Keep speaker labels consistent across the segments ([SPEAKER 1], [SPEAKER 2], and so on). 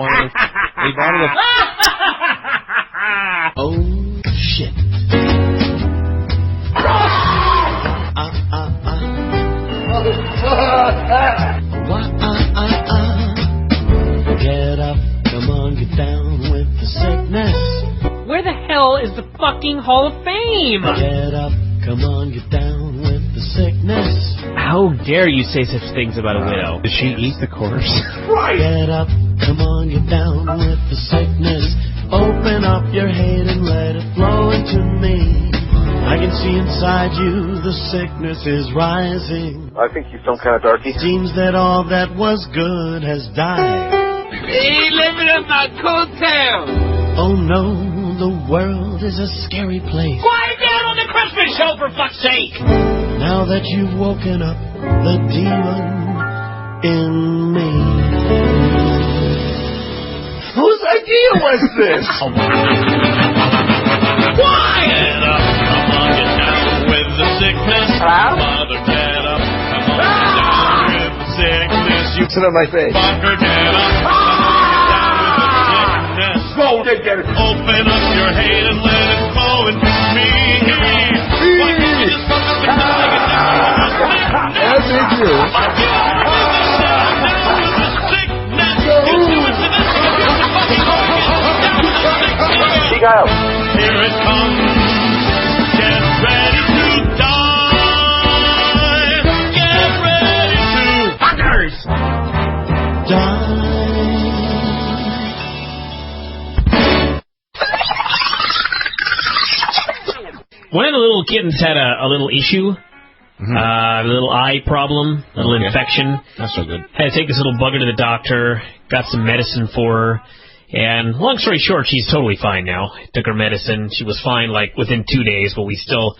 [SPEAKER 1] A bottle of...
[SPEAKER 2] Oh, shit. Get up, come on, get down with the sickness.
[SPEAKER 3] Where the hell is the fucking Hall of Fame?
[SPEAKER 2] Get up, come on, get down with the sickness.
[SPEAKER 3] How dare you say such things about a widow?
[SPEAKER 1] Did she eat the corpse?
[SPEAKER 2] Right. Get up, come on, get down with the sickness. Open up your head and let it flow into me. I can see inside you the sickness is rising.
[SPEAKER 4] I think he's some kind of darky.
[SPEAKER 2] Seems that all that was good has died.
[SPEAKER 3] He living in my coattail.
[SPEAKER 2] Oh no, the world is a scary place.
[SPEAKER 3] Quiet down on the Christmas show, for fuck's sake!
[SPEAKER 2] Now that you've woken up the demon in me.
[SPEAKER 4] Whose idea was this?
[SPEAKER 3] Why?
[SPEAKER 2] Get up, come on, get down with the sickness. Mother, get up, come on, get down with the sickness. You
[SPEAKER 4] Sit on my face.
[SPEAKER 2] fucker, get up, come on, get down with the sickness.
[SPEAKER 4] Go, get it.
[SPEAKER 2] Open up your head and let it flow into me. Why can't you just fuck up and down, get down with the sickness?
[SPEAKER 4] As did you. He got out.
[SPEAKER 2] Here it comes. Get ready to die. Get ready to fuckers die.
[SPEAKER 3] One of the little kittens had a little issue. A little eye problem, a little infection.
[SPEAKER 1] Not so good.
[SPEAKER 3] Had to take this little bugger to the doctor, got some medicine for her, and long story short, she's totally fine now. Took her medicine. She was fine, like, within 2 days, but we still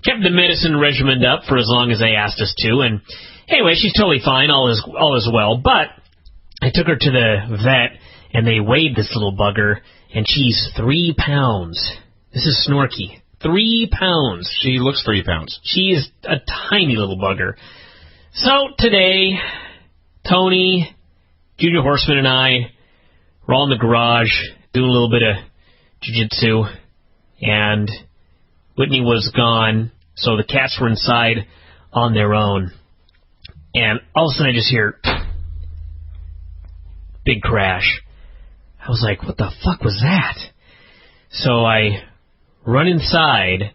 [SPEAKER 3] kept the medicine regimen up for as long as they asked us to, and anyway, she's totally fine, all is well, but I took her to the vet, and they weighed this little bugger, and she's 3 pounds. This is Snorky. 3 pounds.
[SPEAKER 1] She looks 3 pounds.
[SPEAKER 3] She is a tiny little bugger. So today, Tony, Junior Horseman, and I were all in the garage doing a little bit of jiu-jitsu, and Whitney was gone, so the cats were inside on their own. And all of a sudden I just hear big crash. I was like, what the fuck was that? So I run inside,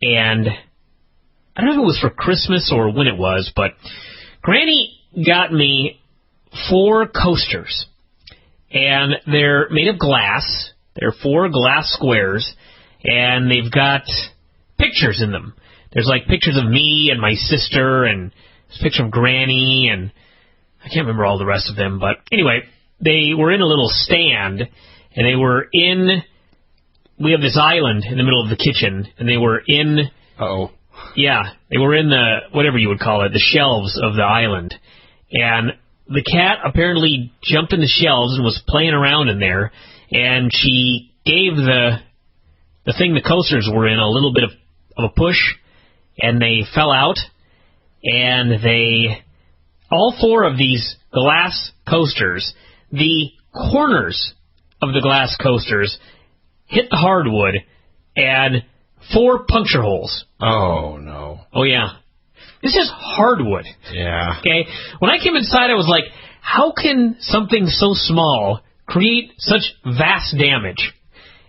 [SPEAKER 3] and I don't know if it was for Christmas or when it was, but Granny got me 4 coasters, and they're made of glass. They're 4 glass squares, and they've got pictures in them. There's like pictures of me and my sister, and there's a picture of Granny, and I can't remember all the rest of them, but anyway, they were in a little stand, and they were in... We have this island in the middle of the kitchen, and they were in...
[SPEAKER 1] Uh-oh.
[SPEAKER 3] Yeah, they were in the, whatever you would call it, the shelves of the island. And the cat apparently jumped in the shelves and was playing around in there, and she gave the thing the coasters were in a little bit of a push, and they fell out, and all 4 of these glass coasters, the corners of the glass coasters hit the hardwood, and 4 puncture holes.
[SPEAKER 1] Oh, no.
[SPEAKER 3] Oh, yeah. This is hardwood.
[SPEAKER 1] Yeah.
[SPEAKER 3] Okay? When I came inside, I was like, how can something so small create such vast damage?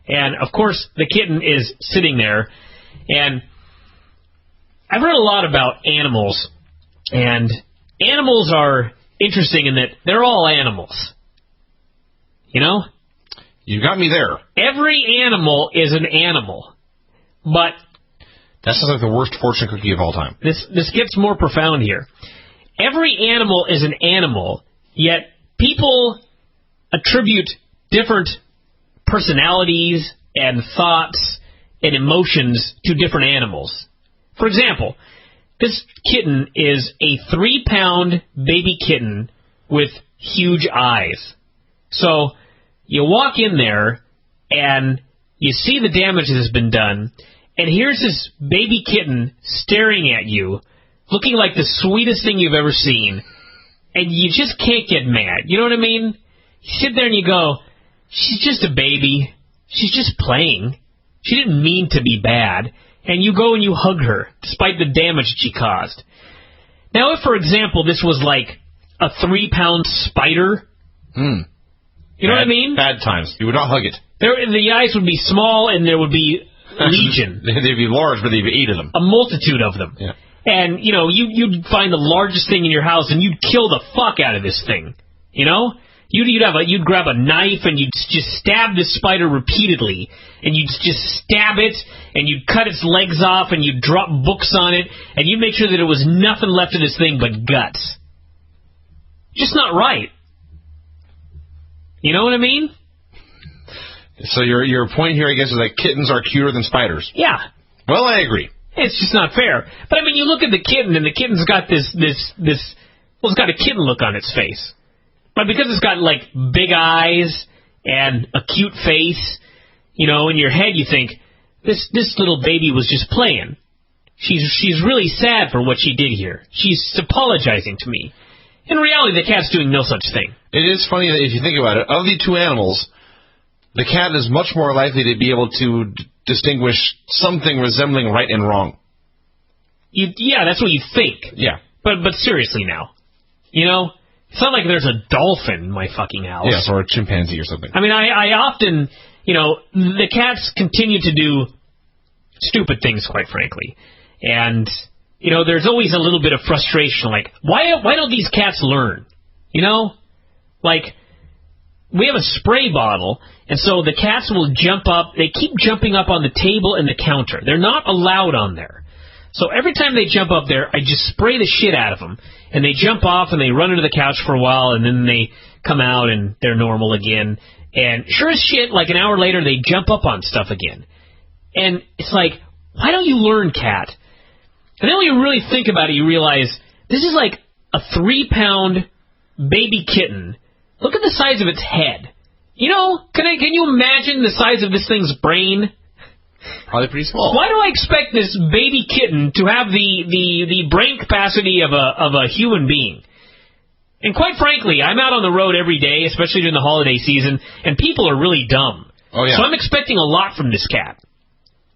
[SPEAKER 3] And, of course, the kitten is sitting there, and I've read a lot about animals, and animals are interesting in that they're all animals. You know?
[SPEAKER 1] You got me there.
[SPEAKER 3] Every animal is an animal, but...
[SPEAKER 1] That sounds like the worst fortune cookie of all time.
[SPEAKER 3] This gets more profound here. Every animal is an animal, yet people attribute different personalities and thoughts and emotions to different animals. For example, this kitten is a 3-pound baby kitten with huge eyes. So... You walk in there, and you see the damage that has been done, and here's this baby kitten staring at you, looking like the sweetest thing you've ever seen, and you just can't get mad. You know what I mean? You sit there and you go, she's just a baby. She's just playing. She didn't mean to be bad. And you go and you hug her, despite the damage she caused. Now, if, for example, this was like a 3-pound spider, you know what I mean?
[SPEAKER 1] Bad times. You would not hug it.
[SPEAKER 3] The eyes would be small, and there would be legion.
[SPEAKER 1] They'd be large, but they'd be 8 of them.
[SPEAKER 3] A multitude of them.
[SPEAKER 1] Yeah.
[SPEAKER 3] And, you know, you'd find the largest thing in your house, and you'd kill the fuck out of this thing. You know? You'd grab a knife, and you'd just stab this spider repeatedly, and you'd just stab it, and you'd cut its legs off, and you'd drop books on it, and you'd make sure that there was nothing left of this thing but guts. Just not right. You know what I mean?
[SPEAKER 1] So your point here, I guess, is that kittens are cuter than spiders.
[SPEAKER 3] Yeah.
[SPEAKER 1] Well, I agree.
[SPEAKER 3] It's just not fair. But, I mean, you look at the kitten, and the kitten's got this it's got a kitten look on its face. But because it's got, like, big eyes and a cute face, you know, in your head you think, this little baby was just playing. She's really sad for what she did here. She's apologizing to me. In reality, the cat's doing no such thing.
[SPEAKER 1] It is funny that if you think about it, of the two animals, the cat is much more likely to be able to distinguish something resembling right and wrong.
[SPEAKER 3] Yeah, that's what you think.
[SPEAKER 1] Yeah.
[SPEAKER 3] But seriously now, you know, it's not like there's a dolphin in my fucking house.
[SPEAKER 1] Yes, or a chimpanzee or something.
[SPEAKER 3] I mean, I often, you know, the cats continue to do stupid things, quite frankly. And, you know, there's always a little bit of frustration, like, why don't these cats learn? You know? Like, we have a spray bottle, and so the cats will jump up. They keep jumping up on the table and the counter. They're not allowed on there. So every time they jump up there, I just spray the shit out of them. And they jump off and they run under the couch for a while, and then they come out and they're normal again. And sure as shit, like an hour later, they jump up on stuff again. And it's like, why don't you learn, cat? And then when you really think about it, you realize this is like a 3-pound baby kitten. Look at the size of its head. You know, can you imagine the size of this thing's brain?
[SPEAKER 1] Probably pretty small.
[SPEAKER 3] Why do I expect this baby kitten to have the brain capacity of a human being? And quite frankly, I'm out on the road every day, especially during the holiday season, and people are really dumb.
[SPEAKER 1] Oh, yeah.
[SPEAKER 3] So I'm expecting a lot from this cat.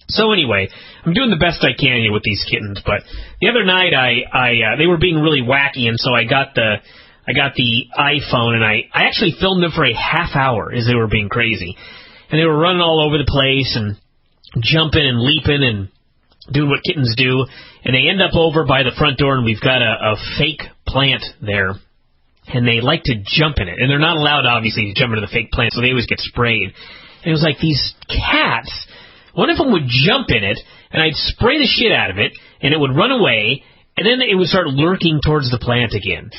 [SPEAKER 3] So anyway, I'm doing the best I can here with these kittens, but the other night they were being really wacky, and so I got the iPhone, and I actually filmed them for a half hour as they were being crazy. And they were running all over the place and jumping and leaping and doing what kittens do. And they end up over by the front door, and we've got a fake plant there. And they like to jump in it. And they're not allowed, obviously, to jump into the fake plant, so they always get sprayed. And it was like these cats, one of them would jump in it, and I'd spray the shit out of it, and it would run away, and then it would start lurking towards the plant again.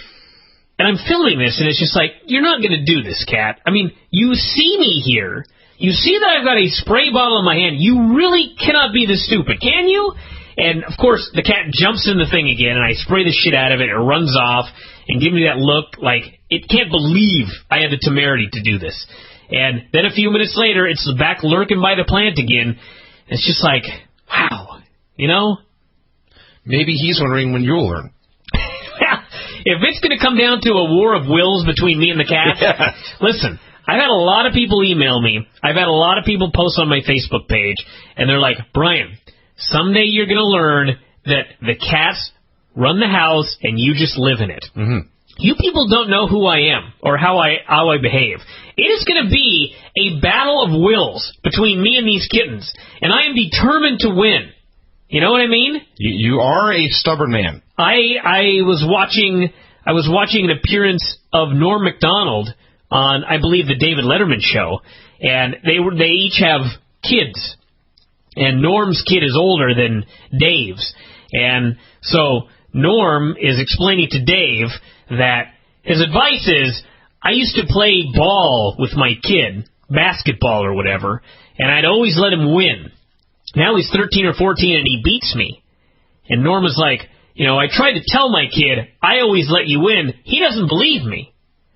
[SPEAKER 3] And I'm filming this, and it's just like, you're not going to do this, cat. I mean, you see me here. You see that I've got a spray bottle in my hand. You really cannot be this stupid, can you? And, of course, the cat jumps in the thing again, and I spray the shit out of it. It runs off and gives me that look like it can't believe I had the temerity to do this. And then a few minutes later, it's back lurking by the plant again. It's just like, wow, you know?
[SPEAKER 1] Maybe he's wondering when you'll learn.
[SPEAKER 3] If it's going to come down to a war of wills between me and the cat, listen, I've had a lot of people email me. I've had a lot of people post on my Facebook page, and they're like, Bryan, someday you're going to learn that the cats run the house and you just live in it.
[SPEAKER 1] Mm-hmm.
[SPEAKER 3] You people don't know who I am or how I behave. It is going to be a battle of wills between me and these kittens, and I am determined to win. You know what I mean?
[SPEAKER 1] You are a stubborn man.
[SPEAKER 3] I was watching an appearance of Norm Macdonald on, I believe, the David Letterman show, and they each have kids, and Norm's kid is older than Dave's, and so Norm is explaining to Dave that his advice is, I used to play ball with my kid, basketball or whatever, and I'd always let him win. Now he's 13 or 14 and he beats me. And Norm was like, you know, I tried to tell my kid, I always let you win. He doesn't believe me.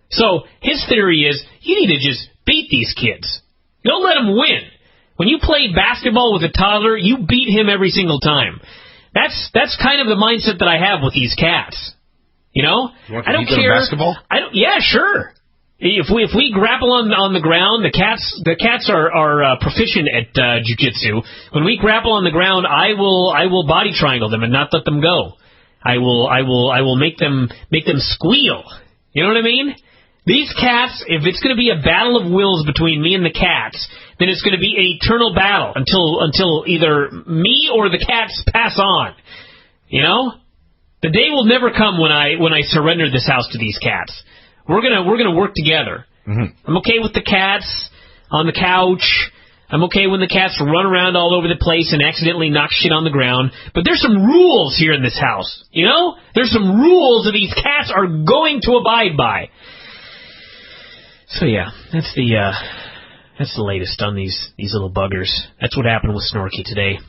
[SPEAKER 3] So his theory is, you need to just beat these kids. Don't let them win. When you play basketball with a toddler, you beat him every single time. That's kind of the mindset that I have with these cats. You know?
[SPEAKER 1] You want to
[SPEAKER 3] I don't
[SPEAKER 1] beat them in
[SPEAKER 3] care.
[SPEAKER 1] basketball?
[SPEAKER 3] Yeah, sure. If we grapple on the ground, the cats are proficient at jiu-jitsu. When we grapple on the ground, I will body triangle them and not let them go. I will make them squeal. You know what I mean? These cats, if it's going to be a battle of wills between me and the cats, then it's going to be an eternal battle until either me or the cats pass on. You know? The day will never come when I surrender this house to these cats. We're gonna work together. Mm-hmm. I'm okay with the cats on the couch. I'm okay when the cats run around all over the place and accidentally knock shit on the ground. But there's some rules here in this house. You know? There's some rules that these cats are going to abide by. So yeah, that's the latest on these little buggers. That's what happened with Snorky today.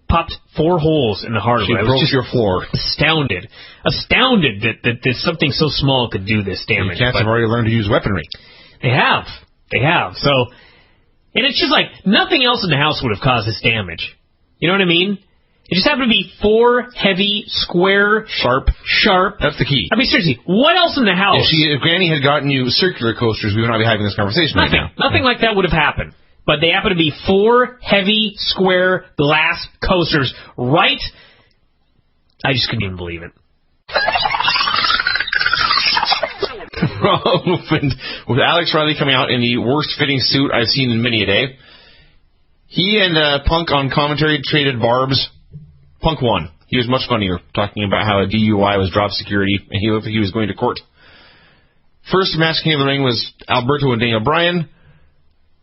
[SPEAKER 3] Popped 4 holes in the hardware.
[SPEAKER 1] She broke your floor.
[SPEAKER 3] Astounded that something so small could do this damage.
[SPEAKER 1] The cats have already learned to use weaponry.
[SPEAKER 3] They have. So, and it's just like nothing else in the house would have caused this damage. You know what I mean? It just happened to be 4 heavy, square, sharp.
[SPEAKER 1] That's the key.
[SPEAKER 3] I mean, seriously, what else in the house?
[SPEAKER 1] If Granny had gotten you circular coasters, we would not be having this conversation right now.
[SPEAKER 3] Nothing like that would have happened. But they happen to be 4 heavy, square, glass coasters, right? I just couldn't even believe it.
[SPEAKER 1] With Alex Riley coming out in the worst fitting suit I've seen in many a day, he and Punk on commentary traded barbs. Punk won. He was much funnier, talking about how a DUI was drop security, and he looked like he was going to court. First match king of the ring was Alberto and Daniel Bryan.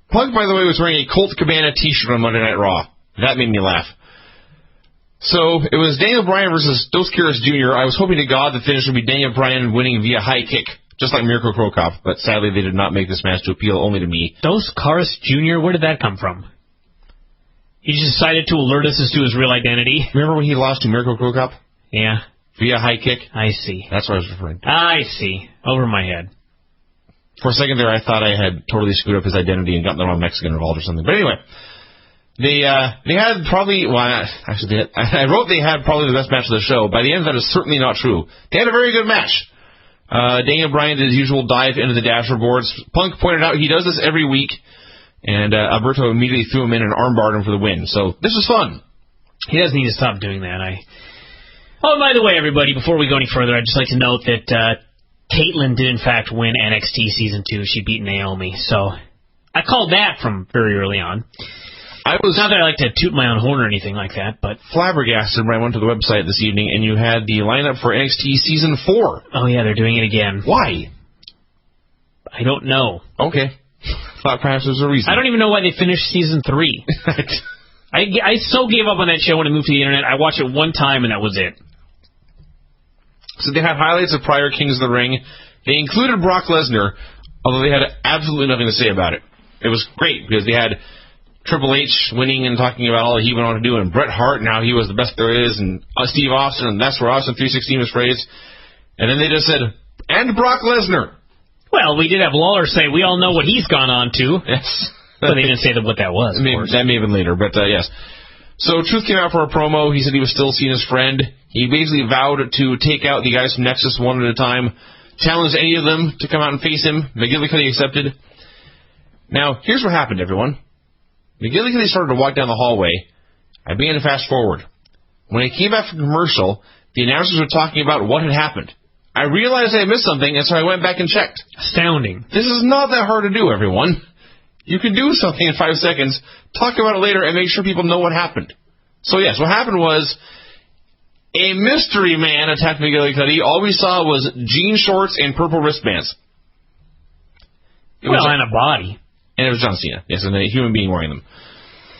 [SPEAKER 1] Punk, by the way, was wearing a Colt Cabana t-shirt on Monday Night Raw. That made me laugh. So, it was Daniel Bryan versus Dos Caras Jr. I was hoping to God the finish would be Daniel Bryan winning via high kick, just like Mirko Cro Cop, but sadly they did not make this match to appeal only to me.
[SPEAKER 3] Dos Caras Jr., where did that come from? He just decided to alert us as to his real identity.
[SPEAKER 1] Remember when he lost to Mirko Cro Cop?
[SPEAKER 3] Yeah.
[SPEAKER 1] Via high kick?
[SPEAKER 3] I see.
[SPEAKER 1] That's what I was referring to.
[SPEAKER 3] I see. Over my head.
[SPEAKER 1] For a second there, I thought I had totally screwed up his identity and gotten the wrong Mexican involved or something. But anyway, they had probably, well, actually, I wrote they had probably the best match of the show. By the end, that is certainly not true. They had a very good match. Daniel Bryan did his usual dive into the dasher boards. Punk pointed out he does this every week, and Alberto immediately threw him in and armbarred him for the win. So this was fun.
[SPEAKER 3] He does need to stop doing that. Oh, by the way, everybody, before we go any further, I'd just like to note that Caitlyn did, in fact, win NXT Season 2. She beat Naomi. So I called that from very early on. Not that I like to toot my own horn or anything like that, but
[SPEAKER 1] flabbergasted when I went to the website this evening and you had the lineup for NXT Season 4.
[SPEAKER 3] Oh, yeah, they're doing it again.
[SPEAKER 1] Why?
[SPEAKER 3] I don't know.
[SPEAKER 1] Okay. Thought perhaps there's a reason.
[SPEAKER 3] I don't even know why they finished Season 3. I so gave up on that show when it moved to the internet. I watched it one time and that was it.
[SPEAKER 1] So they had highlights of prior Kings of the Ring. They included Brock Lesnar, although they had absolutely nothing to say about it. It was great because they had Triple H winning and talking about all he went on to do, and Bret Hart and how he was the best there is, and Steve Austin, and that's where Austin 316 was phrased. And then they just said, and Brock Lesnar.
[SPEAKER 3] Well, we did have Lawler say, we all know what he's gone on to.
[SPEAKER 1] Yes.
[SPEAKER 3] But they didn't say what that was.
[SPEAKER 1] That may have been later, but yes. So Truth came out for a promo. He said he was still seeing his friend. He basically vowed to take out the guys from Nexus one at a time, challenged any of them to come out and face him. McGillicuddy accepted. Now, here's what happened, everyone. McGillicuddy started to walk down the hallway. I began to fast forward. When I came back from commercial, the announcers were talking about what had happened. I realized I had missed something, and so I went back and checked.
[SPEAKER 3] Astounding.
[SPEAKER 1] This is not that hard to do, everyone. You can do something in 5 seconds, talk about it later, and make sure people know what happened. So yes, what happened was a mystery man attacked McGillicuddy. All we saw was jean shorts and purple wristbands.
[SPEAKER 3] And a body.
[SPEAKER 1] And it was John Cena. Yes, and a human being wearing them.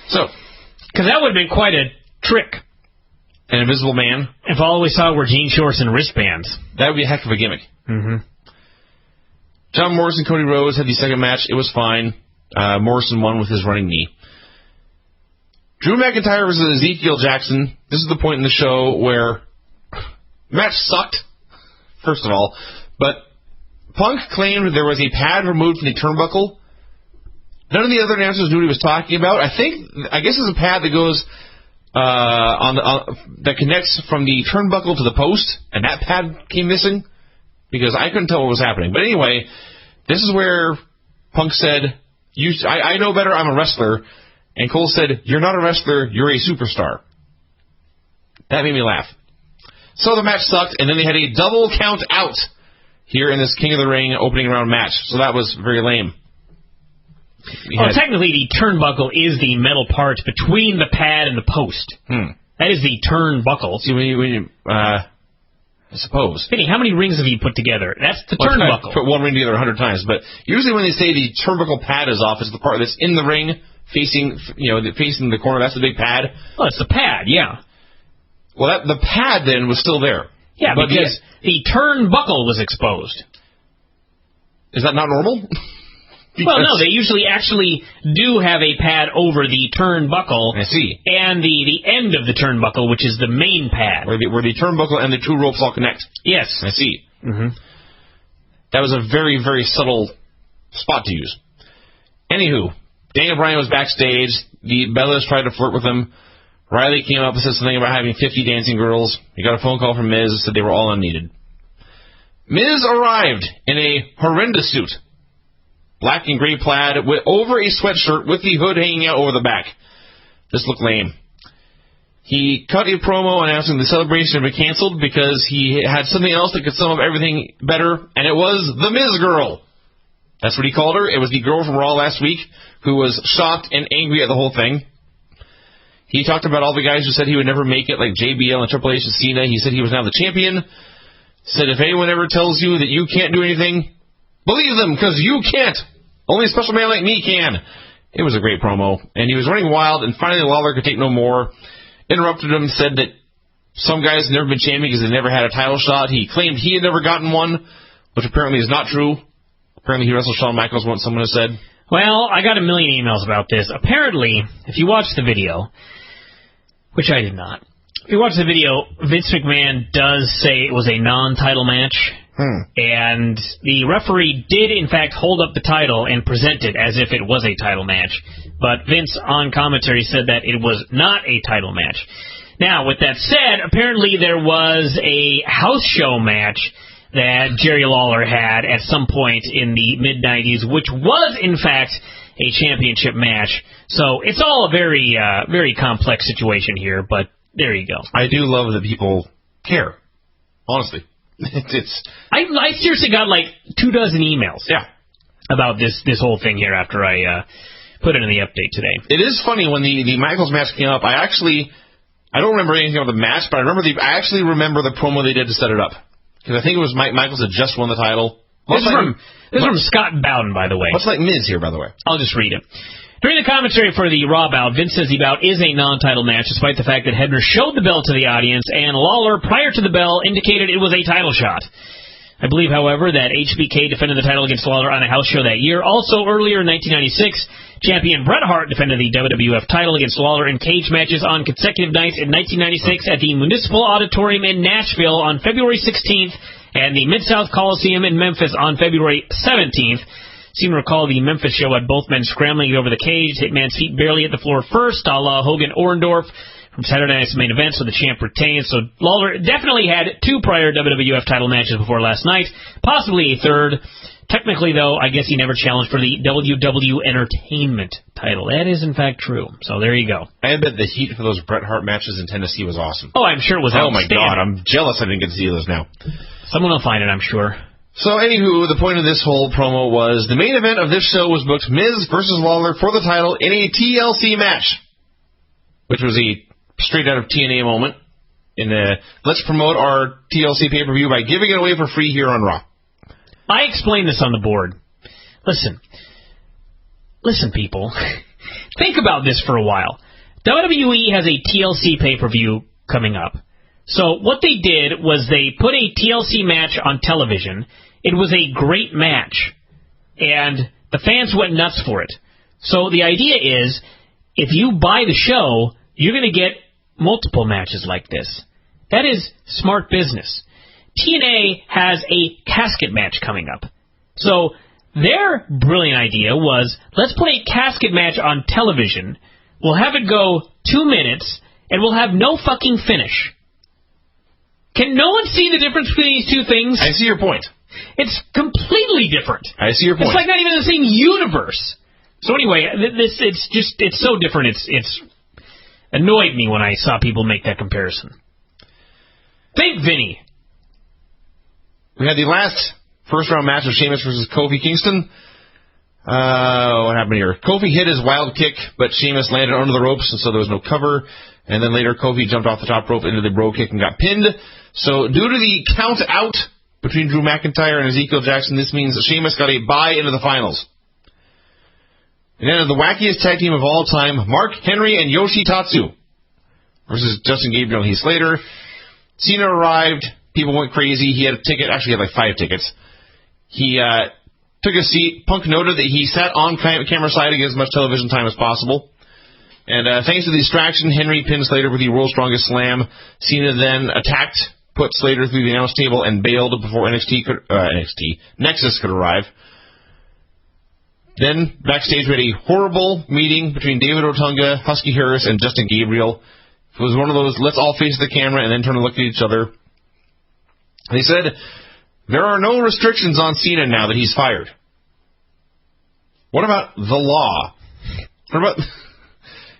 [SPEAKER 1] So,
[SPEAKER 3] because that would have been quite a trick.
[SPEAKER 1] An invisible man.
[SPEAKER 3] If all we saw were jean shorts and wristbands.
[SPEAKER 1] That would be a heck of a gimmick.
[SPEAKER 3] Mm-hmm.
[SPEAKER 1] John Morrison, Cody Rhodes had the second match. It was fine. Morrison won with his running knee. Drew McIntyre versus Ezekiel Jackson. This is the point in the show where the match sucked, first of all, but Punk claimed there was a pad removed from the turnbuckle. None of the other announcers knew what he was talking about. I guess it's a pad that goes that connects from the turnbuckle to the post, and that pad came missing because I couldn't tell what was happening. But anyway, This is where Punk said, I know better, I'm a wrestler. And Cole said, you're not a wrestler, you're a superstar. That made me laugh. So the match sucked, and then they had a double count out here in this King of the Ring opening round match. So that was very lame.
[SPEAKER 3] Technically, the turnbuckle is the metal part between the pad and the post. That is the turnbuckle.
[SPEAKER 1] See, I suppose.
[SPEAKER 3] Vinny, how many rings have you put together? That's the turnbuckle.
[SPEAKER 1] I put one ring together 100 times, but usually when they say the turnbuckle pad is off, it's the part that's in the ring, facing the corner. That's the big pad.
[SPEAKER 3] Oh, it's the pad, yeah.
[SPEAKER 1] Well, the pad then was still there.
[SPEAKER 3] Yeah, but because the turnbuckle was exposed.
[SPEAKER 1] Is that not normal?
[SPEAKER 3] Well, no, they usually actually do have a pad over the turnbuckle.
[SPEAKER 1] I see.
[SPEAKER 3] And the end of the turnbuckle, which is the main pad.
[SPEAKER 1] Where the turnbuckle and the two ropes all connect.
[SPEAKER 3] Yes.
[SPEAKER 1] I see. That was a very, very subtle spot to use. Anywho, Daniel Bryan was backstage. The Bellas tried to flirt with him. Riley came up and said something about having 50 dancing girls. He got a phone call from Miz, said they were all unneeded. Miz arrived in a horrendous suit. Black and gray plaid over a sweatshirt with the hood hanging out over the back. This looked lame. He cut a promo announcing the celebration had been canceled because he had something else that could sum up everything better, and it was the Miz girl. That's what he called her. It was the girl from Raw last week who was shocked and angry at the whole thing. He talked about all the guys who said he would never make it, like JBL and Triple H and Cena. He said he was now the champion. Said if anyone ever tells you that you can't do anything, believe them, because you can't. Only a special man like me can. It was a great promo. And he was running wild, and finally Lawler could take no more. Interrupted him, said that some guys had never been champion because they never had a title shot. He claimed he had never gotten one, which apparently is not true. Apparently he wrestled Shawn Michaels once, someone has said.
[SPEAKER 3] Well, I got a million emails about this. Apparently, if you watch the video, which I did not, if you watch the video, Vince McMahon does say it was a non-title match. And the referee did, in fact, hold up the title and present it as if it was a title match. But Vince, on commentary, said that it was not a title match. Now, with that said, apparently there was a house show match that Jerry Lawler had at some point in the mid-'90s, which was, in fact, a championship match. So it's all a very, very complex situation here, but there you go.
[SPEAKER 1] I do love that people care, honestly.
[SPEAKER 3] I seriously got like 24 emails about this whole thing here after I put it in the update today.
[SPEAKER 1] It is funny when the Michaels match came up. I don't remember anything about the match, but I actually remember the promo they did to set it up. Because I think it was Michaels had just won the title.
[SPEAKER 3] This is from Scott Bowden, by the way.
[SPEAKER 1] What's like Miz here, by the way?
[SPEAKER 3] I'll just read it. During the commentary for the Raw bout, Vince says the bout is a non-title match, despite the fact that Hebner showed the bell to the audience, and Lawler, prior to the bell, indicated it was a title shot. I believe, however, that HBK defended the title against Lawler on a house show that year. Also, earlier in 1996, champion Bret Hart defended the WWF title against Lawler in cage matches on consecutive nights in 1996 at the Municipal Auditorium in Nashville on February 16th and the Mid-South Coliseum in Memphis on February 17th. Seem to recall the Memphis show had both men scrambling over the cage, Hitman's feet barely hit the floor first, a la Hogan-Orndorff from Saturday Night's Main Event, so the champ retained. So Lawler definitely had 2 prior WWF title matches before last night, possibly a third. Technically, though, I guess he never challenged for the WW Entertainment title. That is, in fact, true. So there you go.
[SPEAKER 1] I bet the heat for those Bret Hart matches in Tennessee was awesome.
[SPEAKER 3] Oh, I'm sure it was outstanding.
[SPEAKER 1] Oh, my God. I'm jealous I didn't get to see those now.
[SPEAKER 3] Someone will find it, I'm sure.
[SPEAKER 1] So, anywho, the point of this whole promo was the main event of this show was booked Miz versus Lawler for the title in a TLC match, which was a straight-out-of-TNA moment. Let's promote our TLC pay-per-view by giving it away for free here on Raw.
[SPEAKER 3] I explained this on the board. Listen, people. Think about this for a while. WWE has a TLC pay-per-view coming up. So what they did was they put a TLC match on television. It was a great match, and the fans went nuts for it. So the idea is, if you buy the show, you're going to get multiple matches like this. That is smart business. TNA has a casket match coming up. So their brilliant idea was, let's put a casket match on television, we'll have it go 2 minutes, and we'll have no fucking finish. Can no one see the difference between these two things?
[SPEAKER 1] I see your point.
[SPEAKER 3] It's completely different.
[SPEAKER 1] I see your point.
[SPEAKER 3] It's like not even the same universe. So anyway, it's so different. It's annoyed me when I saw people make that comparison. Thank Vinny.
[SPEAKER 1] We had the last first-round match of Sheamus versus Kofi Kingston. What happened here? Kofi hit his wild kick, but Sheamus landed under the ropes, and so there was no cover. And then later, Kofi jumped off the top rope into the bro kick and got pinned. So due to the count out between Drew McIntyre and Ezekiel Jackson, this means that Sheamus got a bye into the finals. And then the wackiest tag team of all time, Mark Henry and Yoshitatsu versus Justin Gabriel and Heath Slater. Cena arrived. People went crazy. He had a ticket. Actually, he had like 5 tickets. He took a seat. Punk noted that he sat on camera side to get as much television time as possible. And thanks to the distraction, Henry pinned Slater with the World's Strongest Slam. Cena then attacked, put Slater through the announce table, and bailed before Nexus could arrive. Then, backstage, we had a horrible meeting between David Otunga, Husky Harris, and Justin Gabriel. It was one of those, let's all face the camera and then turn and look at each other. They said, there are no restrictions on Cena now that he's fired. What about the law? What about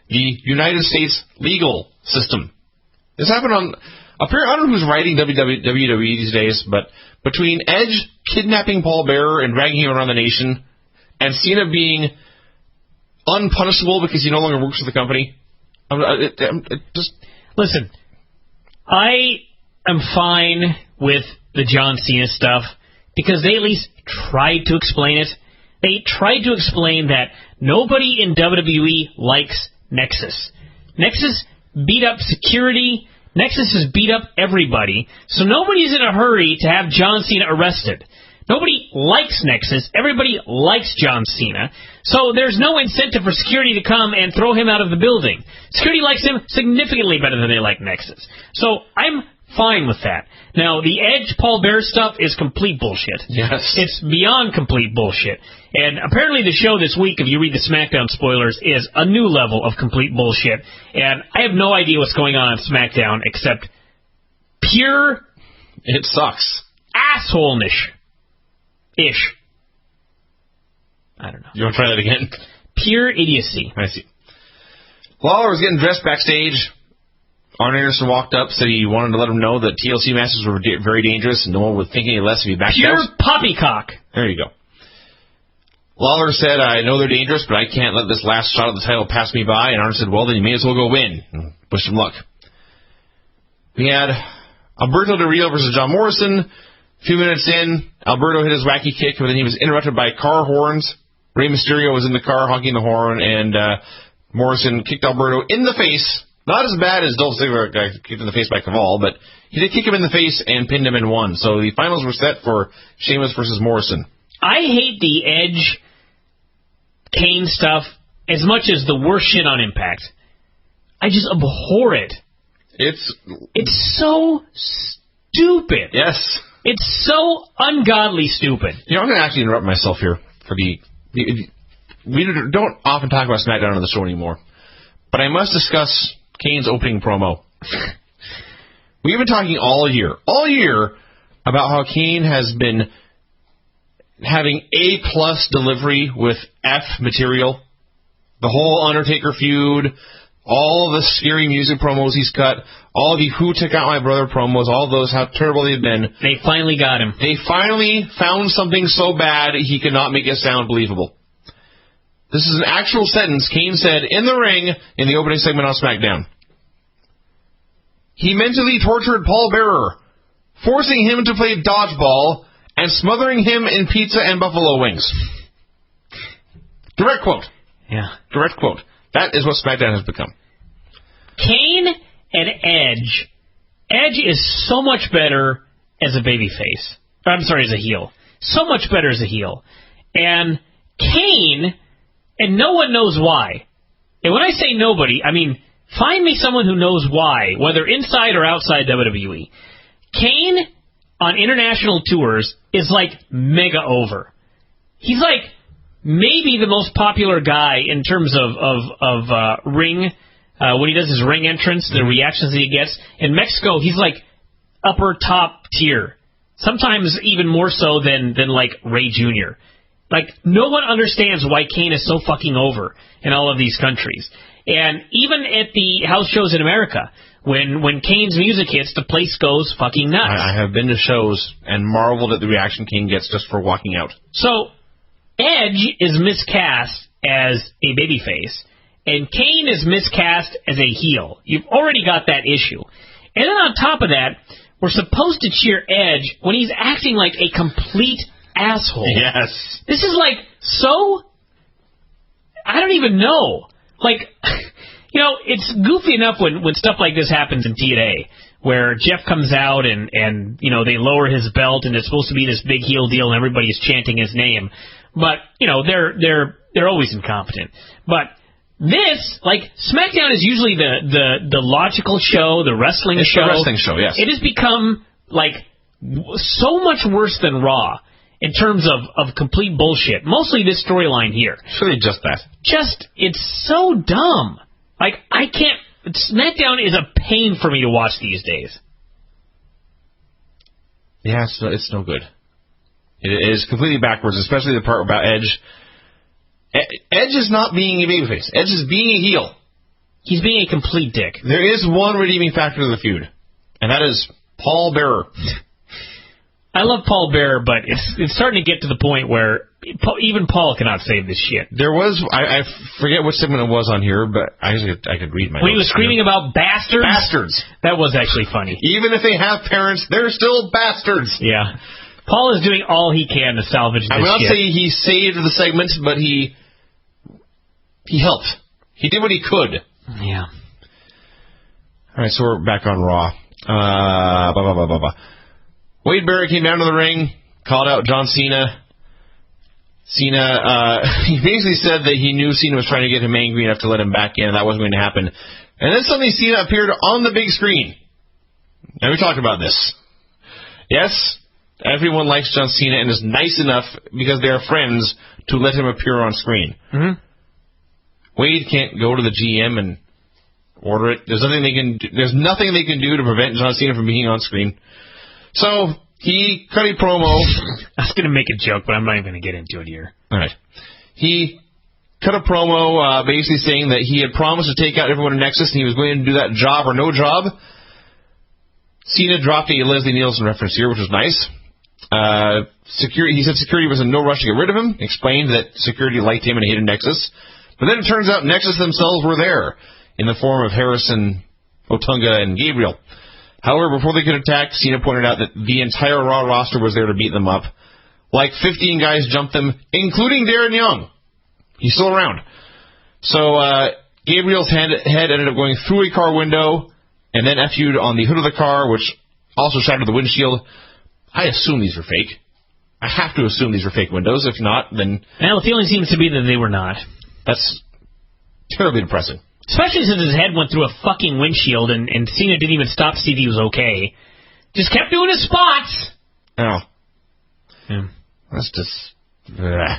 [SPEAKER 1] the United States legal system? This happened on... I don't know who's writing WWE these days, but between Edge kidnapping Paul Bearer and dragging him around the nation, and Cena being unpunishable because he no longer works for the company,
[SPEAKER 3] Listen, I am fine with the John Cena stuff because they at least tried to explain it. They tried to explain that nobody in WWE likes Nexus. Nexus beat up security. Nexus has beat up everybody. So nobody's in a hurry to have John Cena arrested. Nobody likes Nexus. Everybody likes John Cena. So there's no incentive for security to come and throw him out of the building. Security likes him significantly better than they like Nexus. So I'm fine with that. Now, the Edge Paul Bearer stuff is complete bullshit.
[SPEAKER 1] Yes.
[SPEAKER 3] It's beyond complete bullshit. And apparently the show this week, if you read the SmackDown spoilers, is a new level of complete bullshit. And I have no idea what's going on SmackDown except pure...
[SPEAKER 1] It sucks.
[SPEAKER 3] Asshole-ish. I don't know.
[SPEAKER 1] You want to try that again?
[SPEAKER 3] Pure idiocy.
[SPEAKER 1] I see. Lawler was getting dressed backstage. Arn Anderson walked up, said he wanted to let him know that TLC matches were very dangerous and no one would think any less if he backed out.
[SPEAKER 3] Pure poppycock.
[SPEAKER 1] There you go. Lawler said, I know they're dangerous, but I can't let this last shot of the title pass me by. And Arn said, well, then you may as well go win. Wish him luck. We had Alberto Del Rio versus John Morrison. A few minutes in, Alberto hit his wacky kick, but then he was interrupted by car horns. Rey Mysterio was in the car honking the horn, and Morrison kicked Alberto in the face. Not as bad as Dolph Ziggler got kicked in the face by Caval, but he did kick him in the face and pinned him and won. So the finals were set for Sheamus versus Morrison. I
[SPEAKER 3] hate the Edge Kane stuff as much as the worst shit on Impact. I just abhor it. It's so stupid.
[SPEAKER 1] Yes.
[SPEAKER 3] It's so ungodly stupid.
[SPEAKER 1] You know, I'm going to actually interrupt myself here for we don't often talk about SmackDown on the show anymore, but I must discuss Kane's opening promo. We've been talking all year about how Kane has been having A+ delivery with F material. The whole Undertaker feud, all the scary music promos he's cut, all the Who Took Out My Brother promos, all those, how terrible they've been.
[SPEAKER 3] They finally got him.
[SPEAKER 1] They finally found something so bad he could not make it sound believable. This is an actual sentence Kane said in the ring in the opening segment on SmackDown. He mentally tortured Paul Bearer, forcing him to play dodgeball and smothering him in pizza and buffalo wings. Direct quote.
[SPEAKER 3] Yeah.
[SPEAKER 1] Direct quote. That is what SmackDown has become.
[SPEAKER 3] Kane and Edge. Edge is so much better as a babyface. I'm sorry, as a heel. So much better as a heel. And Kane, and no one knows why. And when I say nobody, I mean, find me someone who knows why, whether inside or outside WWE. Kane on international tours is like mega over. He's like maybe the most popular guy in terms of ring, when he does his ring entrance, the reactions that he gets. In Mexico, he's like upper top tier. Sometimes even more so than like Ray Jr. Like, no one understands why Kane is so fucking over in all of these countries. And even at the house shows in America, when Kane's music hits, the place goes fucking nuts.
[SPEAKER 1] I have been to shows and marveled at the reaction Kane gets just for walking out.
[SPEAKER 3] So, Edge is miscast as a babyface, and Kane is miscast as a heel. You've already got that issue. And then on top of that, we're supposed to cheer Edge when he's acting like a complete asshole.
[SPEAKER 1] Yes.
[SPEAKER 3] This is like so... I don't even know. Like, you know, it's goofy enough when stuff like this happens in TNA, where Jeff comes out and you know, they lower his belt and it's supposed to be this big heel deal and everybody's chanting his name. But, you know, they're always incompetent. But this, like, SmackDown is usually the logical show, the wrestling
[SPEAKER 1] it's
[SPEAKER 3] show.
[SPEAKER 1] The wrestling show, yes.
[SPEAKER 3] It has become, like, so much worse than Raw in terms of complete bullshit. Mostly this storyline here.
[SPEAKER 1] Surely just that.
[SPEAKER 3] It's so dumb. Like, I can't... SmackDown is a pain for me to watch these days.
[SPEAKER 1] Yeah, it's no good. It is completely backwards, especially the part about Edge. Edge is not being a babyface. Edge is being a heel.
[SPEAKER 3] He's being a complete dick.
[SPEAKER 1] There is one redeeming factor to the feud, and that is Paul Bearer.
[SPEAKER 3] I love Paul Bearer, but it's starting to get to the point where even Paul cannot save this shit.
[SPEAKER 1] There was, I forget what segment it was on here, but I could read my notes.
[SPEAKER 3] When he was screaming about bastards?
[SPEAKER 1] Bastards.
[SPEAKER 3] That was actually funny.
[SPEAKER 1] Even if they have parents, they're still bastards.
[SPEAKER 3] Yeah. Paul is doing all he can to salvage this shit.
[SPEAKER 1] I will not say he saved the segment, but he helped. He did what he could.
[SPEAKER 3] Yeah.
[SPEAKER 1] All right, so we're back on Raw. Wade Barrett came down to the ring, called out John Cena. He basically said that he knew Cena was trying to get him angry enough to let him back in, and that wasn't going to happen. And then suddenly Cena appeared on the big screen. Now, we talked about this. Yes, everyone likes John Cena and is nice enough, because they are friends, to let him appear on screen.
[SPEAKER 3] Mm-hmm.
[SPEAKER 1] Wade can't go to the GM and order it. There's nothing they can do to prevent John Cena from being on screen. So he cut a promo.
[SPEAKER 3] I was going to make a joke, but I'm not even going to get into it here.
[SPEAKER 1] All right. He cut a promo basically saying that he had promised to take out everyone in Nexus and he was going to do that job or no job. Cena dropped a Leslie Nielsen reference here, which was nice. He said security was in no rush to get rid of him, explained that security liked him and hated Nexus. But then it turns out Nexus themselves were there in the form of Harrison, Otunga, and Gabriel. However, before they could attack, Cena pointed out that the entire Raw roster was there to beat them up. Like 15 guys jumped them, including Darren Young. He's still around. So Gabriel's head ended up going through a car window and then FU'd on the hood of the car, which also shattered the windshield. I assume these are fake. I have to assume these are fake windows. If not, then...
[SPEAKER 3] Well, the feeling seems to be that they were not.
[SPEAKER 1] That's terribly depressing.
[SPEAKER 3] Especially since his head went through a fucking windshield and Cena didn't even stop to see if he was okay. Just kept doing his spots.
[SPEAKER 1] Oh.
[SPEAKER 3] Yeah.
[SPEAKER 1] That's just...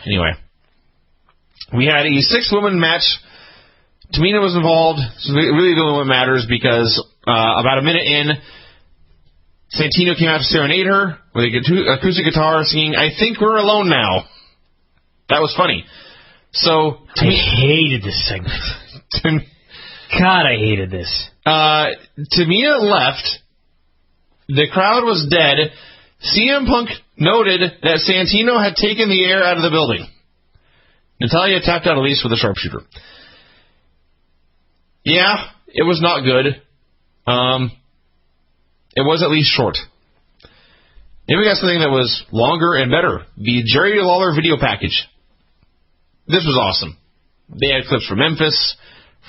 [SPEAKER 1] Anyway. We had a 6-woman match. Tamina was involved. So really the only one matters because about a minute in, Santino came out to serenade her with a acoustic guitar singing, "I Think We're Alone Now." That was funny. So...
[SPEAKER 3] I hated this segment. God, I hated this.
[SPEAKER 1] Tamina left. The crowd was dead. CM Punk noted that Santino had taken the air out of the building. Natalya tapped out Elise with a sharpshooter. Yeah, it was not good. It was at least short. Then we got something that was longer and better. The Jerry Lawler video package. This was awesome. They had clips from Memphis,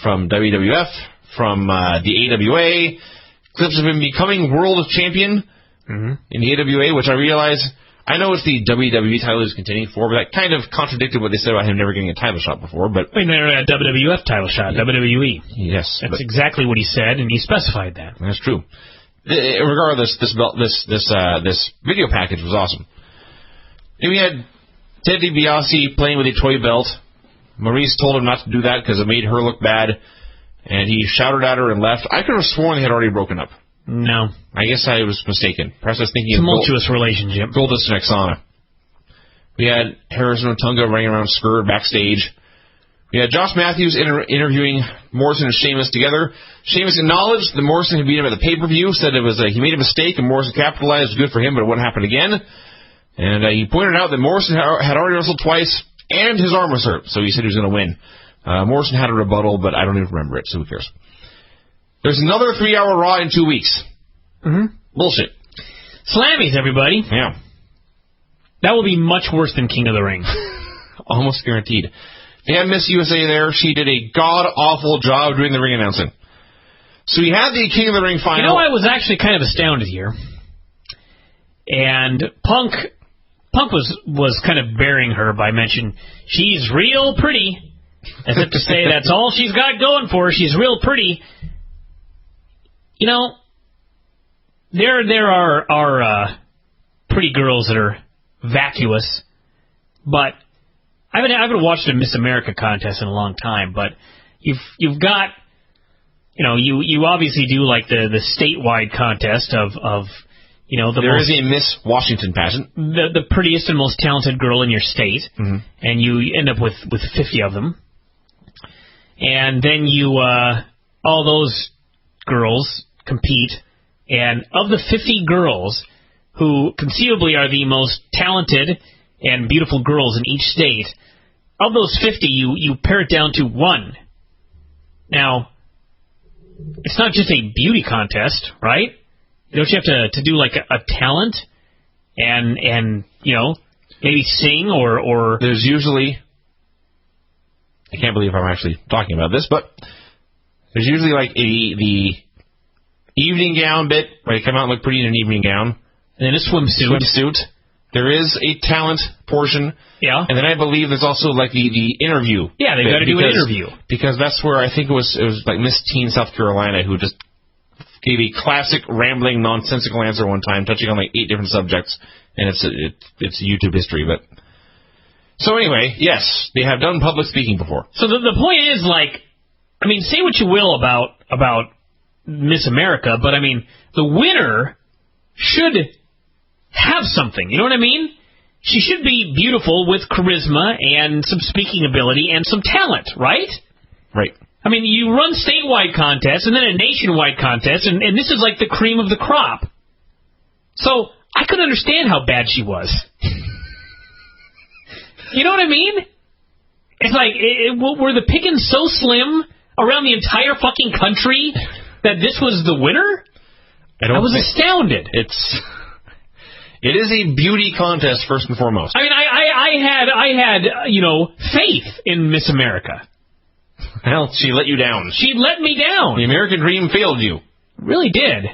[SPEAKER 1] from WWF, from the AWA, clips of him becoming world champion in the AWA, which I realize, I know it's the WWE title he was contending for, but that kind of contradicted what they said about him never getting a title shot before. But
[SPEAKER 3] he never had a WWF title shot, WWE.
[SPEAKER 1] Yes.
[SPEAKER 3] That's exactly what he said, and he specified that.
[SPEAKER 1] That's true. Regardless, this video package was awesome. And we had Ted DiBiase playing with a toy belt. Maurice told him not to do that because it made her look bad, and he shouted at her and left. I could have sworn they had already broken up.
[SPEAKER 3] No.
[SPEAKER 1] I guess I was mistaken. Perhaps I was thinking
[SPEAKER 3] Tumultuous relationship.
[SPEAKER 1] Goldust and Exana. We had Harrison Otunga running around Skrr backstage. We had Josh Matthews interviewing Morrison and Sheamus together. Sheamus acknowledged that Morrison had beat him at the pay-per-view, said it was he made a mistake and Morrison capitalized. Good for him, but it wouldn't happen again. And he pointed out that Morrison had already wrestled twice and his arm was hurt, so he said he was going to win. Morrison had a rebuttal, but I don't even remember it, so who cares? There's another 3-hour Raw in 2 weeks.
[SPEAKER 3] Mm-hmm.
[SPEAKER 1] Bullshit.
[SPEAKER 3] Slammies, everybody.
[SPEAKER 1] Yeah.
[SPEAKER 3] That will be much worse than King of the Ring.
[SPEAKER 1] Almost guaranteed. They had Miss USA there. She did a god-awful job doing the ring announcing. So we had the King of the Ring final.
[SPEAKER 3] You know, I was actually kind of astounded here. And Punk was kind of burying her by mentioning, she's real pretty. As if to say that's all she's got going for her. She's real pretty. You know, there are pretty girls that are vacuous, but I haven't watched a Miss America contest in a long time. But you've got, you know, you obviously do like the statewide contest of you know, there is
[SPEAKER 1] a Miss Washington pageant,
[SPEAKER 3] the prettiest and most talented girl in your state,
[SPEAKER 1] mm-hmm.
[SPEAKER 3] and you end up with 50 of them, and then you all those girls compete, and of the 50 girls who conceivably are the most talented and beautiful girls in each state, of those 50, you pare it down to one. Now, it's not just a beauty contest, right? Don't you have to do like a talent and you know, maybe sing or
[SPEAKER 1] there's usually, I can't believe I'm actually talking about this, but there's usually like the evening gown bit where they come out and look pretty in an evening gown.
[SPEAKER 3] And then a swimsuit.
[SPEAKER 1] There is a talent portion.
[SPEAKER 3] Yeah.
[SPEAKER 1] And then I believe there's also like the interview.
[SPEAKER 3] Yeah, they've got to do an interview.
[SPEAKER 1] Because that's where I think it was like Miss Teen South Carolina who just gave a classic rambling nonsensical answer one time, touching on like 8 different subjects, and it's YouTube history. But so anyway, yes, they have done public speaking before.
[SPEAKER 3] So the point is, like, I mean, say what you will about Miss America, but I mean, the winner should have something. You know what I mean? She should be beautiful with charisma and some speaking ability and some talent, right?
[SPEAKER 1] Right.
[SPEAKER 3] I mean, you run statewide contests and then a nationwide contest, and this is like the cream of the crop. So I could understand how bad she was. You know what I mean? It's like, were the pickings so slim around the entire fucking country that this was the winner? I was astounded.
[SPEAKER 1] It is a beauty contest first and foremost.
[SPEAKER 3] I mean, I had you know, faith in Miss America.
[SPEAKER 1] Well, she let you down.
[SPEAKER 3] She let me down.
[SPEAKER 1] The American dream failed you.
[SPEAKER 3] Really did.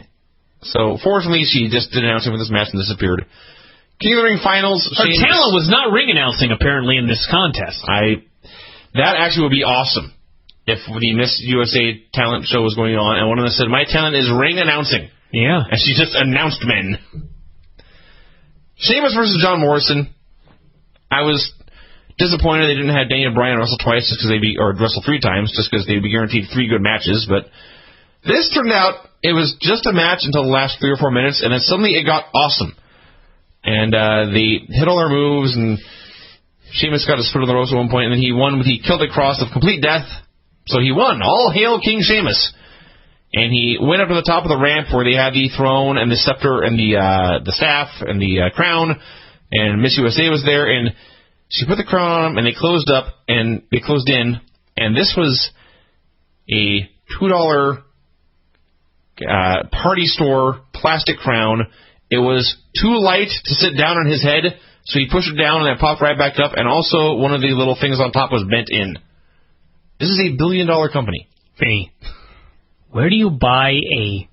[SPEAKER 1] So, fortunately, she just did announcing for this match and disappeared. King of the Ring finals.
[SPEAKER 3] Her talent was not ring announcing, apparently, in this contest.
[SPEAKER 1] That actually would be awesome if the Miss USA talent show was going on and one of them said, my talent is ring announcing.
[SPEAKER 3] Yeah.
[SPEAKER 1] And she just announced men. Sheamus versus John Morrison. I was disappointed they didn't have Daniel Bryan wrestle twice just because or wrestle 3 times just because they'd be guaranteed 3 good matches. But this turned out it was just a match until the last 3 or 4 minutes, and then suddenly it got awesome. And they hit all their moves, and Sheamus got his foot on the ropes at one point, and then he won. He killed the cross of complete death, so he won. All hail King Sheamus. And he went up to the top of the ramp where they had the throne and the scepter and the staff and the crown, and Miss USA was there, and she put the crown on him, and they closed in, and this was a $2 party store plastic crown. It was too light to sit down on his head, so he pushed it down, and it popped right back up, and also one of the little things on top was bent in. This is a $1 billion company.
[SPEAKER 3] Vinny, where do you buy a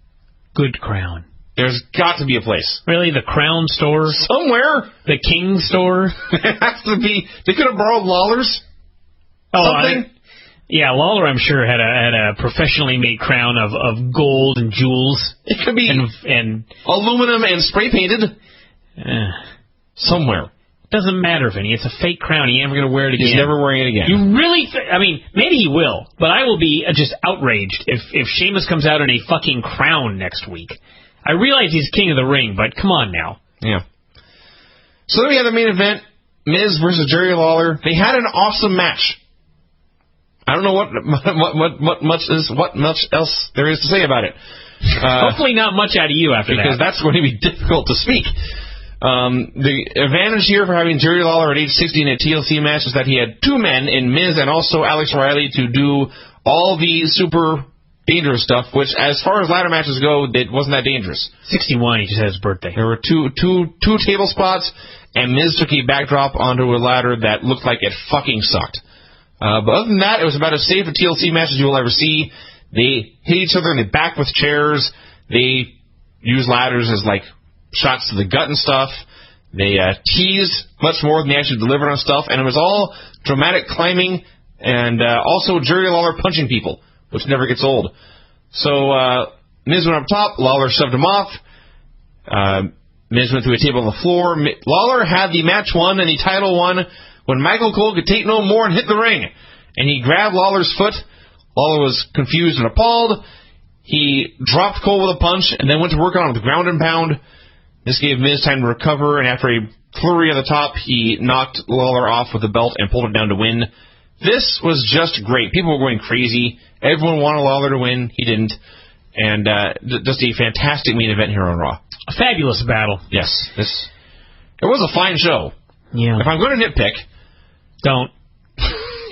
[SPEAKER 3] good crown?
[SPEAKER 1] There's got to be a place.
[SPEAKER 3] Really? The Crown store?
[SPEAKER 1] Somewhere.
[SPEAKER 3] The King store?
[SPEAKER 1] It has to be. They could have borrowed Lawler's. Something.
[SPEAKER 3] Yeah, Lawler, I'm sure, had a professionally made crown of gold and jewels.
[SPEAKER 1] It could be
[SPEAKER 3] and
[SPEAKER 1] aluminum and spray painted. Somewhere.
[SPEAKER 3] Doesn't matter, Vinny. It's a fake crown. He ain't never going to wear it again.
[SPEAKER 1] He's never wearing it again.
[SPEAKER 3] You really I mean, maybe he will, but I will be just outraged if Sheamus comes out in a fucking crown next week. I realize he's king of the ring, but come on now.
[SPEAKER 1] Yeah. So then we have the main event, Miz versus Jerry Lawler. They had an awesome match. I don't know what much else there is to say about it.
[SPEAKER 3] Hopefully not much out of you after that.
[SPEAKER 1] Because that's going to be difficult to speak. The advantage here for having Jerry Lawler at age 60 in a TLC match is that he had two men in Miz and also Alex Riley to do all the super dangerous stuff, which as far as ladder matches go, it wasn't that dangerous.
[SPEAKER 3] 61, he just had his birthday.
[SPEAKER 1] There were two table spots, and Miz took a backdrop onto a ladder that looked like it fucking sucked. But other than that, it was about as safe a TLC match as you will ever see. They hit each other in the back with chairs. They use ladders as like shots to the gut and stuff. They teased much more than they actually delivered on stuff, and it was all dramatic climbing and also Jerry Lawler punching people, which never gets old. So Miz went up top. Lawler shoved him off. Miz went through a table on the floor. Lawler had the match won and the title won when Michael Cole could take no more and hit the ring. And he grabbed Lawler's foot. Lawler was confused and appalled. He dropped Cole with a punch and then went to work on him with ground and pound. This gave Miz time to recover, and after a flurry on the top, he knocked Lawler off with the belt and pulled him down to win. This was just great. People were going crazy. Everyone wanted Lawler to win. He didn't. And just a fantastic main event here on Raw.
[SPEAKER 3] A fabulous battle.
[SPEAKER 1] Yes. It was a fine show.
[SPEAKER 3] Yeah.
[SPEAKER 1] If I'm going to nitpick...
[SPEAKER 3] Don't.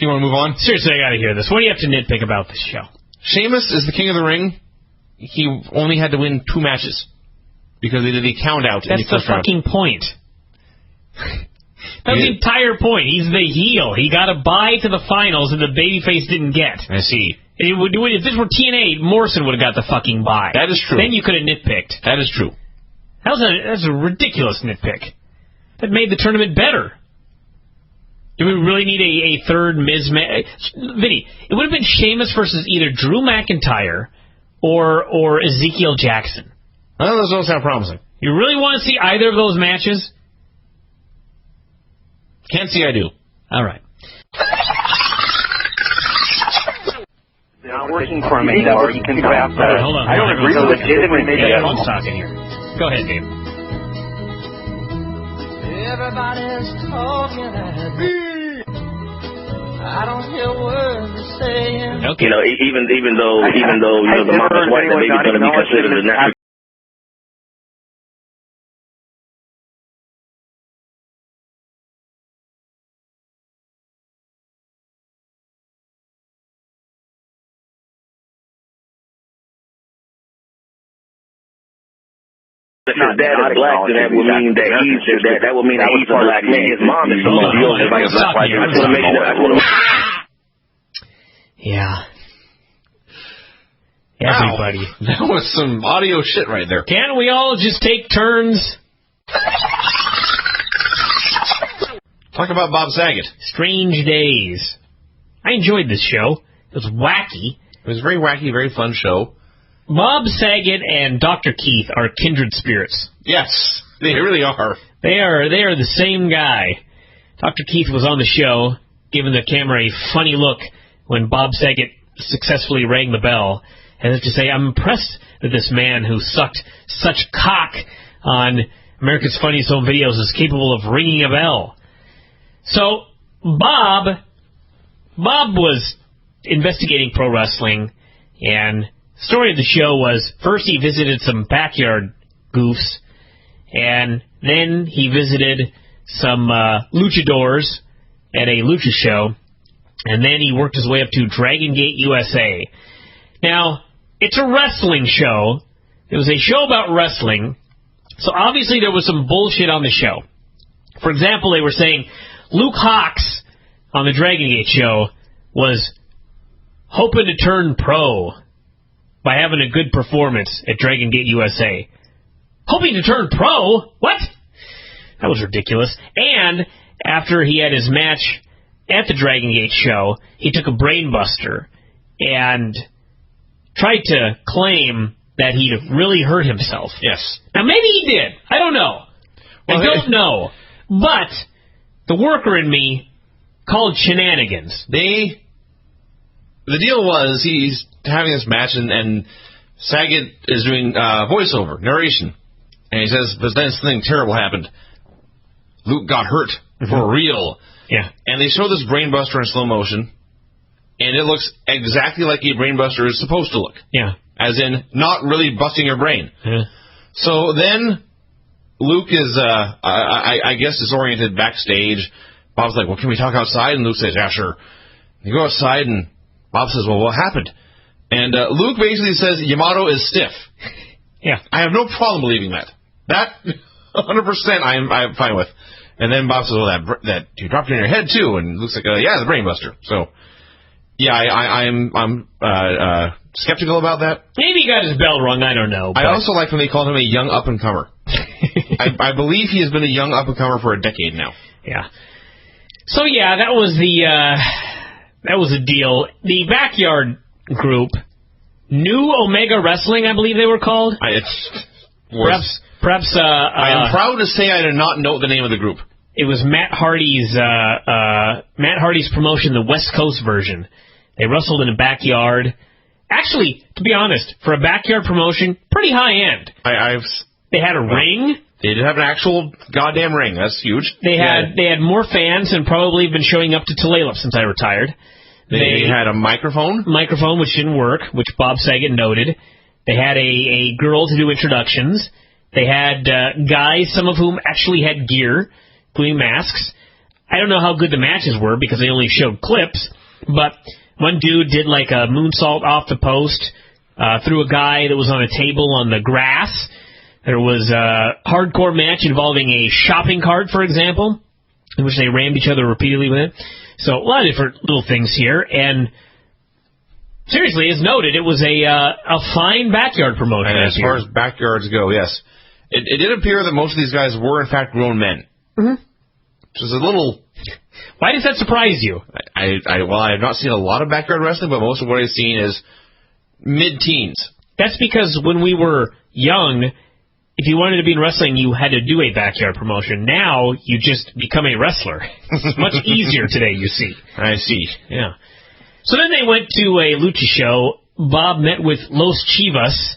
[SPEAKER 1] You want to move on?
[SPEAKER 3] Seriously, I got to hear this. What do you have to nitpick about this show?
[SPEAKER 1] Sheamus is the king of the ring. He only had to win 2 matches because they did the count out in the first round.
[SPEAKER 3] That's the fucking point. That's the entire point. He's the heel. He got a bye to the finals and the babyface didn't get.
[SPEAKER 1] I see.
[SPEAKER 3] If this were TNA, Morrison would have got the fucking bye.
[SPEAKER 1] That is true.
[SPEAKER 3] Then you could have nitpicked.
[SPEAKER 1] That is true.
[SPEAKER 3] That's a ridiculous nitpick. That made the tournament better. Do we really need a third Miz match? Vinny, it would have been Sheamus versus either Drew McIntyre or Ezekiel Jackson.
[SPEAKER 1] Well, those don't sound promising.
[SPEAKER 3] You really want to see either of those matches?
[SPEAKER 1] Can't see I do.
[SPEAKER 3] All right.
[SPEAKER 5] Not working for him anymore. You can grab that.
[SPEAKER 3] Hold on.
[SPEAKER 5] I don't agree with it.
[SPEAKER 3] Phone's talking here. Go ahead, Dave.
[SPEAKER 6] Everybody's talking at me. I don't hear words they're saying.
[SPEAKER 3] Okay.
[SPEAKER 7] You know, even though the mom is white, the baby's going to be considered a natural. If his dad is black, then that would mean that he's a black man. His mom is
[SPEAKER 3] Yeah. Everybody.
[SPEAKER 1] Wow. That was some audio shit right there.
[SPEAKER 3] Can't we all just take turns?
[SPEAKER 1] Talk about Bob Saget.
[SPEAKER 3] Strange days. I enjoyed this show. It was wacky.
[SPEAKER 1] It was a very wacky, very fun show.
[SPEAKER 3] Bob Saget and Dr. Keith are kindred spirits.
[SPEAKER 1] Yes, they really are.
[SPEAKER 3] They are the same guy. Dr. Keith was on the show, giving the camera a funny look when Bob Saget successfully rang the bell. And as to say, I'm impressed that this man who sucked such cock on America's Funniest Home Videos is capable of ringing a bell. So, Bob was investigating pro wrestling, and the story of the show was, first he visited some backyard goofs, and then he visited some luchadors at a lucha show, and then he worked his way up to Dragon Gate USA. Now, it's a wrestling show. It was a show about wrestling, so obviously there was some bullshit on the show. For example, they were saying Luke Hawx on the Dragon Gate show was hoping to turn pro by having a good performance at Dragon Gate USA. Hoping to turn pro? What? That was ridiculous. And after he had his match at the Dragon Gate show, he took a brain buster and tried to claim that he'd really hurt himself.
[SPEAKER 1] Yes.
[SPEAKER 3] Now, maybe he did. I don't know. I don't know. But the worker in me called shenanigans.
[SPEAKER 1] The deal was he's having this match, and Saget is doing voiceover, narration. And he says, but then something terrible happened. Luke got hurt for real.
[SPEAKER 3] Yeah.
[SPEAKER 1] And they show this brainbuster in slow motion, and it looks exactly like a brainbuster is supposed to look.
[SPEAKER 3] Yeah.
[SPEAKER 1] As in, not really busting your brain.
[SPEAKER 3] Yeah.
[SPEAKER 1] So then, Luke is, I guess, disoriented backstage. Bob's like, well, can we talk outside? And Luke says, yeah, sure. They go outside, and Bob says, well, what happened? And Luke basically says, Yamato is stiff.
[SPEAKER 3] Yeah.
[SPEAKER 1] I have no problem believing that. That, 100% I'm fine with. And then Bob says, well, that you dropped it in your head, too. And Luke's like, yeah, the brainbuster. So, yeah, I'm skeptical about that.
[SPEAKER 3] Maybe he got his bell rung, I don't know.
[SPEAKER 1] I also like when they called him a young up-and-comer. I believe he has been a young up-and-comer for a decade now.
[SPEAKER 3] Yeah. So, yeah, that was the deal. The Backyard Group, New Omega Wrestling, I believe they were called. Perhaps. I am proud to say I did not know the name of the group. It was Matt Hardy's promotion, the West Coast version. They wrestled in a backyard. Actually, to be honest, for a backyard promotion, pretty high end. They had a ring. They did have an actual goddamn ring. That's huge. They had more fans than probably have been showing up to Tulalip since I retired. They had a microphone, which didn't work, which Bob Saget noted. They had a girl to do introductions. They had guys, some of whom actually had gear, including masks. I don't know how good the matches were because they only showed clips, but one dude did like a moonsault off the post, threw a guy that was on a table on the grass. There was a hardcore match involving a shopping cart, for example, in which they rammed each other repeatedly with it. So a lot of different little things here, and seriously, as noted, it was a fine backyard promotion. And as far as backyards go, yes. It did appear that most of these guys were, in fact, grown men. Mm-hmm. Which is a little... Why does that surprise you? I have not seen a lot of backyard wrestling, but most of what I've seen is mid-teens. That's because when we were young, if you wanted to be in wrestling, you had to do a backyard promotion. Now, you just become a wrestler. It's much easier today, you see. I see. Yeah. So then they went to a lucha show. Bob met with Los Chivas,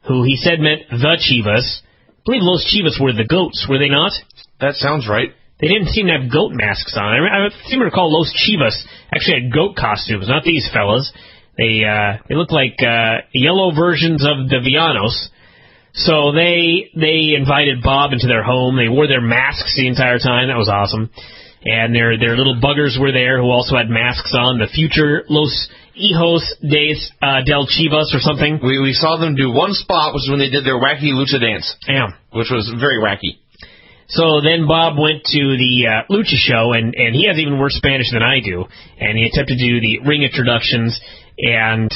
[SPEAKER 3] who he said meant the Chivas. I believe Los Chivas were the goats, were they not? That sounds right. They didn't seem to have goat masks on. I seem to recall Los Chivas actually had goat costumes, not these fellas. They looked like yellow versions of the Villanos. So they invited Bob into their home. They wore their masks the entire time. That was awesome. And their little buggers were there who also had masks on. The future Los Hijos del Chivas or something. We saw them do one spot, which is when they did their wacky lucha dance. Yeah. Which was very wacky. So then Bob went to the lucha show, and he has even worse Spanish than I do. And he attempted to do the ring introductions and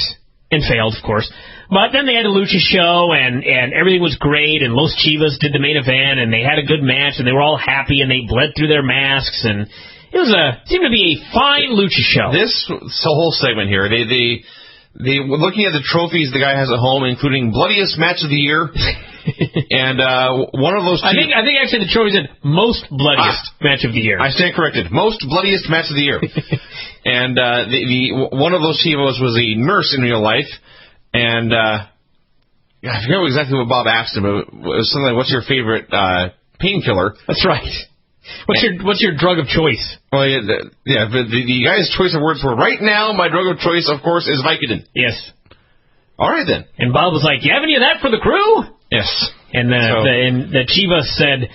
[SPEAKER 3] failed, of course. But then they had a lucha show, and everything was great, and Los Chivas did the main event, and they had a good match, and they were all happy, and they bled through their masks, and it seemed to be a fine lucha show. This whole segment here, they were looking at the trophies the guy has at home, including bloodiest match of the year, and one of those two... I think actually the trophy said most bloodiest match of the year. I stand corrected. Most bloodiest match of the year. And one of those Chivas was a nurse in real life, and I forget exactly what Bob asked him, but it was something like, what's your favorite painkiller? That's right. What's your drug of choice? Well, but the guy's choice of words were, right now, my drug of choice, of course, is Vicodin. Yes. All right, then. And Bob was like, you have any of that for the crew? Yes. And the Chivas said,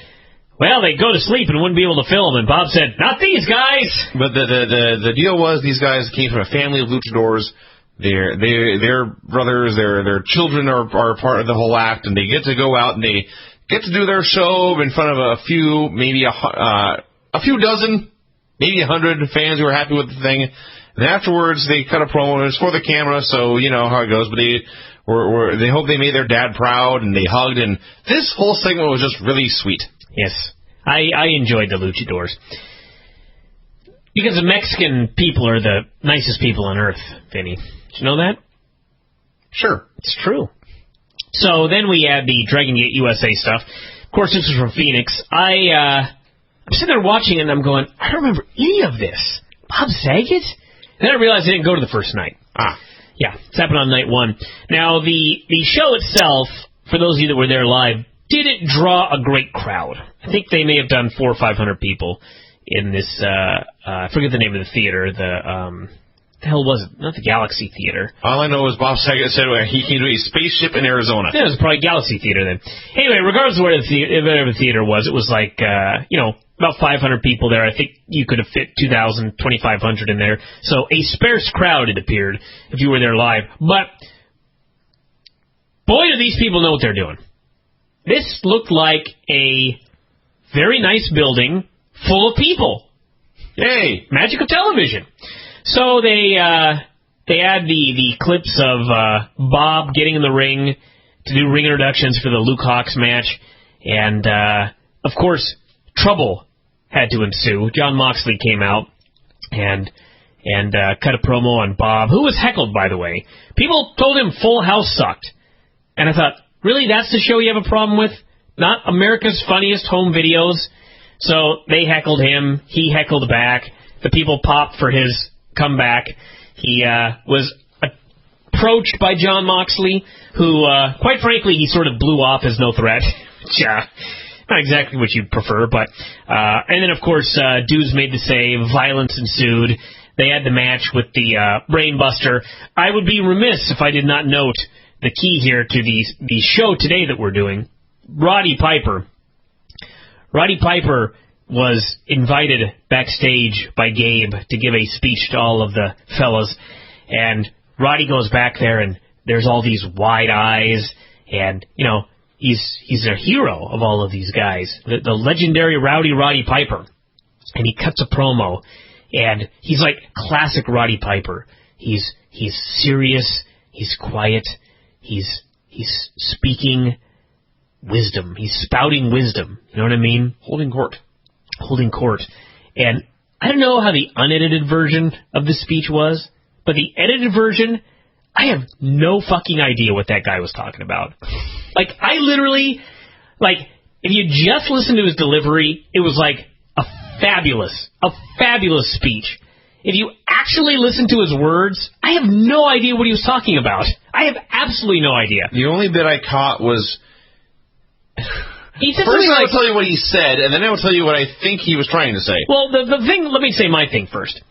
[SPEAKER 3] well, they'd go to sleep and wouldn't be able to film. And Bob said, not these guys. But the deal was these guys came from a family of luchadors. Their brothers, their children are part of the whole act, and they get to go out and they get to do their show in front of a few, maybe a few dozen, maybe 100 fans who are happy with the thing. And afterwards, they cut a promo, and it's for the camera, so you know how it goes. But they hope they made their dad proud, and they hugged, and this whole segment was just really sweet. Yes, I enjoyed the luchadors. Because the Mexican people are the nicest people on earth, Vinny. Did you know that? Sure. It's true. So then we had the Dragon Gate USA stuff. Of course, this was from Phoenix. I I'm sitting there watching it, and I'm going, I don't remember any of this. Bob Saget? And then I realized I didn't go to the first night. Yeah, it's happened on night one. Now, the show itself, for those of you that were there live, didn't draw a great crowd. I think they may have done 400 or 500 people in this, I forget the name of the theater, the hell was it? Not the Galaxy Theater.
[SPEAKER 1] All I know is Bob Saget said he came to a spaceship in Arizona.
[SPEAKER 3] Yeah, it was probably Galaxy Theater then. Anyway, regardless of where whatever the theater was, it was like, about 500 people there. I think you could have fit 2,000, 2,500 in there. So a sparse crowd, it appeared, if you were there live. But, boy, do these people know what they're doing. This looked like a very nice building full of people. Yay! Magic of television. So they had the clips of Bob getting in the ring to do ring introductions for the Luke Hawx match. And, of course, trouble had to ensue. Jon Moxley came out and cut a promo on Bob, who was heckled, by the way. People told him Full House sucked. And I thought, really, that's the show you have a problem with? Not America's Funniest Home Videos? So they heckled him. He heckled back. The people popped for his comeback. He was approached by Jon Moxley, who, quite frankly, he sort of blew off as no threat. Not exactly what you'd prefer, but... and then, of course, dudes made the save. Violence ensued. They had the match with the Brainbuster. I would be remiss if I did not note the key here to the show today that we're doing. Roddy Piper. Roddy Piper was invited backstage by Gabe to give a speech to all of the fellas, and Roddy goes back there, and there's all these wide eyes, and, he's a hero of all of these guys, the legendary Roddy Piper, and he cuts a promo, and he's like classic Roddy Piper. He's serious, he's quiet, he's speaking wisdom, he's spouting wisdom, you know what I mean? Holding court. And I don't know how the unedited version of the speech was, but the edited version, I have no fucking idea what that guy was talking about. Like, I literally, if you just listen to his delivery, it was like a fabulous speech. If you actually listen to his words, I have no idea what he was talking about. I have absolutely no idea.
[SPEAKER 1] The only bit I caught was... First, I will tell you what he said, and then I will tell you what I think he was trying to say.
[SPEAKER 3] Well, the thing, let me say my thing first,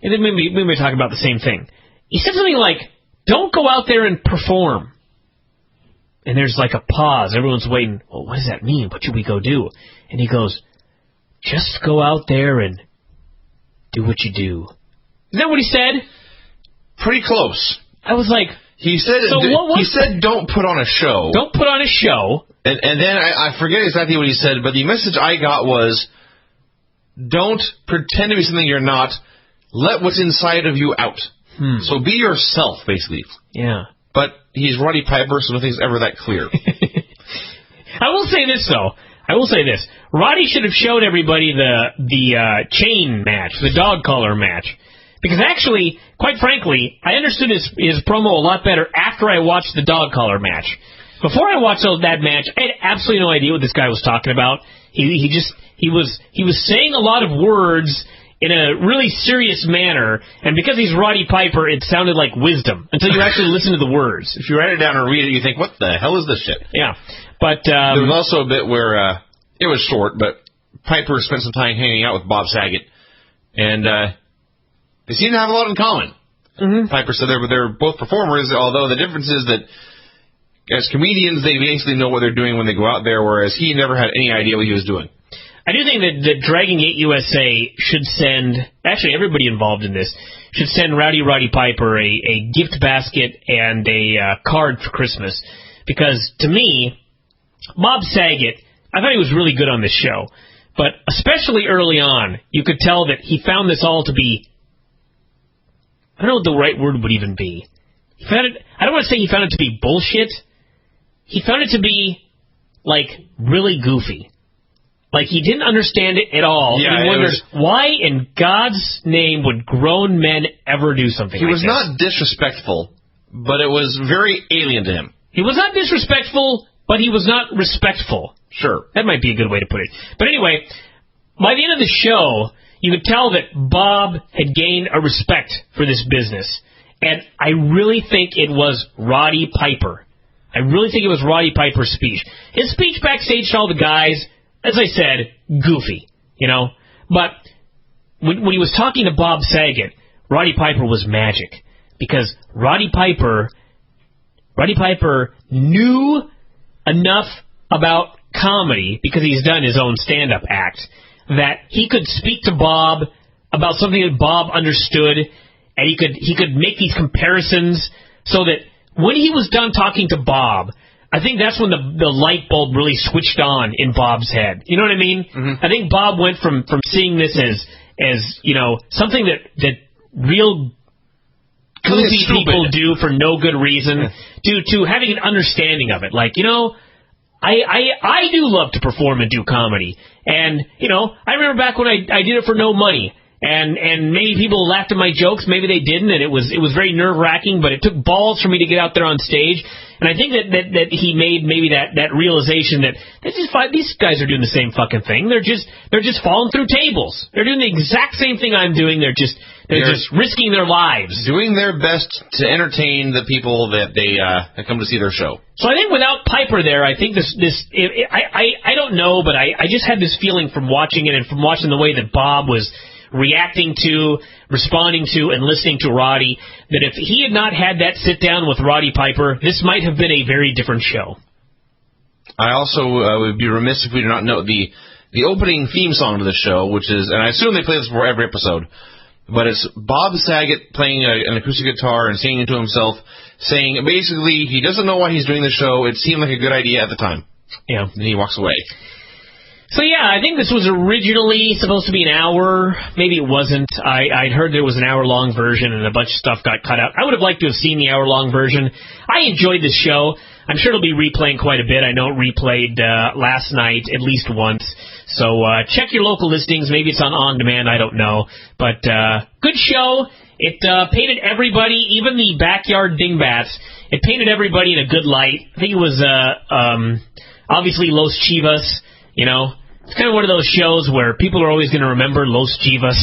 [SPEAKER 3] and then maybe we talk about the same thing. He said something like, don't go out there and perform. And there's like a pause. Everyone's waiting. Well, what does that mean? What should we go do? And he goes, just go out there and do what you do. Is that what he said?
[SPEAKER 1] Pretty close.
[SPEAKER 3] I was like...
[SPEAKER 1] He said don't put on a show.
[SPEAKER 3] Don't put on a show.
[SPEAKER 1] And then I forget exactly what he said, but the message I got was, don't pretend to be something you're not. Let what's inside of you out. So be yourself, basically.
[SPEAKER 3] Yeah.
[SPEAKER 1] But he's Roddy Piper, so nothing's ever that clear.
[SPEAKER 3] I will say this, though. Roddy should have showed everybody the chain match, the dog collar match. Because actually, quite frankly, I understood his promo a lot better after I watched the dog collar match. Before I watched that match, I had absolutely no idea what this guy was talking about. He was saying a lot of words in a really serious manner, and because he's Roddy Piper, it sounded like wisdom until you actually listen to the words.
[SPEAKER 1] If you write it down and read it, you think, what the hell is this shit?
[SPEAKER 3] Yeah, but
[SPEAKER 1] there was also a bit where it was short, but Piper spent some time hanging out with Bob Saget, and they seem to have a lot in common. Mm-hmm. Piper said they're both performers, although the difference is that as comedians, they basically know what they're doing when they go out there, whereas he never had any idea what he was doing.
[SPEAKER 3] I do think that Dragon Gate USA should send, actually everybody involved in this, should send Roddy Piper a gift basket and a card for Christmas. Because, to me, Bob Saget, I thought he was really good on this show. But especially early on, you could tell that he found this all to be, I don't know what the right word would even be. I don't want to say he found it to be bullshit. He found it to be, really goofy. He didn't understand it at all. Yeah, and he wonders, why in God's name would grown men ever do something like this?
[SPEAKER 1] He was not disrespectful, but it was very alien to him.
[SPEAKER 3] He was not disrespectful, but he was not respectful.
[SPEAKER 1] Sure.
[SPEAKER 3] That might be a good way to put it. But anyway, by the end of the show, you could tell that Bob had gained a respect for this business. And I really think it was Roddy Piper. I really think it was Roddy Piper's speech. His speech backstage to all the guys, as I said, goofy, you know. But when he was talking to Bob Saget, Roddy Piper was magic. Because Roddy Piper knew enough about comedy, because he's done his own stand-up act, that he could speak to Bob about something that Bob understood, and he could make these comparisons so that when he was done talking to Bob, I think that's when the light bulb really switched on in Bob's head. You know what I mean? Mm-hmm. I think Bob went from seeing this as you know, something that real goofy people do for no good reason, to having an understanding of it. Like, you know, I do love to perform and do comedy. And, you know, I remember back when I did it for no money. And maybe people laughed at my jokes, maybe they didn't, and it was very nerve-wracking, but it took balls for me to get out there on stage. And I think that he made maybe that realization that these guys are doing the same fucking thing. They're just falling through tables. They're doing the exact same thing I'm doing. They're just risking their lives,
[SPEAKER 1] doing their best to entertain the people that they that come to see their show.
[SPEAKER 3] So I think without Piper there, I think I don't know, but I just had this feeling from watching it and from watching the way that Bob was reacting to, responding to, and listening to Roddy, that if he had not had that sit-down with Roddy Piper, this might have been a very different show.
[SPEAKER 1] I also would be remiss if we did not note the opening theme song to the show, which is, and I assume they play this for every episode, but it's Bob Saget playing an acoustic guitar and singing to himself, saying basically he doesn't know why he's doing the show. It seemed like a good idea at the time.
[SPEAKER 3] Yeah.
[SPEAKER 1] And he walks away.
[SPEAKER 3] So, yeah, I think this was originally supposed to be an hour. Maybe it wasn't. I'd heard there was an hour-long version and a bunch of stuff got cut out. I would have liked to have seen the hour-long version. I enjoyed this show. I'm sure it'll be replaying quite a bit. I know it replayed last night at least once. So check your local listings. Maybe it's on demand. I don't know. But good show. It painted everybody, even the backyard dingbats, it painted everybody in a good light. I think it was obviously Los Chivas, you know. It's kind of one of those shows where people are always going to remember Los Chivas.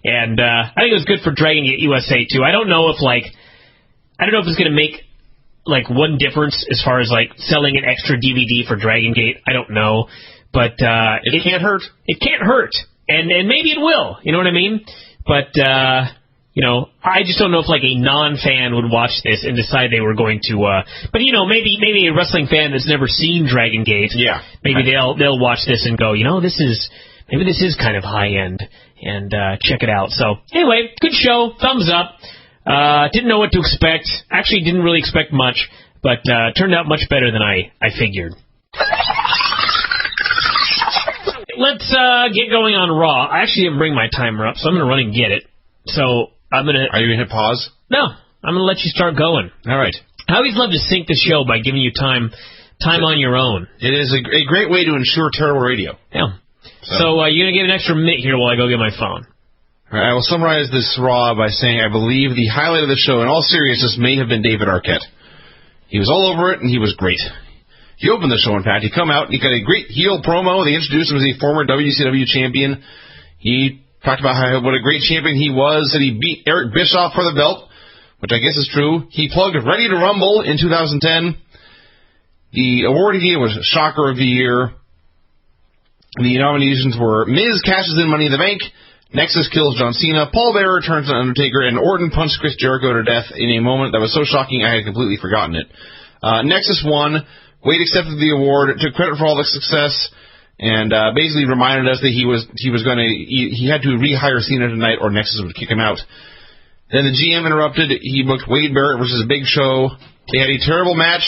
[SPEAKER 3] And I think it was good for Dragon Gate USA, too. I don't know if it's going to make, like, one difference as far as, like, selling an extra DVD for Dragon Gate. I don't know. But it can't hurt. It can't hurt. And maybe it will. You know what I mean? But, you know, I just don't know if, like, a non-fan would watch this and decide they were going to, but, you know, maybe a wrestling fan that's never seen Dragon Gate, maybe they'll watch this and go, you know, this is kind of high-end, and check it out. So, anyway, good show, thumbs up. Didn't know what to expect. Actually, didn't really expect much, but turned out much better than I figured. Let's get going on Raw. I actually didn't bring my timer up, so I'm going to run and get it. So, are you going to hit pause? No, I'm going to let you start going. All right. I always love to sync the show by giving you time on your own. It is a great way to ensure terrible radio. Yeah. So you're going to get an extra minute here while I go get my phone. All right, I will summarize this Raw by saying I believe the highlight of the show, in all seriousness, may have been David Arquette. He was all over it, and he was great. He opened the show, in fact. He come out, he got a great heel promo. They introduced him as a former WCW champion. He talked about what a great champion he was, that he beat Eric Bischoff for the belt, which I guess is true. He plugged Ready to Rumble in 2010. The award he gave was Shocker of the Year. The nominations were Miz cashes in Money in the Bank, Nexus kills John Cena, Paul Bearer turns on Undertaker, and Orton punched Chris Jericho to death in a moment that was so shocking I had completely forgotten it. Nexus won. Wade accepted the award, took credit for all the success, and basically reminded us that he had to rehire Cena tonight or Nexus would kick him out. Then the GM interrupted. He booked Wade Barrett versus Big Show. They had a terrible match,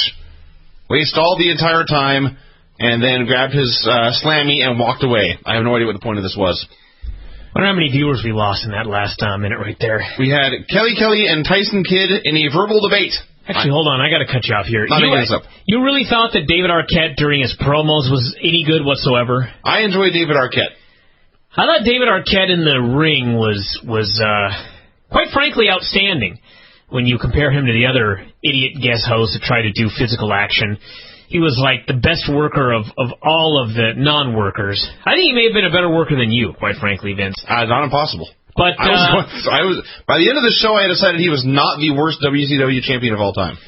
[SPEAKER 3] Wade stalled the entire time, and then grabbed his Slammy and walked away. I have no idea what the point of this was. I wonder how many viewers we lost in that last minute right there. We had Kelly and Tyson Kidd in a verbal debate. Actually, hold on. I got to cut you off here. You really thought that David Arquette during his promos was any good whatsoever? I enjoy David Arquette. I thought David Arquette in the ring was quite frankly outstanding when you compare him to the other idiot guest hosts that try to do physical action. he was like the best worker of all of the non-workers. I think he may have been a better worker than you, quite frankly, Vince.
[SPEAKER 1] Not impossible.
[SPEAKER 3] But
[SPEAKER 1] I was by the end of the show, I decided he was not the worst WCW champion of all time.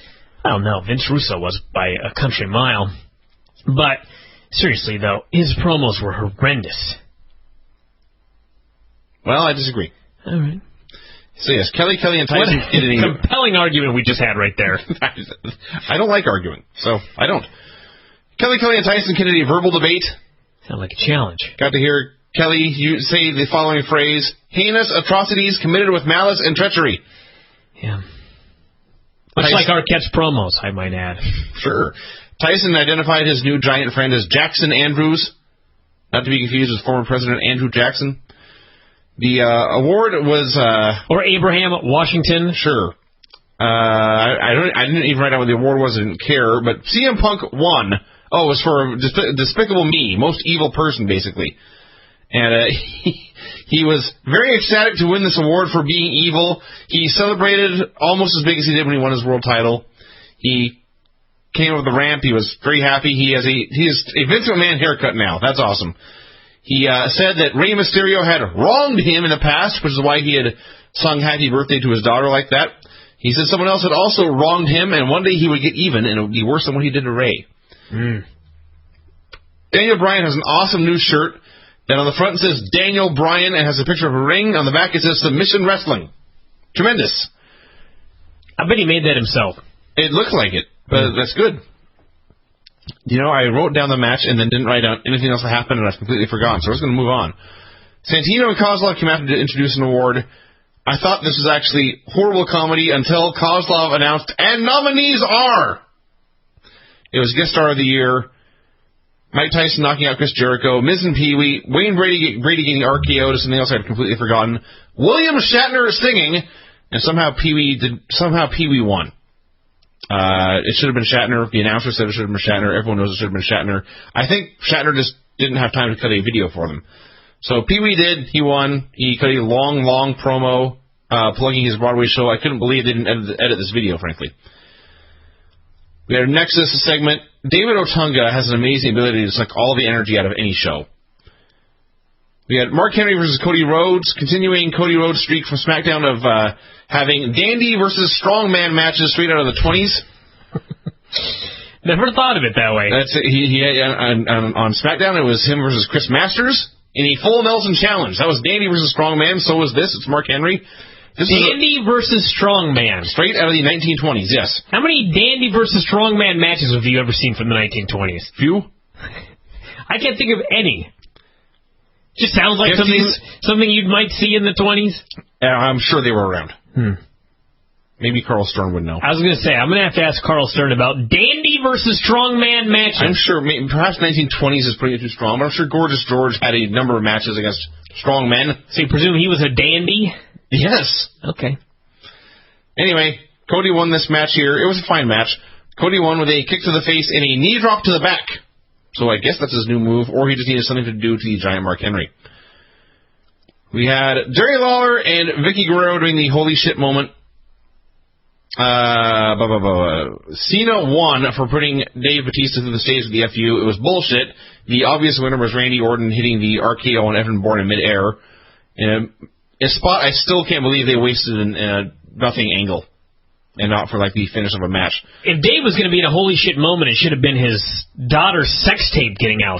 [SPEAKER 3] I don't know. Vince Russo was by a country mile. But seriously, though, his promos were horrendous.
[SPEAKER 1] Well, I disagree.
[SPEAKER 3] All right.
[SPEAKER 1] So yes, Kelly and Tyson.
[SPEAKER 3] What a compelling argument we just had right there.
[SPEAKER 1] I don't like arguing, so I don't. Kelly and Tyson Kennedy verbal debate.
[SPEAKER 3] Sound like a challenge.
[SPEAKER 1] Got to hear Kelly you say the following phrase: heinous atrocities committed with malice and treachery.
[SPEAKER 3] Yeah. Much like Arquette's promos, I might add.
[SPEAKER 1] Sure. Tyson identified his new giant friend as Jackson Andrews, not to be confused with former President Andrew Jackson. The award was...
[SPEAKER 3] or Abraham Washington.
[SPEAKER 1] Sure. I didn't even write out what the award was. I didn't care. But CM Punk won. Oh, it was for Despicable Me, most evil person, basically. And he was very ecstatic to win this award for being evil. He celebrated almost as big as he did when he won his world title. He came over the ramp. He was very happy. He has a Vince McMahon haircut now. That's awesome. He said that Rey Mysterio had wronged him in the past, which is why he had sung Happy Birthday to his daughter like that. He said someone else had also wronged him, and one day he would get even, and it would be worse than what he did to Rey. Daniel Bryan has an awesome new shirt that on the front says Daniel Bryan and has a picture of a ring. On the back it says Submission Wrestling. Tremendous.
[SPEAKER 3] I bet he made that himself.
[SPEAKER 1] It looked like it, but that's good. You know, I wrote down the match and then didn't write down anything else that happened, and I've completely forgotten, so I was going to move on. Santino and Kozlov came out to introduce an award. I thought this was actually horrible comedy until Kozlov announced, and nominees are... It was Guest Star of the Year, Mike Tyson knocking out Chris Jericho, Miz and Pee-wee, Wayne Brady getting RKO'd to something else I'd completely forgotten, William Shatner singing, and somehow Pee-wee won. It should have been Shatner. The announcer said it should have been Shatner. Everyone knows it should have been Shatner. I think Shatner just didn't have time to cut a video for them. So Pee-wee did. He won. He cut a long promo plugging his Broadway show. I couldn't believe they didn't edit this video, frankly. We had a Nexus segment. David Otunga has an amazing ability to suck all the energy out of any show. We had Mark Henry versus Cody Rhodes, continuing Cody Rhodes' streak from SmackDown of having dandy versus strongman matches straight out of the 20s.
[SPEAKER 3] Never thought of it that way.
[SPEAKER 1] That's it. On SmackDown, it was him versus Chris Masters in a full Nelson challenge. That was dandy versus strongman. So was this. It's Mark Henry.
[SPEAKER 3] Dandy versus strongman.
[SPEAKER 1] Straight out of the 1920s, yes.
[SPEAKER 3] How many dandy versus strongman matches have you ever seen from the 1920s?
[SPEAKER 1] Few.
[SPEAKER 3] I can't think of any. Just sounds like something you might see in the 20s.
[SPEAKER 1] I'm sure they were around. Maybe Carl Stern would know.
[SPEAKER 3] I was going to say, I'm going to have to ask Carl Stern about dandy versus strongman matches.
[SPEAKER 1] I'm sure, perhaps 1920s is pretty too strong, but I'm sure Gorgeous George had a number of matches against strong men.
[SPEAKER 3] So you presume he was a dandy?
[SPEAKER 1] Yes.
[SPEAKER 3] Okay.
[SPEAKER 1] Anyway, Cody won this match here. It was a fine match. Cody won with a kick to the face and a knee drop to the back. So I guess that's his new move, or he just needed something to do to the giant Mark Henry. We had Jerry Lawler and Vicky Guerrero doing the holy shit moment. Cena won for putting Dave Bautista to the stage with the FU. It was bullshit. The obvious winner was Randy Orton hitting the RKO on Evan Bourne in midair. In a spot I still can't believe they wasted in a nothing angle. And not for, like, the finish of a match.
[SPEAKER 3] If Dave was going to be in a holy shit moment, it should have been his daughter's sex tape getting out.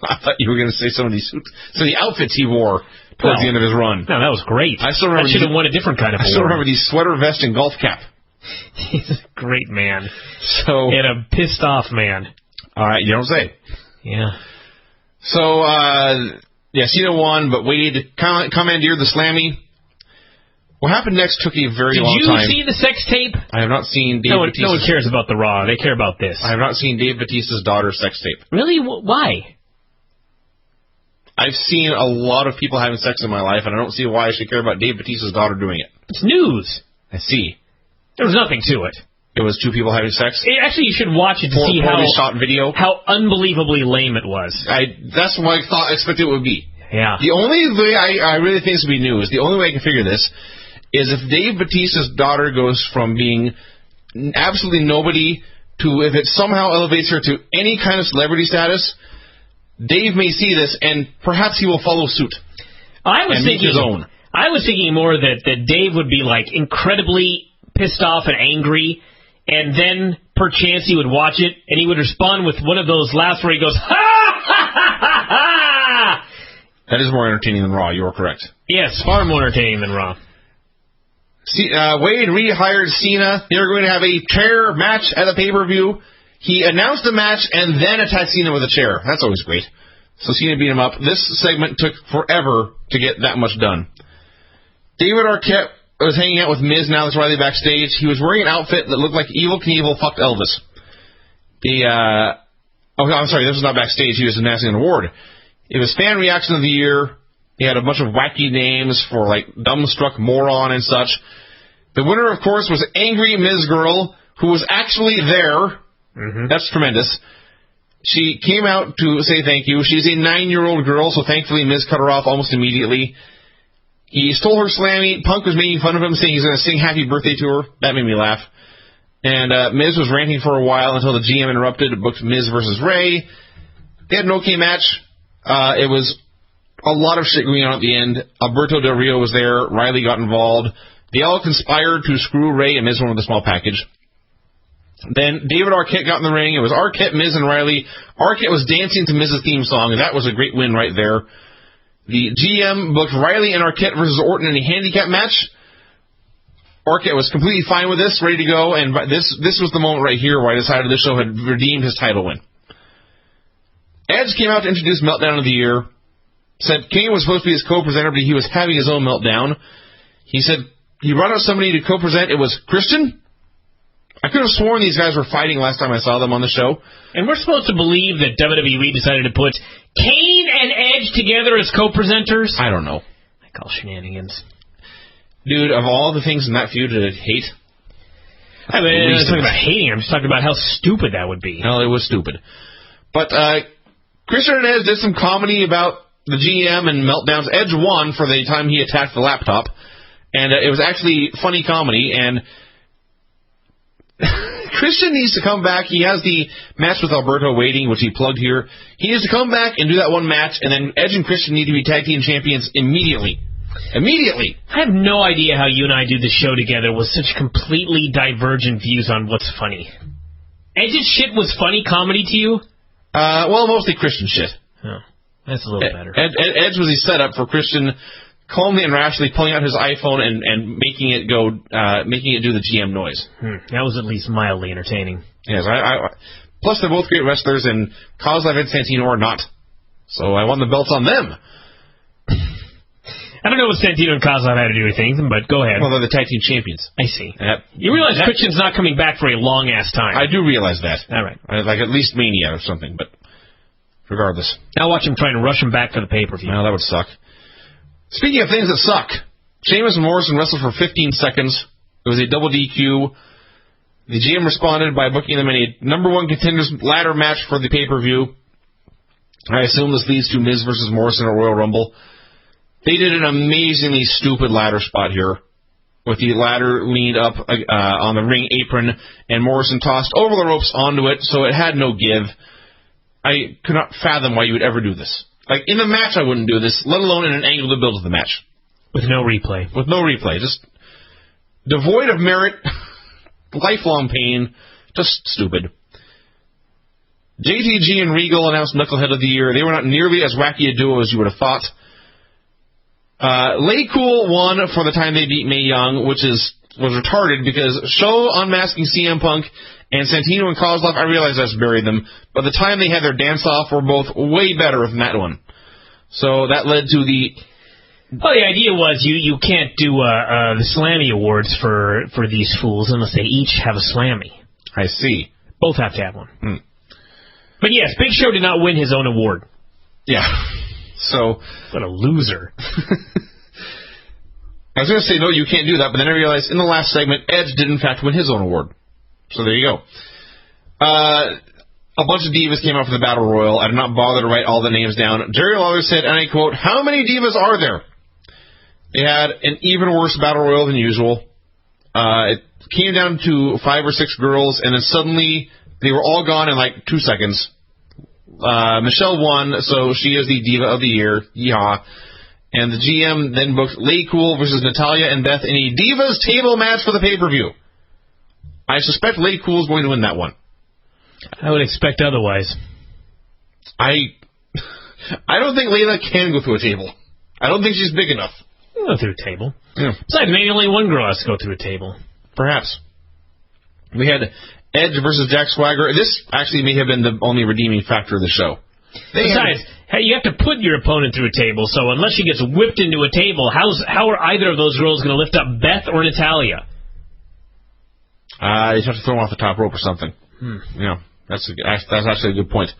[SPEAKER 1] I thought you were going to say some of the outfits he wore towards the end of his run.
[SPEAKER 3] No, that was great.
[SPEAKER 1] I still remember
[SPEAKER 3] that should have won a different kind of award.
[SPEAKER 1] I still remember the sweater vest and golf cap.
[SPEAKER 3] He's a great man.
[SPEAKER 1] And
[SPEAKER 3] a pissed off man.
[SPEAKER 1] All right, you don't say.
[SPEAKER 3] Yeah.
[SPEAKER 1] So, Cena won, but Wade commandeered the Slammy. What happened next took a very long time.
[SPEAKER 3] Did you see the sex tape?
[SPEAKER 1] I have not seen Dave Bautista's...
[SPEAKER 3] No one cares about the Raw. They care about this.
[SPEAKER 1] I have not seen Dave Bautista's daughter's sex tape.
[SPEAKER 3] Really? Why?
[SPEAKER 1] I've seen a lot of people having sex in my life, and I don't see why I should care about Dave Bautista's daughter doing it.
[SPEAKER 3] It's news.
[SPEAKER 1] I see.
[SPEAKER 3] There was nothing to it.
[SPEAKER 1] It was two people having sex?
[SPEAKER 3] Actually, you should watch it to see
[SPEAKER 1] shot video.
[SPEAKER 3] How unbelievably lame it was.
[SPEAKER 1] That's what I expected it would be.
[SPEAKER 3] Yeah.
[SPEAKER 1] The only way I really think this would be news, the only way I can figure this, is if Dave Bautista's daughter goes from being absolutely nobody to, if it somehow elevates her to any kind of celebrity status, Dave may see this, and perhaps he will follow suit.
[SPEAKER 3] I was thinking
[SPEAKER 1] his own.
[SPEAKER 3] I was thinking more that Dave would be, like, incredibly pissed off and angry, and then, perchance, he would watch it, and he would respond with one of those laughs where he goes, ha, ha, ha, ha, ha!
[SPEAKER 1] That is more entertaining than Raw, you are correct.
[SPEAKER 3] Yes, far more entertaining than Raw.
[SPEAKER 1] Wade rehired Cena. They were going to have a chair match at the pay-per-view. He announced the match and then attacked Cena with a chair. That's always great. So Cena beat him up. This segment took forever to get that much done. David Arquette was hanging out with Miz and Alex Riley backstage. He was wearing an outfit that looked like Evel Knievel fucked Elvis. I'm sorry, this was not backstage. He was announcing an award. It was Fan Reaction of the Year. He had a bunch of wacky names for, like, Dumbstruck Moron and such. The winner, of course, was Angry Miz Girl, who was actually there. Mm-hmm. That's tremendous. She came out to say thank you. She's a 9-year-old girl, so thankfully Miz cut her off almost immediately. He stole her Slammy. Punk was making fun of him, saying he's going to sing Happy Birthday to her. That made me laugh. And Miz was ranting for a while until the GM interrupted, booked Miz versus Ray. They had an okay match. It was a lot of shit going on at the end. Alberto Del Rio was there. Riley got involved. They all conspired to screw Ray, and Miz won with a small package. Then David Arquette got in the ring. It was Arquette, Miz, and Riley. Arquette was dancing to Miz's theme song, and that was a great win right there. The GM booked Riley and Arquette versus Orton in a handicap match. Arquette was completely fine with this, ready to go, and this was the moment right here where I decided this show had redeemed his title win. Edge came out to introduce Meltdown of the Year. Said Kane was supposed to be his co-presenter, but he was having his own meltdown. He said he brought out somebody to co-present. It was Christian. I could have sworn these guys were fighting last time I saw them on the show.
[SPEAKER 3] And we're supposed to believe that WWE decided to put Kane and Edge together as co-presenters?
[SPEAKER 1] I don't know.
[SPEAKER 3] I call shenanigans.
[SPEAKER 1] Dude, of all the things in that feud to hate...
[SPEAKER 3] I'm not talking about hating. I'm just talking about how stupid that would be.
[SPEAKER 1] Well, it was stupid. But Christian and Edge did some comedy about the GM and meltdowns. Edge won for the time he attacked the laptop. And it was actually funny comedy, and... Christian needs to come back. He has the match with Alberto waiting, which he plugged here. He needs to come back and do that one match, and then Edge and Christian need to be tag team champions immediately. Immediately!
[SPEAKER 3] I have no idea how you and I do the show together with such completely divergent views on what's funny. Edge's shit was funny comedy to you?
[SPEAKER 1] Well, mostly Christian shit.
[SPEAKER 3] Oh, that's a little better.
[SPEAKER 1] Edge was his setup for Christian calmly and rationally pulling out his iPhone and making it do the GM noise.
[SPEAKER 3] That was at least mildly entertaining.
[SPEAKER 1] Yes, plus they're both great wrestlers, and Kozlov and Santino are not. So I won the belts on them.
[SPEAKER 3] I don't know what Santino and Kozlov had to do with anything, but go ahead.
[SPEAKER 1] Well, they're the tag team champions.
[SPEAKER 3] I see. You realize Christian's not coming back for a long-ass time.
[SPEAKER 1] I do realize that.
[SPEAKER 3] All right.
[SPEAKER 1] Like at least Mania or something, but regardless.
[SPEAKER 3] Now watch him trying to rush him back for the pay-per-view.
[SPEAKER 1] Well, that would suck. Speaking of things that suck, Sheamus and Morrison wrestled for 15 seconds. It was a double DQ. The GM responded by booking them in a number one contenders ladder match for the pay-per-view. I assume this leads to Miz versus Morrison at Royal Rumble. They did an amazingly stupid ladder spot here, with the ladder leaned up on the ring apron, and Morrison tossed over the ropes onto it, so it had no give. I could not fathom why you would ever do this. Like, in the match I wouldn't do this, let alone in an angle to build to the match.
[SPEAKER 3] With no replay.
[SPEAKER 1] With no replay. Just devoid of merit, lifelong pain, just stupid. JTG and Regal announced Knucklehead of the Year. They were not nearly as wacky a duo as you would have thought. Lady Cool won for the time they beat Mae Young, which was retarded because Show unmasking CM Punk and Santino and Kozlov, I realize I just buried them, but the time they had their dance-off were both way better than that one. So that led to the...
[SPEAKER 3] Well, the idea was you can't do the Slammy Awards for these fools unless they each have a Slammy.
[SPEAKER 1] I see.
[SPEAKER 3] Both have to have one. But yes, Big Show did not win his own award.
[SPEAKER 1] Yeah. So...
[SPEAKER 3] What a loser.
[SPEAKER 1] I was going to say, no, you can't do that, but then I realized in the last segment, Edge did in fact win his own award. So there you go. A bunch of divas came out for the Battle Royal. I did not bother to write all the names down. Jerry Lawler said, and I quote, "How many divas are there?" They had an even worse Battle Royal than usual. It came down to 5 or 6 girls, and then suddenly They were all gone in like 2 seconds. Michelle won, so she is the Diva of the Year. Yeehaw. And the GM then booked Lady Cool versus Natalia and Beth in a Divas table match for the pay-per-view. I suspect Lady Cool is going to win that one.
[SPEAKER 3] I would expect otherwise.
[SPEAKER 1] I don't think Layla can go through a table. I don't think she's big enough.
[SPEAKER 3] Go through a table.
[SPEAKER 1] Yeah.
[SPEAKER 3] Besides, maybe only one girl has to go through a table.
[SPEAKER 1] Perhaps. We had Edge versus Jack Swagger. This actually may have been the only redeeming factor of the show.
[SPEAKER 3] Besides, hey, you have to put your opponent through a table, so unless she gets whipped into a table, how are either of those girls going to lift up Beth or Natalia?
[SPEAKER 1] You have to throw them off the top rope or something. Yeah, that's actually a good point.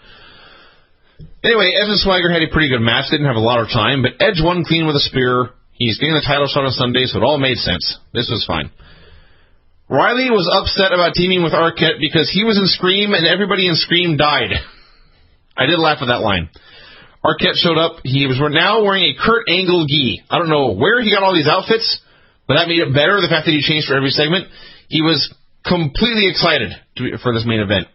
[SPEAKER 1] Anyway, Edge and Swagger had a pretty good match. Didn't have a lot of time, but Edge won clean with a spear. He's getting the title shot on Sunday, so it all made sense. This was fine. Riley was upset about teaming with Arquette because he was in Scream and everybody in Scream died. I did laugh at that line. Arquette showed up. He was now wearing a Kurt Angle gi. I don't know where he got all these outfits, but that made it better, the fact that he changed for every segment. He was completely excited for this main event.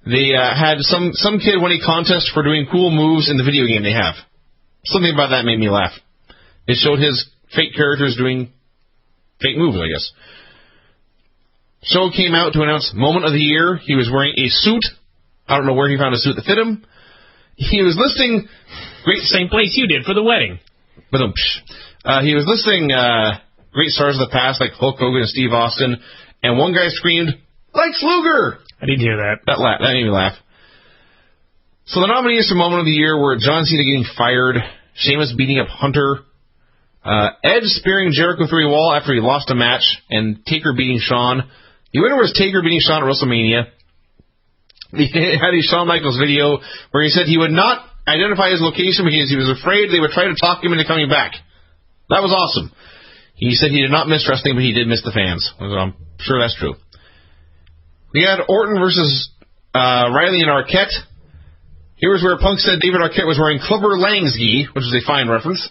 [SPEAKER 1] They had some kid win a contest for doing cool moves in the video game they have. Something about that made me laugh. It showed his fake characters doing fake moves, I guess. Show came out to announce Moment of the Year. He was wearing a suit. I don't know where he found a suit that fit him. He was listing
[SPEAKER 3] Same place you did for the wedding.
[SPEAKER 1] He was listing great stars of the past like Hulk Hogan and Steve Austin, and one guy screamed, "Lex Luger!"
[SPEAKER 3] I did hear that.
[SPEAKER 1] That made me laugh. So the nominees for Moment of the Year were John Cena getting fired, Sheamus beating up Hunter, Edge spearing Jericho through a wall after he lost a match, and Taker beating Shawn. The winner was Taker beating Shawn at WrestleMania. He had a Shawn Michaels video where he said he would not identify his location because he was afraid they would try to talk him into coming back. That was awesome. He said he did not miss wrestling, but he did miss the fans. I'm sure that's true. We had Orton versus Riley and Arquette. Here was where Punk said David Arquette was wearing Clubber Lang's gi, which is a fine reference.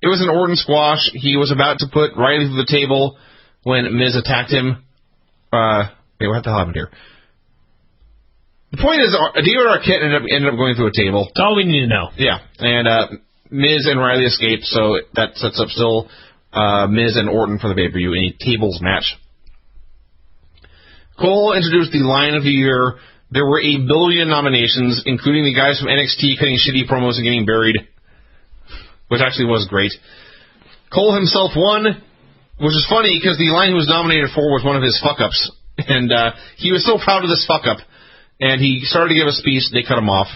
[SPEAKER 1] It was an Orton squash. He was about to put Riley through the table when Miz attacked him. What the hell happened here? The point is, David Arquette ended up going through a table.
[SPEAKER 3] That's all we need to know.
[SPEAKER 1] Yeah, and Miz and Riley escaped, so that sets up still Miz and Orton for the pay-per-view in a tables match. Cole introduced the line of the year. There were 1 billion nominations, including the guys from NXT cutting shitty promos and getting buried, which actually was great. Cole himself won, which is funny because the line he was nominated for was one of his fuck-ups, and he was so proud of this fuck-up. And he started to give a speech. They cut him off.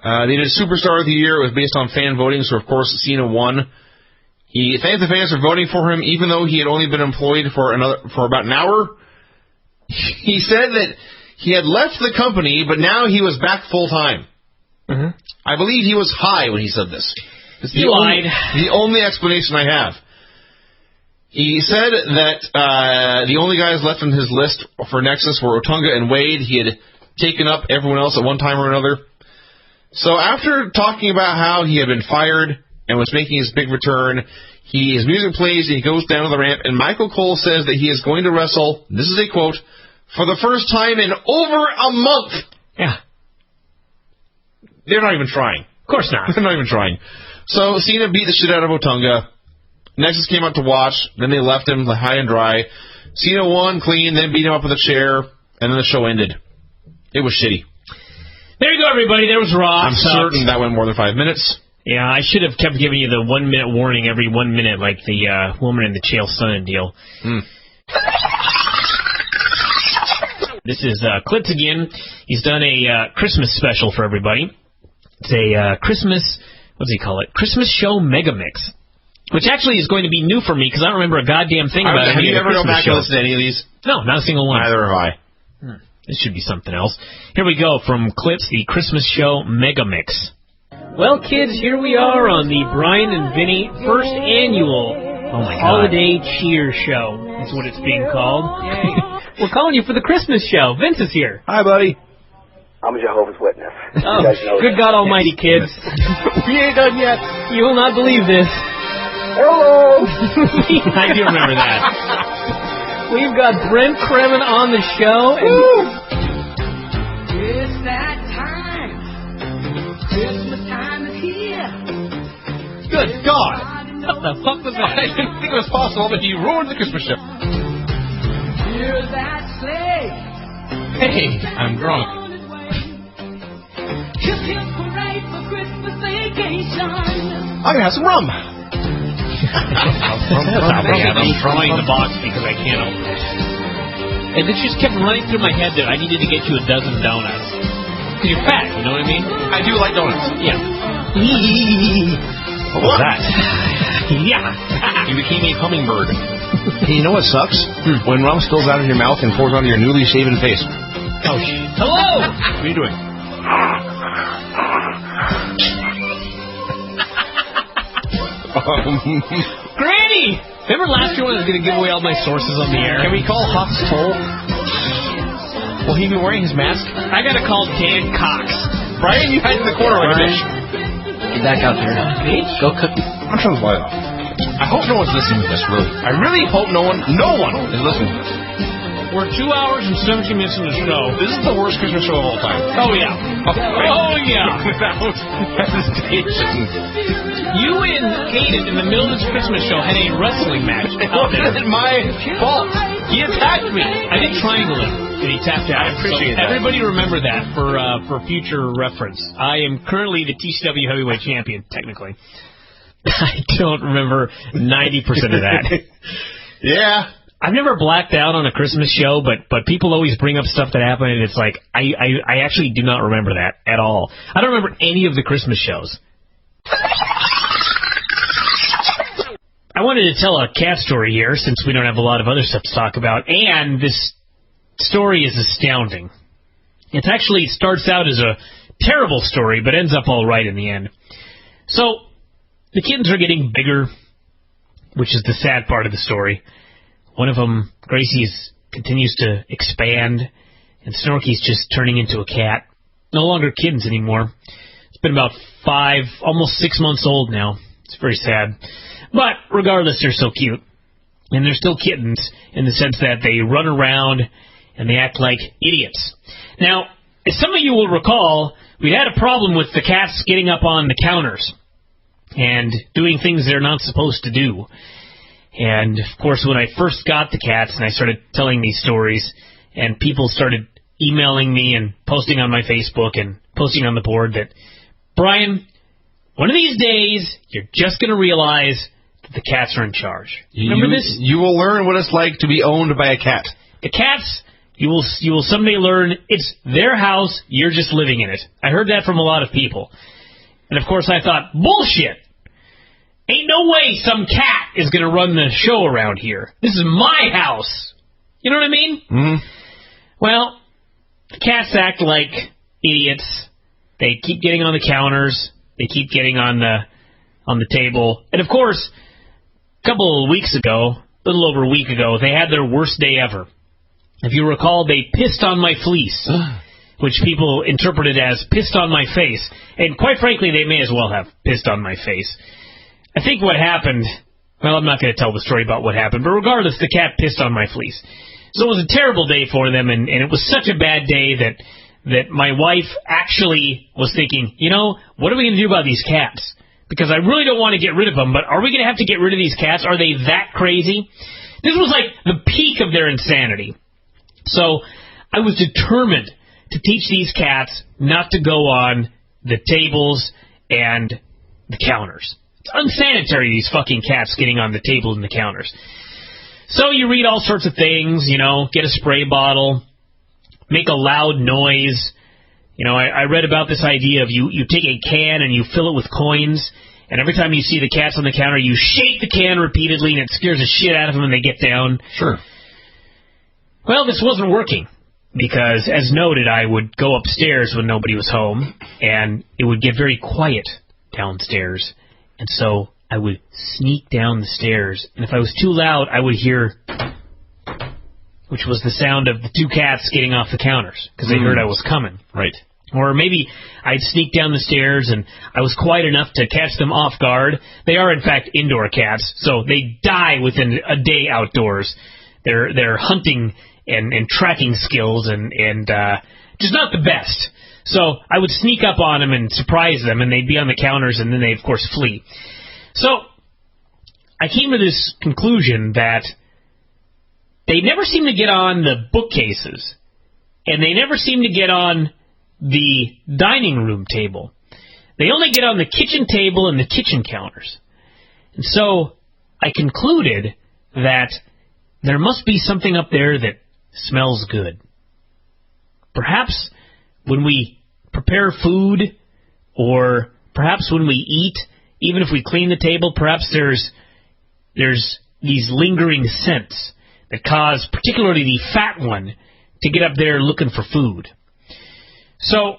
[SPEAKER 1] They did Superstar of the Year. It was based on fan voting, so of course Cena won. He thanked the fans for voting for him, even though he had only been employed for about an hour. He said that he had left the company, but now he was back full time. Mm-hmm. I believe he was high when he said this. It's
[SPEAKER 3] he lied.
[SPEAKER 1] The only explanation I have. He said that the only guys left on his list for Nexus were Otunga and Wade. He had taken up everyone else at one time or another. So after talking about how he had been fired and was making his big return, his music plays and he goes down to the ramp, and Michael Cole says that he is going to wrestle, this is a quote, for the first time in over a month.
[SPEAKER 3] Yeah.
[SPEAKER 1] They're not even trying.
[SPEAKER 3] Of course not.
[SPEAKER 1] They're not even trying. So Cena beat the shit out of Otunga. Nexus came out to watch, then they left him high and dry. Cena won clean, then beat him up with a chair, and then the show ended. It was shitty.
[SPEAKER 3] There you go, everybody. There was Raw.
[SPEAKER 1] I'm certain that went more than 5 minutes. Yeah,
[SPEAKER 3] I should have kept giving you the 1 minute warning every 1 minute, like the woman in the Chael Sonnen deal. This is Clips again. He's done a Christmas special for everybody. It's a Christmas, what does he call it? Christmas Show Mega Mix. Which actually is going to be new for me because I don't remember a goddamn thing about it.
[SPEAKER 1] Have you ever gone back and listened to any of these?
[SPEAKER 3] No, not a single one.
[SPEAKER 1] Neither have I.
[SPEAKER 3] This should be something else. Here we go from Clips, the Christmas Show Mega Mix. Well, kids, here we are on the Bryan and VINNY first annual Holiday Cheer Show. That's what it's being called. We're calling you for the Christmas show. Vince is here.
[SPEAKER 1] Hi, buddy.
[SPEAKER 5] I'm a Jehovah's Witness.
[SPEAKER 3] Oh, good God Almighty, kids. We ain't done yet. You will not believe this.
[SPEAKER 5] Hello!
[SPEAKER 3] I do remember that. We've got Brent Kremen on the show. And
[SPEAKER 6] It's that time. Christmas time is here.
[SPEAKER 1] Good God!
[SPEAKER 3] what the fuck was that?
[SPEAKER 1] I didn't think it was possible, but you ruined the Christmas show.
[SPEAKER 6] Hear that sleigh.
[SPEAKER 1] Hey, I'm drunk.
[SPEAKER 6] Hip hip hooray for Christmas vacation.
[SPEAKER 1] I'm gonna have some rum.
[SPEAKER 3] I'm trying the box because I can't open it. And it just kept running through my head that I needed to get you a dozen donuts. Because you're fat, you know what I mean?
[SPEAKER 1] I do like donuts.
[SPEAKER 3] Yeah.
[SPEAKER 1] What was that?
[SPEAKER 3] Yeah.
[SPEAKER 1] You became a hummingbird. Hey, you know what sucks? When rum spills out of your mouth and pours onto your newly shaven face.
[SPEAKER 3] Oh, shit. Hello!
[SPEAKER 1] What are you doing?
[SPEAKER 3] Granny! Remember last year when I was going to give away all my sources on the air?
[SPEAKER 1] Can we call Huck's Toll? Will he be wearing his mask?
[SPEAKER 3] I got to call Dan Cox.
[SPEAKER 1] Brian, you hide in the corner like a bitch.
[SPEAKER 8] Get back out there. Go cook.
[SPEAKER 1] I'm trying to light off. I hope no one's listening to this, really. I really hope no one is listening to this.
[SPEAKER 3] We're 2 hours and 17 minutes in the show.
[SPEAKER 1] This is the worst Christmas show of all time.
[SPEAKER 3] Oh, yeah. Oh, yeah.
[SPEAKER 1] Without hesitation.
[SPEAKER 3] You and Kitten in the middle of this Christmas show had a wrestling match out there.
[SPEAKER 1] It wasn't my fault.
[SPEAKER 3] He attacked me. I did triangle him, and he tapped out.
[SPEAKER 1] I appreciate that.
[SPEAKER 3] Everybody remember that for future reference. I am currently the TCW heavyweight champion, technically. I don't remember 90% of that.
[SPEAKER 1] Yeah.
[SPEAKER 3] I've never blacked out on a Christmas show, but people always bring up stuff that happened, and it's like, I actually do not remember that at all. I don't remember any of the Christmas shows. I wanted to tell a cat story here, since we don't have a lot of other stuff to talk about, and this story is astounding. It actually starts out as a terrible story, but ends up all right in the end. So, the kittens are getting bigger, which is the sad part of the story. One of them, Gracie's, continues to expand, and Snorky's just turning into a cat. No longer kittens anymore. It's been about 5, almost 6 months old now. It's very sad. But regardless, they're so cute. And they're still kittens in the sense that they run around and they act like idiots. Now, as some of you will recall, we had a problem with the cats getting up on the counters and doing things they're not supposed to do. And, of course, when I first got the cats and I started telling these stories and people started emailing me and posting on my Facebook and posting on the board that, Brian, one of these days you're just going to realize that the cats are in charge. Remember this?
[SPEAKER 1] You will learn what it's like to be owned by a cat.
[SPEAKER 3] The cats, you will someday learn it's their house, you're just living in it. I heard that from a lot of people. And, of course, I thought, bullshit. Ain't no way some cat is going to run the show around here. This is my house. You know what I mean?
[SPEAKER 1] Mm-hmm.
[SPEAKER 3] Well, the cats act like idiots. They keep getting on the counters. They keep getting on the table. And, of course, a couple of weeks ago, a little over a week ago, they had their worst day ever. If you recall, they pissed on my fleece, which people interpreted as pissed on my face. And quite frankly, they may as well have pissed on my face. I think what happened, well, I'm not going to tell the story about what happened, but regardless, the cat pissed on my fleece. So it was a terrible day for them, and it was such a bad day that my wife actually was thinking, you know, what are we going to do about these cats? Because I really don't want to get rid of them, but are we going to have to get rid of these cats? Are they that crazy? This was like the peak of their insanity. So I was determined to teach these cats not to go on the tables and the counters. It's unsanitary, these fucking cats getting on the tables and the counters. So you read all sorts of things, you know, get a spray bottle, make a loud noise. You know, I read about this idea of you take a can and you fill it with coins, and every time you see the cats on the counter, you shake the can repeatedly, and it scares the shit out of them and they get down.
[SPEAKER 1] Sure.
[SPEAKER 3] Well, this wasn't working, because, as noted, I would go upstairs when nobody was home, and it would get very quiet downstairs. And so I would sneak down the stairs, and if I was too loud, I would hear, which was the sound of the two cats getting off the counters, because they heard I was coming.
[SPEAKER 1] Right.
[SPEAKER 3] Or maybe I'd sneak down the stairs, and I was quiet enough to catch them off guard. They are, in fact, indoor cats, so they die within a day outdoors. their hunting and tracking skills and just not the best. So I would sneak up on them and surprise them, and they'd be on the counters, and then they'd, of course, flee. So I came to this conclusion that they never seem to get on the bookcases, and they never seem to get on the dining room table. They only get on the kitchen table and the kitchen counters. And so I concluded that there must be something up there that smells good. Perhaps when we prepare food, or perhaps when we eat, even if we clean the table, perhaps there's these lingering scents that cause particularly the fat one to get up there looking for food. So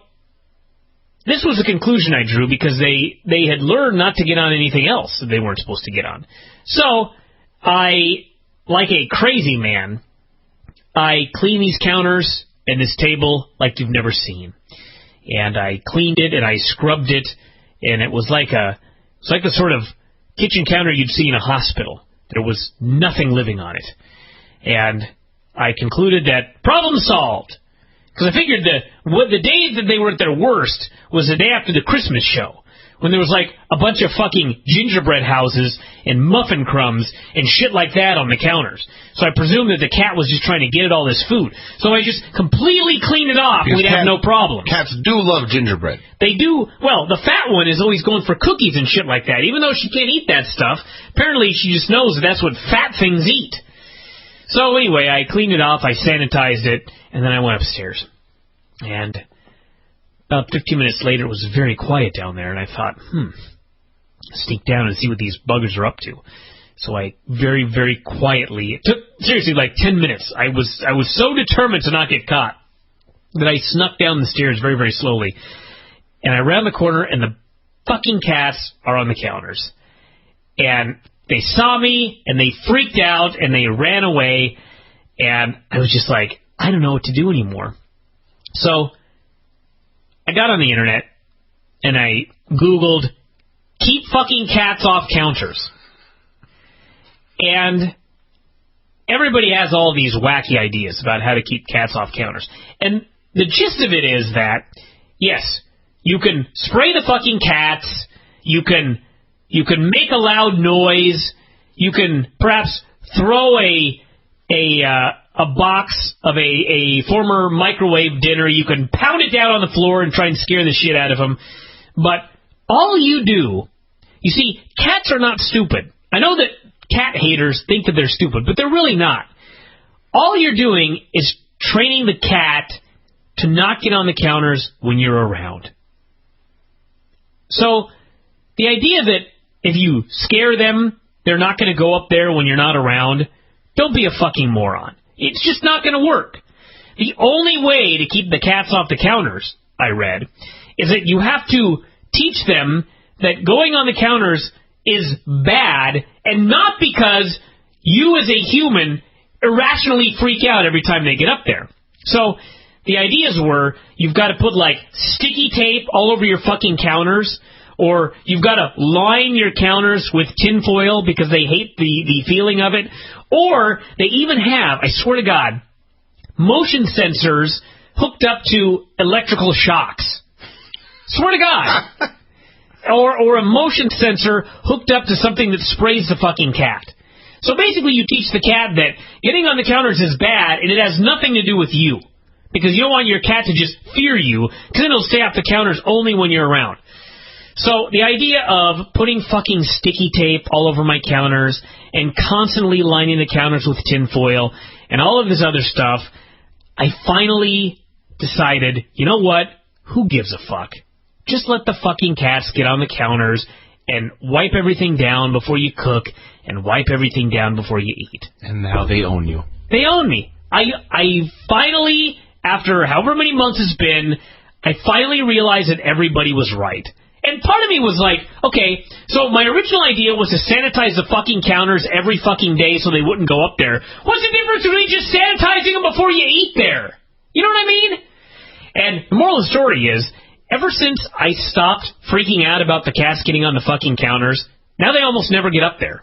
[SPEAKER 3] this was a conclusion I drew because they had learned not to get on anything else that they weren't supposed to get on. So I, like a crazy man, I clean these counters and this table like you've never seen. And I cleaned it and I scrubbed it, and it was like the sort of kitchen counter you'd see in a hospital. There was nothing living on it. And I concluded that problem solved. Because I figured the day that they were at their worst was the day after the Christmas show, when there was like a bunch of fucking gingerbread houses and muffin crumbs and shit like that on the counters. So I presumed that the cat was just trying to get at all this food. So I just completely cleaned it off, and we'd have no problem.
[SPEAKER 1] Cats do love gingerbread.
[SPEAKER 3] They do. Well, the fat one is always going for cookies and shit like that. Even though she can't eat that stuff, apparently she just knows that that's what fat things eat. So anyway, I cleaned it off, I sanitized it, and then I went upstairs. And about 15 minutes later, it was very quiet down there, and I thought, sneak down and see what these buggers are up to. So I very, very quietly, it took, seriously, like 10 minutes. I was so determined to not get caught that I snuck down the stairs very, very slowly. And I ran the corner, and the fucking cats are on the counters. And they saw me, and they freaked out, and they ran away. And I was just like, I don't know what to do anymore. So I got on the internet, and I Googled, keep fucking cats off counters. And everybody has all these wacky ideas about how to keep cats off counters. And the gist of it is that, yes, you can spray the fucking cats, you can make a loud noise, you can perhaps throw a box of a former microwave dinner, you can pound it down on the floor and try and scare the shit out of them. But all you do, you see, cats are not stupid. I know that cat haters think that they're stupid, but they're really not. All you're doing is training the cat to not get on the counters when you're around. So the idea that if you scare them, they're not going to go up there when you're not around, don't be a fucking moron. It's just not going to work. The only way to keep the cats off the counters, I read, is that you have to teach them that going on the counters is bad, and not because you as a human irrationally freak out every time they get up there. So the ideas were, you've got to put like sticky tape all over your fucking counters, or you've got to line your counters with tinfoil because they hate the feeling of it, or they even have, I swear to God, motion sensors hooked up to electrical shocks. Swear to God. Or a motion sensor hooked up to something that sprays the fucking cat. So basically you teach the cat that getting on the counters is bad, and it has nothing to do with you. Because you don't want your cat to just fear you, because then it'll stay off the counters only when you're around. So the idea of putting fucking sticky tape all over my counters and constantly lining the counters with tinfoil and all of this other stuff, I finally decided, you know what? Who gives a fuck? Just let the fucking cats get on the counters and wipe everything down before you cook and wipe everything down before you eat.
[SPEAKER 1] And now they own you.
[SPEAKER 3] They own me. I finally, after however many months it's been, I finally realized that everybody was right. And part of me was like, okay, so my original idea was to sanitize the fucking counters every fucking day so they wouldn't go up there. What's the difference between just sanitizing them before you eat there? You know what I mean? And the moral of the story is, ever since I stopped freaking out about the cats getting on the fucking counters, now they almost never get up there.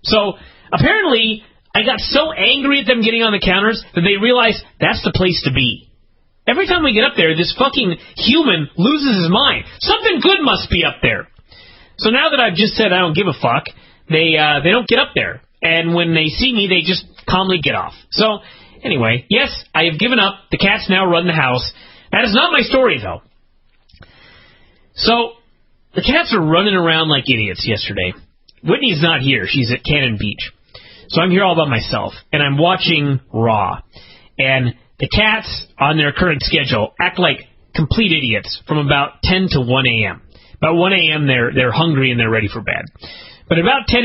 [SPEAKER 3] So apparently I got so angry at them getting on the counters that they realized that's the place to be. Every time we get up there, this fucking human loses his mind. Something good must be up there. So now that I've just said I don't give a fuck, they don't get up there. And when they see me, they just calmly get off. So, anyway, yes, I have given up. The cats now run the house. That is not my story, though. So, the cats are running around like idiots yesterday. Whitney's not here. She's at Cannon Beach. So I'm here all by myself, and I'm watching RAW. And the cats, on their current schedule, act like complete idiots from about 10 to 1 a.m. About 1 a.m., they're hungry and they're ready for bed. But about 10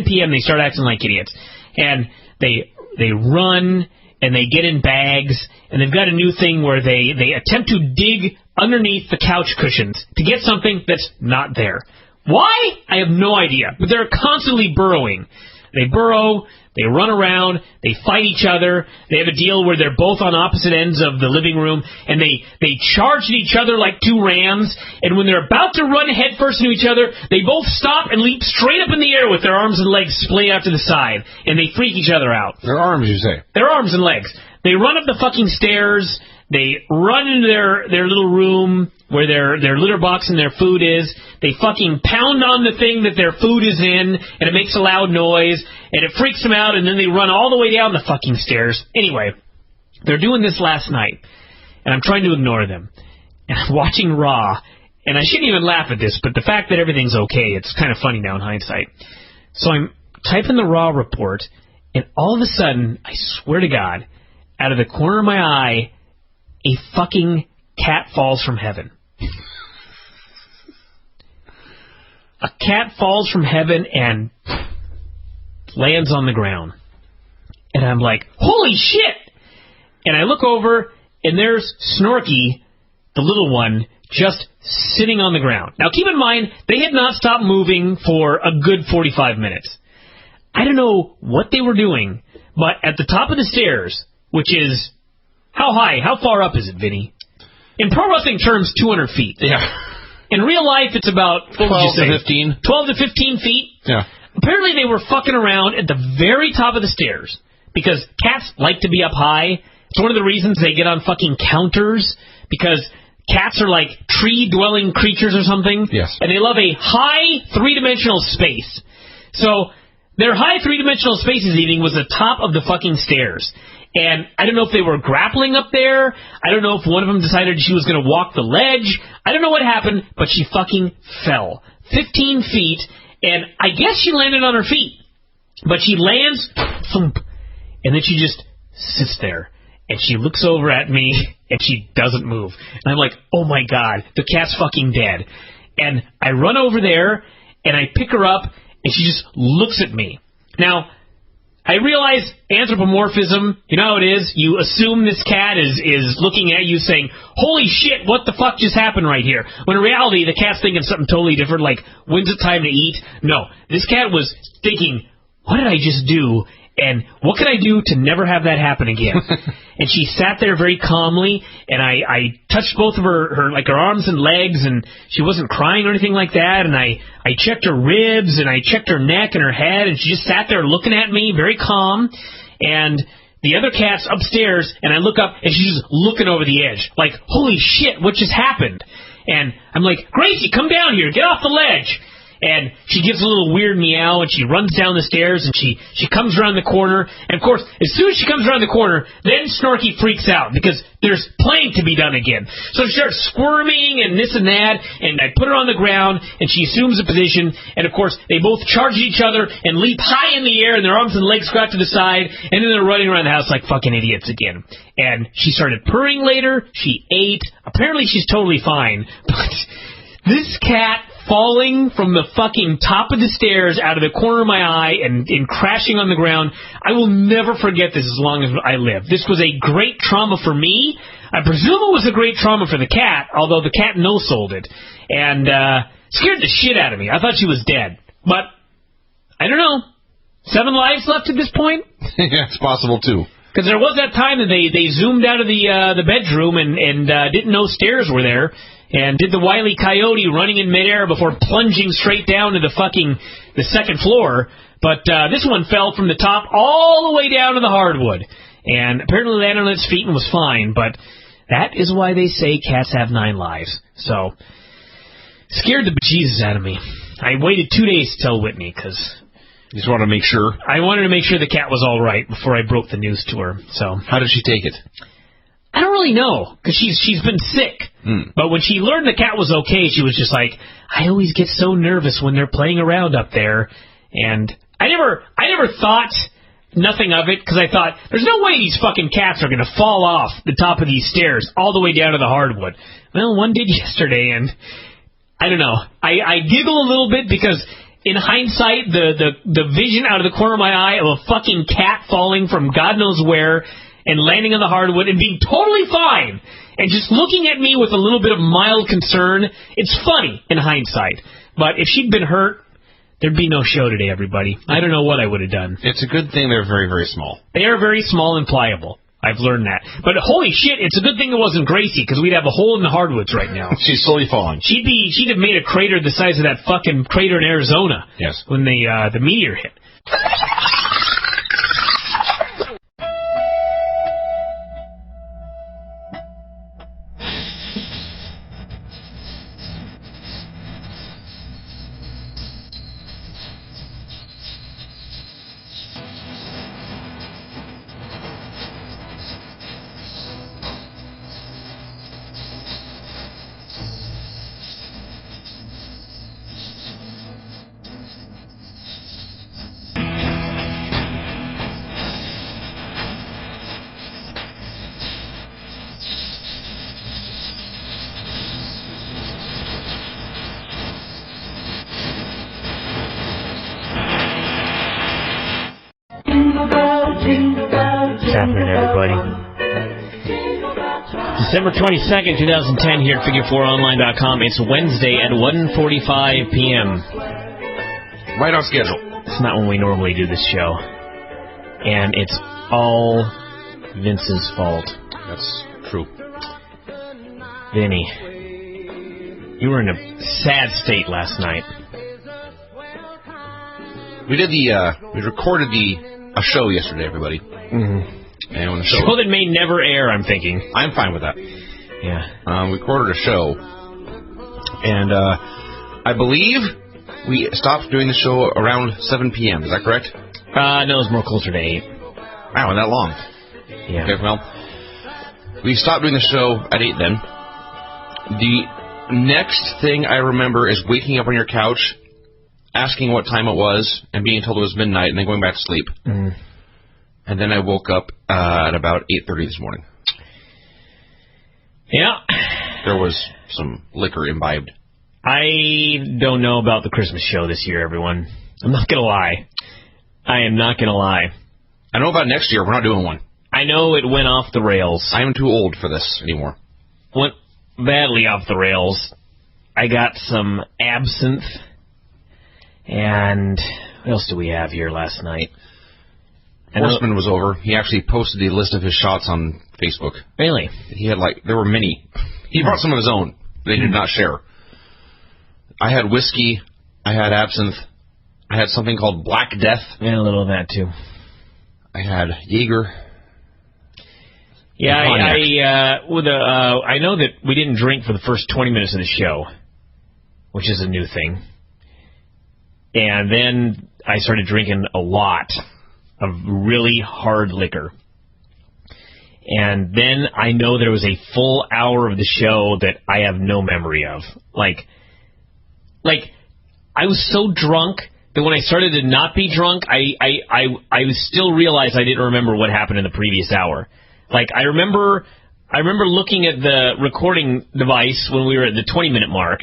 [SPEAKER 3] p.m., they start acting like idiots. And they run, and they get in bags, and they've got a new thing where they attempt to dig underneath the couch cushions to get something that's not there. Why? I have no idea. But they're constantly burrowing. They burrow, they run around, they fight each other. They have a deal where they're both on opposite ends of the living room, and they charge at each other like two rams, and when they're about to run headfirst into each other, they both stop and leap straight up in the air with their arms and legs splayed out to the side, and they freak each other out.
[SPEAKER 1] Their arms, you say? Their
[SPEAKER 3] arms and legs. They run up the fucking stairs, they run into their little room where their litter box and their food is. They fucking pound on the thing that their food is in, and it makes a loud noise, and it freaks them out, and then they run all the way down the fucking stairs. Anyway, they're doing this last night, and I'm trying to ignore them. And I'm watching RAW, and I shouldn't even laugh at this, but the fact that everything's okay, it's kind of funny now in hindsight. So I'm typing the RAW report, and all of a sudden, I swear to God, out of the corner of my eye, a fucking cat falls from heaven. A cat falls from heaven and lands on the ground. And I'm like, holy shit! And I look over, and there's Snorky, the little one, just sitting on the ground. Now, keep in mind, they had not stopped moving for a good 45 minutes. I don't know what they were doing, but at the top of the stairs, which is, how high, how far up is it, Vinny? In pro wrestling terms, 200 feet.
[SPEAKER 1] Yeah.
[SPEAKER 3] In real life, it's about,
[SPEAKER 1] 12 to 15.
[SPEAKER 3] 12 to 15 feet?
[SPEAKER 1] Yeah.
[SPEAKER 3] Apparently, they were fucking around at the very top of the stairs, because cats like to be up high. It's one of the reasons they get on fucking counters, because cats are like tree-dwelling creatures or something.
[SPEAKER 1] Yes.
[SPEAKER 3] And they love a high three-dimensional space. So, their high three-dimensional space this evening was the top of the fucking stairs. And I don't know if they were grappling up there. I don't know if one of them decided she was going to walk the ledge. I don't know what happened, but she fucking fell. 15 feet, and I guess she landed on her feet. But she lands, thump, and then she just sits there. And she looks over at me, and she doesn't move. And I'm like, oh my God, the cat's fucking dead. And I run over there, and I pick her up, and she just looks at me. Now, I realize anthropomorphism, you know how it is? You assume this cat is looking at you saying, holy shit, what the fuck just happened right here? When in reality, the cat's thinking something totally different, like, when's it time to eat? No, this cat was thinking, what did I just do? And what can I do to never have that happen again? And she sat there very calmly, and I touched both of her arms and legs, and she wasn't crying or anything like that, and I checked her ribs, and I checked her neck and her head, and she just sat there looking at me, very calm, and the other cat's upstairs, and I look up, and she's just looking over the edge, like, holy shit, what just happened? And I'm like, Gracie, come down here, get off the ledge. And she gives a little weird meow, and she runs down the stairs, and she comes around the corner. And, of course, as soon as she comes around the corner, then Snorky freaks out, because there's playing to be done again. So she starts squirming and this and that, and I put her on the ground, and she assumes a position. And, of course, they both charge at each other and leap high in the air, and their arms and legs go out to the side, and then they're running around the house like fucking idiots again. And she started purring later. She ate. Apparently she's totally fine. But this cat falling from the fucking top of the stairs out of the corner of my eye and crashing on the ground, I will never forget this as long as I live. This was a great trauma for me. I presume it was a great trauma for the cat, although the cat no-sold it. And scared the shit out of me. I thought she was dead. But, I don't know. 7 lives left at this point?
[SPEAKER 1] Yeah, it's possible, too.
[SPEAKER 3] Because there was that time that they zoomed out of the bedroom and didn't know stairs were there. And did the Wile E. Coyote running in midair before plunging straight down to the second floor. But this one fell from the top all the way down to the hardwood. And apparently landed on its feet and was fine. But that is why they say cats have 9 lives. So, scared the bejesus out of me. I waited 2 days to tell Whitney because...
[SPEAKER 1] You just wanted to make sure?
[SPEAKER 3] I wanted to make sure the cat was all right before I broke the news to her. So
[SPEAKER 1] how did she take it?
[SPEAKER 3] I don't really know, because she's been sick. But when she learned the cat was okay, she was just like, I always get so nervous when they're playing around up there. And I never thought nothing of it, because I thought, there's no way these fucking cats are going to fall off the top of these stairs all the way down to the hardwood. Well, one did yesterday, and I don't know. I giggle a little bit because... In hindsight, the vision out of the corner of my eye of a fucking cat falling from God knows where and landing on the hardwood and being totally fine and just looking at me with a little bit of mild concern, it's funny in hindsight. But if she'd been hurt, there'd be no show today, everybody. I don't know what I would have done.
[SPEAKER 1] It's a good thing they're very, very small.
[SPEAKER 3] They are very small and pliable. I've learned that. But holy shit, it's a good thing it wasn't Gracie, because we'd have a hole in the hardwoods right now.
[SPEAKER 1] She's slowly falling.
[SPEAKER 3] She'd have made a crater the size of that fucking crater in Arizona.
[SPEAKER 1] Yes.
[SPEAKER 3] When the meteor hit. What's happening, everybody? December 22nd, 2010, here at Figure4Online.com. It's Wednesday at 1:45 p.m.
[SPEAKER 1] Right on schedule.
[SPEAKER 3] It's not when we normally do this show. And it's all Vince's fault.
[SPEAKER 1] That's true.
[SPEAKER 3] Vinny, you were in a sad state last night.
[SPEAKER 1] We recorded a show yesterday, everybody.
[SPEAKER 3] Mm-hmm.
[SPEAKER 1] And when the
[SPEAKER 3] show that may never air, I'm thinking.
[SPEAKER 1] I'm fine with that.
[SPEAKER 3] Yeah.
[SPEAKER 1] We recorded a show, and I believe we stopped doing the show around 7 p.m. Is that correct?
[SPEAKER 3] No, it was more closer to 8.
[SPEAKER 1] Wow, that long.
[SPEAKER 3] Yeah.
[SPEAKER 1] Okay, well, we stopped doing the show at 8 then. The next thing I remember is waking up on your couch, asking what time it was, and being told it was midnight, and then going back to sleep.
[SPEAKER 3] Mm.
[SPEAKER 1] And then I woke up at about 8:30 this morning.
[SPEAKER 3] Yeah.
[SPEAKER 1] There was some liquor imbibed.
[SPEAKER 3] I don't know about the Christmas show this year, everyone. I'm not going to lie. I am not going to lie.
[SPEAKER 1] I know about next year. We're not doing one.
[SPEAKER 3] I know it went off the rails.
[SPEAKER 1] I am too old for this anymore.
[SPEAKER 3] Went badly off the rails. I got some absinthe. And what else do we have here last night?
[SPEAKER 1] Horseman was over. He actually posted the list of his shots on Facebook.
[SPEAKER 3] Really?
[SPEAKER 1] He had there were many. He brought some of his own. They did not share. I had whiskey. I had absinthe. I had something called Black Death.
[SPEAKER 3] Yeah, a little of that too.
[SPEAKER 1] I had Jaeger.
[SPEAKER 3] Yeah, I know that we didn't drink for the first 20 minutes of the show, which is a new thing. And then I started drinking a lot of really hard liquor. And then I know there was a full hour of the show that I have no memory of. Like I was so drunk that when I started to not be drunk, I still realized I didn't remember what happened in the previous hour. Like I remember looking at the recording device when we were at the 20-minute mark,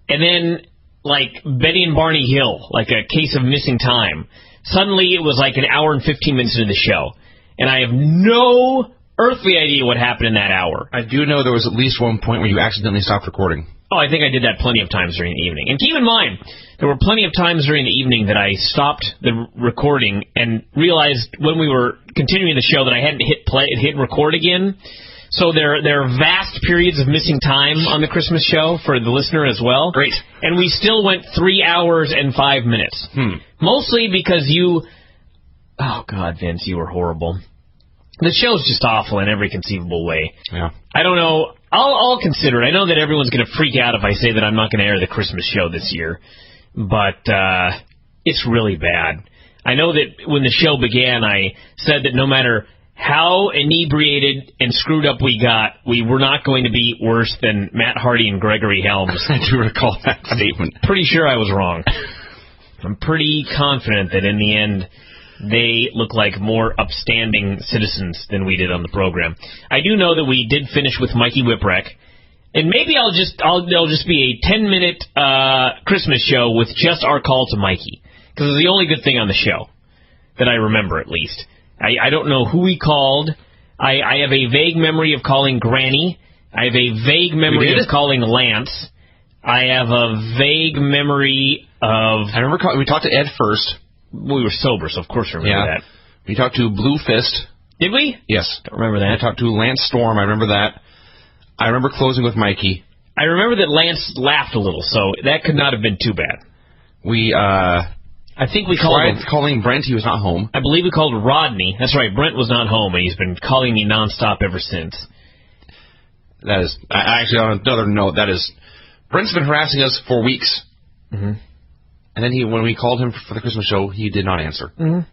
[SPEAKER 3] and then like Betty and Barney Hill, like a case of missing time. Suddenly it was like an hour and 15 minutes into the show, and I have no earthly idea what happened in that hour.
[SPEAKER 1] I do know there was at least one point where you accidentally stopped recording.
[SPEAKER 3] Oh, I think I did that plenty of times during the evening. And keep in mind, there were plenty of times during the evening that I stopped the recording and realized when we were continuing the show that I hadn't hit record again. So there are vast periods of missing time on the Christmas show for the listener as well.
[SPEAKER 1] Great.
[SPEAKER 3] And we still went 3 hours and 5 minutes. Mostly because you... Oh, God, Vince, you were horrible. The show's just awful in every conceivable way.
[SPEAKER 1] Yeah.
[SPEAKER 3] I don't know. I'll consider it. I know that everyone's going to freak out if I say that I'm not going to air the Christmas show this year. But it's really bad. I know that when the show began, I said that no matter how inebriated and screwed up we got, we were not going to be worse than Matt Hardy and Gregory Helms.
[SPEAKER 1] I do recall that statement.
[SPEAKER 3] Pretty sure I was wrong. I'm pretty confident that in the end, they look like more upstanding citizens than we did on the program. I do know that we did finish with Mikey Whipwreck, and maybe it'll just be a 10-minute Christmas show with just our call to Mikey, because it's the only good thing on the show that I remember, at least. I don't know who we called. I have a vague memory of calling Granny. I have a vague memory of calling Lance. I have a vague memory of...
[SPEAKER 1] I remember we talked to Ed first.
[SPEAKER 3] We were sober, so of course I remember that.
[SPEAKER 1] We talked to Blue Fist.
[SPEAKER 3] Did we?
[SPEAKER 1] Yes.
[SPEAKER 3] Don't remember that.
[SPEAKER 1] I talked to Lance Storm. I remember that. I remember closing with Mikey.
[SPEAKER 3] I remember that Lance laughed a little, so that could not have been too bad.
[SPEAKER 1] We,
[SPEAKER 3] I think we called
[SPEAKER 1] calling Brent. He was not home.
[SPEAKER 3] I believe we called Rodney. That's right. Brent was not home, and he's been calling me nonstop ever since.
[SPEAKER 1] That is... Actually, on another note, that is... Brent's been harassing us for weeks.
[SPEAKER 3] Mm-hmm.
[SPEAKER 1] And then when we called him for the Christmas show, he did not answer.
[SPEAKER 3] Mm-hmm.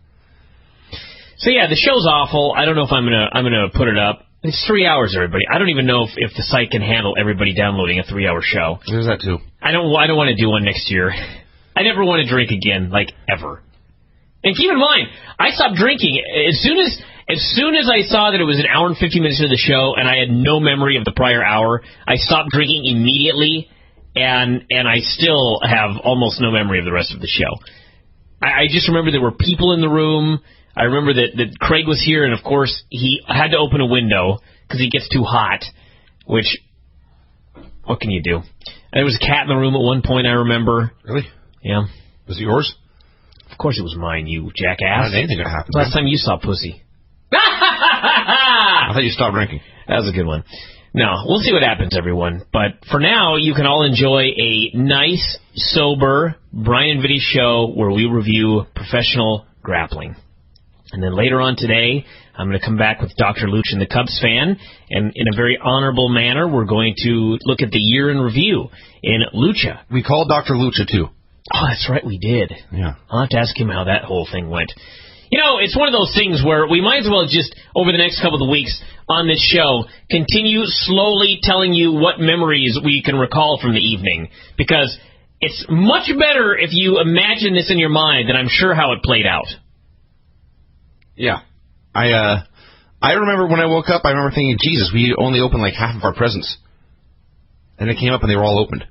[SPEAKER 3] So yeah, the show's awful. I don't know if I'm gonna put it up. It's 3 hours, everybody. I don't even know if the site can handle everybody downloading a 3-hour show.
[SPEAKER 1] There's that too.
[SPEAKER 3] I don't want to do one next year. I never want to drink again, like ever. And keep in mind, I stopped drinking as soon as I saw that it was an hour and 50 minutes into the show, and I had no memory of the prior hour. I stopped drinking immediately. And I still have almost no memory of the rest of the show. I just remember there were people in the room. I remember that Craig was here, and of course he had to open a window because he gets too hot, which, what can you do? And there was a cat in the room at one point, I remember.
[SPEAKER 1] Really?
[SPEAKER 3] Yeah.
[SPEAKER 1] Was it yours?
[SPEAKER 3] Of course it was mine, you jackass.
[SPEAKER 1] How did anything happen?
[SPEAKER 3] Last time you saw pussy.
[SPEAKER 1] I thought you stopped drinking.
[SPEAKER 3] That was a good one. No, we'll see what happens, everyone. But for now, you can all enjoy a nice, sober Bryan and VINNY show where we review professional grappling. And then later on today, I'm going to come back with Dr. Luch and the Cubs fan, and in a very honorable manner, we're going to look at the year in review in Lucha.
[SPEAKER 1] We called Dr. Lucha, too.
[SPEAKER 3] Oh, that's right, we did.
[SPEAKER 1] Yeah.
[SPEAKER 3] I'll have to ask him how that whole thing went. You know, it's one of those things where we might as well just, over the next couple of weeks on this show, continue slowly telling you what memories we can recall from the evening. Because it's much better if you imagine this in your mind than I'm sure how it played out.
[SPEAKER 1] Yeah. I remember when I woke up, I remember thinking, Jesus, we only opened like half of our presents. And it came up and they were all opened.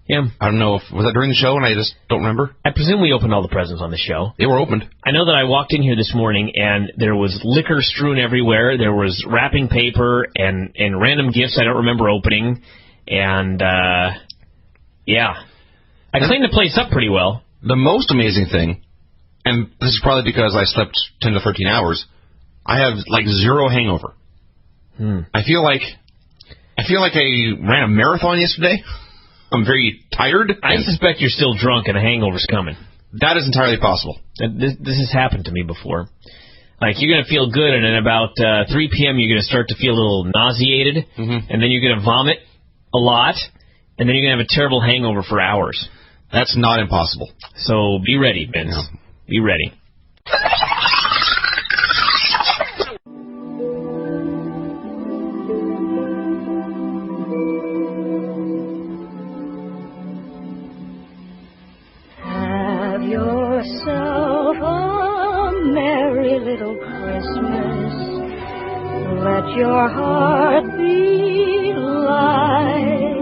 [SPEAKER 3] Yeah.
[SPEAKER 1] I don't know if... Was that during the show and I just don't remember?
[SPEAKER 3] I presume we opened all the presents on the show.
[SPEAKER 1] They were opened.
[SPEAKER 3] I know that I walked in here this morning and there was liquor strewn everywhere. There was wrapping paper and random gifts I don't remember opening. And, yeah. I cleaned the place up pretty well.
[SPEAKER 1] The most amazing thing, and this is probably because I slept 10 to 13 hours, I have, like, zero hangover. I feel like I ran a marathon yesterday. I'm very tired.
[SPEAKER 3] I suspect you're still drunk and a hangover's coming.
[SPEAKER 1] That is entirely possible.
[SPEAKER 3] This has happened to me before. Like, you're going to feel good, and then about 3 p.m. you're going to start to feel a little nauseated, and then you're going to vomit a lot, and then you're going to have a terrible hangover for hours.
[SPEAKER 1] That's not impossible.
[SPEAKER 3] So be ready, Vince.
[SPEAKER 1] No.
[SPEAKER 3] Be ready.
[SPEAKER 6] Yourself a merry little Christmas. Let your heart be light.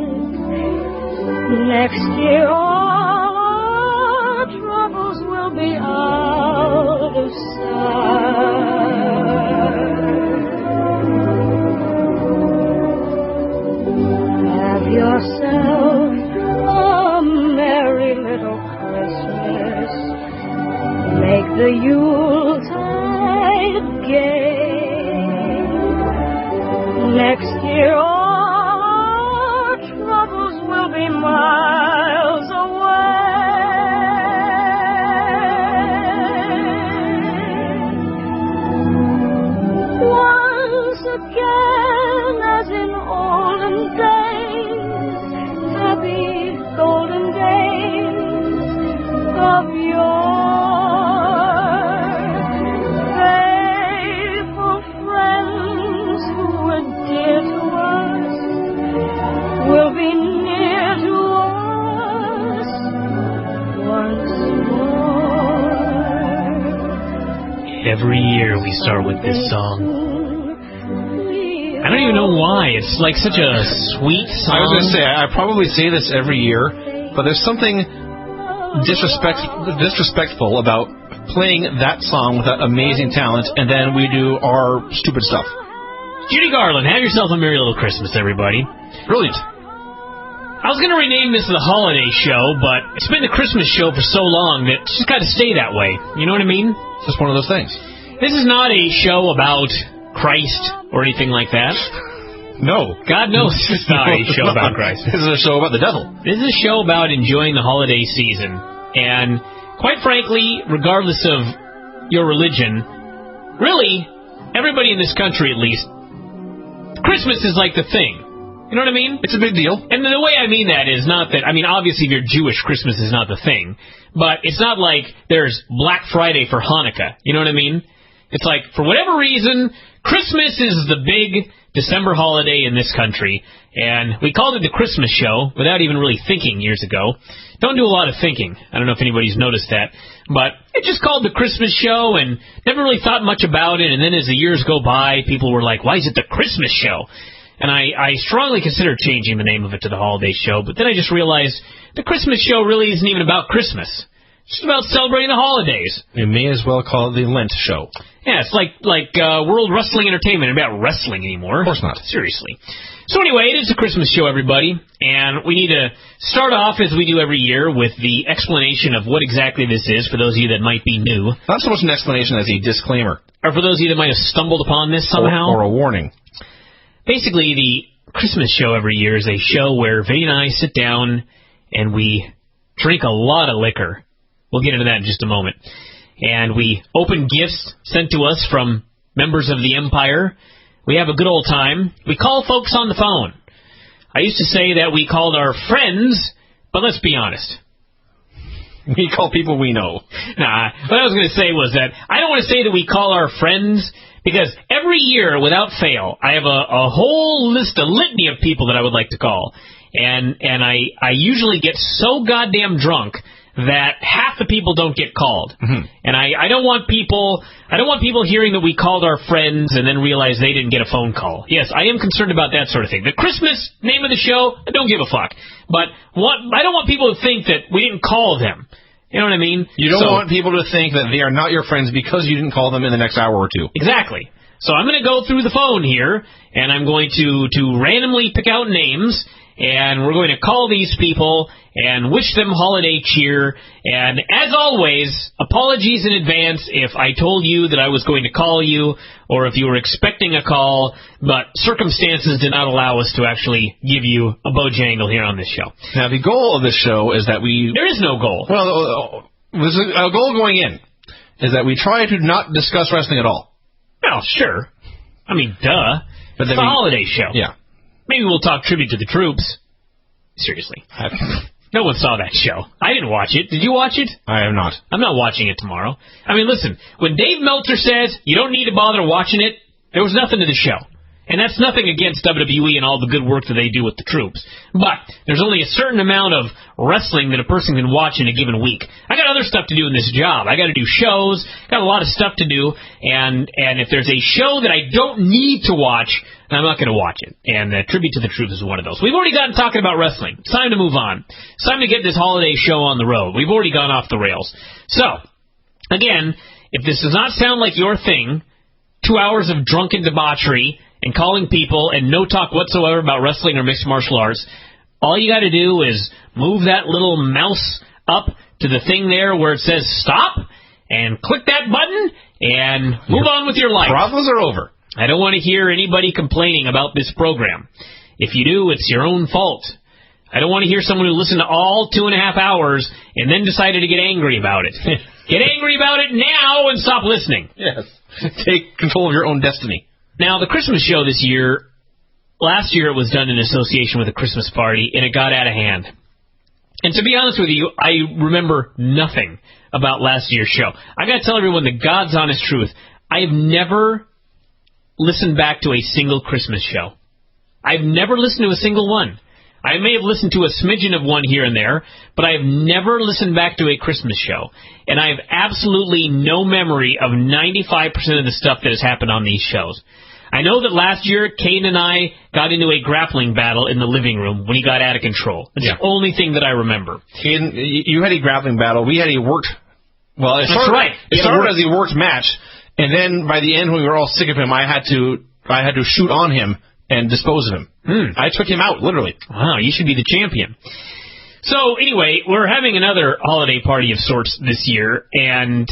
[SPEAKER 6] Next year all our troubles will be out of sight. Have yourself a merry little Christmas. Make the Yuletide gay. Next year all our troubles will be miles away. Once again, as in olden days, happy golden days of yore, faithful friends who were dear to us will be near to us once more.
[SPEAKER 3] Every year we start with this song. I don't even know why. It's like such a sweet song.
[SPEAKER 1] I was going to say, I probably say this every year, but there's something disrespectful about playing that song with that amazing talent, and then we do our stupid stuff.
[SPEAKER 3] Judy Garland, have yourself a merry little Christmas, everybody.
[SPEAKER 1] Brilliant.
[SPEAKER 3] I was going to rename this the Holiday Show, but it's been the Christmas show for so long that it's just got to stay that way. You know what I mean?
[SPEAKER 1] It's just one of those things.
[SPEAKER 3] This is not a show about Christ or anything like that.
[SPEAKER 1] No.
[SPEAKER 3] God knows it's not a show about Christ.
[SPEAKER 1] This is a show about the devil.
[SPEAKER 3] This is a show about enjoying the holiday season. And quite frankly, regardless of your religion, really, everybody in this country at least, Christmas is like the thing. You know what I mean?
[SPEAKER 1] It's a big deal.
[SPEAKER 3] And the way I mean that is not that, I mean, obviously if you're Jewish, Christmas is not the thing. But it's not like there's Black Friday for Hanukkah. You know what I mean? It's like, for whatever reason, Christmas is the big December holiday in this country. And we called it the Christmas show without even really thinking years ago. Don't do a lot of thinking. I don't know if anybody's noticed that. But it just called the Christmas show and never really thought much about it. And then as the years go by, people were like, why is it the Christmas show? And I strongly considered changing the name of it to the Holiday Show, but then I just realized the Christmas show really isn't even about Christmas. It's just about celebrating the holidays.
[SPEAKER 1] You may as well call it the Lent Show.
[SPEAKER 3] Yeah, it's like World Wrestling Entertainment. It's about wrestling anymore.
[SPEAKER 1] Of course not.
[SPEAKER 3] Seriously. So anyway, it is a Christmas show, everybody, and we need to start off, as we do every year, with the explanation of what exactly this is for those of you that might be new.
[SPEAKER 1] Not so much an explanation as a disclaimer.
[SPEAKER 3] Or for those of you that might have stumbled upon this somehow.
[SPEAKER 1] Or a warning.
[SPEAKER 3] Basically, the Christmas show every year is a show where Vinny and I sit down and we drink a lot of liquor. We'll get into that in just a moment. And we open gifts sent to us from members of the Empire. We have a good old time. We call folks on the phone. I used to say that we called our friends, but let's be honest.
[SPEAKER 1] We call people we know.
[SPEAKER 3] Nah, what I was going to say was that I don't want to say that we call our friends, because every year, without fail, I have a whole litany of people that I would like to call. And I usually get so goddamn drunk that half the people don't get called. Mm-hmm. And I don't want people hearing that we called our friends and then realize they didn't get a phone call. Yes, I am concerned about that sort of thing. The Christmas name of the show, I don't give a fuck. But I don't want people to think that we didn't call them. You know what I mean?
[SPEAKER 1] You don't want people to think that they are not your friends because you didn't call them in the next hour or two.
[SPEAKER 3] Exactly. So I'm going to go through the phone here, and I'm going to randomly pick out names, and we're going to call these people and wish them holiday cheer. And as always, apologies in advance if I told you that I was going to call you or if you were expecting a call, but circumstances did not allow us to actually give you a Bojangle here on this show.
[SPEAKER 1] Now, the goal of this show is that we...
[SPEAKER 3] There is no goal.
[SPEAKER 1] Well, there's a goal going in is that we try to not discuss wrestling at all.
[SPEAKER 3] Well, sure. I mean, duh. But it's a holiday show.
[SPEAKER 1] Yeah.
[SPEAKER 3] Maybe we'll talk tribute to the troops. Seriously. No one saw that show. I didn't watch it. Did you watch it?
[SPEAKER 1] I have not.
[SPEAKER 3] I'm not watching it tomorrow. I mean, listen, when Dave Meltzer says you don't need to bother watching it, there was nothing to the show. And that's nothing against WWE and all the good work that they do with the troops. But there's only a certain amount of wrestling that a person can watch in a given week. I got other stuff to do in this job. I got to do shows, got a lot of stuff to do, and if there's a show that I don't need to watch, I'm not going to watch it. And Tribute to the Troops is one of those. We've already gotten talking about wrestling. It's time to move on. It's time to get this holiday show on the road. We've already gone off the rails. So, again, if this does not sound like your thing, 2 hours of drunken debauchery and calling people and no talk whatsoever about wrestling or mixed martial arts, all you got to do is move that little mouse up to the thing there where it says stop and click that button and move on with your life.
[SPEAKER 1] Problems are over.
[SPEAKER 3] I don't want to hear anybody complaining about this program. If you do, it's your own fault. I don't want to hear someone who listened to all 2.5 hours and then decided to get angry about it. Get angry about it now and stop listening.
[SPEAKER 1] Yes. Take control of your own destiny.
[SPEAKER 3] Now, the Christmas show this year, last year it was done in association with a Christmas party, and it got out of hand. And to be honest with you, I remember nothing about last year's show. I got to tell everyone the God's honest truth. I have never listened back to a single Christmas show. I've never listened to a single one. I may have listened to a smidgen of one here and there, but I have never listened back to a Christmas show. And I have absolutely no memory of 95% of the stuff that has happened on these shows. I know that last year, Caden and I got into a grappling battle in the living room when he got out of control. It's the only thing that I remember.
[SPEAKER 1] Caden, you had a grappling battle. We had a worked... Well, it started as a worked match, and then by the end, when we were all sick of him, I had to shoot on him and dispose of him. I took him out, literally.
[SPEAKER 3] Wow, you should be the champion. So, anyway, we're having another holiday party of sorts this year, and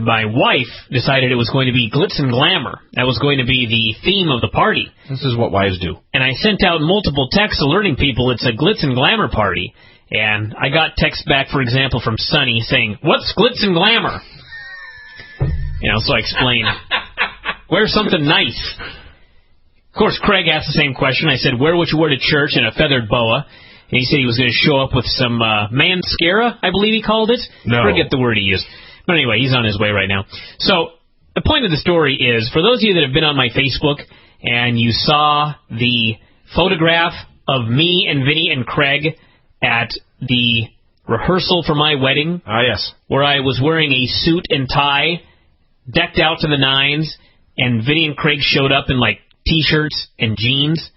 [SPEAKER 3] my wife decided it was going to be glitz and glamour. That was going to be the theme of the party.
[SPEAKER 1] This is what wives do. And
[SPEAKER 3] I sent out multiple texts alerting people it's a glitz and glamour party. And I got texts back, for example, from Sonny saying, "What's glitz and glamour?" So I explained, wear something nice. Of course, Craig asked the same question. I said, wear what you wear to church in a feathered boa. And he said he was going to show up with some mascara, I believe he called it.
[SPEAKER 1] No.
[SPEAKER 3] I forget the word he used. But anyway, he's on his way right now. So the point of the story is, for those of you that have been on my Facebook and you saw the photograph of me and Vinny and Craig at the rehearsal for my wedding.
[SPEAKER 1] Yes.
[SPEAKER 3] Where I was wearing a suit and tie, decked out to the nines, and Vinny and Craig showed up in, T-shirts and jeans.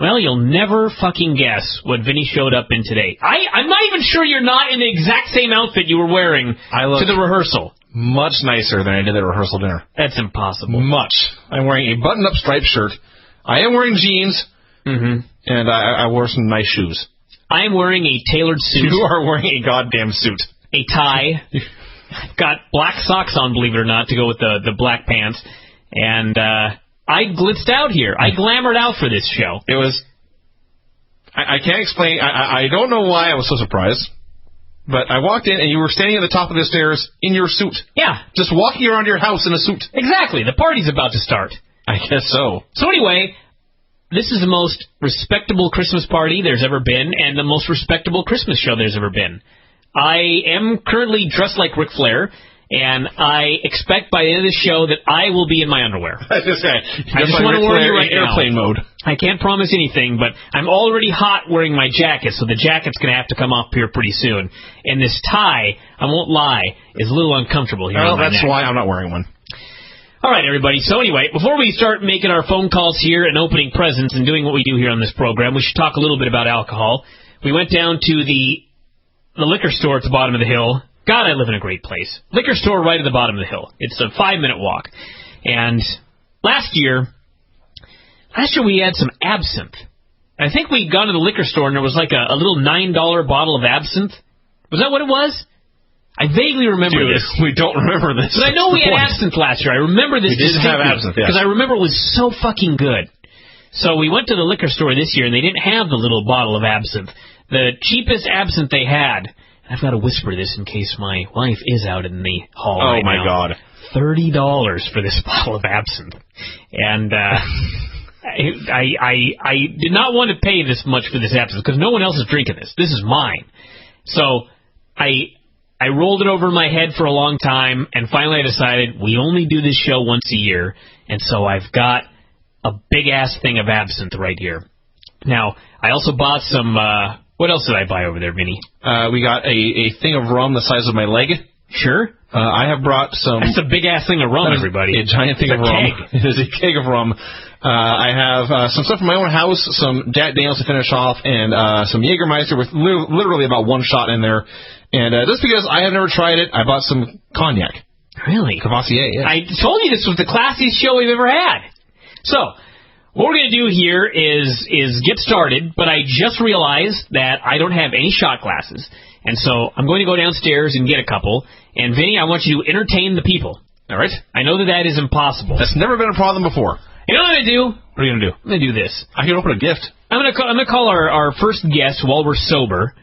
[SPEAKER 3] Well, you'll never fucking guess what Vinny showed up in today. I'm not even sure you're not in the exact same outfit you were wearing to the rehearsal.
[SPEAKER 1] Much nicer than I did at rehearsal dinner.
[SPEAKER 3] That's impossible.
[SPEAKER 1] Much. I'm wearing a button-up striped shirt. I am wearing jeans.
[SPEAKER 3] Mm-hmm.
[SPEAKER 1] And I wore some nice shoes.
[SPEAKER 3] I am wearing a tailored suit.
[SPEAKER 1] You are wearing a goddamn suit.
[SPEAKER 3] A tie. I've got black socks on, believe it or not, to go with the black pants. And I glitzed out here. I glamored out for this show.
[SPEAKER 1] It was... I can't explain. I don't know why I was so surprised. But I walked in, and you were standing at the top of the stairs in your suit.
[SPEAKER 3] Yeah.
[SPEAKER 1] Just walking around your house in a suit.
[SPEAKER 3] Exactly. The party's about to start.
[SPEAKER 1] I guess so.
[SPEAKER 3] So anyway, this is the most respectable Christmas party there's ever been, and the most respectable Christmas show there's ever been. I am currently dressed like Ric Flair, and I expect by the end of the show that I will be in my underwear.
[SPEAKER 1] I just
[SPEAKER 3] want to warn you right now.
[SPEAKER 1] Airplane mode.
[SPEAKER 3] I can't promise anything, but I'm already hot wearing my jacket, so the jacket's going to have to come up here pretty soon. And this tie, I won't lie, is a little uncomfortable here on my neck.
[SPEAKER 1] That's why I'm not wearing one.
[SPEAKER 3] All right, everybody. So anyway, before we start making our phone calls here and opening presents and doing what we do here on this program, we should talk a little bit about alcohol. We went down to the liquor store at the bottom of the hill. God, I live in a great place. Liquor store right at the bottom of the hill. It's a 5-minute walk. And last year we had some absinthe. I think we'd gone to the liquor store and there was like a little $9 bottle of absinthe. Was that what it was? I vaguely remember this.
[SPEAKER 1] We don't remember this.
[SPEAKER 3] But I know we had absinthe last year. I remember this
[SPEAKER 1] distinctly. We did have absinthe, yes.
[SPEAKER 3] Because I remember it was so fucking good. So we went to the liquor store this year and they didn't have the little bottle of absinthe. The cheapest absinthe they had... I've got to whisper this in case my wife is out in the hall right now.
[SPEAKER 1] Oh, my God.
[SPEAKER 3] $30 for this bottle of absinthe. And I did not want to pay this much for this absinthe because no one else is drinking this. This is mine. So I rolled it over my head for a long time, and finally I decided we only do this show once a year, and so I've got a big-ass thing of absinthe right here. Now, I also bought some... what else did I buy over there, Vinny?
[SPEAKER 1] We got a thing of rum the size of my leg.
[SPEAKER 3] Sure.
[SPEAKER 1] I have brought some...
[SPEAKER 3] That's a big-ass thing of rum, everybody.
[SPEAKER 1] A giant thing of rum. It is a keg of rum. I have some stuff from my own house, some Jack Daniels to finish off, and some Jägermeister with literally about one shot in there. And just because I have never tried it, I bought some cognac.
[SPEAKER 3] Really?
[SPEAKER 1] Cavassier, yeah.
[SPEAKER 3] I told you this was the classiest show we've ever had. So... what we're going to do here is get started, but I just realized that I don't have any shot glasses. And so I'm going to go downstairs and get a couple. And, Vinny, I want you to entertain the people.
[SPEAKER 1] All right?
[SPEAKER 3] I know that is impossible.
[SPEAKER 1] That's never been a problem before.
[SPEAKER 3] You know what I'm going to do?
[SPEAKER 1] What are you going to do?
[SPEAKER 3] I'm going to do this.
[SPEAKER 1] I can open a gift.
[SPEAKER 3] I'm going to call our first guest while we're sober.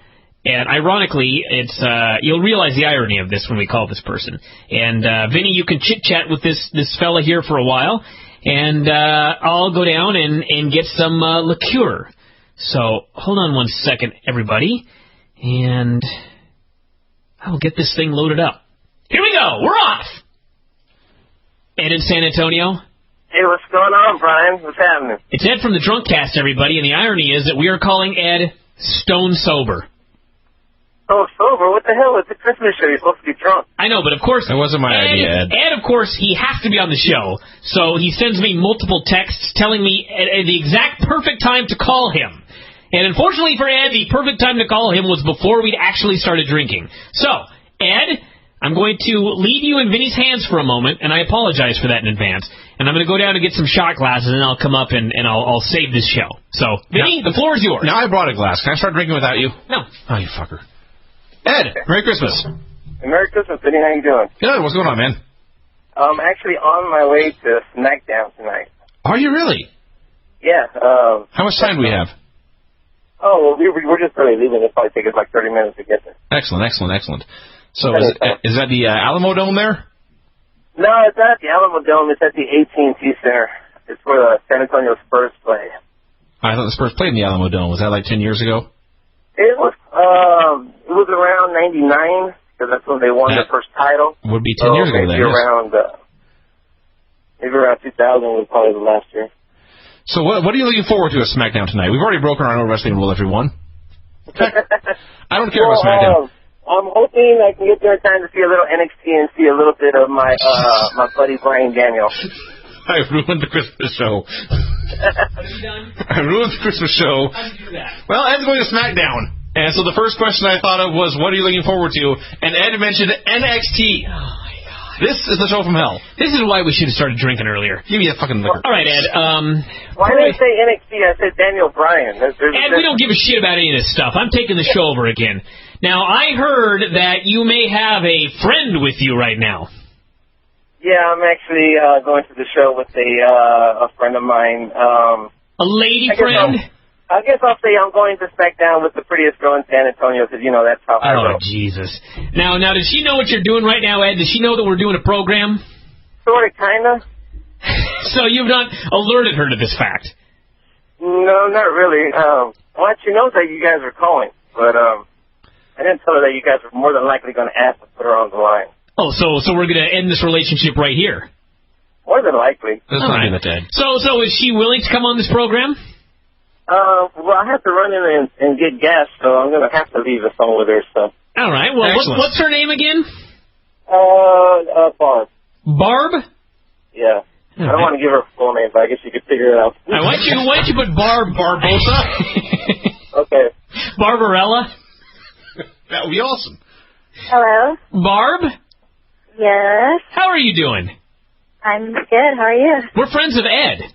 [SPEAKER 3] And ironically, it's you'll realize the irony of this when we call this person. And Vinny, you can chit-chat with this fella here for a while. And I'll go down and get some liqueur. So hold on one second, everybody. And I'll get this thing loaded up. Here we go. We're off. Ed in San Antonio.
[SPEAKER 5] Hey, what's going on, Brian? What's happening?
[SPEAKER 3] It's Ed from the Drunk Cast, everybody, and the irony is that we are calling Ed stone sober.
[SPEAKER 5] Oh, sober? What the hell? It's a Christmas show. You're supposed to be drunk.
[SPEAKER 3] I know, but of course...
[SPEAKER 1] That wasn't my idea, Ed.
[SPEAKER 3] Ed, of course, he has to be on the show, so he sends me multiple texts telling me the exact perfect time to call him. And unfortunately for Ed, the perfect time to call him was before we'd actually started drinking. So, Ed, I'm going to leave you in Vinny's hands for a moment, and I apologize for that in advance. And I'm going to go down and get some shot glasses, and I'll come up and I'll save this show. So, Vinny, the floor is yours.
[SPEAKER 1] Now I brought a glass. Can I start drinking without you?
[SPEAKER 3] No.
[SPEAKER 1] Oh, you fucker. Ed, Merry Christmas.
[SPEAKER 5] Merry Christmas, Vinny. How you doing?
[SPEAKER 1] Good. What's going on, man?
[SPEAKER 5] I'm actually on my way to SmackDown tonight.
[SPEAKER 1] Are you really?
[SPEAKER 5] Yeah.
[SPEAKER 1] How much time do we have?
[SPEAKER 5] Oh, well, we're just really leaving. It'll probably take us like 30 minutes to get there.
[SPEAKER 1] Excellent. So is that the Alamo Dome there?
[SPEAKER 5] No, it's not at the Alamo Dome. It's at the AT&T Center. It's where the San Antonio Spurs play.
[SPEAKER 1] I thought the Spurs played in the Alamo Dome. Was that like 10 years ago?
[SPEAKER 5] It was around 99, because that's when they won their first title.
[SPEAKER 1] Would be 10 years ago then.
[SPEAKER 5] Maybe around 2000 was probably the last year.
[SPEAKER 1] So what are you looking forward to at SmackDown tonight? We've already broken our own wrestling rule, everyone. I don't care about SmackDown.
[SPEAKER 5] I'm hoping I can get there in time to see a little NXT and see a little bit of my my buddy Bryan Daniel.
[SPEAKER 1] I ruined the Christmas show.
[SPEAKER 3] Are you done?
[SPEAKER 1] I ruined the Christmas show.
[SPEAKER 3] How did you do that?
[SPEAKER 1] Well, Ed's going to SmackDown. And so the first question I thought of was, what are you looking forward to? And Ed mentioned NXT.
[SPEAKER 3] Oh, my God.
[SPEAKER 1] This is the show from hell.
[SPEAKER 3] This is why we should have started drinking earlier.
[SPEAKER 1] Give me a fucking liquor.
[SPEAKER 3] All right, Ed.
[SPEAKER 5] Why did I say NXT? I said Daniel Bryan.
[SPEAKER 3] Ed, we don't give a shit about any of this stuff. I'm taking the show over again. Now, I heard that you may have a friend with you right now.
[SPEAKER 5] Yeah, I'm actually going to the show with a friend of mine.
[SPEAKER 3] A lady friend?
[SPEAKER 5] I guess I'll say I'm going to SmackDown with the prettiest girl in San Antonio because, that's how I roll.
[SPEAKER 3] Oh, Jesus. Now, does she know what you're doing right now, Ed? Does she know that we're doing a program?
[SPEAKER 5] Sort of, kind of.
[SPEAKER 3] So you've not alerted her to this fact?
[SPEAKER 5] No, not really. Well, she knows that you guys are calling, but I didn't tell her that you guys were more than likely going to ask to put her on the line.
[SPEAKER 3] Oh, so we're going to end this relationship right here?
[SPEAKER 5] More than likely.
[SPEAKER 1] That's not even Ed.
[SPEAKER 3] So is she willing to come on this program?
[SPEAKER 5] Well, I have to run in and get gas, so I'm going to have to leave the phone with her, so.
[SPEAKER 3] All right. Well, what's her name again?
[SPEAKER 5] Barb.
[SPEAKER 3] Barb?
[SPEAKER 5] Yeah. I don't want to give her a full name, but I guess you could figure it out.
[SPEAKER 3] Why don't you put Barbosa?
[SPEAKER 5] Okay.
[SPEAKER 3] Barbarella?
[SPEAKER 1] That would be awesome.
[SPEAKER 6] Hello?
[SPEAKER 3] Barb?
[SPEAKER 6] Yes?
[SPEAKER 3] How are you doing?
[SPEAKER 6] I'm good. How are you?
[SPEAKER 3] We're friends of Ed.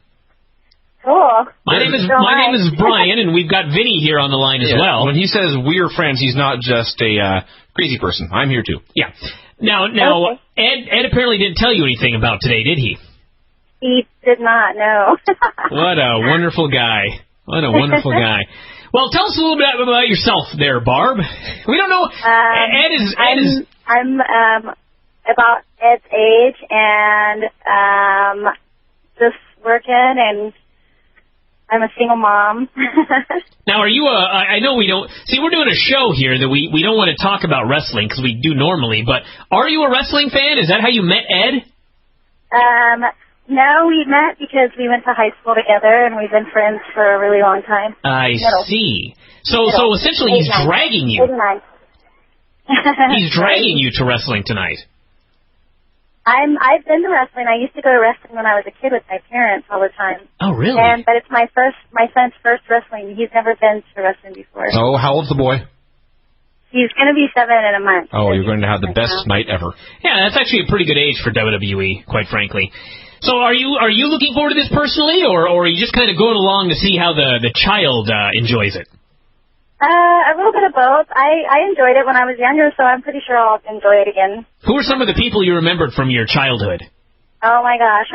[SPEAKER 6] Cool.
[SPEAKER 3] My name is Bryan, and we've got Vinny here on the line as well.
[SPEAKER 1] When he says we're friends, he's not just a crazy person. I'm here too.
[SPEAKER 3] Yeah. Now, okay. Ed apparently didn't tell you anything about today, did he?
[SPEAKER 6] He did not, no.
[SPEAKER 3] What a wonderful guy. What a wonderful guy. Well, tell us a little bit about yourself there, Barb. We don't know.
[SPEAKER 6] I'm about Ed's age and just working, and I'm a single mom.
[SPEAKER 3] Now, are you I know we don't... See, we're doing a show here that we don't want to talk about wrestling because we do normally, but are you a wrestling fan? Is that how you met Ed?
[SPEAKER 6] No, we met because we went to high school together, and we've been friends for a really long time.
[SPEAKER 3] I see. So essentially he's dragging you. He's dragging you to wrestling tonight.
[SPEAKER 6] I've been to wrestling. I used to go to wrestling when I was a kid with my parents all the time.
[SPEAKER 3] Oh, really?
[SPEAKER 6] But it's my son's first wrestling. He's never been to wrestling before.
[SPEAKER 1] Oh, how old's the boy?
[SPEAKER 6] He's going to be 7 in a month.
[SPEAKER 1] Oh, you're going to have the best night ever.
[SPEAKER 3] Yeah, that's actually a pretty good age for WWE, quite frankly. So are you looking forward to this personally, or are you just kind of going along to see how the child enjoys it?
[SPEAKER 6] A little bit of both. I enjoyed it when I was younger, so I'm pretty sure I'll enjoy it again.
[SPEAKER 3] Who are some of the people you remembered from your childhood?
[SPEAKER 6] Oh, my gosh.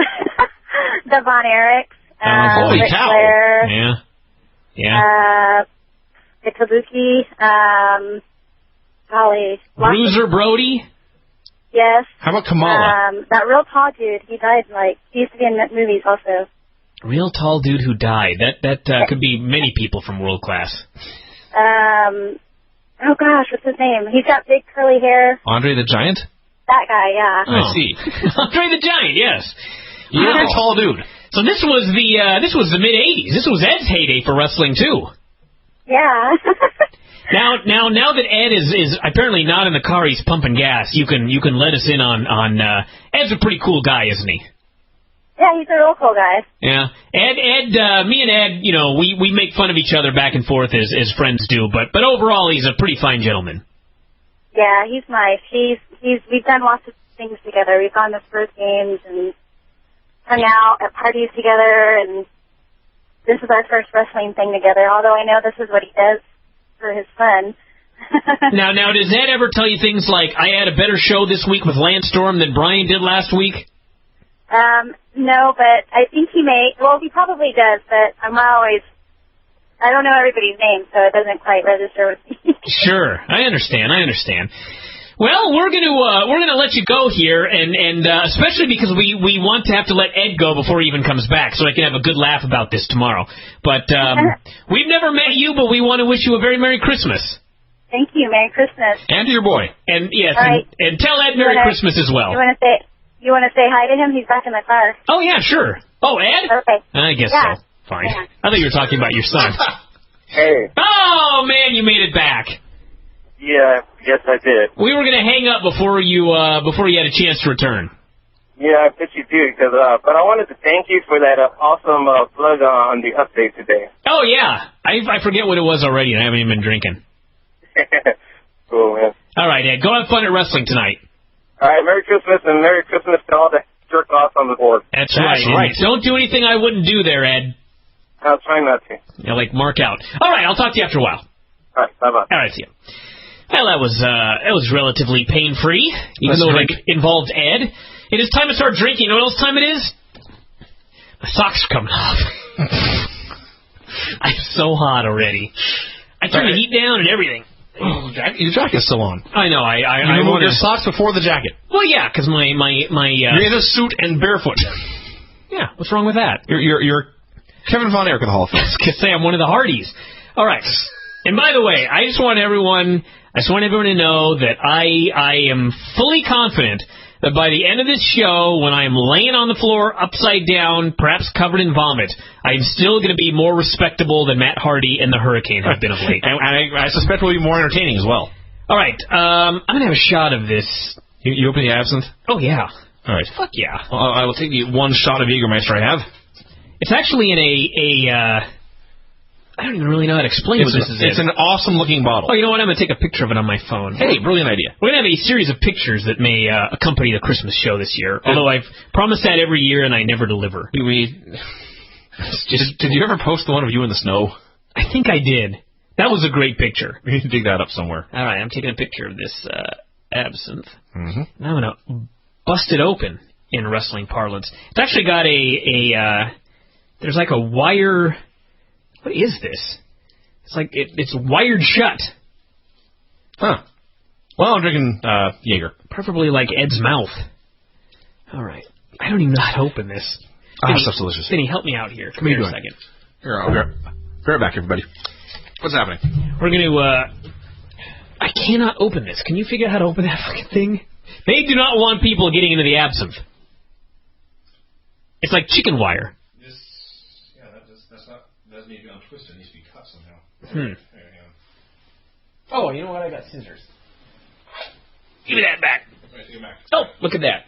[SPEAKER 9] The Von Erichs.
[SPEAKER 1] Holy
[SPEAKER 9] Ric
[SPEAKER 1] cow.
[SPEAKER 9] Flair,
[SPEAKER 3] Yeah.
[SPEAKER 9] the Kabuki.
[SPEAKER 3] Bruiser Brody.
[SPEAKER 9] Yes.
[SPEAKER 1] How about Kamala?
[SPEAKER 9] That real tall dude. He died. He used to be in movies also.
[SPEAKER 3] Real tall dude who died. That could be many people from World Class.
[SPEAKER 9] Oh gosh, what's his name? He's got big curly hair.
[SPEAKER 1] Andre the Giant?
[SPEAKER 9] That guy, yeah.
[SPEAKER 1] I see.
[SPEAKER 3] Andre the Giant, yes.
[SPEAKER 1] You're a tall dude.
[SPEAKER 3] So this was the mid '80s. This was Ed's heyday for wrestling too.
[SPEAKER 9] Yeah.
[SPEAKER 3] Now that Ed is apparently not in the car, he's pumping gas. You can let us in on Ed's a pretty cool guy, isn't he?
[SPEAKER 9] Yeah, he's a real cool guy.
[SPEAKER 3] Yeah, me and Ed, we make fun of each other back and forth as friends do, but overall he's a pretty fine gentleman.
[SPEAKER 9] Yeah, he's nice. We've done lots of things together. We've gone to Spurs games and hung out at parties together, and this is our first wrestling thing together. Although I know this is what he does for his fun.
[SPEAKER 3] Now, does Ed ever tell you things like, I had a better show this week with Lance Storm than Bryan did last week?
[SPEAKER 9] No, but I think he may. Well, he probably does, but I don't know everybody's name, so it doesn't quite register with me.
[SPEAKER 3] Sure, I understand. Well, we're gonna let you go here, and especially because we want to have to let Ed go before he even comes back, so I can have a good laugh about this tomorrow. But we've never met you, but we want to wish you a very Merry Christmas.
[SPEAKER 9] Thank you. Merry Christmas.
[SPEAKER 1] And to your boy.
[SPEAKER 3] And yes,
[SPEAKER 9] right.
[SPEAKER 3] and tell Ed Merry Christmas as well.
[SPEAKER 9] You want to say hi to him? He's back in the car.
[SPEAKER 3] Oh yeah, sure. Oh, Ed?
[SPEAKER 9] Okay.
[SPEAKER 3] I guess
[SPEAKER 9] Yeah.
[SPEAKER 3] so. Fine.
[SPEAKER 9] Yeah.
[SPEAKER 3] I thought you were talking about your son.
[SPEAKER 5] Hey.
[SPEAKER 3] Oh man, you made it back.
[SPEAKER 5] Yeah, yes I did.
[SPEAKER 3] We were gonna hang up before you had a chance to return.
[SPEAKER 5] Yeah, I bet you do. But I wanted to thank you for that awesome plug on the update today.
[SPEAKER 3] Oh yeah, I forget what it was already, and I haven't even been drinking.
[SPEAKER 5] Cool, man.
[SPEAKER 3] All right, Ed, go have fun at wrestling tonight.
[SPEAKER 5] All right, Merry Christmas, and Merry Christmas to all the jerk-offs on the board.
[SPEAKER 3] That's right. Don't do anything I wouldn't do there, Ed.
[SPEAKER 5] I'll try not to.
[SPEAKER 3] Mark out. All right, I'll talk to you after a while.
[SPEAKER 5] All right, bye-bye.
[SPEAKER 3] All right, see you. Well, that was relatively pain-free, even though it involved Ed. It is time to start drinking. You know what else time it is? My socks are coming off. I'm so hot already. I turned the heat down and everything.
[SPEAKER 1] Oh, your jacket's still on.
[SPEAKER 3] I know.
[SPEAKER 1] I removed your socks before the jacket.
[SPEAKER 3] Well, yeah, because my
[SPEAKER 1] you're in a suit and barefoot.
[SPEAKER 3] Yeah, what's wrong with that?
[SPEAKER 1] You're Kevin Von Erich of the Hall of Fame.
[SPEAKER 3] I was gonna say I'm one of the Hardys. All right. And by the way, I just want everyone to know that I am fully confident that by the end of this show, when I am laying on the floor upside down, perhaps covered in vomit, I am still going to be more respectable than Matt Hardy and the Hurricane have been of late.
[SPEAKER 1] and I suspect we'll be more entertaining as well.
[SPEAKER 3] All right, I'm going to have a shot of this.
[SPEAKER 1] You open the absinthe?
[SPEAKER 3] Oh, yeah.
[SPEAKER 1] All right.
[SPEAKER 3] Fuck yeah.
[SPEAKER 1] Well, I will take the one shot of Jägermeister I have.
[SPEAKER 3] It's actually in a I don't even really know how to explain what this is.
[SPEAKER 1] It's an awesome-looking bottle.
[SPEAKER 3] Oh, you know what? I'm going to take a picture of it on my phone.
[SPEAKER 1] Hey, brilliant idea.
[SPEAKER 3] We're going to have a series of pictures that may accompany the Christmas show this year, although I've promised that every year and I never deliver.
[SPEAKER 1] Did you ever post the one of you in the snow?
[SPEAKER 3] I think I did. That was a great picture.
[SPEAKER 1] We need to dig that up somewhere.
[SPEAKER 3] All right, I'm taking a picture of this absinthe.
[SPEAKER 1] Mm-hmm.
[SPEAKER 3] And I'm going to bust it open in wrestling parlance. It's actually got there's like a wire... What is this? It's like it's wired shut.
[SPEAKER 1] Huh. Well, I'm drinking Jaeger.
[SPEAKER 3] Preferably like Ed's mouth. All right. I don't even know how to open this.
[SPEAKER 1] Stuff's delicious.
[SPEAKER 3] Vinny, help me out here. Come here a second.
[SPEAKER 1] Here, I'll be right back, everybody. What's happening?
[SPEAKER 3] We're going to... I cannot open this. Can you figure out how to open that fucking thing? They do not want people getting into the absinthe. It's like chicken wire.
[SPEAKER 1] Doesn't need to be untwisted. It needs to be cut somehow.
[SPEAKER 3] Oh, you know what? I got scissors. Give me that back.
[SPEAKER 1] Right, take it back.
[SPEAKER 3] Oh, look at that.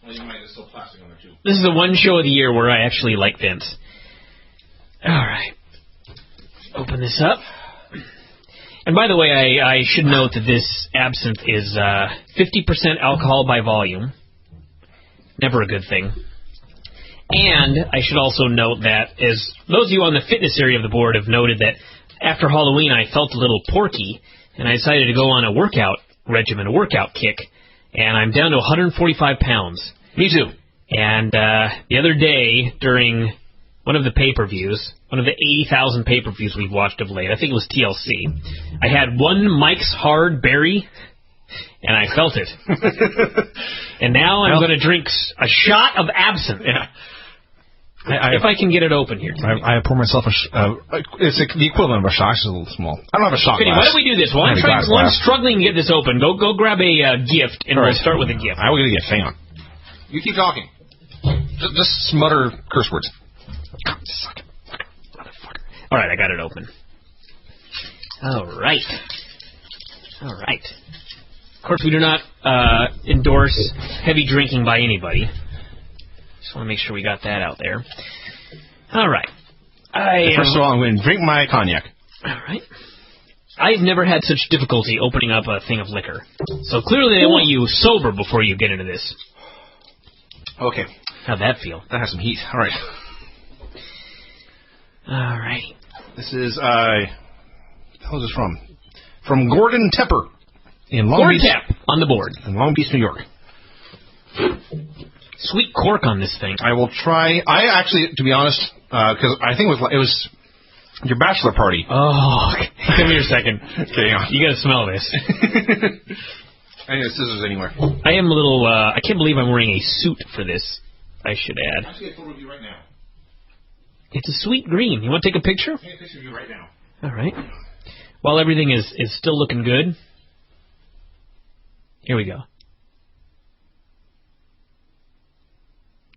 [SPEAKER 1] Well, you might. There's still plastic on there, too.
[SPEAKER 3] This is the one show of the year where I actually like Vince. All right. Open this up. And by the way, I should note that this absinthe is 50% alcohol by volume. Never a good thing. And I should also note that, as those of you on the fitness area of the board have noted, that after Halloween I felt a little porky, and I decided to go on a workout regimen, a workout kick, and I'm down to 145 pounds.
[SPEAKER 1] Me too.
[SPEAKER 3] And the other day, during one of the pay-per-views, one of the 80,000 pay-per-views we've watched of late, I think it was TLC, I had one Mike's Hard Berry, and I felt it. And now I'm going to drink a shot of absinthe.
[SPEAKER 1] Yeah.
[SPEAKER 3] If I can get it open here.
[SPEAKER 1] I pour myself it's the equivalent of a shot. It's a little small. I don't have a shot glass.
[SPEAKER 3] Why don't we do this? While I'm struggling to get this open, go grab a gift, and we'll start with a gift.
[SPEAKER 1] I will get a gift. Hang on. You keep talking. Just smutter curse words. Suck it. Motherfucker.
[SPEAKER 3] All right, I got it open. All right. Of course, we do not endorse heavy drinking by anybody. Just want to make sure we got that out there. All right.
[SPEAKER 1] First of all, I'm going to drink my cognac.
[SPEAKER 3] All right. I've never had such difficulty opening up a thing of liquor. So clearly they want you sober before you get into this.
[SPEAKER 1] Okay.
[SPEAKER 3] How'd that feel?
[SPEAKER 1] That has some heat. All right.
[SPEAKER 3] All right.
[SPEAKER 1] This is, how's this from? From Gordon Tepper in Long Beach.
[SPEAKER 3] Gordon Tepp on the board.
[SPEAKER 1] In Long Beach, New York.
[SPEAKER 3] Sweet cork on this thing.
[SPEAKER 1] I will try. I actually, to be honest, because I think it was your bachelor party.
[SPEAKER 3] Oh, give me a second.
[SPEAKER 1] Okay, hang on.
[SPEAKER 3] You got to smell this.
[SPEAKER 1] I need the scissors anywhere.
[SPEAKER 3] I am a little. I can't believe I'm wearing a suit for this. I should add.
[SPEAKER 1] I'll take a photo of you right now.
[SPEAKER 3] It's a sweet green. You want to take a picture?
[SPEAKER 1] I'll take a picture of you right now.
[SPEAKER 3] All right. While everything is still looking good. Here we go.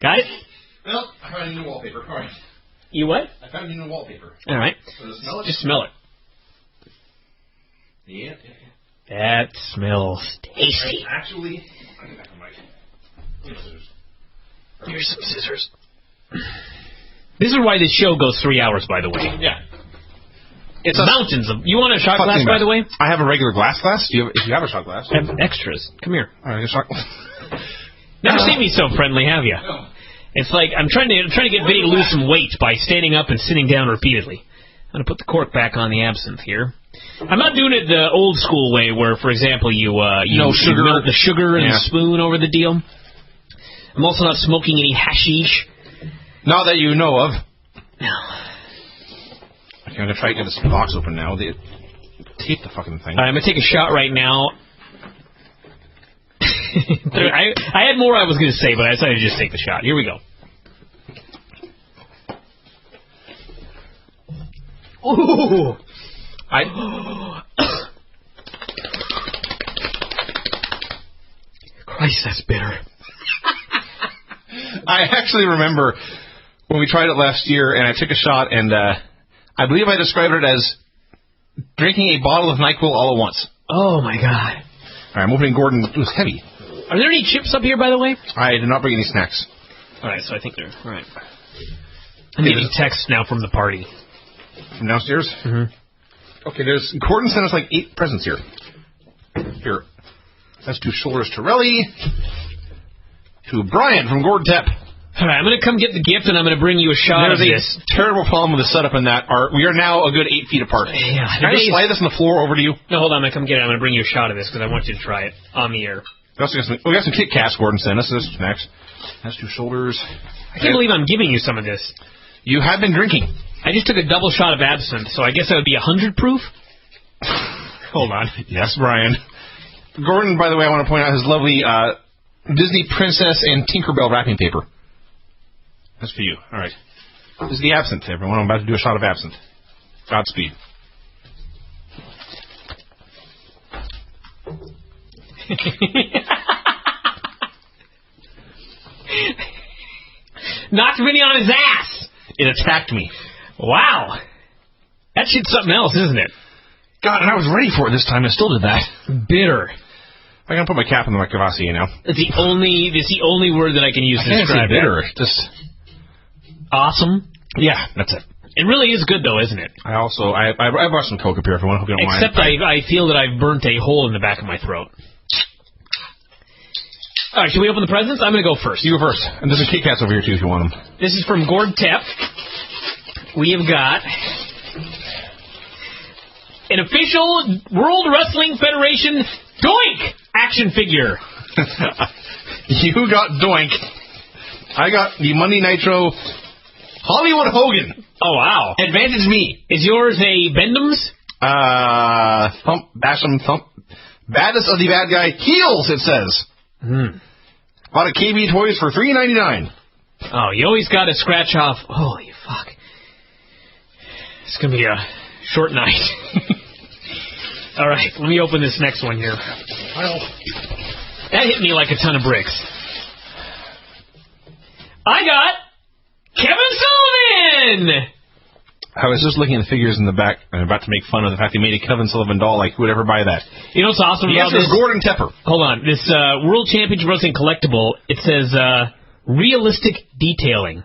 [SPEAKER 3] Got it?
[SPEAKER 1] Well, I found a new wallpaper. All right.
[SPEAKER 3] You what?
[SPEAKER 1] I found a new wallpaper.
[SPEAKER 3] All right.
[SPEAKER 1] So to smell it?
[SPEAKER 3] Just smell it.
[SPEAKER 1] Yeah.
[SPEAKER 3] That smells tasty.
[SPEAKER 1] Actually, I'll get back on mic.
[SPEAKER 3] Here's some scissors. This is why this show goes 3 hours, by the way.
[SPEAKER 1] Yeah.
[SPEAKER 3] It's mountains of... You want a shot glass, by the way?
[SPEAKER 1] I have a regular glass. If you have a shot glass.
[SPEAKER 3] I have extras. Come here.
[SPEAKER 1] All right, a shot glass.
[SPEAKER 3] Never seen me so friendly, have you?
[SPEAKER 1] No.
[SPEAKER 3] It's like I'm trying to get Vinny to lose some weight by standing up and sitting down repeatedly. I'm going to put the cork back on the absinthe here. I'm not doing it the old school way where, for example, you melt the sugar and the spoon over the deal. I'm also not smoking any hashish.
[SPEAKER 1] Not that you know of.
[SPEAKER 3] No.
[SPEAKER 1] Okay, I'm going to try to get this box open now. Tape the fucking thing.
[SPEAKER 3] I'm going to take a shot right now. I had more I was going to say, but I decided to just take the shot. Here we go. Ooh! Christ, that's bitter.
[SPEAKER 1] I actually remember when we tried it last year, and I took a shot, and I believe I described it as drinking a bottle of NyQuil all at once.
[SPEAKER 3] Oh, my God.
[SPEAKER 1] All right, I'm opening Gordon. It was heavy.
[SPEAKER 3] Are there any chips up here, by the way?
[SPEAKER 1] I did not bring any snacks.
[SPEAKER 3] All right, so I think they're... All right. I'm getting texts now from the party.
[SPEAKER 1] From downstairs?
[SPEAKER 3] Mm-hmm.
[SPEAKER 1] Okay, Gordon sent us like 8 presents here. Here. That's to Shoulders Torelli. To Bryan from Gordon Tepp.
[SPEAKER 3] All right, I'm going to come get the gift, and I'm going to bring you a shot of this.
[SPEAKER 1] There's a terrible problem with the setup in that. We are now a good 8 feet apart.
[SPEAKER 3] Yeah.
[SPEAKER 1] Can I just slide this on the floor over to you?
[SPEAKER 3] No, hold on. I'm going to come get it. I'm going to bring you a shot of this because I want you to try it on the air.
[SPEAKER 1] We got some Kit Kats Gordon sent us. This is next. That's to Shoulders.
[SPEAKER 3] I can't believe I'm giving you some of this.
[SPEAKER 1] You have been drinking.
[SPEAKER 3] I just took a double shot of absinthe, so I guess that would be 100 proof? Hold on.
[SPEAKER 1] Yes, Bryan. Gordon, by the way, I want to point out his lovely Disney Princess and Tinkerbell wrapping paper. That's for you. All right. This is the absinthe, everyone. I'm about to do a shot of absinthe. Godspeed.
[SPEAKER 3] Knocked Vinny on his ass.
[SPEAKER 1] It attacked me.
[SPEAKER 3] Wow. That shit's something else, isn't it?
[SPEAKER 1] God, and I was ready for it this time. I still did that.
[SPEAKER 3] Bitter.
[SPEAKER 1] I'm going to put my cap on my Cavassier now.
[SPEAKER 3] It's the only word that I can use to describe
[SPEAKER 1] bitter.
[SPEAKER 3] it.
[SPEAKER 1] Just
[SPEAKER 3] awesome.
[SPEAKER 1] Yeah, that's it.
[SPEAKER 3] It really is good, though, isn't it?
[SPEAKER 1] I brought some Coke up here if you want. Hope you don't mind.
[SPEAKER 3] Except I feel that I've burnt a hole in the back of my throat. All right, should we open the presents? I'm going to go first.
[SPEAKER 1] You go first. And there's some Kit Kats over here, too, if you want them.
[SPEAKER 3] This is from Gord Tepp. We have got an official World Wrestling Federation Doink action figure.
[SPEAKER 1] You got Doink. I got the Monday Nitro Hollywood Hogan.
[SPEAKER 3] Oh, wow.
[SPEAKER 1] Advantage me.
[SPEAKER 3] Is yours a Bendham's?
[SPEAKER 1] Thump, bash 'em, thump. Baddest of the bad guy heels, it says. Bought at KB Toys for $3.99.
[SPEAKER 3] Oh, you always got to scratch off. Holy fuck. It's going to be a short night. All right, let me open this next one here. That hit me like a ton of bricks. I got Kevin Sullivan!
[SPEAKER 1] I was just looking at the figures in the back and about to make fun of the fact they made a Kevin Sullivan doll. Like, who would ever buy that?
[SPEAKER 3] You know what's awesome about this?
[SPEAKER 1] The answer is Gordon Tepper.
[SPEAKER 3] Hold on. This World Championship Wrestling collectible, it says realistic detailing.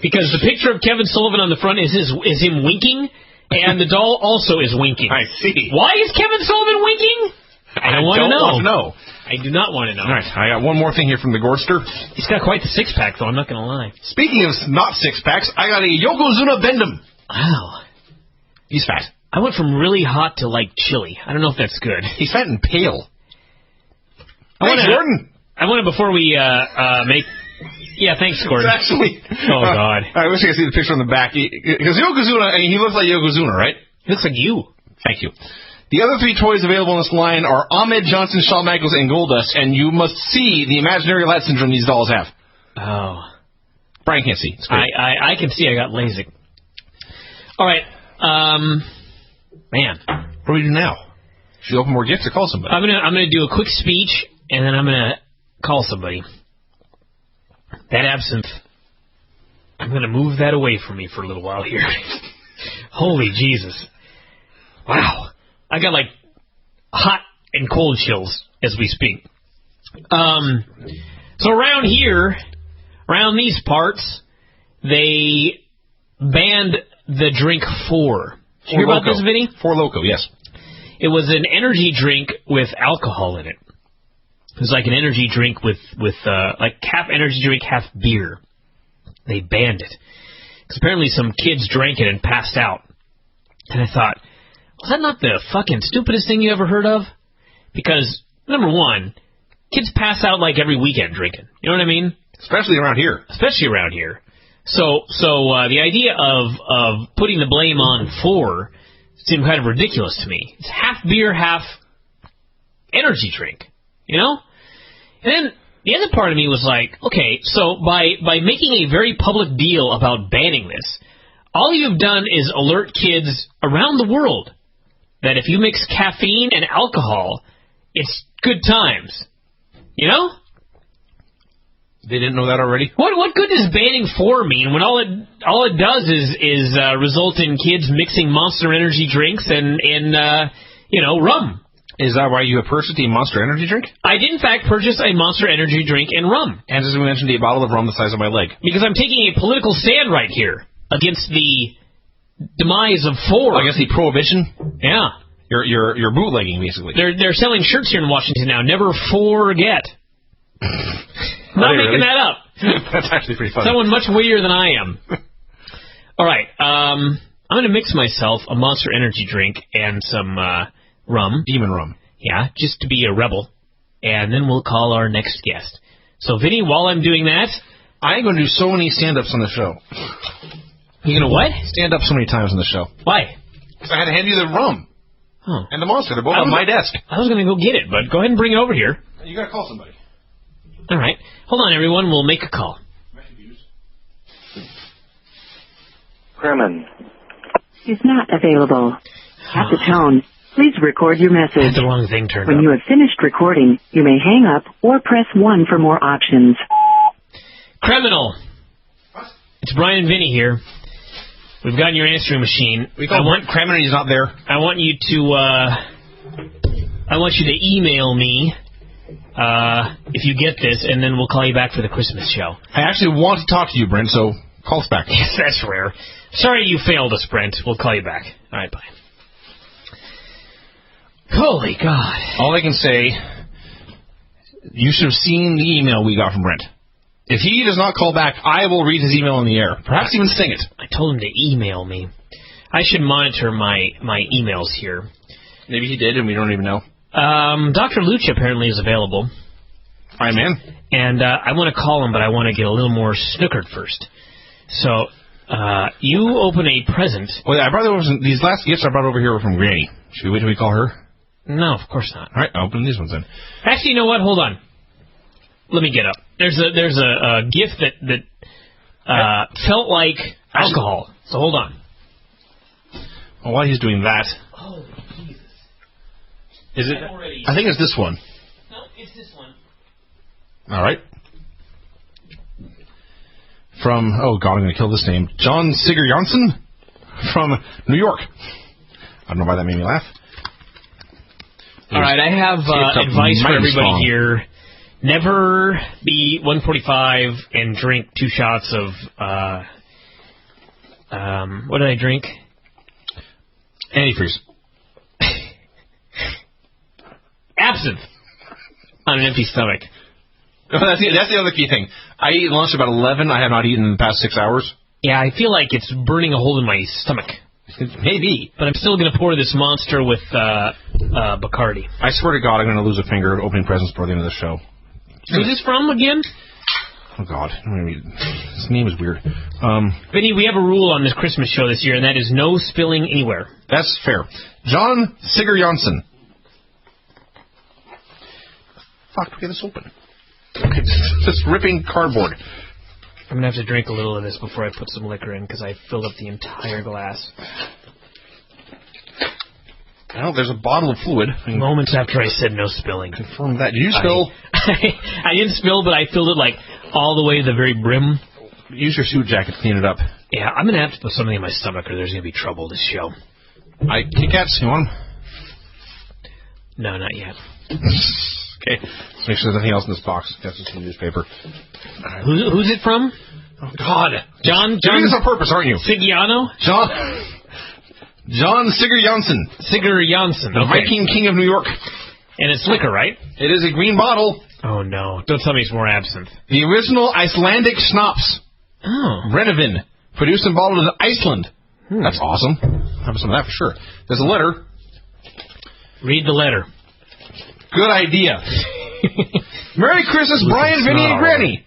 [SPEAKER 3] Because the picture of Kevin Sullivan on the front is him winking, and the doll also is winking.
[SPEAKER 1] I see.
[SPEAKER 3] Why is Kevin Sullivan winking? I don't want to know. I do not want to know.
[SPEAKER 1] All right, I got one more thing here from the Gorster.
[SPEAKER 3] He's got quite the six-pack, though, I'm not going to lie.
[SPEAKER 1] Speaking of not six-packs, I got a Yokozuna Bendham.
[SPEAKER 3] Wow.
[SPEAKER 1] He's fat.
[SPEAKER 3] I went from really hot to, like, chilly. I don't know if that's good.
[SPEAKER 1] He's fat and pale.
[SPEAKER 3] Thanks,
[SPEAKER 1] Gordon.
[SPEAKER 3] I want to, before we make... Yeah, thanks, Gordon.
[SPEAKER 1] Actually...
[SPEAKER 3] Oh, God.
[SPEAKER 1] I wish I could see the picture on the back. Because Yokozuna, I mean, he looks like Yokozuna, right?
[SPEAKER 3] He looks like you.
[SPEAKER 1] Thank you. The other three toys available in this line are Ahmed Johnson, Shawn Michaels, and Goldust, and you must see the imaginary light syndrome these dolls have.
[SPEAKER 3] Oh.
[SPEAKER 1] Bryan can't see. It's great.
[SPEAKER 3] I can see. I got LASIK. All right. Man.
[SPEAKER 1] What do we do now? Should we open more gifts or call somebody?
[SPEAKER 3] I'm gonna do a quick speech, and then I'm gonna call somebody. That absinthe, I'm gonna move that away from me for a little while here. Holy Jesus. Wow. I got, like, hot and cold chills as we speak. So around here, around these parts, they banned the drink Four. Did you hear about this, Vinny?
[SPEAKER 1] Four Loko, yes.
[SPEAKER 3] It was an energy drink with alcohol in it. It was like an energy drink with like half energy drink, half beer. They banned it. Because apparently some kids drank it and passed out. And I thought, was that not the fucking stupidest thing you ever heard of? Because, number one, kids pass out like every weekend drinking. You know what I mean?
[SPEAKER 1] Especially around here.
[SPEAKER 3] Especially around here. So the idea of putting the blame on Four seemed kind of ridiculous to me. It's half beer, half energy drink. You know? And then the other part of me was like, okay, so by making a very public deal about banning this, all you've done is alert kids around the world that if you mix caffeine and alcohol, it's good times. You know?
[SPEAKER 1] They didn't know that already?
[SPEAKER 3] What good does banning Four mean when all it does is result in kids mixing Monster Energy drinks and rum?
[SPEAKER 1] Is that why you have purchased a Monster Energy drink?
[SPEAKER 3] I did, in fact, purchase a Monster Energy drink and rum.
[SPEAKER 1] And as we mentioned, a bottle of rum the size of my leg.
[SPEAKER 3] Because I'm taking a political stand right here against the demise of Four.
[SPEAKER 1] Against the prohibition?
[SPEAKER 3] Yeah.
[SPEAKER 1] You're bootlegging, basically.
[SPEAKER 3] They're selling shirts here in Washington now. Never forget. Not making that up.
[SPEAKER 1] That's actually pretty funny.
[SPEAKER 3] Someone much wittier than I am. All right. I'm going to mix myself a Monster Energy drink and some rum.
[SPEAKER 1] Demon rum.
[SPEAKER 3] Yeah, just to be a rebel. And then we'll call our next guest. So, Vinny, while I'm doing that...
[SPEAKER 1] I'm going to do so many stand-ups on the show.
[SPEAKER 3] You're going to what?
[SPEAKER 1] Stand up so many times on the show.
[SPEAKER 3] Why?
[SPEAKER 1] Because I had to hand you the rum.
[SPEAKER 3] Oh.
[SPEAKER 1] And the Monster. They're both on my desk.
[SPEAKER 3] I was going to go get it, but go ahead and bring it over here.
[SPEAKER 1] You got to call somebody.
[SPEAKER 3] All right. Hold on, everyone. We'll make a call.
[SPEAKER 10] Kremen is not available. At the tone, please record your message.
[SPEAKER 3] That's the wrong thing turned
[SPEAKER 10] When
[SPEAKER 3] up.
[SPEAKER 10] you have finished recording, you may hang up or press 1 for more options.
[SPEAKER 3] Criminal. What? It's Bryan and Vinny here. We've gotten your answering machine.
[SPEAKER 1] We call Brent Kremen and he's not there.
[SPEAKER 3] I want you to email me if you get this, and then we'll call you back for the Christmas show.
[SPEAKER 1] I actually want to talk to you, Brent, so call us back.
[SPEAKER 3] Yes, that's rare. Sorry you failed us, Brent. We'll call you back. All right, bye. Holy God.
[SPEAKER 1] All I can say, you should have seen the email we got from Brent. If he does not call back, I will read his email on the air. Perhaps even sing it.
[SPEAKER 3] I told him to email me. I should monitor my emails here.
[SPEAKER 1] Maybe he did and we don't even know.
[SPEAKER 3] Dr. Lucha apparently is available.
[SPEAKER 1] Hi, man.
[SPEAKER 3] And I want to call him, but I want to get a little more snookered first. So you open a present.
[SPEAKER 1] Well, yeah, I brought these last gifts I brought over here were from Granny. Should we wait till we call her?
[SPEAKER 3] No, of course not.
[SPEAKER 1] All right, I'll open these ones then.
[SPEAKER 3] Actually, you know what? Hold on. Let me get up. There's a gift that felt like alcohol. So hold on.
[SPEAKER 1] Well, while he's doing that,
[SPEAKER 3] oh Jesus!
[SPEAKER 1] Is it? I think it's this one.
[SPEAKER 3] No, it's this one.
[SPEAKER 1] All right. From I'm going to kill this name. John Sigurjonsson from New York. I don't know why that made me laugh.
[SPEAKER 3] All right, I have advice for everybody here. Never be 145 and drink 2 shots of, what did I drink?
[SPEAKER 1] Antifreeze.
[SPEAKER 3] Absinthe. On an empty stomach.
[SPEAKER 1] That's the other key thing. I eat lunch about 11. I have not eaten in the past 6 hours.
[SPEAKER 3] Yeah, I feel like it's burning a hole in my stomach.
[SPEAKER 1] Maybe.
[SPEAKER 3] But I'm still going to pour this monster with Bacardi.
[SPEAKER 1] I swear to God, I'm going to lose a finger opening presents before the end of the show.
[SPEAKER 3] Who's this from again?
[SPEAKER 1] Oh, God. His name is weird.
[SPEAKER 3] Vinny, we have a rule on this Christmas show this year, and that is no spilling anywhere.
[SPEAKER 1] That's fair. John Sigurjonsson. Fuck, do we get this open? Okay, just ripping cardboard.
[SPEAKER 3] I'm going to have to drink a little of this before I put some liquor in, because I filled up the entire glass.
[SPEAKER 1] Well, there's a bottle of fluid.
[SPEAKER 3] Moments after I said no spilling.
[SPEAKER 1] Confirm that. Did you spill?
[SPEAKER 3] I didn't spill, but I filled it like all the way to the very brim.
[SPEAKER 1] Use your suit jacket to clean it up.
[SPEAKER 3] Yeah, I'm going to have to put something in my stomach or there's going to be trouble this show.
[SPEAKER 1] Kit Kats, you want them?
[SPEAKER 3] No, not yet.
[SPEAKER 1] Okay, let's make sure there's nothing else in this box. That's just some newspaper.
[SPEAKER 3] Who's it from?
[SPEAKER 1] Oh, God.
[SPEAKER 3] John?
[SPEAKER 1] You're doing this on purpose, aren't you?
[SPEAKER 3] Sigiano?
[SPEAKER 1] John Sigurjonsson.
[SPEAKER 3] Sigurjonsson,
[SPEAKER 1] the Viking King of New York.
[SPEAKER 3] And it's liquor, right?
[SPEAKER 1] It is a green bottle.
[SPEAKER 3] Oh, no. Don't tell me it's more absinthe.
[SPEAKER 1] The original Icelandic schnapps.
[SPEAKER 3] Oh.
[SPEAKER 1] Brennivin. Produced and bottled in Iceland. That's awesome. Have some of that for sure. There's a letter.
[SPEAKER 3] Read the letter.
[SPEAKER 1] Good idea. Merry Christmas, Bryan, Vinny, and Granny.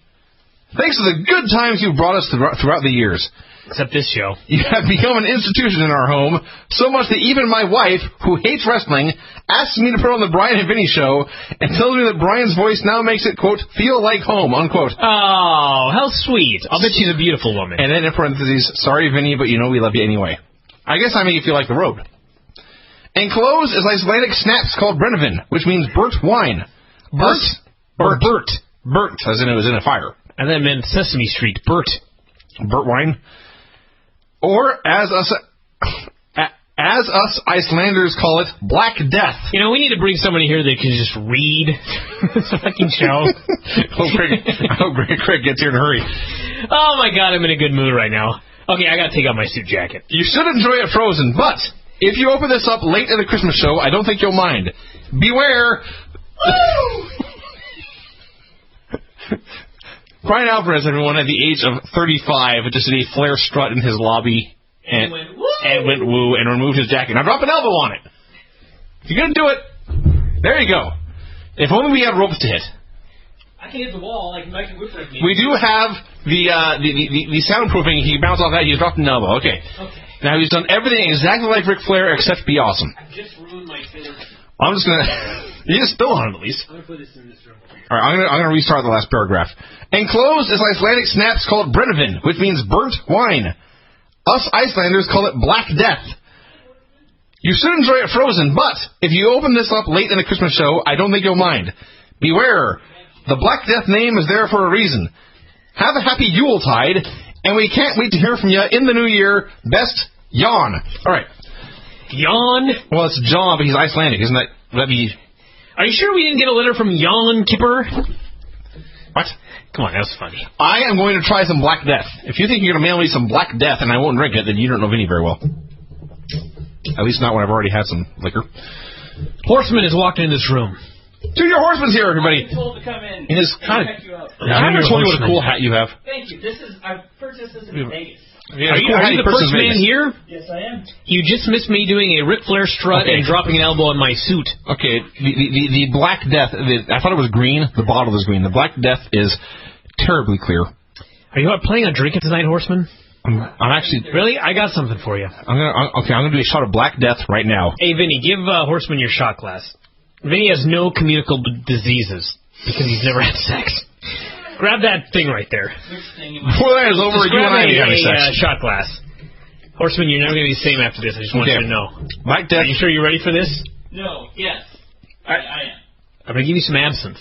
[SPEAKER 1] Thanks for the good times you've brought us throughout the years.
[SPEAKER 3] Except this show.
[SPEAKER 1] You have become an institution in our home, so much that even my wife, who hates wrestling, asks me to put on the Bryan and Vinny show and tells me that Bryan's voice now makes it, quote, feel like home, unquote.
[SPEAKER 3] Oh, how sweet. I'll bet she's a beautiful woman.
[SPEAKER 1] And then in parentheses, sorry, Vinny, but you know we love you anyway. I guess I make you feel like the road. Enclosed is Icelandic schnapps called Brennivin, which means burnt wine.
[SPEAKER 3] Burnt?
[SPEAKER 1] Burnt, as in it was in a fire.
[SPEAKER 3] And then meant Sesame Street, Burt
[SPEAKER 1] wine. Or, as us Icelanders call it, Black Death.
[SPEAKER 3] You know, we need to bring somebody here that can just read this fucking show.
[SPEAKER 1] I hope Craig gets here in a hurry.
[SPEAKER 3] Oh, my God, I'm in a good mood right now. Okay, I got to take out my suit jacket.
[SPEAKER 1] You should enjoy it frozen, but if you open this up late in the Christmas show, I don't think you'll mind. Beware. Brian Alvarez, everyone, at the age of 35, just did a flare strut in his lobby and went woo and removed his jacket. Now drop an elbow on it. If you're going to do it, there you go. If only we had ropes to hit.
[SPEAKER 3] I can hit the wall like Mike Whipwreck.
[SPEAKER 1] We do have the soundproofing. He bounced off that. He dropped an elbow. Okay. Now he's done everything exactly like Ric Flair except be awesome.
[SPEAKER 3] I just ruined my favorite.
[SPEAKER 1] I'm just going to... You just spill on it, at least.
[SPEAKER 3] I'm going to put this in this room over here.
[SPEAKER 1] All right, I'm going to restart the last paragraph. Enclosed is Icelandic schnapps called Brennivin, which means burnt wine. Us Icelanders call it Black Death. You should enjoy it frozen, but if you open this up late in the Christmas show, I don't think you'll mind. Beware. The Black Death name is there for a reason. Have a happy Yuletide, and we can't wait to hear from you in the new year. Best, Jan. All right.
[SPEAKER 3] Jan?
[SPEAKER 1] Well, it's John, but he's Icelandic, isn't that? Would that be...
[SPEAKER 3] Are you sure we didn't get a letter from Jan Kipper?
[SPEAKER 1] What?
[SPEAKER 3] Come on, that was funny.
[SPEAKER 1] I am going to try some Black Death. If you think you're going to mail me some Black Death and I won't drink it, then you don't know Vinny very well. At least not when I've already had some liquor.
[SPEAKER 3] Horseman has walked in this room.
[SPEAKER 1] Dude, your horseman's here, everybody.
[SPEAKER 11] I've been told to come in.
[SPEAKER 1] His kind of... I haven't told you what a cool hat you have.
[SPEAKER 11] Thank you. I purchased this in Vegas.
[SPEAKER 1] Yeah,
[SPEAKER 3] are you the first man here?
[SPEAKER 11] Yes, I am.
[SPEAKER 3] You just missed me doing a Ric Flair strut and dropping an elbow in my suit.
[SPEAKER 1] Okay, the Black Death, I thought it was green. The bottle is green. The Black Death is terribly clear.
[SPEAKER 3] Are you planning on drinking tonight, Horseman?
[SPEAKER 1] I'm actually...
[SPEAKER 3] Really? I got something for you.
[SPEAKER 1] I'm gonna do a shot of Black Death right now.
[SPEAKER 3] Hey, Vinny, give Horseman your shot glass. Vinny has no communicable diseases because he's never had sex. Grab that thing right there.
[SPEAKER 1] Before that is over, you and I need to have sex.
[SPEAKER 3] Shot glass. Horseman, you're never going to be the same after this. I just want you to know.
[SPEAKER 1] Black Death.
[SPEAKER 3] Are you sure you're ready for this?
[SPEAKER 11] No. Yes. I am.
[SPEAKER 3] I'm going to give you some absinthe.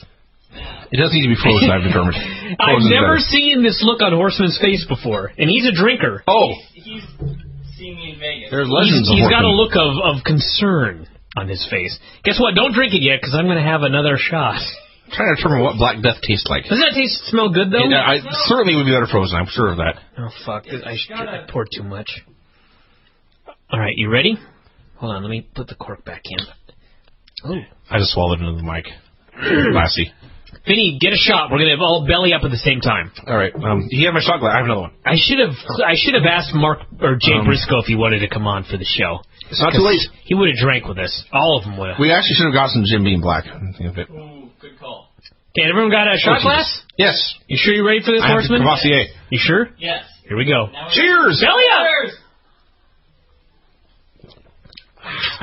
[SPEAKER 1] It does need to be frozen, I've determined.
[SPEAKER 3] I've never seen this look on Horseman's face before, and he's a drinker.
[SPEAKER 1] Oh.
[SPEAKER 11] He's seen me in Vegas.
[SPEAKER 1] There's legends of
[SPEAKER 3] He's got a
[SPEAKER 1] Horseman.
[SPEAKER 3] look of concern on his face. Guess what? Don't drink it yet, because I'm going to have another shot.
[SPEAKER 1] I'm trying to determine what Black Death tastes like.
[SPEAKER 3] Doesn't that smell good, though?
[SPEAKER 1] Yeah, certainly would be better frozen, I'm sure of that.
[SPEAKER 3] Oh, fuck. I poured too much. All right, you ready? Hold on, let me put the cork back in. Oh.
[SPEAKER 1] I just swallowed into the mic. Classy.
[SPEAKER 3] Vinny, get a shot. We're going to all belly up at the same time.
[SPEAKER 1] All right. You have my shot glass. I have another one.
[SPEAKER 3] I should have asked Mark or Jay Briscoe if he wanted to come on for the show.
[SPEAKER 1] It's not too late.
[SPEAKER 3] He would have drank with us. All of them would have.
[SPEAKER 1] We actually should have got some Jim Beam Black.
[SPEAKER 11] Ooh, good call.
[SPEAKER 3] Okay, everyone got a shot glass?
[SPEAKER 1] Yes.
[SPEAKER 3] You sure you're ready for this, Horseman?
[SPEAKER 1] Cavassier.
[SPEAKER 3] You sure?
[SPEAKER 11] Yes.
[SPEAKER 3] Here we go.
[SPEAKER 1] Cheers!
[SPEAKER 3] Belly up!
[SPEAKER 11] Cheers!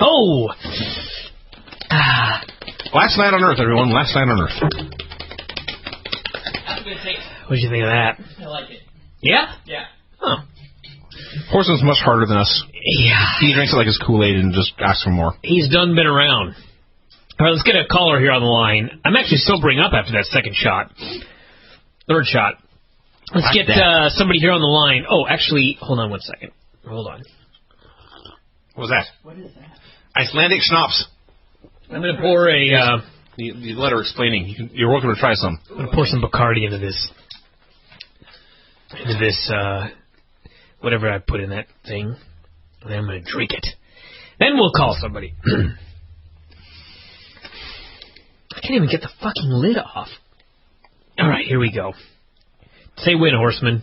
[SPEAKER 3] Oh!
[SPEAKER 1] Last night on Earth, everyone. Last night on Earth.
[SPEAKER 11] That's a good taste.
[SPEAKER 3] What'd you think of that?
[SPEAKER 11] I like it.
[SPEAKER 3] Yeah?
[SPEAKER 11] Yeah.
[SPEAKER 3] Huh.
[SPEAKER 1] Horseman's much harder than us.
[SPEAKER 3] Yeah.
[SPEAKER 1] He drinks it like his Kool-Aid and just asks for more.
[SPEAKER 3] He's been around. All right, let's get a caller here on the line. I'm actually sobering up after that second shot. Third shot. Let's get somebody here on the line. Oh, actually, hold on one second. Hold on.
[SPEAKER 1] What was that?
[SPEAKER 11] What is that?
[SPEAKER 1] Icelandic schnapps.
[SPEAKER 3] I'm going to pour a...
[SPEAKER 1] the letter explaining. You're welcome to try some.
[SPEAKER 3] I'm going to pour some Bacardi into this... whatever I put in that thing. And then I'm going to drink it. Then we'll call somebody. I can't even get the fucking lid off. All right, here we go. Say win, Horseman.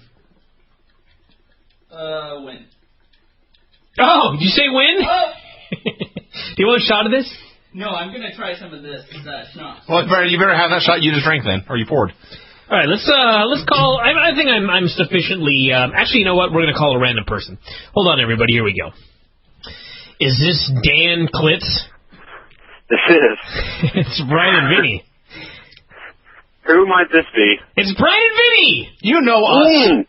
[SPEAKER 11] Win.
[SPEAKER 3] Oh, did you say win?
[SPEAKER 11] Oh!
[SPEAKER 3] Do you want a shot of this?
[SPEAKER 11] No, I'm going to try some of this schnapps.
[SPEAKER 1] Well, you better have that shot you just drank then, or you poured.
[SPEAKER 3] All right, let's call. I think I'm sufficiently. Actually, you know what? We're going to call a random person. Hold on, everybody. Here we go. Is this Dan Klitz?
[SPEAKER 5] This is.
[SPEAKER 3] It's Bryan and Vinny.
[SPEAKER 5] Who might this be?
[SPEAKER 3] It's Bryan and Vinny.
[SPEAKER 1] You know us.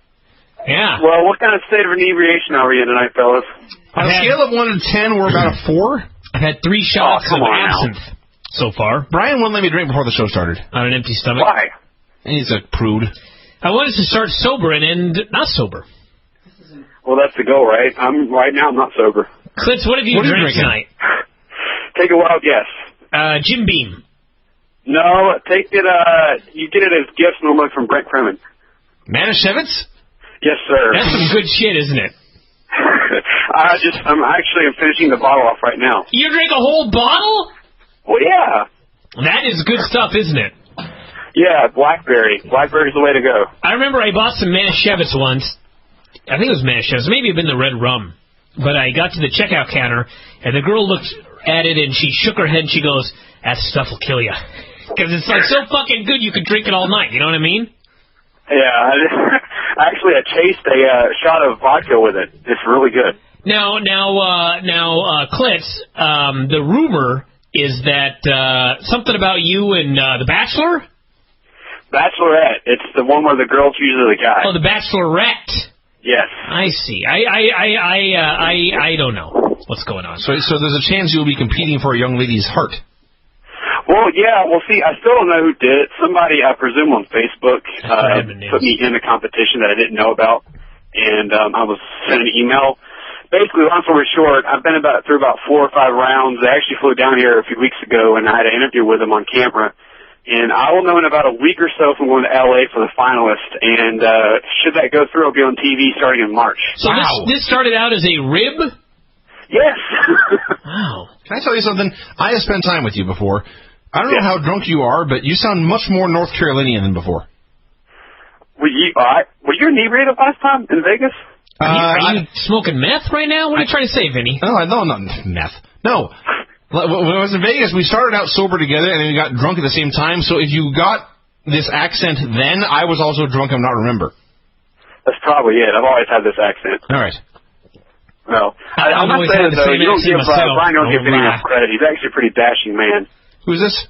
[SPEAKER 3] Yeah.
[SPEAKER 5] Well, what kind of state of inebriation are we in tonight, fellas?
[SPEAKER 1] On a scale of 1 to 10, we're about a 4.
[SPEAKER 3] I've had 3 shots of absinthe so far.
[SPEAKER 1] Brian wouldn't let me drink before the show started.
[SPEAKER 3] On an empty stomach.
[SPEAKER 5] Why?
[SPEAKER 1] He's a prude.
[SPEAKER 3] I wanted to start sober and end not sober.
[SPEAKER 5] Well, that's the goal, right? Right now I'm not sober.
[SPEAKER 3] Klitz, what have you drank tonight?
[SPEAKER 5] Take a wild guess.
[SPEAKER 3] Jim Beam.
[SPEAKER 5] No, take it, you get it as gifts normally from Brent Kremen.
[SPEAKER 1] Manischewitz?
[SPEAKER 5] Yes, sir.
[SPEAKER 3] That's some good shit, isn't it?
[SPEAKER 5] I'm finishing the bottle off right now.
[SPEAKER 3] You drink a whole bottle?
[SPEAKER 5] Well, yeah.
[SPEAKER 3] That is good stuff, isn't it?
[SPEAKER 5] Yeah, blackberry. Blackberry's the way to go.
[SPEAKER 3] I remember I bought some Manischewitz once. I think it was Manischewitz. Maybe it had been the red rum. But I got to the checkout counter, and the girl looked at it, and she shook her head, and she goes, that stuff will kill you. Because it's like so fucking good you could drink it all night. You know what I mean?
[SPEAKER 5] Yeah. Actually, I chased a shot of vodka with it. It's really good.
[SPEAKER 3] Now, Klitz, the rumor is that something about you and The Bachelor?
[SPEAKER 5] Bachelorette. It's the one where the girl chooses the guy.
[SPEAKER 3] Oh, The Bachelorette.
[SPEAKER 5] Yes.
[SPEAKER 3] I see. I don't know what's going on.
[SPEAKER 1] So there's a chance you'll be competing for a young lady's heart.
[SPEAKER 5] Well, yeah. Well, see, I still don't know who did it. Somebody, I presume, on Facebook put me in a competition that I didn't know about, and I was sent an email. Basically, long story short, I've been through about 4 or 5 rounds. I actually flew down here a few weeks ago, and I had an interview with them on camera. And I will know in about a week or so if I'm going to L.A. for the finalist. And should that go through, I'll be on TV starting in March.
[SPEAKER 3] So this started out as a rib?
[SPEAKER 5] Yes.
[SPEAKER 3] Wow.
[SPEAKER 1] Can I tell you something? I have spent time with you before. I don't know how drunk you are, but you sound much more North Carolinian than before.
[SPEAKER 5] Were you inebriated last time in Vegas?
[SPEAKER 3] Are you smoking meth right now? What are you trying to say, Vinny?
[SPEAKER 1] No, not meth. No. When I was in Vegas, we started out sober together, and then we got drunk at the same time. So if you got this accent then, I was also drunk and not remember.
[SPEAKER 5] That's probably it. I've always had this accent.
[SPEAKER 1] All right.
[SPEAKER 5] No. I'm not saying, though, you don't give Brian don't give Vinny enough credit. He's actually a pretty dashing man.
[SPEAKER 1] Who's this?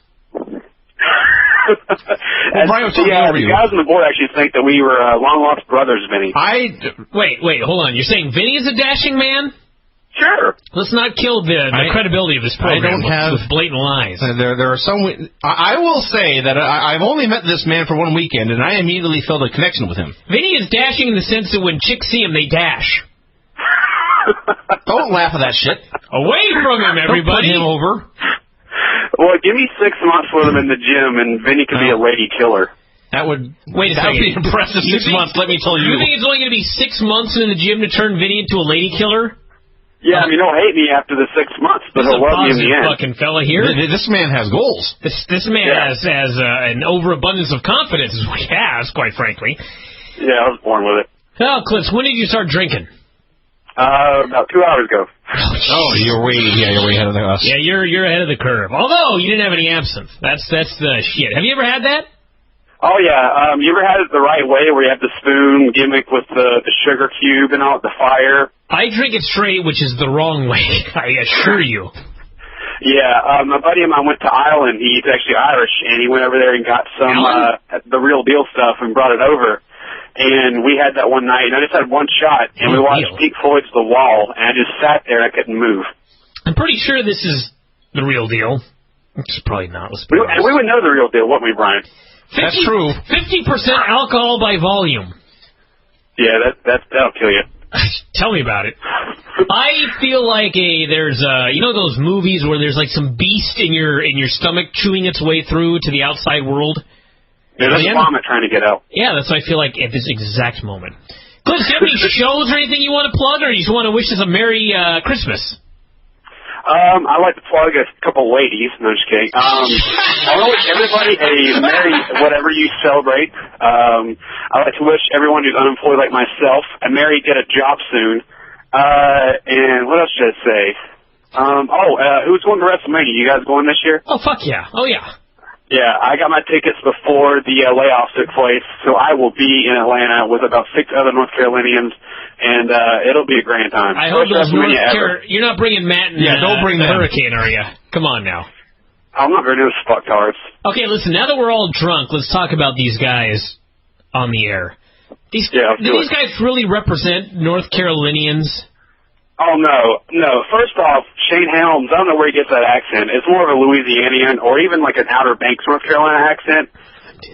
[SPEAKER 5] Brian was the guys on the board actually think that we were long-lost brothers, Vinny.
[SPEAKER 3] Wait, hold on. You're saying Vinny is a dashing man?
[SPEAKER 5] Sure.
[SPEAKER 3] Let's not kill the credibility of this program with blatant lies.
[SPEAKER 1] There are some... I will say that I've only met this man for one weekend, and I immediately felt a connection with him.
[SPEAKER 3] Vinny is dashing in the sense that when chicks see him, they dash.
[SPEAKER 1] Don't laugh at that shit.
[SPEAKER 3] Away from him, everybody.
[SPEAKER 1] Don't put him over.
[SPEAKER 5] Well, give me 6 months with him in the gym, and Vinny could be a lady killer.
[SPEAKER 1] That would...
[SPEAKER 3] Wait a second.
[SPEAKER 1] That would be impressive. 6 months, let me tell you.
[SPEAKER 3] You think it's only going to be 6 months in the gym to turn Vinny into a lady killer?
[SPEAKER 5] Yeah, I mean, he'll hate me after the 6 months, but he'll love me in the end.
[SPEAKER 3] Fucking fella here.
[SPEAKER 1] This man has goals.
[SPEAKER 3] This man has an overabundance of confidence, is what he has, quite frankly.
[SPEAKER 5] Yeah, I was born with it.
[SPEAKER 3] Oh, Clips, when did you start drinking?
[SPEAKER 5] About 2 hours ago.
[SPEAKER 1] Oh, you're way ahead of us.
[SPEAKER 3] Yeah, you're ahead of the curve. Although you didn't have any absinthe. That's the shit. Have you ever had that?
[SPEAKER 5] Oh yeah. You ever had it the right way, where you have the spoon gimmick with the sugar cube and all the fire?
[SPEAKER 3] I drink it straight, which is the wrong way. I assure you.
[SPEAKER 5] Yeah, my buddy of mine went to Ireland. He's actually Irish, and he went over there and got some the real deal stuff and brought it over. And we had that one night, and I just had one shot, and we watched Pink Floyd's The Wall, and I just sat there and I couldn't move.
[SPEAKER 3] I'm pretty sure this is the real deal. It's probably not.
[SPEAKER 5] And we would know the real deal, wouldn't we, Brian?
[SPEAKER 1] That's true.
[SPEAKER 3] 50% alcohol by volume.
[SPEAKER 5] Yeah, that'll kill you.
[SPEAKER 3] Tell me about it. I feel like there's you know those movies where there's like some beast in your stomach chewing its way through to the outside world?
[SPEAKER 5] Yeah, there's a vomit trying to get out.
[SPEAKER 3] Yeah, that's what I feel like at this exact moment. Cliff, do you have any shows or anything you want to plug, or you just want to wish us a Merry Christmas?
[SPEAKER 5] I'd like to plug a couple ladies. No, just kidding. I want to wish everybody a Merry whatever you celebrate. I'd like to wish everyone who's unemployed like myself a Merry get a job soon. And what else should I say? Who's going to WrestleMania? You guys going this year?
[SPEAKER 3] Oh, fuck yeah. Oh, yeah.
[SPEAKER 5] Yeah, I got my tickets before the layoffs took place, so I will be in Atlanta with about 6 other North Carolinians, and it'll be a grand time.
[SPEAKER 3] I hope those you're not bringing Matt and
[SPEAKER 1] don't bring
[SPEAKER 3] the Hurricane, are you? Come on now.
[SPEAKER 5] I'm not bringing those fucktards.
[SPEAKER 3] Okay, listen, now that we're all drunk, let's talk about these guys on the air. Do these guys really represent North Carolinians?
[SPEAKER 5] Oh, no. First off, Shane Helms, I don't know where he gets that accent. It's more of a Louisianian or even like an Outer Banks, North Carolina accent.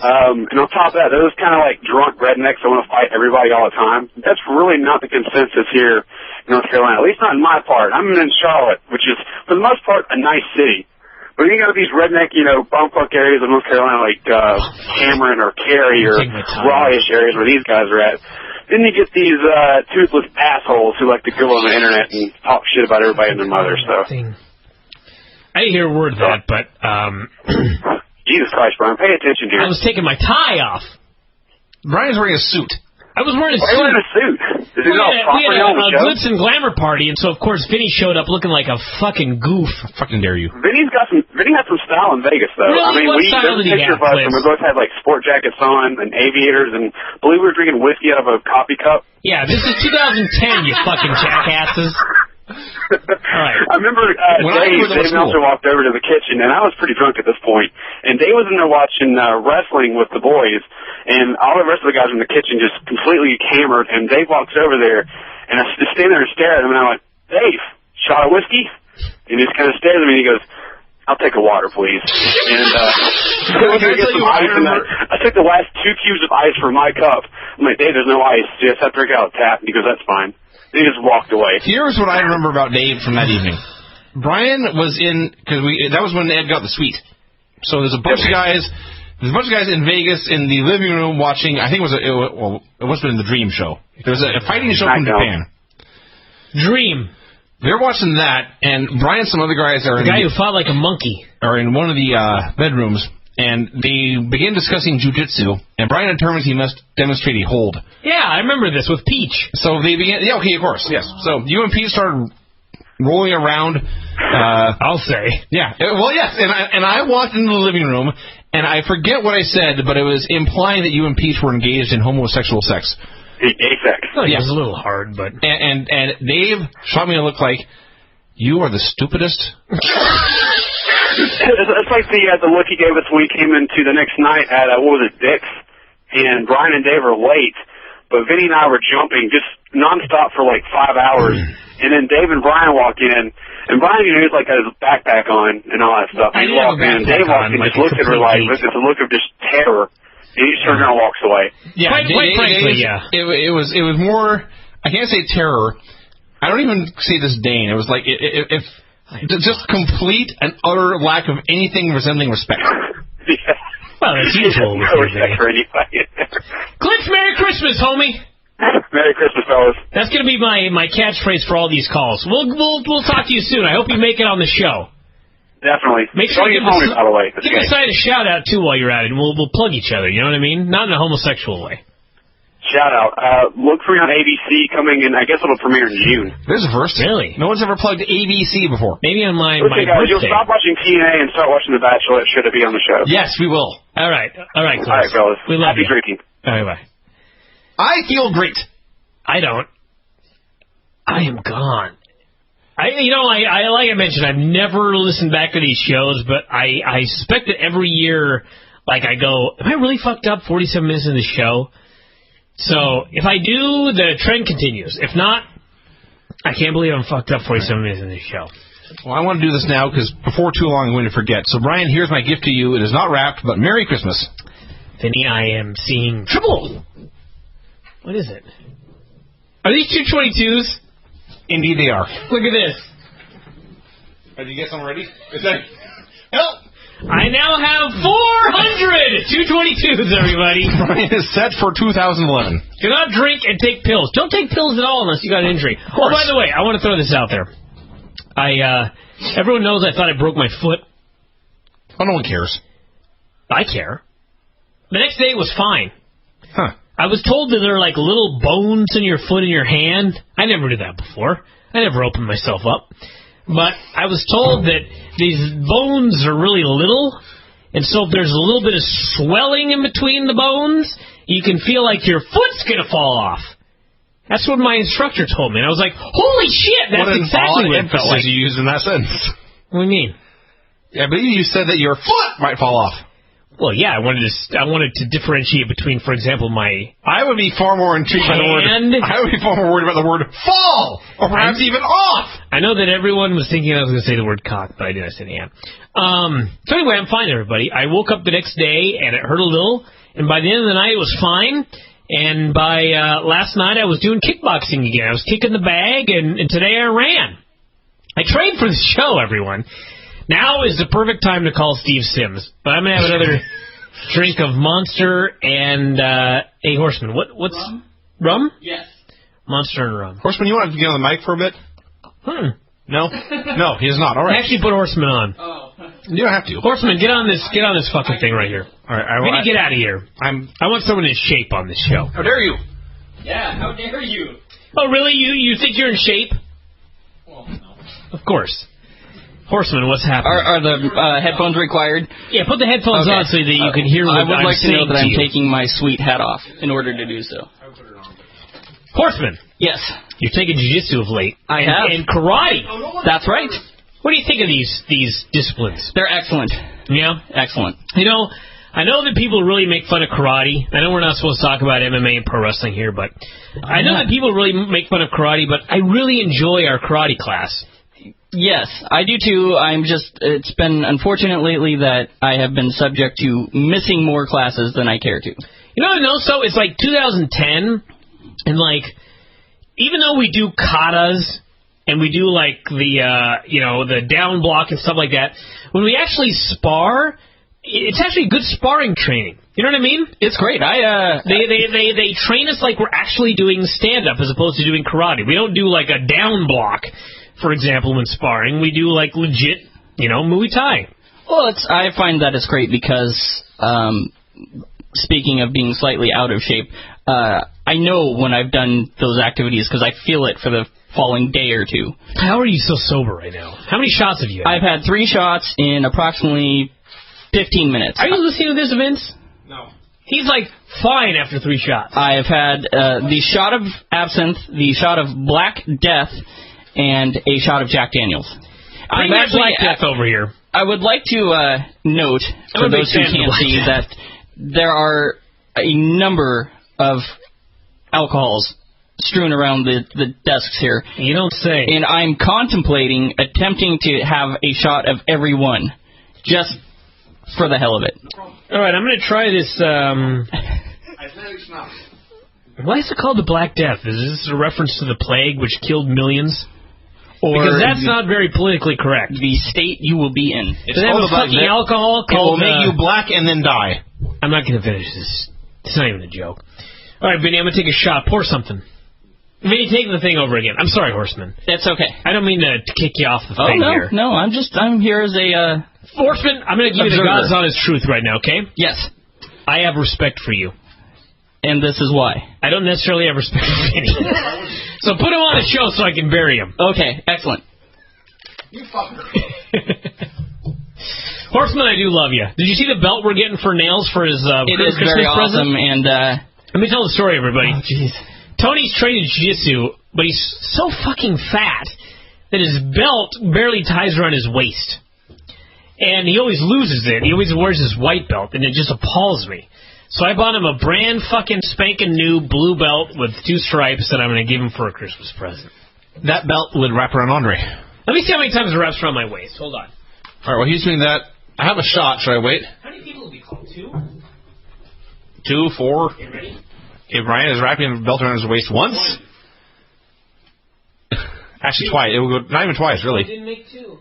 [SPEAKER 5] And on top of that, those kind of like drunk rednecks that want to fight everybody all the time. That's really not the consensus here in North Carolina, at least not in my part. I'm in Charlotte, which is, for the most part, a nice city. But you got these redneck, bumfuck areas of North Carolina like Cameron or Cary or Raw-ish areas where these guys are at. Then you get these toothless assholes who like to go on the internet and talk shit about everybody and their mother. So
[SPEAKER 3] I didn't hear a word of that, but
[SPEAKER 5] Jesus Christ, Brian, pay attention here.
[SPEAKER 3] I was taking my tie off.
[SPEAKER 1] Brian's wearing a suit.
[SPEAKER 3] I was wearing a suit.
[SPEAKER 5] Why are you wearing a suit?
[SPEAKER 3] We had a glitz and glamour party, and so of course Vinny showed up looking like a fucking goof.
[SPEAKER 1] Fucking dare you.
[SPEAKER 5] Vinny had some style in Vegas, though.
[SPEAKER 3] Really?
[SPEAKER 5] I mean,
[SPEAKER 3] What style did he have,
[SPEAKER 5] of us, and we both had like sport jackets on and aviators, and I believe we were drinking whiskey out of a coffee cup.
[SPEAKER 3] Yeah, this is 2010, you fucking jackasses. All right.
[SPEAKER 5] I remember Dave Meltzer walked over to the kitchen, and I was pretty drunk at this point, and Dave was in there watching wrestling with the boys, and all the rest of the guys in the kitchen just completely hammered, and Dave walks over there, and I just stand there and stare at him, and I went, Dave, shot of whiskey? And he just kind of stares at me, and he goes, I'll take a water, please. And I took the last 2 cubes of ice from my cup. I'm like, Dave, there's no ice. You just have to drink out of the tap. And he goes, that's fine. And he just walked away.
[SPEAKER 1] Here's what I remember about Dave from that evening. Brian was in, that was when Ed got the suite. So there's a bunch of guys. There's a bunch of guys in Vegas in the living room watching. I think it must have been the Dream show. There was a fighting show from Japan.
[SPEAKER 3] Dream.
[SPEAKER 1] They're watching that, and Brian and some other guys are
[SPEAKER 3] the guy who fought like a monkey
[SPEAKER 1] are in one of the bedrooms, and they begin discussing jiu-jitsu, and Bryan determines he must demonstrate a hold.
[SPEAKER 3] Yeah, I remember this with Peach.
[SPEAKER 1] So they begin... Yeah, okay, of course, yes. So you and Peach started rolling around...
[SPEAKER 3] I'll say.
[SPEAKER 1] Yeah, well, yes, and I walked into the living room, and I forget what I said, but it was implying that you and Peach were engaged in homosexual sex.
[SPEAKER 5] Gay sex.
[SPEAKER 3] Oh, yeah, it was a little hard, but...
[SPEAKER 1] And Dave shot me a look like, you are the stupidest...
[SPEAKER 5] It's like the look he gave us when we came into the next night at, Dick's, and Bryan and Dave were late, but Vinny and I were jumping just nonstop for like 5 hours, and then Dave and Bryan walked in, and Bryan, he was like had his backpack on and all that stuff.
[SPEAKER 3] I
[SPEAKER 5] He
[SPEAKER 3] didn't have
[SPEAKER 5] walked
[SPEAKER 3] a
[SPEAKER 5] in, and Dave walked in,
[SPEAKER 3] backpack on,
[SPEAKER 5] just
[SPEAKER 3] like
[SPEAKER 5] looked at her like, with a look of just terror, and he just turns around and walks away.
[SPEAKER 1] Yeah,
[SPEAKER 3] quite frankly, yeah.
[SPEAKER 1] It was more, I can't say terror, I don't even say disdain, it was like, if just complete and utter lack of anything resembling respect.
[SPEAKER 5] Yeah.
[SPEAKER 3] Well, that's usual.
[SPEAKER 5] No respect for anybody.
[SPEAKER 3] Glitch, Merry Christmas, homie.
[SPEAKER 5] Merry Christmas, fellas.
[SPEAKER 3] That's going to be my catchphrase for all these calls. We'll talk to you soon. I hope you make it on the show.
[SPEAKER 5] Definitely.
[SPEAKER 3] Make sure you
[SPEAKER 5] by the way.
[SPEAKER 3] give the side a shout out too while you're at it, and we'll plug each other. You know what I mean? Not in a homosexual way.
[SPEAKER 5] Shout out. Look for me on ABC coming in. I guess it'll premiere in June.
[SPEAKER 1] This is the first.
[SPEAKER 3] Really?
[SPEAKER 1] No one's ever plugged ABC before.
[SPEAKER 3] Maybe on my
[SPEAKER 5] Listen, guys,
[SPEAKER 3] birthday.
[SPEAKER 5] you'll stop watching TNA and start watching The Bachelor. It should be on the show.
[SPEAKER 1] Yes, we will.
[SPEAKER 3] All right, Chris.
[SPEAKER 5] All right, fellas.
[SPEAKER 3] We love
[SPEAKER 5] Happy
[SPEAKER 3] you.
[SPEAKER 5] drinking.
[SPEAKER 3] All right, bye.
[SPEAKER 1] I feel great.
[SPEAKER 3] I don't. I am gone. Like I mentioned, I've never listened back to these shows, but I suspect that every year, like I go, am I really fucked up 47 minutes in the show? So if I do, the trend continues. If not, I can't believe I'm fucked up 47 minutes in the show.
[SPEAKER 1] Well, I want to do this now because before too long I'm going to forget. So, Bryan, here's my gift to you. It is not wrapped, but Merry Christmas.
[SPEAKER 3] Vinny, I am seeing triple. What is it? Are these 222s?
[SPEAKER 1] Indeed they are.
[SPEAKER 3] Look at this.
[SPEAKER 1] Did you get some ready? Is that... Help!
[SPEAKER 3] I now have 400 222s, everybody.
[SPEAKER 1] Bryan is set for 2011.
[SPEAKER 3] Do not drink and take pills. Don't take pills at all unless you got an injury. Oh, by the way, I want to throw this out there. Everyone knows I thought I broke my foot.
[SPEAKER 1] Oh, no one cares.
[SPEAKER 3] I care. The next day it was fine.
[SPEAKER 1] Huh.
[SPEAKER 3] I was told that there are like little bones in your foot and your hand. I never did that before. I never opened myself up. But I was told that these bones are really little, and so if there's a little bit of swelling in between the bones, you can feel like your foot's going to fall off. That's what my instructor told me, and I was like, holy shit, that's exactly what it felt like.
[SPEAKER 1] What you used in that sentence.
[SPEAKER 3] What do you mean?
[SPEAKER 1] Yeah, I believe you said that your foot might fall off.
[SPEAKER 3] Well, yeah, I wanted to differentiate between, for example, my...
[SPEAKER 1] I would be far more intrigued by the word... I would be far more worried about the word fall, or perhaps even off.
[SPEAKER 3] I know that everyone was thinking I was going to say the word cock, but I didn't. I said hand. So anyway, I'm fine, everybody. I woke up the next day, and it hurt a little, and by the end of the night, it was fine. And by last night, I was doing kickboxing again. I was kicking the bag, and today I ran. I trained for the show, everyone. Now is the perfect time to call Steve Sims. But I'm going to have another drink of Monster and a Horseman. What's rum?
[SPEAKER 11] Yes.
[SPEAKER 3] Monster and rum.
[SPEAKER 1] Horseman, you want to get on the mic for a bit? No? No, he is not. All right.
[SPEAKER 3] Actually put Horseman on.
[SPEAKER 11] Oh.
[SPEAKER 1] You don't have to.
[SPEAKER 3] Horseman, get on this fucking thing right here.
[SPEAKER 1] All right.
[SPEAKER 3] Vinny, get out of here. I want someone in shape on this show.
[SPEAKER 1] How dare you?
[SPEAKER 11] Yeah, how dare you?
[SPEAKER 3] Oh, really? You think you're in shape?
[SPEAKER 11] Well, no.
[SPEAKER 3] Of course. Horseman, what's happening?
[SPEAKER 8] Are the headphones required?
[SPEAKER 3] Yeah, put the headphones on so that you can hear what I'm saying.
[SPEAKER 8] I would like to know that I'm
[SPEAKER 3] you.
[SPEAKER 8] taking my sweet hat off in order to do so.
[SPEAKER 3] Horseman.
[SPEAKER 8] Yes.
[SPEAKER 3] You're taking jiu-jitsu of late.
[SPEAKER 8] I have.
[SPEAKER 3] And karate.
[SPEAKER 8] That's right.
[SPEAKER 3] What do you think of these disciplines?
[SPEAKER 8] They're excellent.
[SPEAKER 3] Yeah?
[SPEAKER 8] Excellent.
[SPEAKER 3] You know, I know that people really make fun of karate. I know we're not supposed to talk about MMA and pro wrestling here, but I know that people really make fun of karate, but I really enjoy our karate class.
[SPEAKER 8] Yes, I do too. It's been unfortunate lately that I have been subject to missing more classes than I care to.
[SPEAKER 3] You know, so it's like 2010, and like, even though we do katas, and we do like the down block and stuff like that, when we actually spar, it's actually good sparring training. You know what I mean?
[SPEAKER 8] It's great.
[SPEAKER 3] They train us like we're actually doing stand-up as opposed to doing karate. We don't do like a down block, for example, when sparring. We do like legit, Muay Thai.
[SPEAKER 8] Well, I find that it's great because, speaking of being slightly out of shape, I know when I've done those activities because I feel it for the following day or two.
[SPEAKER 3] How are you so sober right now? How many shots have you had?
[SPEAKER 8] I've had 3 shots in approximately 15 minutes.
[SPEAKER 3] Are you listening to this, Vince?
[SPEAKER 1] No.
[SPEAKER 3] He's like fine after 3 shots.
[SPEAKER 8] I have had the shot of absinthe, the shot of Black Death, and a shot of Jack Daniels.
[SPEAKER 3] I'm actually Black Death over here.
[SPEAKER 8] I would like to note, for those who can't see, that there are a number of alcohols strewn around the desks here.
[SPEAKER 3] You don't say.
[SPEAKER 8] And I'm contemplating attempting to have a shot of every one, just for the hell of it.
[SPEAKER 3] All right, I'm going to try this. Why is it called the Black Death? Is this a reference to the plague which killed millions? Or because that's not very politically correct.
[SPEAKER 8] The state you will be in.
[SPEAKER 3] It's called fucking alcohol.
[SPEAKER 1] It will make you black and then die.
[SPEAKER 3] I'm not going to finish this. It's not even a joke. All right, Vinny, I'm going to take a shot. Pour something. Vinny, take the thing over again. I'm sorry, Horseman.
[SPEAKER 8] It's okay.
[SPEAKER 3] I don't mean to kick you off the thing here.
[SPEAKER 8] No, I'm here as a...
[SPEAKER 3] Horseman, I'm going to give you the God's honest truth right now, okay?
[SPEAKER 8] Yes.
[SPEAKER 3] I have respect for you.
[SPEAKER 8] And this is why.
[SPEAKER 3] I don't necessarily have respect for Vinny. So put him on the show so I can bury him.
[SPEAKER 8] Okay, excellent.
[SPEAKER 1] You fucker.
[SPEAKER 3] Horseman, I do love you. Did you see the belt we're getting for nails for his
[SPEAKER 8] It is
[SPEAKER 3] Christmas
[SPEAKER 8] very
[SPEAKER 3] present?
[SPEAKER 8] awesome, and...
[SPEAKER 3] Let me tell the story, everybody.
[SPEAKER 8] Oh, jeez.
[SPEAKER 3] Tony's trained in jiu-jitsu, but he's so fucking fat that his belt barely ties around his waist. And he always loses it. He always wears his white belt, and it just appalls me. So I bought him a brand fucking spanking new blue belt with 2 stripes that I'm going to give him for a Christmas present.
[SPEAKER 1] That belt would wrap around Andre.
[SPEAKER 3] Let me see how many times it wraps around my waist. Hold on.
[SPEAKER 1] All right, while he's doing that, I have a shot. Should I wait?
[SPEAKER 3] How many people will be called? 2?
[SPEAKER 1] 2, 4.
[SPEAKER 3] Okay, ready?
[SPEAKER 1] Okay, Bryan is wrapping the belt around his waist once.
[SPEAKER 3] 1.
[SPEAKER 1] Actually, twice. It will go, not even twice, really.
[SPEAKER 3] I didn't make 2.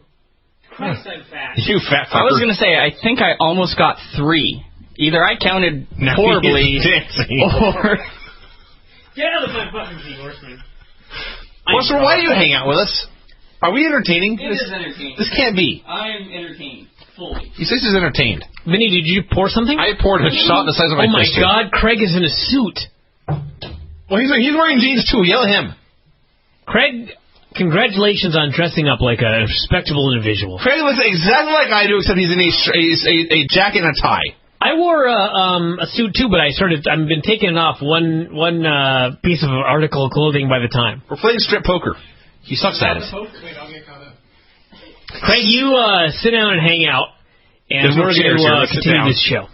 [SPEAKER 3] Christ, I'm fat.
[SPEAKER 1] You fat fucker.
[SPEAKER 8] I was going to say, I think I almost got 3. Either I counted horribly, or...
[SPEAKER 3] Get out of my fucking seat, Horseman.
[SPEAKER 1] Horseman, why do you hang out with us? Are we entertaining?
[SPEAKER 8] It is entertaining.
[SPEAKER 1] This can't be.
[SPEAKER 8] I'm entertained, fully.
[SPEAKER 1] He says he's entertained.
[SPEAKER 3] Vinny, did you pour something?
[SPEAKER 1] I poured a shot the size of my fist.
[SPEAKER 3] Oh my God, Craig is in a suit.
[SPEAKER 1] Well, he's wearing jeans too. Yell at him.
[SPEAKER 3] Craig, congratulations on dressing up like a respectable individual.
[SPEAKER 1] Craig looks exactly like I do, except he's in a jacket and a tie.
[SPEAKER 3] I wore a suit too, but I've been taking it off one piece of article of clothing by the time.
[SPEAKER 1] We're playing strip poker. He sucks at it.
[SPEAKER 3] Craig, you sit down and hang out, and we're going to continue this show.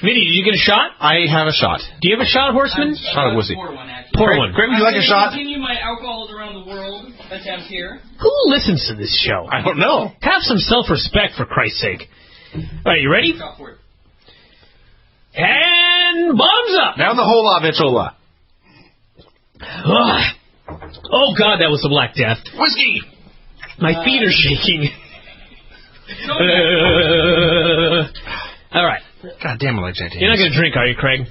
[SPEAKER 3] Vinny, did you get a shot?
[SPEAKER 1] I have a shot.
[SPEAKER 3] Do you have a shot, Horseman?
[SPEAKER 1] Shot of wussy.
[SPEAKER 3] Pour one.
[SPEAKER 1] Craig, would you like a shot?
[SPEAKER 8] Continue my alcohols around the world attempt here.
[SPEAKER 3] Who listens to this show?
[SPEAKER 1] I don't know.
[SPEAKER 3] Have some self-respect, for Christ's sake. All right, you ready? And bombs up.
[SPEAKER 1] Now the whole lot, Vitrola.
[SPEAKER 3] Oh, God, that was the Black Death.
[SPEAKER 1] Whiskey.
[SPEAKER 3] My feet are shaking. All right.
[SPEAKER 1] God damn, I like Jack Daniels.
[SPEAKER 3] You're not going to drink, are you, Craig?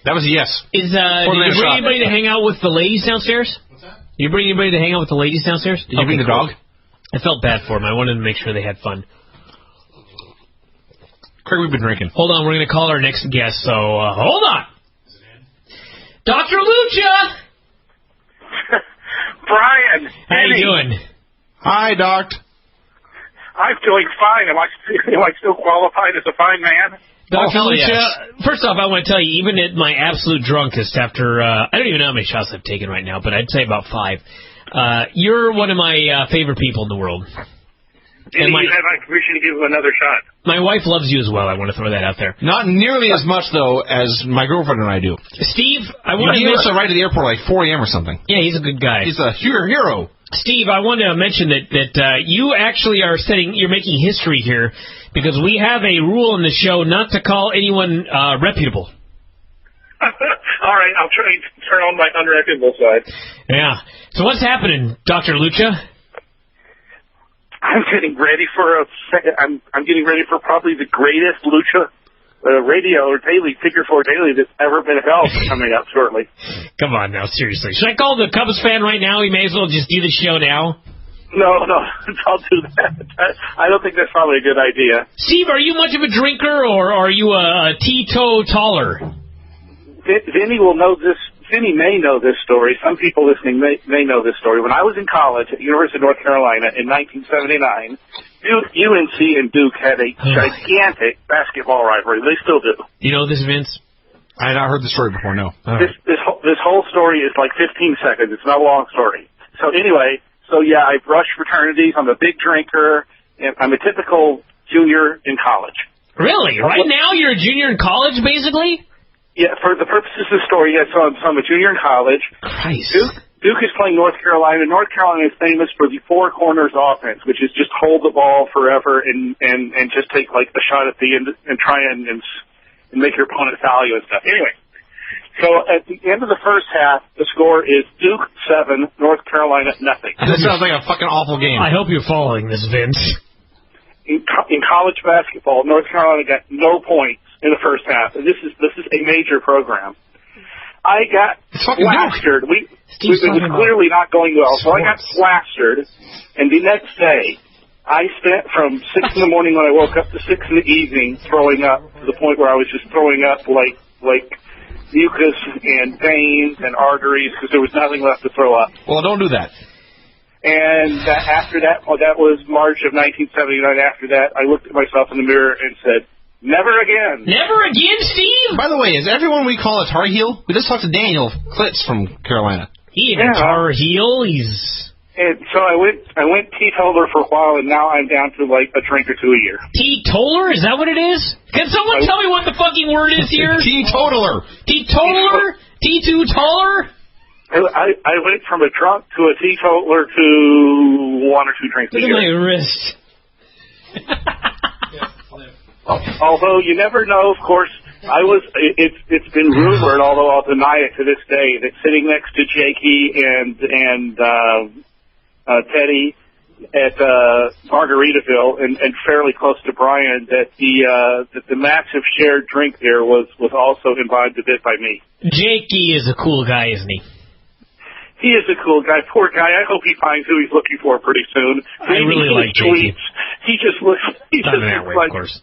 [SPEAKER 1] That was a yes.
[SPEAKER 3] Did you bring anybody to hang out with the ladies downstairs? What's that? You bring anybody to hang out with the ladies downstairs?
[SPEAKER 1] Did you bring the dog?
[SPEAKER 3] I felt bad for him. I wanted to make sure they had fun.
[SPEAKER 1] Craig, we've been drinking.
[SPEAKER 3] Hold on, we're going to call our next guest, so hold on. Dr. Lucha!
[SPEAKER 12] Brian!
[SPEAKER 3] How you doing?
[SPEAKER 1] Hi, Doc.
[SPEAKER 12] I'm doing fine. Am I still qualified as a fine man?
[SPEAKER 3] Dr. Lucha,
[SPEAKER 1] yes.
[SPEAKER 3] First off, I want to tell you, even at my absolute drunkest after, I don't even know how many shots I've taken right now, but I'd say about 5, you're one of my favorite people in the world.
[SPEAKER 12] And you have my permission to give him another shot.
[SPEAKER 3] My wife loves you as well. I want to throw that out there.
[SPEAKER 1] Not nearly as much, though, as my girlfriend and I do.
[SPEAKER 3] Steve, I want to...
[SPEAKER 1] He gets a ride to the airport like 4 a.m. or something.
[SPEAKER 3] Yeah, he's a good guy.
[SPEAKER 1] He's a hero.
[SPEAKER 3] Steve, I want to mention that you actually you're making history here because we have a rule in the show not to call anyone reputable.
[SPEAKER 12] All right, I'll try and turn on my unreputable side.
[SPEAKER 3] Yeah. So what's happening, Dr. Lucha?
[SPEAKER 12] I'm getting ready for I'm getting ready for probably the greatest lucha radio or daily figure 4 daily that's ever been held coming up shortly.
[SPEAKER 3] Come on now, seriously. Should I call the Cubs fan right now? We may as well just do the show now.
[SPEAKER 12] No, don't do that. I don't think that's probably a good idea.
[SPEAKER 3] Steve, are you much of a drinker, or are you a teetotaler?
[SPEAKER 12] Vinny will know this. Vinny may know this story. Some people listening may know this story. When I was in college at the University of North Carolina in 1979, UNC and Duke had a gigantic basketball rivalry. They still do.
[SPEAKER 3] You know this, Vince?
[SPEAKER 1] I had not heard the story before, no.
[SPEAKER 12] This whole story is like 15 seconds. It's not a long story. So anyway, yeah, I rushed fraternities. I'm a big drinker. And I'm a typical junior in college.
[SPEAKER 3] Really? Right now you're a junior in college, basically?
[SPEAKER 12] Yeah, for the purposes of the story, yes, so I'm a junior in college.
[SPEAKER 3] Christ.
[SPEAKER 12] Duke is playing North Carolina. North Carolina is famous for the four corners offense, which is just hold the ball forever and just take like the shot at the end and try and make your opponent foul you and stuff. Anyway, so at the end of the first half, the score is Duke 7, North Carolina nothing.
[SPEAKER 1] This sounds like a fucking awful game.
[SPEAKER 3] I hope you're following this, Vince.
[SPEAKER 12] In college basketball, North Carolina got no points in the first half, and this is a major program. I got plastered. It was clearly not going well, so I got plastered, and the next day, I spent from 6 in the morning when I woke up to 6 in the evening throwing up to the point where I was just throwing up like mucus and veins and arteries because there was nothing left to throw up.
[SPEAKER 1] Well, don't do that.
[SPEAKER 12] And after that, that was March of 1979. After that, I looked at myself in the mirror and said, never again.
[SPEAKER 3] Never again, Steve?
[SPEAKER 1] By the way, is everyone we call a Tar Heel? We just talked to Daniel Klitz from Carolina.
[SPEAKER 3] He ain't a Tar Heel.
[SPEAKER 12] And so I went teetotaler for a while, and now I'm down to like a drink or two a year.
[SPEAKER 3] Teetotaler? Is that what it is? Can someone tell me what the fucking word is here?
[SPEAKER 1] Teetotaler.
[SPEAKER 3] Teetotaler? T2-taller?
[SPEAKER 12] I went from a drunk to a teetotaler to one or two drinks a year.
[SPEAKER 3] Look at my wrist.
[SPEAKER 12] Although you never know, of course, it's been rumored, although I'll deny it to this day, that sitting next to Jakey and Teddy at Margaritaville and fairly close to Bryan, that the massive shared drink there was also imbibed a bit by me.
[SPEAKER 3] Jakey is a cool guy, isn't he?
[SPEAKER 12] He is a cool guy. Poor guy. I hope he finds who he's looking for pretty soon.
[SPEAKER 3] I really like Jakey.
[SPEAKER 12] He just looks like
[SPEAKER 3] of course.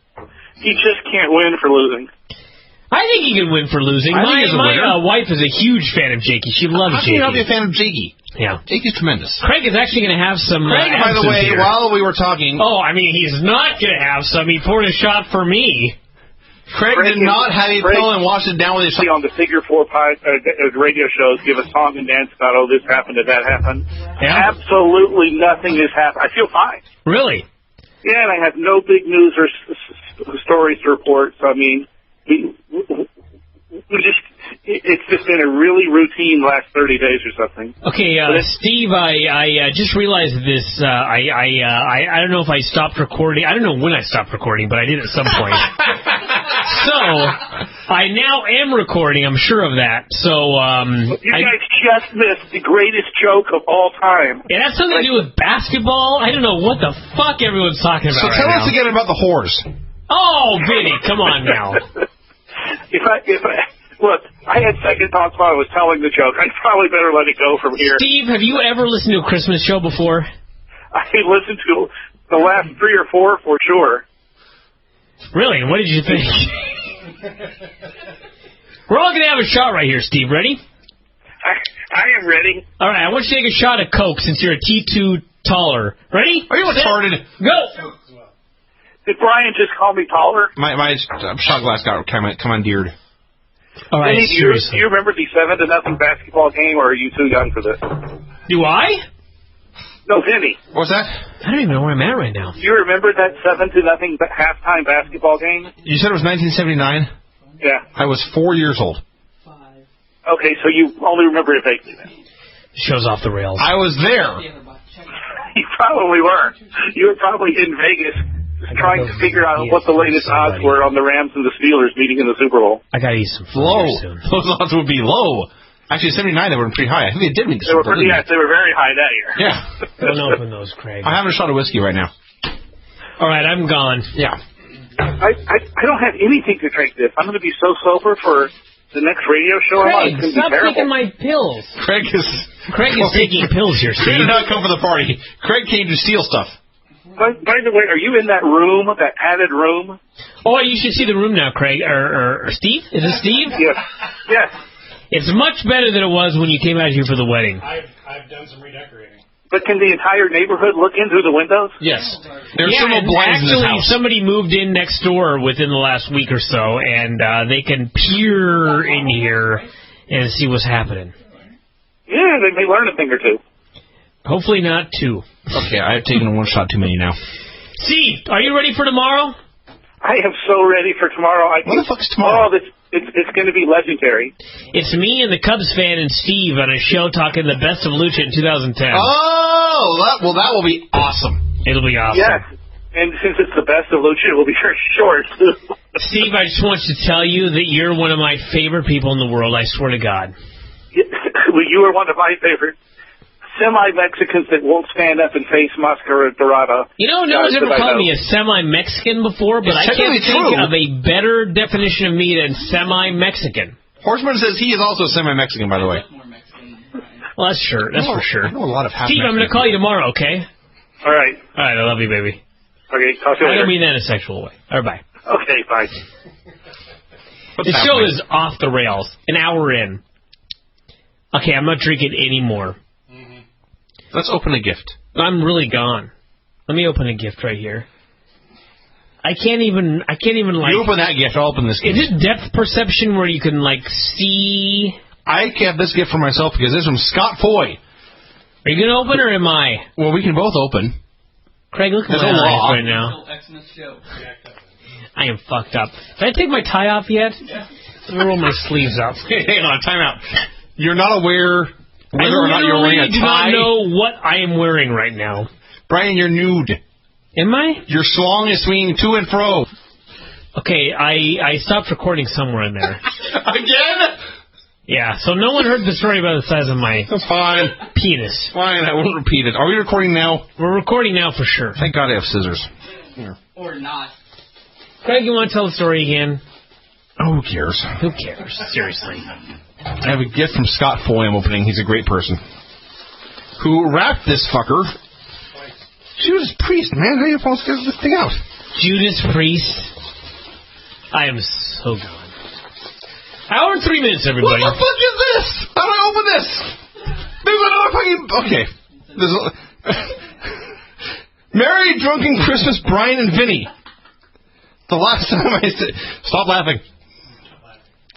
[SPEAKER 12] He just can't win for losing.
[SPEAKER 3] I think he can win for losing. My wife is a huge fan of Jakey. She loves Jakey.
[SPEAKER 1] How can you not be a fan of Jakey?
[SPEAKER 3] Yeah.
[SPEAKER 1] Jakey's tremendous.
[SPEAKER 3] Craig is actually going to have some
[SPEAKER 1] Craig, by the way,
[SPEAKER 3] here.
[SPEAKER 1] while we were talking...
[SPEAKER 3] Oh, I mean, he's not going to have some. He poured a shot for me.
[SPEAKER 1] Craig did not have a pill and washed it down with his...
[SPEAKER 12] On the Figure 4 radio shows, give a song and dance about, oh, this happened and that happened.
[SPEAKER 3] Yeah.
[SPEAKER 12] Absolutely nothing has happened. I feel fine.
[SPEAKER 3] Really?
[SPEAKER 12] Yeah, and I have no big news or stories to report. So, I mean, it's just been a really routine last 30 days or something.
[SPEAKER 3] Okay, Steve, I just realized this. I don't know if I stopped recording. I don't know when I stopped recording, but I did at some point. So, I now am recording. I'm sure of that. So,
[SPEAKER 12] you guys just missed the greatest joke of all time.
[SPEAKER 3] It has something to do with basketball. I don't know what the fuck everyone's talking about.
[SPEAKER 1] So tell us again about the whores.
[SPEAKER 3] Oh, Vinny, come on now.
[SPEAKER 12] Look, I had second thoughts while I was telling the joke. I'd probably better let it go from here.
[SPEAKER 3] Steve, have you ever listened to a Christmas show before?
[SPEAKER 12] I listened to the last 3 or 4 for sure.
[SPEAKER 3] Really? What did you think? We're all going to have a shot right here, Steve. Ready?
[SPEAKER 12] I am ready.
[SPEAKER 3] All right, I want you to take a shot of Coke since you're a T2 taller. Ready?
[SPEAKER 1] Are you retarded?
[SPEAKER 3] Go!
[SPEAKER 12] Did Bryan just call me taller?
[SPEAKER 1] My shot glass got commandeered.
[SPEAKER 3] All right,
[SPEAKER 12] Vinny, do you remember the 7-0 basketball game, or are you too young for this?
[SPEAKER 3] Do I?
[SPEAKER 12] No, Vinny.
[SPEAKER 1] What's that?
[SPEAKER 3] I don't even know where I'm at right now.
[SPEAKER 12] Do you remember that 7-0 halftime basketball game?
[SPEAKER 1] You said it was 1979?
[SPEAKER 12] Yeah.
[SPEAKER 1] I was 4 years old.
[SPEAKER 12] Okay, so you only remember it vaguely then.
[SPEAKER 3] Show's off the rails.
[SPEAKER 1] I was there.
[SPEAKER 12] You probably were. You were probably in Vegas trying to figure out what the latest odds were on the Rams and the Steelers meeting in the Super Bowl.
[SPEAKER 3] I gotta eat some food
[SPEAKER 1] low.
[SPEAKER 3] Soon.
[SPEAKER 1] Those odds would be low. Actually, 79 they were pretty high. I think they did meet the Super Bowl.
[SPEAKER 12] Yes, they were very high that year.
[SPEAKER 1] Yeah.
[SPEAKER 3] Don't open those, Craig.
[SPEAKER 1] I'm having a shot of whiskey right now.
[SPEAKER 3] All right, I'm gone.
[SPEAKER 1] Yeah.
[SPEAKER 12] I don't have anything to drink this. I'm going to be so sober for the next radio show I'm on.
[SPEAKER 3] Craig, stop taking my pills.
[SPEAKER 1] Craig is
[SPEAKER 3] taking pills here, Steve.
[SPEAKER 1] He did not come for the party. Craig came to steal stuff.
[SPEAKER 12] By the way, are you in that room, that padded room?
[SPEAKER 3] Oh, you should see the room now, Craig. Or Steve? Is it Steve?
[SPEAKER 12] Yes. Yes.
[SPEAKER 3] It's much better than it was when you came out here for the wedding.
[SPEAKER 13] I've done some redecorating.
[SPEAKER 12] But can the entire neighborhood look in through the windows?
[SPEAKER 1] Yes. There's some blinds in this house.
[SPEAKER 3] Somebody moved in next door within the last week or so, and they can peer in here and see what's happening.
[SPEAKER 12] Yeah, they may learn a thing or two.
[SPEAKER 3] Hopefully not two.
[SPEAKER 1] Okay, I've taken one shot too many now.
[SPEAKER 3] Steve, are you ready for tomorrow?
[SPEAKER 12] I am so ready for tomorrow.
[SPEAKER 1] What the fuck's tomorrow?
[SPEAKER 12] It's going to be legendary.
[SPEAKER 3] It's me and the Cubs fan and Steve on a show talking the best of Lucha in 2010.
[SPEAKER 1] Oh, that will be awesome.
[SPEAKER 3] It'll be awesome.
[SPEAKER 12] Yes, and since it's the best of Lucha, it will be very short.
[SPEAKER 3] Steve, I just want to tell you that you're one of my favorite people in the world, I swear to God.
[SPEAKER 12] Well, you are one of my favorite semi-Mexicans that won't stand up and face Mascara Dorada.
[SPEAKER 3] You know, no one's ever called me a semi-Mexican before, but I can't think of a better definition of me than semi-Mexican.
[SPEAKER 1] Horseman says he is also semi-Mexican, by the way.
[SPEAKER 3] Well, that's sure. That's for sure.
[SPEAKER 1] I know a lot of half
[SPEAKER 3] Steve, I'm going to call you tomorrow, okay?
[SPEAKER 12] All right.
[SPEAKER 3] All right, I love you, baby.
[SPEAKER 12] Okay, talk to you later.
[SPEAKER 3] I don't mean that in a sexual way. All right, bye.
[SPEAKER 12] Okay, bye.
[SPEAKER 3] The show is off the rails. An hour in. Okay, I'm not drinking anymore.
[SPEAKER 1] Let's open a gift.
[SPEAKER 3] I'm really gone. Let me open a gift right here. I can't even like...
[SPEAKER 1] You open that gift, I'll open this gift.
[SPEAKER 3] Is it depth perception where you can, like, see...
[SPEAKER 1] I kept this gift for myself because this is from Scott Foy.
[SPEAKER 3] Are you going to open or am I?
[SPEAKER 1] Well, we can both open.
[SPEAKER 3] Craig, look at my eyes right now. I am fucked up. Did I take my tie off yet? Let me roll my sleeves up.
[SPEAKER 1] Hang on, time out. You're not aware... whether or not you're wearing a tie.
[SPEAKER 3] I do not know what I am wearing right now.
[SPEAKER 1] Brian, you're nude.
[SPEAKER 3] Am I?
[SPEAKER 1] Your schlong is swinging to and fro.
[SPEAKER 3] Okay, I stopped recording somewhere in there.
[SPEAKER 1] Again?
[SPEAKER 3] Yeah, so no one heard the story about the size of my penis.
[SPEAKER 1] Fine, I won't repeat it. Are we recording now?
[SPEAKER 3] We're recording now for sure.
[SPEAKER 1] Thank God I have scissors. Here.
[SPEAKER 8] Or not.
[SPEAKER 3] Craig, you want to tell the story again?
[SPEAKER 1] Oh, who cares?
[SPEAKER 3] Who cares? Seriously.
[SPEAKER 1] I have a gift from Scott Foy I'm opening. He's a great person. Who wrapped this fucker. Judas Priest, man. How are you supposed to get this thing out?
[SPEAKER 3] Judas Priest. I am so gone. Hour and 3 minutes, everybody.
[SPEAKER 1] What the fuck is this? How do I open this? There's another fucking... Okay. Merry Drunken Christmas, Bryan and Vinny. The last time I said... Stop laughing.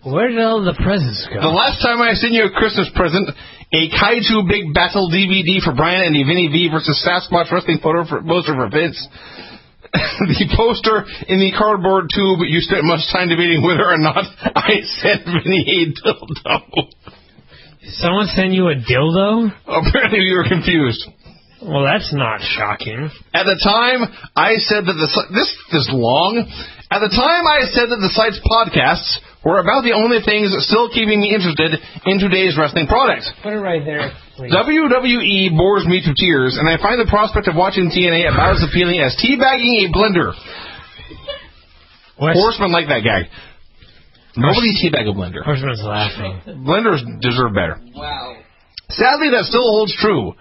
[SPEAKER 3] Where did all the presents go?
[SPEAKER 1] The last time I sent you a Christmas present, a Kaiju Big Battle DVD for Bryan and the Vinny V versus Sasquatch wrestling poster for Vince. The poster in the cardboard tube, you spent much time debating whether or not I sent Vinny a dildo.
[SPEAKER 3] Did someone send you a dildo?
[SPEAKER 1] Apparently you were confused.
[SPEAKER 3] Well, that's not shocking.
[SPEAKER 1] At the time, I said that this is long. At the time, I said that the site's podcasts were about the only things still keeping me interested in today's wrestling products.
[SPEAKER 3] Put it right there, please.
[SPEAKER 1] WWE bores me to tears, and I find the prospect of watching TNA about as appealing as teabagging a blender. Horsemen like that gag. Nobody teabag a blender.
[SPEAKER 3] Horseman's laughing.
[SPEAKER 1] Blenders deserve better.
[SPEAKER 8] Wow.
[SPEAKER 1] Sadly, that still holds true.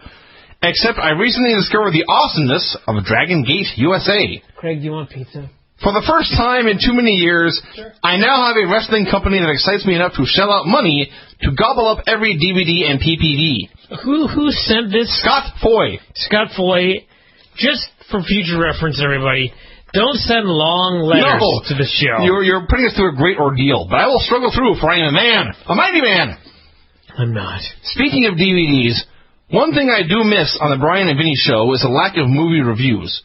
[SPEAKER 1] Except I recently discovered the awesomeness of Dragon Gate USA.
[SPEAKER 3] Craig, do you want pizza?
[SPEAKER 1] For the first time in too many years, I now have a wrestling company that excites me enough to shell out money to gobble up every DVD and PPV.
[SPEAKER 3] Who sent this?
[SPEAKER 1] Scott Foy.
[SPEAKER 3] Scott Foy. Just for future reference, everybody, don't send long letters to the show.
[SPEAKER 1] You're putting us through a great ordeal, but I will struggle through, for I am a man. A mighty man.
[SPEAKER 3] I'm not.
[SPEAKER 1] Speaking of DVDs, one thing I do miss on the Bryan and Vinny show is a lack of movie reviews.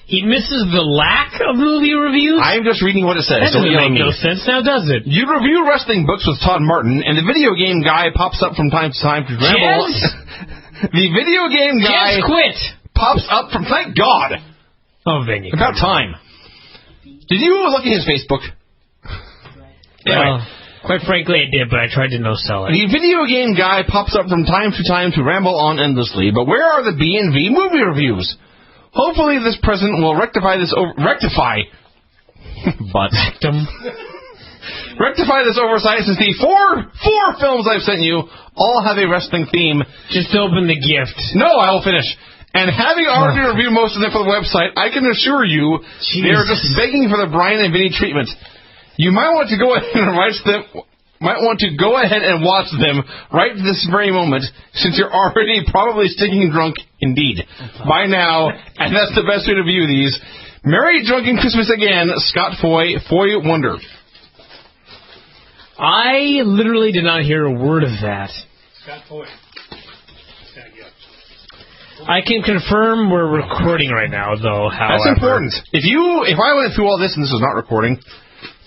[SPEAKER 3] He misses the lack of movie reviews?
[SPEAKER 1] I'm just reading what it says.
[SPEAKER 3] That doesn't make no sense now, does it?
[SPEAKER 1] You review wrestling books with Todd Martin, and the video game guy pops up from time to time to ramble. The video game guy
[SPEAKER 3] quit.
[SPEAKER 1] Pops up from... Thank God.
[SPEAKER 3] Oh, Vinny.
[SPEAKER 1] About time. Did you look at his Facebook?
[SPEAKER 3] Well, quite frankly, I did, but I tried to no-sell it.
[SPEAKER 1] The video game guy pops up from time to time to ramble on endlessly, but where are the B&V movie reviews? Hopefully this present will rectify this... Rectify. But... Rectify this oversight since the four films I've sent you all have a wrestling theme.
[SPEAKER 3] Just open the gift.
[SPEAKER 1] No, I will finish. And having already reviewed most of them for the website, I can assure you they are just begging for the Bryan and Vinny treatment. You might want to go ahead and watch them right this very moment, since you're already probably stinking drunk indeed by now, and that's the best way to view these. Merry Drunken Christmas again, Scott Foy Wonder.
[SPEAKER 3] I literally did not hear a word of that.
[SPEAKER 13] Scott Foy.
[SPEAKER 3] I can confirm we're recording right now, though. However,
[SPEAKER 1] that's important. If I went through all this and this was not recording,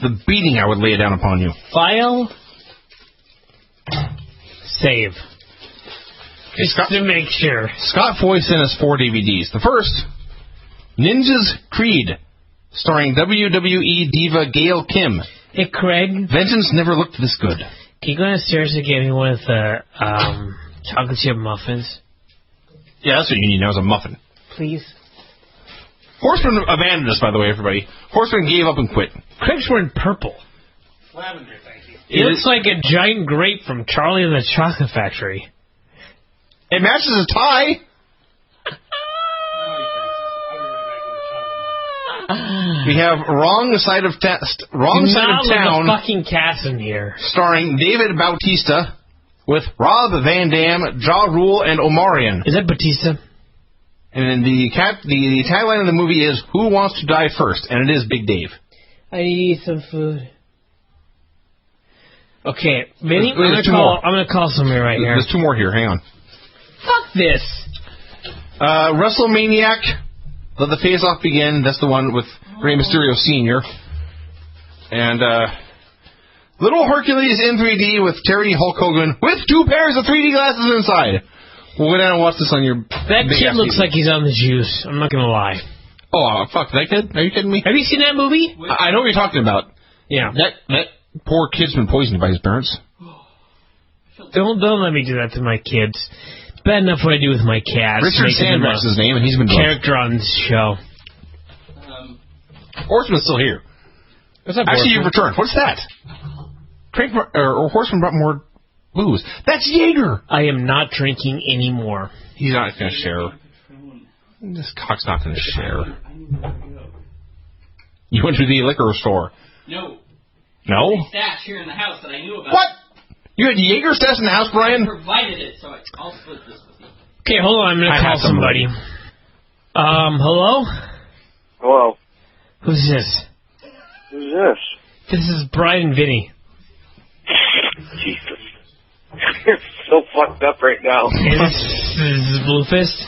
[SPEAKER 1] the beating I would lay down upon you.
[SPEAKER 3] File. Save. Just to make sure.
[SPEAKER 1] Scott Foy sent us 4 DVDs. The first, Ninja's Creed, starring WWE diva Gail Kim.
[SPEAKER 3] Hey, Craig.
[SPEAKER 1] Vengeance never looked this good.
[SPEAKER 3] Can you go downstairs and get me one of the chocolate chip muffins?
[SPEAKER 1] Yeah, that's what you need now is a muffin.
[SPEAKER 3] Please.
[SPEAKER 1] Horseman abandoned us, by the way, everybody. Horseman gave up and quit.
[SPEAKER 3] Craig's wearing purple.
[SPEAKER 13] Lavender, thank you.
[SPEAKER 3] It looks like a giant grape from Charlie and the Chocolate Factory.
[SPEAKER 1] It matches his tie. We have Wrong Side of Town.
[SPEAKER 3] The fucking cast in here.
[SPEAKER 1] Starring David Bautista with Rob Van Dam, Ja Rule, and Omarion.
[SPEAKER 3] Is that Batista?
[SPEAKER 1] And then the tagline of the movie is "Who Wants to Die First?" And it is Big Dave.
[SPEAKER 3] I need to eat some food. Okay, Vinny, I'm gonna call somebody right here.
[SPEAKER 1] There's 2 more here. Hang on.
[SPEAKER 3] Fuck this.
[SPEAKER 1] WrestleManiac. Let the Face-Off Begin. That's the one with Rey Mysterio Sr. And Little Hercules in 3D with Terry Hulk Hogan with 2 pairs of 3D glasses inside. We'll go down and watch this on your...
[SPEAKER 3] That kid looks like he's on the juice. I'm not going to lie.
[SPEAKER 1] Oh, fuck. That kid? Are you kidding me?
[SPEAKER 3] Have you seen that movie?
[SPEAKER 1] I know what you're talking about.
[SPEAKER 3] Yeah.
[SPEAKER 1] That poor kid's been poisoned by his parents.
[SPEAKER 3] Don't let me do that to my kids. Bad enough what I do with my cats.
[SPEAKER 1] Richard Sandberg's his name, and he's been
[SPEAKER 3] character on this show.
[SPEAKER 1] Horseman's still here.
[SPEAKER 3] What's up,
[SPEAKER 1] Actually, you've returned. What's that? Horseman brought more booze. That's Jaeger.
[SPEAKER 3] I am not drinking anymore.
[SPEAKER 1] He's not going to share. This cock's not going to share. You went to the liquor store.
[SPEAKER 11] No.
[SPEAKER 1] No?
[SPEAKER 11] There's a stash here in the house that I knew about.
[SPEAKER 1] What? You had Jaeger stash in the house, Brian?
[SPEAKER 11] I provided it, so I'll split this with you.
[SPEAKER 3] Okay, hold on. I'm going to call somebody. Hello?
[SPEAKER 14] Hello.
[SPEAKER 3] Who's this?
[SPEAKER 14] Who's this?
[SPEAKER 3] This is Bryan and Vinny.
[SPEAKER 14] Jesus. You're so fucked up right now.
[SPEAKER 3] Is this Blue Fist?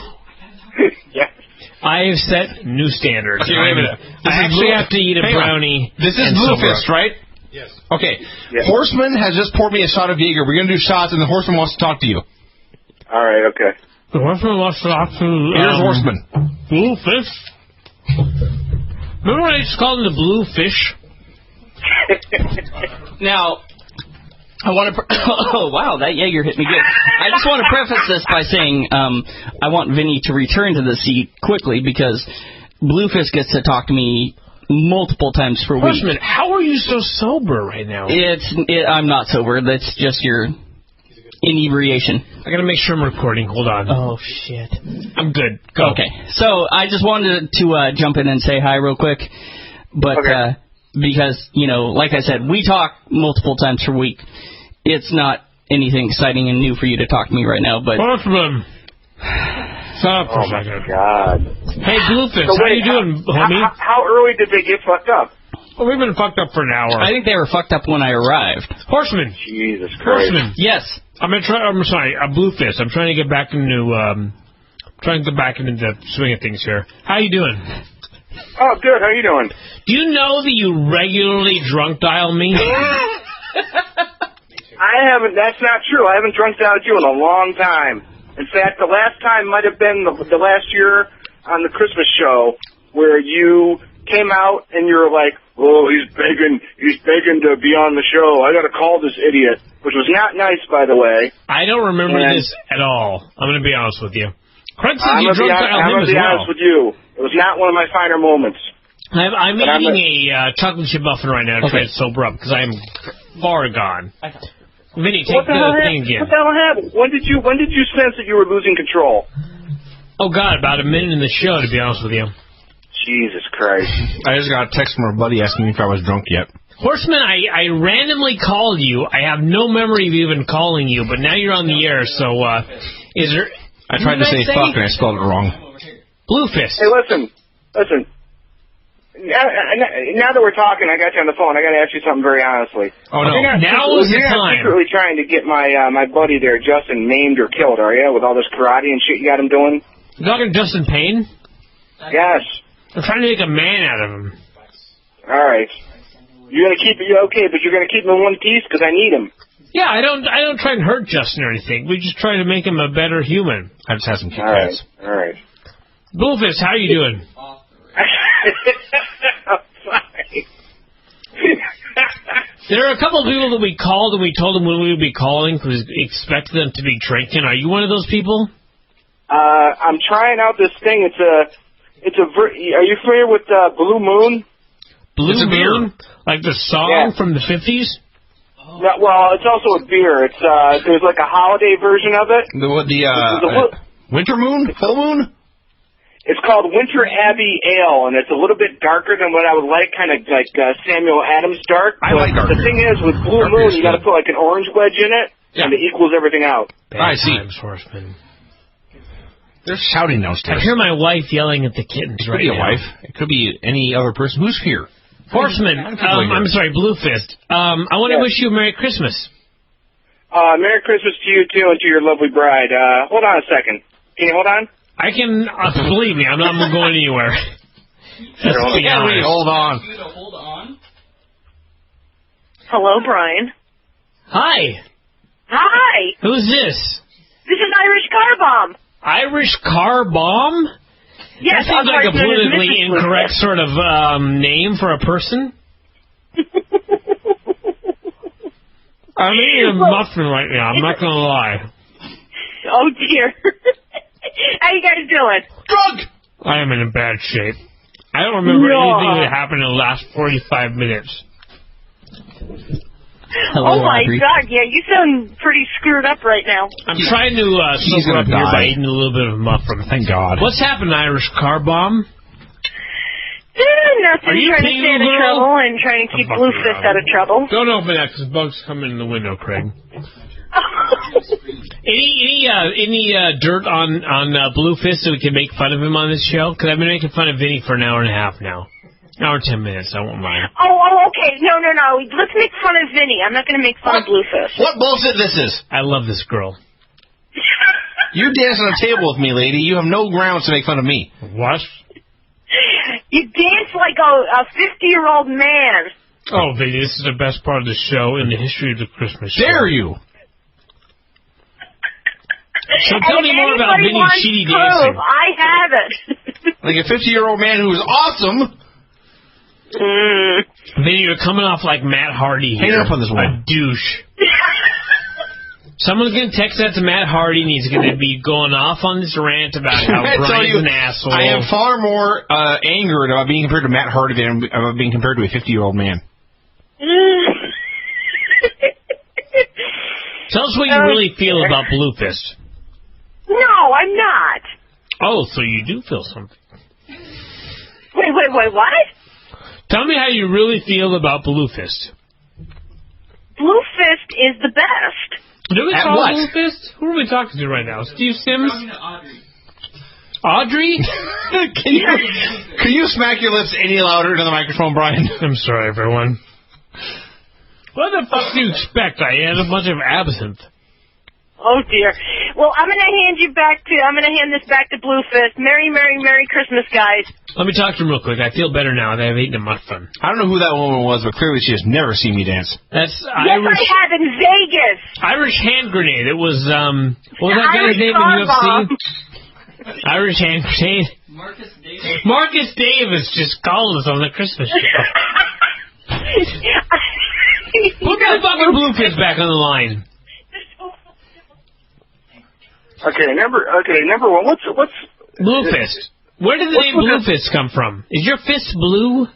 [SPEAKER 14] Yes.
[SPEAKER 3] I have set new standards.
[SPEAKER 1] Okay, wait a minute.
[SPEAKER 3] I actually have to eat a brownie.
[SPEAKER 1] This is Blue Fist, right?
[SPEAKER 13] Yes.
[SPEAKER 1] Okay.
[SPEAKER 14] Yes.
[SPEAKER 1] Horseman has just poured me a shot of Jaeger. We're going to do shots, and the Horseman wants to talk to you.
[SPEAKER 14] All right, okay.
[SPEAKER 3] The Horseman wants to talk to...
[SPEAKER 1] Here's Horseman.
[SPEAKER 3] Blue Fist? Remember when I just called him the Blue Fish?
[SPEAKER 8] Now, I want to... oh, wow, that Jaeger hit me good. I just want to preface this by saying I want Vinny to return to the seat quickly because Bluefist gets to talk to me multiple times per week.
[SPEAKER 3] Horseman, how are you so sober right now?
[SPEAKER 8] I'm not sober. That's just your inebriation.
[SPEAKER 3] I gotta make sure I'm recording. Hold on. Oh, shit. I'm good. Go.
[SPEAKER 8] Okay. So I just wanted to jump in and say hi real quick. But because, like I said, we talk multiple times per week. It's not anything exciting and new for you to talk to me right now, but...
[SPEAKER 3] Horseman! Stop for a second.
[SPEAKER 14] God.
[SPEAKER 3] Hey, Bluefist,
[SPEAKER 14] so
[SPEAKER 3] how you doing, homie?
[SPEAKER 14] How early did they get fucked up?
[SPEAKER 3] Well, we've been fucked up for an hour.
[SPEAKER 8] I think they were fucked up when I arrived.
[SPEAKER 3] Horseman!
[SPEAKER 14] Jesus Christ.
[SPEAKER 3] Horseman!
[SPEAKER 8] Yes.
[SPEAKER 3] I'm sorry, Bluefist. I'm trying to get back into, the swing of things here. How you doing?
[SPEAKER 14] Oh, good. How you doing?
[SPEAKER 3] Do you know that you regularly drunk dial me?
[SPEAKER 14] I haven't. That's not true. I haven't drunk dialed you in a long time. In fact, the last time might have been the last year on the Christmas show where you came out and you were like, "Oh, he's begging to be on the show. I got to call this idiot," which was not nice, by the way.
[SPEAKER 3] I don't remember this at all. I'm going to be honest with you. Craig said
[SPEAKER 14] I'm
[SPEAKER 3] you drunk dialed him as well.
[SPEAKER 14] I'm going to be honest with you. It was not one of my finer moments.
[SPEAKER 3] I'm eating a chocolate chip muffin right now to try to sober up because I'm far gone. Vinny, take the thing again.
[SPEAKER 12] What the hell happened? When did you sense that you were losing control?
[SPEAKER 3] Oh, God, about a minute in the show, to be honest with you.
[SPEAKER 12] Jesus Christ.
[SPEAKER 1] I just got a text from a buddy asking me if I was drunk yet.
[SPEAKER 3] Horseman, I randomly called you. I have no memory of even calling you, but now you're on the air, so is there...
[SPEAKER 1] I tried to say fuck and I spelled it wrong.
[SPEAKER 3] Blue Fist.
[SPEAKER 12] Hey, listen. Now that we're talking, I got you on the phone. I got to ask you something very honestly.
[SPEAKER 1] Oh, no.
[SPEAKER 3] Now is the time.
[SPEAKER 12] You're not secretly trying to get my buddy there, Justin, maimed or killed, are you? With all this karate and shit you got him doing?
[SPEAKER 3] You talking Justin Payne?
[SPEAKER 12] Yes.
[SPEAKER 3] I'm trying to make a man out of him.
[SPEAKER 12] All right. You're going to keep it, okay, but you're going to keep him in one piece because I need him.
[SPEAKER 3] Yeah, I don't try and hurt Justin or anything. We just try to make him a better human.
[SPEAKER 1] I just have some Kit Kats.
[SPEAKER 12] All right.
[SPEAKER 3] Bluefist, how are you doing?
[SPEAKER 12] I'm fine.
[SPEAKER 3] There are a couple of people that we called and we told them when we would be calling because we expected them to be drinking. Are you one of those people?
[SPEAKER 12] I'm trying out this thing. Are you familiar with Blue Moon?
[SPEAKER 3] Blue Moon? Like the song from the 50s?
[SPEAKER 12] No, well, it's also a beer. It's there's like a holiday version of it.
[SPEAKER 1] Winter Moon? Full Moon?
[SPEAKER 12] It's called Winter Abbey Ale, and it's a little bit darker than what I would like, kind of like Samuel Adams dark.
[SPEAKER 1] I like darker.
[SPEAKER 12] The thing is, with Blue Moon, you got to put like an orange wedge in it, and it equals everything out.
[SPEAKER 3] I see. Horseman.
[SPEAKER 1] They're shouting downstairs.
[SPEAKER 3] I hear my wife yelling at the kittens right now.
[SPEAKER 1] It could be a wife. It could be any other person. Who's here?
[SPEAKER 3] Horseman. I'm sorry, Bluefist. I want to wish you a Merry Christmas.
[SPEAKER 12] Merry Christmas to you, too, and to your lovely bride. Hold on a second. Can you hold on?
[SPEAKER 3] I can, believe me, I'm not going anywhere.
[SPEAKER 1] Hold on.
[SPEAKER 11] Hold on.
[SPEAKER 15] Hello, Bryan.
[SPEAKER 3] Hi.
[SPEAKER 15] Hi.
[SPEAKER 3] Who's this?
[SPEAKER 15] This is Irish Car Bomb.
[SPEAKER 3] Irish Car Bomb?
[SPEAKER 15] Yes,
[SPEAKER 3] that seems like a politically incorrect sort of name for a person. I'm eating a muffin right now, I'm not going to lie.
[SPEAKER 15] Oh, dear. How you guys doing?
[SPEAKER 3] Drunk! I am in bad shape. I don't remember anything that happened in the last 45 minutes.
[SPEAKER 15] Hello, my God, yeah, you sound pretty screwed up right now.
[SPEAKER 3] I'm trying to sober up here by eating a little bit of muffin.
[SPEAKER 1] Thank God.
[SPEAKER 3] What's happened, Irish Car Bomb?
[SPEAKER 15] Nothing.
[SPEAKER 3] Are you
[SPEAKER 15] trying to stay out of trouble and trying to keep Bluefist out of trouble.
[SPEAKER 3] Don't open that because bugs coming in the window, Craig. Any dirt on Bluefist so we can make fun of him on this show? Because I've been making fun of Vinny for an hour and a half now. An hour and 10 minutes, I won't mind.
[SPEAKER 15] Oh, okay. No. Let's make fun of Vinny. I'm not going to make fun of Bluefist.
[SPEAKER 1] What bullshit this is?
[SPEAKER 3] I love this girl.
[SPEAKER 1] You dance on a table with me, lady. You have no grounds to make fun of me.
[SPEAKER 3] What?
[SPEAKER 15] You dance like a 50-year-old man.
[SPEAKER 3] Oh, Vinny, this is the best part of the show in the history of the Christmas show.
[SPEAKER 1] Dare you?
[SPEAKER 3] So tell me more about Vinny's shitty dancing.
[SPEAKER 15] I have it.
[SPEAKER 1] Like a 50-year-old man who's awesome.
[SPEAKER 3] Vinny, you're coming off like Matt Hardy here.
[SPEAKER 1] Hang up on this one.
[SPEAKER 3] A douche. Someone's going to text that to Matt Hardy, and he's going to be going off on this rant about how Bryan's an asshole.
[SPEAKER 1] I am far more angered about being compared to Matt Hardy than about being compared to a 50-year-old man.
[SPEAKER 3] Tell us what you really feel about Bluefist.
[SPEAKER 15] No, I'm not.
[SPEAKER 3] Oh, so you do feel something.
[SPEAKER 15] Wait, what?
[SPEAKER 3] Tell me how you really feel about Bluefist.
[SPEAKER 15] Bluefist is the best.
[SPEAKER 3] Do we call Bluefist? Who are we talking to right now? Steve Sims? Audrey?
[SPEAKER 1] Can you smack your lips any louder into the microphone, Bryan?
[SPEAKER 3] I'm sorry, everyone. What the fuck do you expect? I had a bunch of absinthe.
[SPEAKER 15] Oh, dear. Well, I'm going to hand this back to Bluefist. Merry Christmas, guys.
[SPEAKER 3] Let me talk to him real quick. I feel better now that I've eaten a muffin.
[SPEAKER 1] I don't know who that woman was, but clearly she has never seen me dance.
[SPEAKER 3] That's
[SPEAKER 15] Yes, I have in Vegas.
[SPEAKER 3] Irish hand grenade. It was, what was that guy's name in UFC? Irish hand grenade. Marcus Davis just called us on the Christmas show. Put that fucking Bluefist back on the line.
[SPEAKER 12] Okay, number one. What's
[SPEAKER 3] Bluefist? Where did the name Blue Fist come from? Is your fist blue?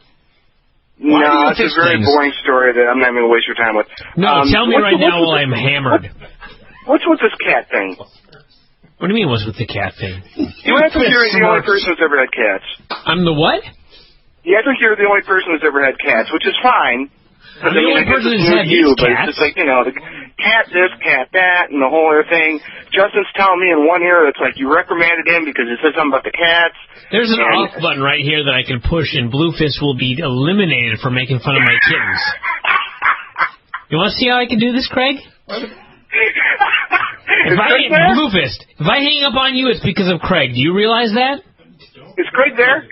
[SPEAKER 14] No, it's a very boring story that I'm not even going to waste your time with.
[SPEAKER 3] No, tell me right now while I'm hammered.
[SPEAKER 14] What's with this cat thing?
[SPEAKER 3] What do you mean what's with the cat thing?
[SPEAKER 14] You act like you're the only person who's ever had cats.
[SPEAKER 3] I'm the what?
[SPEAKER 14] You act like you're the only person who's ever had cats, which is fine.
[SPEAKER 3] I'm the only person who's had these
[SPEAKER 14] but
[SPEAKER 3] cats.
[SPEAKER 14] it's just like, you know, the cat this, cat that, and the whole other thing. Justin's telling me in one ear that's like you reprimanded him because he said something about the cats.
[SPEAKER 3] There's an off button right here that I can push, and Blue Fist will be eliminated for making fun of my kittens. You want to see how I can do this, Craig? Blue Fist, if I hang up on you, it's because of Craig. Do you realize that?
[SPEAKER 14] Is Craig there?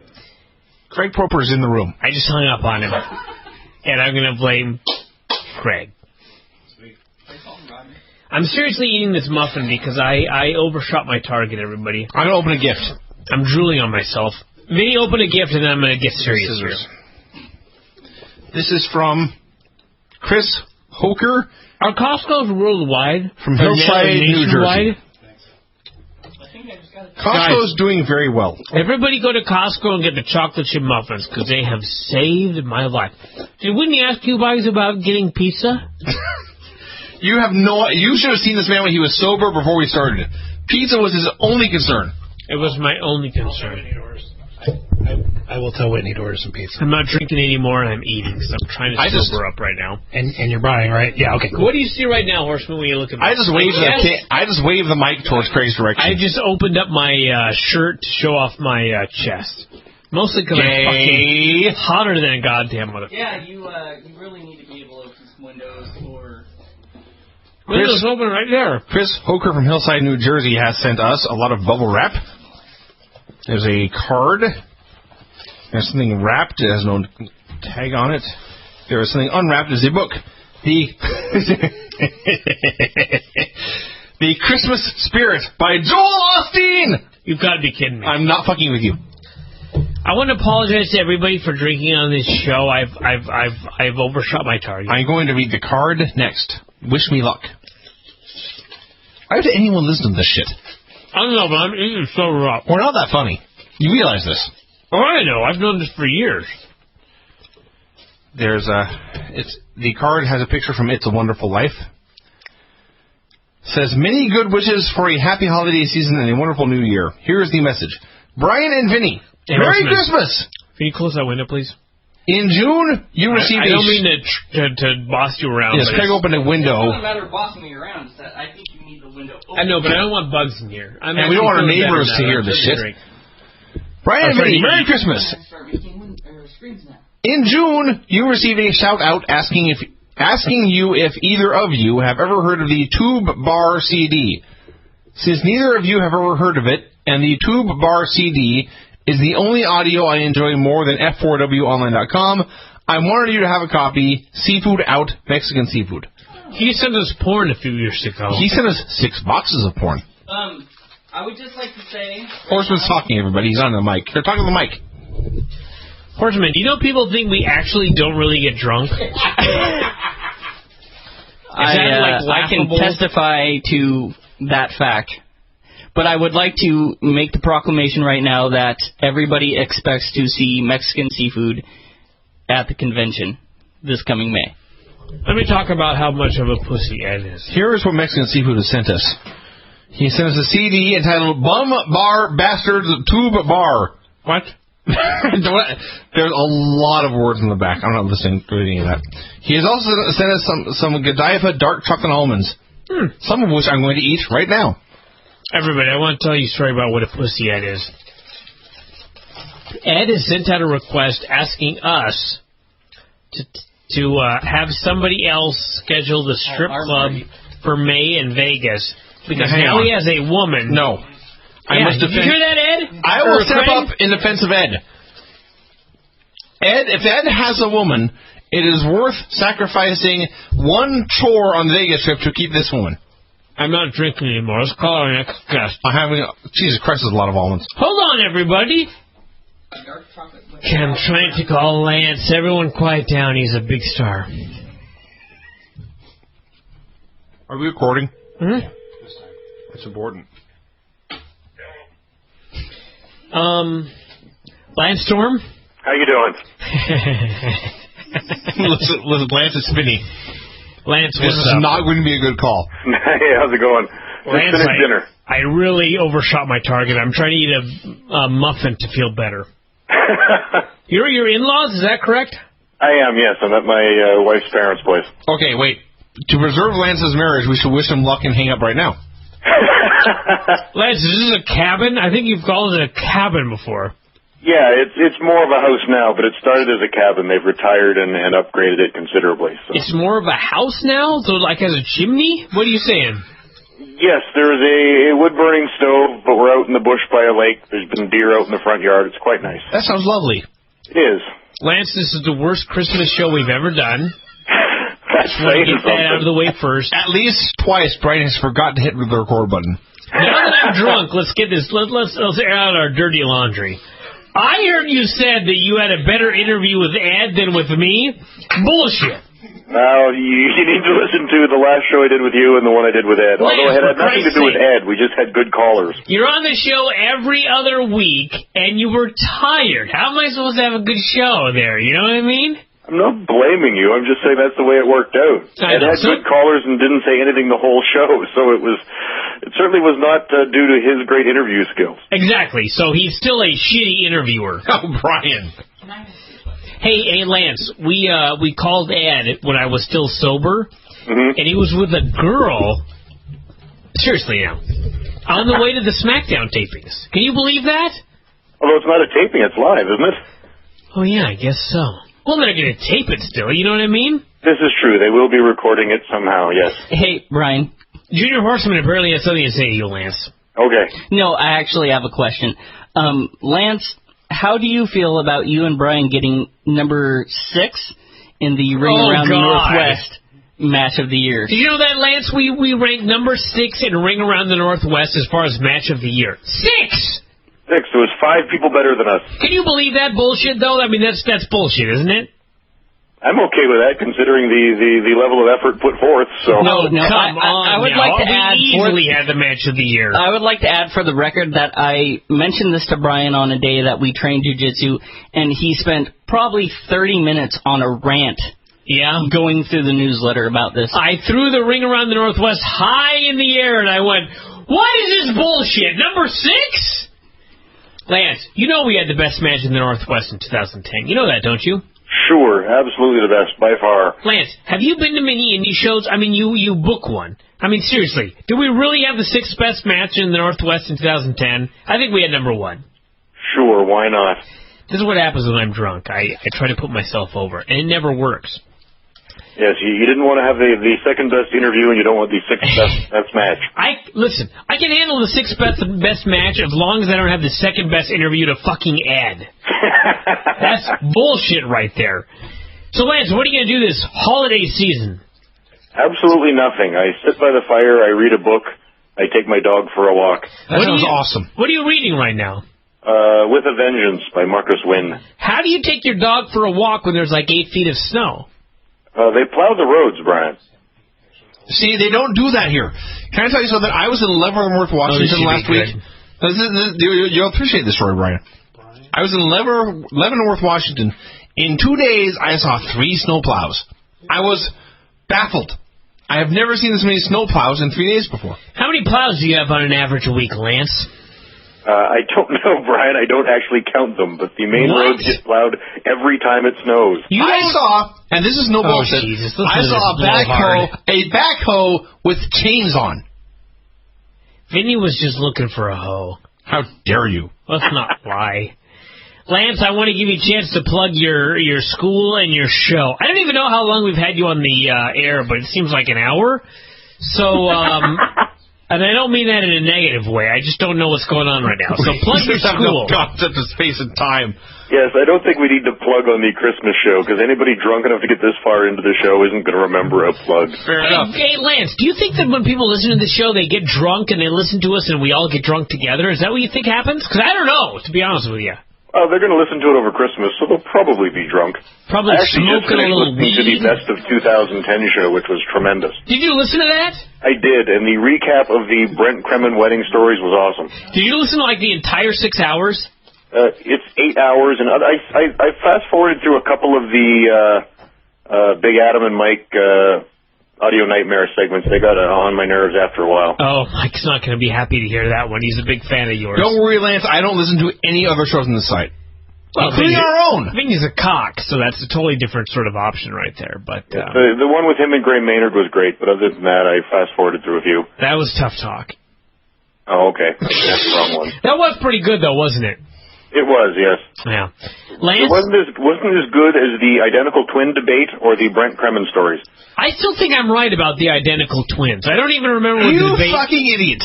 [SPEAKER 1] Craig Proper's in the room.
[SPEAKER 3] I just hung up on him. And I'm going to blame Craig. I'm seriously eating this muffin because I overshot my target, everybody.
[SPEAKER 1] I'm going to open a gift.
[SPEAKER 3] I'm drooling on myself. Vinny, open a gift and then I'm going to get serious here.
[SPEAKER 1] This is from Chris Hoker.
[SPEAKER 3] Are Costco's worldwide?
[SPEAKER 1] From Hillside, New Jersey. Costco's doing very well.
[SPEAKER 3] Everybody go to Costco and get the chocolate chip muffins because they have saved my life. Did Whitney ask you guys about getting pizza?
[SPEAKER 1] You should have seen this man when he was sober before we started. Pizza was his only concern.
[SPEAKER 3] It was my only concern.
[SPEAKER 16] I will tell Whitney to order some pizza.
[SPEAKER 3] I'm not drinking anymore, and I'm eating because I'm trying to sober up right now.
[SPEAKER 16] And you're buying, right? Yeah, okay, cool.
[SPEAKER 3] What do you see right now, Horseman, when you look at me?
[SPEAKER 1] I just waved the mic towards Craig's direction.
[SPEAKER 3] I just opened up my shirt to show off my chest. Mostly because I'm fucking hotter than a goddamn motherfucker.
[SPEAKER 11] Yeah, you really need to be able to open some windows or...
[SPEAKER 3] Windows open right there.
[SPEAKER 1] Chris Hoker from Hillside, New Jersey has sent us a lot of bubble wrap. There's a card. There's something wrapped. It has no tag on it. There is something unwrapped. There's a book. The Christmas Spirit by Joel Osteen.
[SPEAKER 3] You've got to be kidding me.
[SPEAKER 1] I'm not fucking with you.
[SPEAKER 3] I want to apologize to everybody for drinking on this show. I've overshot my target.
[SPEAKER 1] I'm going to read the card next. Wish me luck. Why would anyone listen to this shit?
[SPEAKER 3] I don't know, but I'm eating so rough.
[SPEAKER 1] We're not that funny. You realize this?
[SPEAKER 3] Oh, I know. I've known this for years.
[SPEAKER 1] The card has a picture from It's a Wonderful Life. Says, many good wishes for a happy holiday season and a wonderful new year. Here's the message. Brian and Vinny, Merry Christmas!
[SPEAKER 3] Can you close that window, please?
[SPEAKER 1] In June, you received
[SPEAKER 3] I don't mean to boss you around.
[SPEAKER 1] Yes, Craig opened a window.
[SPEAKER 11] It's not a matter of bossing me around. It's that I think you need the window open.
[SPEAKER 3] I know, but I don't want bugs in here.
[SPEAKER 1] And we don't want our neighbors to hear this shit. Brian and Vinny, Merry Christmas! In June, you received a shout-out asking you if either of you have ever heard of the Tube Bar CD. Since neither of you have ever heard of it, and the Tube Bar CD is the only audio I enjoy more than F4WOnline.com, I wanted you to have a copy. Seafood out, Mexican seafood.
[SPEAKER 3] He sent us porn a few years ago.
[SPEAKER 1] He sent us 6 boxes of porn.
[SPEAKER 11] I would just like to say...
[SPEAKER 1] Horseman's talking, everybody. He's on the mic. They're talking to the mic.
[SPEAKER 3] Horseman, do you know people think we actually don't really get drunk?
[SPEAKER 8] I can testify to that fact. But I would like to make the proclamation right now that everybody expects to see Mexican seafood at the convention this coming May.
[SPEAKER 3] Let me talk about how much of a pussy Ed is.
[SPEAKER 1] Here is what Mexican Seafood has sent us. He sent us a CD entitled Bum Bar Bastard Tube Bar. What? There's a lot of words in the back. I'm not listening to any of that. He has also sent us some Godiva dark chocolate almonds, some of which I'm going to eat right now.
[SPEAKER 3] Everybody, I want to tell you a story about what a pussy Ed is. Ed has sent out a request asking us to have somebody else schedule the strip club for May in Vegas. Because now he has a woman.
[SPEAKER 1] No. I must defend.
[SPEAKER 3] Did you hear that, Ed?
[SPEAKER 1] I will step up in defense of Ed. If Ed has a woman, it is worth sacrificing one chore on the Vegas trip to keep this woman.
[SPEAKER 3] I'm not drinking anymore. Let's call our next guest.
[SPEAKER 1] Jesus Christ, there's a lot of almonds.
[SPEAKER 3] Hold on, everybody. I'm trying to call Lance. Everyone quiet down. He's a big star.
[SPEAKER 1] Are we recording?
[SPEAKER 3] Hmm?
[SPEAKER 1] It's important.
[SPEAKER 3] Landstorm?
[SPEAKER 17] How you doing?
[SPEAKER 1] listen, Lance, it's Vinny.
[SPEAKER 3] Lance,
[SPEAKER 1] this is not going to be a good call.
[SPEAKER 17] Hey, how's it going?
[SPEAKER 3] Lance,
[SPEAKER 17] Just finished dinner.
[SPEAKER 3] I really overshot my target. I'm trying to eat a muffin to feel better. You're at your in-laws, is that correct?
[SPEAKER 17] I am, yes. I'm at my wife's parents' place.
[SPEAKER 1] Okay, wait. To preserve Lance's marriage, we should wish him luck and hang up right now.
[SPEAKER 3] Lance, is this a cabin? I think you've called it a cabin before.
[SPEAKER 17] Yeah, it's more of a house now, but it started as a cabin. They've retired and upgraded it considerably. So.
[SPEAKER 3] It's more of a house now? So like has a chimney? What are you saying?
[SPEAKER 17] Yes, there's a wood-burning stove, but we're out in the bush by a lake. There's been deer out in the front yard. It's quite nice.
[SPEAKER 1] That sounds lovely.
[SPEAKER 17] It is.
[SPEAKER 3] Lance, this is the worst Christmas show we've ever done.
[SPEAKER 17] That's
[SPEAKER 3] right. Get that out of the way first.
[SPEAKER 1] At least twice, Bryan has forgotten to hit the record button.
[SPEAKER 3] Now that I'm drunk, let's get this. Let's air out our dirty laundry. I heard you said that you had a better interview with Ed than with me. Bullshit.
[SPEAKER 17] Well, you need to listen to the last show I did with you and the one I did with Ed.
[SPEAKER 3] Lance,
[SPEAKER 17] although it had nothing to do with Ed. We just had good callers.
[SPEAKER 3] You're on the show every other week, and you were tired. How am I supposed to have a good show there? You know what I mean?
[SPEAKER 17] I'm not blaming you. I'm just saying that's the way it worked out. Ed had good callers and didn't say anything the whole show, so it certainly was not due to his great interview skills.
[SPEAKER 3] Exactly. So he's still a shitty interviewer.
[SPEAKER 1] Oh, Bryan.
[SPEAKER 3] Hey, Lance, we called Ed when I was still sober,
[SPEAKER 17] and
[SPEAKER 3] he was with a girl, seriously now, on the way to the SmackDown tapings. Can you believe that?
[SPEAKER 17] Although it's not a taping, it's live, isn't it?
[SPEAKER 3] Oh, yeah, I guess so. Well, they're going to tape it still, you know what I mean?
[SPEAKER 17] This is true. They will be recording it somehow, yes.
[SPEAKER 8] Hey, Bryan.
[SPEAKER 3] Junior Horseman apparently has something to say to you, Lance.
[SPEAKER 17] Okay.
[SPEAKER 8] No, I actually have a question. Lance, how do you feel about you and Bryan getting number 6 in the Ring Around the Northwest match of the year?
[SPEAKER 3] Did you know that, Lance? We ranked number 6 in Ring Around the Northwest as far as match of the year. 6!
[SPEAKER 17] 6. There was 5 people better than us.
[SPEAKER 3] Can you believe that bullshit, though? I mean, that's bullshit, isn't it?
[SPEAKER 17] I'm okay with that, considering the level of effort put forth. So
[SPEAKER 8] no,
[SPEAKER 3] come on.
[SPEAKER 8] I would like to add.
[SPEAKER 3] Easily had the match of the year.
[SPEAKER 8] I would like to add for the record that I mentioned this to Bryan on a day that we trained jiu-jitsu, and he spent probably 30 minutes on a rant.
[SPEAKER 3] Yeah,
[SPEAKER 8] going through the newsletter about this.
[SPEAKER 3] I threw the Ring Around the Northwest high in the air, and I went, "What is this bullshit? Number 6?" Lance, you know we had the best match in the Northwest in 2010. You know that, don't you?
[SPEAKER 17] Sure, absolutely the best, by far.
[SPEAKER 3] Lance, have you been to many indie shows? I mean, you book one. I mean, seriously, do we really have the 6th best match in the Northwest in 2010? I think we had number 1.
[SPEAKER 17] Sure, why not?
[SPEAKER 3] This is what happens when I'm drunk. I try to put myself over, and it never works.
[SPEAKER 17] Yes, you didn't want to have the 2nd best interview, and you don't want the 6th best match.
[SPEAKER 3] Listen, I can handle the 6th best match as long as I don't have the 2nd best interview to fucking Ed. That's bullshit right there. So, Lance, what are you going to do this holiday season?
[SPEAKER 17] Absolutely nothing. I sit by the fire, I read a book, I take my dog for a walk.
[SPEAKER 1] That sounds awesome.
[SPEAKER 3] What are you reading right now?
[SPEAKER 17] With a Vengeance by Marcus Wynn.
[SPEAKER 3] How do you take your dog for a walk when there's like 8 feet of snow?
[SPEAKER 17] They plow the roads, Bryan.
[SPEAKER 1] See, they don't do that here. Can I tell you something? I was in Leavenworth, Washington last week. You'll appreciate this story, Bryan. I was in Leavenworth, Washington. In 2 days, I saw 3 snowplows. I was baffled. I have never seen this many snowplows in 3 days before. How many plows do you have on an average a week, Lance?
[SPEAKER 17] I don't know, Bryan. I don't actually count them, but the main roads get plowed every time it snows.
[SPEAKER 1] I saw, and this is no bullshit, I saw a backhoe with chains on.
[SPEAKER 3] Vinny was just looking for a hoe.
[SPEAKER 1] How dare you?
[SPEAKER 3] Let's not lie. Lance, I want to give you a chance to plug your school and your show. I don't even know how long we've had you on the air, but it seems like an hour. So, and I don't mean that in a negative way. I just don't know what's going on right now. So plug your school.
[SPEAKER 1] No concept of space and time.
[SPEAKER 17] Yes, I don't think we need to plug on the Christmas show, because anybody drunk enough to get this far into the show isn't going to remember a plug.
[SPEAKER 1] Fair enough.
[SPEAKER 3] Hey, Lance, do you think that when people listen to the show, they get drunk and they listen to us and we all get drunk together? Is that what you think happens? Because I don't know, to be honest with you.
[SPEAKER 17] They're going to listen to it over Christmas, so they'll probably be drunk.
[SPEAKER 3] Probably smoking a little
[SPEAKER 17] weed. To the Best of 2010 show, which was tremendous.
[SPEAKER 3] Did you listen to that?
[SPEAKER 17] I did, and the recap of the Brent Kremen wedding stories was awesome.
[SPEAKER 3] Did you listen to, like, the entire 6 hours?
[SPEAKER 17] It's 8 hours, and I fast-forwarded through a couple of the Big Adam and Mike Audio Nightmare segments. They got on my nerves after a while.
[SPEAKER 3] Oh, Mike's not going to be happy to hear that one. He's a big fan of yours.
[SPEAKER 1] Don't worry, Lance. I don't listen to any other shows on the site.
[SPEAKER 3] Well,
[SPEAKER 1] including our own.
[SPEAKER 3] Vinny's a cock, so that's a totally different sort of option right there. But
[SPEAKER 17] the one with him and Gray Maynard was great, but other than that, I fast-forwarded through a few.
[SPEAKER 3] That was Tough Talk.
[SPEAKER 17] Oh, okay. That's the wrong one.
[SPEAKER 3] That was pretty good, though, wasn't it?
[SPEAKER 17] It was, yes.
[SPEAKER 3] Yeah. Lance?
[SPEAKER 17] It wasn't as good as the identical twin debate or the Brent Kremen stories.
[SPEAKER 3] I still think I'm right about the identical twins. I don't even remember what the debate...
[SPEAKER 1] You fucking idiot.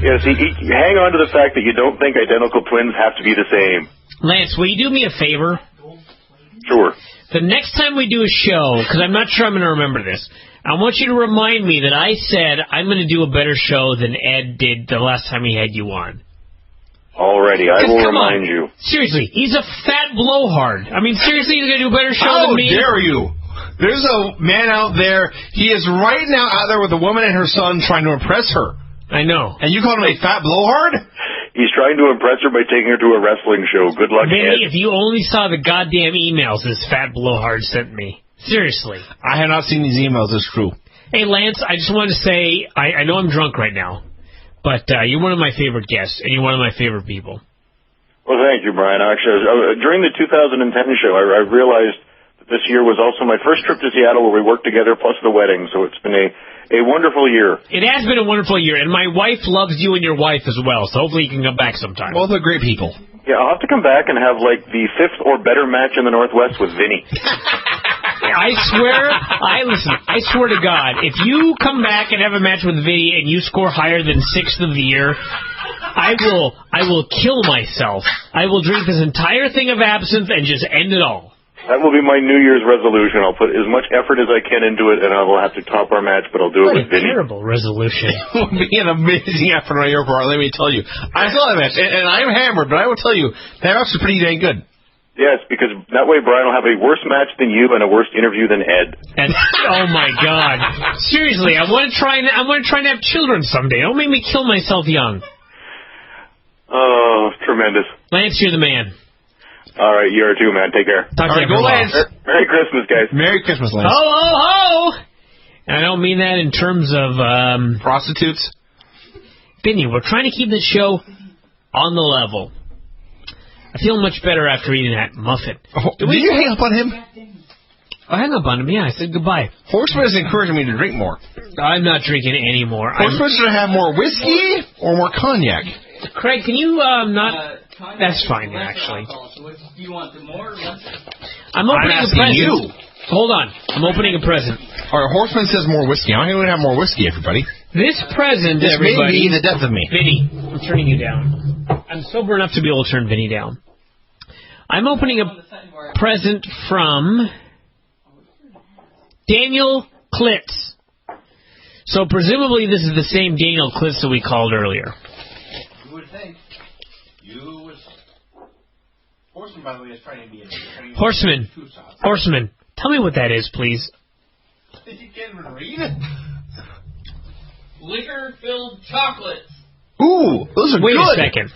[SPEAKER 17] Yes, you hang on to the fact that you don't think identical twins have to be the same.
[SPEAKER 3] Lance, will you do me a favor?
[SPEAKER 17] Sure.
[SPEAKER 3] The next time we do a show, because I'm not sure I'm going to remember this, I want you to remind me that I said I'm going to do a better show than Ed did the last time he had you on.
[SPEAKER 17] Alrighty, I will remind you.
[SPEAKER 3] Seriously, he's a fat blowhard. I mean, seriously, he's going to do a better show than me?
[SPEAKER 1] How dare you? There's a man out there, he is right now out there with a woman and her son trying to impress her.
[SPEAKER 3] I know.
[SPEAKER 1] And you call him a fat blowhard?
[SPEAKER 17] He's trying to impress her by taking her to a wrestling show. Good luck,
[SPEAKER 3] Vinny,
[SPEAKER 17] Ed.
[SPEAKER 3] if you only saw the goddamn emails this fat blowhard sent me. Seriously.
[SPEAKER 1] I have not seen these emails, it's true.
[SPEAKER 3] Hey, Lance, I just wanted to say, I know I'm drunk right now, but you're one of my favorite guests, and you're one of my favorite people.
[SPEAKER 17] Well, thank you, Brian. Actually, during the 2010 show, I realized that this year was also my first trip to Seattle where we worked together, plus the wedding, so it's been a wonderful year.
[SPEAKER 3] It has been a wonderful year, and my wife loves you and your wife as well, so hopefully you can come back sometime.
[SPEAKER 1] Both are great people.
[SPEAKER 17] Yeah, I'll have to come back and have, like, the 5th or better match in the Northwest with Vinny.
[SPEAKER 3] I swear to God, if you come back and have a match with Vinny and you score higher than 6th of the year, I will kill myself. I will drink this entire thing of absinthe and just end it all.
[SPEAKER 17] That will be my New Year's resolution. I'll put as much effort as I can into it, and I will have to top our match, but I'll do it with Vinny.
[SPEAKER 3] Terrible resolution.
[SPEAKER 1] It will be an amazing effort on your part, let me tell you. I saw that match, and I'm hammered, but I will tell you, that match was pretty dang good.
[SPEAKER 17] Yes, because that way Brian will have a worse match than you and a worse interview than Ed.
[SPEAKER 3] And, oh my God! Seriously, I want to try and have children someday. Don't make me kill myself young.
[SPEAKER 17] Oh, tremendous!
[SPEAKER 3] Lance, you're the man.
[SPEAKER 17] All right, you are too, man. Take care.
[SPEAKER 3] Talk to you,
[SPEAKER 1] go Lance.
[SPEAKER 17] Merry Christmas, guys.
[SPEAKER 1] Merry Christmas, Lance.
[SPEAKER 3] Ho, ho, ho! And I don't mean that in terms of
[SPEAKER 1] prostitutes.
[SPEAKER 3] Vinny, we're trying to keep this show on the level. I feel much better after eating that muffin.
[SPEAKER 1] Did you hang up on him?
[SPEAKER 3] I hung up on him, yeah. I said goodbye.
[SPEAKER 1] Horseman is encouraging me to drink more.
[SPEAKER 3] I'm not drinking anymore.
[SPEAKER 1] Horseman should have more whiskey or more cognac.
[SPEAKER 3] Craig, can you not... That's fine, actually.
[SPEAKER 11] So what, do you want the more or less?
[SPEAKER 3] I'm opening a present.
[SPEAKER 1] You.
[SPEAKER 3] Hold on. I'm opening a present.
[SPEAKER 1] All right, Horseman says more whiskey. I'm going to have more whiskey, everybody.
[SPEAKER 3] This present,
[SPEAKER 1] this
[SPEAKER 3] everybody...
[SPEAKER 1] may be the death of me.
[SPEAKER 3] Vinny, I'm turning you down. I'm sober enough to be able to turn Vinny down. I'm opening a present from Daniel Klitz. So presumably this is the same Daniel Klitz that we called earlier.
[SPEAKER 1] You would think. Horseman, by the way, is trying to be a...
[SPEAKER 3] Horseman, tell me what that is, please.
[SPEAKER 1] You can't even read?
[SPEAKER 11] Liquor-filled chocolates.
[SPEAKER 1] Ooh, those are
[SPEAKER 3] Wait
[SPEAKER 1] good.
[SPEAKER 3] a second.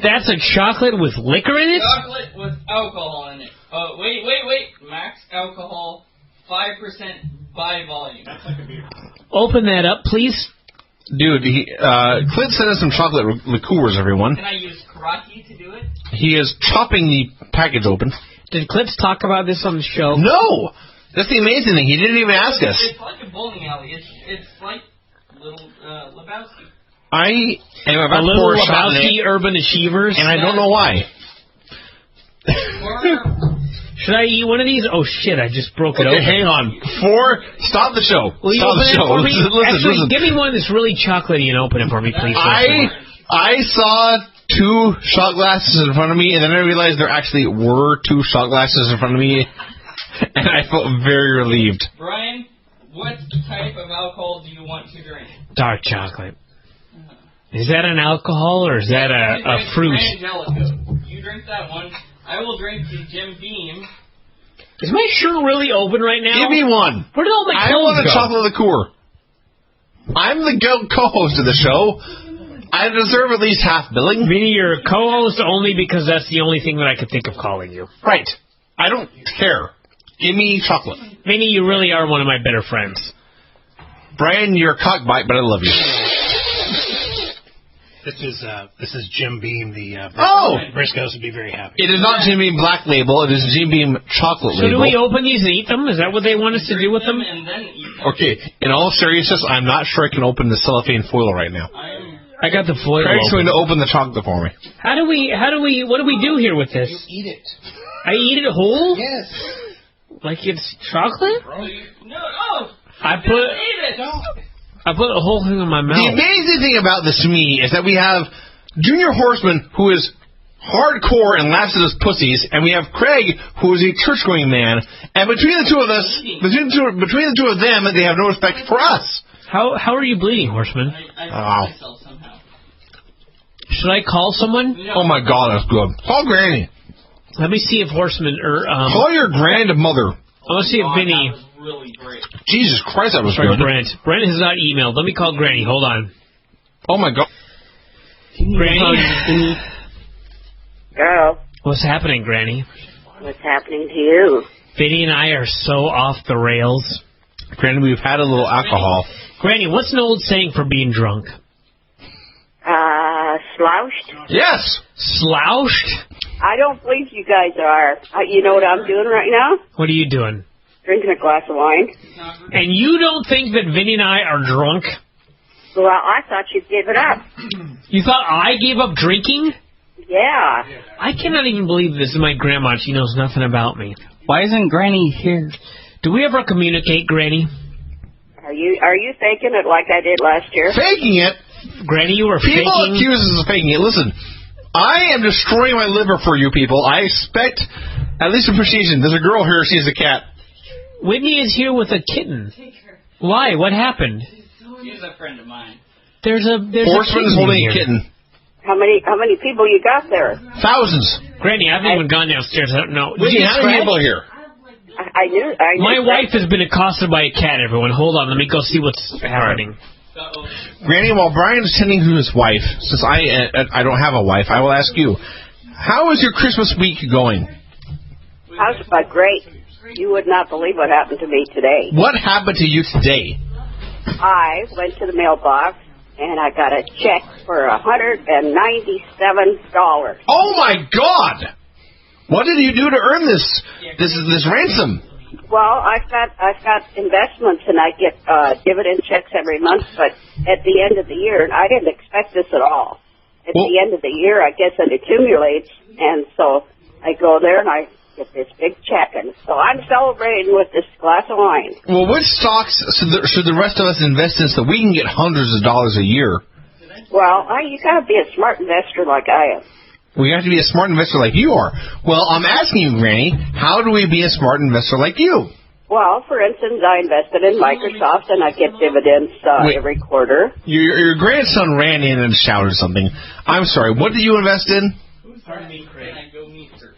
[SPEAKER 3] That's a chocolate with liquor in it?
[SPEAKER 11] Chocolate with alcohol in it. Wait. Max alcohol, 5% by volume. That's like a beer.
[SPEAKER 3] Open that up, please.
[SPEAKER 1] Dude, Clint sent us some chocolate liqueurs, everyone.
[SPEAKER 11] Can I use karate to do it?
[SPEAKER 1] He is chopping the package open.
[SPEAKER 3] Did Clips talk about this on the show?
[SPEAKER 1] No! That's the amazing thing. He didn't even ask us.
[SPEAKER 11] It's like a bowling alley. It's like little Lebowski.
[SPEAKER 1] I am about
[SPEAKER 3] a
[SPEAKER 1] to
[SPEAKER 3] little
[SPEAKER 1] pour a shot in
[SPEAKER 3] Lebowski
[SPEAKER 1] it,
[SPEAKER 3] Urban Achievers.
[SPEAKER 1] and I don't know why.
[SPEAKER 3] Should I eat one of these? Oh shit! I just broke it
[SPEAKER 1] Okay,
[SPEAKER 3] open.
[SPEAKER 1] hang on. Stop the show.
[SPEAKER 3] Will you
[SPEAKER 1] Stop
[SPEAKER 3] open
[SPEAKER 1] the
[SPEAKER 3] it
[SPEAKER 1] show.
[SPEAKER 3] for me?
[SPEAKER 1] Listen.
[SPEAKER 3] Give me one that's really chocolatey and open it for me, please.
[SPEAKER 1] I saw 2 shot glasses in front of me, and then I realized there actually were 2 shot glasses in front of me, and I felt very relieved.
[SPEAKER 11] Brian, what type of alcohol do you want to drink?
[SPEAKER 3] Dark chocolate. Is that an alcohol or is that a fruit?
[SPEAKER 11] Angelico. You drink that one. I will drink the Jim Beam.
[SPEAKER 3] Is my shirt really open right now?
[SPEAKER 1] Give me one.
[SPEAKER 3] Where did all my
[SPEAKER 1] I
[SPEAKER 3] clothes
[SPEAKER 1] want a
[SPEAKER 3] go?
[SPEAKER 1] chocolate liqueur. I'm the co-host of the show. I deserve at least half billing.
[SPEAKER 3] Vinny, you're a co-host only because that's the only thing that I could think of calling you.
[SPEAKER 1] Right. I don't care. Give me chocolate.
[SPEAKER 3] Vinny, you really are one of my better friends.
[SPEAKER 1] Brian, you're a cockbite, but I love you.
[SPEAKER 16] This is Jim Beam, the Briscoes would be very happy.
[SPEAKER 1] It is not Jim Beam Black Label. It is Jim Beam Chocolate
[SPEAKER 3] So
[SPEAKER 1] Label.
[SPEAKER 3] do we open these and eat them? Is that what they want us to do with them?
[SPEAKER 1] Okay, in all seriousness, I'm not sure I can open the cellophane foil right now.
[SPEAKER 3] I got the foil.
[SPEAKER 1] Craig's going to open the chocolate for me.
[SPEAKER 3] What do we do here with this?
[SPEAKER 16] You eat it.
[SPEAKER 3] I eat it whole?
[SPEAKER 16] Yes.
[SPEAKER 3] Like it's chocolate?
[SPEAKER 11] No.
[SPEAKER 3] I put the whole thing in my mouth.
[SPEAKER 1] The amazing thing about this to me is that we have Junior Horseman, who is hardcore and laughs at us pussies, and we have Craig, who is a church-going man, and between the two of us, between the two of them, they have no respect for us.
[SPEAKER 3] How are you bleeding, Horseman? Should I call someone?
[SPEAKER 1] Oh my God, that's good. Call Granny.
[SPEAKER 3] Let me see if Horseman
[SPEAKER 1] call your grandmother.
[SPEAKER 3] I want to see if Vinny.
[SPEAKER 11] Really great.
[SPEAKER 1] Jesus Christ, that was
[SPEAKER 3] good.
[SPEAKER 1] Brent
[SPEAKER 3] has not emailed. Let me call Granny. Hold on.
[SPEAKER 1] Oh my God.
[SPEAKER 3] Granny.
[SPEAKER 18] Girl.
[SPEAKER 3] What's happening, Granny?
[SPEAKER 18] What's happening to you?
[SPEAKER 3] Vinny and I are so off the rails.
[SPEAKER 1] Granny, we've had a little alcohol.
[SPEAKER 3] Granny, what's an old saying for being drunk?
[SPEAKER 18] Slouched?
[SPEAKER 1] Yes.
[SPEAKER 3] Slouched?
[SPEAKER 18] I don't believe you guys are. You know what I'm doing right now?
[SPEAKER 3] What are you doing?
[SPEAKER 18] Drinking a glass of wine.
[SPEAKER 3] And you don't think that Vinny and I are drunk?
[SPEAKER 18] Well, I thought you'd give it up.
[SPEAKER 3] You thought I gave up drinking?
[SPEAKER 18] Yeah.
[SPEAKER 3] I cannot even believe this is my grandma. She knows nothing about me.
[SPEAKER 8] Why isn't Granny here?
[SPEAKER 3] Do we ever communicate, Granny?
[SPEAKER 18] Are you faking it like I did last year?
[SPEAKER 1] Faking it?
[SPEAKER 3] Granny, you were
[SPEAKER 1] people
[SPEAKER 3] faking?
[SPEAKER 1] People accuse us of faking it. Listen, I am destroying my liver for you people. I expect at least appreciation. There's a girl here. She's a cat.
[SPEAKER 3] Whitney is here with a kitten. Why? What happened?
[SPEAKER 11] She's a friend of mine.
[SPEAKER 3] There's
[SPEAKER 1] Horseman is holding a kitten.
[SPEAKER 18] How many people you got there?
[SPEAKER 1] Thousands.
[SPEAKER 3] Granny, I haven't even gone downstairs. I don't know.
[SPEAKER 1] Whitney, how many people here?
[SPEAKER 18] I knew.
[SPEAKER 3] My wife has been accosted by a cat, everyone. Hold on. Let me go see what's happening.
[SPEAKER 1] Granny, while Brian's tending to his wife, since I don't have a wife, I will ask you, how is your Christmas week going?
[SPEAKER 18] How's it? Great. You would not believe what happened to me today.
[SPEAKER 1] What happened to you today?
[SPEAKER 18] I went to the mailbox and I got a check for $197.
[SPEAKER 1] Oh my God! What did you do to earn this ransom?
[SPEAKER 18] Well, I've got investments and I get dividend checks every month, but at the end of the year, and I didn't expect this at all. At the end of the year, I guess it accumulates, and so I go there and I get this big check, and so I'm celebrating with this glass of wine.
[SPEAKER 1] Well, which stocks should the rest of us invest in so we can get hundreds of dollars a year?
[SPEAKER 18] Well, you got to be a smart investor like I am.
[SPEAKER 1] We have to be a smart investor like you are. Well, I'm asking you, Granny, how do we be a smart investor like you?
[SPEAKER 18] Well, for instance, I invested in Microsoft, and I get dividends every quarter.
[SPEAKER 1] Your grandson ran in and shouted something. I'm sorry, what did you invest in?
[SPEAKER 11] Pardon me, Craig. Can I go meet her?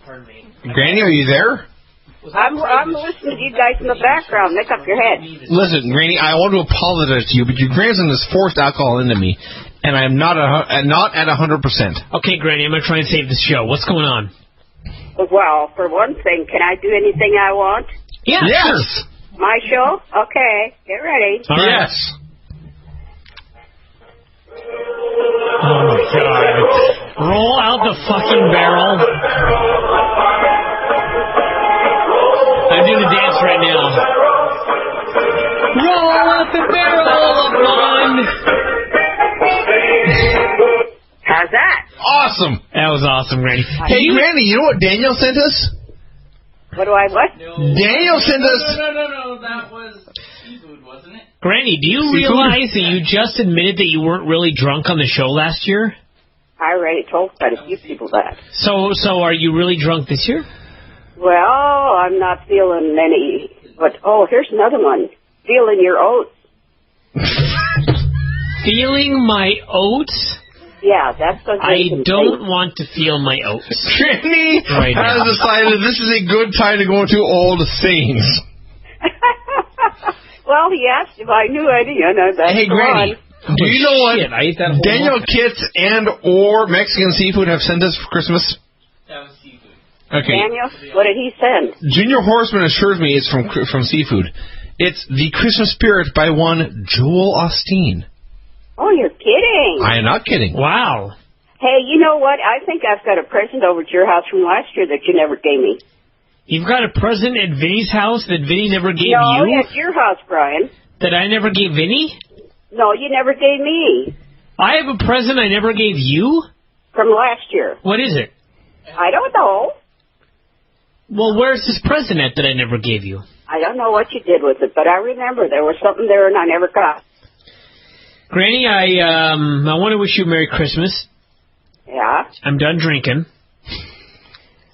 [SPEAKER 11] Pardon me.
[SPEAKER 1] Granny, are you there?
[SPEAKER 18] I'm listening to you guys in the background. Make up your head.
[SPEAKER 1] Listen, Granny, I want to apologize to you, but your grandson has forced alcohol into me, and I'm not at 100%.
[SPEAKER 3] Okay, Granny, I'm going to try and save the show. What's going on?
[SPEAKER 18] Well, for one thing, can I do anything I want?
[SPEAKER 3] Yeah.
[SPEAKER 1] Yes.
[SPEAKER 18] My show? Okay, get ready.
[SPEAKER 3] All right.
[SPEAKER 1] Yes.
[SPEAKER 3] Oh, my God. Roll out the fucking barrel. I'm doing a dance right now. Roll out the barrel of fun.
[SPEAKER 18] How's that?
[SPEAKER 1] Awesome.
[SPEAKER 3] That was awesome, Granny.
[SPEAKER 1] Hey, Granny, you know what Daniel sent us?
[SPEAKER 18] What?
[SPEAKER 1] Daniel sent us...
[SPEAKER 11] No, that was seafood, wasn't it?
[SPEAKER 3] Granny, do you realize that you just admitted that you weren't really drunk on the show last year?
[SPEAKER 18] I already told quite a few people that.
[SPEAKER 3] So are you really drunk this year?
[SPEAKER 18] Well, I'm not feeling many, but here's another one. Feeling your oats.
[SPEAKER 3] Feeling my oats?
[SPEAKER 18] Yeah, that's what
[SPEAKER 3] I don't want to feel my oats.
[SPEAKER 1] Granny has decided this is a good time to go into old sayings.
[SPEAKER 18] Well, he asked if I knew any, and that's
[SPEAKER 1] Hey, Granny, Do you know what
[SPEAKER 3] Shit, I ate that whole
[SPEAKER 1] Daniel
[SPEAKER 3] one.
[SPEAKER 1] Kitts and or Mexican Seafood have sent us for Christmas?
[SPEAKER 11] That was seafood.
[SPEAKER 1] Okay.
[SPEAKER 18] Daniel, what did he send?
[SPEAKER 1] Junior Horseman assures me it's from Seafood. It's The Christmas Spirit by one Joel Osteen.
[SPEAKER 18] Oh, you're kidding.
[SPEAKER 1] I am not kidding.
[SPEAKER 3] Wow.
[SPEAKER 18] Hey, you know what? I think I've got a present over to your house from last year that you never gave me.
[SPEAKER 3] You've got a present at Vinny's house that Vinny never gave
[SPEAKER 18] No,
[SPEAKER 3] you?
[SPEAKER 18] at your house, Brian.
[SPEAKER 3] That I never gave Vinny?
[SPEAKER 18] No, you never gave me.
[SPEAKER 3] I have a present I never gave you?
[SPEAKER 18] From last year.
[SPEAKER 3] What is it?
[SPEAKER 18] I don't know.
[SPEAKER 3] Well, where's this present at that I never gave you?
[SPEAKER 18] I don't know what you did with it, but I remember there was something there and I never got.
[SPEAKER 3] Granny, I want to wish you a Merry Christmas.
[SPEAKER 18] Yeah?
[SPEAKER 3] I'm done drinking.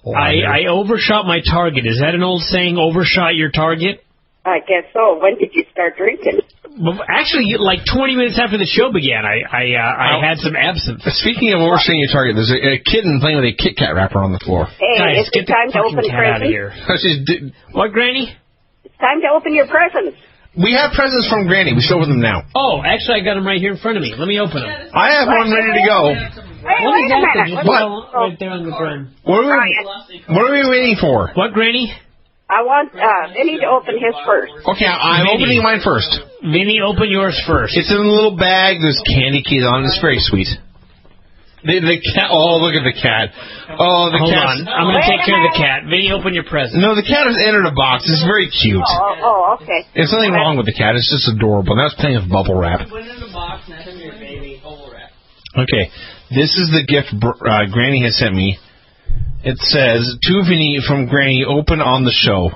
[SPEAKER 3] I overshot my target. Is that an old saying, overshot your target?
[SPEAKER 18] I guess so. When did you start drinking?
[SPEAKER 3] Well, actually, like 20 minutes after the show began, I had some absinthe.
[SPEAKER 1] Speaking of overshooting your target, there's a kitten playing with a Kit Kat wrapper on the floor.
[SPEAKER 18] Hey,
[SPEAKER 3] Guys,
[SPEAKER 18] it's time to open
[SPEAKER 3] cat out of
[SPEAKER 18] presents.
[SPEAKER 3] here. What, Granny?
[SPEAKER 18] It's time to open your presents.
[SPEAKER 1] We have presents from Granny. We should open them now.
[SPEAKER 3] Oh, actually, I got them right here in front of me. Let me open them.
[SPEAKER 1] I have one ready to go.
[SPEAKER 18] Hey,
[SPEAKER 3] What
[SPEAKER 18] wait
[SPEAKER 3] is
[SPEAKER 18] a
[SPEAKER 3] that?
[SPEAKER 18] minute.
[SPEAKER 3] Just right there on the ground.
[SPEAKER 1] What are we waiting for?
[SPEAKER 3] What, Granny?
[SPEAKER 18] I want Vinny to open his first.
[SPEAKER 1] Okay, I'm
[SPEAKER 3] Vinny.
[SPEAKER 1] opening mine first.
[SPEAKER 3] Vinny, open yours first.
[SPEAKER 1] It's in a little bag. There's candy keys on it. It's very sweet. The cat. Oh, look at the cat. Oh, the
[SPEAKER 3] Hold
[SPEAKER 1] cat.
[SPEAKER 3] on. I'm going to take care of the cat. Vinny, open your present.
[SPEAKER 1] No, the cat has entered a box. It's very cute.
[SPEAKER 18] Oh, okay.
[SPEAKER 1] There's nothing wrong with the cat. It's just adorable. Now it's playing with bubble wrap.
[SPEAKER 11] Put it in the box and send your baby bubble wrap.
[SPEAKER 1] Okay, this is the gift Granny has sent me. It says, to Vinny from Granny, open on the show.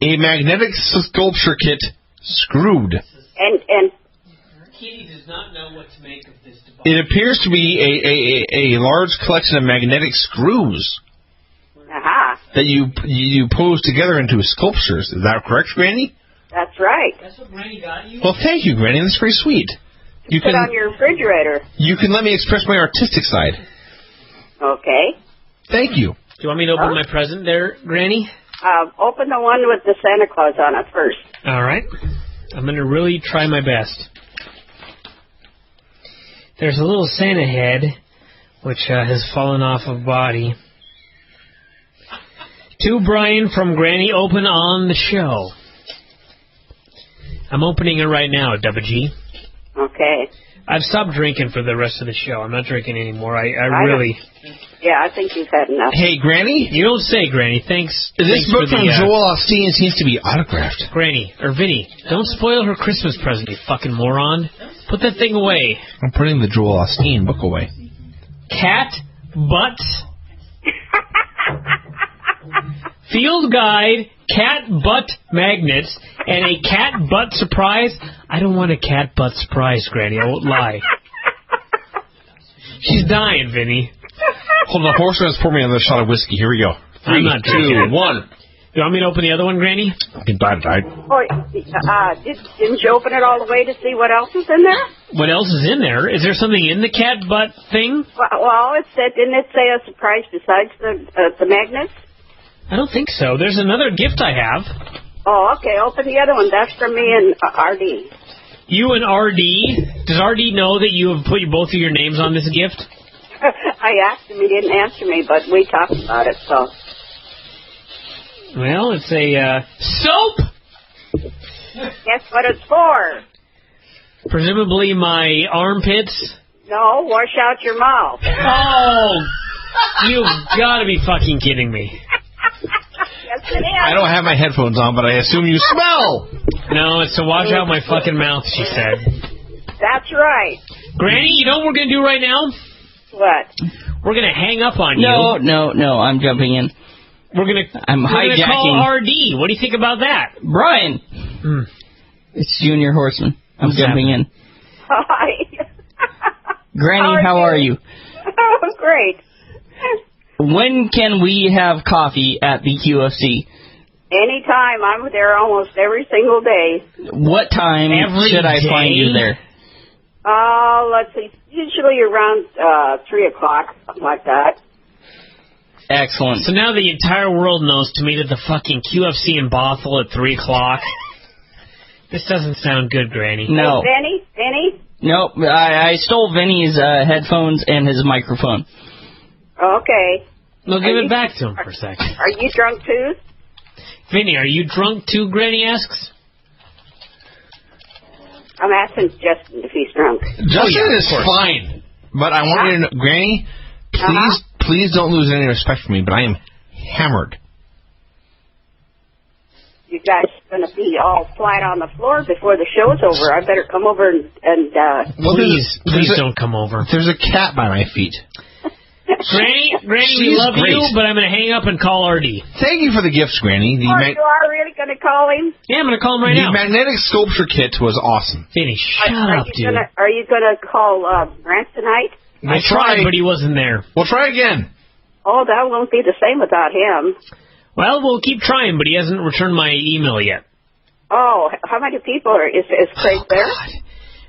[SPEAKER 1] A magnetic sculpture kit, screwed.
[SPEAKER 18] And
[SPEAKER 3] Kitty does not know what to make of this device.
[SPEAKER 1] It appears to be a large collection of magnetic screws that you pose together into sculptures. Is that correct, Granny?
[SPEAKER 18] that's right.
[SPEAKER 3] That's what Granny got you?
[SPEAKER 1] Well, thank you, Granny. That's very sweet. You
[SPEAKER 18] Put on your refrigerator.
[SPEAKER 1] You can let me express my artistic side.
[SPEAKER 18] Okay.
[SPEAKER 1] Thank you.
[SPEAKER 3] Do you want me to open my present there, Granny?
[SPEAKER 18] Open the one with the Santa Claus on it first.
[SPEAKER 3] All right. I'm going to really try my best. There's a little Santa head, which has fallen off of body. To Bryan from Granny, open on the show. I'm opening it right now, Double G.
[SPEAKER 18] Okay.
[SPEAKER 3] I've stopped drinking for the rest of the show. I'm not drinking anymore. I really...
[SPEAKER 18] Yeah, I think you've had enough.
[SPEAKER 1] Hey, Granny?
[SPEAKER 3] You don't say, Granny. Thanks.
[SPEAKER 1] This
[SPEAKER 3] thanks
[SPEAKER 1] book
[SPEAKER 3] for
[SPEAKER 1] from
[SPEAKER 3] the,
[SPEAKER 1] Joel Osteen seems to be autographed.
[SPEAKER 3] Granny, or Vinny, don't spoil her Christmas present, you fucking moron. Put that thing away.
[SPEAKER 1] I'm putting the Joel Osteen book away.
[SPEAKER 3] Cat butts. Field guide, cat butt magnets, and a cat butt surprise. I don't want a cat butt surprise, Granny. I won't lie. She's dying, Vinny.
[SPEAKER 1] Hold on, horseman has poured me another shot of whiskey. Here we go. 3,
[SPEAKER 3] I'm not
[SPEAKER 1] 2,
[SPEAKER 3] drinking it.
[SPEAKER 1] 1.
[SPEAKER 3] You want me to open the other one, Granny?
[SPEAKER 1] Died.
[SPEAKER 18] Oh, didn't you open it all the way to see what else is in there?
[SPEAKER 3] What else is in there? Is there something in the cat butt thing?
[SPEAKER 18] Well, it said, didn't it say a surprise besides the magnets?
[SPEAKER 3] I don't think so. There's another gift I have.
[SPEAKER 18] Oh, okay. Open the other one. That's from me and RD.
[SPEAKER 3] You and RD. Does RD know that you have put both of your names on this gift?
[SPEAKER 18] I asked him. He didn't answer me, but we talked about it, so.
[SPEAKER 3] Well, it's a soap.
[SPEAKER 18] Guess what it's for?
[SPEAKER 3] Presumably my armpits.
[SPEAKER 18] No, wash out your mouth.
[SPEAKER 3] Oh, you've got to be fucking kidding me.
[SPEAKER 18] Yes, it is.
[SPEAKER 1] I don't have my headphones on, but I assume you smell.
[SPEAKER 3] No, it's to wash out my fucking mouth, she said.
[SPEAKER 18] That's right.
[SPEAKER 3] Granny, you know what we're going to do right now?
[SPEAKER 18] What?
[SPEAKER 3] We're going to hang up on you.
[SPEAKER 8] No, I'm jumping in.
[SPEAKER 3] We're going to
[SPEAKER 8] hijacking.
[SPEAKER 3] call RD. What do you think about that?
[SPEAKER 8] Brian. It's Junior Horseman. I'm jumping in.
[SPEAKER 18] Hi.
[SPEAKER 8] Granny, how are you?
[SPEAKER 18] Oh, great.
[SPEAKER 8] When can we have coffee at the QFC?
[SPEAKER 18] Anytime. I'm there almost every single day.
[SPEAKER 8] What time should I find you there?
[SPEAKER 18] Let's see. Usually around 3 o'clock, something like that.
[SPEAKER 8] Excellent.
[SPEAKER 3] So now the entire world knows to meet at the fucking QFC in Bothell at 3 o'clock. This doesn't sound good, Granny.
[SPEAKER 8] No.
[SPEAKER 18] Hey, Vinny?
[SPEAKER 8] Nope. I stole Vinny's headphones and his microphone.
[SPEAKER 18] Okay.
[SPEAKER 3] No, give it back to him for a second.
[SPEAKER 18] Are you drunk too?
[SPEAKER 3] Vinny, are you drunk too, Granny asks?
[SPEAKER 18] I'm asking Justin if he's drunk.
[SPEAKER 1] Justin is fine. But I want you to know, Granny, please don't lose any respect for me, but I am hammered.
[SPEAKER 18] You guys are going to be all flat on the floor before the show's over. I better come over and
[SPEAKER 1] Well,
[SPEAKER 3] please don't come over.
[SPEAKER 1] There's a cat by my feet.
[SPEAKER 3] Granny, we love you, but I'm going to hang up and call RD.
[SPEAKER 1] Thank you for the gifts, Granny.
[SPEAKER 18] you are really going to call him?
[SPEAKER 3] Yeah, I'm going to call him right now.
[SPEAKER 1] The magnetic sculpture kit was awesome.
[SPEAKER 3] Vinny, shut up, dude.
[SPEAKER 18] Are you going to call Brent tonight?
[SPEAKER 3] I tried, but he wasn't there.
[SPEAKER 1] We'll try again.
[SPEAKER 18] Oh, that won't be the same without him.
[SPEAKER 3] Well, we'll keep trying, but he hasn't returned my email yet.
[SPEAKER 18] Oh, how many people is Craig there?
[SPEAKER 3] God.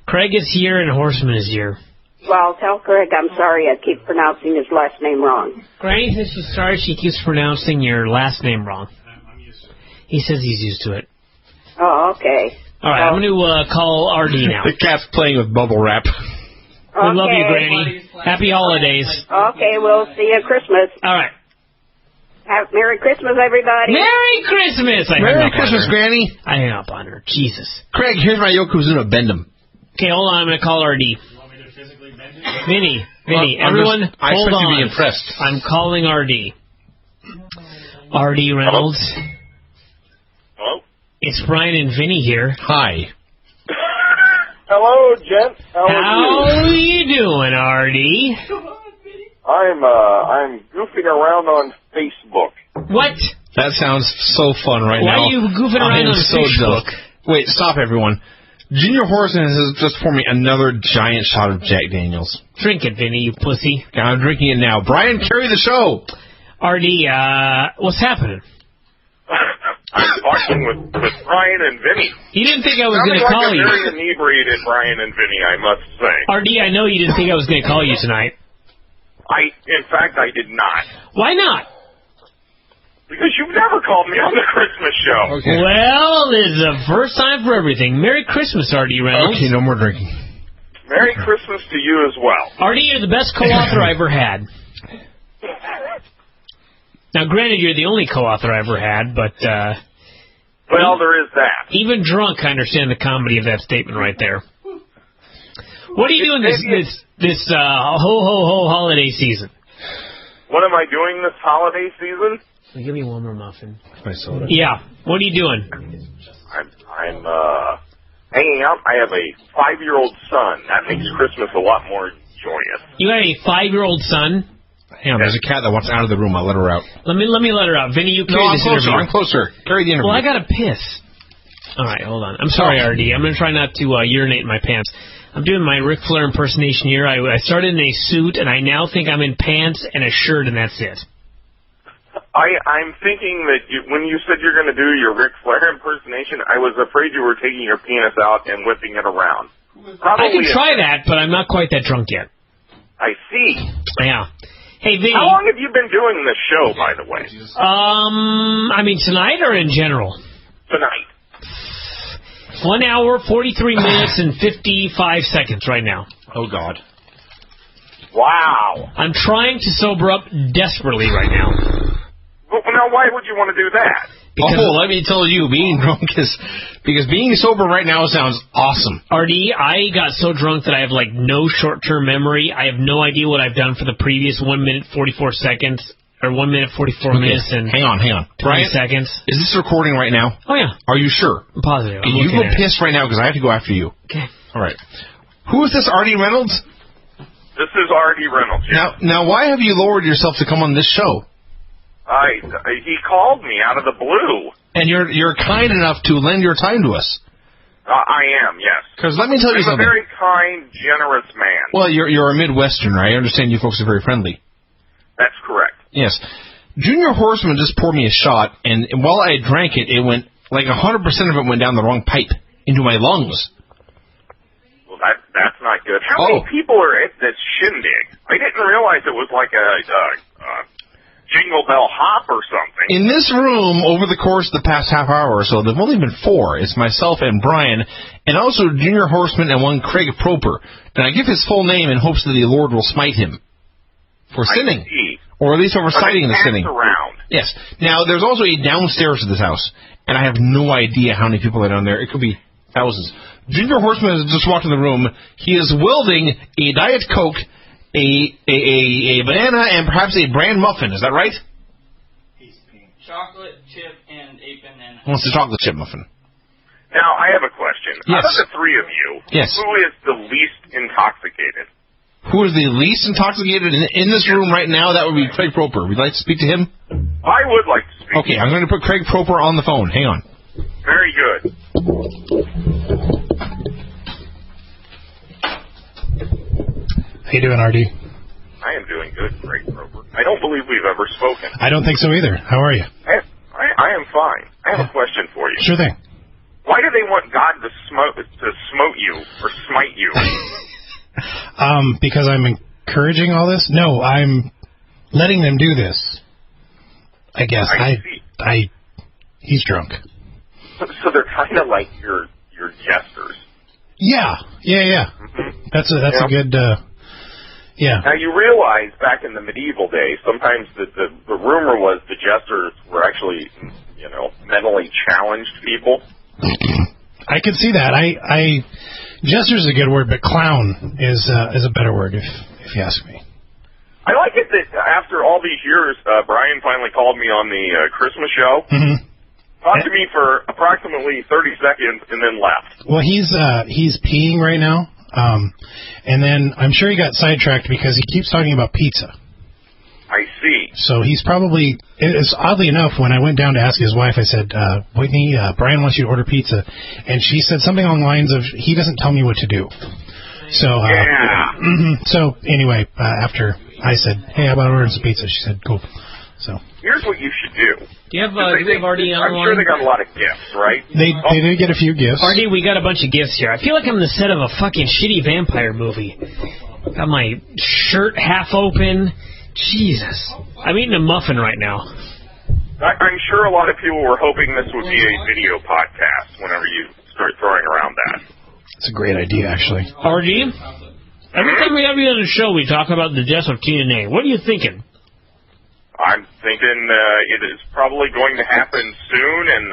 [SPEAKER 3] Craig is here and Horseman is here.
[SPEAKER 18] Well, tell Craig I'm sorry I keep pronouncing his last name wrong.
[SPEAKER 3] Granny says she's sorry she keeps pronouncing your last name wrong. He says he's used to it.
[SPEAKER 18] Oh, okay.
[SPEAKER 3] All right, I'm going to call RD now.
[SPEAKER 1] The cat's playing with bubble wrap.
[SPEAKER 3] We love you, Granny. Happy holidays.
[SPEAKER 18] Okay, we'll see you at Christmas.
[SPEAKER 3] All right.
[SPEAKER 18] Merry Christmas, everybody.
[SPEAKER 3] Merry Christmas!
[SPEAKER 1] Merry Christmas, Granny.
[SPEAKER 3] I hung up on her. Jesus.
[SPEAKER 1] Craig, here's my Yokozuna. Bend him.
[SPEAKER 3] Okay, hold on. I'm going to call RD.
[SPEAKER 13] You want me to physically bend it?
[SPEAKER 3] Vinny,
[SPEAKER 1] I
[SPEAKER 3] everyone, hold
[SPEAKER 1] expect
[SPEAKER 3] on.
[SPEAKER 1] you to be impressed.
[SPEAKER 3] I'm calling RD. RD Reynolds.
[SPEAKER 19] Hello?
[SPEAKER 3] It's Bryan and Vinny here.
[SPEAKER 1] Hi.
[SPEAKER 19] Hello, gents. How
[SPEAKER 3] are you doing, RD?
[SPEAKER 19] I'm goofing around on Facebook.
[SPEAKER 3] What?
[SPEAKER 1] That sounds so fun right now.
[SPEAKER 3] Why are you goofing around on Facebook?
[SPEAKER 1] Wait, stop, everyone. Junior Horseman has just poured me another giant shot of Jack Daniels.
[SPEAKER 3] Drink it, Vinny, you pussy.
[SPEAKER 1] I'm drinking it now. Bryan, carry the show.
[SPEAKER 3] RD, what's happening?
[SPEAKER 19] I'm talking with Bryan and Vinny.
[SPEAKER 3] You didn't think I was going to call you.
[SPEAKER 19] Very inebriated Bryan and Vinny, I must say.
[SPEAKER 3] RD, I know you didn't think I was going to call you tonight.
[SPEAKER 19] In fact, I did not.
[SPEAKER 3] Why not?
[SPEAKER 19] Because you've never called me on the Christmas show.
[SPEAKER 3] Okay. Well, it's the first time for everything. Merry Christmas, RD Reynolds.
[SPEAKER 1] Okay, no more drinking.
[SPEAKER 19] Merry Christmas to you as well.
[SPEAKER 3] RD, you're the best co-author I ever had. Now, granted, you're the only co-author I ever had, but...
[SPEAKER 19] well, there is that.
[SPEAKER 3] Even drunk, I understand the comedy of that statement right there. What are you doing this ho-ho-ho holiday season?
[SPEAKER 19] What am I doing this holiday season?
[SPEAKER 3] Give me one more muffin.
[SPEAKER 1] My soda.
[SPEAKER 3] Yeah. What are you doing?
[SPEAKER 19] I'm hanging out. I have a 5-year-old son. That makes Christmas a lot more joyous.
[SPEAKER 3] You have a 5-year-old son?
[SPEAKER 1] Hang on, there's a cat that wants out of the room. I'll let her out.
[SPEAKER 3] Let me let her out. Vinny, you carry this interview.
[SPEAKER 1] I'm closer. Carry the interview.
[SPEAKER 3] Well, I gotta piss. All right, hold on. I'm sorry, RD. I'm gonna try not to urinate in my pants. I'm doing my Ric Flair impersonation here. I started in a suit, and I now think I'm in pants and a shirt, and that's it.
[SPEAKER 19] I'm thinking that when you said you're going to do your Ric Flair impersonation, I was afraid you were taking your penis out and whipping it around.
[SPEAKER 3] I can try that, but I'm not quite that drunk yet.
[SPEAKER 19] I see.
[SPEAKER 3] Yeah. Hey, Vinny.
[SPEAKER 19] How long have you been doing this show, by the way?
[SPEAKER 3] I mean, tonight or in general?
[SPEAKER 19] Tonight.
[SPEAKER 3] 1 hour, 43 minutes, and 55 seconds right now.
[SPEAKER 1] Oh, God.
[SPEAKER 19] Wow.
[SPEAKER 3] I'm trying to sober up desperately right now.
[SPEAKER 19] Well, now, why would you want to do that?
[SPEAKER 1] Because let me tell you, being drunk because being sober right now sounds awesome.
[SPEAKER 3] RD, I got so drunk that I have, no short-term memory. I have no idea what I've done for the previous 1 minute, 44 seconds. Or 1 minute, 44 minutes, and...
[SPEAKER 1] Hang on.
[SPEAKER 3] 20
[SPEAKER 1] Bryan,
[SPEAKER 3] seconds.
[SPEAKER 1] Is this recording right now?
[SPEAKER 3] Oh, yeah.
[SPEAKER 1] Are you sure?
[SPEAKER 3] I'm positive.
[SPEAKER 1] Okay, you go piss right now, because I have to go after you.
[SPEAKER 3] Okay.
[SPEAKER 1] All right. Who is this, RD Reynolds?
[SPEAKER 19] This is RD Reynolds. Yeah.
[SPEAKER 1] Now, why have you lowered yourself to come on this show?
[SPEAKER 19] He called me out of the blue.
[SPEAKER 1] And you're kind enough to lend your time to us.
[SPEAKER 19] I am, yes.
[SPEAKER 1] Because let me tell you something.
[SPEAKER 19] I'm a very kind, generous man.
[SPEAKER 1] Well, you're a Midwesterner. I understand you folks are very friendly.
[SPEAKER 19] That's correct.
[SPEAKER 1] Yes. Junior Horseman just poured me a shot, and while I drank it, it went, 100% of it went down the wrong pipe, into my lungs.
[SPEAKER 19] Well, that's not good. How many people are at this shindig? I didn't realize it was like a Jingle Bell Hop or something.
[SPEAKER 1] In this room, over the course of the past half hour or so, there've only been 4. It's myself and Bryan, and also Junior Horseman and one Craig Proper. And I give his full name in hopes that the Lord will smite him for sinning, or at least for reciting the sinning.
[SPEAKER 19] Around.
[SPEAKER 1] Yes. Now, there's also a downstairs to this house, and I have no idea how many people are down there. It could be thousands. Junior Horseman has just walked in the room. He is wielding a Diet Coke, a banana, and perhaps a bran muffin. Is that right?
[SPEAKER 11] Chocolate chip and a banana.
[SPEAKER 1] What's the chocolate chip muffin?
[SPEAKER 19] Now, I have a question.
[SPEAKER 1] Yes.
[SPEAKER 19] Out of the 3 of you,
[SPEAKER 1] yes,
[SPEAKER 19] who is the least intoxicated?
[SPEAKER 1] Who is the least intoxicated in this room right now? That would be Craig Proper. Would you like to speak to him?
[SPEAKER 19] I would like to speak.
[SPEAKER 1] Okay, I'm going to put Craig Proper on the phone. Hang on.
[SPEAKER 19] Very good.
[SPEAKER 16] How you doing, RD?
[SPEAKER 19] I am doing good, Craig Proper. I don't believe we've ever spoken.
[SPEAKER 16] I don't think so either. How are you?
[SPEAKER 19] I am fine. I have a question for you.
[SPEAKER 16] Sure thing.
[SPEAKER 19] Why do they want God to smote you or smite you?
[SPEAKER 16] Because I'm encouraging all this? No, I'm letting them do this. I guess. He's drunk.
[SPEAKER 19] So they're kind of like your jesters.
[SPEAKER 16] Yeah. Mm-hmm. That's a good. Yeah.
[SPEAKER 19] Now you realize back in the medieval days, sometimes the rumor was the jesters were actually, mentally challenged people.
[SPEAKER 16] I could see that. Jester's a good word, but clown is a better word if you ask me.
[SPEAKER 19] I like it that after all these years, Bryan finally called me on the Christmas show.
[SPEAKER 16] Mm-hmm.
[SPEAKER 19] Talked to me for approximately 30 seconds and then left.
[SPEAKER 16] Well, he's peeing right now, and then I'm sure he got sidetracked because he keeps talking about pizza.
[SPEAKER 19] I see.
[SPEAKER 16] So he's probably, it's oddly enough, when I went down to ask his wife, I said, Whitney, Bryan wants you to order pizza. And she said something along the lines of, he doesn't tell me what to do. So, so anyway, after I said, hey, how about ordering some pizza? She said, cool. So.
[SPEAKER 19] Here's what you should do.
[SPEAKER 3] Do you have RD on?
[SPEAKER 19] I'm sure they got a lot of gifts, right?
[SPEAKER 16] They did get a few gifts.
[SPEAKER 3] RD, we got a bunch of gifts here. I feel like I'm the set of a fucking shitty vampire movie. Got my shirt half open. Jesus. I'm eating a muffin right now.
[SPEAKER 19] I'm sure a lot of people were hoping this would be a video podcast whenever you start throwing around that.
[SPEAKER 16] It's a great idea, actually.
[SPEAKER 3] RD, every time we have you on the show, we talk about the death of TNA. What are you thinking?
[SPEAKER 19] I'm thinking it is probably going to happen soon, and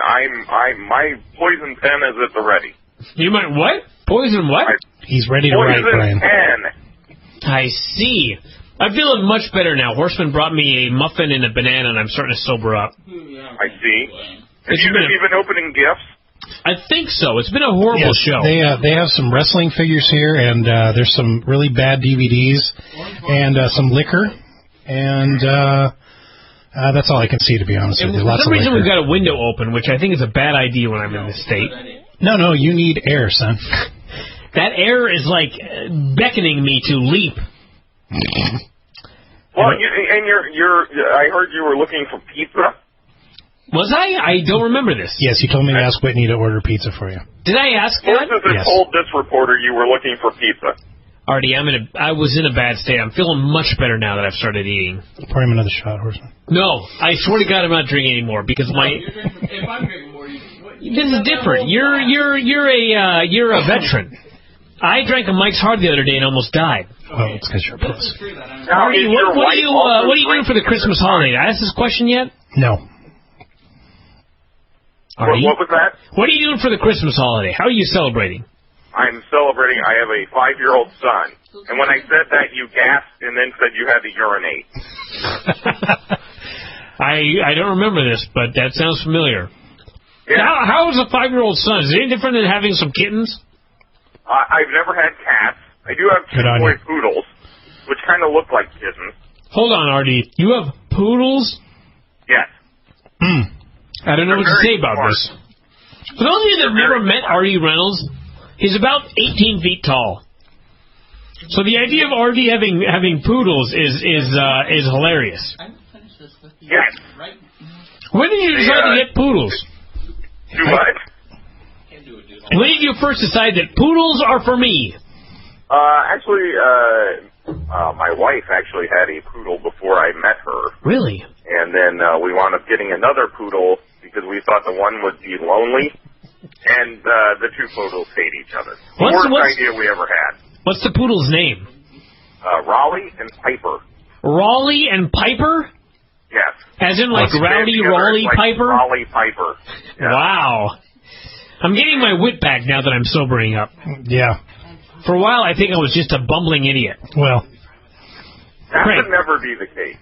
[SPEAKER 19] my poison pen is at the ready.
[SPEAKER 3] You might what? Poison what?
[SPEAKER 16] He's ready to write, Bryan.
[SPEAKER 19] Poison pen.
[SPEAKER 3] I see. I'm feeling much better now. Horseman brought me a muffin and a banana, and I'm starting to sober up.
[SPEAKER 19] I see. Have you been opening gifts?
[SPEAKER 3] I think so. It's been a horrible show.
[SPEAKER 16] They have some wrestling figures here, and there's some really bad DVDs, and some liquor, and that's all I can see, to be honest with you.
[SPEAKER 3] For some reason, we've got a window open, which I think is a bad idea when I'm in this state.
[SPEAKER 16] No, you need air, son.
[SPEAKER 3] That air is like beckoning me to leap.
[SPEAKER 19] Well, I heard you were looking for pizza.
[SPEAKER 3] Was I? I don't remember this.
[SPEAKER 16] Yes, you told me to ask Whitney to order pizza for you.
[SPEAKER 3] Did I ask that?
[SPEAKER 19] Sources told this reporter you were looking for pizza.
[SPEAKER 3] Artie, I was in a bad state. I'm feeling much better now that I've started eating.
[SPEAKER 16] Pour him another shot, Horseman.
[SPEAKER 3] No, I swear to God, I'm not drinking anymore because my.
[SPEAKER 11] If I'm drinking more,
[SPEAKER 3] this is different. You're a veteran. I drank a Mike's Hard the other day and almost died.
[SPEAKER 16] Oh, it's because you're a puss.
[SPEAKER 3] Artie, what are you doing for the Christmas holiday? Did I ask this question yet?
[SPEAKER 16] No.
[SPEAKER 3] Artie?
[SPEAKER 19] What was that?
[SPEAKER 3] What are you doing for the Christmas holiday? How are you celebrating?
[SPEAKER 19] I'm celebrating. I have a 5-year-old son. And when I said that, you gasped and then said you had to urinate.
[SPEAKER 3] I don't remember this, but that sounds familiar.
[SPEAKER 19] Yeah.
[SPEAKER 3] How is a 5-year-old son? Is it any different than having some kittens?
[SPEAKER 19] I've never had cats. I do have 2 boy poodles, which kind of look like kittens.
[SPEAKER 3] Hold on, Artie. You have poodles?
[SPEAKER 19] Yes.
[SPEAKER 3] I don't know what to say about this. For those of you that have never met Artie Reynolds, he's about 18 feet tall. So the idea of Artie having poodles is hilarious.
[SPEAKER 19] Yes.
[SPEAKER 3] When did you decide to get poodles?
[SPEAKER 19] Do what?
[SPEAKER 3] When did you first decide that poodles are for me?
[SPEAKER 19] Actually, my wife actually had a poodle before I met her.
[SPEAKER 3] Really?
[SPEAKER 19] and then we wound up getting another poodle because we thought the one would be lonely, and the two poodles hate each other. The worst idea we ever had.
[SPEAKER 3] What's the poodle's name?
[SPEAKER 19] Raleigh and Piper.
[SPEAKER 3] Raleigh and Piper?
[SPEAKER 19] Yes.
[SPEAKER 3] As in like Rowdy Raleigh
[SPEAKER 19] like
[SPEAKER 3] Piper?
[SPEAKER 19] Raleigh Piper. Yeah.
[SPEAKER 3] Wow. I'm getting my wit back now that I'm sobering up.
[SPEAKER 16] Yeah.
[SPEAKER 3] For a while, I think I was just a bumbling idiot.
[SPEAKER 16] Well.
[SPEAKER 19] That
[SPEAKER 3] Craig.
[SPEAKER 19] would never be the case.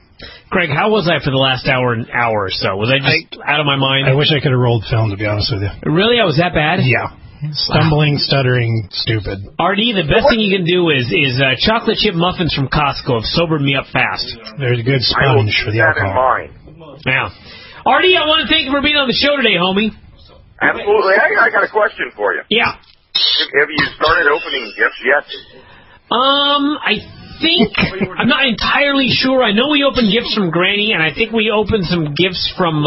[SPEAKER 3] Craig, how was I for the last hour or so? Was I just out of my mind?
[SPEAKER 16] I wish I could have rolled film, to be honest with you.
[SPEAKER 3] Really? I was that bad?
[SPEAKER 16] Yeah. Stumbling, stuttering, stupid.
[SPEAKER 3] RD, the best thing you can do is chocolate chip muffins from Costco have sobered me up fast.
[SPEAKER 16] There's a good sponge for the alcohol.
[SPEAKER 3] Yeah. RD, I want to thank you for being on the show today, homie.
[SPEAKER 19] Absolutely. I got a question for you.
[SPEAKER 3] Yeah.
[SPEAKER 19] Have you started opening gifts yet?
[SPEAKER 3] I think, I'm not entirely sure. I know we opened gifts from Granny, and I think we opened some gifts from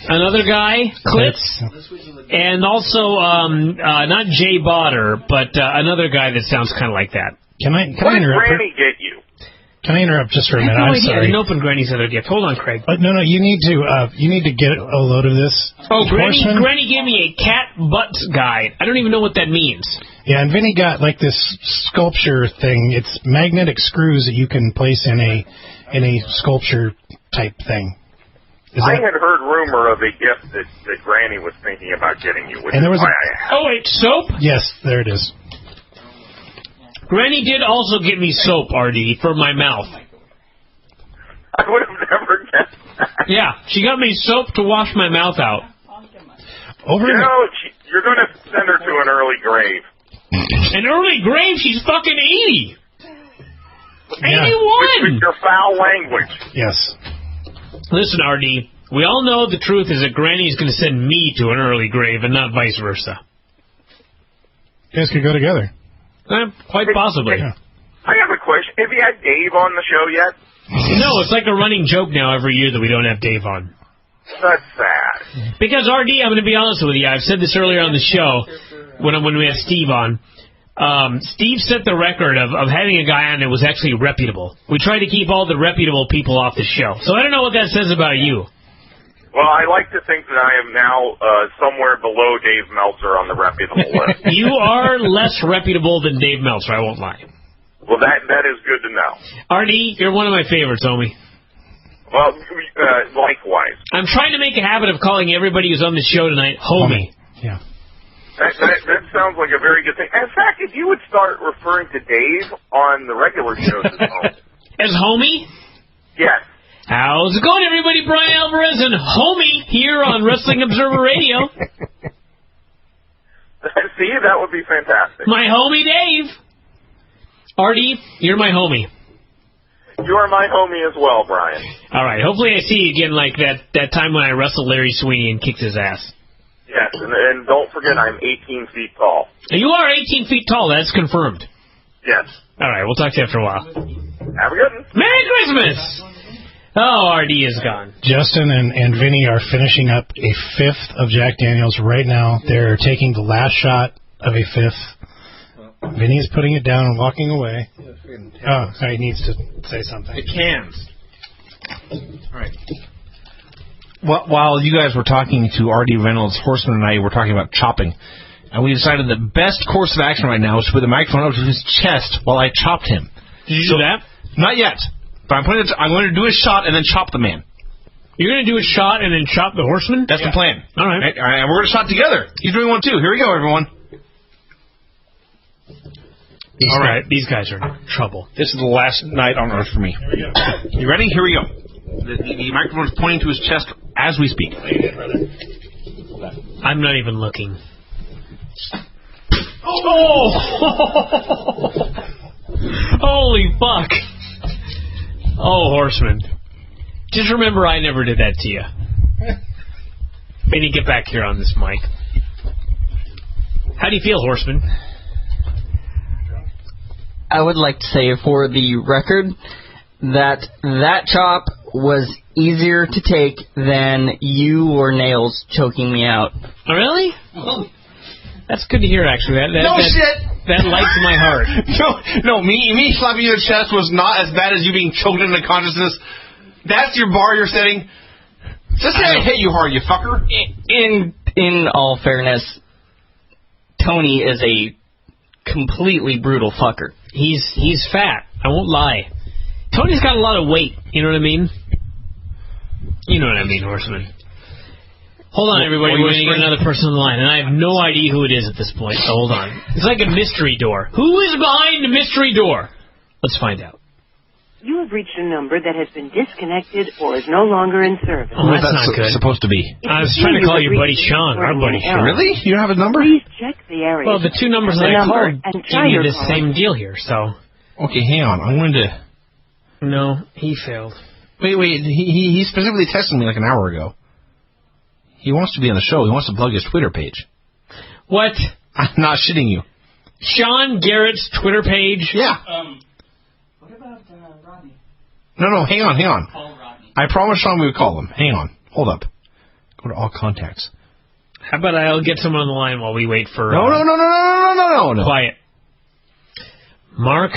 [SPEAKER 3] another guy, Klitz, and also not Jay Botter, but another guy that sounds kind of like that.
[SPEAKER 16] Can I
[SPEAKER 19] What did
[SPEAKER 16] interrupt?
[SPEAKER 19] Granny get you?
[SPEAKER 16] Can I interrupt just for a
[SPEAKER 3] I
[SPEAKER 16] minute?
[SPEAKER 3] have no
[SPEAKER 16] I'm
[SPEAKER 3] idea. I
[SPEAKER 16] sorry.
[SPEAKER 3] didn't open Granny's other gift. Hold on, Craig.
[SPEAKER 16] No, you need to get a load of this.
[SPEAKER 3] Oh,
[SPEAKER 16] Horseman.
[SPEAKER 3] Granny gave me a cat butt guide. I don't even know what that means.
[SPEAKER 16] Yeah, and Vinny got like this sculpture thing. It's magnetic screws that you can place in a sculpture type thing.
[SPEAKER 19] I had heard rumor of a gift that Granny was thinking about getting you, which
[SPEAKER 16] And there
[SPEAKER 19] is
[SPEAKER 16] was
[SPEAKER 19] why I asked.
[SPEAKER 3] Oh, wait, soap?
[SPEAKER 16] Yes, there it is.
[SPEAKER 3] Granny did also give me soap, RD, for my mouth.
[SPEAKER 19] I would have never guessed that.
[SPEAKER 3] Yeah, she got me soap to wash my mouth out.
[SPEAKER 19] You're going to send her to an early grave.
[SPEAKER 3] An early grave? She's fucking 80.
[SPEAKER 16] Yeah.
[SPEAKER 3] 81!
[SPEAKER 19] With your foul language.
[SPEAKER 16] Yes.
[SPEAKER 3] Listen, RD, we all know the truth is that Granny's going to send me to an early grave and not vice versa.
[SPEAKER 16] You guys could go together.
[SPEAKER 3] Quite possibly.
[SPEAKER 16] Yeah.
[SPEAKER 19] I have a question. Have you had Dave on the show yet?
[SPEAKER 3] No, it's like a running joke now every year that we don't have Dave on.
[SPEAKER 19] That's sad.
[SPEAKER 3] Because, RD, I'm going to be honest with you. I've said this earlier on the show when we had Steve on. Steve set the record of having a guy on that was actually reputable. We try to keep all the reputable people off the show. So I don't know what that says about you.
[SPEAKER 19] Well, I like to think that I am now somewhere below Dave Meltzer on the reputable list.
[SPEAKER 3] You are less reputable than Dave Meltzer, I won't lie.
[SPEAKER 19] Well, that is good to know.
[SPEAKER 3] RD, you're one of my favorites, homie.
[SPEAKER 19] Well, likewise.
[SPEAKER 3] I'm trying to make a habit of calling everybody who's on the show tonight homie.
[SPEAKER 16] Yeah.
[SPEAKER 19] That sounds like a very good thing. In fact, if you would start referring to Dave on the regular shows as homie.
[SPEAKER 3] As homie?
[SPEAKER 19] Yes.
[SPEAKER 3] How's it going, everybody? Bryan Alvarez and homie here on Wrestling Observer Radio.
[SPEAKER 19] See, that would be fantastic.
[SPEAKER 3] My homie Dave. RD, you're my homie.
[SPEAKER 19] You are my homie as well, Bryan.
[SPEAKER 3] All right. Hopefully I see you again like that time when I wrestled Larry Sweeney and kicked his ass.
[SPEAKER 19] Yes, and don't forget I'm 18 feet tall.
[SPEAKER 3] You are 18 feet tall. That's confirmed.
[SPEAKER 19] Yes.
[SPEAKER 3] All right. We'll talk to you after a while.
[SPEAKER 19] Have a good one.
[SPEAKER 3] Merry Christmas! Oh, RD is gone.
[SPEAKER 16] Justin and Vinny are finishing up a fifth of Jack Daniels right now. They're taking the last shot of a fifth. Vinny's putting it down and walking away. Oh, he needs to say something.
[SPEAKER 1] The cans. All right. While you guys were talking to R.D. Reynolds, Horseman and I were talking about chopping, and we decided the best course of action right now was to put the microphone up to his chest while I chopped him.
[SPEAKER 3] Did you do that?
[SPEAKER 1] Not yet. But I'm going to do a shot and then chop the man.
[SPEAKER 3] You're going to do a shot and then chop the Horseman?
[SPEAKER 1] That's the plan.
[SPEAKER 3] All right.
[SPEAKER 1] And we're going to shot together. He's doing one too. Here we go, everyone.
[SPEAKER 3] All right. These guys are in trouble.
[SPEAKER 1] This is the last night on Earth for me.
[SPEAKER 16] Here we go.
[SPEAKER 1] You ready? Here we go. The microphone is pointing to his chest as we speak.
[SPEAKER 3] I'm not even looking. Oh! Holy fuck. Oh, Horseman. Just remember I never did that to you. Maybe get back here on this mic. How do you feel, Horseman?
[SPEAKER 8] I would like to say for the record that chop was easier to take than you or Nails choking me out.
[SPEAKER 3] Oh, really? That's good to hear, actually.
[SPEAKER 1] Shit!
[SPEAKER 3] That lights my heart.
[SPEAKER 1] No, me slapping you in the chest was not as bad as you being choked into consciousness. That's your bar you're setting. Just say I hit you hard, you fucker.
[SPEAKER 8] In all fairness, Tony is a completely brutal fucker.
[SPEAKER 3] He's fat. I won't lie. Tony's got a lot of weight. You know what I mean? You know what I mean, Horseman. Hold on, everybody. We're going to get another person on the line, and I have no idea who it is at this point, so hold on. It's like a mystery door. Who is behind the mystery door? Let's find out.
[SPEAKER 10] You have reached a number that has been disconnected or is no longer in service.
[SPEAKER 3] Oh, that's not good.
[SPEAKER 1] Supposed to be.
[SPEAKER 3] I was trying to call your buddy Sean, our buddy Sean.
[SPEAKER 1] Really? You don't have a number?
[SPEAKER 10] Please check the area.
[SPEAKER 3] Well, the two numbers that I called give you the same deal here, so...
[SPEAKER 1] Okay, hang on. I'm going to...
[SPEAKER 3] No, he failed.
[SPEAKER 1] Wait. He specifically texted me like an hour ago. He wants to be on the show. He wants to plug his Twitter page.
[SPEAKER 3] What?
[SPEAKER 1] I'm not shitting you.
[SPEAKER 3] Sean Garrett's Twitter page?
[SPEAKER 1] Yeah.
[SPEAKER 11] What about Rodney?
[SPEAKER 1] No, hang on.
[SPEAKER 11] Call Rodney.
[SPEAKER 1] I promised Sean we would call him. Hang on. Hold up. Go to all contacts.
[SPEAKER 3] How about I'll get someone on the line while we wait for...
[SPEAKER 1] No.
[SPEAKER 3] Quiet. Mark?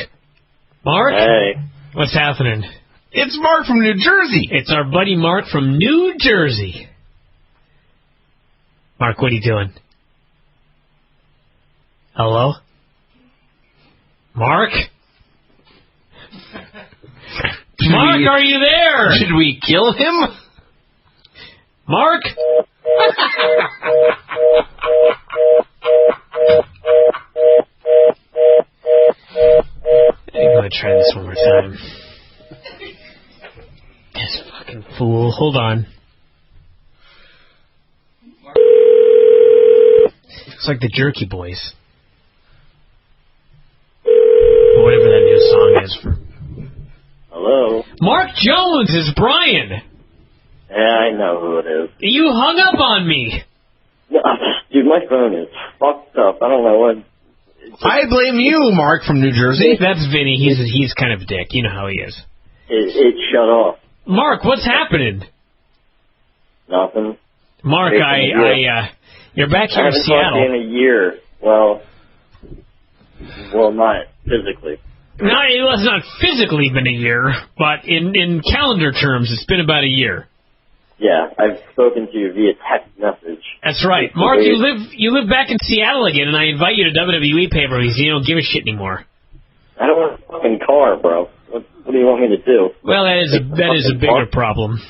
[SPEAKER 20] Hey.
[SPEAKER 3] What's happening?
[SPEAKER 1] It's Mark from New Jersey.
[SPEAKER 3] It's our buddy Mark from New Jersey. Mark, what are you doing? Hello? Mark? Mark, are you there?
[SPEAKER 1] Should we kill him?
[SPEAKER 3] Mark? I'm going to try this one more time. This fucking fool. Hold on. It's like the Jerky Boys. Or whatever that new song is for.
[SPEAKER 20] Hello?
[SPEAKER 3] Mark Jones is Bryan.
[SPEAKER 20] Yeah, I know who it is.
[SPEAKER 3] You hung up on me.
[SPEAKER 20] No, dude, my phone is fucked up. I don't know what...
[SPEAKER 1] I blame you, Mark from New Jersey.
[SPEAKER 3] That's Vinny. He's kind of a dick. You know how he is.
[SPEAKER 20] It shut off.
[SPEAKER 3] Mark, what's happening?
[SPEAKER 20] Nothing.
[SPEAKER 3] Mark, you're back here in Seattle.
[SPEAKER 20] I haven't talked to you in a year. Well, not physically.
[SPEAKER 3] No, it's not physically been a year, but in calendar terms, it's been about a year.
[SPEAKER 20] Yeah, I've spoken to you via text message.
[SPEAKER 3] That's right. Mark, you live back in Seattle again, and I invite you to WWE pay-per-views. You don't give a shit anymore.
[SPEAKER 20] I don't want a fucking car, bro. What do you want me to do?
[SPEAKER 3] Well, that is a bigger problem.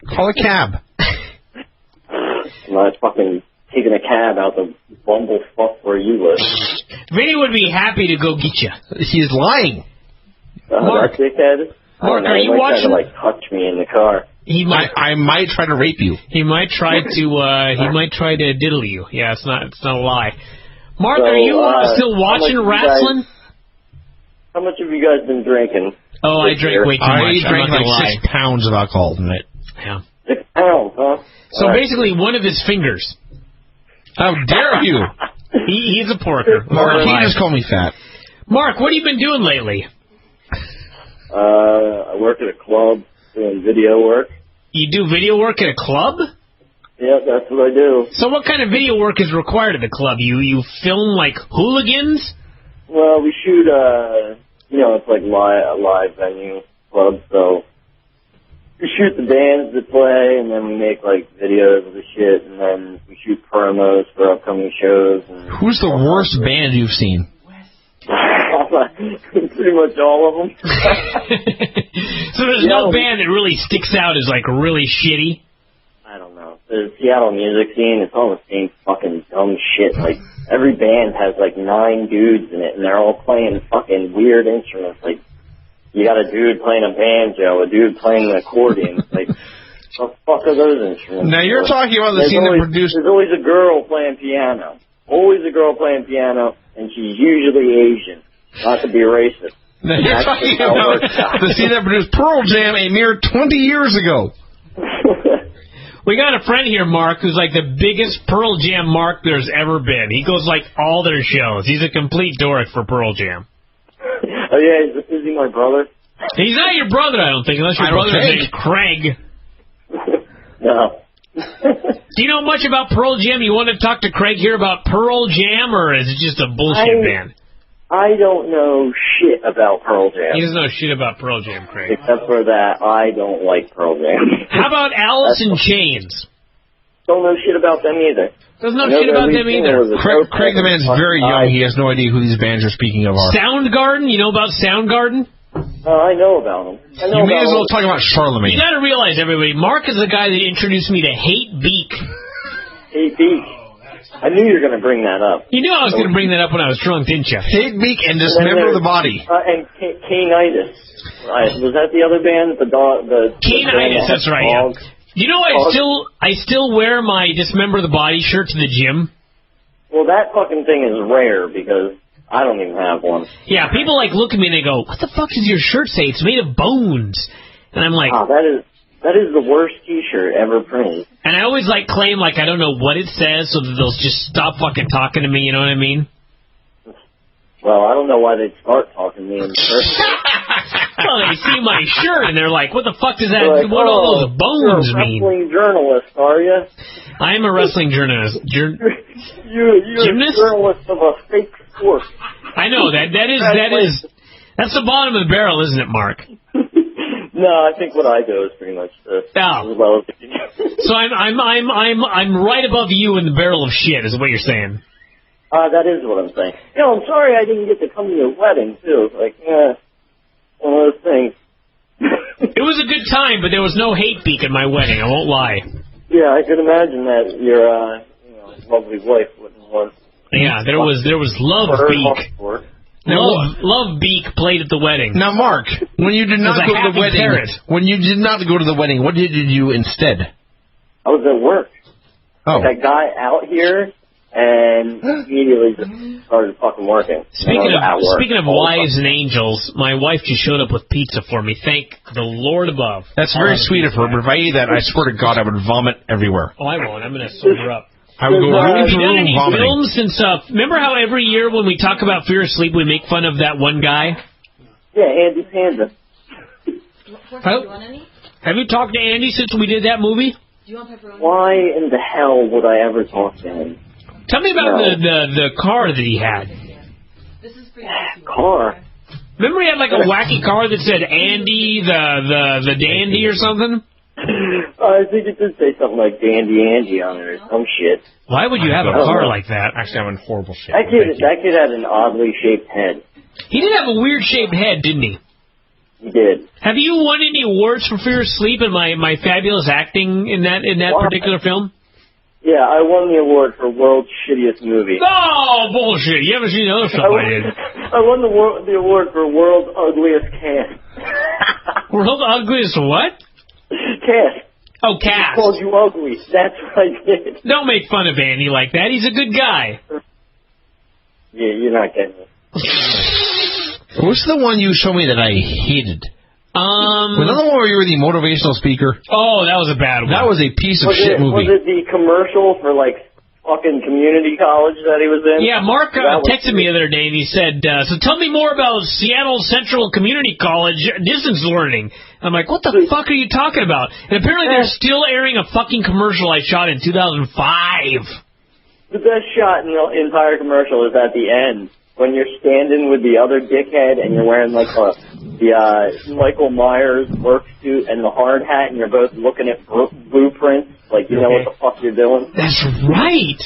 [SPEAKER 1] Call a cab.
[SPEAKER 20] I'm not fucking taking a cab out the bumblefuck where you live.
[SPEAKER 3] Vinny would be happy to go get you.
[SPEAKER 1] He's lying.
[SPEAKER 20] That dickhead?
[SPEAKER 3] Mark, are you watching?
[SPEAKER 20] He might try to, touch me in the car.
[SPEAKER 1] I might try to rape you.
[SPEAKER 3] He might try to diddle you. Yeah, it's not a lie. Mark, are you still watching wrestling?
[SPEAKER 20] How much have you guys been drinking?
[SPEAKER 3] Oh, I drank way too much.
[SPEAKER 1] I drank like 6 pounds of alcohol tonight.
[SPEAKER 3] Yeah.
[SPEAKER 20] 6 pounds, huh?
[SPEAKER 3] So basically, one of his fingers.
[SPEAKER 1] How dare you?
[SPEAKER 3] He's a porker.
[SPEAKER 1] Mark, he just called me fat.
[SPEAKER 3] Mark, what have you been doing lately?
[SPEAKER 20] I work at a club doing video work.
[SPEAKER 3] You do video work at a club?
[SPEAKER 20] Yeah, that's what I do.
[SPEAKER 3] So what kind of video work is required at the club? You film like hooligans?
[SPEAKER 20] Well, we shoot, it's like a live venue club, so we shoot the bands that play, and then we make like videos of the shit, and then we shoot promos for upcoming shows. And
[SPEAKER 1] who's the worst band you've seen?
[SPEAKER 20] Pretty much all of them.
[SPEAKER 3] So there's no band that really sticks out as like really shitty?
[SPEAKER 20] I don't know. The Seattle music scene, it's all the same fucking dumb shit. Like, every band has like 9 dudes in it, and they're all playing fucking weird instruments. Like, you got a dude playing a banjo, a dude playing an accordion. Like, what the fuck are those instruments?
[SPEAKER 1] Now you're talking about the scene that produced...
[SPEAKER 20] There's always a girl playing piano. Always a girl playing piano, and she's usually Asian. Not to be racist.
[SPEAKER 1] Now you're talking about the scene that produced Pearl Jam a mere 20 years ago.
[SPEAKER 3] We got a friend here, Mark, who's like the biggest Pearl Jam mark there's ever been. He goes like all their shows. He's a complete dork for Pearl Jam.
[SPEAKER 20] Oh yeah, is he my brother?
[SPEAKER 3] He's not your brother, I don't think, unless your brother's named Craig.
[SPEAKER 20] No.
[SPEAKER 3] Do you know much about Pearl Jam? You want to talk to Craig here about Pearl Jam, or is it just a bullshit band?
[SPEAKER 20] I don't know shit about Pearl Jam.
[SPEAKER 3] He doesn't know shit about Pearl Jam, Craig.
[SPEAKER 20] Except for that, I don't like Pearl Jam.
[SPEAKER 3] How about Alice in Chains?
[SPEAKER 20] Don't know shit about them either.
[SPEAKER 3] Doesn't know shit about them either.
[SPEAKER 1] Craig the man's very young. He has no idea who these bands are speaking of are.
[SPEAKER 3] Soundgarden? You know about Soundgarden?
[SPEAKER 20] I know about them.
[SPEAKER 1] You may as well talk about Charlemagne.
[SPEAKER 3] You got to realize, everybody, Mark is the guy that introduced me to Hate Beak.
[SPEAKER 20] Hate Beak. I knew you were going to bring that up.
[SPEAKER 3] You knew I was going to bring that up when I was drunk, didn't you?
[SPEAKER 1] Hate Beak and Dismember the Body.
[SPEAKER 20] And Cainitis. Was that the other band? The dog.
[SPEAKER 3] Cainitis. That's right. Yeah. You know, I still wear my Dismember the Body shirt to the gym.
[SPEAKER 20] Well, that fucking thing is rare because I don't even have one.
[SPEAKER 3] Yeah, people look at me and they go, "What the fuck does your shirt say? It's made of bones." And I'm like,
[SPEAKER 20] that is the worst T-shirt ever printed.
[SPEAKER 3] And I always claim I don't know what it says, so that they'll just stop fucking talking to me. You know what I mean?
[SPEAKER 20] Well, I don't know why they'd start talking to me in the first place.
[SPEAKER 3] Well, they see my shirt and they're like, "What the fuck does that?
[SPEAKER 20] Like,
[SPEAKER 3] what do all those bones mean?"
[SPEAKER 20] You're a wrestling journalist, are you?
[SPEAKER 3] I am a wrestling journalist.
[SPEAKER 20] You're a journalist of a fake sport.
[SPEAKER 3] I know that is that's the bottom of the barrel, isn't it, Mark?
[SPEAKER 20] No, I think what I do is pretty much as well as you do.
[SPEAKER 3] So I'm right above you in the barrel of shit, is what you're saying.
[SPEAKER 20] That is what I'm saying. I'm sorry I didn't get to come to your wedding too. One of those things.
[SPEAKER 3] It was a good time, but there was no Hate Beak at my wedding. I won't lie.
[SPEAKER 20] Yeah, I could imagine that your lovely wife wouldn't want.
[SPEAKER 3] Yeah, there was Love Beak. Love Beak played at the wedding.
[SPEAKER 1] Now, Mark, when you did not go to the wedding, what did you do instead?
[SPEAKER 20] I was at work.
[SPEAKER 1] Oh.
[SPEAKER 20] I got out here and immediately just started fucking working.
[SPEAKER 3] Speaking of wives and angels, my wife just showed up with pizza for me. Thank the Lord above.
[SPEAKER 1] That's very sweet of her, but if I ate that, I swear to God, I would vomit everywhere.
[SPEAKER 3] Oh, I won't. I'm going to sober up.
[SPEAKER 1] I would go room to room vomiting.
[SPEAKER 3] Films since, remember how every year when we talk about Fear of Sleep, we make fun of that one guy?
[SPEAKER 20] Yeah, Andy Panda.
[SPEAKER 3] Have you talked to Andy since we did that movie?
[SPEAKER 6] Do you want pepperoni?
[SPEAKER 20] Why in the hell would I ever talk to him?
[SPEAKER 3] Tell me about the car that he had.
[SPEAKER 6] This is for you.
[SPEAKER 20] Car?
[SPEAKER 3] Remember he had a wacky car that said Andy the Dandy or something?
[SPEAKER 20] I think it did say something like Dandy Andy on it or some shit.
[SPEAKER 3] Why would you have a car like that?
[SPEAKER 1] Actually, I'm in horrible shape.
[SPEAKER 20] That kid had an oddly shaped head.
[SPEAKER 3] He did have a weird shaped head, didn't he?
[SPEAKER 20] He did.
[SPEAKER 3] Have you won any awards for Fear of Sleep and my fabulous acting in that particular film?
[SPEAKER 20] Yeah, I won the award for World's Shittiest Movie.
[SPEAKER 3] Oh, bullshit. You haven't seen the other stuff I did.
[SPEAKER 20] I won the award for World's Ugliest Cast.
[SPEAKER 3] World's Ugliest what?
[SPEAKER 20] Cast.
[SPEAKER 3] Oh, cast.
[SPEAKER 20] He called you ugly. That's what I did.
[SPEAKER 3] Don't make fun of Andy like that. He's a good guy.
[SPEAKER 20] Yeah, you're not getting it.
[SPEAKER 1] What's the one you showed me that I hated? Another one where you were the motivational speaker.
[SPEAKER 3] Oh, that was a bad one.
[SPEAKER 1] That was a piece of shit movie.
[SPEAKER 20] Was it the commercial for fucking community college that he was in?
[SPEAKER 3] Yeah, Mark texted me the other day and he said, so tell me more about Seattle Central Community College distance learning. I'm like, what the fuck are you talking about? And apparently they're still airing a fucking commercial I shot in 2005.
[SPEAKER 20] The best shot in the entire commercial is at the end when you're standing with the other dickhead and you're wearing the Michael Myers work suit and the hard hat and you're both looking at blueprints you know what the fuck you're doing.
[SPEAKER 3] That's right.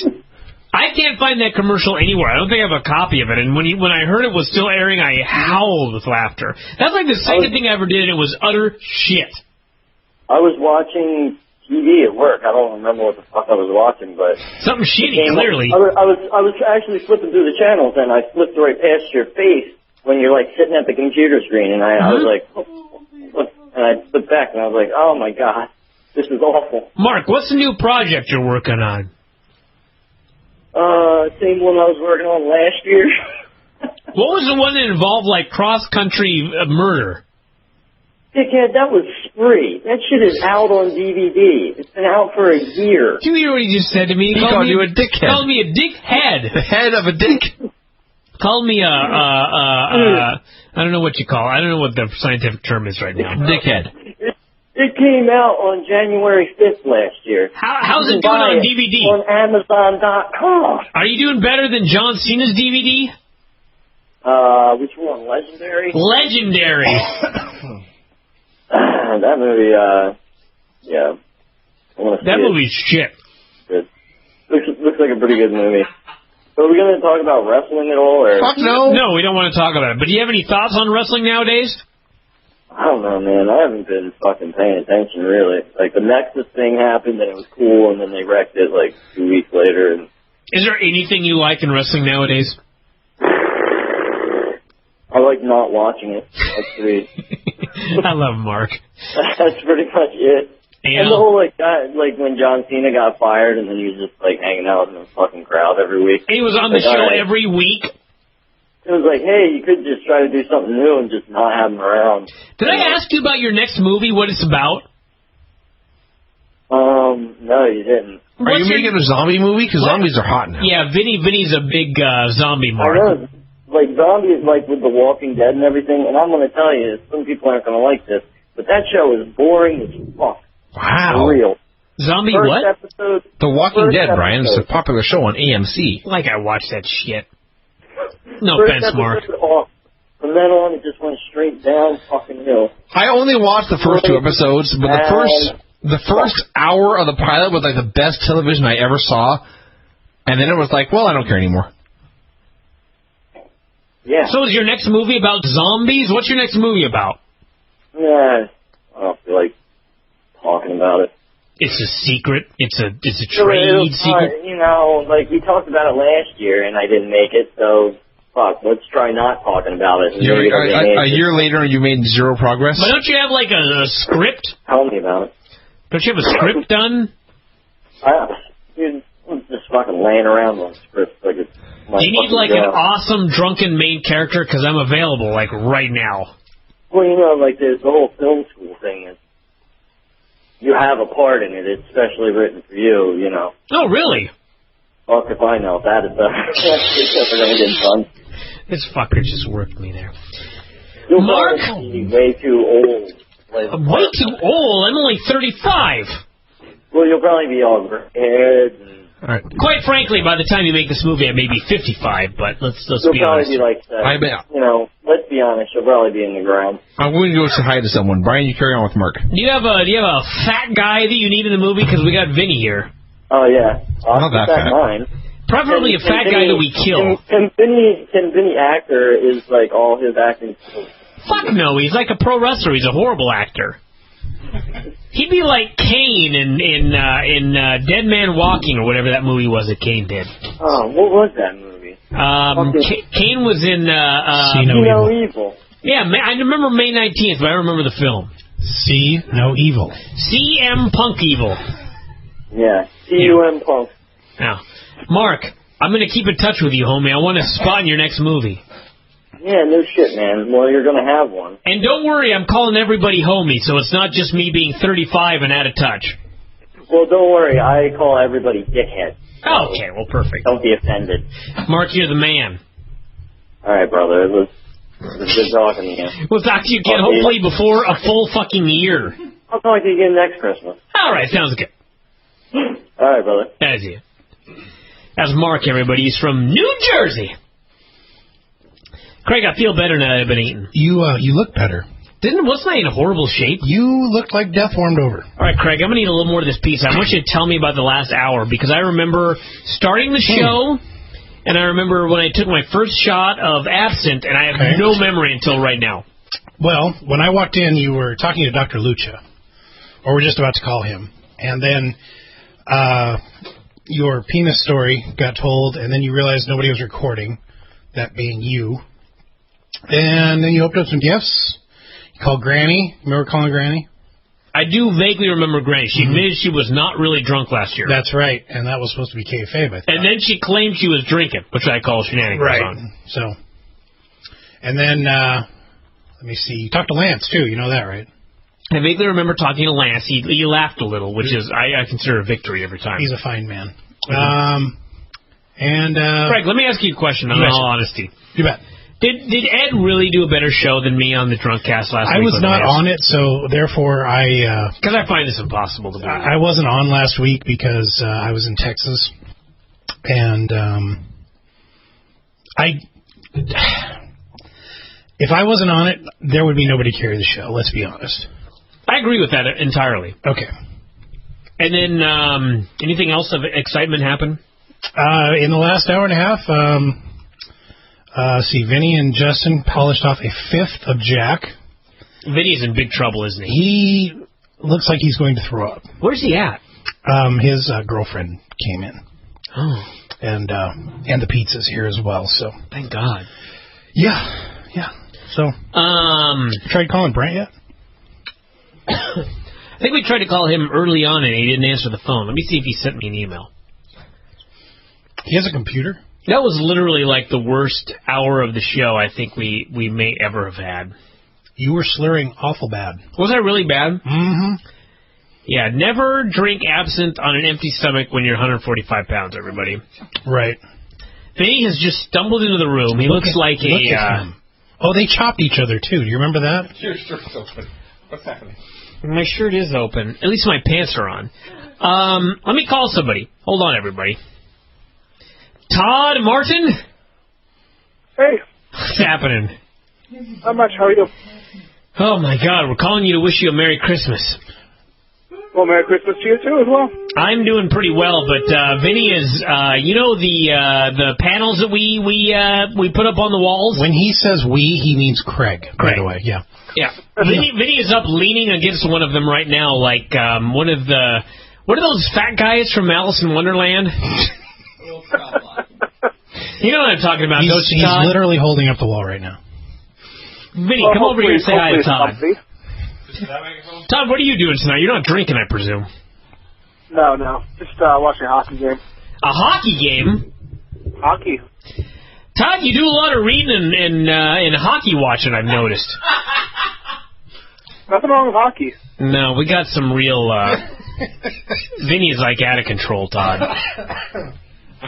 [SPEAKER 3] I can't find that commercial anywhere. I don't think I have a copy of it. And when I heard it was still airing, I howled with laughter. That's the second thing I ever did, and it was utter shit.
[SPEAKER 20] I was watching TV at work. I don't remember what the fuck I was watching, but
[SPEAKER 3] something shitty, clearly.
[SPEAKER 20] I was actually flipping through the channels, and I flipped right past your face when you're sitting at the computer screen, and I was like, and I flipped back, and I was like, oh my god, this is awful.
[SPEAKER 3] Mark, what's the new project you're working on?
[SPEAKER 20] Same one I was working on last year.
[SPEAKER 3] What was the one that involved cross-country murder?
[SPEAKER 20] Dickhead, that was Spree. That shit is out on DVD. It's been out for a year.
[SPEAKER 3] Do you hear what he just said to me?
[SPEAKER 1] He called you a dickhead.
[SPEAKER 3] He called me a dickhead.
[SPEAKER 1] The head of a dick.
[SPEAKER 3] Called me I don't know what you call it. I don't know what the scientific term is right now.
[SPEAKER 1] Dickhead.
[SPEAKER 20] It came out on January 5th last year.
[SPEAKER 3] How's it doing on DVD?
[SPEAKER 20] On Amazon.com.
[SPEAKER 3] Are you doing better than John Cena's DVD?
[SPEAKER 20] Which one? Legendary?
[SPEAKER 3] Legendary.
[SPEAKER 20] That movie, yeah.
[SPEAKER 3] That movie's shit.
[SPEAKER 20] Good. Looks like a pretty good movie. So are we going to talk about wrestling at all? Or?
[SPEAKER 3] Fuck no. No, we don't want to talk about it. But do you have any thoughts on wrestling nowadays?
[SPEAKER 20] I don't know, man. I haven't been fucking paying attention, really. Like, the Nexus thing happened, and it was cool, and then they wrecked it, like, 2 weeks later. And
[SPEAKER 3] is there anything you like in wrestling nowadays?
[SPEAKER 20] I like not watching it. That's great.
[SPEAKER 3] I love Mark.
[SPEAKER 20] That's pretty much it. And the whole, like, guy, like, when John Cena got fired, and then he was just, like, hanging out in the fucking crowd every week.
[SPEAKER 3] He was on the show every week.
[SPEAKER 20] It was like, hey, you could just try to do something new and just not have him around.
[SPEAKER 3] Did I ask you about your next movie, what it's about?
[SPEAKER 20] No, you didn't.
[SPEAKER 1] Are you making a zombie movie? Because zombies are hot now.
[SPEAKER 3] Yeah, Vinny's a big zombie mark.
[SPEAKER 20] I know. Like, zombies, like, with The Walking Dead and everything, and I'm going to tell you, some people aren't going to like this, but that show is boring as fuck.
[SPEAKER 1] Wow.
[SPEAKER 20] For real.
[SPEAKER 3] Zombie
[SPEAKER 20] First
[SPEAKER 3] what?
[SPEAKER 20] Episode,
[SPEAKER 1] The Walking Dead,
[SPEAKER 20] episode.
[SPEAKER 1] Brian. It's a popular show on AMC.
[SPEAKER 3] Like I watched that shit. No
[SPEAKER 20] First
[SPEAKER 3] offense, Mark.
[SPEAKER 20] episode off. From then on, it just went straight down fucking hill.
[SPEAKER 1] I only watched the first 2 episodes, but the first hour of the pilot was like the best television I ever saw, and then it was like, well, I don't care anymore.
[SPEAKER 20] Yeah.
[SPEAKER 3] So is your next movie about zombies? What's your next movie about?
[SPEAKER 20] Yeah, I don't feel like talking about it.
[SPEAKER 3] It's a secret. It's a
[SPEAKER 20] It'll
[SPEAKER 3] trade secret.
[SPEAKER 20] You know, like, we talked about it last year, and I didn't make it, so fuck, let's try not talking about it.
[SPEAKER 1] A year later, you made zero progress?
[SPEAKER 3] But don't you have, like, a script?
[SPEAKER 20] Tell me about it.
[SPEAKER 3] Don't you have a script done?
[SPEAKER 20] Dude, I'm just fucking laying around on scripts like it's my
[SPEAKER 3] You need, like, an awesome drunken main character, because I'm available, like, right now.
[SPEAKER 20] Well, you know, like, there's the whole film school thing. Is you have a part in it. It's specially written for you, you know.
[SPEAKER 3] Oh, really?
[SPEAKER 20] Fuck if I know if that is ever going to get done.
[SPEAKER 3] This fucker just worked me there.
[SPEAKER 20] You'll
[SPEAKER 3] Mark?
[SPEAKER 20] be way too old.
[SPEAKER 3] I'm way too old. I'm only 35.
[SPEAKER 20] Well, you'll probably be all gray-haired.
[SPEAKER 1] All right.
[SPEAKER 3] Quite frankly, by the time you make this movie, I may be 55, but let's
[SPEAKER 20] you'll
[SPEAKER 3] be
[SPEAKER 20] probably
[SPEAKER 3] honest.
[SPEAKER 20] be like, you know, let's be honest, you'll probably be in the ground.
[SPEAKER 1] I'm going to go say hi to someone. Brian, you carry on with Mark.
[SPEAKER 3] Do you have a fat guy that you need in the movie? Because we got Vinny here.
[SPEAKER 20] Oh, yeah.
[SPEAKER 1] Not that fat.
[SPEAKER 20] Mine.
[SPEAKER 3] Preferably a fat guy that we kill.
[SPEAKER 20] Can Vinny actor is like all his acting skills?
[SPEAKER 3] Fuck no, he's like a pro wrestler. He's a horrible actor. He'd be like Kane in Dead Man Walking or whatever that movie was that Kane did.
[SPEAKER 20] Oh, what was that movie?
[SPEAKER 3] Kane was in
[SPEAKER 20] See No Evil.
[SPEAKER 3] Yeah, I remember May 19th, but I don't remember the film.
[SPEAKER 16] See No Evil.
[SPEAKER 3] CM Punk Evil.
[SPEAKER 20] Yeah, CM Punk.
[SPEAKER 3] Now, Mark, I'm going to keep in touch with you, homie. I want to spot in your next movie.
[SPEAKER 20] Yeah, no shit, man. Well, you're going to have one.
[SPEAKER 3] And don't worry, I'm calling everybody homie, so it's not just me being 35 and out of touch.
[SPEAKER 20] Well, don't worry. I call everybody dickhead.
[SPEAKER 3] Oh, okay, well, perfect.
[SPEAKER 20] Don't be offended.
[SPEAKER 3] Mark, you're the man.
[SPEAKER 20] All right, brother. It was good talking to you.
[SPEAKER 3] We'll talk to you again, hopefully before a full fucking year.
[SPEAKER 20] I'll talk to you again next Christmas.
[SPEAKER 3] All right, sounds good.
[SPEAKER 20] All right, brother.
[SPEAKER 3] That's you. That's Mark, everybody. He's from New Jersey. Craig, I feel better now that I've been eating.
[SPEAKER 16] You look better.
[SPEAKER 3] Wasn't I in horrible shape?
[SPEAKER 16] You looked like death warmed over.
[SPEAKER 3] All right, Craig, I'm going to eat a little more of this pizza. I want you to tell me about the last hour, because I remember starting the show, and I remember when I took my first shot of absinthe, and I have no memory until right now.
[SPEAKER 16] Well, when I walked in, you were talking to Dr. Lucha, or we're just about to call him, and then your penis story got told, and then you realized nobody was recording, that being you. And then you opened up some gifts. You called Granny. Remember calling Granny?
[SPEAKER 3] I do vaguely remember Granny. She admitted she was not really drunk last year.
[SPEAKER 16] That's right, and that was supposed to be kayfabe, I thought.
[SPEAKER 3] And then she claimed she was drinking, which I call shenanigans.
[SPEAKER 16] Right.
[SPEAKER 3] On.
[SPEAKER 16] So, and then, let me see. You talked to Lance, too. You know that, right?
[SPEAKER 3] I vaguely remember talking to Lance. He laughed a little, which is, I consider a victory every time.
[SPEAKER 16] He's a fine man.
[SPEAKER 3] Craig, let me ask you a question, in all honesty.
[SPEAKER 16] You bet.
[SPEAKER 3] Did Ed really do a better show than me on the Drunk Cast last week?
[SPEAKER 16] I was not on it, so therefore
[SPEAKER 3] because I find this impossible to believe.
[SPEAKER 16] I wasn't on last week because I was in Texas, and if I wasn't on it, there would be nobody to carry the show. Let's be honest.
[SPEAKER 3] I agree with that entirely.
[SPEAKER 16] Okay.
[SPEAKER 3] And then anything else of excitement happen?
[SPEAKER 16] In the last hour and a half, Vinny and Justin polished off a 5th of Jack.
[SPEAKER 3] Vinny's in big trouble, isn't he?
[SPEAKER 16] He looks like he's going to throw up.
[SPEAKER 3] Where's he at?
[SPEAKER 16] His girlfriend came in.
[SPEAKER 3] Oh.
[SPEAKER 16] And the pizza's here as well, so.
[SPEAKER 3] Thank God.
[SPEAKER 16] Yeah. So, tried calling Brent yet?
[SPEAKER 3] I think we tried to call him early on and he didn't answer the phone. Let me see if he sent me an email.
[SPEAKER 16] He has a computer?
[SPEAKER 3] That was literally like the worst hour of the show I think we may ever have had.
[SPEAKER 16] You were slurring awful bad.
[SPEAKER 3] Was I really bad?
[SPEAKER 16] Mm-hmm.
[SPEAKER 3] Yeah, never drink absinthe on an empty stomach when you're 145 pounds, everybody.
[SPEAKER 16] Right.
[SPEAKER 3] Vinny has just stumbled into the room. He looks like
[SPEAKER 16] look at him. Oh, they chopped each other, too. Do you remember that?
[SPEAKER 1] Your shirt's open. What's happening?
[SPEAKER 3] My shirt is open. At least my pants are on. Let me call somebody. Hold on, everybody. Todd Martin?
[SPEAKER 12] Hey.
[SPEAKER 3] What's happening?
[SPEAKER 12] Not much. How are you?
[SPEAKER 3] Oh, my God. We're calling you to wish you a Merry Christmas.
[SPEAKER 12] Well, Merry Christmas to you, too, as well.
[SPEAKER 3] I'm doing pretty well, but Vinny is, the panels that we put up on the walls?
[SPEAKER 16] When he says we, he means Craig. By the way, yeah.
[SPEAKER 3] Yeah. Vinny is up leaning against one of them right now, like what are those fat guys from Alice in Wonderland? You know what I'm talking about, don't you, Todd?
[SPEAKER 16] He's literally holding up the wall right now.
[SPEAKER 3] Vinny, come over here and say hi to Todd. Todd, what are you doing tonight? You're not drinking, I presume.
[SPEAKER 12] No. Just watching a hockey game.
[SPEAKER 3] A hockey game?
[SPEAKER 12] Hockey.
[SPEAKER 3] Todd, you do a lot of reading and hockey watching, I've noticed.
[SPEAKER 12] Nothing wrong with hockey.
[SPEAKER 3] No, we got some real... Vinny is like out of control, Todd.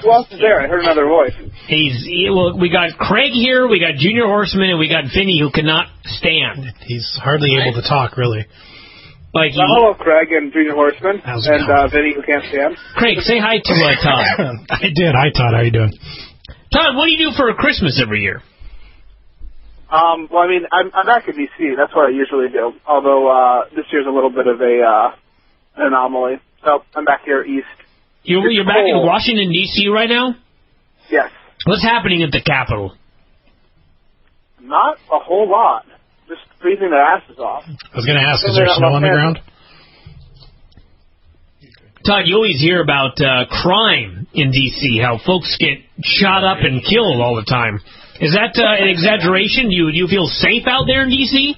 [SPEAKER 12] Who else is there? I heard another voice.
[SPEAKER 3] We got Craig here, we got Junior Horseman, and we got Vinny who cannot stand.
[SPEAKER 16] He's hardly able to talk, really.
[SPEAKER 12] Hello, Craig and Junior Horseman, and Vinny who can't stand.
[SPEAKER 3] Craig, say hi to Todd.
[SPEAKER 16] I did. Hi, Todd. How you doing?
[SPEAKER 3] Todd, what do you do for a Christmas every year?
[SPEAKER 12] Well, I mean, I'm back in D.C. That's what I usually do, although this year's a little bit of an anomaly. So I'm back here east.
[SPEAKER 3] You're back in Washington, D.C. right now?
[SPEAKER 12] Yes.
[SPEAKER 3] What's happening at the Capitol?
[SPEAKER 12] Not a whole lot. Just freezing their asses off.
[SPEAKER 16] I was going to ask, is there snow on the ground?
[SPEAKER 3] Todd, you always hear about crime in D.C., how folks get shot up and killed all the time. Is that an exaggeration? Do you feel safe out there in D.C.?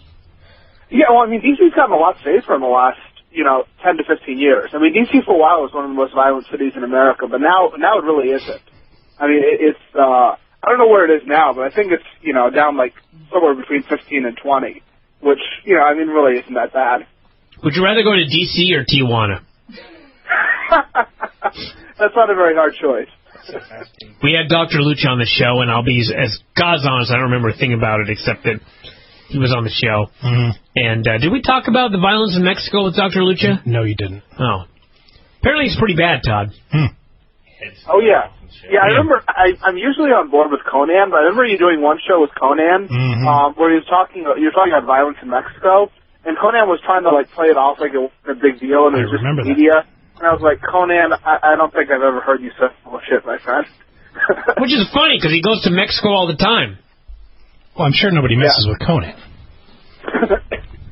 [SPEAKER 12] Yeah, well, I mean, D.C.'s gotten a lot safer in the last 10 to 15 years. I mean, D.C. for a while was one of the most violent cities in America, but now it really isn't. I mean, it's I don't know where it is now, but I think it's, down like somewhere between 15 and 20, which, I mean, really isn't that bad.
[SPEAKER 3] Would you rather go to D.C. or Tijuana?
[SPEAKER 12] That's not a very hard choice.
[SPEAKER 3] We had Dr. Lucha on the show, and I'll be as God's honest, I don't remember a thing about it except that he was on the show.
[SPEAKER 16] Mm-hmm.
[SPEAKER 3] And did we talk about the violence in Mexico with Dr. Lucha?
[SPEAKER 16] No, you didn't.
[SPEAKER 3] Oh. Apparently it's pretty bad, Todd.
[SPEAKER 12] Oh, yeah. Yeah, I remember, I'm usually on board with Conan, but I remember you doing one show with Conan, where you were talking about violence in Mexico, and Conan was trying to, play it off like it was a big deal, and it was just media. And I was like, Conan, I don't think I've ever heard you say bullshit, my friend.
[SPEAKER 3] Which is funny, because he goes to Mexico all the time.
[SPEAKER 16] Well, I'm sure nobody messes with Conan.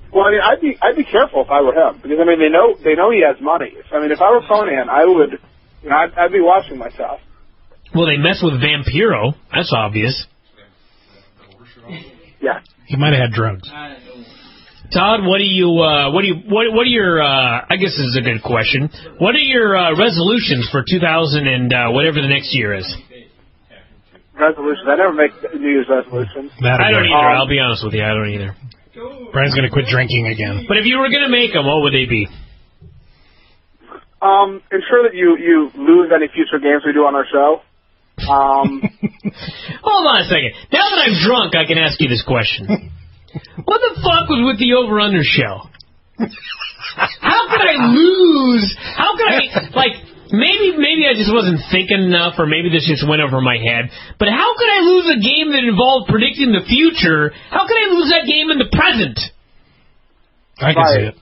[SPEAKER 12] Well, I mean, I'd be careful if I were him, because I mean, they know he has money. So, I mean, if I were Conan, I would, I'd be watching myself.
[SPEAKER 3] Well, they mess with Vampiro. That's obvious.
[SPEAKER 12] Yeah.
[SPEAKER 16] He might have had drugs.
[SPEAKER 3] Todd, what are your, I guess this is a good question. What are your resolutions for 2000 and whatever the next year is?
[SPEAKER 12] Resolutions? I never make New Year's resolutions.
[SPEAKER 3] I don't either. I'll be honest with you. I don't either.
[SPEAKER 16] Brian's going to quit drinking again.
[SPEAKER 3] But if you were going to make them, what would they be?
[SPEAKER 12] Ensure that you lose any future games we do on our show.
[SPEAKER 3] Hold on a second. Now that I'm drunk, I can ask you this question. What the fuck was with the over-under show? How could I lose? How could I, like, maybe I just wasn't thinking enough, or maybe this just went over my head, but how could I lose a game that involved predicting the future? How could I lose that game in the present?
[SPEAKER 16] I can see it.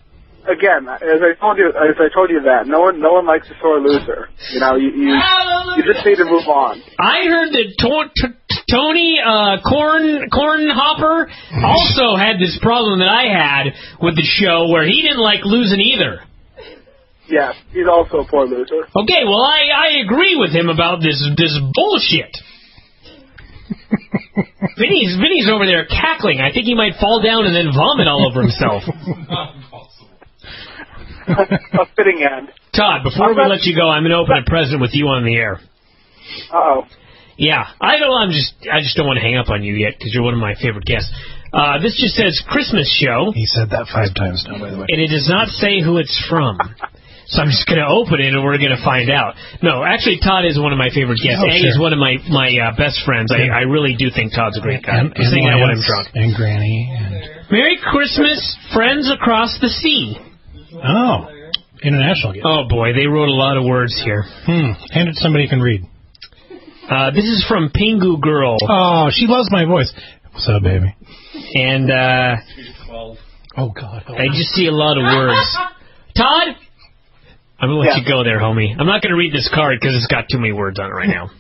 [SPEAKER 12] Again, as I told you that no one likes a sore loser. You know, you just need to move on.
[SPEAKER 3] I heard that Tony Cornhopper also had this problem that I had with the show, where he didn't like losing either.
[SPEAKER 12] Yeah, he's also a poor loser.
[SPEAKER 3] Okay, well, I agree with him about this bullshit. Vinny's over there cackling. I think he might fall down and then vomit all over himself.
[SPEAKER 12] A fitting end.
[SPEAKER 3] Todd, before we let you go, I'm going to open a present with you on the air.
[SPEAKER 12] Uh-oh.
[SPEAKER 3] Yeah, I just don't want to hang up on you yet, because you're one of my favorite guests. This just says Christmas show.
[SPEAKER 16] He said that 5 times now, by the way.
[SPEAKER 3] And it does not say who it's from. So I'm just going to open it, and we're going to find out. No, actually, Todd is one of my favorite guests.
[SPEAKER 16] Oh,
[SPEAKER 3] and
[SPEAKER 16] sure.
[SPEAKER 3] he's one of my best friends. I really do think Todd's a great guy. I'm saying that when I'm drunk.
[SPEAKER 16] And Granny. And...
[SPEAKER 3] Merry Christmas, friends across the sea.
[SPEAKER 16] Oh, international gift.
[SPEAKER 3] Oh, boy, they wrote a lot of words here.
[SPEAKER 16] Hand it to somebody who can read.
[SPEAKER 3] This is from Pingu Girl.
[SPEAKER 16] Oh, she loves my voice. What's up, baby?
[SPEAKER 3] And,
[SPEAKER 16] oh, God.
[SPEAKER 3] I just see a lot of words. Todd? I'm going to let you go there, homie. I'm not going to read this card because it's got too many words on it right now.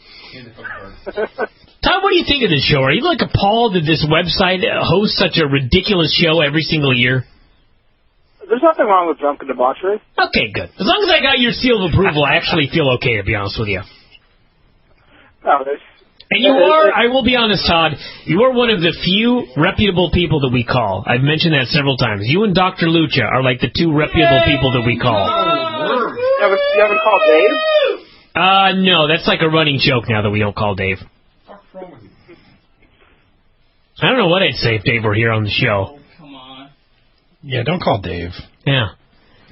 [SPEAKER 3] Todd, what do you think of this show? Are you like appalled that this website hosts such a ridiculous show every single year?
[SPEAKER 12] There's nothing wrong with drunken debauchery.
[SPEAKER 3] Okay, good. As long as I got your seal of approval, I actually feel okay, to be honest with you.
[SPEAKER 12] No,
[SPEAKER 3] and you are, I will be honest, Todd, you are one of the few reputable people that we call. I've mentioned that several times. You and Dr. Lucha are like the 2 reputable people that we call.
[SPEAKER 12] You haven't called Dave?
[SPEAKER 3] No, that's like a running joke now that we don't call Dave. I don't know what I'd say if Dave were here on the show.
[SPEAKER 16] Yeah, don't call Dave.
[SPEAKER 3] Yeah.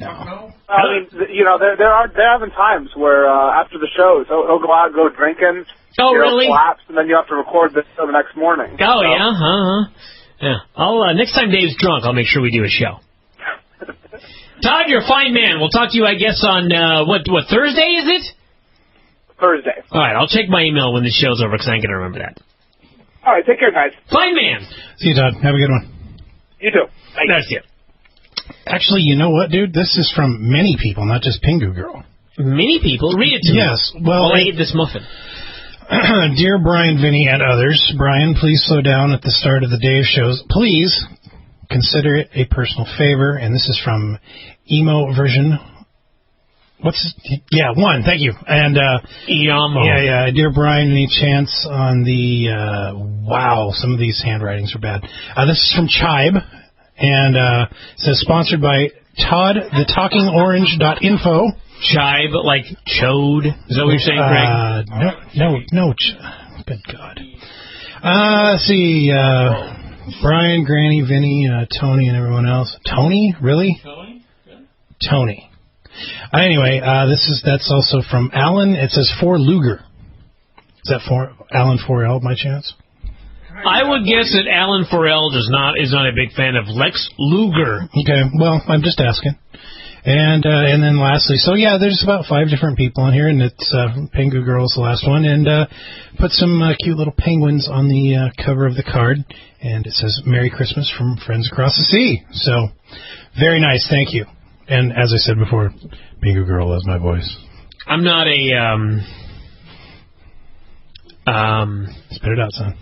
[SPEAKER 16] No.
[SPEAKER 12] I mean, you know, there have been times where after the shows, he'll go out and go drinking.
[SPEAKER 3] Oh, really?
[SPEAKER 12] Collapse, and then you have to record this the next morning.
[SPEAKER 3] Oh, so. Yeah? Yeah. I'll next time Dave's drunk, I'll make sure we do a show. Todd, you're a fine man. We'll talk to you, I guess, on, what Thursday is it?
[SPEAKER 12] Thursday.
[SPEAKER 3] All right, I'll check my email when the show's over, because I ain't going to remember that.
[SPEAKER 12] All right, take care, guys.
[SPEAKER 3] Fine man.
[SPEAKER 16] See you, Todd. Have a good one.
[SPEAKER 12] You too. Thanks.
[SPEAKER 3] That's it.
[SPEAKER 16] Actually, you know what, dude? This is from many people, not just Pingu Girl.
[SPEAKER 3] Many people? Read it to me.
[SPEAKER 16] Yes. Well,
[SPEAKER 3] I eat this muffin.
[SPEAKER 16] Dear Bryan, Vinny, and others, Bryan, please slow down at the start of the day of shows. Please consider it a personal favor. And this is from Emo version. One. Thank you. And
[SPEAKER 3] Yamo.
[SPEAKER 16] Yeah. Dear Bryan, any chance on the wow? Some of these handwritings are bad. This is from Chibe. And it says, sponsored by Todd, thetalkingorange.info.
[SPEAKER 3] Chibe, like chode? Is that what you're saying, Greg?
[SPEAKER 16] No. Good God. Let's see. Bryan, Granny, Vinny, Tony, and everyone else. Tony? Really? Tony. Anyway, that's also from Alan. It says for Luger. Is that for Alan 4L by chance?
[SPEAKER 3] I would guess that Alan Forel is not a big fan of Lex Luger.
[SPEAKER 16] Okay, well, I'm just asking. And then lastly, so yeah, there's about 5 different people on here, and it's Pingu Girl's the last one, and put some cute little penguins on the cover of the card, and it says Merry Christmas from Friends Across the Sea. So, very nice, thank you. And as I said before, Pingu Girl loves my voice.
[SPEAKER 3] I'm not a
[SPEAKER 16] spit it out, son.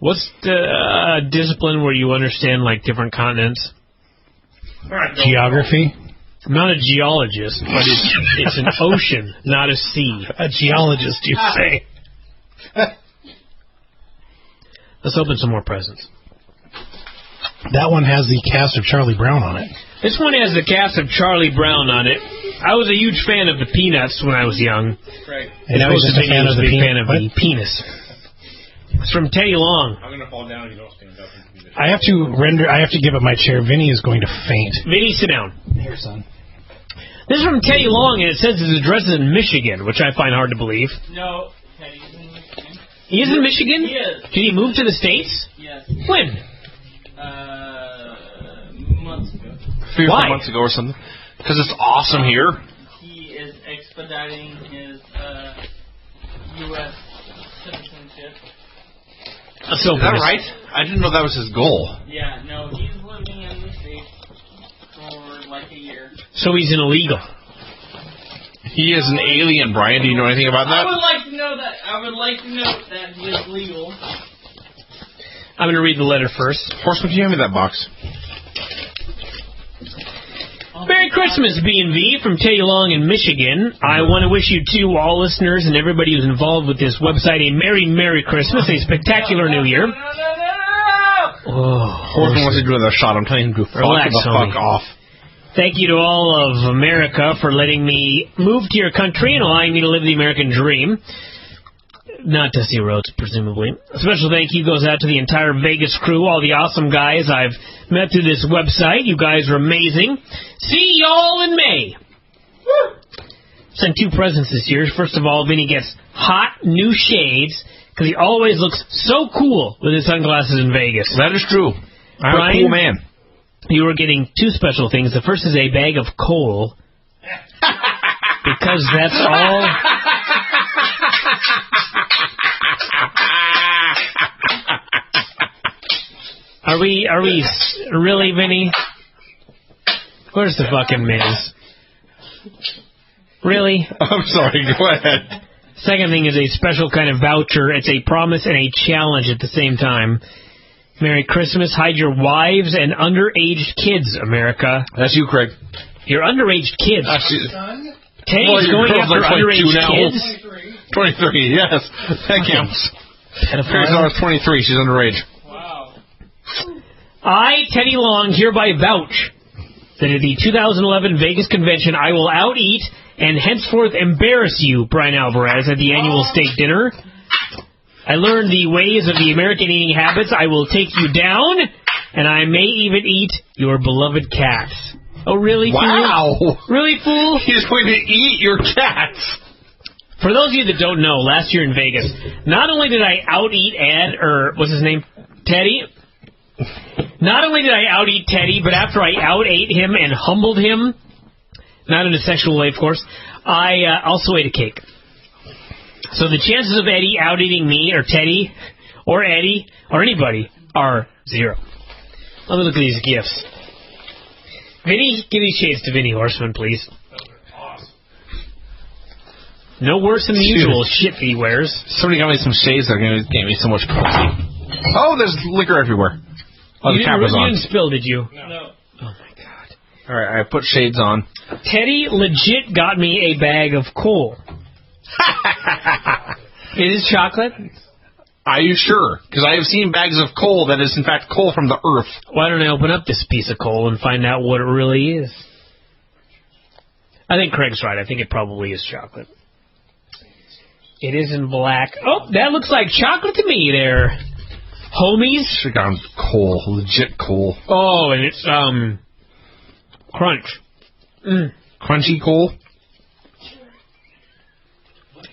[SPEAKER 3] What's the discipline where you understand, like, different continents?
[SPEAKER 16] Geography?
[SPEAKER 3] I'm not a geologist, but it's an ocean, not a sea.
[SPEAKER 16] A geologist, you say.
[SPEAKER 3] Let's open some more presents.
[SPEAKER 16] That one has the cast of Charlie Brown on it.
[SPEAKER 3] This one has the cast of Charlie Brown on it. I was a huge fan of the Peanuts when I was young.
[SPEAKER 11] Right.
[SPEAKER 16] And now he's just a fan of the
[SPEAKER 3] penis. It's from Teddy Long.
[SPEAKER 11] I'm going to fall down if you don't stand up.
[SPEAKER 16] I have to give up my chair. Vinny is going to faint.
[SPEAKER 3] Vinny, sit down.
[SPEAKER 16] Here, son.
[SPEAKER 3] This is from Teddy Long, and it says his address is in Michigan, which I find hard to believe.
[SPEAKER 11] No, Teddy's in Michigan.
[SPEAKER 3] He is in Michigan?
[SPEAKER 11] He is.
[SPEAKER 3] Did he move to the States?
[SPEAKER 11] Yes.
[SPEAKER 3] When?
[SPEAKER 11] Months ago.
[SPEAKER 1] 3 or 4
[SPEAKER 3] Why?
[SPEAKER 1] months ago or something. Because it's awesome here.
[SPEAKER 11] He is expediting his U.S. citizenship.
[SPEAKER 3] So
[SPEAKER 1] is that right? I didn't know that was his goal.
[SPEAKER 11] Yeah, no, he's living in the States for like a year.
[SPEAKER 3] So he's an illegal.
[SPEAKER 1] He is an alien, Brian. Do you know anything about that?
[SPEAKER 11] I would like to know that. I would like to note that he is legal.
[SPEAKER 3] I'm going to read the letter first.
[SPEAKER 1] Horseman, can you hand me that box?
[SPEAKER 3] Merry Christmas, B&V, from Teddy Long in Michigan. I want to wish you two, all listeners, and everybody who's involved with this website, a Merry Christmas, a spectacular New Year.
[SPEAKER 1] Horseman wants to do another shot. I'm telling him to fuck off.
[SPEAKER 3] Thank you to all of America for letting me move to your country and allowing me to live the American dream. Not Dusty Rhodes, presumably. A special thank you goes out to the entire Vegas crew, all the awesome guys I've met through this website. You guys are amazing. See y'all in May. Sent 2 presents this year. First of all, Vinny gets hot new shades because he always looks so cool with his sunglasses in Vegas.
[SPEAKER 1] That is true. I'm a cool man.
[SPEAKER 3] You are getting 2 special things. The first is a bag of coal. Because that's all... Are we really, Vinny? Where's the fucking Miz? Really?
[SPEAKER 1] I'm sorry, go ahead.
[SPEAKER 3] Second thing is a special kind of voucher. It's a promise and a challenge at the same time. Merry Christmas. Hide your wives and underaged kids, America.
[SPEAKER 1] That's you, Craig.
[SPEAKER 3] Your underaged kids. Teddy's
[SPEAKER 1] your
[SPEAKER 3] going
[SPEAKER 1] girls
[SPEAKER 3] after
[SPEAKER 1] are 22
[SPEAKER 3] underage
[SPEAKER 1] now.
[SPEAKER 3] kids?
[SPEAKER 1] 23, yes. That counts. Craig's daughter's 23. She's underage.
[SPEAKER 11] Wow.
[SPEAKER 3] I, Teddy Long, hereby vouch that at the 2011 Vegas convention I will out-eat and henceforth embarrass you, Bryan Alvarez, at the annual steak dinner. I learned the ways of the American eating habits. I will take you down, and I may even eat your beloved cats. Oh, really,
[SPEAKER 1] wow.
[SPEAKER 3] fool? Really, fool?
[SPEAKER 1] He's going to eat your cats.
[SPEAKER 3] For those of you that don't know, last year in Vegas, not only did I out-eat what's his name? Teddy? Not only did I out-eat Teddy, but after I out-ate him and humbled him, not in a sexual way, of course, I also ate a cake. So the chances of Eddie out-eating me, or Teddy, or Eddie, or anybody, are 0. Let me look at these gifts. Vinny, give these shades to Vinny Horseman, please. No worse than the usual shit he wears.
[SPEAKER 1] Somebody got me some shades that are going to get me so much pussy. Oh, there's liquor everywhere. Oh, the cap was on.
[SPEAKER 3] You didn't spill, did you?
[SPEAKER 11] No.
[SPEAKER 3] Oh, my God.
[SPEAKER 1] All right, I put shades on.
[SPEAKER 3] Teddy legit got me a bag of coal. It is chocolate?
[SPEAKER 1] Are you sure? Because I have seen bags of coal that is, in fact, coal from the earth.
[SPEAKER 3] Why don't I open up this piece of coal and find out what it really is? I think Craig's right. I think it probably is chocolate. It is in black. Oh, that looks like chocolate to me there, homies.
[SPEAKER 1] Should have gone coal, legit coal.
[SPEAKER 3] Oh, and it's, crunch.
[SPEAKER 1] Crunchy coal?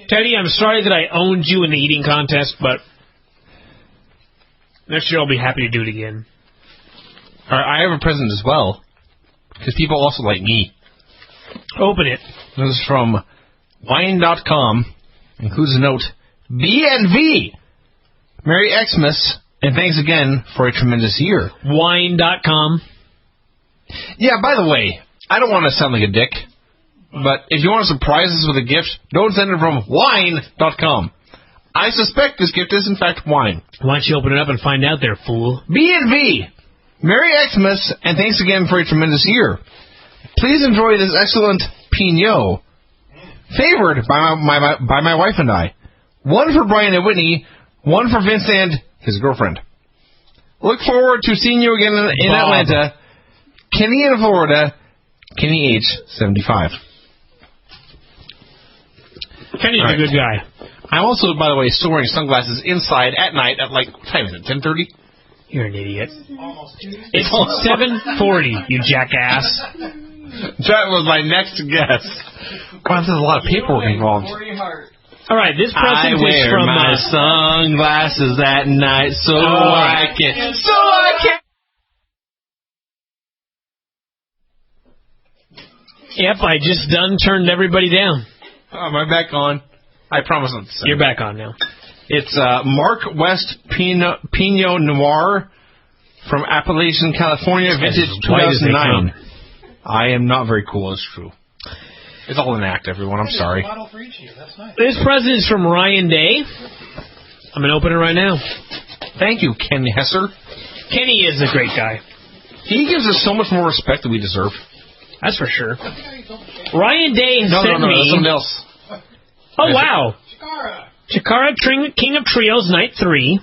[SPEAKER 3] Teddy, I'm sorry that I owned you in the eating contest, but next year I'll be happy to do it again.
[SPEAKER 1] All right, I have a present as well, because people also like me.
[SPEAKER 3] Open it.
[SPEAKER 1] This is from wine.com. Includes a note, BNV. Merry Xmas, and thanks again for a tremendous year.
[SPEAKER 3] Wine.com.
[SPEAKER 1] Yeah, by the way, I don't want to sound like a dick, but if you want to surprise us with a gift, don't send it from wine.com. I suspect this gift is, in fact, wine.
[SPEAKER 3] Why don't you open it up and find out there, fool?
[SPEAKER 1] BNV. Merry Xmas, and thanks again for a tremendous year. Please enjoy this excellent Pinot. Favored by my wife and I. One for Bryan and Whitney, one for Vince and his girlfriend. Look forward to seeing you again in Atlanta. Kenny in Florida. Kenny, age 75.
[SPEAKER 3] Kenny's a good guy.
[SPEAKER 1] I'm also, by the way, still wearing sunglasses inside at night at like, what time is it, 10:30?
[SPEAKER 3] You're an idiot. It's 7:40, you jackass.
[SPEAKER 1] That was my next guess. Wow, there's a lot of paperwork involved.
[SPEAKER 3] All right, this present is
[SPEAKER 1] wear
[SPEAKER 3] from
[SPEAKER 1] my sunglasses at night so I can.
[SPEAKER 3] Yep, I just turned everybody down.
[SPEAKER 1] Am I back on? I promise not to say.
[SPEAKER 3] You're back on now.
[SPEAKER 1] It's Mark West Pinot Noir from Appalachian, California, vintage 2009. I am not very cool, it's true. It's all an act, everyone. I'm sorry.
[SPEAKER 3] This present is from Ryan Day. I'm going to open it right now.
[SPEAKER 1] Thank you, Ken Hesser.
[SPEAKER 3] Kenny is a great guy.
[SPEAKER 1] He gives us so much more respect than we deserve.
[SPEAKER 3] That's for sure. Ryan Day has sent me...
[SPEAKER 1] that's something else.
[SPEAKER 3] Oh, wow. Chikara, King of Trios, Night 3.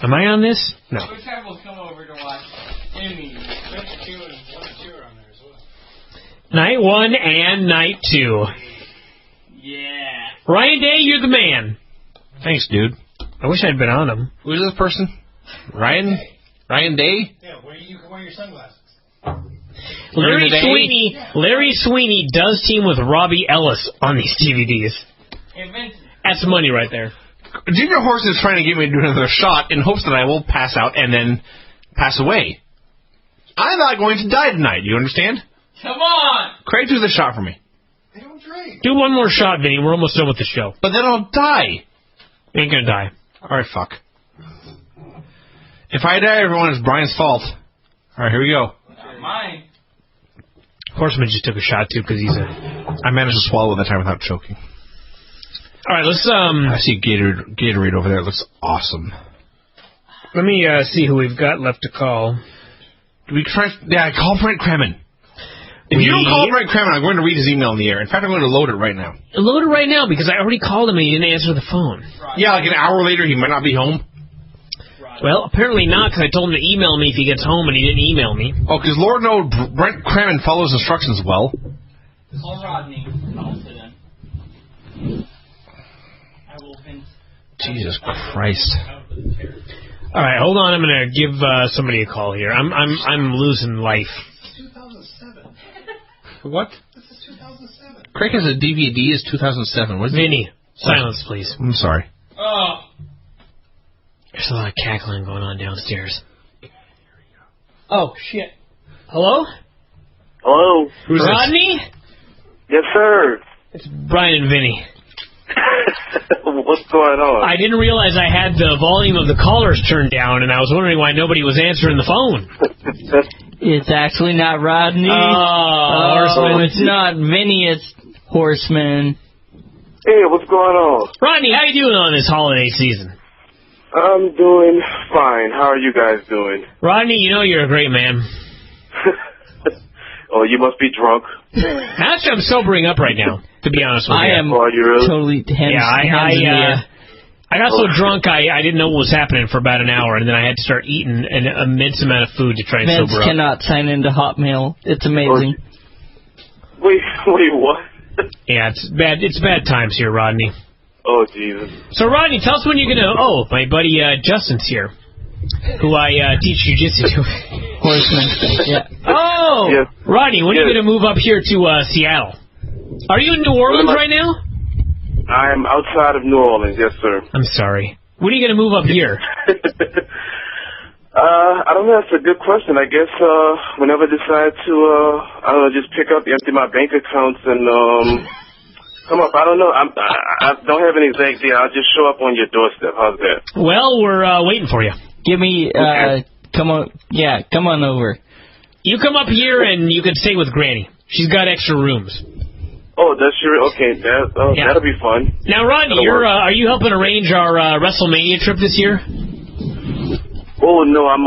[SPEAKER 3] Am I on this? No.
[SPEAKER 11] Which time will come over to watch Emmy?
[SPEAKER 3] Night 1 and Night 2.
[SPEAKER 11] Yeah.
[SPEAKER 3] Ryan Day, you're the man.
[SPEAKER 1] Thanks, dude.
[SPEAKER 3] I wish I'd been on him.
[SPEAKER 1] Who is this person? Ryan Day?
[SPEAKER 13] Yeah, where you can wear your sunglasses.
[SPEAKER 3] Larry Sweeney does team with Robbie Ellis on these DVDs. That's money right there.
[SPEAKER 1] Junior Horse is trying to get me to do another shot in hopes that I will pass out and then pass away. I'm not going to die tonight, you understand?
[SPEAKER 11] Come on!
[SPEAKER 1] Craig, do the shot for me.
[SPEAKER 13] They don't drink.
[SPEAKER 3] Do one more shot, Vinny. We're almost done with the show.
[SPEAKER 1] But then I'll die.
[SPEAKER 3] You ain't gonna die.
[SPEAKER 1] Alright, fuck. If I die, everyone, it's Brian's fault. Alright, here we go.
[SPEAKER 11] Not mine.
[SPEAKER 3] Horseman just took a shot, too, because he's a...
[SPEAKER 1] I managed to swallow that time without choking.
[SPEAKER 3] Alright, let's,
[SPEAKER 1] I see Gatorade over there. It looks awesome.
[SPEAKER 3] Let me, see who we've got left to call.
[SPEAKER 1] Do we try... Yeah, call Brent Kremen. If you don't call Brent Kremen, I'm going to read his email in the air. In fact, I'm going to load it right now.
[SPEAKER 3] Load it right now, because I already called him and he didn't answer the phone.
[SPEAKER 1] Yeah, like an hour later, he might not be home.
[SPEAKER 3] Well, apparently not, because I told him to email me if he gets home, and he didn't email me.
[SPEAKER 1] Oh, because Lord knows Brent Kremen follows instructions well.
[SPEAKER 11] Call Rodney. I'll sit in.
[SPEAKER 1] Jesus Christ.
[SPEAKER 3] All right, hold on. I'm going to give somebody a call here. I'm losing life.
[SPEAKER 13] 2007.
[SPEAKER 1] What?
[SPEAKER 13] This is 2007.
[SPEAKER 1] Craig has a DVD. Is 2007. What's
[SPEAKER 3] Vinny, silence, please.
[SPEAKER 1] I'm sorry.
[SPEAKER 11] Oh.
[SPEAKER 3] There's a lot of cackling going on downstairs. Oh, shit. Hello?
[SPEAKER 14] Hello?
[SPEAKER 3] Who's Rodney?
[SPEAKER 14] Yes, sir.
[SPEAKER 3] It's Bryan and Vinny.
[SPEAKER 14] What's going on?
[SPEAKER 3] I didn't realize I had the volume of the callers turned down, and I was wondering why nobody was answering the phone.
[SPEAKER 8] It's actually not Rodney.
[SPEAKER 3] Horseman.
[SPEAKER 8] It's not Vinny, it's Horseman.
[SPEAKER 14] Hey, what's going on?
[SPEAKER 3] Rodney, how you doing on this holiday season?
[SPEAKER 14] I'm doing fine. How are you guys doing?
[SPEAKER 3] Rodney, you know you're a great man.
[SPEAKER 14] Oh, you must be drunk.
[SPEAKER 3] Actually, I'm sobering up right now, to be honest with you.
[SPEAKER 8] I am totally
[SPEAKER 3] I got so drunk I didn't know what was happening for about an hour, and then I had to start eating an immense amount of food to try and sober up.
[SPEAKER 8] Cannot sign into Hotmail. It's amazing.
[SPEAKER 14] Wait, what?
[SPEAKER 3] Yeah, it's bad times here, Rodney.
[SPEAKER 14] Oh, Jesus.
[SPEAKER 3] So, Rodney, tell us when you're going to... Oh, my buddy Justin's here, who I teach jiu-jitsu to.
[SPEAKER 8] Horseman. Yeah.
[SPEAKER 3] Oh!
[SPEAKER 14] Yes.
[SPEAKER 3] Rodney, when are you going to move up here to Seattle? Are you in New Orleans right now?
[SPEAKER 14] I'm outside of New Orleans, yes, sir.
[SPEAKER 3] I'm sorry. When are you going to move up here?
[SPEAKER 14] I don't know. That's a good question. I guess whenever I decide to, I don't know, just pick up, empty my bank accounts, and come up. I don't know. I don't have any exact date. I'll just show up on your doorstep. How's that?
[SPEAKER 3] Well, we're waiting for you.
[SPEAKER 8] Give me, come on. Yeah, come on over.
[SPEAKER 3] You come up here and you can stay with Granny. She's got extra rooms.
[SPEAKER 14] Oh, that's your okay. That'll be fun.
[SPEAKER 3] Now, Rodney, are you helping arrange our WrestleMania trip this year?
[SPEAKER 14] Oh no, I'm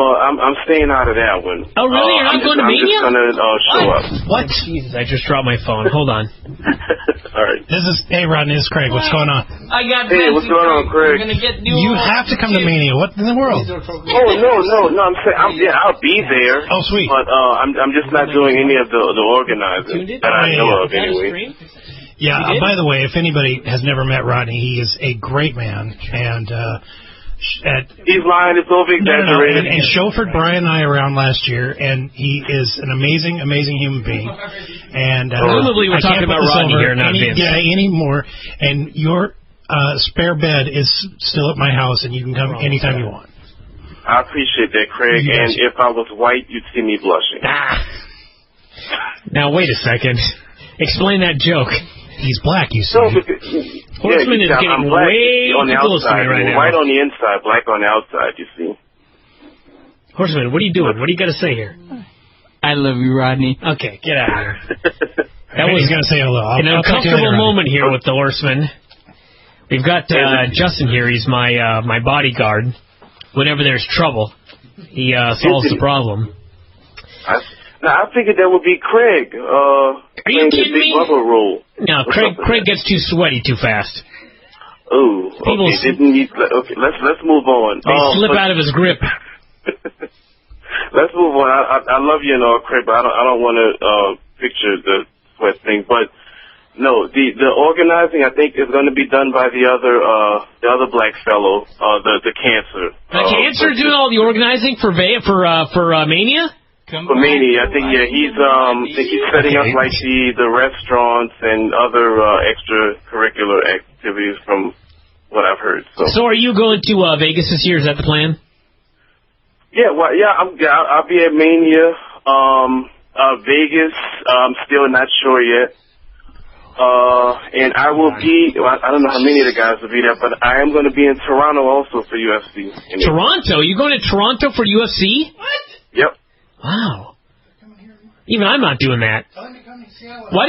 [SPEAKER 14] staying out of that one.
[SPEAKER 3] Oh really? You're not going to Mania?
[SPEAKER 14] I'm just gonna show up.
[SPEAKER 3] What? Jesus, I just dropped my phone. Hold on.
[SPEAKER 14] All right.
[SPEAKER 16] Hey Rodney, this is Craig. What's going on?
[SPEAKER 11] I got.
[SPEAKER 14] Hey, what's going on, Craig?
[SPEAKER 11] We're gonna get new.
[SPEAKER 16] You have to come to Mania. What in the world?
[SPEAKER 14] Oh no. I'm saying, I'll be there.
[SPEAKER 16] Oh sweet.
[SPEAKER 14] But I'm just not doing any of the organizing that I know of anyway.
[SPEAKER 16] Yeah. By the way, if anybody has never met Rodney, he is a great man, and
[SPEAKER 14] He's lying. It's over-exaggerated.
[SPEAKER 16] And chauffeured Bryan and I around last year, and he is an amazing, amazing human being. And
[SPEAKER 3] presumably we're talking about Rodney here, not Vince.
[SPEAKER 16] Yeah, anymore. And your spare bed is still at my house, and you can come anytime you want.
[SPEAKER 14] I appreciate that, Craig.
[SPEAKER 16] Yes.
[SPEAKER 14] And if I was white, you'd see me blushing.
[SPEAKER 3] Now, wait a second. Explain that joke.
[SPEAKER 16] He's black, you see.
[SPEAKER 3] Horseman is getting way
[SPEAKER 14] on the
[SPEAKER 3] too close to
[SPEAKER 14] outside,
[SPEAKER 3] me right now.
[SPEAKER 14] white on the inside, black on the outside, you see.
[SPEAKER 3] Horseman, what are you doing? What do you got to say here?
[SPEAKER 8] I love you, Rodney.
[SPEAKER 3] Okay, get out of here.
[SPEAKER 16] He's going to say hello.
[SPEAKER 3] An uncomfortable moment here with the Horseman. We've got Justin here. He's my bodyguard. Whenever there's trouble, he solves the problem.
[SPEAKER 14] I figured that would be Craig.
[SPEAKER 3] Are you kidding me?
[SPEAKER 14] Role.
[SPEAKER 3] No, Craig gets too sweaty too fast.
[SPEAKER 14] Oh, okay. Let's move on.
[SPEAKER 3] They slip out of his grip.
[SPEAKER 14] Let's move on. I love you and all, Craig, but I don't want to picture the sweat thing. But no, the organizing I think is going to be done by the other black fellow, the Cancer.
[SPEAKER 3] The Cancer doing all the organizing for Mania?
[SPEAKER 14] For Mania, I think he's setting up like the restaurants and other extracurricular activities from what I've heard.
[SPEAKER 3] So are you going to Vegas this year? Is that the plan?
[SPEAKER 14] Yeah, well, I'll be at Mania. Vegas, I'm still not sure yet. And I will be, I don't know how many of the guys will be there, but I am going to be in Toronto also for UFC.
[SPEAKER 3] Toronto? You going to Toronto for UFC? What?
[SPEAKER 14] Yep.
[SPEAKER 3] Wow. Even I'm not doing that. Why don't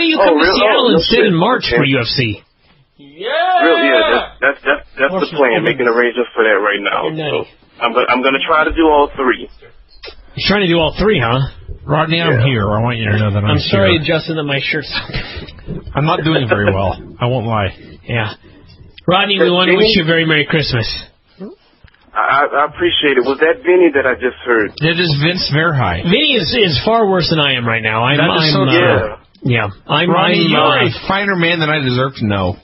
[SPEAKER 3] you come to
[SPEAKER 14] really?
[SPEAKER 3] Seattle instead in March for UFC?
[SPEAKER 14] Really, that's the plan, making arrangements for that right now. So I'm going to try to do all three.
[SPEAKER 3] You're trying to do all three, huh?
[SPEAKER 1] Rodney, I'm here. I want you to know that I'm
[SPEAKER 3] sorry,
[SPEAKER 1] here.
[SPEAKER 3] Justin, that my shirt's
[SPEAKER 1] I'm not doing very well. I won't lie.
[SPEAKER 3] Yeah. Rodney, we want to wish you a very Merry Christmas.
[SPEAKER 14] I appreciate it. Was that Vinny that I just heard?
[SPEAKER 1] That is Vince Verhey.
[SPEAKER 3] Vinny is far worse than I am right now. I'm
[SPEAKER 1] Rodney, you're a finer man than I deserve to know.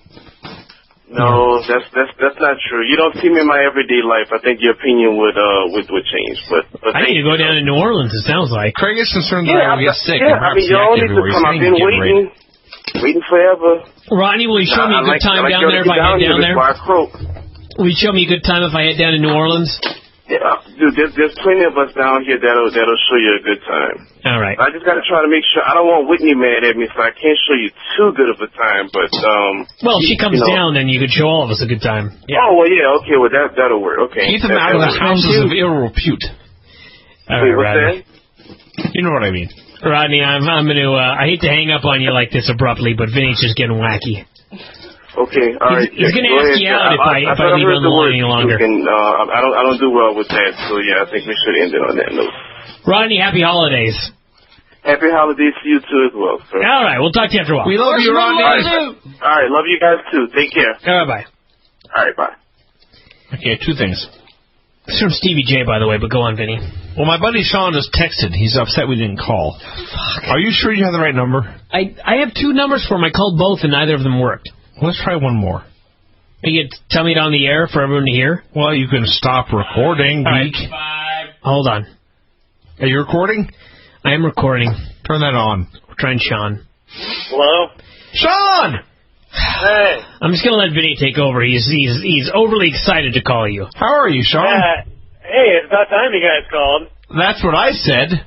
[SPEAKER 14] No, that's not true. You don't see me in my everyday life. I think your opinion would change. But
[SPEAKER 3] I need to go down to New Orleans. It sounds like
[SPEAKER 1] Craig is concerned that I will get sick.
[SPEAKER 14] Yeah, I mean, you all need to come. I've been waiting forever.
[SPEAKER 3] Rodney, will you show me a good time down there if I head down there? Will you show me a good time if I head down to New Orleans?
[SPEAKER 14] Yeah, dude, there's plenty of us down here that'll show you a good time.
[SPEAKER 3] All right.
[SPEAKER 14] I just got to try to make sure. I don't want Whitney mad at me, so I can't show you too good of a time. But
[SPEAKER 3] well, if she comes down, then you could show all of us a good time.
[SPEAKER 14] Yeah. Oh well, yeah, okay, well that'll work. Okay.
[SPEAKER 1] Keep them out of the houses of ill repute.
[SPEAKER 14] Wait, what's that?
[SPEAKER 1] You know what I mean.
[SPEAKER 3] Rodney, I'm gonna. I hate to hang up on you like this abruptly, but Vinny's just getting wacky.
[SPEAKER 14] Okay, all right.
[SPEAKER 3] He's going to ask you out if I leave on the line any longer.
[SPEAKER 14] I don't do well with that, so yeah, I think we should end it on that note.
[SPEAKER 3] Rodney, happy holidays.
[SPEAKER 14] Happy holidays to you too as well, sir.
[SPEAKER 3] All right, we'll talk to you after a while.
[SPEAKER 1] We love you, Rodney.
[SPEAKER 14] All right, love you guys too. Take care.
[SPEAKER 3] All right, bye.
[SPEAKER 14] All right, bye.
[SPEAKER 1] Okay, two things.
[SPEAKER 3] It's from Stevie J, by the way, but go on, Vinny.
[SPEAKER 1] Well, my buddy Sean just texted. He's upset we didn't call. Fuck. Are you sure you have the right number?
[SPEAKER 3] I have two numbers for him. I called both, and neither of them worked.
[SPEAKER 1] Let's try one more.
[SPEAKER 3] You can tell me it on the air for everyone to hear?
[SPEAKER 1] Well, you can stop recording, geek.
[SPEAKER 3] Hold on.
[SPEAKER 1] Are you recording?
[SPEAKER 3] I am recording.
[SPEAKER 1] Turn that on.
[SPEAKER 3] We're trying Sean.
[SPEAKER 14] Hello?
[SPEAKER 1] Sean!
[SPEAKER 14] Hey.
[SPEAKER 3] I'm just going to let Vinny take over. He's overly excited to call you.
[SPEAKER 1] How are you, Sean?
[SPEAKER 21] Hey, it's about time you guys called.
[SPEAKER 1] That's what I said.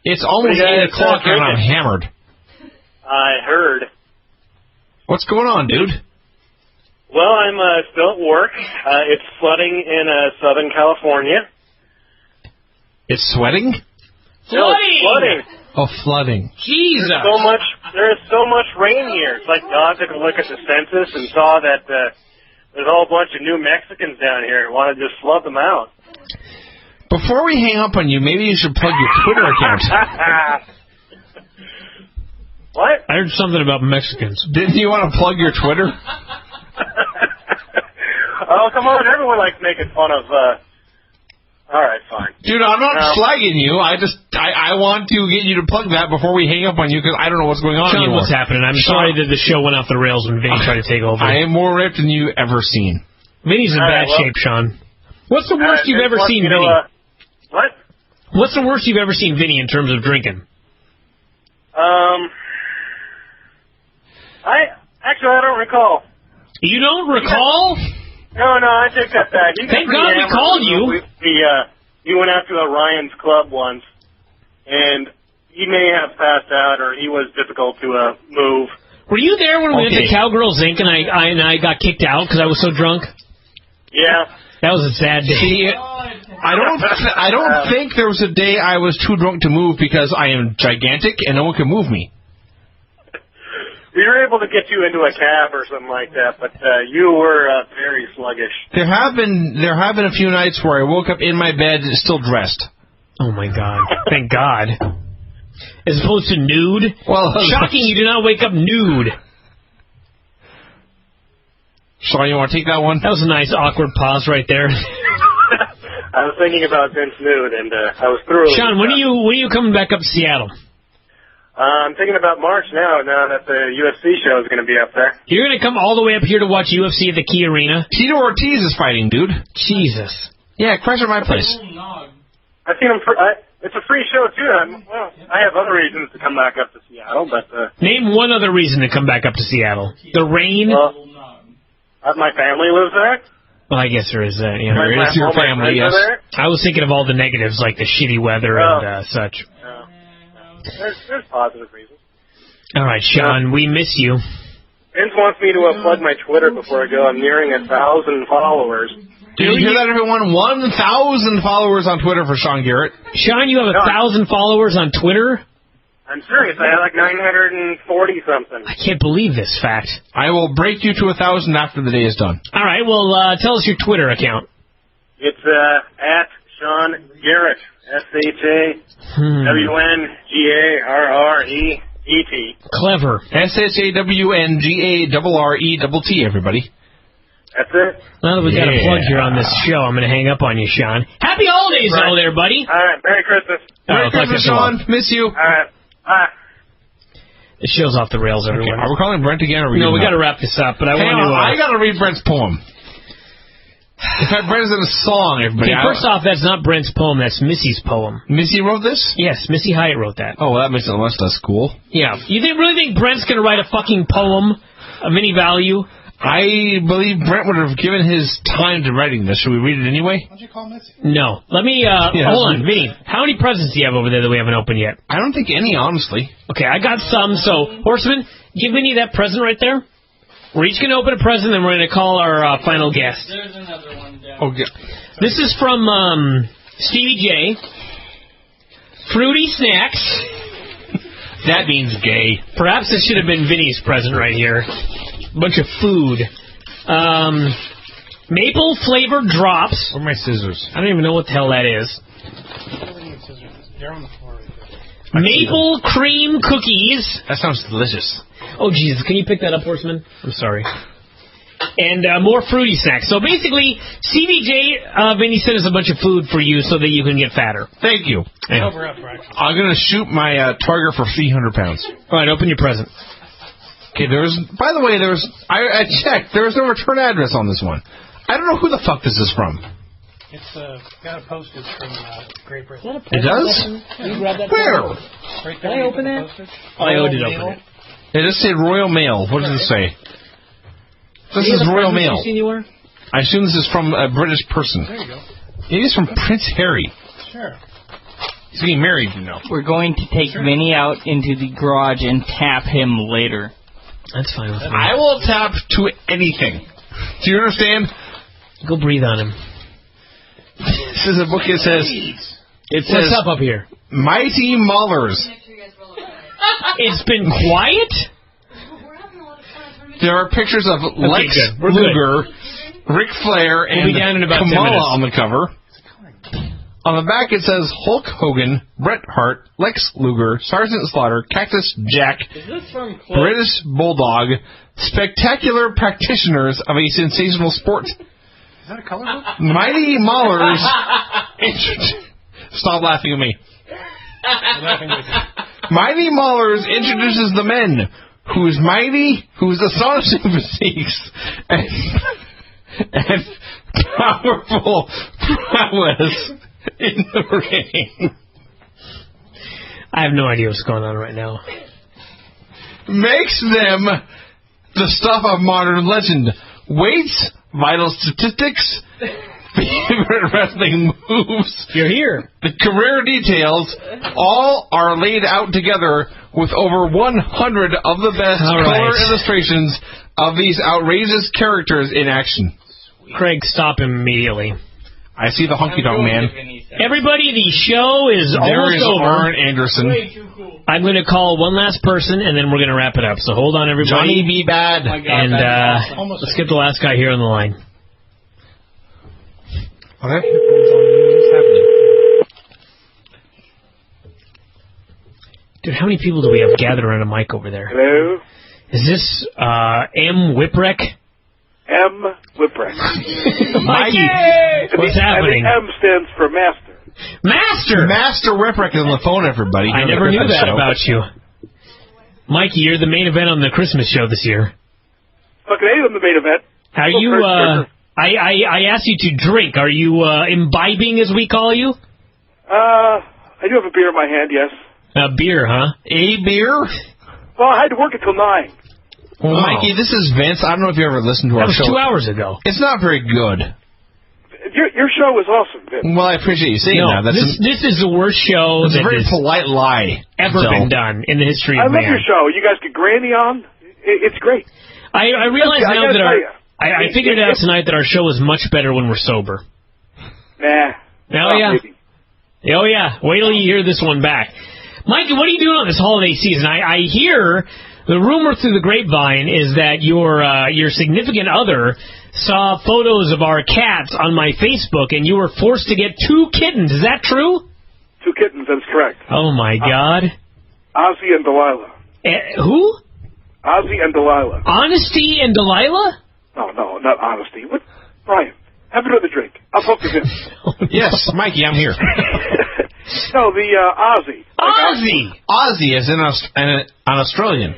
[SPEAKER 1] It's almost 8 o'clock and I'm hammered.
[SPEAKER 21] I heard.
[SPEAKER 1] What's going on, dude?
[SPEAKER 21] Well, I'm still at work. It's flooding in Southern California.
[SPEAKER 1] It's sweating?
[SPEAKER 21] No, it's flooding.
[SPEAKER 1] Oh, flooding.
[SPEAKER 3] Jesus.
[SPEAKER 21] There's so much rain here. It's like God took a look at the census and saw that there's a whole bunch of new Mexicans down here and wanted to just flood them out.
[SPEAKER 1] Before we hang up on you, maybe you should plug your Twitter account.
[SPEAKER 21] What?
[SPEAKER 3] I heard something about Mexicans.
[SPEAKER 1] Didn't you want to plug your Twitter?
[SPEAKER 21] Oh, come on. Everyone likes making fun of... All right, fine.
[SPEAKER 1] Dude, I'm not slagging you. I want to get you to plug that before we hang up on you because I don't know what's going on
[SPEAKER 3] Sean,
[SPEAKER 1] anymore.
[SPEAKER 3] what's happening? I'm sorry that the show went off the rails when Vinny tried to take over.
[SPEAKER 1] I am more ripped than you ever seen.
[SPEAKER 3] Vinny's in bad shape, Sean. What's the worst you've ever seen Vinny?
[SPEAKER 21] What?
[SPEAKER 3] What's the worst you've ever seen Vinny in terms of drinking?
[SPEAKER 21] I don't recall.
[SPEAKER 3] You don't recall?
[SPEAKER 21] No, I take that back.
[SPEAKER 3] Thank God we called you.
[SPEAKER 21] He went out to Ryan's club once, and he may have passed out, or he was difficult to move.
[SPEAKER 3] Were you there when we went to Cowgirls Inc. and I got kicked out because I was so drunk?
[SPEAKER 21] Yeah.
[SPEAKER 3] That was a sad day.
[SPEAKER 1] See, I don't think there was a day I was too drunk to move because I am gigantic and no one can move me.
[SPEAKER 21] We were able to get you into a cab or something like that, but you were very sluggish.
[SPEAKER 1] There have been a few nights where I woke up in my bed still dressed.
[SPEAKER 3] Oh my God! Thank God. As opposed to nude.
[SPEAKER 1] Well,
[SPEAKER 3] shocking! You do not wake up nude.
[SPEAKER 1] Sean, you want to take that one?
[SPEAKER 3] That was a nice awkward pause right there.
[SPEAKER 21] I was thinking about Vince nude, and I was through.
[SPEAKER 3] Sean, when are you coming back up to Seattle?
[SPEAKER 21] I'm thinking about March now that the UFC show is going to be up there.
[SPEAKER 3] You're going to come all the way up here to watch UFC at the Key Arena?
[SPEAKER 1] Tito Ortiz is fighting, dude.
[SPEAKER 3] Jesus.
[SPEAKER 1] Yeah, crash at my place.
[SPEAKER 21] I've seen him. It's a free show, too. I have other reasons to come back up to Seattle, but...
[SPEAKER 3] Name one other reason to come back up to Seattle. The rain?
[SPEAKER 21] My family lives there.
[SPEAKER 3] Well, I guess there is that. Yeah.
[SPEAKER 1] There is your family, yes.
[SPEAKER 3] I was thinking of all the negatives, like the shitty weather and such.
[SPEAKER 21] There's positive reasons.
[SPEAKER 3] All right, Sean, we miss you.
[SPEAKER 21] Vince wants me to plug my Twitter before I go. I'm nearing 1,000 followers.
[SPEAKER 1] Did you hear that, everyone? 1,000 followers on Twitter for Sean Garrett.
[SPEAKER 3] Sean, you have 1,000 followers on Twitter?
[SPEAKER 21] I'm serious. I have like 940-something.
[SPEAKER 3] I can't believe this fact.
[SPEAKER 1] I will break you to 1,000 after the day is done.
[SPEAKER 3] All right, well, tell us your Twitter account.
[SPEAKER 21] It's at Sean Garrett. SHAWNGARREET.
[SPEAKER 3] Clever.
[SPEAKER 1] SHAWNGARREET, everybody.
[SPEAKER 21] That's it.
[SPEAKER 3] Now that we got a plug here on this show, I'm going to hang up on you, Sean. Happy holidays out there, buddy.
[SPEAKER 21] All right, Merry Christmas.
[SPEAKER 1] Merry Christmas, Sean. Miss you.
[SPEAKER 21] All right. Bye.
[SPEAKER 3] The show's off the rails, everyone.
[SPEAKER 1] Okay, are we calling Brent again? Or
[SPEAKER 3] no, we got to wrap this up. But I
[SPEAKER 1] got to read Brent's poem. In fact, Brent's in a song, everybody.
[SPEAKER 3] Okay, first off, that's not Brent's poem. That's Missy's poem.
[SPEAKER 1] Missy wrote this?
[SPEAKER 3] Yes, Missy Hyatt wrote that.
[SPEAKER 1] Oh, well, that makes it less cool.
[SPEAKER 3] Yeah. You really think Brent's going to write a fucking poem of any value?
[SPEAKER 1] I believe Brent would have given his time to writing this. Should we read it anyway?
[SPEAKER 13] Why don't you call Missy?
[SPEAKER 3] No. Let me, hold on, Vinny. How many presents do you have over there that we haven't opened yet?
[SPEAKER 1] I don't think any, honestly.
[SPEAKER 3] Okay, I got some. So, Horseman, give Vinny that present right there. We're each going to open a present, and we're going to call our final guest.
[SPEAKER 11] There's another one down.
[SPEAKER 1] Okay.
[SPEAKER 3] This is from Stevie J. Fruity Snacks.
[SPEAKER 1] That means gay.
[SPEAKER 3] Perhaps this should have been Vinny's present right here. Bunch of food. Maple flavored drops.
[SPEAKER 1] Where are my scissors?
[SPEAKER 3] I don't even know what the hell that is.
[SPEAKER 13] They're on the floor.
[SPEAKER 3] Maple cream cookies.
[SPEAKER 1] That sounds delicious.
[SPEAKER 3] Oh, Jesus. Can you pick that up, Horseman? I'm sorry. And more fruity snacks. So basically, CBJ, Vinny sent us a bunch of food for you so that you can get fatter.
[SPEAKER 1] Thank you.
[SPEAKER 3] Yeah.
[SPEAKER 1] I'm going to shoot my target for 300 pounds.
[SPEAKER 3] All right, open your present.
[SPEAKER 1] Okay, by the way, I checked. There's no return address on this one. I don't know who the fuck this is from.
[SPEAKER 13] It's got a postage from Great Britain.
[SPEAKER 1] It does?
[SPEAKER 13] Can you grab that?
[SPEAKER 1] Where?
[SPEAKER 13] Right
[SPEAKER 3] Can I open that? I did open it.
[SPEAKER 1] It just said Royal Mail. What does it say? This is Royal Mail. I assume this is from a British person.
[SPEAKER 13] There you go.
[SPEAKER 1] It is from Prince Harry.
[SPEAKER 13] Sure.
[SPEAKER 1] He's getting married, you know.
[SPEAKER 8] We're going to take Vinny out into the garage and tap him later.
[SPEAKER 3] That's fine with me.
[SPEAKER 1] I will tap to anything. Do you understand?
[SPEAKER 3] Go breathe on him.
[SPEAKER 1] This is a book. It says.
[SPEAKER 3] What's up here?
[SPEAKER 1] Mighty Maulers.
[SPEAKER 3] It's been quiet?
[SPEAKER 1] There are pictures of Lex Luger, Ric Flair, and Kamala on the cover. On the back it says Hulk Hogan, Bret Hart, Lex Luger, Sergeant Slaughter, Cactus Jack, British Bulldog, spectacular practitioners of a sensational sport.
[SPEAKER 13] Is that a color book?
[SPEAKER 1] Mighty Maulers. Stop laughing at me. Mighty Maulers introduces the men whose astonishing physiques and powerful prowess in the ring.
[SPEAKER 3] I have no idea what's going on right now.
[SPEAKER 1] Makes them the stuff of modern legend. Weights, vital statistics, favorite wrestling moves.
[SPEAKER 3] You're here.
[SPEAKER 1] The career details, all are laid out together with over 100 of the best color illustrations of these outrageous characters in action.
[SPEAKER 3] Craig, stop him immediately.
[SPEAKER 1] I see the honky tonk man.
[SPEAKER 3] Everybody, the show is almost over.
[SPEAKER 1] Arn Anderson.
[SPEAKER 3] I'm going to call one last person, and then we're going to wrap it up. So hold on, everybody.
[SPEAKER 1] Johnny B. Bad.
[SPEAKER 3] And let's get the last guy here on the line.
[SPEAKER 1] Okay.
[SPEAKER 3] Dude, how many people do we have gathered around a mic over there?
[SPEAKER 12] Hello?
[SPEAKER 3] Is this M. Whipwreck?
[SPEAKER 12] M. Whipwreck.
[SPEAKER 3] Mikey, what's happening?
[SPEAKER 12] And the M stands for master.
[SPEAKER 3] Master!
[SPEAKER 1] Master Whipwreck is on the phone, everybody.
[SPEAKER 3] I never knew that about you. Mikey, you're the main event on the Christmas show this year.
[SPEAKER 12] Fucking A, I'm the main event.
[SPEAKER 3] Are you, I asked you to drink. Are you, imbibing, as we call you?
[SPEAKER 12] I do have a beer in my hand, yes.
[SPEAKER 3] A beer, huh?
[SPEAKER 1] A beer?
[SPEAKER 12] Well, I had to work until 9.
[SPEAKER 1] Well, Mikey, this is Vince. I don't know if you ever listened to our show.
[SPEAKER 3] That was 2 hours ago.
[SPEAKER 1] It's not very good.
[SPEAKER 12] Your show was awesome, Vince.
[SPEAKER 1] Well, I appreciate you saying that.
[SPEAKER 3] This is the worst show
[SPEAKER 1] that's a very polite lie
[SPEAKER 3] ever been done in the history of
[SPEAKER 12] man. I love your show. You guys get Granny on. It's great.
[SPEAKER 3] I realize now that I figured out tonight that our show is much better when we're sober.
[SPEAKER 12] Nah.
[SPEAKER 3] Oh, yeah.
[SPEAKER 12] Maybe.
[SPEAKER 3] Oh, yeah. Wait till you hear this one back. Mikey, what are you doing on this holiday season? I hear the rumor through the grapevine is that your significant other saw photos of our cats on my Facebook, and you were forced to get 2 kittens. Is that true?
[SPEAKER 12] 2 kittens, that's correct.
[SPEAKER 3] Oh, my God.
[SPEAKER 12] Ozzy and Delilah.
[SPEAKER 3] Who?
[SPEAKER 12] Ozzy and Delilah.
[SPEAKER 3] Honesty and Delilah?
[SPEAKER 12] No, not Honesty. What? Brian, have another drink. I'll talk to him.
[SPEAKER 1] Yes, Mikey, I'm here.
[SPEAKER 12] No, the Ozzy.
[SPEAKER 3] Ozzy!
[SPEAKER 1] Ozzy is an Australian.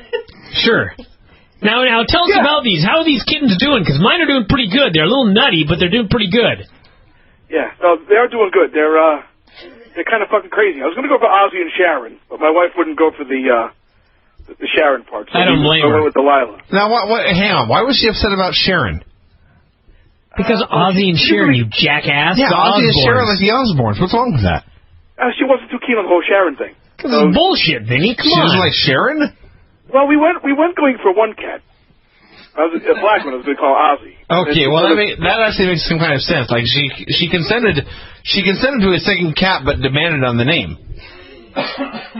[SPEAKER 3] Sure. Now tell us about these. How are these kittens doing? Because mine are doing pretty good. They're a little nutty, but they're doing pretty good.
[SPEAKER 12] Yeah, no, they are doing good. They're kind of fucking crazy. I was going to go for Ozzy and Sharon, but my wife wouldn't go for the Sharon part. So
[SPEAKER 3] I don't blame her.
[SPEAKER 12] I went with Delilah.
[SPEAKER 1] Now, hang on. Why was she upset about Sharon?
[SPEAKER 3] Because Ozzy and Sharon, you jackass.
[SPEAKER 1] Yeah, Ozzy and Sharon like the Osbournes. What's wrong with that?
[SPEAKER 12] She wasn't too keen on the whole Sharon thing.
[SPEAKER 3] Because it's bullshit, Vinny. Come on.
[SPEAKER 1] She doesn't like Sharon?
[SPEAKER 12] Well, we went going for one cat. I was a black one. I was going to call Ozzy.
[SPEAKER 1] Okay, well that actually makes some kind of sense. Like she consented to a second cat, but demanded on the name.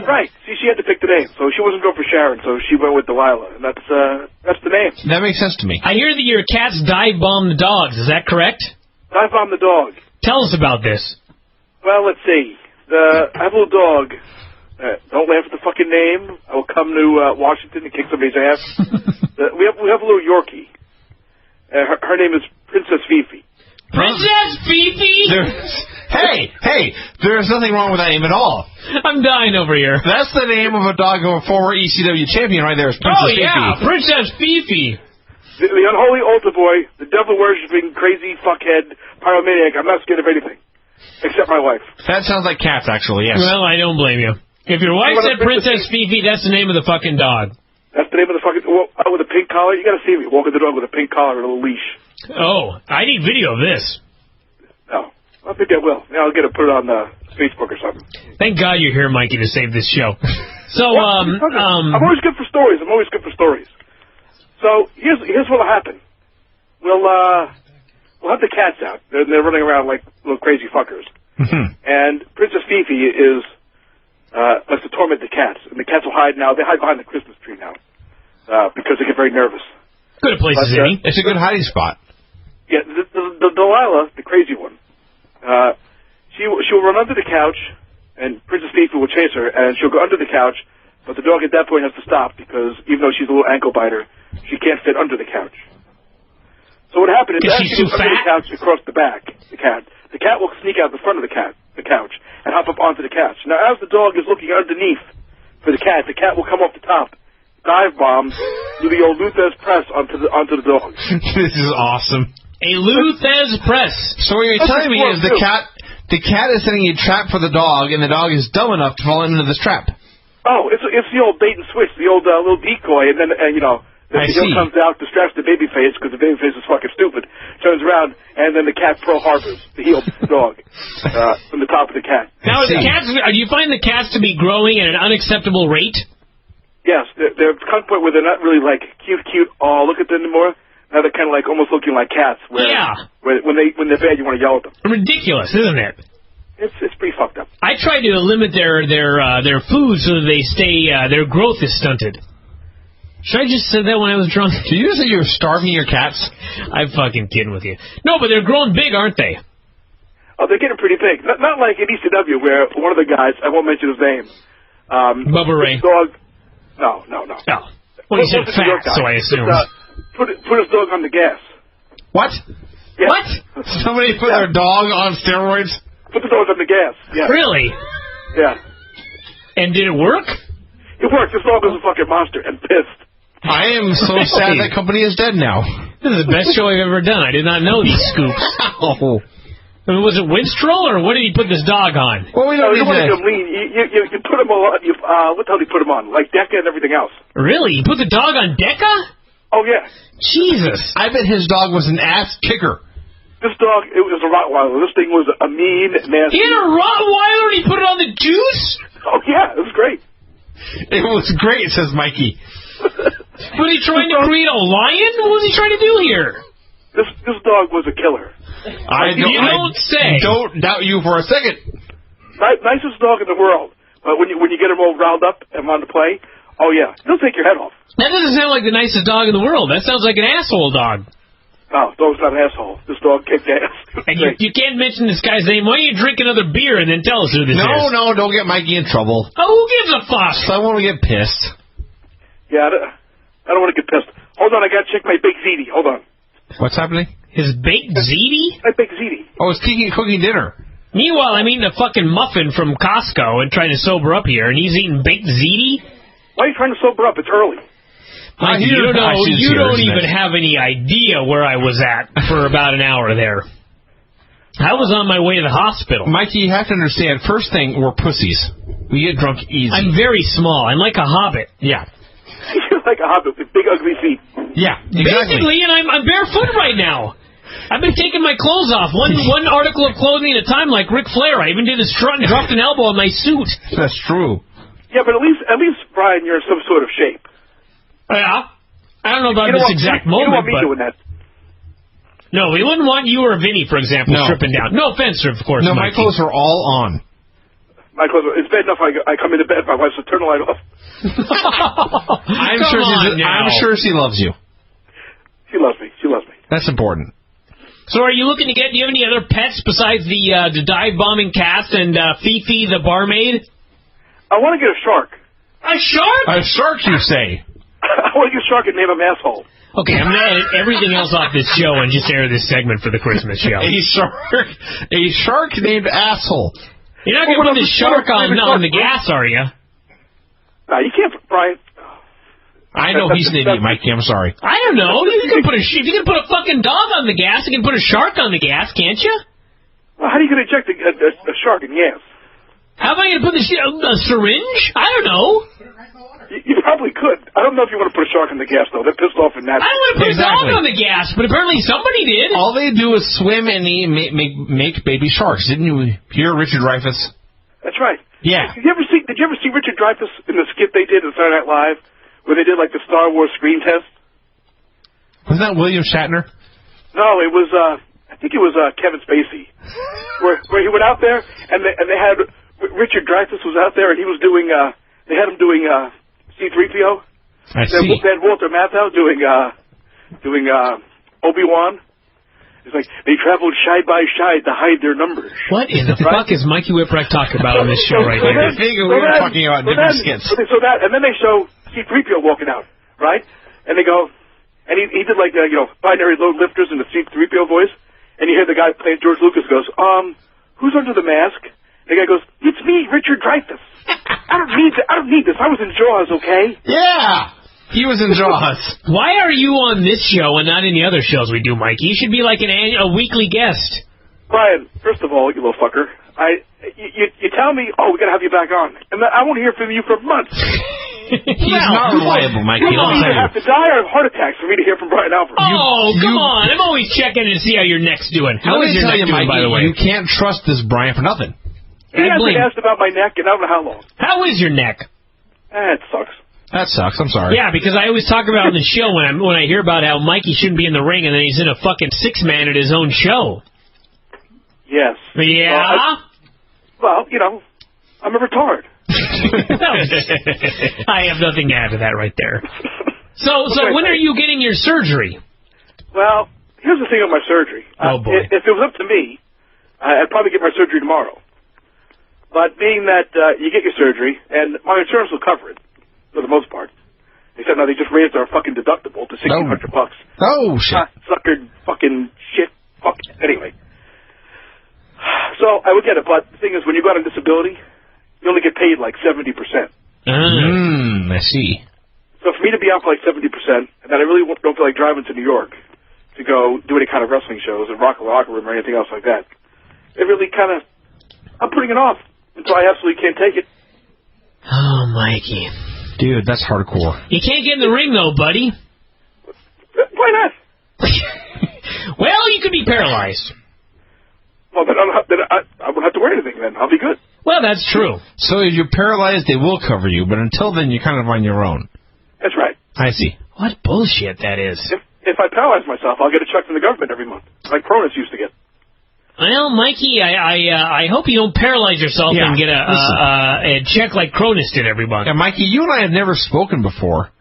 [SPEAKER 12] Right. See, she had to pick the name, so she wasn't going for Sharon, so she went with Delilah, and that's the name.
[SPEAKER 1] That makes sense to me.
[SPEAKER 3] I hear that your cats dive bomb the dogs. Is that correct?
[SPEAKER 12] Dive bomb the dog.
[SPEAKER 3] Tell us about this.
[SPEAKER 12] Well, let's see. I have a little dog. Don't laugh at the fucking name. I will come to Washington and kick somebody's ass. We have a little Yorkie. Her name is Princess Fifi.
[SPEAKER 3] Princess Fifi?
[SPEAKER 1] Hey, there's nothing wrong with that name at all.
[SPEAKER 3] I'm dying over here.
[SPEAKER 1] That's the name of a dog of a former ECW champion right there. Is Princess Fifi.
[SPEAKER 3] Yeah, Princess Fifi.
[SPEAKER 12] The unholy altar boy, the devil-worshipping, crazy fuckhead, pyromaniac. I'm not scared of anything. Except my wife.
[SPEAKER 1] That sounds like cats, actually, yes.
[SPEAKER 3] Well, I don't blame you. If your wife said Princess Fifi, that's the name of the fucking dog.
[SPEAKER 12] That's the name of the fucking... Well, with a pink collar? You gotta see me walking the dog with a pink collar and a little leash.
[SPEAKER 3] Oh, I need video of this.
[SPEAKER 12] No. I think I will. I'll get it put on Facebook or something.
[SPEAKER 3] Thank God you're here, Mikey, to save this show. So,
[SPEAKER 12] I'm always good for stories. So, here's what'll happen. We'll have the cats out. They're running around like little crazy fuckers.
[SPEAKER 1] Mm-hmm.
[SPEAKER 12] And Princess Fifi is likes to torment the cats. And the cats will hide now. They hide behind the Christmas tree now because they get very nervous.
[SPEAKER 3] Good place, Zinni.
[SPEAKER 1] It's a good hiding spot.
[SPEAKER 12] Yeah, the Delilah, the crazy one, she will run under the couch, and Princess Fifi will chase her, and she'll go under the couch, but the dog at that point has to stop because even though she's a little ankle biter, she can't fit under the couch. So what happened is as she goes under the couch across the back, the cat will sneak out the front of the couch, and hop up onto the couch. Now, as the dog is looking underneath for the cat will come off the top, dive bomb, do the old Luther's press onto the dog.
[SPEAKER 1] This is awesome.
[SPEAKER 3] A Luthez Press.
[SPEAKER 1] So what you're telling me is the cat is setting a trap for the dog, and the dog is dumb enough to fall into this trap.
[SPEAKER 12] Oh, it's the old bait and switch, the old little decoy, and then the heel comes out, distracts the baby face because the baby face is fucking stupid. Turns around, and then the cat Pearl Harbors the heel dog from the top of the cat.
[SPEAKER 3] Now, do you find the cats to be growing at an unacceptable rate?
[SPEAKER 12] Yes, they're at the point where they're not really like cute. Oh, look at them anymore. Now they're kind of like almost looking like cats. Where when they're bad, you want to yell at them.
[SPEAKER 3] Ridiculous, isn't it?
[SPEAKER 12] It's pretty fucked up.
[SPEAKER 3] I try to limit their food so that they stay their growth is stunted. Should I just say that when I was drunk?
[SPEAKER 1] Did you say you were starving your cats?
[SPEAKER 3] I'm fucking kidding with you. No, but they're growing big, aren't they?
[SPEAKER 12] Oh, they're getting pretty big. Not like in ECW where one of the guys, I won't mention his name.
[SPEAKER 3] Bubba Ray.
[SPEAKER 12] Dog. No.
[SPEAKER 3] Oh. Well, he said fat, so I assume.
[SPEAKER 12] Put his dog on the gas.
[SPEAKER 1] What?
[SPEAKER 12] Yeah.
[SPEAKER 3] What?
[SPEAKER 1] Somebody put their dog on steroids?
[SPEAKER 12] Put the dog on the gas. Yeah.
[SPEAKER 3] Really?
[SPEAKER 12] Yeah.
[SPEAKER 3] And did it work?
[SPEAKER 12] It worked. This dog was a fucking monster and pissed.
[SPEAKER 1] I am so sad that company is dead now.
[SPEAKER 3] This is the best show I've ever done. I did not know these scoops.
[SPEAKER 1] Oh.
[SPEAKER 3] I mean, was it Winstrol, or what did he put this dog on?
[SPEAKER 1] Well, we don't
[SPEAKER 12] you want to get him lean. You put him on. What the hell did he put him on? Like Decca and everything else.
[SPEAKER 3] Really? You put the dog on Decca?
[SPEAKER 12] Oh, yeah.
[SPEAKER 3] Jesus.
[SPEAKER 1] I bet his dog was an ass kicker.
[SPEAKER 12] This dog, it was a Rottweiler. This thing was a mean, nasty...
[SPEAKER 3] He had a Rottweiler and he put it on the juice?
[SPEAKER 12] Oh, yeah. It was great.
[SPEAKER 1] It was great, says Mikey.
[SPEAKER 3] Was he trying to create a lion? What was he trying to do here?
[SPEAKER 12] This dog was a killer.
[SPEAKER 1] I don't doubt you for a second.
[SPEAKER 12] Nicest dog in the world. But when you get him all riled up and want to play, oh, yeah. He'll take your head off.
[SPEAKER 3] That doesn't sound like the nicest dog in the world. That sounds like an asshole dog.
[SPEAKER 12] No, dog's not an asshole. This dog kicked ass.
[SPEAKER 3] And you can't mention this guy's name. Why don't you drink another beer and then tell us who this is?
[SPEAKER 1] No, don't get Mikey in trouble.
[SPEAKER 3] Oh, who gives a fuck?
[SPEAKER 1] I want to get pissed.
[SPEAKER 12] Yeah, I don't want to get pissed. Hold on, I got to check my baked ziti. Hold on.
[SPEAKER 1] What's happening?
[SPEAKER 3] His baked ziti?
[SPEAKER 12] My baked ziti.
[SPEAKER 1] Oh, it's cooking dinner.
[SPEAKER 3] Meanwhile, I'm eating a fucking muffin from Costco and trying to sober up here, and he's eating baked ziti?
[SPEAKER 12] Why are you trying to sober up? It's early.
[SPEAKER 3] Mikey, you don't even have any idea where I was at for about an hour there. I was on my way to the hospital.
[SPEAKER 1] Mikey, you have to understand, first thing, we're pussies. We get drunk easy.
[SPEAKER 3] I'm very small. I'm like a hobbit.
[SPEAKER 1] Yeah.
[SPEAKER 12] You're like a hobbit with big, ugly feet.
[SPEAKER 1] Yeah, exactly.
[SPEAKER 3] Basically, and I'm barefoot right now. I've been taking my clothes off, one article of clothing at a time, like Ric Flair. I even did a strut and dropped an elbow on my suit.
[SPEAKER 1] That's true.
[SPEAKER 12] Yeah, but at least, Bryan, you're in some sort of shape.
[SPEAKER 3] Yeah. I don't know about this exact moment,
[SPEAKER 12] you don't want me doing that.
[SPEAKER 3] No, we wouldn't want you or Vinny, for example, stripping down. No offense, of course.
[SPEAKER 1] No, my clothes are all on.
[SPEAKER 12] My clothes. It's bad enough I come into bed, my wife's to turn the light off.
[SPEAKER 1] I'm sure she loves you.
[SPEAKER 12] She loves me.
[SPEAKER 1] That's important.
[SPEAKER 3] So are you looking to do you have any other pets besides the dive-bombing cats and Fifi the barmaid?
[SPEAKER 12] I want to get a shark.
[SPEAKER 3] A shark?
[SPEAKER 1] A shark, you say?
[SPEAKER 12] I want to get a shark and name him asshole.
[SPEAKER 3] Okay, I'm going to edit everything else off this show and just air this segment for the Christmas show.
[SPEAKER 1] A shark named asshole.
[SPEAKER 3] You're not going to put the shark on the gas, are you?
[SPEAKER 12] No, you can't, Bryan.
[SPEAKER 1] I know he's an idiot, Mikey. I'm sorry.
[SPEAKER 3] I don't know. If you can put a fucking dog on the gas, you can put a shark on the gas, can't you?
[SPEAKER 12] Well, how are you going to inject a shark in gas?
[SPEAKER 3] How am I going to put a syringe? I don't know.
[SPEAKER 12] You probably could. I don't know if you want to put a shark in the gas, though. They're pissed off in that.
[SPEAKER 3] I don't want to put a dog on the gas, but apparently somebody did.
[SPEAKER 1] All they do is swim and make baby sharks. Didn't you hear Richard Dreyfuss?
[SPEAKER 12] That's right.
[SPEAKER 1] Yeah.
[SPEAKER 12] Did you ever see Richard Dreyfuss in the skit they did on Saturday Night Live, where they did like the Star Wars screen test?
[SPEAKER 1] Wasn't that William Shatner?
[SPEAKER 12] No, it was. I think it was Kevin Spacey, where he went out there and they had Richard Dreyfuss was out there and he was doing. They had him doing C-3PO.
[SPEAKER 1] I see.
[SPEAKER 12] They had Walter Matthau doing Obi-Wan. It's like they traveled side by side to hide their numbers.
[SPEAKER 3] What in the fuck is Mikey Whipwreck talking about on this show right now?
[SPEAKER 1] I think we were talking about different skits.
[SPEAKER 12] And then they show C-3PO walking out, right? And they go, and he did like binary load lifters in the C-3PO voice, and you hear the guy playing George Lucas goes, who's under the mask? And the guy goes, it's me, Richard Dreyfuss. I don't need this. I was in Jaws, okay?
[SPEAKER 1] Yeah. He was in Jaws.
[SPEAKER 3] Why are you on this show and not any other shows we do, Mikey? You should be like a weekly guest.
[SPEAKER 12] Brian, first of all, you little fucker, you tell me, we got to have you back on, and I won't hear from you for months.
[SPEAKER 1] He's not reliable, Mikey.
[SPEAKER 12] You don't either have to die or have heart attacks for me to hear from Brian Alvarez.
[SPEAKER 3] Come on. I'm always checking to see how your neck's doing. How is your neck doing, by the way?
[SPEAKER 1] You can't trust this Brian for nothing.
[SPEAKER 12] He hasn't asked about my neck in I don't know how long.
[SPEAKER 3] How is your neck?
[SPEAKER 12] It sucks.
[SPEAKER 1] That sucks. I'm sorry.
[SPEAKER 3] Yeah, because I always talk about on the show when I hear about how Mikey shouldn't be in the ring and then he's in a fucking 6-man at his own show.
[SPEAKER 12] Yes.
[SPEAKER 3] Yeah?
[SPEAKER 12] Well, I'm a retard.
[SPEAKER 3] I have nothing to add to that right there. So when are you getting your surgery?
[SPEAKER 12] Well, here's the thing with my surgery.
[SPEAKER 3] Oh, boy.
[SPEAKER 12] If it was up to me, I'd probably get my surgery tomorrow. But being that you get your surgery, and my insurance will cover it, for the most part. Except now they just raised our fucking deductible to $1,600.
[SPEAKER 1] Oh, shit.
[SPEAKER 12] Suckered fucking shit. Fuck. Anyway. So I would get it, but the thing is, when you go on disability, you only get paid like 70%.
[SPEAKER 1] I see.
[SPEAKER 12] So for me to be out for like 70%, and then I really don't feel like driving to New York to go do any kind of wrestling shows and rock a locker room or anything else like that, it really kind of, I'm putting it off until I absolutely can't take it.
[SPEAKER 3] Oh, Mikey.
[SPEAKER 1] Dude, that's hardcore.
[SPEAKER 3] You can't get in the ring, though, buddy.
[SPEAKER 12] Why not?
[SPEAKER 3] Well, you could be paralyzed.
[SPEAKER 12] Well, then I won't have to wear anything then. I'll be good.
[SPEAKER 3] Well, that's true.
[SPEAKER 1] So if you're paralyzed, they will cover you, but until then, you're kind of on your own.
[SPEAKER 12] That's right.
[SPEAKER 1] I see.
[SPEAKER 3] What bullshit that is.
[SPEAKER 12] If I paralyze myself, I'll get a check from the government every month, like Cronus used to get.
[SPEAKER 3] Well, Mikey, I hope you don't paralyze yourself and get a check like Cronus did every month.
[SPEAKER 1] Yeah, Mikey, you and I have never spoken before,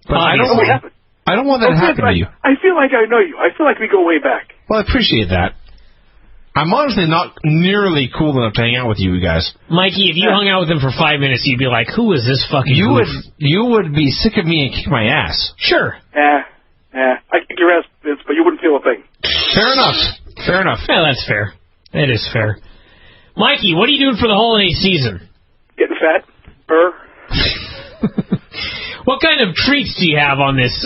[SPEAKER 1] but I don't want that to happen to you.
[SPEAKER 12] I feel like I know you. I feel like we go way back.
[SPEAKER 1] Well, I appreciate that. I'm honestly not nearly cool enough to hang out with you guys.
[SPEAKER 3] Mikey, if you hung out with him for 5 minutes, you'd be like, who is this fucking goof?
[SPEAKER 1] You would be sick of me and kick my ass.
[SPEAKER 3] Sure.
[SPEAKER 12] I kick your ass, Vince, but you wouldn't feel a thing.
[SPEAKER 1] Fair enough.
[SPEAKER 3] Yeah, that's fair. That is fair. Mikey, what are you doing for the holiday season?
[SPEAKER 12] Getting fat.
[SPEAKER 3] What kind of treats do you have on this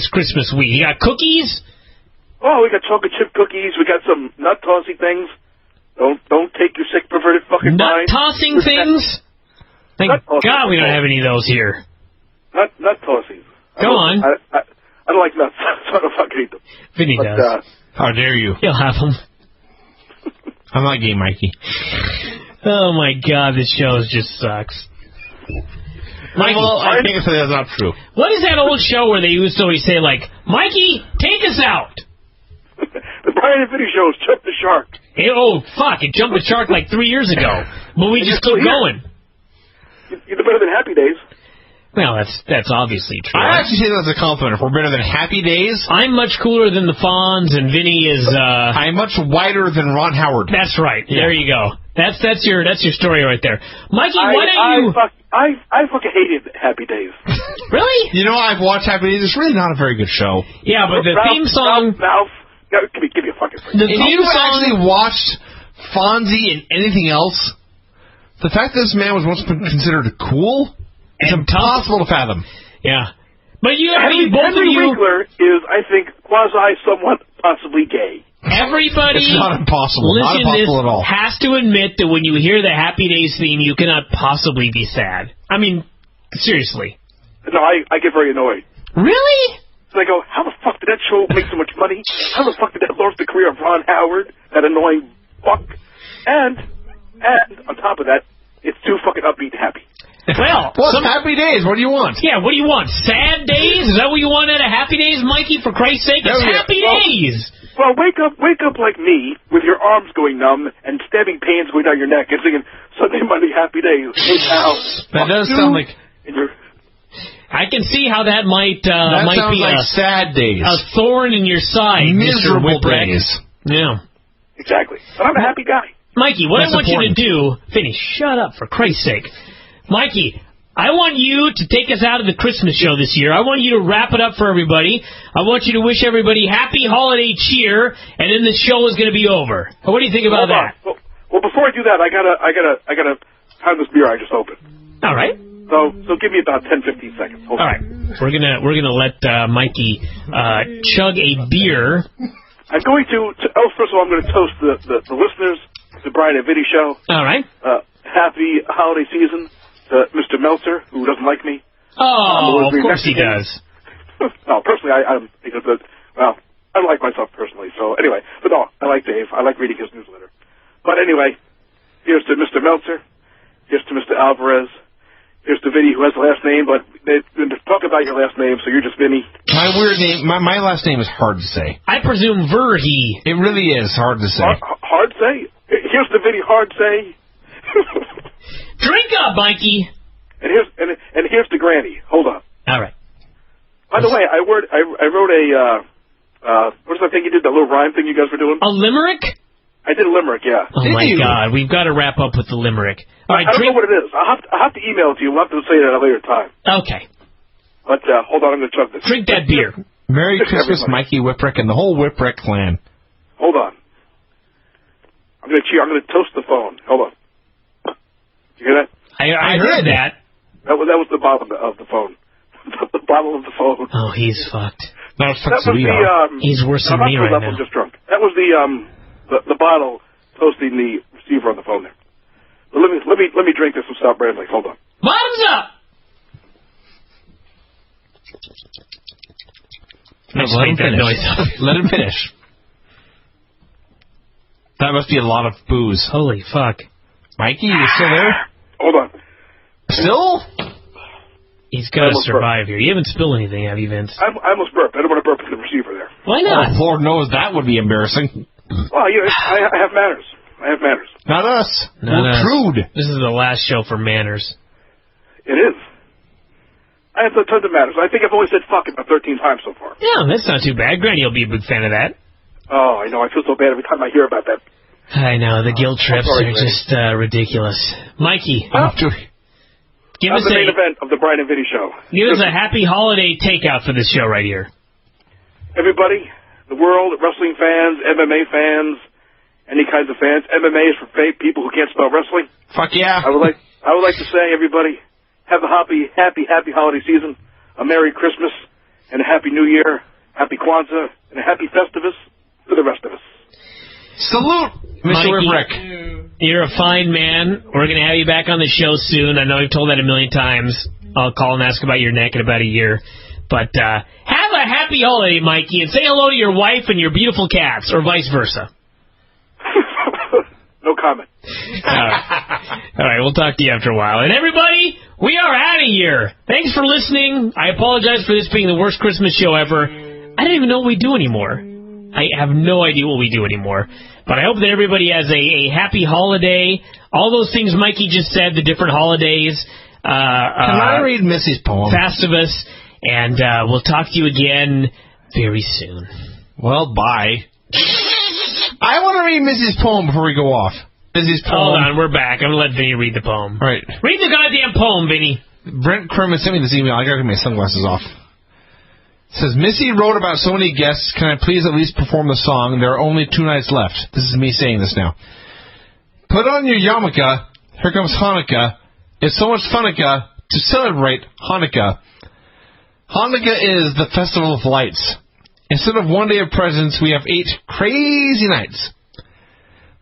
[SPEAKER 3] Christmas week? You got cookies?
[SPEAKER 12] Oh, we got chocolate chip cookies. We got some nut tossing things. Don't take your sick perverted fucking mind.
[SPEAKER 3] Nut tossing things? Thank God we don't have any of those here.
[SPEAKER 12] Nut tossing.
[SPEAKER 3] Go on.
[SPEAKER 12] I don't like nuts, so I don't fucking eat them.
[SPEAKER 3] Vinny does.
[SPEAKER 1] How dare you?
[SPEAKER 3] He'll have them.
[SPEAKER 1] I'm not gay, Mikey.
[SPEAKER 3] Oh my God, this show just sucks. Mikey,
[SPEAKER 1] I think that's not true.
[SPEAKER 3] What is that old show where they used to always say, like, Mikey, take us out?
[SPEAKER 12] The Bryan and Vinny show is Jump the Shark.
[SPEAKER 3] Hey, it jumped the shark like 3 years ago. But we just keep going.
[SPEAKER 12] You're better than Happy Days.
[SPEAKER 3] Well, that's obviously true.
[SPEAKER 1] I actually say that's a compliment. If we're better than Happy Days.
[SPEAKER 3] I'm much cooler than the Fonz, and Vinny is...
[SPEAKER 1] I'm much whiter than Ron Howard.
[SPEAKER 3] That's right. Yeah. There you go. That's your story right there. Mikey, why don't you...
[SPEAKER 12] I fucking hated Happy Days.
[SPEAKER 3] Really?
[SPEAKER 1] You know, I've watched Happy Days. It's really not a very good show.
[SPEAKER 3] Yeah, but the theme song...
[SPEAKER 12] Give me a fucking break.
[SPEAKER 1] If you actually watched Fonzie and anything else, the fact that this man was once considered cool... It's impossible to fathom.
[SPEAKER 3] Yeah. But
[SPEAKER 12] Henry Winkler is, I think, quasi-somewhat possibly gay.
[SPEAKER 3] Everybody
[SPEAKER 1] it's not impossible. Not impossible at all.
[SPEAKER 3] Has to admit that when you hear the Happy Days theme, you cannot possibly be sad. I mean, seriously.
[SPEAKER 12] No, I get very annoyed.
[SPEAKER 3] Really?
[SPEAKER 12] So I go, how the fuck did that show make so much money? How the fuck did that launch the career of Ron Howard, that annoying fuck? And on top of that, it's too fucking upbeat and happy.
[SPEAKER 3] Well,
[SPEAKER 1] Happy Days. What do you want?
[SPEAKER 3] Yeah, what do you want? Sad days? Is that what you want out of Happy Days, Mikey? For Christ's sake, it's Happy Days.
[SPEAKER 12] Well, wake up like me with your arms going numb and stabbing pains going down your neck and singing Sunday, Monday, Happy Days. Hey, pal.
[SPEAKER 1] That does sound like.
[SPEAKER 3] I can see how that might be
[SPEAKER 1] like sad days.
[SPEAKER 3] A thorn in your side,
[SPEAKER 1] miserable days.
[SPEAKER 3] Yeah,
[SPEAKER 12] exactly. But I'm a happy guy.
[SPEAKER 3] Mikey, what I want you to do, Vinny, shut up for Christ's sake. Mikey, I want you to take us out of the Christmas show this year. I want you to wrap it up for everybody. I want you to wish everybody happy holiday cheer, and then the show is going to be over. What do you think about that?
[SPEAKER 12] Well, before I do that, I gotta have this beer I just opened.
[SPEAKER 3] All right.
[SPEAKER 12] So give me about 10, 15 seconds. Hold
[SPEAKER 3] All right. We're gonna let Mikey chug a beer.
[SPEAKER 12] I'm going to first of all, I'm going to toast the listeners, the Bryan and Vinny show.
[SPEAKER 3] All right.
[SPEAKER 12] Happy holiday season to Mr. Meltzer, who doesn't like me.
[SPEAKER 3] Oh, of course he does.
[SPEAKER 12] No, personally, I don't like myself personally. So anyway, but no, I like Dave. I like reading his newsletter. But anyway, here's to Mr. Meltzer. Here's to Mr. Alvarez. Here's to Vinny, who has the last name, but they talk about your last name, so you're just Vinny.
[SPEAKER 1] My weird name, my last name is hard to say.
[SPEAKER 3] I presume Verhey.
[SPEAKER 1] It really is hard to say.
[SPEAKER 12] Hard to say? Here's to Vinny, hard to say.
[SPEAKER 3] Drink up, Mikey.
[SPEAKER 12] And here's to Granny. Hold on.
[SPEAKER 3] All right.
[SPEAKER 12] By the way, I wrote a what's that thing you did? That little rhyme thing you guys were doing?
[SPEAKER 3] A limerick?
[SPEAKER 12] I did a limerick, yeah.
[SPEAKER 3] Oh my God, we've got to wrap up with the limerick. All right,
[SPEAKER 12] I don't know what it is. I'll have to email it to you. We'll have to say it at a later time.
[SPEAKER 3] Okay.
[SPEAKER 12] But hold on, I'm going to chug this.
[SPEAKER 3] Drink that beer.
[SPEAKER 1] Merry Christmas, Mikey Whipwreck and the whole Whipwreck clan.
[SPEAKER 12] Hold on. I'm going to cheer. I'm going to toast the phone. Hold on. You hear that?
[SPEAKER 3] I heard that.
[SPEAKER 12] That was the bottom of the phone. The bottom of the phone.
[SPEAKER 3] Oh, he's fucked.
[SPEAKER 1] That was
[SPEAKER 3] he's worse than me right now.
[SPEAKER 12] I'm just drunk. That was the bottle toasting the receiver on the phone there. But let me drink this and stop rambling. Hold on.
[SPEAKER 3] Bottoms up.
[SPEAKER 1] Let him finish. Let him finish. That must be a lot of booze.
[SPEAKER 3] Holy fuck.
[SPEAKER 1] Mikey, you still there?
[SPEAKER 12] Hold on.
[SPEAKER 1] Still?
[SPEAKER 3] He's got to survive here. You haven't spilled anything, have you, Vince?
[SPEAKER 12] I almost burped. I don't want to burp in the receiver there.
[SPEAKER 3] Why not?
[SPEAKER 1] Oh, Lord knows that would be embarrassing.
[SPEAKER 12] Well, I have manners. I have manners.
[SPEAKER 1] Not us. We're crude.
[SPEAKER 3] This is the last show for manners.
[SPEAKER 12] It is. I have tons of manners. I think I've only said fuck about 13 times so far.
[SPEAKER 3] Yeah, that's not too bad. Granny will be a big fan of that.
[SPEAKER 12] Oh, I know. I feel so bad every time I hear about that.
[SPEAKER 3] I know. The guilt trips are just ridiculous. Mikey. Give us
[SPEAKER 12] the main event of the Bryan and Vinny show.
[SPEAKER 3] Give us a happy holiday takeout for this show right here.
[SPEAKER 12] Everybody, the world, wrestling fans, MMA fans, any kinds of fans. MMA is for fake people who can't spell wrestling.
[SPEAKER 1] Fuck yeah.
[SPEAKER 12] I would like to say, everybody, have a happy holiday season, a Merry Christmas, and a Happy New Year, Happy Kwanzaa, and a Happy Festivus to the rest of us.
[SPEAKER 1] Salute, Mr. Whipwreck.
[SPEAKER 3] You're a fine man. We're going to have you back on the show soon. I know you've told that a million times. I'll call and ask about your neck in about a year. But have a happy holiday, Mikey, and say hello to your wife and your beautiful cats, or vice versa.
[SPEAKER 12] No comment.
[SPEAKER 3] All right, we'll talk to you after a while. And everybody, we are out of here. Thanks for listening. I apologize for this being the worst Christmas show ever. I don't even know what we do anymore. I have no idea what we do anymore. But I hope that everybody has a happy holiday. All those things Mikey just said, the different holidays.
[SPEAKER 1] Can I read Missy's poem?
[SPEAKER 3] Festivus. And we'll talk to you again very soon.
[SPEAKER 1] Well, bye. I want to read Missy's poem before we go off. Missy's poem.
[SPEAKER 3] Hold on, we're back. I'm going to let Vinny read the poem.
[SPEAKER 1] All right.
[SPEAKER 3] Read the goddamn poem, Vinny.
[SPEAKER 1] Brent Kerman sent me this email. I got to get my sunglasses off. It says, Missy wrote about so many guests. Can I please at least perform the song? There are only 2 nights left. This is me saying this now. Put on your yarmulke. Here comes Hanukkah. It's so much funica to celebrate Hanukkah. Hanukkah is the festival of lights. Instead of one day of presents, we have 8 crazy nights.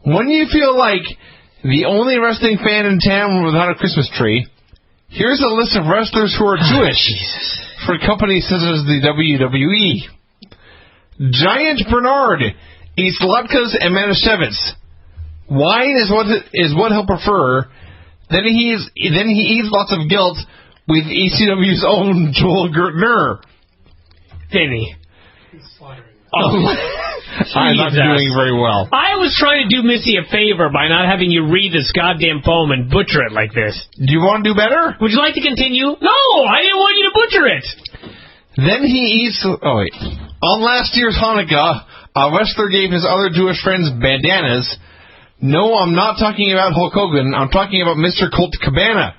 [SPEAKER 1] When you feel like the only wrestling fan in town without a Christmas tree, here's a list of wrestlers who are Jewish.
[SPEAKER 3] Jesus.
[SPEAKER 1] For companies such as the WWE. Giant Bernard eats latkes and manischewitz. Wine is what he'll prefer. Then he eats lots of guilt with ECW's own Joel Gertner.
[SPEAKER 3] Vinny.
[SPEAKER 1] I'm not doing very well.
[SPEAKER 3] I was trying to do Missy a favor by not having you read this goddamn poem and butcher it like this.
[SPEAKER 1] Do you want to do better?
[SPEAKER 3] Would you like to continue? No, I didn't want you to butcher it.
[SPEAKER 1] Then he eats... Oh, wait. On last year's Hanukkah, a wrestler gave his other Jewish friends bandanas. No, I'm not talking about Hulk Hogan. I'm talking about Mr. Colt Cabana.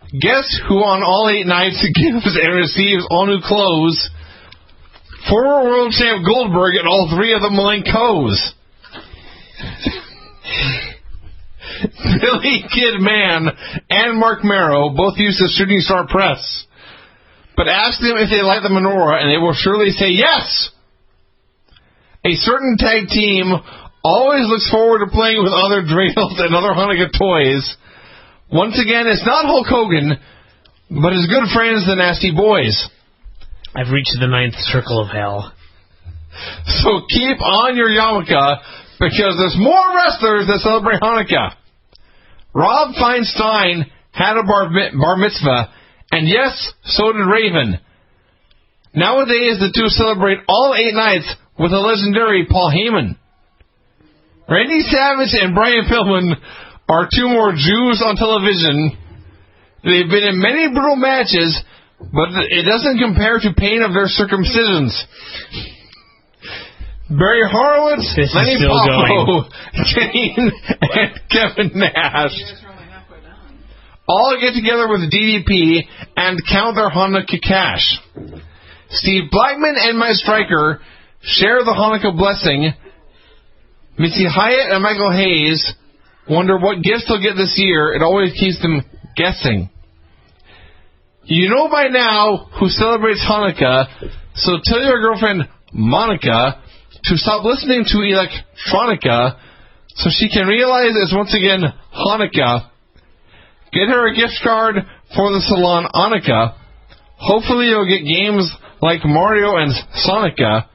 [SPEAKER 1] Guess who on all 8 nights gives and receives all new clothes? Former world champ Goldberg and all 3 of the Malenko's. Billy Kid Man and Mark Marrow both use the Shooting Star Press. But ask them if they like the menorah, and they will surely say yes. A certain tag team always looks forward to playing with other dreidels and other Hanukkah toys. Once again, it's not Hulk Hogan, but his good friends, the Nasty Boys.
[SPEAKER 3] I've reached the 9th circle of hell.
[SPEAKER 1] So keep on your yarmulke, because there's more wrestlers that celebrate Hanukkah. Rob Feinstein had a bar mitzvah, and yes, so did Raven. Nowadays, the two celebrate all 8 nights with the legendary Paul Heyman. Randy Savage and Brian Pillman are 2 more Jews on television. They've been in many brutal matches, but it doesn't compare to pain of their circumcisions. Barry Horowitz, Lenny Poffo, Kane, and Kevin Nash all get together with DDP and count their Hanukkah cash. Steve Blackman and Mike Stryker share the Hanukkah blessing. Missy Hyatt and Michael Hayes wonder what gifts they'll get this year. It always keeps them guessing. You know by now who celebrates Hanukkah, so tell your girlfriend, Monica, to stop listening to electronica so she can realize it's once again Hanukkah. Get her a gift card for the salon Hanukkah. Hopefully you'll get games like Mario and Sonica.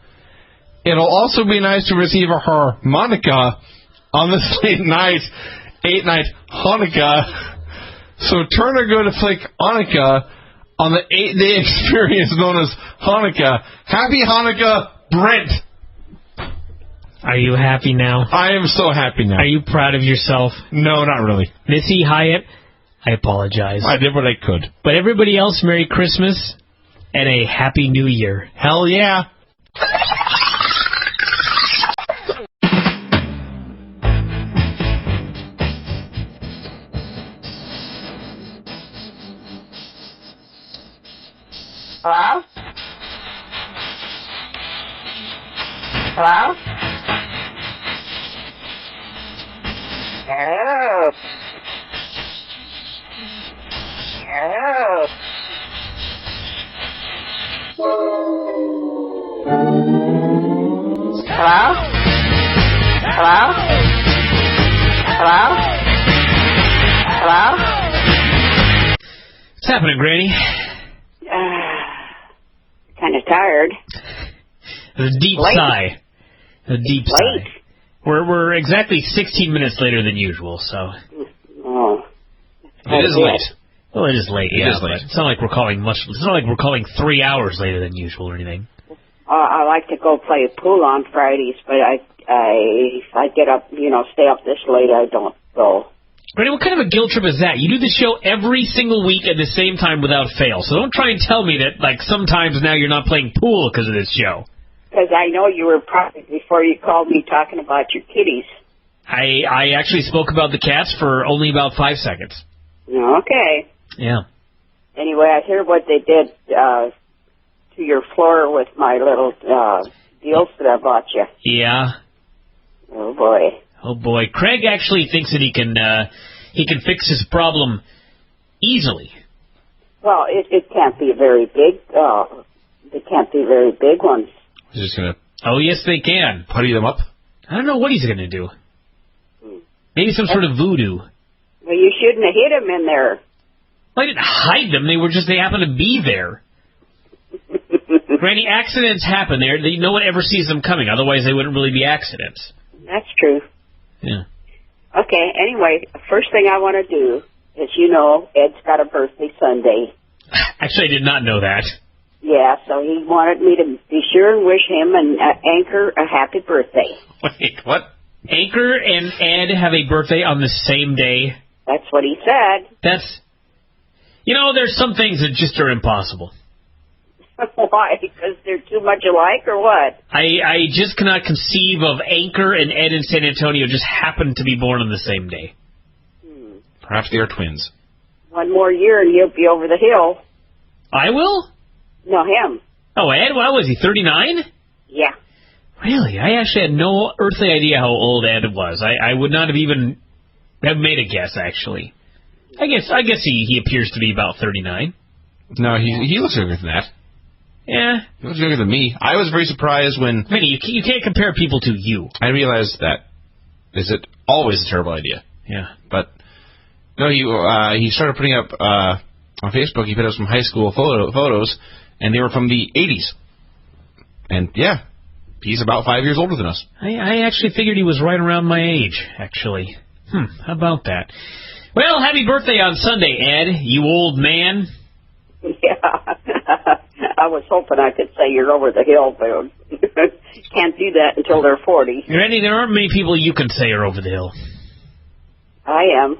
[SPEAKER 1] It'll also be nice to receive a harmonica on this late night, 8-night Hanukkah. So turn a good flick Hanukkah on the 8-day experience known as Hanukkah. Happy Hanukkah, Brent.
[SPEAKER 3] Are you happy now?
[SPEAKER 1] I am so happy now.
[SPEAKER 3] Are you proud of yourself?
[SPEAKER 1] No, not really.
[SPEAKER 3] Missy Hyatt, I apologize.
[SPEAKER 1] I did what I could.
[SPEAKER 3] But everybody else, Merry Christmas and a Happy New Year.
[SPEAKER 1] Hell yeah.
[SPEAKER 18] Hello? Hello? Hello? Hello? Hello? Hello? Hello? Hello?
[SPEAKER 3] What's happening, Granny?
[SPEAKER 18] Kind of tired.
[SPEAKER 3] A deep sigh. A deep sigh. We're exactly 16 minutes later than usual, so.
[SPEAKER 18] Oh.
[SPEAKER 1] It is late.
[SPEAKER 3] Well, it is late.
[SPEAKER 1] It is late.
[SPEAKER 3] It's not like we're calling much. It's not like we're calling 3 hours later than usual or anything.
[SPEAKER 18] I like to go play pool on Fridays, but if I get up, stay up this late, I don't go.
[SPEAKER 3] Granny, what kind of a guilt trip is that? You do the show every single week at the same time without fail. So don't try and tell me that, sometimes now you're not playing pool because of this show.
[SPEAKER 18] Because I know you were probably, before you called me, talking about your kitties.
[SPEAKER 3] I actually spoke about the cats for only about 5 seconds.
[SPEAKER 18] Okay.
[SPEAKER 3] Yeah.
[SPEAKER 18] Anyway, I hear what they did to your floor with my little deals that I bought you.
[SPEAKER 3] Yeah.
[SPEAKER 18] Oh, boy.
[SPEAKER 3] Oh, boy. Craig actually thinks that he can fix his problem easily.
[SPEAKER 18] Well, it can't be very big. It can't be very big ones.
[SPEAKER 1] He's just going to...
[SPEAKER 3] Oh, yes, they can.
[SPEAKER 1] Putty them up?
[SPEAKER 3] I don't know what he's going to do. Maybe some sort of voodoo.
[SPEAKER 18] Well, you shouldn't have hid them in there.
[SPEAKER 3] Well, I didn't hide them. They happened to be there. Granny, accidents happen there. No one ever sees them coming. Otherwise, they wouldn't really be accidents.
[SPEAKER 18] That's true.
[SPEAKER 3] Yeah.
[SPEAKER 18] Okay, anyway, first thing I want to do is, Ed's got a birthday Sunday.
[SPEAKER 3] Actually, I did not know that.
[SPEAKER 18] Yeah, so he wanted me to be sure and wish him and Anchor a happy birthday.
[SPEAKER 1] Wait, what?
[SPEAKER 3] Anchor and Ed have a birthday on the same day?
[SPEAKER 18] That's what he said.
[SPEAKER 3] There's some things that just are impossible.
[SPEAKER 18] Why? Because they're too much alike, or what?
[SPEAKER 3] I just cannot conceive of Anchor and Ed in San Antonio just happen to be born on the same day.
[SPEAKER 1] Perhaps they are twins.
[SPEAKER 18] One more year and he'll be over the hill.
[SPEAKER 3] I will?
[SPEAKER 18] No, him.
[SPEAKER 3] Oh, Ed? What was he, 39?
[SPEAKER 18] Yeah.
[SPEAKER 3] Really? I actually had no earthly idea how old Ed was. I would not have even I've made a guess, actually. I guess he appears to be about 39.
[SPEAKER 1] No, he looks younger than that.
[SPEAKER 3] Yeah.
[SPEAKER 1] He looks younger than me. I was very surprised when...
[SPEAKER 3] Vinny, you can't compare people to you.
[SPEAKER 1] I realized that. Is it always a terrible idea?
[SPEAKER 3] Yeah.
[SPEAKER 1] But, no, he started putting up, on Facebook, he put up some high school photos, and they were from the 80s. And, yeah, he's about 5 years older than us.
[SPEAKER 3] I actually figured he was right around my age, actually. How about that? Well, happy birthday on Sunday, Ed, you old man.
[SPEAKER 18] Yeah. I was hoping I could say you're over the hill, but can't do that until they're 40.
[SPEAKER 3] Randy, there aren't many people you can say are over the hill.
[SPEAKER 18] I am.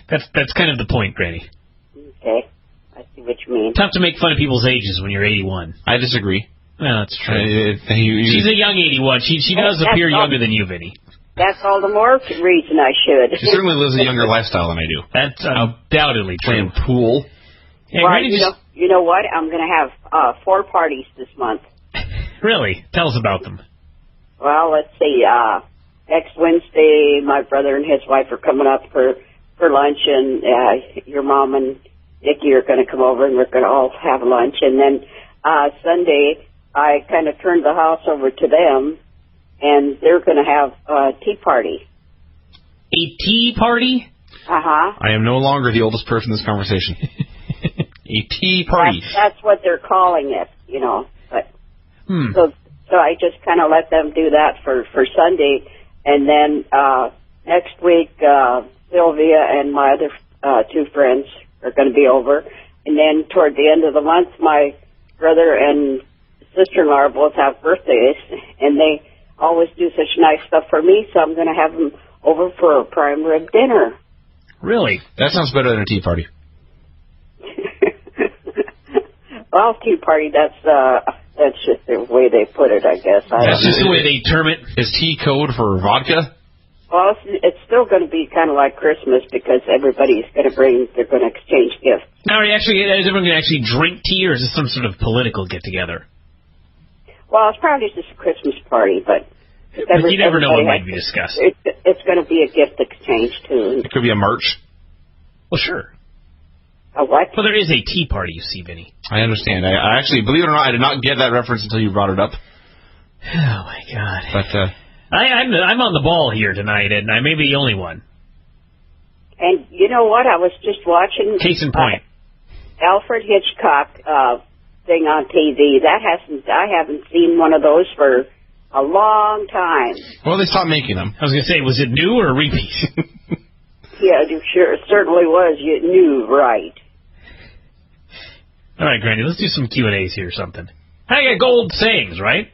[SPEAKER 3] That's kind of the point, Granny.
[SPEAKER 18] Okay. I see what you mean.
[SPEAKER 3] Tough to make fun of people's ages when you're 81.
[SPEAKER 1] I disagree.
[SPEAKER 3] Well, that's true. She's a young 81. She does appear younger than you, Vinny.
[SPEAKER 18] That's all the more reason I should.
[SPEAKER 1] She certainly lives a younger lifestyle than I do.
[SPEAKER 3] That's undoubtedly true.
[SPEAKER 1] Playing pool.
[SPEAKER 3] Hey,
[SPEAKER 18] well, you know what? I'm going to have 4 parties this month.
[SPEAKER 3] Really? Tell us about them.
[SPEAKER 18] Well, let's see. Next Wednesday, my brother and his wife are coming up for lunch, and your mom and Nikki are going to come over, and we're going to all have lunch. And then Sunday, I kind of turned the house over to them, and they're going to have a tea party.
[SPEAKER 3] A tea party?
[SPEAKER 18] Uh-huh.
[SPEAKER 1] I am no longer the oldest person in this conversation. A tea party.
[SPEAKER 18] That's what they're calling it, you know. But so I just kind of let them do that for Sunday, and then next week Sylvia and my other 2 friends are going to be over, and then toward the end of the month, my brother and sister-in-law both have birthdays, and they always do such nice stuff for me, so I'm going to have them over for a prime rib dinner.
[SPEAKER 3] Really?
[SPEAKER 1] That sounds better than a tea party.
[SPEAKER 18] Well, tea party, that's just the way they put it, I guess.
[SPEAKER 3] That's just the way they term it.
[SPEAKER 1] Is tea code for vodka?
[SPEAKER 18] Well, it's still going to be kind of like Christmas because everybody's going to they're going to exchange gifts.
[SPEAKER 3] Now, is everyone going to actually drink tea, or is this some sort of political get-together?
[SPEAKER 18] Well, it's probably just a Christmas party, but
[SPEAKER 3] you never know what might be discussed.
[SPEAKER 18] It's going to be a gift exchange, too.
[SPEAKER 1] It could be a march.
[SPEAKER 3] Well, sure.
[SPEAKER 18] A what?
[SPEAKER 3] Well, there is a tea party, you see, Vinny.
[SPEAKER 1] I understand. I actually, believe it or not, I did not get that reference until you brought it up.
[SPEAKER 3] Oh, my God.
[SPEAKER 1] But,
[SPEAKER 3] I'm on the ball here tonight, and I may be the only one.
[SPEAKER 18] And you know what? I was just watching...
[SPEAKER 3] Case in point.
[SPEAKER 18] Alfred Hitchcock thing on TV. I haven't seen one of those for a long time.
[SPEAKER 1] Well, they stopped making them.
[SPEAKER 3] I was going to say, was it new or a repeat?
[SPEAKER 18] Yeah, sure. It certainly was. You knew, right.
[SPEAKER 3] All right, Granny, let's do some Q&As here or something. I got gold sayings, right?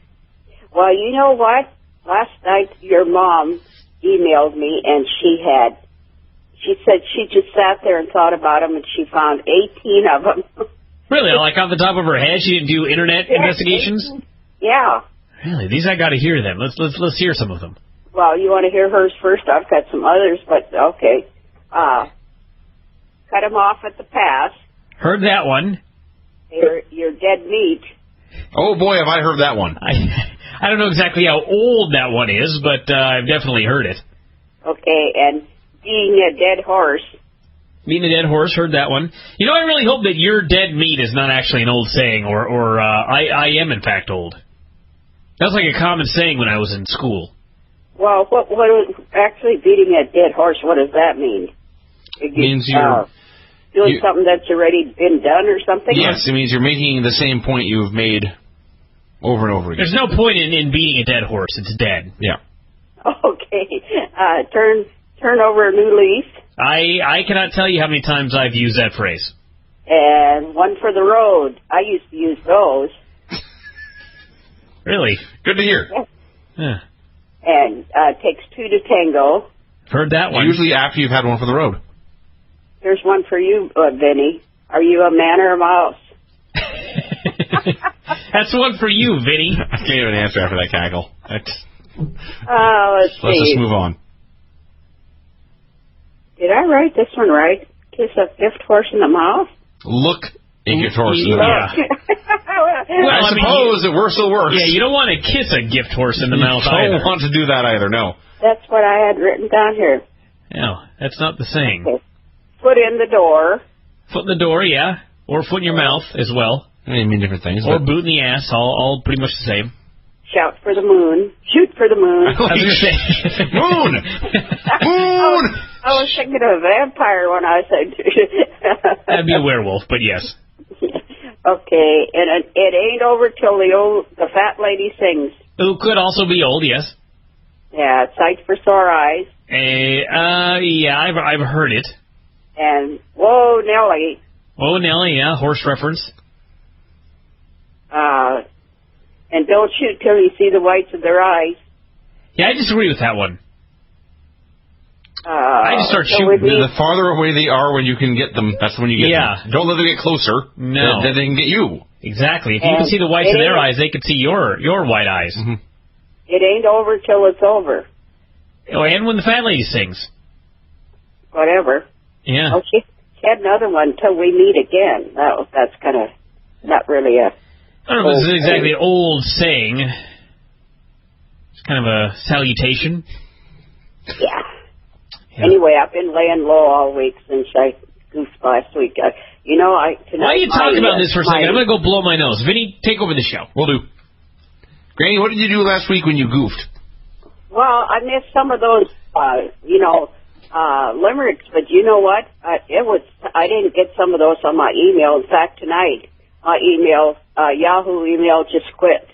[SPEAKER 18] Well, you know what? Last night, your mom emailed me, and she said she just sat there and thought about them, and she found 18 of them.
[SPEAKER 3] Really? Like off the top of her head? She didn't do internet investigations?
[SPEAKER 18] Yeah.
[SPEAKER 3] Really? These I got to hear them. Let's hear some of them.
[SPEAKER 18] Well, you want to hear hers first? I've got some others, but okay. Cut them off at the pass.
[SPEAKER 3] Heard that one.
[SPEAKER 18] You're dead meat.
[SPEAKER 1] Oh, boy, have I heard that one.
[SPEAKER 3] I don't know exactly how old that one is, but I've definitely heard it.
[SPEAKER 18] Okay, and being a dead horse.
[SPEAKER 3] Being a dead horse, heard that one. You know, I really hope that you're dead meat is not actually an old saying, or I am, in fact, old. That's like a common saying when I was in school.
[SPEAKER 18] Well, what actually beating a dead horse, what does that mean?
[SPEAKER 1] It means you're...
[SPEAKER 18] doing something that's already been done or something?
[SPEAKER 1] Yes, it means you're making the same point you've made over and over again.
[SPEAKER 3] There's no point in beating a dead horse. It's dead.
[SPEAKER 1] Yeah.
[SPEAKER 18] Okay. Turn over a new leaf.
[SPEAKER 3] I cannot tell you how many times I've used that phrase.
[SPEAKER 18] And one for the road. I used to use those.
[SPEAKER 1] Really? Good to hear.
[SPEAKER 3] Yeah.
[SPEAKER 18] And takes 2 to tango.
[SPEAKER 3] Heard that one.
[SPEAKER 1] Usually after you've had one for the road.
[SPEAKER 18] Here's one for you, Vinny. Are you a man or a mouse?
[SPEAKER 3] That's one for you, Vinny.
[SPEAKER 1] I can't even answer after that cackle.
[SPEAKER 18] Let's see.
[SPEAKER 1] Let's just move on.
[SPEAKER 18] Did I write this one right? Kiss a gift horse in the mouth?
[SPEAKER 1] Look a gift horse in the mouth.
[SPEAKER 3] Well,
[SPEAKER 1] I suppose it still works.
[SPEAKER 3] Yeah, you don't want to kiss a gift horse in the mouth either.
[SPEAKER 1] You don't want to do that either, no.
[SPEAKER 18] That's what I had written down here.
[SPEAKER 3] No, that's not the same.
[SPEAKER 18] Okay. Foot in the door.
[SPEAKER 3] Foot in the door, yeah. Or foot in your mouth as well.
[SPEAKER 1] They mean different things.
[SPEAKER 3] Or boot in the ass, all pretty much the same.
[SPEAKER 18] Shout for the moon. Shoot for the moon.
[SPEAKER 3] I was going to say,
[SPEAKER 1] moon! Moon!
[SPEAKER 18] I was thinking of a vampire when I said...
[SPEAKER 3] That'd be a werewolf, but yes.
[SPEAKER 18] Okay, and it ain't over till the fat lady sings.
[SPEAKER 3] Who could also be old, yes.
[SPEAKER 18] Yeah, sight for sore eyes.
[SPEAKER 3] Yeah, I've heard it.
[SPEAKER 18] And whoa, Nellie.
[SPEAKER 3] Oh, Nellie, yeah, horse reference.
[SPEAKER 18] And don't shoot till you see the whites of their eyes.
[SPEAKER 3] Yeah, I disagree with that one. I just start shooting.
[SPEAKER 1] The farther away they are when you can get them, that's when you get them. Don't let them get closer.
[SPEAKER 3] No.
[SPEAKER 1] Then they can get you.
[SPEAKER 3] Exactly. If you can see the whites of their eyes, they can see your white eyes.
[SPEAKER 1] Mm-hmm.
[SPEAKER 18] It ain't over till it's over.
[SPEAKER 3] Oh, and when the fat lady sings.
[SPEAKER 18] Whatever.
[SPEAKER 3] Yeah.
[SPEAKER 18] Oh, she had another one till we meet again. That's kind of not really a...
[SPEAKER 3] I don't know if this is exactly an old saying. It's kind of a salutation.
[SPEAKER 18] Yeah. Anyway, I've been laying low all week since I goofed last week. Tonight,
[SPEAKER 3] why don't you talk about this for a second? I'm going to go blow my nose. Vinny, take over the show.
[SPEAKER 1] Will do. Granny, what did you do last week when you goofed?
[SPEAKER 18] Well, I missed some of those, limericks, but you know what? I didn't get some of those on my email. In fact, tonight, my Yahoo email just quit,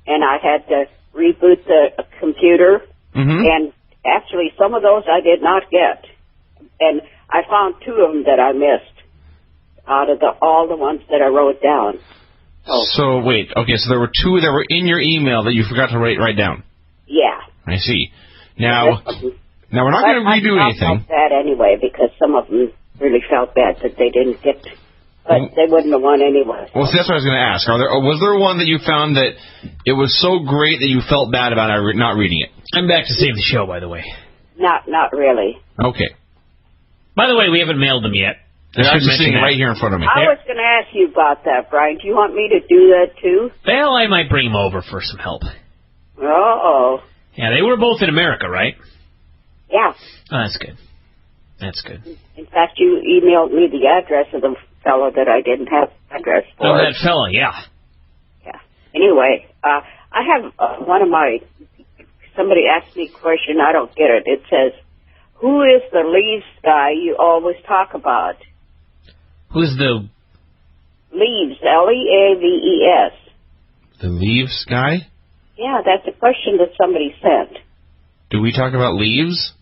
[SPEAKER 18] and I had to reboot the computer, and actually some of those I did not get, and I found 2 of them that I missed out of all the ones that I wrote down.
[SPEAKER 1] So wait, okay, so there were 2 that were in your email that you forgot to write down.
[SPEAKER 18] Yeah.
[SPEAKER 1] I see. Now we're not going to redo anything.
[SPEAKER 18] I felt bad anyway because some of them really felt bad that they didn't get, but they wouldn't have won anyway.
[SPEAKER 1] Well, see, that's what I was going to ask. Was there one that you found that it was so great that you felt bad about not reading it?
[SPEAKER 3] I'm back to save the show, by the way.
[SPEAKER 18] Not really.
[SPEAKER 1] Okay.
[SPEAKER 3] By the way, we haven't mailed them yet.
[SPEAKER 1] They're actually sitting right here in front of me.
[SPEAKER 18] I was going to ask you about that, Brian. Do you want me to do that too?
[SPEAKER 3] Well, I might bring them over for some help.
[SPEAKER 18] Uh-oh.
[SPEAKER 3] Yeah, they were both in America, right?
[SPEAKER 18] Yeah.
[SPEAKER 3] Oh, that's good. That's good.
[SPEAKER 18] In fact, you emailed me the address of the fellow that I didn't have address for.
[SPEAKER 3] Oh, that fellow, yeah.
[SPEAKER 18] Yeah. Anyway, I have somebody asked me a question. I don't get it. It says, who is the Leaves guy you always talk about?
[SPEAKER 3] Who's the...
[SPEAKER 18] Leaves, Leaves.
[SPEAKER 1] The Leaves guy?
[SPEAKER 18] Yeah, that's a question that somebody sent.
[SPEAKER 1] Do we talk about leaves?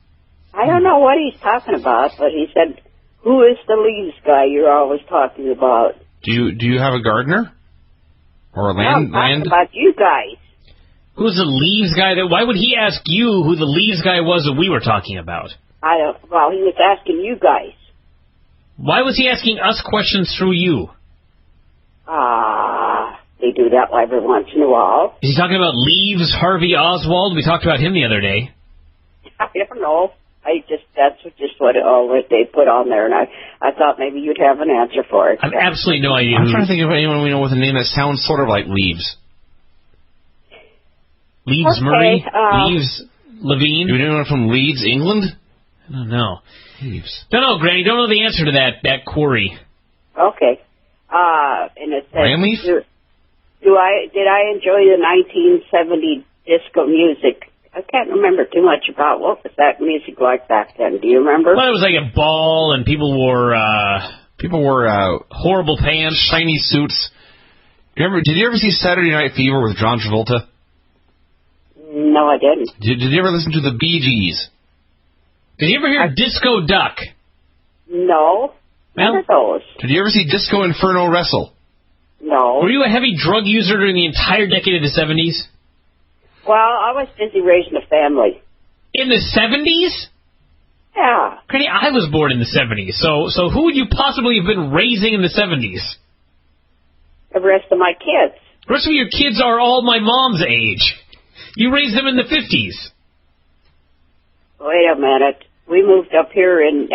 [SPEAKER 18] I don't know what he's talking about, but he said, who is the Leaves guy you're always talking about?
[SPEAKER 1] Do you have a gardener? Or a
[SPEAKER 18] I'm talking about you guys.
[SPEAKER 3] Who's the Leaves guy? Why would he ask you who the Leaves guy was that we were talking about?
[SPEAKER 18] Well, he was asking you guys.
[SPEAKER 3] Why was he asking us questions through you?
[SPEAKER 18] They do that every once in a while.
[SPEAKER 3] Is he talking about Leaves Harvey Oswald? We talked about him the other day.
[SPEAKER 18] I don't know. That's just what they put on there, and I thought maybe you'd have an answer for it.
[SPEAKER 3] I have absolutely no idea.
[SPEAKER 1] I'm trying to think of anyone we know with a name that sounds sort of like Leaves.
[SPEAKER 3] Leaves Murray? Leaves Levine?
[SPEAKER 1] Do you know anyone from Leeds, England?
[SPEAKER 3] I don't know.
[SPEAKER 1] Leaves.
[SPEAKER 3] Don't know, Granny. Don't know the answer to that query.
[SPEAKER 18] Okay. And it says,
[SPEAKER 1] Grandleaf?
[SPEAKER 18] Did I enjoy the 1970 disco music? I can't remember too much about what was that music like back then. Do you remember?
[SPEAKER 3] Well, it was like a ball, and people wore horrible pants,
[SPEAKER 1] shiny suits. Did you ever see Saturday Night Fever with John Travolta?
[SPEAKER 18] No, I didn't.
[SPEAKER 1] Did you ever listen to the Bee Gees?
[SPEAKER 3] Did you ever hear Disco Duck?
[SPEAKER 18] No. None of those.
[SPEAKER 1] Did you ever see Disco Inferno wrestle?
[SPEAKER 18] No.
[SPEAKER 3] Were you a heavy drug user during the entire decade of the 70s?
[SPEAKER 18] Well, I was busy raising a family.
[SPEAKER 3] In the 70s?
[SPEAKER 18] Yeah.
[SPEAKER 3] Granny, I was born in the 70s, so who would you possibly have been raising in the 70s?
[SPEAKER 18] The rest of my kids.
[SPEAKER 3] The rest of your kids are all my mom's age. You raised them in the 50s.
[SPEAKER 18] Wait a minute. We moved up here in...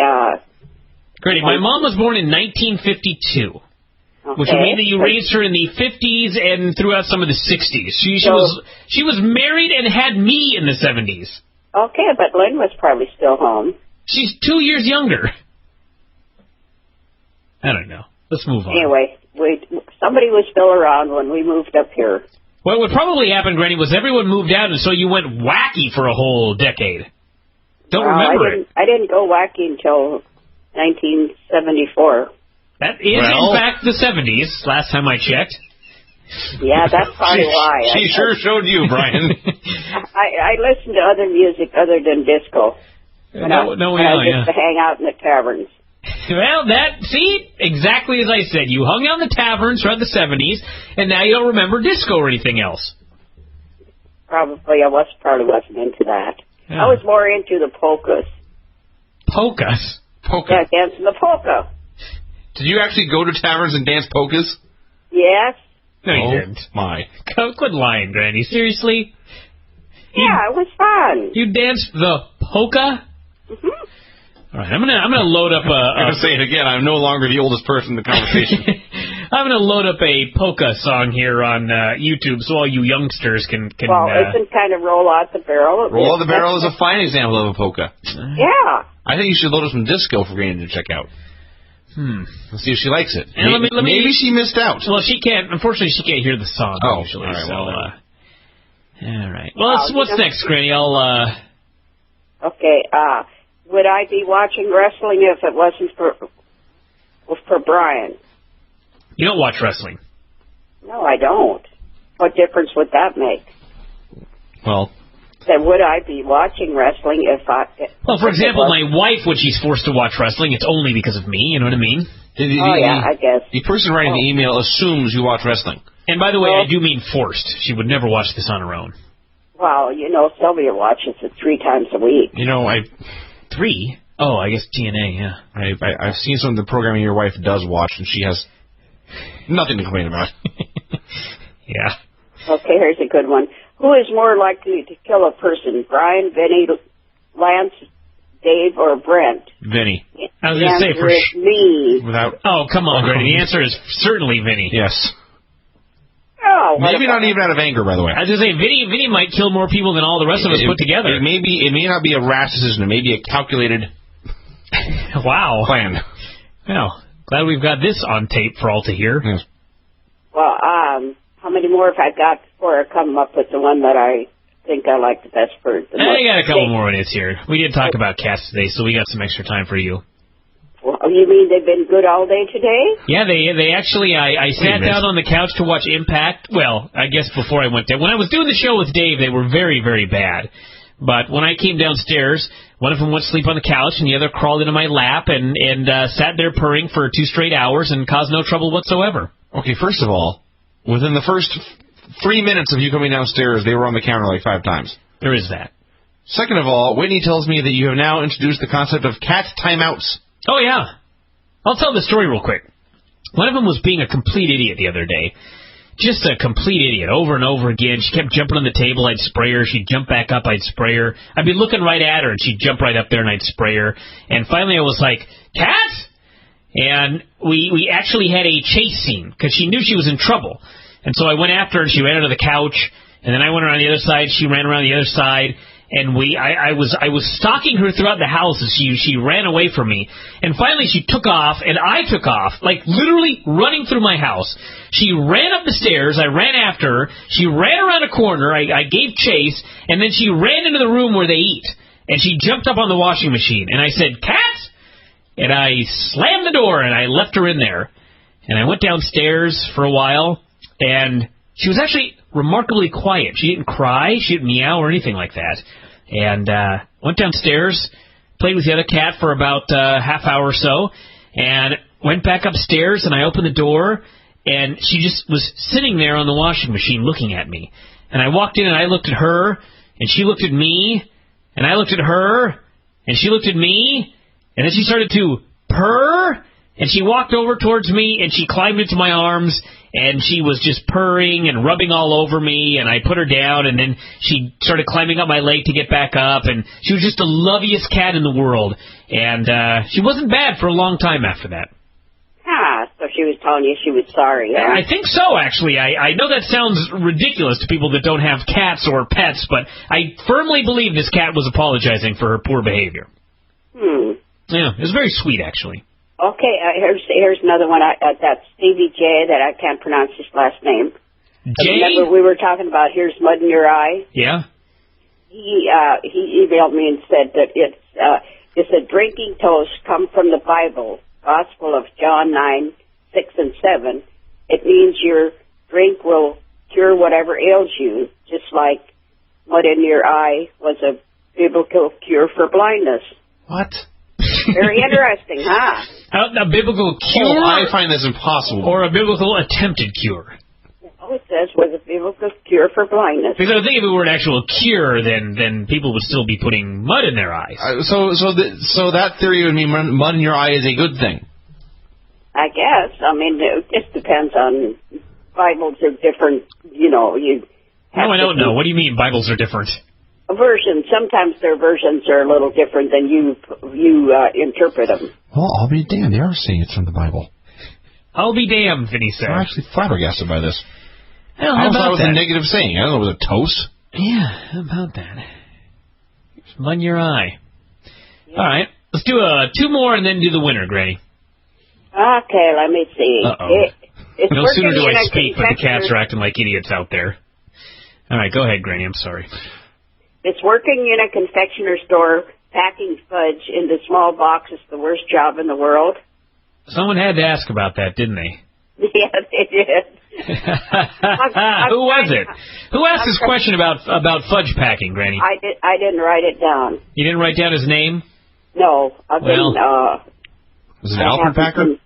[SPEAKER 3] Granny, my mom was born in 1952.
[SPEAKER 18] Okay.
[SPEAKER 3] Which would mean that you raised her in the 50s and throughout some of the 60s. She was married and had me in the 70s.
[SPEAKER 18] Okay, but Lynn was probably still home.
[SPEAKER 3] She's 2 years younger. I don't know. Let's move on.
[SPEAKER 18] Anyway, somebody was still around when we moved up here.
[SPEAKER 3] Well, what probably happened, Granny, was everyone moved out, and so you went wacky for a whole decade. Don't remember it.
[SPEAKER 18] I didn't go wacky until 1974.
[SPEAKER 3] That is, in fact, the 70s, last time I checked.
[SPEAKER 18] Yeah, that's probably why.
[SPEAKER 1] She sure showed you, Brian.
[SPEAKER 18] I listened to other music other than disco. When I used to hang out in the taverns.
[SPEAKER 3] Well, see, exactly as I said. You hung out in the taverns throughout the 70s, and now you don't remember disco or anything else.
[SPEAKER 18] Probably wasn't into that. Yeah. I was more into the polkas.
[SPEAKER 3] Polkas?
[SPEAKER 18] Polka. Yeah, dancing the polka.
[SPEAKER 1] Did you actually go to taverns and dance polkas?
[SPEAKER 18] Yes.
[SPEAKER 3] No, you didn't.
[SPEAKER 1] My.
[SPEAKER 3] Quit lying, Granny. Seriously?
[SPEAKER 18] Yeah, it was fun.
[SPEAKER 3] You danced the polka?
[SPEAKER 18] Mm-hmm.
[SPEAKER 3] All right, I'm gonna load up
[SPEAKER 1] I'm gonna say it again. I'm no longer the oldest person in the conversation.
[SPEAKER 3] I'm gonna load up a polka song here on YouTube, so all you youngsters can.
[SPEAKER 18] Well, isn't kind of Roll Out the Barrel?
[SPEAKER 1] Roll Out the Barrel is a fine example of a polka.
[SPEAKER 18] Yeah.
[SPEAKER 1] I think you should load up some disco for Granny to check out. Let's see if she likes it.
[SPEAKER 3] And
[SPEAKER 1] maybe she missed out.
[SPEAKER 3] Well, she can't. Unfortunately, she can't hear the song usually. All right. Well, what's next, Granny?
[SPEAKER 18] Okay. Would I be watching wrestling if it wasn't for Bryan?
[SPEAKER 3] You don't watch wrestling?
[SPEAKER 18] No, I don't. What difference would that make?
[SPEAKER 1] Well,
[SPEAKER 18] then would I be watching wrestling if I...
[SPEAKER 3] Well, for example, my wife, when she's forced to watch wrestling, it's only because of me, you know what I mean?
[SPEAKER 18] Yeah, I guess.
[SPEAKER 1] The person writing the email assumes you watch wrestling.
[SPEAKER 3] And by the way, I do mean forced. She would never watch this on her own.
[SPEAKER 18] Well, Sylvia watches it 3 times a week.
[SPEAKER 3] 3? Oh, I guess TNA, yeah.
[SPEAKER 1] I've seen some of the programming your wife does watch, and she has nothing to complain about.
[SPEAKER 3] Yeah.
[SPEAKER 18] Okay, here's a good one. Who is more likely to kill a person, Bryan, Vinny, Lance, Dave, or Brent?
[SPEAKER 3] Vinny. I was going to say for
[SPEAKER 18] me.
[SPEAKER 3] Oh, come on, Granny. The answer is certainly Vinny.
[SPEAKER 1] Yes.
[SPEAKER 18] Oh,
[SPEAKER 1] maybe not even out of anger, by the way.
[SPEAKER 3] I was going to say, Vinny might kill more people than all the rest of us put together.
[SPEAKER 1] It may not be a rash decision. It may be a calculated plan.
[SPEAKER 3] Well, glad we've got this on tape for all to hear.
[SPEAKER 1] Yes.
[SPEAKER 18] Well, how many more have I got before I come up with the one that I think I like the best for?
[SPEAKER 3] I got a couple more minutes here. We did talk about cats today, so we got some extra time for you.
[SPEAKER 18] Well, you mean they've been good all day today?
[SPEAKER 3] Yeah, they actually, I sat down on the couch to watch Impact. Well, I guess before I went there. When I was doing the show with Dave, they were very, very bad. But when I came downstairs, one of them went to sleep on the couch, and the other crawled into my lap and sat there purring for 2 straight hours and caused no trouble whatsoever.
[SPEAKER 1] Okay, first of all, within the first 3 minutes of you coming downstairs, they were on the counter like 5 times.
[SPEAKER 3] There is that.
[SPEAKER 1] Second of all, Whitney tells me that you have now introduced the concept of cat timeouts.
[SPEAKER 3] Oh, yeah. I'll tell the story real quick. One of them was being a complete idiot the other day. Just a complete idiot, over and over again. She kept jumping on the table, I'd spray her. She'd jump back up, I'd spray her. I'd be looking right at her, and she'd jump right up there, and I'd spray her. And finally I was like, Cat? And we actually had a chase scene, because she knew she was in trouble. And so I went after her, and she ran under the couch, and then I went around the other side, she ran around the other side. And I was stalking her throughout the house as she ran away from me. And finally she took off, and I took off, like literally running through my house. She ran up the stairs, I ran after her, she ran around a corner, I gave chase, and then she ran into the room where they eat. And she jumped up on the washing machine, and I said, Cat! And I slammed the door, and I left her in there. And I went downstairs for a while, and she was actually remarkably quiet. She didn't cry, she didn't meow or anything like that. And went downstairs, played with the other cat for about half hour or so, and went back upstairs, and I opened the door, and she just was sitting there on the washing machine looking at me. And I walked in, and I looked at her, and she looked at me, and I looked at her, and she looked at me, and then she started to purr, and she walked over towards me, and she climbed into my arms, and she was just purring and rubbing all over me, and I put her down, and then she started climbing up my leg to get back up, and she was just the loveliest cat in the world. And she wasn't bad for a long time after that.
[SPEAKER 18] Ah, so she was telling you she was sorry. Huh?
[SPEAKER 3] I think so, actually. I know that sounds ridiculous to people that don't have cats or pets, but I firmly believe this cat was apologizing for her poor behavior. Yeah, it was very sweet, actually.
[SPEAKER 18] Okay, here's another one. That's Stevie J, that I can't pronounce his last name.
[SPEAKER 3] J?
[SPEAKER 18] Remember we were talking about Here's Mud in Your Eye?
[SPEAKER 3] Yeah.
[SPEAKER 18] He emailed me and said that it's a drinking toast come from the Bible, Gospel of John 9, 6 and 7. It means your drink will cure whatever ails you, just like mud in your eye was a biblical cure for blindness.
[SPEAKER 16] What?
[SPEAKER 18] Very interesting, huh?
[SPEAKER 3] A biblical cure?
[SPEAKER 1] Oh, I find this impossible.
[SPEAKER 3] Or a biblical attempted cure?
[SPEAKER 18] Oh, it says was a biblical cure for blindness.
[SPEAKER 3] Because I think if it were an actual cure, then people would still be putting mud in their eyes.
[SPEAKER 1] So that theory would mean mud in your eye is a good thing.
[SPEAKER 18] I guess. I mean, it just depends on Bibles are different. You know, you.
[SPEAKER 3] No, I don't know. What do you mean Bibles are different?
[SPEAKER 18] Versions. Sometimes their versions are a little different than you interpret them.
[SPEAKER 1] Well, I'll be damned. They are saying it's from the Bible.
[SPEAKER 3] I'll be damned, Vinny said.
[SPEAKER 1] I'm actually flabbergasted by this.
[SPEAKER 3] I thought
[SPEAKER 1] that was a negative saying. I don't know, it was a toast.
[SPEAKER 3] Yeah, how about that? Mud in your eye. Yeah. All right, let's do two more and then do the winner, Granny.
[SPEAKER 18] Okay, let me see.
[SPEAKER 3] No sooner do I speak, but the cats are acting like idiots out there. All right, go ahead, Granny. I'm sorry.
[SPEAKER 18] It's working in a confectioner store, packing fudge into small boxes, the worst job in the world.
[SPEAKER 3] Someone had to ask about that, didn't they?
[SPEAKER 18] Yeah, they did.
[SPEAKER 3] Who was it? Who asked this question about fudge packing, Granny?
[SPEAKER 18] I didn't write it down.
[SPEAKER 3] You didn't write down his name?
[SPEAKER 18] No.
[SPEAKER 1] Was it Alfred Packer?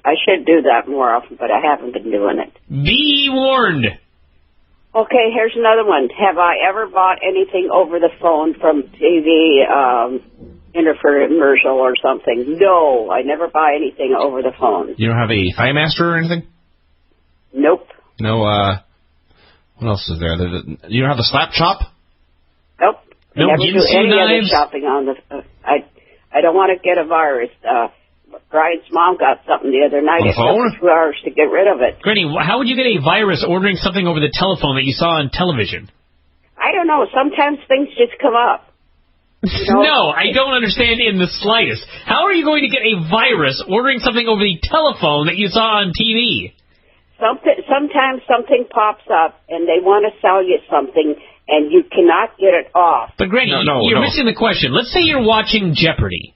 [SPEAKER 18] I should do that more often, but I haven't been doing it.
[SPEAKER 3] Be warned.
[SPEAKER 18] Okay, here's another one. Have I ever bought anything over the phone from TV infomercial or something? No, I never buy anything over the phone.
[SPEAKER 1] You don't have a Thigh Master or anything?
[SPEAKER 18] Nope.
[SPEAKER 1] No, what else is there? You don't have the Slap Chop?
[SPEAKER 18] Nope.
[SPEAKER 3] No
[SPEAKER 18] never do any
[SPEAKER 3] knives?
[SPEAKER 18] other shopping on the... I don't want to get a virus. Brian's mom got something the other night. It took 2 hours to get rid of it.
[SPEAKER 3] Granny, how would you get a virus ordering something over the telephone that you saw on television?
[SPEAKER 18] I don't know. Sometimes things just come up. You know?
[SPEAKER 3] No, I don't understand in the slightest. How are you going to get a virus ordering something over the telephone that you saw on TV?
[SPEAKER 18] Sometimes something pops up and they want to sell you something and you cannot get it off.
[SPEAKER 3] But Granny, you're missing the question. Let's say you're watching Jeopardy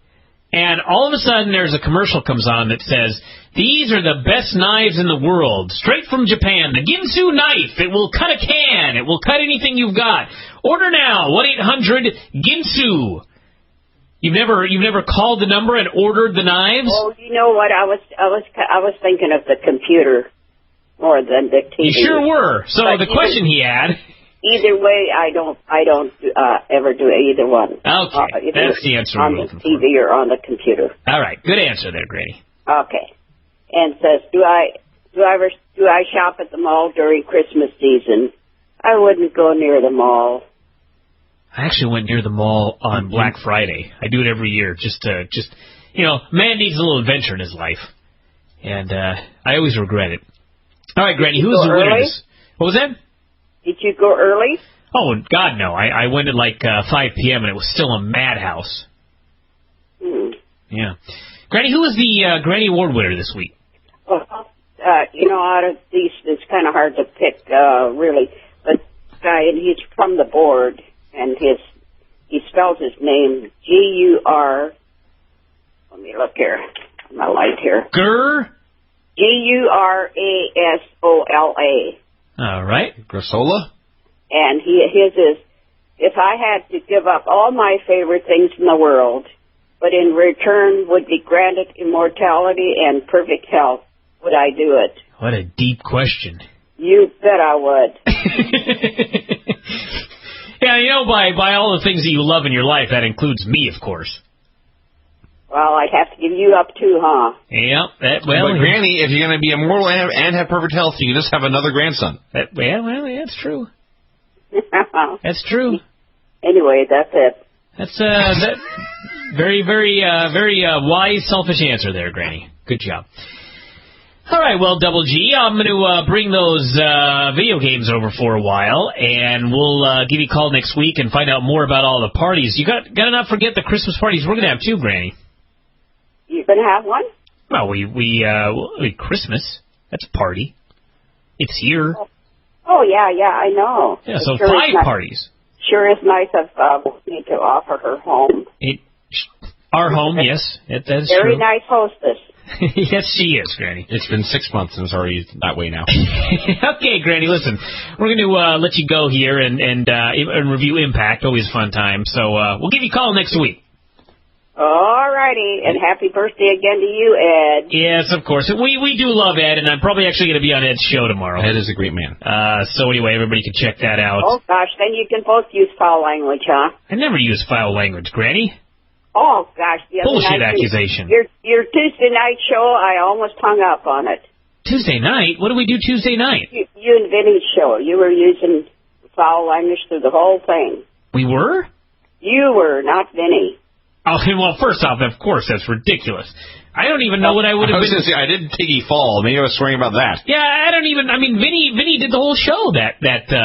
[SPEAKER 3] and all of a sudden there's a commercial comes on that says, these are the best knives in the world, straight from Japan, the Ginsu knife. It will cut a can. It will cut anything you've got. Order now, 1-800-GINSU. You've never called the number and ordered the knives?
[SPEAKER 18] Oh, you know what? I was thinking of the computer more than the TV.
[SPEAKER 3] You sure were. So but the question he had.
[SPEAKER 18] Either way, I don't ever do either one.
[SPEAKER 3] Okay, that's the answer
[SPEAKER 18] on the TV or on the computer.
[SPEAKER 3] All right, good answer there, Granny.
[SPEAKER 18] Okay, and says, do I shop at the mall during Christmas season? I wouldn't go near the mall.
[SPEAKER 3] I actually went near the mall on Black Friday. I do it every year, just man needs a little adventure in his life, and I always regret it. All right, Granny, who's the winner? What was that?
[SPEAKER 18] Did you go early?
[SPEAKER 3] Oh, God, no. I went at like 5 p.m. and it was still a madhouse. Yeah. Granny, who was the Granny Award winner this week?
[SPEAKER 18] Well, out of these, it's kind of hard to pick, really. But he's from the board, and he spells his name G-U-R. Let me look here. My light here.
[SPEAKER 3] Gur?
[SPEAKER 18] G-U-R-A-S-O-L-A.
[SPEAKER 3] All right.
[SPEAKER 1] Grasola?
[SPEAKER 18] And his is, if I had to give up all my favorite things in the world, but in return would be granted immortality and perfect health, would I do it?
[SPEAKER 3] What a deep question.
[SPEAKER 18] You bet I would.
[SPEAKER 3] Yeah, by all the things that you love in your life, that includes me, of course.
[SPEAKER 18] Well, I'd have to give you up too, huh?
[SPEAKER 3] Yeah.
[SPEAKER 1] But Granny, if you're going to be immortal and have perfect health, you can just have another grandson.
[SPEAKER 3] That's true. That's true.
[SPEAKER 18] Anyway, that's it.
[SPEAKER 3] That's very, very, very wise, selfish answer there, Granny. Good job. All right, well, Double G, I'm going to bring those video games over for a while, and we'll give you a call next week and find out more about all the parties. You got to not forget the Christmas parties we're going to have too, Granny.
[SPEAKER 18] You going to have one?
[SPEAKER 3] Well, we Christmas. That's a party. It's here.
[SPEAKER 18] Oh, yeah, I know.
[SPEAKER 3] Yeah, so
[SPEAKER 18] sure
[SPEAKER 3] 5 parties.
[SPEAKER 18] Sure is nice of me to offer her home.
[SPEAKER 3] Our home, yes. That is
[SPEAKER 18] Very
[SPEAKER 3] true.
[SPEAKER 18] nice hostess.
[SPEAKER 3] Yes, she is, Granny.
[SPEAKER 1] It's been 6 months and it's already that way now.
[SPEAKER 3] Okay, Granny, listen. We're going to let you go here and review Impact. Always a fun time. So we'll give you a call next week.
[SPEAKER 18] All righty, and happy birthday again to you, Ed.
[SPEAKER 3] Yes, of course. We do love Ed, and I'm probably actually going to be on Ed's show tomorrow.
[SPEAKER 1] Ed is a great man.
[SPEAKER 3] So anyway, everybody can check that out.
[SPEAKER 18] Oh, gosh, then you can both use foul language, huh?
[SPEAKER 3] I never use foul language, Granny.
[SPEAKER 18] Oh, gosh. The other
[SPEAKER 3] Bullshit
[SPEAKER 18] night,
[SPEAKER 3] accusation.
[SPEAKER 18] Your Tuesday night show, I almost hung up on it.
[SPEAKER 3] Tuesday night? What do we do Tuesday night?
[SPEAKER 18] You and Vinny's show. You were using foul language through the whole thing.
[SPEAKER 3] We were?
[SPEAKER 18] You were, not Vinny.
[SPEAKER 3] Oh, well, first off, of course, that's ridiculous. I don't even know what I would have been.
[SPEAKER 1] I was going to say, I did Tiggy fall. Maybe I was swearing about that.
[SPEAKER 3] Yeah, Vinny did the whole show that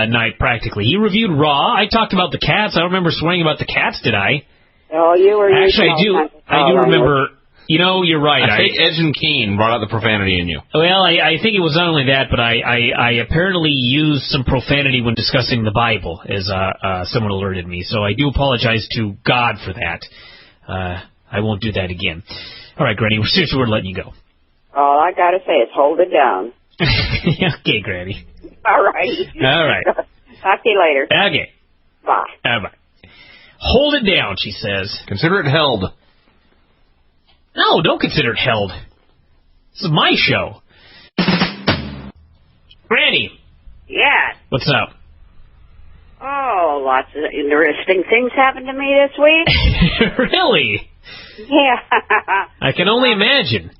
[SPEAKER 3] night, practically. He reviewed Raw. I talked about the cats. I don't remember swearing about the cats, did I?
[SPEAKER 18] Oh, you were.
[SPEAKER 3] Actually, I do remember. You know, you're right.
[SPEAKER 1] I think Edge and Keen brought out the profanity in you.
[SPEAKER 3] Well, I think it was not only that, but I apparently used some profanity when discussing the Bible, as someone alerted me. So I do apologize to God for that. I won't do that again. All right, Granny, seriously, we're letting you go.
[SPEAKER 18] All I got to say is hold it down.
[SPEAKER 3] Okay, Granny.
[SPEAKER 18] All right.
[SPEAKER 3] All right.
[SPEAKER 18] Talk to you later.
[SPEAKER 3] Okay.
[SPEAKER 18] Bye.
[SPEAKER 3] Bye. Hold it down, she says.
[SPEAKER 1] Consider it held.
[SPEAKER 3] No, don't consider it held. This is my show. Granny.
[SPEAKER 18] Yeah.
[SPEAKER 3] What's up?
[SPEAKER 18] Oh, lots of interesting things happened to me this week.
[SPEAKER 3] Really?
[SPEAKER 18] Yeah.
[SPEAKER 3] I can only imagine.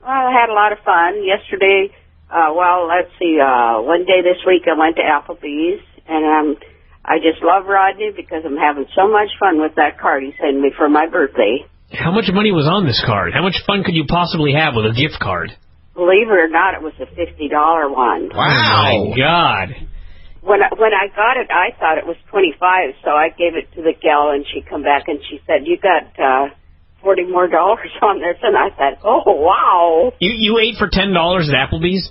[SPEAKER 18] Well, I had a lot of fun. Yesterday, let's see, one day this week I went to Applebee's, and I just love Rodney because I'm having so much fun with that card he sent me for my birthday.
[SPEAKER 3] How much money was on this card? How much fun could you possibly have with a gift card?
[SPEAKER 18] Believe it or not, it was a $50 one.
[SPEAKER 3] Wow. Oh, my God.
[SPEAKER 18] When I got it, I thought it was $25, so I gave it to the gal, and she come back and she said, "You got $40 more on this," and I thought, "Oh wow!"
[SPEAKER 3] You ate for $10 at Applebee's?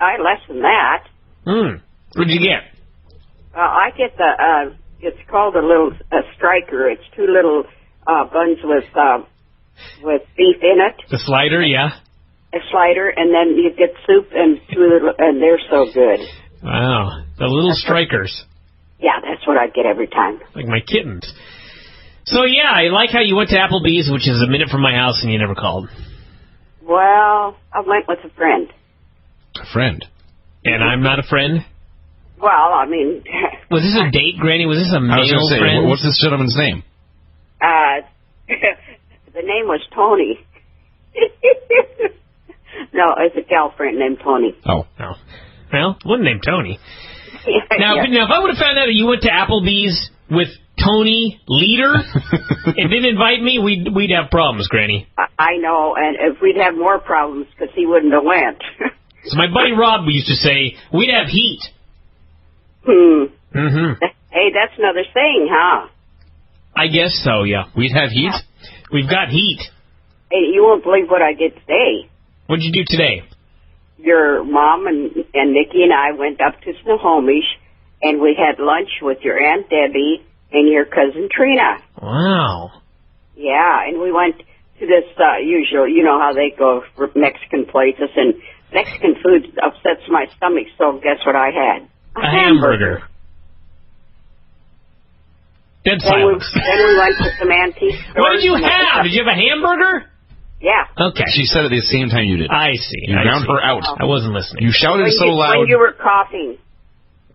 [SPEAKER 18] I less than that.
[SPEAKER 3] What'd you get?
[SPEAKER 18] I get the it's called a little striker. It's 2 little buns with beef in it.
[SPEAKER 3] The slider, yeah.
[SPEAKER 18] A slider, and then you get soup and 2 little, and they're so good.
[SPEAKER 3] Wow, the little strikers.
[SPEAKER 18] Yeah, that's what I get every time.
[SPEAKER 3] Like my kittens. So, yeah, I like how you went to Applebee's, which is a minute from my house, and you never called.
[SPEAKER 18] Well, I went with a friend.
[SPEAKER 1] A friend?
[SPEAKER 3] And I'm not a friend?
[SPEAKER 18] Well, I mean...
[SPEAKER 3] Was this a date, Granny? Was this a male
[SPEAKER 1] I was going to say,
[SPEAKER 3] friend?
[SPEAKER 1] what's this gentleman's name?
[SPEAKER 18] The name was Tony. No, it's a gal friend named Tony.
[SPEAKER 3] Oh. Well, wasn't named Tony. Now, if I would have found out that you went to Applebee's with Tony Leader and didn't invite me, we'd have problems, Granny.
[SPEAKER 18] I know, and if we'd have more problems because he wouldn't have went.
[SPEAKER 3] So my buddy Rob used to say, we'd have heat.
[SPEAKER 18] Mm-hmm. Hey, that's another thing, huh?
[SPEAKER 3] I guess so, yeah. We'd have heat? We've got heat.
[SPEAKER 18] Hey, you won't believe what I did today.
[SPEAKER 3] What'd you do today?
[SPEAKER 18] Your mom and Nikki and I went up to Snohomish, and we had lunch with your Aunt Debbie and your cousin Trina.
[SPEAKER 3] Wow.
[SPEAKER 18] Yeah, and we went to this usual, you know how they go for Mexican places, and Mexican food upsets my stomach, so guess what I had?
[SPEAKER 3] A hamburger. Dead silence.
[SPEAKER 18] Then we went to some antique stores.
[SPEAKER 3] What did you have? Did you have a hamburger?
[SPEAKER 18] Yeah.
[SPEAKER 3] Okay.
[SPEAKER 1] She said it at the same time you did.
[SPEAKER 3] I see.
[SPEAKER 1] You drowned her out.
[SPEAKER 3] I wasn't listening.
[SPEAKER 1] You shouted so loud.
[SPEAKER 18] When you were coughing.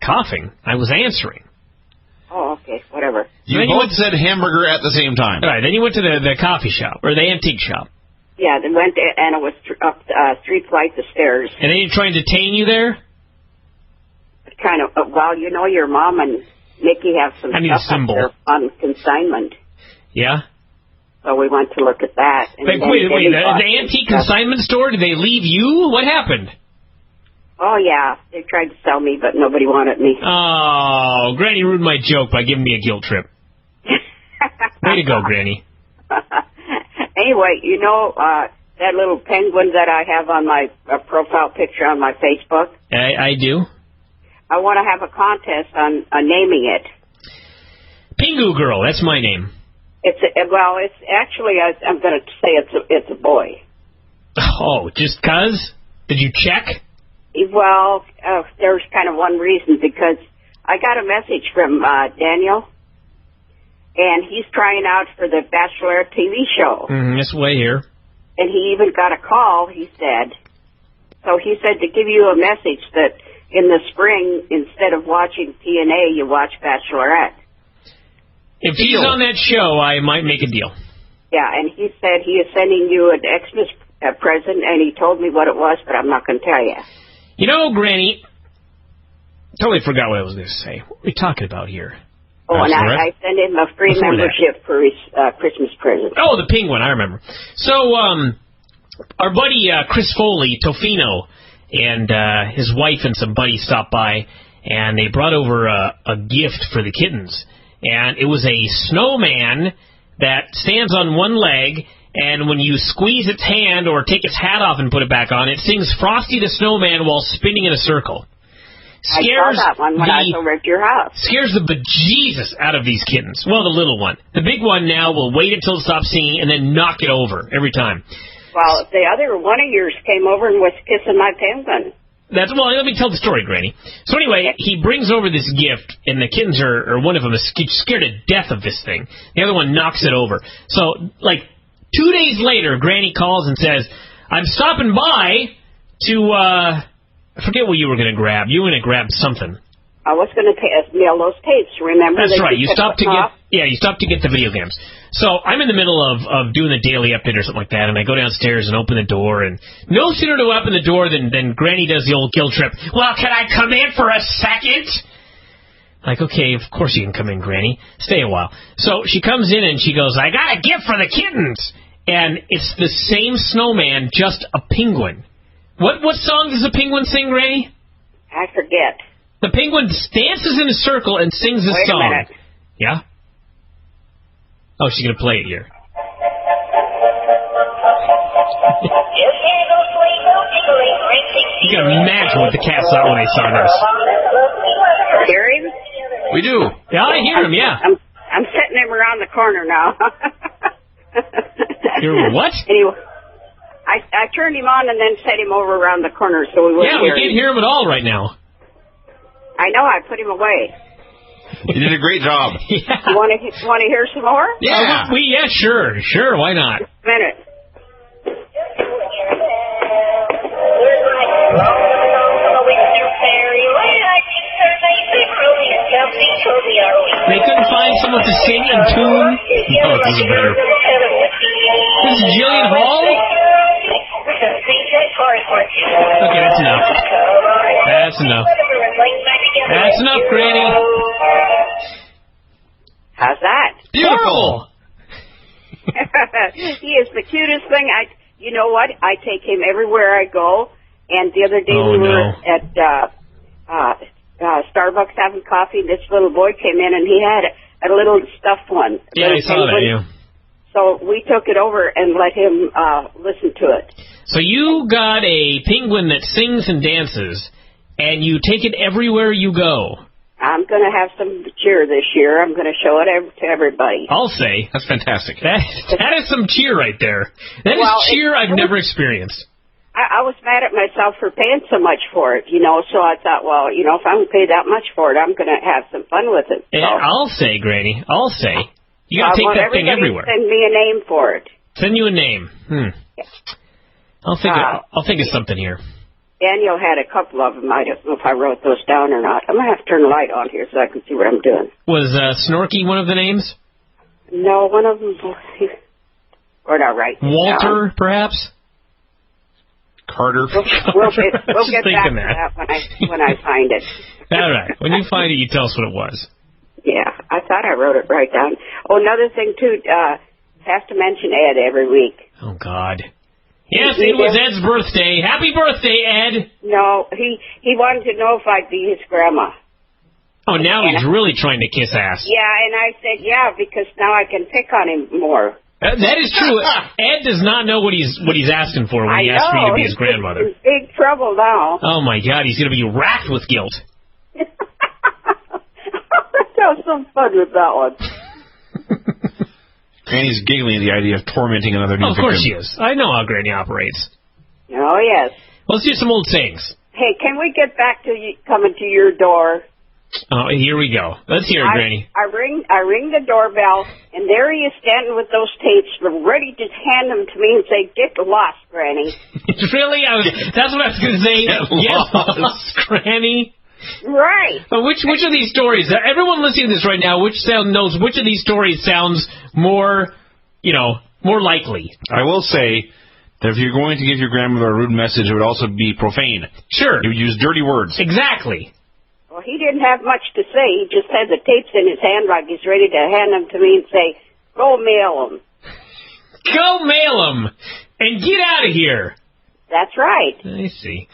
[SPEAKER 3] Coughing? I was answering.
[SPEAKER 18] Oh, okay. Whatever.
[SPEAKER 1] You both said hamburger at the same time.
[SPEAKER 3] All right. Then you went to the coffee shop, or the antique shop.
[SPEAKER 18] Yeah, they went there, and it was up 3 flights of stairs.
[SPEAKER 3] And then you trying to detain you there?
[SPEAKER 18] Kind of. Well, you know, your mom and Nikki have some
[SPEAKER 3] I need a
[SPEAKER 18] stuff
[SPEAKER 3] symbol.
[SPEAKER 18] up there on consignment.
[SPEAKER 3] Yeah?
[SPEAKER 18] So we went to look at that. And
[SPEAKER 3] wait, the antique consignment store, did they leave you? What happened?
[SPEAKER 18] Oh, yeah. They tried to sell me, but nobody wanted me.
[SPEAKER 3] Oh, Granny ruined my joke by giving me a guilt trip. Way to go, Granny.
[SPEAKER 18] Anyway, you know that little penguin that I have on my profile picture on my Facebook?
[SPEAKER 3] I do.
[SPEAKER 18] I want to have a contest on naming it.
[SPEAKER 3] Pingu Girl, that's my name.
[SPEAKER 18] It's actually, I'm going to say it's a boy.
[SPEAKER 3] Oh, just 'cause? Did you check?
[SPEAKER 18] Well, there's kind of one reason, because I got a message from Daniel, and he's trying out for the Bachelorette TV show.
[SPEAKER 3] This way here.
[SPEAKER 18] And he even got a call, he said. So he said to give you a message that in the spring, instead of watching TNA, you watch Bachelorette.
[SPEAKER 3] If he's on that show, I might make a deal.
[SPEAKER 18] Yeah, and he said he is sending you an Xmas present, and he told me what it was, but I'm not going to tell you.
[SPEAKER 3] You know, Granny, totally forgot what I was going to say. What are we talking about here?
[SPEAKER 18] Oh, and I sent him a free membership for his Christmas present.
[SPEAKER 3] Oh, the penguin, I remember. So, our buddy Chris Foley, Tofino, and his wife and some buddies stopped by, and they brought over a gift for the kittens. And it was a snowman that stands on one leg, and when you squeeze its hand or take its hat off and put it back on, it sings Frosty the Snowman while spinning in a circle.
[SPEAKER 18] I saw that one when I was over at your house.
[SPEAKER 3] Scares the bejesus out of these kittens. Well, the little one. The big one now will wait until it stops singing and then knock it over every time.
[SPEAKER 18] Well, the other one of yours came over and was kissing my penguin.
[SPEAKER 3] Well, let me tell the story, Granny. So anyway, he brings over this gift, and the kittens or one of them is scared to death of this thing. The other one knocks it over. So, 2 days later, Granny calls and says, I'm stopping by to, I forget what you were going to grab. You were going to grab something.
[SPEAKER 18] I was going to mail those tapes, remember?
[SPEAKER 3] That's right. You stopped to get the video games. So I'm in the middle of doing a daily update or something like that, and I go downstairs and open the door, and no sooner do I open the door than Granny does the old guilt trip. Well, can I come in for a second? Like, okay, of course you can come in, Granny. Stay a while. So she comes in and she goes, I got a gift for the kittens. And it's the same snowman, just a penguin. What song does the penguin sing, Granny?
[SPEAKER 18] I forget.
[SPEAKER 3] The penguin dances in a circle and sings this song.
[SPEAKER 18] Wait a minute.
[SPEAKER 3] Yeah? Oh, she's going to play it here. You can imagine what the cats thought when they saw this.
[SPEAKER 18] Hear him?
[SPEAKER 1] We do.
[SPEAKER 3] Yeah, I hear him, yeah.
[SPEAKER 18] I'm setting him around the corner now.
[SPEAKER 3] You're what?
[SPEAKER 18] Anyway, I turned him on and then set him over around the corner so we wouldn't
[SPEAKER 3] hear him. Yeah, we can't hear him at all right now.
[SPEAKER 18] I know, I put him away.
[SPEAKER 1] You did a great job.
[SPEAKER 3] Yeah.
[SPEAKER 18] You want to hear some more?
[SPEAKER 3] Yeah. Yeah, sure, why not?
[SPEAKER 18] Just a minute.
[SPEAKER 3] They couldn't find someone to sing in tune? No, this is better. This is Jillian Hall? Okay, that's enough. That's enough, Granny.
[SPEAKER 18] How's that?
[SPEAKER 3] Beautiful.
[SPEAKER 18] He is the cutest thing. You know what? I take him everywhere I go. And the other day we were at Starbucks having coffee. This little boy came in and he had a little stuffed one.
[SPEAKER 3] Yeah, I saw that, yeah.
[SPEAKER 18] So we took it over and let him listen to it.
[SPEAKER 3] So you got a penguin that sings and dances, and you take it everywhere you go.
[SPEAKER 18] I'm going to have some cheer this year. I'm going to show it to everybody.
[SPEAKER 3] I'll say.
[SPEAKER 1] That's fantastic.
[SPEAKER 3] That is some cheer right there. That is cheer I've never experienced.
[SPEAKER 18] I was mad at myself for paying so much for it, so I thought, well, if I'm going to pay that much for it, I'm going to have some fun with it. So.
[SPEAKER 3] I'll say, Granny, you got to take that thing everywhere.
[SPEAKER 18] Send me a name for it.
[SPEAKER 3] Send you a name.
[SPEAKER 18] Yeah.
[SPEAKER 3] I'll think of something here.
[SPEAKER 18] Daniel had a couple of them. I don't know if I wrote those down or not. I'm going to have to turn the light on here so I can see what I'm doing.
[SPEAKER 3] Was Snorky one of the names?
[SPEAKER 18] No, one of them. Or not right.
[SPEAKER 3] Walter, perhaps?
[SPEAKER 1] Carter.
[SPEAKER 18] We'll get back to that when I find it.
[SPEAKER 3] All right. When you find it, you tell us what it was.
[SPEAKER 18] Yeah, I thought I wrote it right down. Oh, another thing, too, have to mention Ed every week.
[SPEAKER 3] Oh, God. Yes, it was Ed's birthday. Happy birthday, Ed.
[SPEAKER 18] No, he wanted to know if I'd be his grandma.
[SPEAKER 3] Oh, now he's really trying to kiss ass.
[SPEAKER 18] Yeah, and I said, yeah, because now I can pick on him more.
[SPEAKER 3] That is true. Ed does not know what he's asking for when he asks me to be his grandmother.
[SPEAKER 18] He's in big trouble now.
[SPEAKER 3] Oh, my God, he's going to be racked with guilt.
[SPEAKER 18] Have some fun with that one.
[SPEAKER 1] Granny's giggling at the idea of tormenting another new victim.
[SPEAKER 3] Of course she is. I know how Granny operates.
[SPEAKER 18] Oh, yes.
[SPEAKER 3] Let's do some old sayings.
[SPEAKER 18] Hey, can we get back to you, coming to your door?
[SPEAKER 3] Oh, here we go. Let's hear it, Granny.
[SPEAKER 18] I ring the doorbell, and there he is standing with those tapes, ready to hand them to me and say, "Get lost, Granny."
[SPEAKER 3] Really? That's what I was going to say. Get lost, Granny.
[SPEAKER 18] Right.
[SPEAKER 3] But which of these stories? Everyone listening to this right now, which of these stories sounds more likely?
[SPEAKER 1] I will say that if you're going to give your grandmother a rude message, it would also be profane.
[SPEAKER 3] Sure.
[SPEAKER 1] You would use dirty words.
[SPEAKER 3] Exactly.
[SPEAKER 18] Well, he didn't have much to say. He just had the tapes in his hand like he's ready to hand them to me and say, "Go mail them."
[SPEAKER 3] Go mail them and get out of here.
[SPEAKER 18] That's right.
[SPEAKER 3] I see.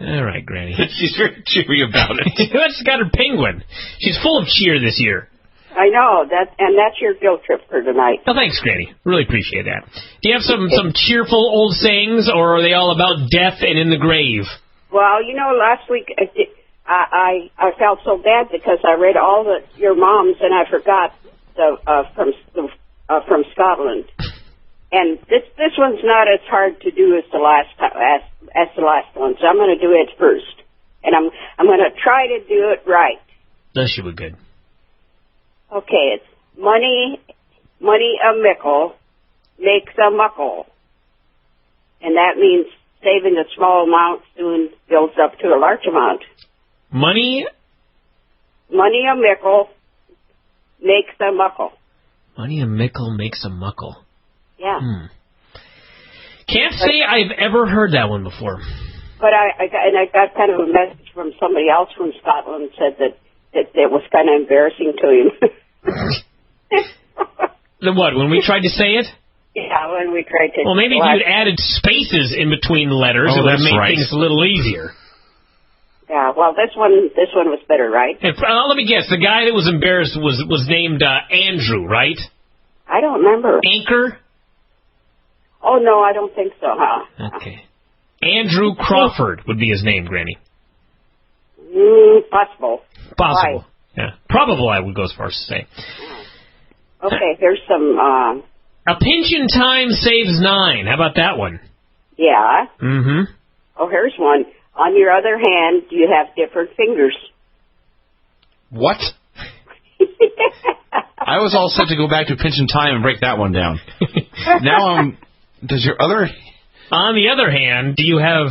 [SPEAKER 3] All right, Granny.
[SPEAKER 1] She's very cheery about it.
[SPEAKER 3] She's got her penguin. She's full of cheer this year.
[SPEAKER 18] I know that's your guilt trip for tonight.
[SPEAKER 3] Oh, thanks, Granny. Really appreciate that. Do you have some cheerful old sayings, or are they all about death and in the grave?
[SPEAKER 18] Well, last week I felt so bad because I read all your moms and I forgot from Scotland. And this one's not as hard to do as the last one, so I'm going to do it first, and I'm going to try to do it right.
[SPEAKER 3] That should be good.
[SPEAKER 18] Okay, it's money a mickle makes a muckle, and that means saving a small amount soon builds up to a large amount. Money a mickle makes a muckle.
[SPEAKER 3] Money a mickle makes a muckle.
[SPEAKER 18] Yeah.
[SPEAKER 3] Can't say I've ever heard that one before.
[SPEAKER 18] But I got kind of a message from somebody else from Scotland said that it was kind of embarrassing to him.
[SPEAKER 3] The what? When we tried to say it?
[SPEAKER 18] Yeah, when we tried to.
[SPEAKER 3] Well, maybe if you'd added spaces in between the letters, it would have made things a little easier.
[SPEAKER 18] Yeah, well, this one was better, right?
[SPEAKER 3] And, let me guess. The guy that was embarrassed was named Andrew, right?
[SPEAKER 18] I don't remember.
[SPEAKER 3] Anchor?
[SPEAKER 18] Oh, no, I don't think so, huh?
[SPEAKER 3] Okay. Andrew Crawford would be his name, Granny.
[SPEAKER 18] Possible.
[SPEAKER 3] Possible. Right. Yeah. Probable, I would go as far as to say.
[SPEAKER 18] Okay, here's some...
[SPEAKER 3] A pinch in time saves 9. How about that one?
[SPEAKER 18] Yeah.
[SPEAKER 3] Mm-hmm.
[SPEAKER 18] Oh, here's one. On your other hand, you have different fingers.
[SPEAKER 1] What? I was all set to go back to pinch in time and break that one down. Now does your other...
[SPEAKER 3] On the other hand, do you have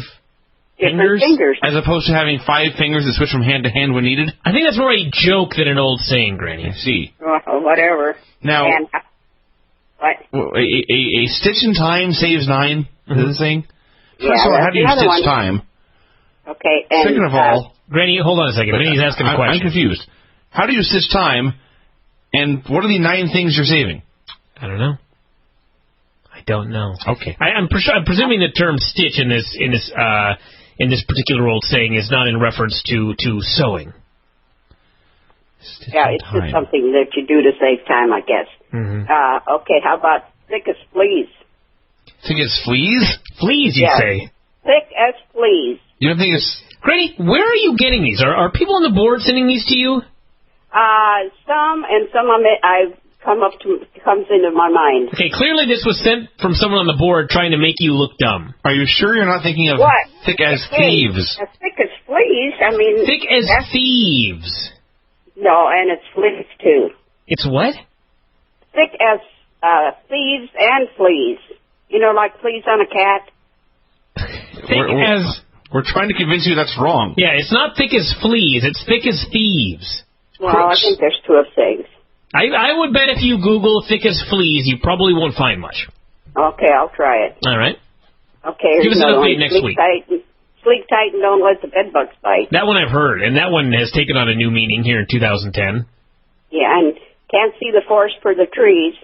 [SPEAKER 18] fingers?
[SPEAKER 1] As opposed to having 5 fingers that switch from hand to hand when needed?
[SPEAKER 3] I think that's more a joke than an old saying, Granny.
[SPEAKER 1] I see.
[SPEAKER 18] Whatever.
[SPEAKER 1] Now,
[SPEAKER 18] what?
[SPEAKER 1] A stitch in time saves 9, is the saying?
[SPEAKER 18] Yeah,
[SPEAKER 1] First of all, how do you stitch time?
[SPEAKER 18] Okay, and...
[SPEAKER 1] Second of all...
[SPEAKER 3] Granny, hold on a second. Granny's asking a question.
[SPEAKER 1] I'm confused. How do you stitch time, and what are the 9 things you're saving?
[SPEAKER 3] I don't know. I don't know.
[SPEAKER 1] Okay.
[SPEAKER 3] I'm presuming the term stitch in this particular old saying is not in reference to sewing.
[SPEAKER 18] Stitch it's just something that you do to save time, I guess.
[SPEAKER 3] Mm-hmm.
[SPEAKER 18] Okay, how about thick as fleas?
[SPEAKER 1] Thick as fleas?
[SPEAKER 3] Fleas, you say?
[SPEAKER 18] Thick as fleas.
[SPEAKER 1] You don't think it's...
[SPEAKER 3] Granny, where are you getting these? Are people on the board sending these to you?
[SPEAKER 18] Some, and some of it I've comes into my mind.
[SPEAKER 3] Okay, clearly this was sent from someone on the board trying to make you look dumb.
[SPEAKER 1] Are you sure you're not thinking of
[SPEAKER 18] what?
[SPEAKER 1] Thick as thieves?
[SPEAKER 18] As thick as fleas, I mean...
[SPEAKER 3] Thick as thieves.
[SPEAKER 18] No, and it's fleas, too.
[SPEAKER 3] It's what?
[SPEAKER 18] Thick as thieves and fleas. You know, like fleas on a cat.
[SPEAKER 1] We're trying to convince you that's wrong.
[SPEAKER 3] Yeah, it's not thick as fleas, it's thick as thieves.
[SPEAKER 18] Well, I think there's 2 of things.
[SPEAKER 3] I would bet if you Google thick as fleas, you probably won't find much.
[SPEAKER 18] Okay, I'll try it.
[SPEAKER 3] All right.
[SPEAKER 18] Okay.
[SPEAKER 3] Give us an update next week.
[SPEAKER 18] Sleep tight and don't let the bed bugs bite.
[SPEAKER 3] That one I've heard, and that one has taken on a new meaning here in 2010.
[SPEAKER 18] Yeah, and Can't see the forest for the trees.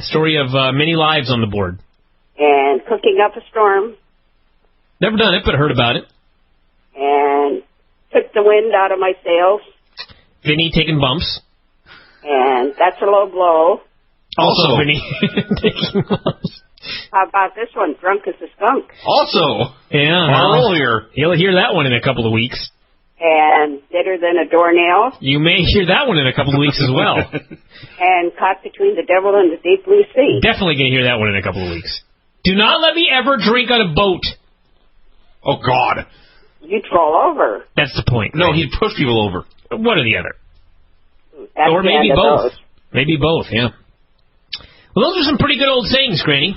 [SPEAKER 3] Story of many lives on the board.
[SPEAKER 18] And Cooking Up a Storm.
[SPEAKER 3] Never done it, but heard about it.
[SPEAKER 18] And Took the Wind Out of My Sails.
[SPEAKER 3] Vinny taking bumps.
[SPEAKER 18] And That's a Low Blow.
[SPEAKER 3] Also Vinny taking bumps.
[SPEAKER 18] How about this one? Drunk as a Skunk.
[SPEAKER 1] Also.
[SPEAKER 3] Yeah.
[SPEAKER 1] Earlier.
[SPEAKER 3] You'll hear that one in a couple of weeks.
[SPEAKER 18] And Bitter Than a Doornail.
[SPEAKER 3] You may hear that one in a couple of weeks as well.
[SPEAKER 18] And Caught Between the Devil and the Deep Blue Sea.
[SPEAKER 3] Definitely going to hear that one in a couple of weeks. Do not let me ever drink on a boat.
[SPEAKER 1] Oh, God.
[SPEAKER 18] You'd fall over.
[SPEAKER 3] That's the point.
[SPEAKER 1] No, he'd push people over.
[SPEAKER 3] One or the other.
[SPEAKER 18] That's
[SPEAKER 3] or maybe
[SPEAKER 18] the end of
[SPEAKER 3] both.
[SPEAKER 18] those.
[SPEAKER 3] Maybe both, yeah. Well, those are some pretty good old sayings, Granny.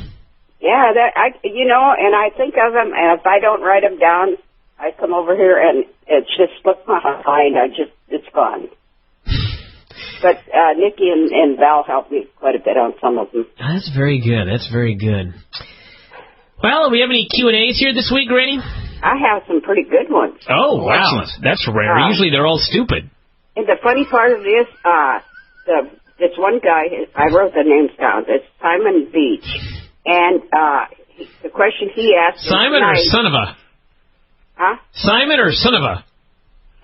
[SPEAKER 18] Yeah, and I think of them, and if I don't write them down, I come over here and it's just slipped my mind. It's gone. But Nikki and Val helped me quite a bit on some of them.
[SPEAKER 3] That's very good. That's very good. Well, do we have any Q&As here this week, Granny?
[SPEAKER 18] I have some pretty good ones.
[SPEAKER 3] Oh, wow.
[SPEAKER 1] Excellent.
[SPEAKER 3] That's rare. Usually they're all stupid.
[SPEAKER 18] And the funny part of this, this one guy, I wrote the names down. It's Simon Beach. And the question he asked...
[SPEAKER 3] Simon or son of a?
[SPEAKER 18] Huh?
[SPEAKER 3] Simon or son of a?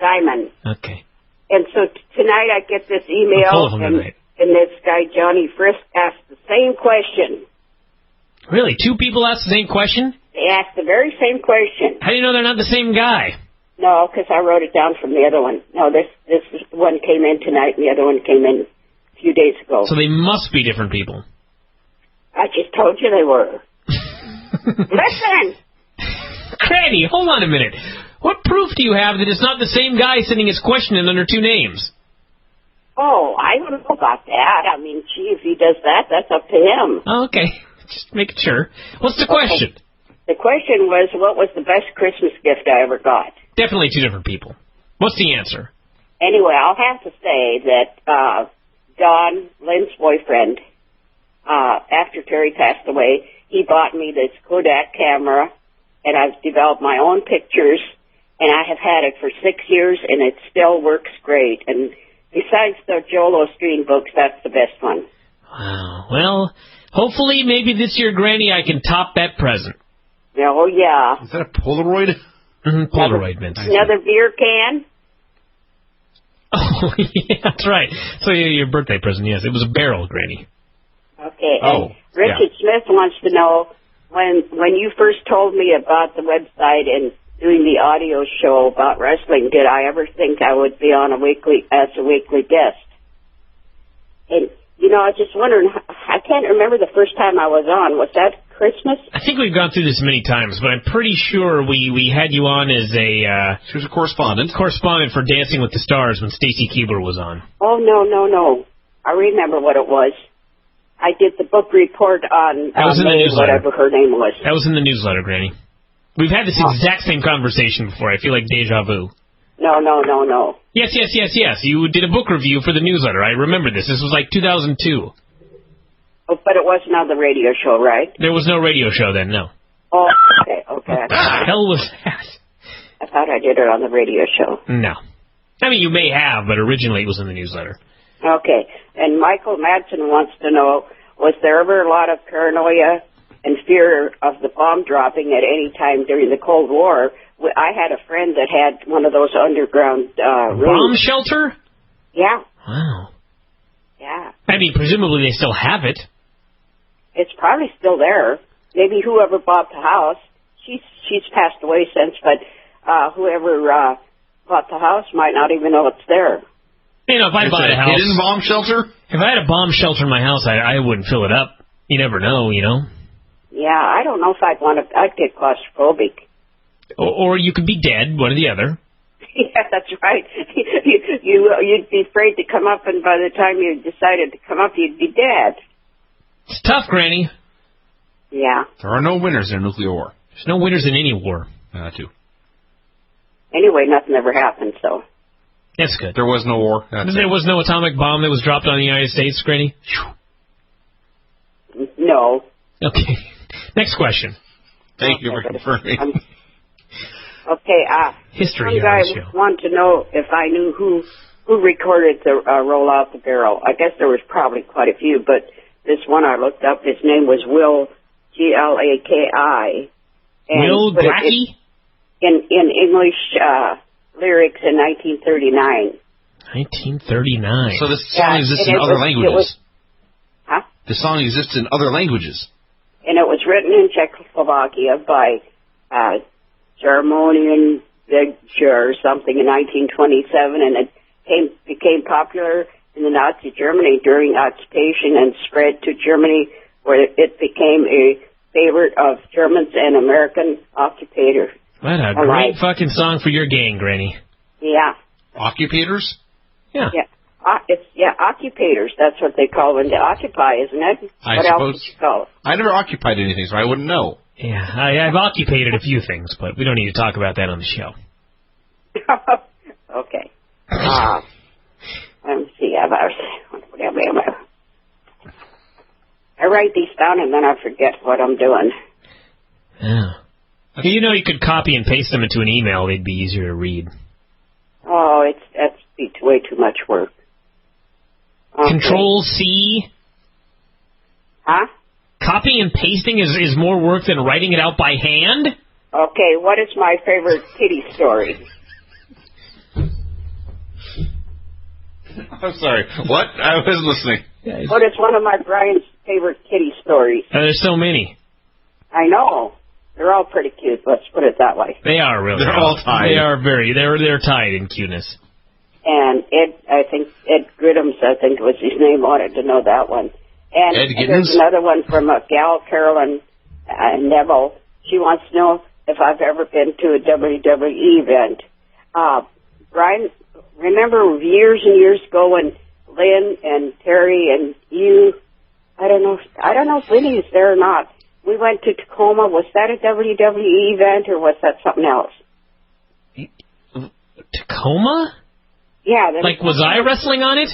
[SPEAKER 18] Simon.
[SPEAKER 3] Okay.
[SPEAKER 18] And so tonight I get this email, and this guy, Johnny Frisk, asked the same question.
[SPEAKER 3] Really? Two people asked the same question?
[SPEAKER 18] They asked the very same question.
[SPEAKER 3] How do you know they're not the same guy?
[SPEAKER 18] No, because I wrote it down from the other one. No, this one came in tonight, and the other one came in a few days ago.
[SPEAKER 3] So they must be different people.
[SPEAKER 18] I just told you they were. Listen!
[SPEAKER 3] Granny, hold on a minute. What proof do you have that it's not the same guy sending his question in under two names?
[SPEAKER 18] Oh, I don't know about that. I mean, gee, if he does that, that's up to him.
[SPEAKER 3] Oh, okay. Just making sure. What's the question?
[SPEAKER 18] The question was, what was the best Christmas gift I ever got?
[SPEAKER 3] Definitely two different people. What's the answer?
[SPEAKER 18] Anyway, I'll have to say that Don, Lynn's boyfriend, after Terry passed away, he bought me this Kodak camera, and I've developed my own pictures, and I have had it for 6 years, and it still works great. And besides the Joel Osteen books, that's the best one.
[SPEAKER 3] Wow. Well, hopefully, maybe this year, Granny, I can top that present.
[SPEAKER 18] Yeah, oh, yeah.
[SPEAKER 1] Is that a Polaroid?
[SPEAKER 3] Mm-hmm, Polaroid, Vince.
[SPEAKER 18] Another beer can?
[SPEAKER 3] Oh, yeah, that's right. So your birthday present, yes. It was a barrel, Granny.
[SPEAKER 18] Okay.
[SPEAKER 3] Oh,
[SPEAKER 18] and Richard Smith wants to know, when you first told me about the website and doing the audio show about wrestling, did I ever think I would be on as a weekly guest? And, I was just wondering, I can't remember the first time I was on. Was that Christmas?
[SPEAKER 3] I think we've gone through this many times, but I'm pretty sure we had you on as a...
[SPEAKER 1] she was a correspondent.
[SPEAKER 3] Correspondent for Dancing with the Stars when Stacy Keebler was on.
[SPEAKER 18] Oh, no. I remember what it was. I did the book report on
[SPEAKER 3] that was in the newsletter.
[SPEAKER 18] Whatever her name was.
[SPEAKER 3] That was in the newsletter, Granny. We've had this exact same conversation before. I feel like deja vu.
[SPEAKER 18] No.
[SPEAKER 3] Yes. You did a book review for the newsletter. I remember this. This was like 2002.
[SPEAKER 18] Oh, but it wasn't on the radio show, right?
[SPEAKER 3] There was no radio show then, no.
[SPEAKER 18] Oh, okay.
[SPEAKER 3] What the hell was that?
[SPEAKER 18] I thought I did it on the radio show.
[SPEAKER 3] No. I mean, you may have, but originally it was in the newsletter.
[SPEAKER 18] Okay. And Michael Madsen wants to know, was there ever a lot of paranoia and fear of the bomb dropping at any time during the Cold War? I had a friend that had one of those underground rooms.
[SPEAKER 3] Bomb shelter?
[SPEAKER 18] Yeah.
[SPEAKER 3] Wow.
[SPEAKER 18] Yeah.
[SPEAKER 3] I mean, presumably they still have it.
[SPEAKER 18] It's probably still there. Maybe whoever bought the house, she's passed away since, but whoever bought the house might not even know it's there.
[SPEAKER 3] If I bought a house...
[SPEAKER 1] hidden bomb shelter?
[SPEAKER 3] If I had a bomb shelter in my house, I wouldn't fill it up. You never know,
[SPEAKER 18] Yeah, I don't know if I'd get claustrophobic.
[SPEAKER 3] Or you could be dead, one or the other.
[SPEAKER 18] Yeah, that's right. You'd be afraid to come up, and by the time you decided to come up, you'd be dead.
[SPEAKER 3] It's tough, Granny.
[SPEAKER 18] Yeah.
[SPEAKER 1] There are no winners in a nuclear war.
[SPEAKER 3] There's no winners in any war.
[SPEAKER 1] Too.
[SPEAKER 18] Anyway, nothing ever happened, so.
[SPEAKER 3] That's good.
[SPEAKER 1] There was no war.
[SPEAKER 3] There was no atomic bomb that was dropped on the United States, Granny?
[SPEAKER 18] No.
[SPEAKER 3] Okay. Next question.
[SPEAKER 1] Thank you for confirming.
[SPEAKER 18] Okay,
[SPEAKER 3] History
[SPEAKER 18] one guy wanted to know if I knew who who recorded the Roll Out the Barrel. I guess there was probably quite a few, but this one I looked up, his name was Will, Glaki.
[SPEAKER 3] Will Glaki?
[SPEAKER 18] In English lyrics in 1939.
[SPEAKER 1] 1939. So this song exists in other languages.
[SPEAKER 18] Huh?
[SPEAKER 1] The song exists in other languages.
[SPEAKER 18] And it was written in Czechoslovakia by Germanian or something in 1927, and it became popular in the Nazi Germany during occupation and spread to Germany, where it became a favorite of Germans and American occupators.
[SPEAKER 3] What a great fucking song for your gang, Granny.
[SPEAKER 18] Yeah.
[SPEAKER 1] Occupators?
[SPEAKER 3] Yeah.
[SPEAKER 18] Yeah. Occupators. That's what they call when they occupy, isn't it?
[SPEAKER 1] What else would you call it? I never occupied anything, so I wouldn't know.
[SPEAKER 3] Yeah, I've occupied a few things, but we don't need to talk about that on the show.
[SPEAKER 18] Okay. Let me see. I write these down and then I forget what I'm doing.
[SPEAKER 3] Yeah. Okay, you know you could copy and paste them into an email. They'd be easier to read.
[SPEAKER 18] Oh, that's way too much work. Okay.
[SPEAKER 3] Control-C?
[SPEAKER 18] Huh?
[SPEAKER 3] Copy and pasting is more work than writing it out by hand?
[SPEAKER 18] Okay, what is my favorite kitty story?
[SPEAKER 1] I'm sorry. What? I wasn't listening.
[SPEAKER 18] What is one of my Bryan's favorite kitty stories?
[SPEAKER 3] There's so many.
[SPEAKER 18] I know. They're all pretty cute. Let's put it that way.
[SPEAKER 3] They are really.
[SPEAKER 1] They're all tied.
[SPEAKER 3] They are they're tied in cuteness.
[SPEAKER 18] And Ed Gridhams, I think was his name, wanted to know that one. And there's another one from a gal, Carolyn Neville. She wants to know if I've ever been to a WWE event. Bryan, remember years and years ago when Lynn and Terry and you, I don't know if Vinny is there or not. We went to Tacoma. Was that a WWE event or was that something else?
[SPEAKER 3] Tacoma?
[SPEAKER 18] Yeah.
[SPEAKER 3] Like, was I wrestling on it?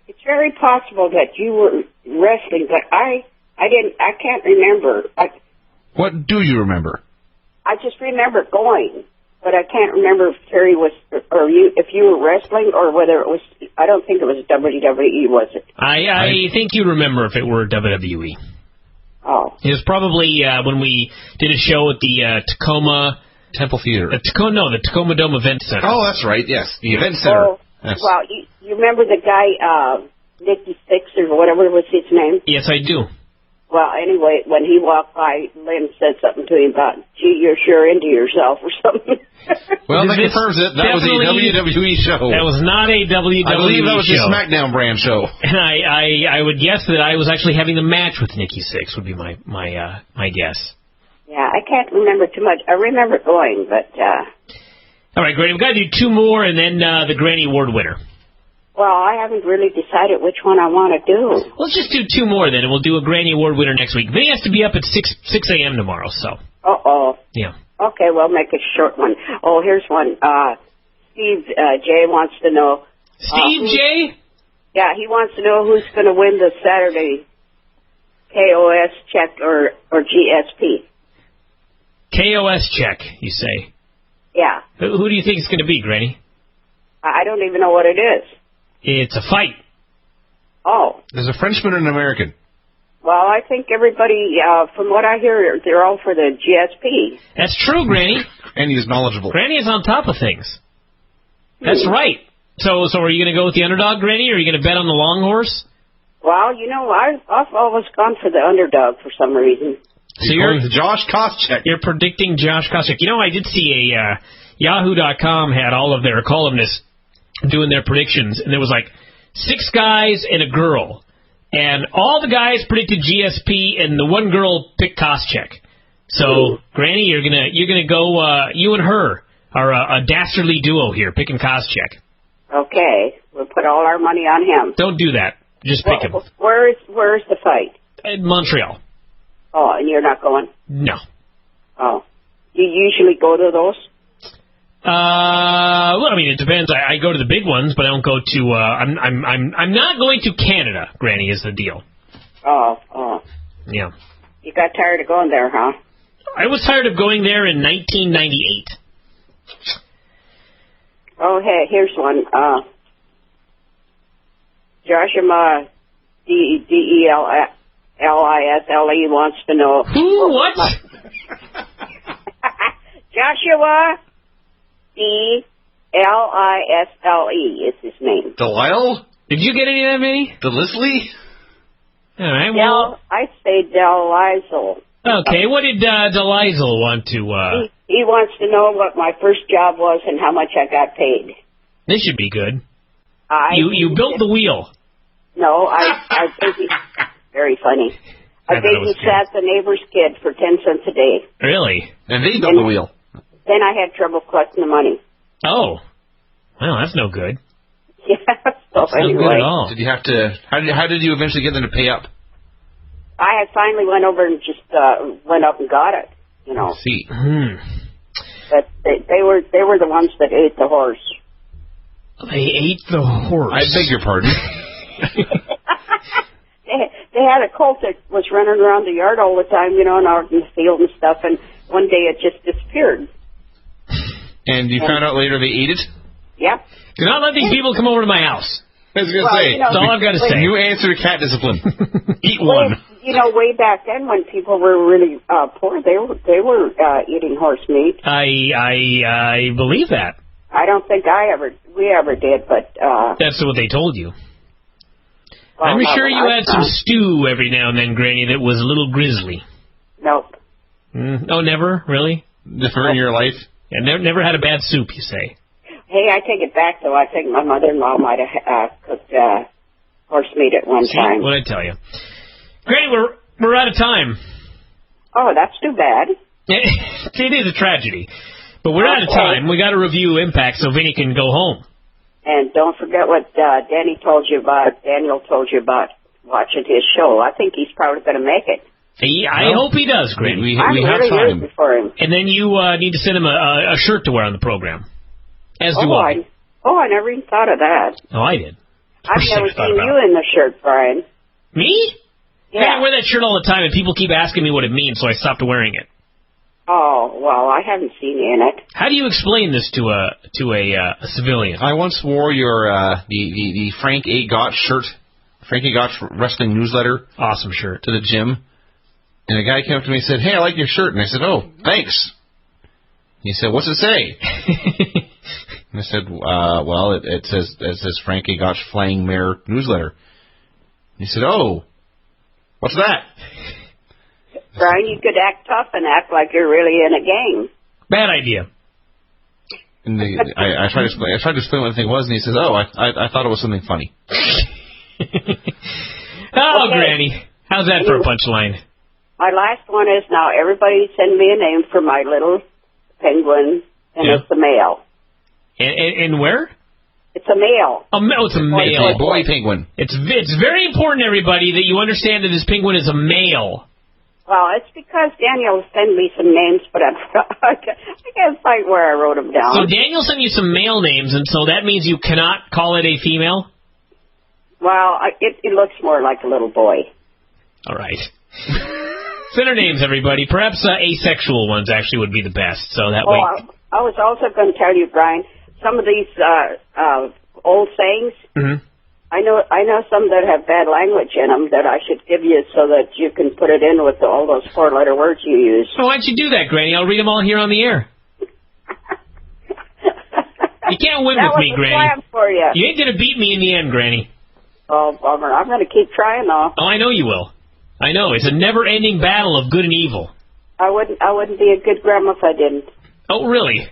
[SPEAKER 18] It's very possible that you were wrestling, but I can't remember.
[SPEAKER 1] What do you remember?
[SPEAKER 18] I just remember going, but I can't remember if Terry was, or if you were wrestling, or whether it was, I don't think it was WWE, was it?
[SPEAKER 3] I think you remember if it were WWE.
[SPEAKER 18] Oh.
[SPEAKER 3] It was probably when we did a show at the Tacoma
[SPEAKER 1] Temple Theater.
[SPEAKER 3] The Tacoma Dome Event Center.
[SPEAKER 1] Oh, that's right, yes. The Event Center.
[SPEAKER 18] Oh,
[SPEAKER 1] yes.
[SPEAKER 18] Well, you remember the guy, Nicky Six or whatever was his name?
[SPEAKER 3] Yes, I do.
[SPEAKER 18] Well, anyway, when he walked by, Lynn said something to him about, gee, you're sure into yourself or something.
[SPEAKER 1] Well, that confirms it. That was a WWE show.
[SPEAKER 3] That was not a WWE show.
[SPEAKER 1] I believe that was a SmackDown brand show.
[SPEAKER 3] And I would guess that I was actually having a match with Nicky Six would be my guess.
[SPEAKER 18] Yeah, I can't remember too much. I remember going, but...
[SPEAKER 3] All right, great. We've got to do two more and then the Granny Award winner.
[SPEAKER 18] Well, I haven't really decided which one I want to do.
[SPEAKER 3] Let's just do two more then, and we'll do a Granny Award winner next week. Vinny has to be up at 6 a.m. tomorrow, so.
[SPEAKER 18] Uh-oh.
[SPEAKER 3] Yeah.
[SPEAKER 18] Okay, well, make it a short one. Oh, here's one. Steve J. wants to know...
[SPEAKER 3] Steve J?
[SPEAKER 18] Yeah, he wants to know who's going to win the Saturday KOS check or GSP.
[SPEAKER 3] KOS check, you say?
[SPEAKER 18] Yeah.
[SPEAKER 3] Who do you think it's going to be, Granny?
[SPEAKER 18] I don't even know what it is.
[SPEAKER 3] It's a fight.
[SPEAKER 18] Oh.
[SPEAKER 1] There's a Frenchman and an American.
[SPEAKER 18] Well, I think everybody, from what I hear, they're all for the GSP.
[SPEAKER 3] That's true, Granny.
[SPEAKER 1] Granny is knowledgeable.
[SPEAKER 3] Granny is on top of things. That's right. So are you going to go with the underdog, Granny, or are you going to bet on the long horse?
[SPEAKER 18] Well, you know, I've always gone for the underdog for some reason.
[SPEAKER 3] So you're
[SPEAKER 1] Josh Koscheck.
[SPEAKER 3] You're predicting Josh Koscheck. You know, I did see a Yahoo.com had all of their columnists doing their predictions, and there was like 6 guys and a girl, and all the guys predicted GSP, and the one girl picked Koscheck. So, Granny, you're gonna go. You and her are a dastardly duo here, picking Koscheck.
[SPEAKER 18] Okay, we'll put all our money on him.
[SPEAKER 3] Don't do that. Just pick him.
[SPEAKER 18] Where's the fight?
[SPEAKER 3] In Montreal.
[SPEAKER 18] Oh, and you're not going?
[SPEAKER 3] No.
[SPEAKER 18] Oh, do you usually go to those?
[SPEAKER 3] Well, I mean, it depends. I go to the big ones, but I don't go to. I'm not going to Canada. Granny is the deal.
[SPEAKER 18] Oh.
[SPEAKER 3] Yeah.
[SPEAKER 18] You got tired of going there, huh?
[SPEAKER 3] I was tired of going there in 1998.
[SPEAKER 18] Oh, hey, here's one. Joshua D-E-L-I-S-L-E wants to know.
[SPEAKER 3] Who? What?
[SPEAKER 18] Joshua D-L-I-S-L-E is his name.
[SPEAKER 1] Delisle?
[SPEAKER 3] Did you get any of that, Vinny?
[SPEAKER 1] Delisle?
[SPEAKER 3] All right, well...
[SPEAKER 18] I say Delisle.
[SPEAKER 3] Okay, what did Delisle want to...
[SPEAKER 18] He wants to know what my first job was and how much I got paid.
[SPEAKER 3] This should be good. You built the wheel.
[SPEAKER 18] No, I very funny. I babysat the neighbor's kid for 10 cents a day.
[SPEAKER 3] Really?
[SPEAKER 1] And they built the wheel.
[SPEAKER 18] Then I had trouble collecting the money.
[SPEAKER 3] Oh. Well, that's no good.
[SPEAKER 18] Yeah, so anyway.
[SPEAKER 3] Not good at all.
[SPEAKER 1] Did you have to... How did you eventually get them to pay up?
[SPEAKER 18] I had finally went over and just went up and got it, you know.
[SPEAKER 1] See.
[SPEAKER 18] But they were the ones that ate the horse.
[SPEAKER 3] They ate the horse.
[SPEAKER 1] I beg your pardon.
[SPEAKER 18] They had a colt that was running around the yard all the time, you know, and out in the field and stuff, and one day it just disappeared.
[SPEAKER 1] And you found out later they ate it?
[SPEAKER 18] Yep.
[SPEAKER 3] Do not let these people come over to my house.
[SPEAKER 1] I was going to say.
[SPEAKER 3] That's all I've got to say.
[SPEAKER 1] New answer to cat discipline. Eat one.
[SPEAKER 18] You know, way back then when people were really poor, they were eating horse meat.
[SPEAKER 3] I believe that.
[SPEAKER 18] I don't think we ever did, but...
[SPEAKER 3] That's what they told you.
[SPEAKER 18] Well,
[SPEAKER 3] I'm sure you had some stew every now and then, Granny, that was a little grisly.
[SPEAKER 18] Nope.
[SPEAKER 3] Oh, never? Really?
[SPEAKER 1] Never in your life?
[SPEAKER 3] Yeah, never had a bad soup, you say?
[SPEAKER 18] Hey, I take it back, though. I think my mother-in-law might have cooked horse meat at one time.
[SPEAKER 3] What did I tell you? Granny, we're out of time.
[SPEAKER 18] Oh, that's too bad.
[SPEAKER 3] It is a tragedy. But we're out of time. We got to review Impact so Vinny can go home.
[SPEAKER 18] And don't forget what Daniel told you about watching his show. I think he's probably going to make it.
[SPEAKER 3] I hope he does, Granny.
[SPEAKER 1] We have time.
[SPEAKER 18] For him.
[SPEAKER 3] And then you need to send him a shirt to wear on the program. As do I.
[SPEAKER 18] I never even thought of that.
[SPEAKER 3] Oh, I did.
[SPEAKER 18] I've never seen you in the shirt, Brian.
[SPEAKER 3] Me?
[SPEAKER 18] Yeah.
[SPEAKER 3] I wear that shirt all the time, and people keep asking me what it means, so I stopped wearing it.
[SPEAKER 18] Oh, well, I haven't seen you in it.
[SPEAKER 3] How do you explain this to a civilian?
[SPEAKER 1] I once wore your the Frank A. Gotch shirt, Frank A. Gotch wrestling newsletter.
[SPEAKER 3] Awesome shirt.
[SPEAKER 1] To the gym. And a guy came up to me and said, "Hey, I like your shirt." And I said, "Oh, thanks." He said, "What's it say?" And I said, "Well, it says Frank A. Gotch Flying Mare newsletter." And he said, "Oh, what's that?"
[SPEAKER 18] Brian, you could act tough and act like you're really in a game.
[SPEAKER 3] Bad idea.
[SPEAKER 1] And I tried to explain what the thing was, and he says, "Oh, I thought it was something funny."
[SPEAKER 3] Okay. Granny, how's that for a punchline?
[SPEAKER 18] My last one is now everybody send me a name for my little penguin, and it's a male.
[SPEAKER 3] And where?
[SPEAKER 18] It's a male.
[SPEAKER 3] It's a male.
[SPEAKER 1] It's a boy penguin.
[SPEAKER 3] It's very important, everybody, that you understand that this penguin is a male.
[SPEAKER 18] Well, it's because Daniel sent me some names, but I can't find where I wrote them down.
[SPEAKER 3] So Daniel sent you some male names, and so that means you cannot call it a female?
[SPEAKER 18] Well, it looks more like a little boy.
[SPEAKER 3] All right. Send her names, everybody. Perhaps asexual ones actually would be the best, so that way...
[SPEAKER 18] I was also going to tell you, Brian, some of these old sayings, I know some that have bad language in them that I should give you so that you can put it in with all those four-letter words you use.
[SPEAKER 3] So why don't you do that, Granny? I'll read them all here on the air. You can't win with me, Granny.
[SPEAKER 18] That was a plan for you.
[SPEAKER 3] You ain't going to beat me in the end, Granny.
[SPEAKER 18] Oh, bummer. I'm going to keep trying, though.
[SPEAKER 3] Oh, I know you will. I know. It's a never-ending battle of good and evil.
[SPEAKER 18] I wouldn't be a good grandma if I didn't.
[SPEAKER 3] Oh, really?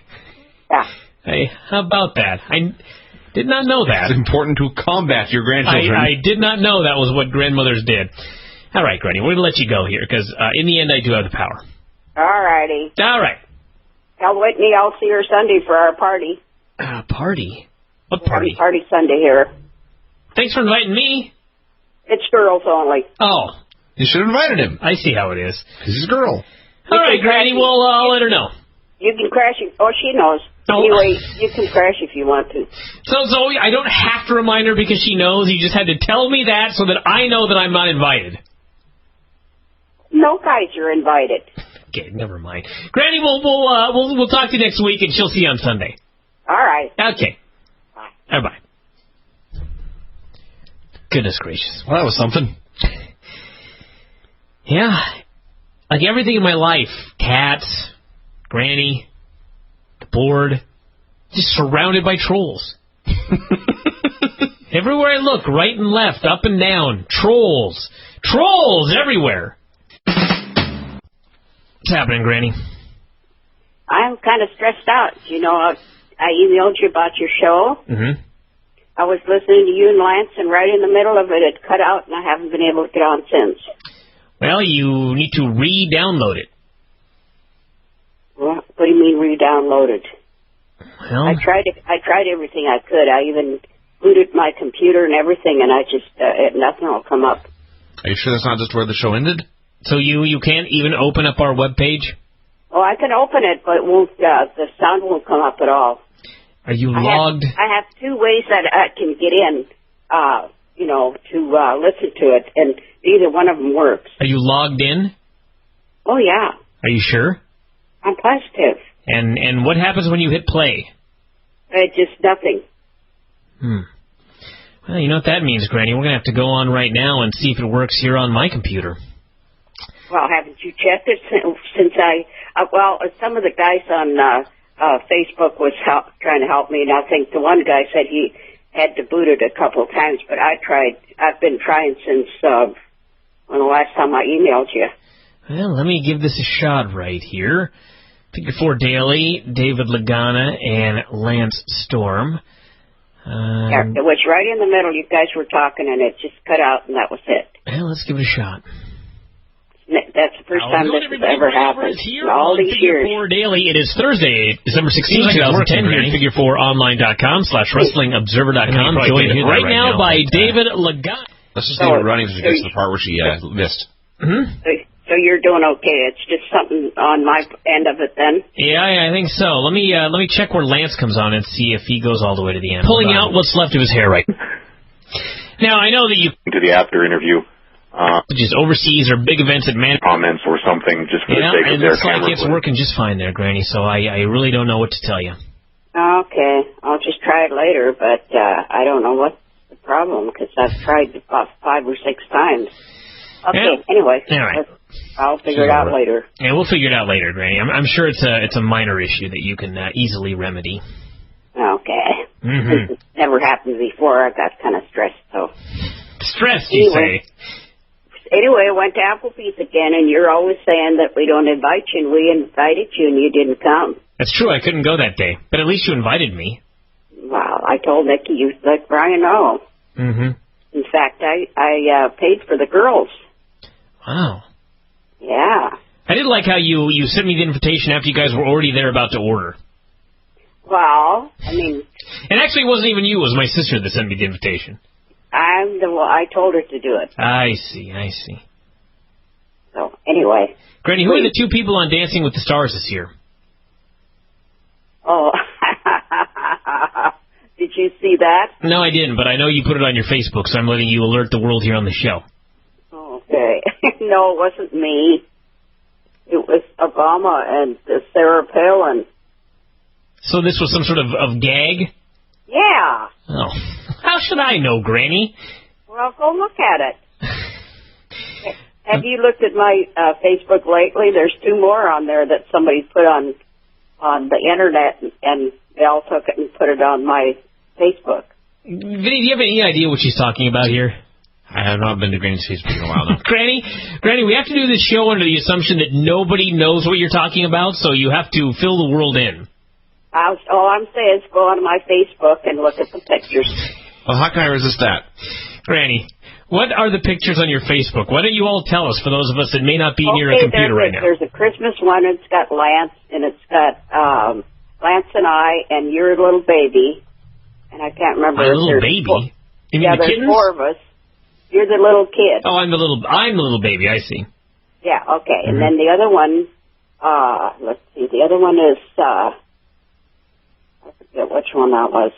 [SPEAKER 18] Yeah.
[SPEAKER 3] Hey, how about that? I did not know that.
[SPEAKER 1] It's important to combat your grandchildren.
[SPEAKER 3] I did not know that was what grandmothers did. All right, Granny, we're going to let you go here, because in the end, I do have the power.
[SPEAKER 18] All righty.
[SPEAKER 3] All right.
[SPEAKER 18] Tell Whitney I'll see her Sunday for our party.
[SPEAKER 3] Party? What party?
[SPEAKER 18] Party Sunday here.
[SPEAKER 3] Thanks for inviting me.
[SPEAKER 18] It's girls only.
[SPEAKER 3] Oh.
[SPEAKER 1] You should have invited him.
[SPEAKER 3] I see how it is.
[SPEAKER 1] Because he's a girl.
[SPEAKER 3] All right, Granny, well, I'll let her know.
[SPEAKER 18] You can crash it. Oh, she knows.
[SPEAKER 3] Oh.
[SPEAKER 18] Anyway, you can crash if you want to.
[SPEAKER 3] So I don't have to remind her because she knows. You just had to tell me that so that I know that I'm not invited.
[SPEAKER 18] No guys are invited.
[SPEAKER 3] Okay, never mind. Granny, we'll talk to you next week, and she'll see you on Sunday.
[SPEAKER 18] All right.
[SPEAKER 3] Okay. Bye-bye. Goodness gracious.
[SPEAKER 1] Well, that was something.
[SPEAKER 3] Yeah. Like everything in my life, cats, Granny, the board, just surrounded by trolls. Everywhere I look, right and left, up and down, trolls. Trolls everywhere. What's happening, Granny?
[SPEAKER 18] I'm kind of stressed out. You know, I emailed you about your show.
[SPEAKER 3] Mm-hmm.
[SPEAKER 18] I was listening to you and Lance, and right in the middle of it, it cut out, and I haven't been able to get on since.
[SPEAKER 3] Well, you need to re-download it.
[SPEAKER 18] What do you mean re-download it?
[SPEAKER 3] Well,
[SPEAKER 18] I tried everything I could. I even booted my computer and everything, and I just nothing will come up.
[SPEAKER 1] Are you sure that's not just where the show ended?
[SPEAKER 3] So you can't even open up our webpage?
[SPEAKER 18] Oh, I can open it, but it won't. The sound won't come up at all.
[SPEAKER 3] Are you logged?
[SPEAKER 18] I have two ways that I can get in, to listen to it, and neither one of them works.
[SPEAKER 3] Are you logged in?
[SPEAKER 18] Oh, yeah.
[SPEAKER 3] Are you sure?
[SPEAKER 18] I'm positive.
[SPEAKER 3] And what happens when you hit play?
[SPEAKER 18] Just nothing.
[SPEAKER 3] Well, you know what that means, Granny. We're going to have to go on right now and see if it works here on my computer.
[SPEAKER 18] Well, haven't you checked it since some of the guys on Facebook was trying to help me, and I think the one guy said he had to boot it a couple of times, but I've been trying since the last time I emailed you.
[SPEAKER 3] Well, let me give this a shot right here. Figure 4 Daily, David Lagana, and Lance Storm.
[SPEAKER 18] Yeah, it was right in the middle. You guys were talking, and it just cut out, and that was it.
[SPEAKER 3] Well, let's give it a shot.
[SPEAKER 18] That's the first time this has ever happened in all these years.
[SPEAKER 3] Figure 4 Daily. It is Thursday, December 16th, 2010, here at Figure4Online.com/WrestlingObserver.com. Joined right now by David Lagana.
[SPEAKER 1] Let's just leave it running until she gets to the part where she missed.
[SPEAKER 3] Mm-hmm.
[SPEAKER 18] So you're doing okay. It's just something on my end of it then?
[SPEAKER 3] Yeah, I think so. Let me check where Lance comes on and see if he goes all the way to the end. Pulling out what's left of his hair right now. I know that you...
[SPEAKER 17] To the after interview.
[SPEAKER 3] Just overseas or big events at man...
[SPEAKER 17] Comments or something just for the sake of their camera.
[SPEAKER 3] It's working just fine there, Granny, so I really don't know what to tell you.
[SPEAKER 18] Okay. I'll just try it later, but I don't know what's the problem because I've tried about 5 or 6 times. Okay, anyway.
[SPEAKER 3] All right.
[SPEAKER 18] I'll figure it out later.
[SPEAKER 3] Yeah, we'll figure it out later, Granny. I'm sure it's a minor issue that you can easily remedy.
[SPEAKER 18] Okay.
[SPEAKER 3] Mm-hmm.
[SPEAKER 18] Since it's never happened before, I got kind of stressed, so...
[SPEAKER 3] Stressed, you say?
[SPEAKER 18] Anyway, I went to Applebee's again, and you're always saying that we don't invite you, and we invited you, and you didn't come.
[SPEAKER 3] That's true, I couldn't go that day, but at least you invited me.
[SPEAKER 18] Well, I told Nikki you'd let Bryan know.
[SPEAKER 3] Mm-hmm.
[SPEAKER 18] In fact, I paid for the girls.
[SPEAKER 3] Wow.
[SPEAKER 18] Yeah.
[SPEAKER 3] I did like how you sent me the invitation after you guys were already there about to order.
[SPEAKER 18] Well, I mean...
[SPEAKER 3] And actually, it wasn't even you, it was my sister that sent me the invitation.
[SPEAKER 18] I told her to do it.
[SPEAKER 3] I see.
[SPEAKER 18] So, anyway.
[SPEAKER 3] Granny, who are the 2 people on Dancing with the Stars this year?
[SPEAKER 18] Oh, did you see that?
[SPEAKER 3] No, I didn't, but I know you put it on your Facebook, so I'm letting you alert the world here on the show.
[SPEAKER 18] Okay. No, it wasn't me. It was Obama and Sarah Palin.
[SPEAKER 3] So this was some sort of gag?
[SPEAKER 18] Yeah.
[SPEAKER 3] Oh. How should I know, Granny?
[SPEAKER 18] Well, go look at it. Have you looked at my Facebook lately? There's 2 more on there that somebody put on the internet, and they all took it and put it on my Facebook.
[SPEAKER 3] Vinny, do you have any idea what she's talking about here?
[SPEAKER 1] I have not been to Granny's Facebook in a while now.
[SPEAKER 3] Granny, we have to do this show under the assumption that nobody knows what you're talking about, so you have to fill the world in.
[SPEAKER 18] All I'm saying is go on my Facebook and look at the pictures.
[SPEAKER 1] Well, how can I resist that?
[SPEAKER 3] Granny, what are the pictures on your Facebook? Why don't you all tell us, for those of us that may not be near a computer right now?
[SPEAKER 18] There's a Christmas one, and it's got Lance, and it's got Lance and I, and your little baby, and I can't remember.
[SPEAKER 3] My little baby? You mean the
[SPEAKER 18] there's
[SPEAKER 3] kittens?
[SPEAKER 18] 4 of us. You're the little kid.
[SPEAKER 3] Oh, I'm the little baby, I see.
[SPEAKER 18] Yeah, okay. Mm-hmm. And then the other one, let's see, the other one is, I forget which one that was.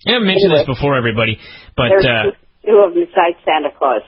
[SPEAKER 3] I haven't mentioned this before, everybody, but...
[SPEAKER 18] There's 2 of them besides Santa Claus.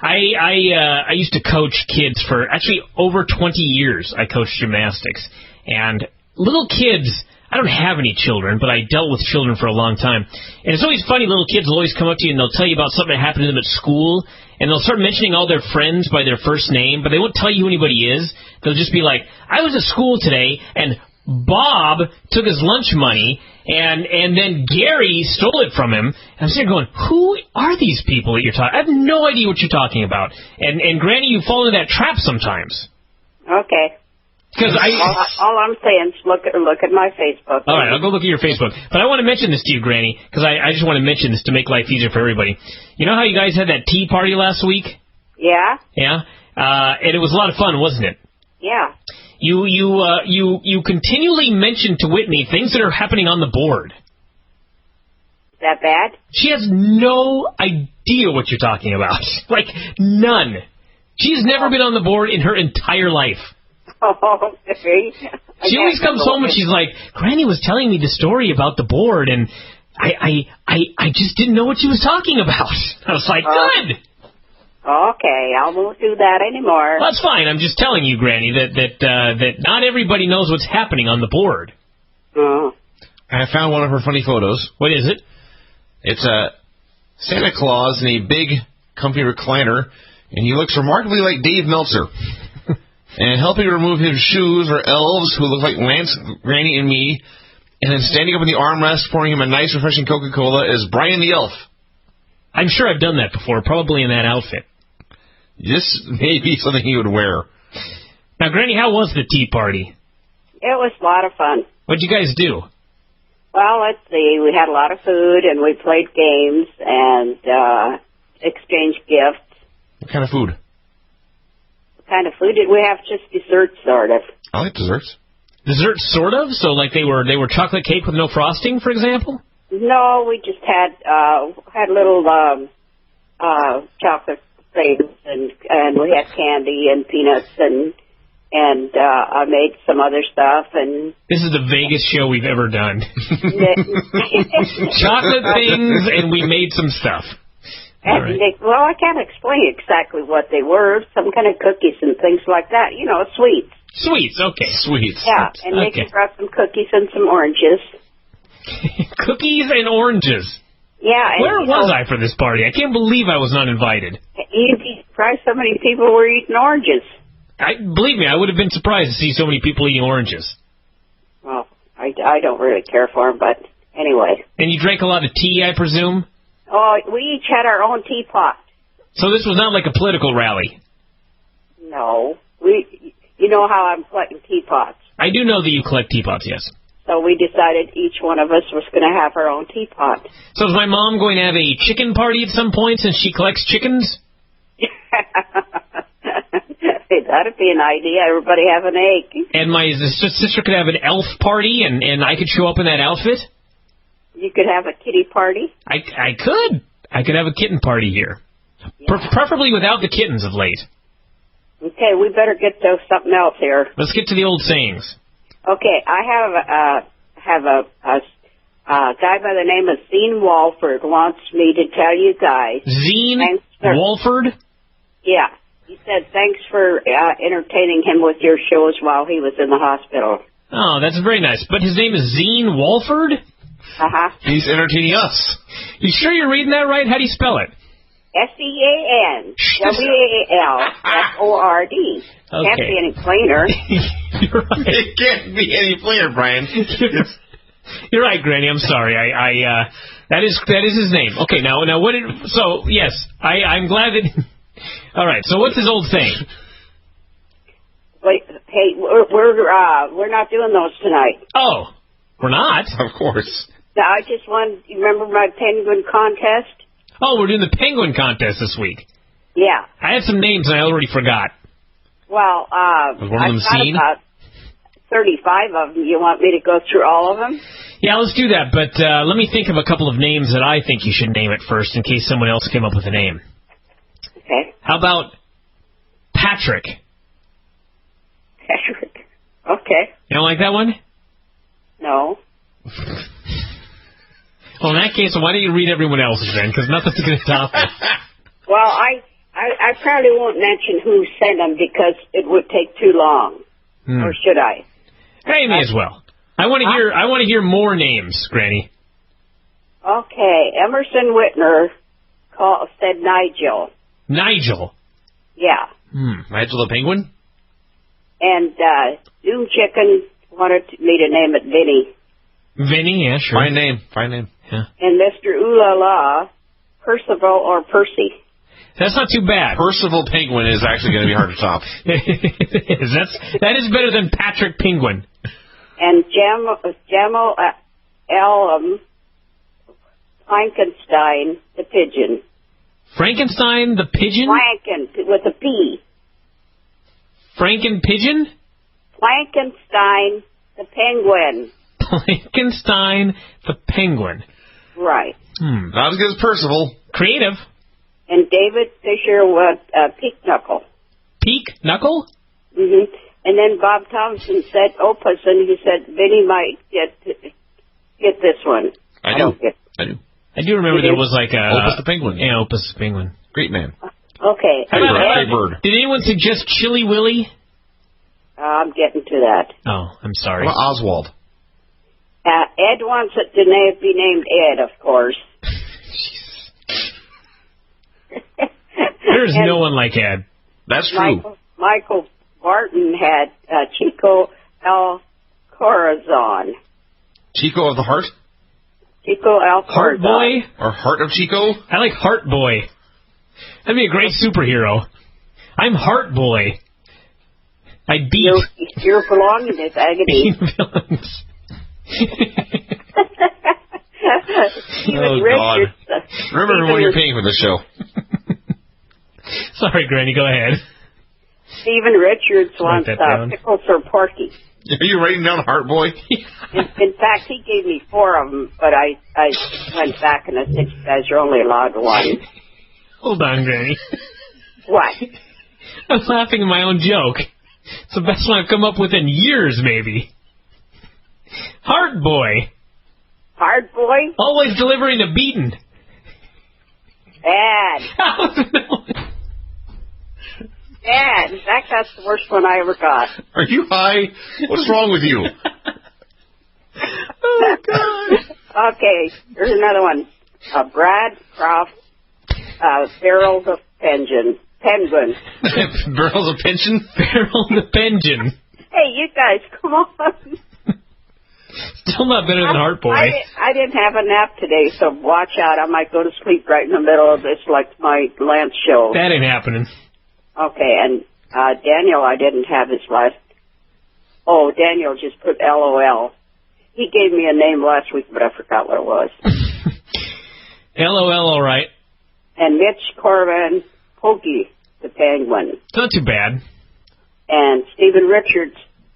[SPEAKER 3] I used to coach kids for, actually, over 20 years I coached gymnastics. And little kids, I don't have any children, but I dealt with children for a long time. And it's always funny, little kids will always come up to you and they'll tell you about something that happened to them at school, and they'll start mentioning all their friends by their first name, but they won't tell you who anybody is. They'll just be like, I was at school today, and Bob took his lunch money, and then Gary stole it from him. And I'm sitting there going, who are these people that you're talking? I have no idea what you're talking about. And Granny, you fall into that trap sometimes.
[SPEAKER 18] Okay.
[SPEAKER 3] Because
[SPEAKER 18] all I'm saying is look at my Facebook.
[SPEAKER 3] All right, I'll go look at your Facebook. But I want to mention this to you, Granny, because I just want to mention this to make life easier for everybody. You know how you guys had that tea party last week?
[SPEAKER 18] Yeah.
[SPEAKER 3] Yeah? And it was a lot of fun, wasn't it?
[SPEAKER 18] Yeah.
[SPEAKER 3] You continually mention to Whitney things that are happening on the board.
[SPEAKER 18] That bad?
[SPEAKER 3] She has no idea what you're talking about. Like, none. She's never been on the board in her entire life.
[SPEAKER 18] Oh, see?
[SPEAKER 3] She always comes home and she's like, Granny was telling me the story about the board, and I just didn't know what she was talking about. I was like, good.
[SPEAKER 18] Okay, I won't do that anymore.
[SPEAKER 3] Well, that's fine. I'm just telling you, Granny, that not everybody knows what's happening on the board.
[SPEAKER 18] Oh.
[SPEAKER 1] I found one of her funny photos.
[SPEAKER 3] What is it?
[SPEAKER 1] It's a Santa Claus in a big, comfy recliner, and he looks remarkably like Dave Meltzer. And helping remove his shoes are elves who look like Lance, Granny, and me. And then standing up in the armrest, pouring him a nice, refreshing Coca-Cola is Bryan the Elf.
[SPEAKER 3] I'm sure I've done that before, probably in that outfit.
[SPEAKER 1] This may be something he would wear.
[SPEAKER 3] Now, Granny, how was the tea party?
[SPEAKER 18] It was a lot of fun.
[SPEAKER 3] What'd you guys do?
[SPEAKER 18] Well, let's see. We had a lot of food, and we played games and exchanged gifts.
[SPEAKER 1] What kind of food?
[SPEAKER 18] What kind of food did we have? Just desserts, sort of.
[SPEAKER 1] I like desserts.
[SPEAKER 3] Desserts, sort of? So, like they were chocolate cake with no frosting, for example?
[SPEAKER 18] No, we just had little chocolate things, and we had candy and peanuts, and I made some other stuff. And
[SPEAKER 3] this is the Vegas show we've ever done. Chocolate things, and we made some stuff.
[SPEAKER 18] Right. Well, I can't explain exactly what they were. Some kind of cookies and things like that. You know, sweets.
[SPEAKER 3] Sweets, okay. Sweets.
[SPEAKER 18] Yeah, and Nicky brought some cookies and some oranges.
[SPEAKER 3] Cookies and oranges.
[SPEAKER 18] Yeah.
[SPEAKER 3] Where was I for this party? I can't believe I was not invited.
[SPEAKER 18] You'd be surprised so many people were eating oranges.
[SPEAKER 3] Believe me, I would have been surprised to see so many people eating oranges.
[SPEAKER 18] Well, I don't really care for them, but anyway.
[SPEAKER 3] And you drank a lot of tea, I presume?
[SPEAKER 18] Oh, we each had our own teapot.
[SPEAKER 3] So this was not like a political rally?
[SPEAKER 18] No. You know how I'm collecting teapots.
[SPEAKER 3] I do know that you collect teapots, yes.
[SPEAKER 18] So we decided each one of us was going to have our own teapot.
[SPEAKER 3] So is my mom going to have a chicken party at some point since she collects chickens?
[SPEAKER 18] That'd be an idea. Everybody have an egg.
[SPEAKER 3] And my sister could have an elf party, and I could show up in that outfit?
[SPEAKER 18] You could have a kitty party.
[SPEAKER 3] I could. I could have a kitten party here. Yeah. Preferably without the kittens of late.
[SPEAKER 18] Okay, we better get to something else here.
[SPEAKER 3] Let's get to the old sayings.
[SPEAKER 18] Okay, I have a guy by the name of Zine Walford wants me to tell you guys.
[SPEAKER 3] Zine Walford?
[SPEAKER 18] Yeah. He said thanks for entertaining him with your shows while he was in the hospital.
[SPEAKER 3] Oh, that's very nice. But his name is Zine Walford?
[SPEAKER 18] Uh-huh.
[SPEAKER 1] He's entertaining us.
[SPEAKER 3] You sure you're reading that right? How do you spell it?
[SPEAKER 18] SEANWALFORD.
[SPEAKER 3] Okay.
[SPEAKER 18] Can't be any plainer.
[SPEAKER 3] You're right.
[SPEAKER 1] It can't be any plainer, Bryan.
[SPEAKER 3] You're right, Granny. I'm sorry. That is his name. Okay, now what did? So yes, I'm glad that. All right. So what's his old saying?
[SPEAKER 18] Wait, hey, we're not doing those tonight.
[SPEAKER 3] Oh, we're not.
[SPEAKER 1] Of course.
[SPEAKER 18] I just wanted. You remember my penguin contest?
[SPEAKER 3] Oh, we're doing the penguin contest this week.
[SPEAKER 18] Yeah.
[SPEAKER 3] I had some names and I already forgot.
[SPEAKER 18] Well,
[SPEAKER 3] was one of them
[SPEAKER 18] I've got about 35 of them. You want me to go through all of them?
[SPEAKER 3] Yeah, let's do that. But let me think of a couple of names that I think you should name it first in case someone else came up with a name.
[SPEAKER 18] Okay.
[SPEAKER 3] How about Patrick?
[SPEAKER 18] Patrick. Okay.
[SPEAKER 3] You don't like that one?
[SPEAKER 18] No.
[SPEAKER 3] Well, in that case, why don't you read everyone else's then? Because nothing's going to top it.
[SPEAKER 18] Well, I probably won't mention who sent them because it would take too long. Or should I?
[SPEAKER 3] Hey, may as well. I want to hear more names, Granny.
[SPEAKER 18] Okay, Emerson Whitner said Nigel.
[SPEAKER 3] Nigel.
[SPEAKER 18] Yeah.
[SPEAKER 1] Nigel the Penguin?
[SPEAKER 18] And Doom Chicken wanted me to name it Vinny.
[SPEAKER 3] Vinny, yeah, sure.
[SPEAKER 1] Fine name.
[SPEAKER 3] Yeah.
[SPEAKER 18] And Mr. Ooh La La, Percival or Percy.
[SPEAKER 3] That's not too bad.
[SPEAKER 1] Percival Penguin is actually going to be hard to top.
[SPEAKER 3] That is better than Patrick Penguin.
[SPEAKER 18] And Jamal Alum Frankenstein the Pigeon.
[SPEAKER 3] Frankenstein the Pigeon?
[SPEAKER 18] Franken with a P.
[SPEAKER 3] Franken Pigeon?
[SPEAKER 18] Frankenstein the Penguin.
[SPEAKER 3] Frankenstein the Penguin.
[SPEAKER 18] Right.
[SPEAKER 1] Not as good as Percival.
[SPEAKER 3] Creative.
[SPEAKER 18] And David Fisher with Peak Knuckle.
[SPEAKER 3] Peak Knuckle?
[SPEAKER 18] Mm-hmm. And then Bob Thompson said Opus, and he said Vinny might get this one.
[SPEAKER 1] I do.
[SPEAKER 3] I do remember there was like a...
[SPEAKER 1] Opus the Penguin.
[SPEAKER 3] Yeah, Opus the Penguin.
[SPEAKER 1] Great man.
[SPEAKER 18] Okay.
[SPEAKER 1] Hey, bird.
[SPEAKER 3] Did anyone suggest Chili Willy?
[SPEAKER 18] I'm getting to that.
[SPEAKER 3] Oh, I'm sorry.
[SPEAKER 1] What about Oswald?
[SPEAKER 18] Ed wants it to be named Ed, of course.
[SPEAKER 3] There's no one like Ed.
[SPEAKER 1] That's true.
[SPEAKER 18] Michael Barton had Chico El Corazon.
[SPEAKER 1] Chico of the Heart?
[SPEAKER 18] Chico El
[SPEAKER 3] Heart
[SPEAKER 18] Corazon.
[SPEAKER 3] Boy?
[SPEAKER 1] Or Heart of Chico?
[SPEAKER 3] I like Heart Boy. That'd be a great superhero. I'm Heart Boy. I beat...
[SPEAKER 18] You're belonging to agony.
[SPEAKER 3] villains.
[SPEAKER 1] Oh, God. Remember when you're paying for the show.
[SPEAKER 3] Sorry, Granny, go ahead.
[SPEAKER 18] Stephen Richards wants Pickles or Porky.
[SPEAKER 1] Are you writing down Heart Boy?
[SPEAKER 18] In fact, he gave me 4 of them, but I went back and I said, you guys are only allowed one.
[SPEAKER 3] Hold on, Granny.
[SPEAKER 18] What?
[SPEAKER 3] I'm laughing at my own joke. It's the best one I've come up with in years, maybe. Heart Boy.
[SPEAKER 18] Heart Boy?
[SPEAKER 3] Always delivering a beating.
[SPEAKER 18] Bad. Bad. In fact, that's the worst one I ever got.
[SPEAKER 1] Are you high? What's wrong with you?
[SPEAKER 18] Oh, God. Okay, here's another one. Brad Croft, Barrel the Penguin.
[SPEAKER 1] Barrel the Pension?
[SPEAKER 3] Barrel the Penguin.
[SPEAKER 18] Hey, you guys, come on.
[SPEAKER 3] Still not better than Heart Boy.
[SPEAKER 18] I didn't have a nap today, so watch out. I might go to sleep right in the middle of this, like my Lance show.
[SPEAKER 3] That ain't happening.
[SPEAKER 18] Okay, and Daniel, I didn't have his last... Oh, Daniel just put LOL. He gave me a name last week, but I forgot what it was.
[SPEAKER 3] LOL, all right.
[SPEAKER 18] And Mitch Corvin, Pokey, the Penguin.
[SPEAKER 3] It's not too bad.
[SPEAKER 18] And Stephen Richards,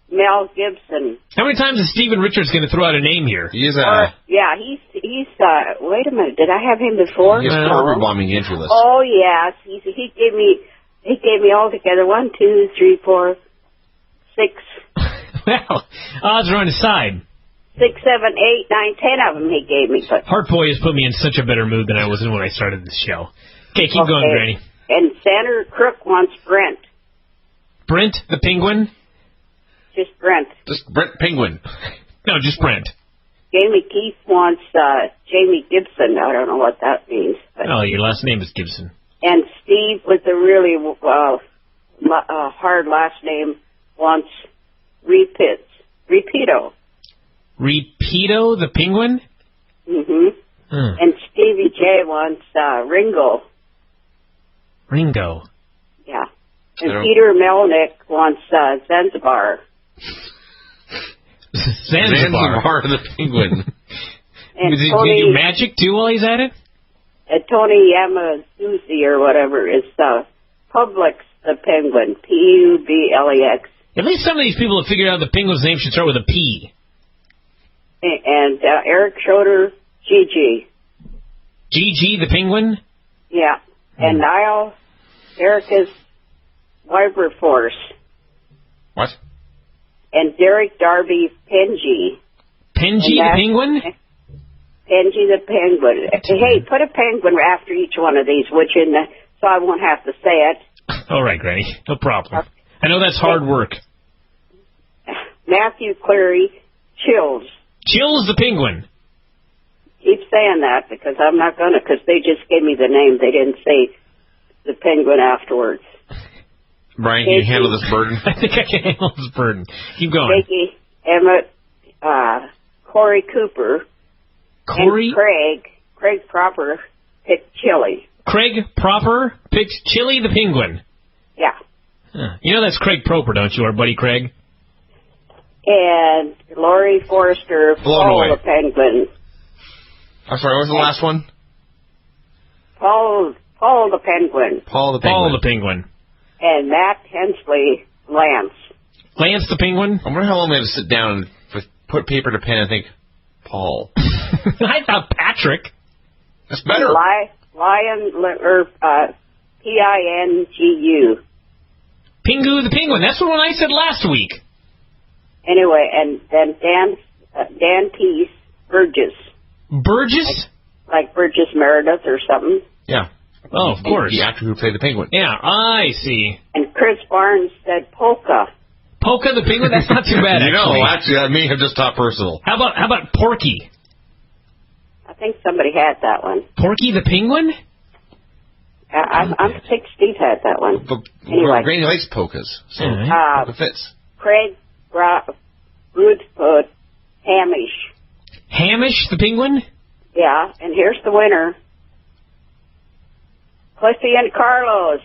[SPEAKER 18] Mel Gibson.
[SPEAKER 3] How many times is Stephen Richards going to throw out a name here?
[SPEAKER 1] He's
[SPEAKER 18] yeah, he's wait a minute, did I have him before?
[SPEAKER 1] He's Harvard bombing the entry list.
[SPEAKER 18] Oh, yes. He gave me all together 1, 2, 3, 4, 6.
[SPEAKER 3] Well, odds are on his side.
[SPEAKER 18] 6, 7, 8, 9, 10 of them he gave me. But
[SPEAKER 3] Heart Boy has put me in such a better mood than I was in when I started the show. Okay, keep going, Granny.
[SPEAKER 18] And Senator Crook wants Brent.
[SPEAKER 3] Brent the Penguin?
[SPEAKER 18] Just Brent.
[SPEAKER 1] Just Brent Penguin.
[SPEAKER 3] No, just Brent.
[SPEAKER 18] Jamie Keith wants Jamie Gibson. I don't know what that means. But.
[SPEAKER 3] Oh, your last name is Gibson.
[SPEAKER 18] And Steve with the really hard last name wants Repeato.
[SPEAKER 3] Repeato the Penguin?
[SPEAKER 18] Mm-hmm. And Stevie J wants Ringo.
[SPEAKER 3] Ringo.
[SPEAKER 18] Yeah. And Peter Melnick wants Zanzibar.
[SPEAKER 1] Zanzibar the Penguin.
[SPEAKER 18] And
[SPEAKER 3] Does he
[SPEAKER 18] Tony,
[SPEAKER 3] do magic too while he's at it?
[SPEAKER 18] Tony Yamazaki or whatever is Publix the Penguin. P-U-B-L-E-X.
[SPEAKER 3] At least some of these people have figured out the penguin's name should start with a P.
[SPEAKER 18] And Eric Schroeder, Gigi.
[SPEAKER 3] Gigi the Penguin?
[SPEAKER 18] Yeah. And Niall Erica's Wilberforce.
[SPEAKER 1] What?
[SPEAKER 18] And Derek Darby Penji.
[SPEAKER 3] Penji the Penguin?
[SPEAKER 18] Penji the Penguin. Hey, put a penguin after each one of these, which so I won't have to say it.
[SPEAKER 3] All right, Granny. No problem. I know that's hard work.
[SPEAKER 18] Matthew Cleary, Chills.
[SPEAKER 3] Chills the penguin.
[SPEAKER 18] Keep saying that because I'm not going to, because they just gave me the name. They didn't say the penguin afterwards.
[SPEAKER 1] Brian, can you handle this burden?
[SPEAKER 3] I think I can handle this burden. Keep going.
[SPEAKER 18] Jakey, Emmett, Corey Cooper, and Craig Proper picked Chili.
[SPEAKER 3] Craig Proper picked Chili the penguin.
[SPEAKER 18] Yeah.
[SPEAKER 3] Huh. You know that's Craig Proper, don't you, our buddy Craig?
[SPEAKER 18] And Lori Forrester, Paul the penguin.
[SPEAKER 1] I'm sorry, what was the last one?
[SPEAKER 18] Paul the penguin.
[SPEAKER 1] Paul the penguin.
[SPEAKER 18] And Matt Hensley, Lance.
[SPEAKER 3] Lance the penguin?
[SPEAKER 1] I wonder how long they had to sit down and put paper to pen and think, Paul.
[SPEAKER 3] I thought Patrick.
[SPEAKER 1] That's better.
[SPEAKER 18] Pingu.
[SPEAKER 3] Pingu the penguin. That's the one I said last week.
[SPEAKER 18] Anyway, and then Dan Peace, Burgess.
[SPEAKER 3] Burgess?
[SPEAKER 18] Like Burgess Meredith or something.
[SPEAKER 1] Yeah.
[SPEAKER 3] Oh, of course.
[SPEAKER 1] The actor who played the penguin.
[SPEAKER 3] Yeah, I see.
[SPEAKER 18] And Chris Barnes said Polka.
[SPEAKER 3] Polka the penguin? That's not too bad,
[SPEAKER 1] actually, that may have just taught personal.
[SPEAKER 3] How about Porky?
[SPEAKER 18] I think somebody had that one.
[SPEAKER 3] Porky the penguin?
[SPEAKER 18] I think Steve had that one.
[SPEAKER 1] But
[SPEAKER 18] anyway.
[SPEAKER 1] Granny likes polkas, so it fits.
[SPEAKER 18] Craig Woodfoot, Hamish.
[SPEAKER 3] Hamish the penguin?
[SPEAKER 18] Yeah, and here's the winner. Cliffy and Carlos.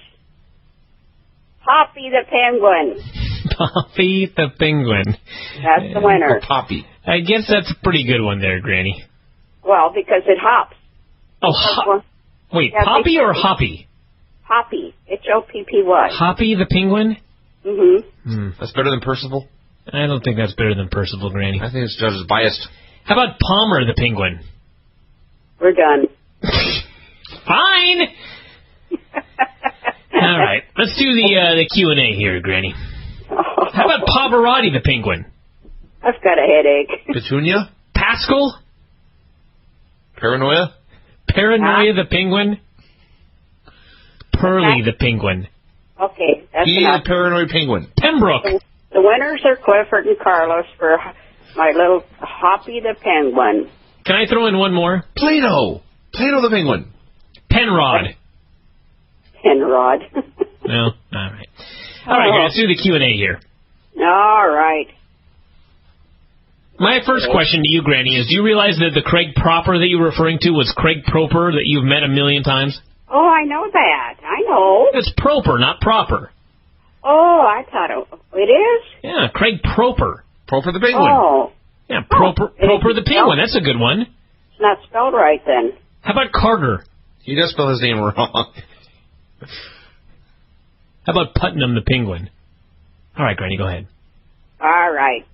[SPEAKER 18] Poppy the penguin.
[SPEAKER 3] Poppy the penguin.
[SPEAKER 18] That's the winner.
[SPEAKER 1] Poppy.
[SPEAKER 3] I guess that's a pretty good one there, Granny.
[SPEAKER 18] Well, because it hops.
[SPEAKER 3] Oh, wait,
[SPEAKER 18] yeah,
[SPEAKER 3] Poppy or Hoppy?
[SPEAKER 18] Hoppy. Hoppy.
[SPEAKER 3] Hoppy the penguin?
[SPEAKER 18] Mm-hmm.
[SPEAKER 1] That's better than Percival?
[SPEAKER 3] I don't think that's better than Percival, Granny.
[SPEAKER 1] I think it's judge is biased.
[SPEAKER 3] How about Palmer the penguin?
[SPEAKER 18] We're done.
[SPEAKER 3] Fine. All right, let's do the Q&A here, Granny. How about Pavarotti the penguin?
[SPEAKER 18] I've got a headache.
[SPEAKER 1] Petunia?
[SPEAKER 3] Pascal?
[SPEAKER 1] Paranoia?
[SPEAKER 3] Paranoia the penguin? Pearly the penguin.
[SPEAKER 18] Okay, that's
[SPEAKER 1] He
[SPEAKER 18] enough.
[SPEAKER 1] the paranoid penguin.
[SPEAKER 3] Pembroke.
[SPEAKER 18] The winners are Clifford and Carlos for my little Hoppy the penguin.
[SPEAKER 3] Can I throw in one more?
[SPEAKER 1] Plato the penguin.
[SPEAKER 3] Penrod.
[SPEAKER 18] Penrod.
[SPEAKER 3] No, all right. All right, let's do the Q&A here.
[SPEAKER 18] All right.
[SPEAKER 3] My first question to you, Granny, is do you realize that the Craig Proper that you were referring to was Craig Proper that you've met a million times?
[SPEAKER 18] Oh, I know that. I know.
[SPEAKER 3] It's Proper, not Proper.
[SPEAKER 18] Oh, I thought it is?
[SPEAKER 3] Yeah, Craig Proper.
[SPEAKER 1] Proper the penguin.
[SPEAKER 18] Oh.
[SPEAKER 3] Yeah, Proper the penguin. That's a good one.
[SPEAKER 18] It's not spelled right then.
[SPEAKER 3] How about Carter?
[SPEAKER 1] He does spell his name wrong.
[SPEAKER 3] How about Putnam the penguin? All right, Granny, go ahead.
[SPEAKER 18] All right.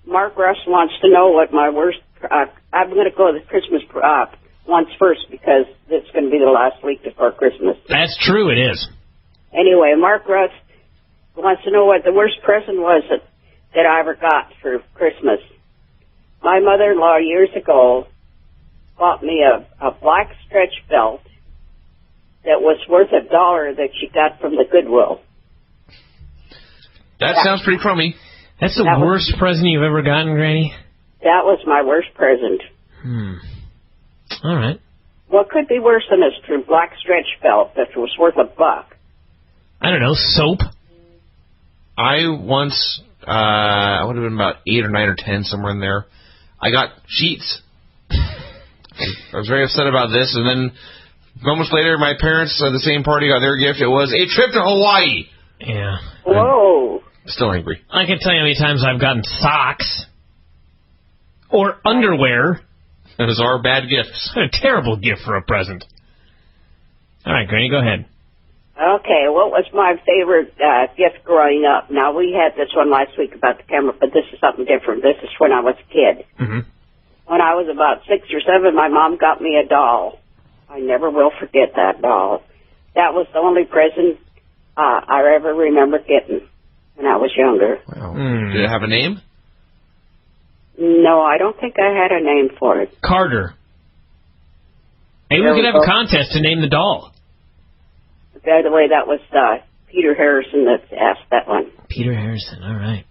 [SPEAKER 18] Mark Russ wants to know what my worst... I'm going to go to the Christmas ones first because it's going to be the last week before Christmas.
[SPEAKER 3] That's true, it is.
[SPEAKER 18] Anyway, Mark Russ wants to know what the worst present was that I ever got for Christmas. My mother-in-law years ago bought me a black stretch belt that was worth $1 that she got from the Goodwill.
[SPEAKER 1] That sounds pretty crummy.
[SPEAKER 3] That's the worst present you've ever gotten, Granny?
[SPEAKER 18] That was my worst present.
[SPEAKER 3] All right.
[SPEAKER 18] What could be worse than a black stretch belt that was worth $1?
[SPEAKER 3] I don't know, soap?
[SPEAKER 1] I once, I would have been about 8 or 9 or 10, somewhere in there. I got sheets. I was very upset about this, and then moments later, my parents at the same party got their gift. It was a trip to Hawaii.
[SPEAKER 3] Yeah.
[SPEAKER 18] Whoa.
[SPEAKER 1] I'm still angry.
[SPEAKER 3] I can tell you how many times I've gotten socks or underwear.
[SPEAKER 1] Those are bad gifts.
[SPEAKER 3] A terrible gift for a present. All right, Granny, go ahead.
[SPEAKER 18] Okay, what was my favorite gift growing up? Now, we had this one last week about the camera, but this is something different. This is when I was a kid.
[SPEAKER 3] Mm-hmm.
[SPEAKER 18] When I was about 6 or 7, my mom got me a doll. I never will forget that doll. That was the only present I ever remember getting when I was younger.
[SPEAKER 1] Wow. Did it have a name?
[SPEAKER 18] No, I don't think I had a name for it.
[SPEAKER 3] Carter. Maybe we could have a contest to name the doll.
[SPEAKER 18] By the way, that was Peter Harrison that asked that one.
[SPEAKER 3] Peter Harrison, all right.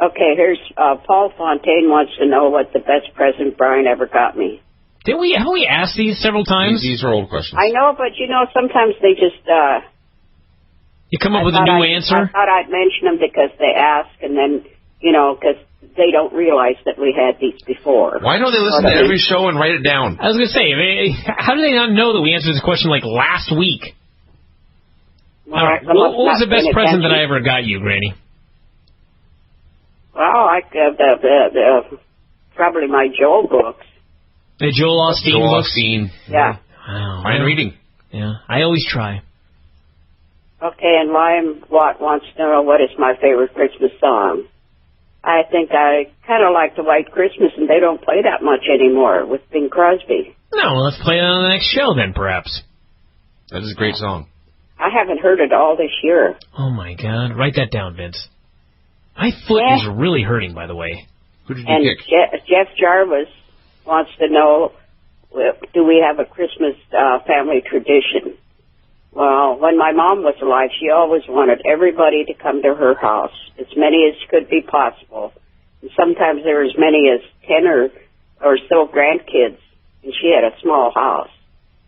[SPEAKER 18] Okay, here's Paul Fontaine wants to know what the best present Bryan ever got me.
[SPEAKER 3] Haven't we asked these several times?
[SPEAKER 1] These are old questions.
[SPEAKER 18] I know, but sometimes they just...
[SPEAKER 3] you come up with a new answer?
[SPEAKER 18] I thought I'd mention them because they ask, and then, because they don't realize that we had these before.
[SPEAKER 1] Why don't they listen to every show and write it down?
[SPEAKER 3] I was going to say, how do they not know that we answered this question like last week? All right. What was the best present that I ever got you, Granny?
[SPEAKER 18] Well, probably my Joel books.
[SPEAKER 3] The Joel Osteen books?
[SPEAKER 18] Yeah.
[SPEAKER 3] Wow.
[SPEAKER 1] Fine reading.
[SPEAKER 3] Yeah, I always try.
[SPEAKER 18] Okay, and Liam Watt wants to know what is my favorite Christmas song. I think I kind of like the White Christmas, and they don't play that much anymore with Bing Crosby.
[SPEAKER 3] No, well, let's play it on the next show then, perhaps.
[SPEAKER 1] That is a great song.
[SPEAKER 18] I haven't heard it all this year.
[SPEAKER 3] Oh, my God. Write that down, Vince. My foot is really hurting, by the way.
[SPEAKER 1] Who did you pick?
[SPEAKER 18] Jeff Jarvis wants to know, do we have a Christmas family tradition? Well, when my mom was alive, she always wanted everybody to come to her house, as many as could be possible. And sometimes there were as many as 10 or so grandkids, and she had a small house.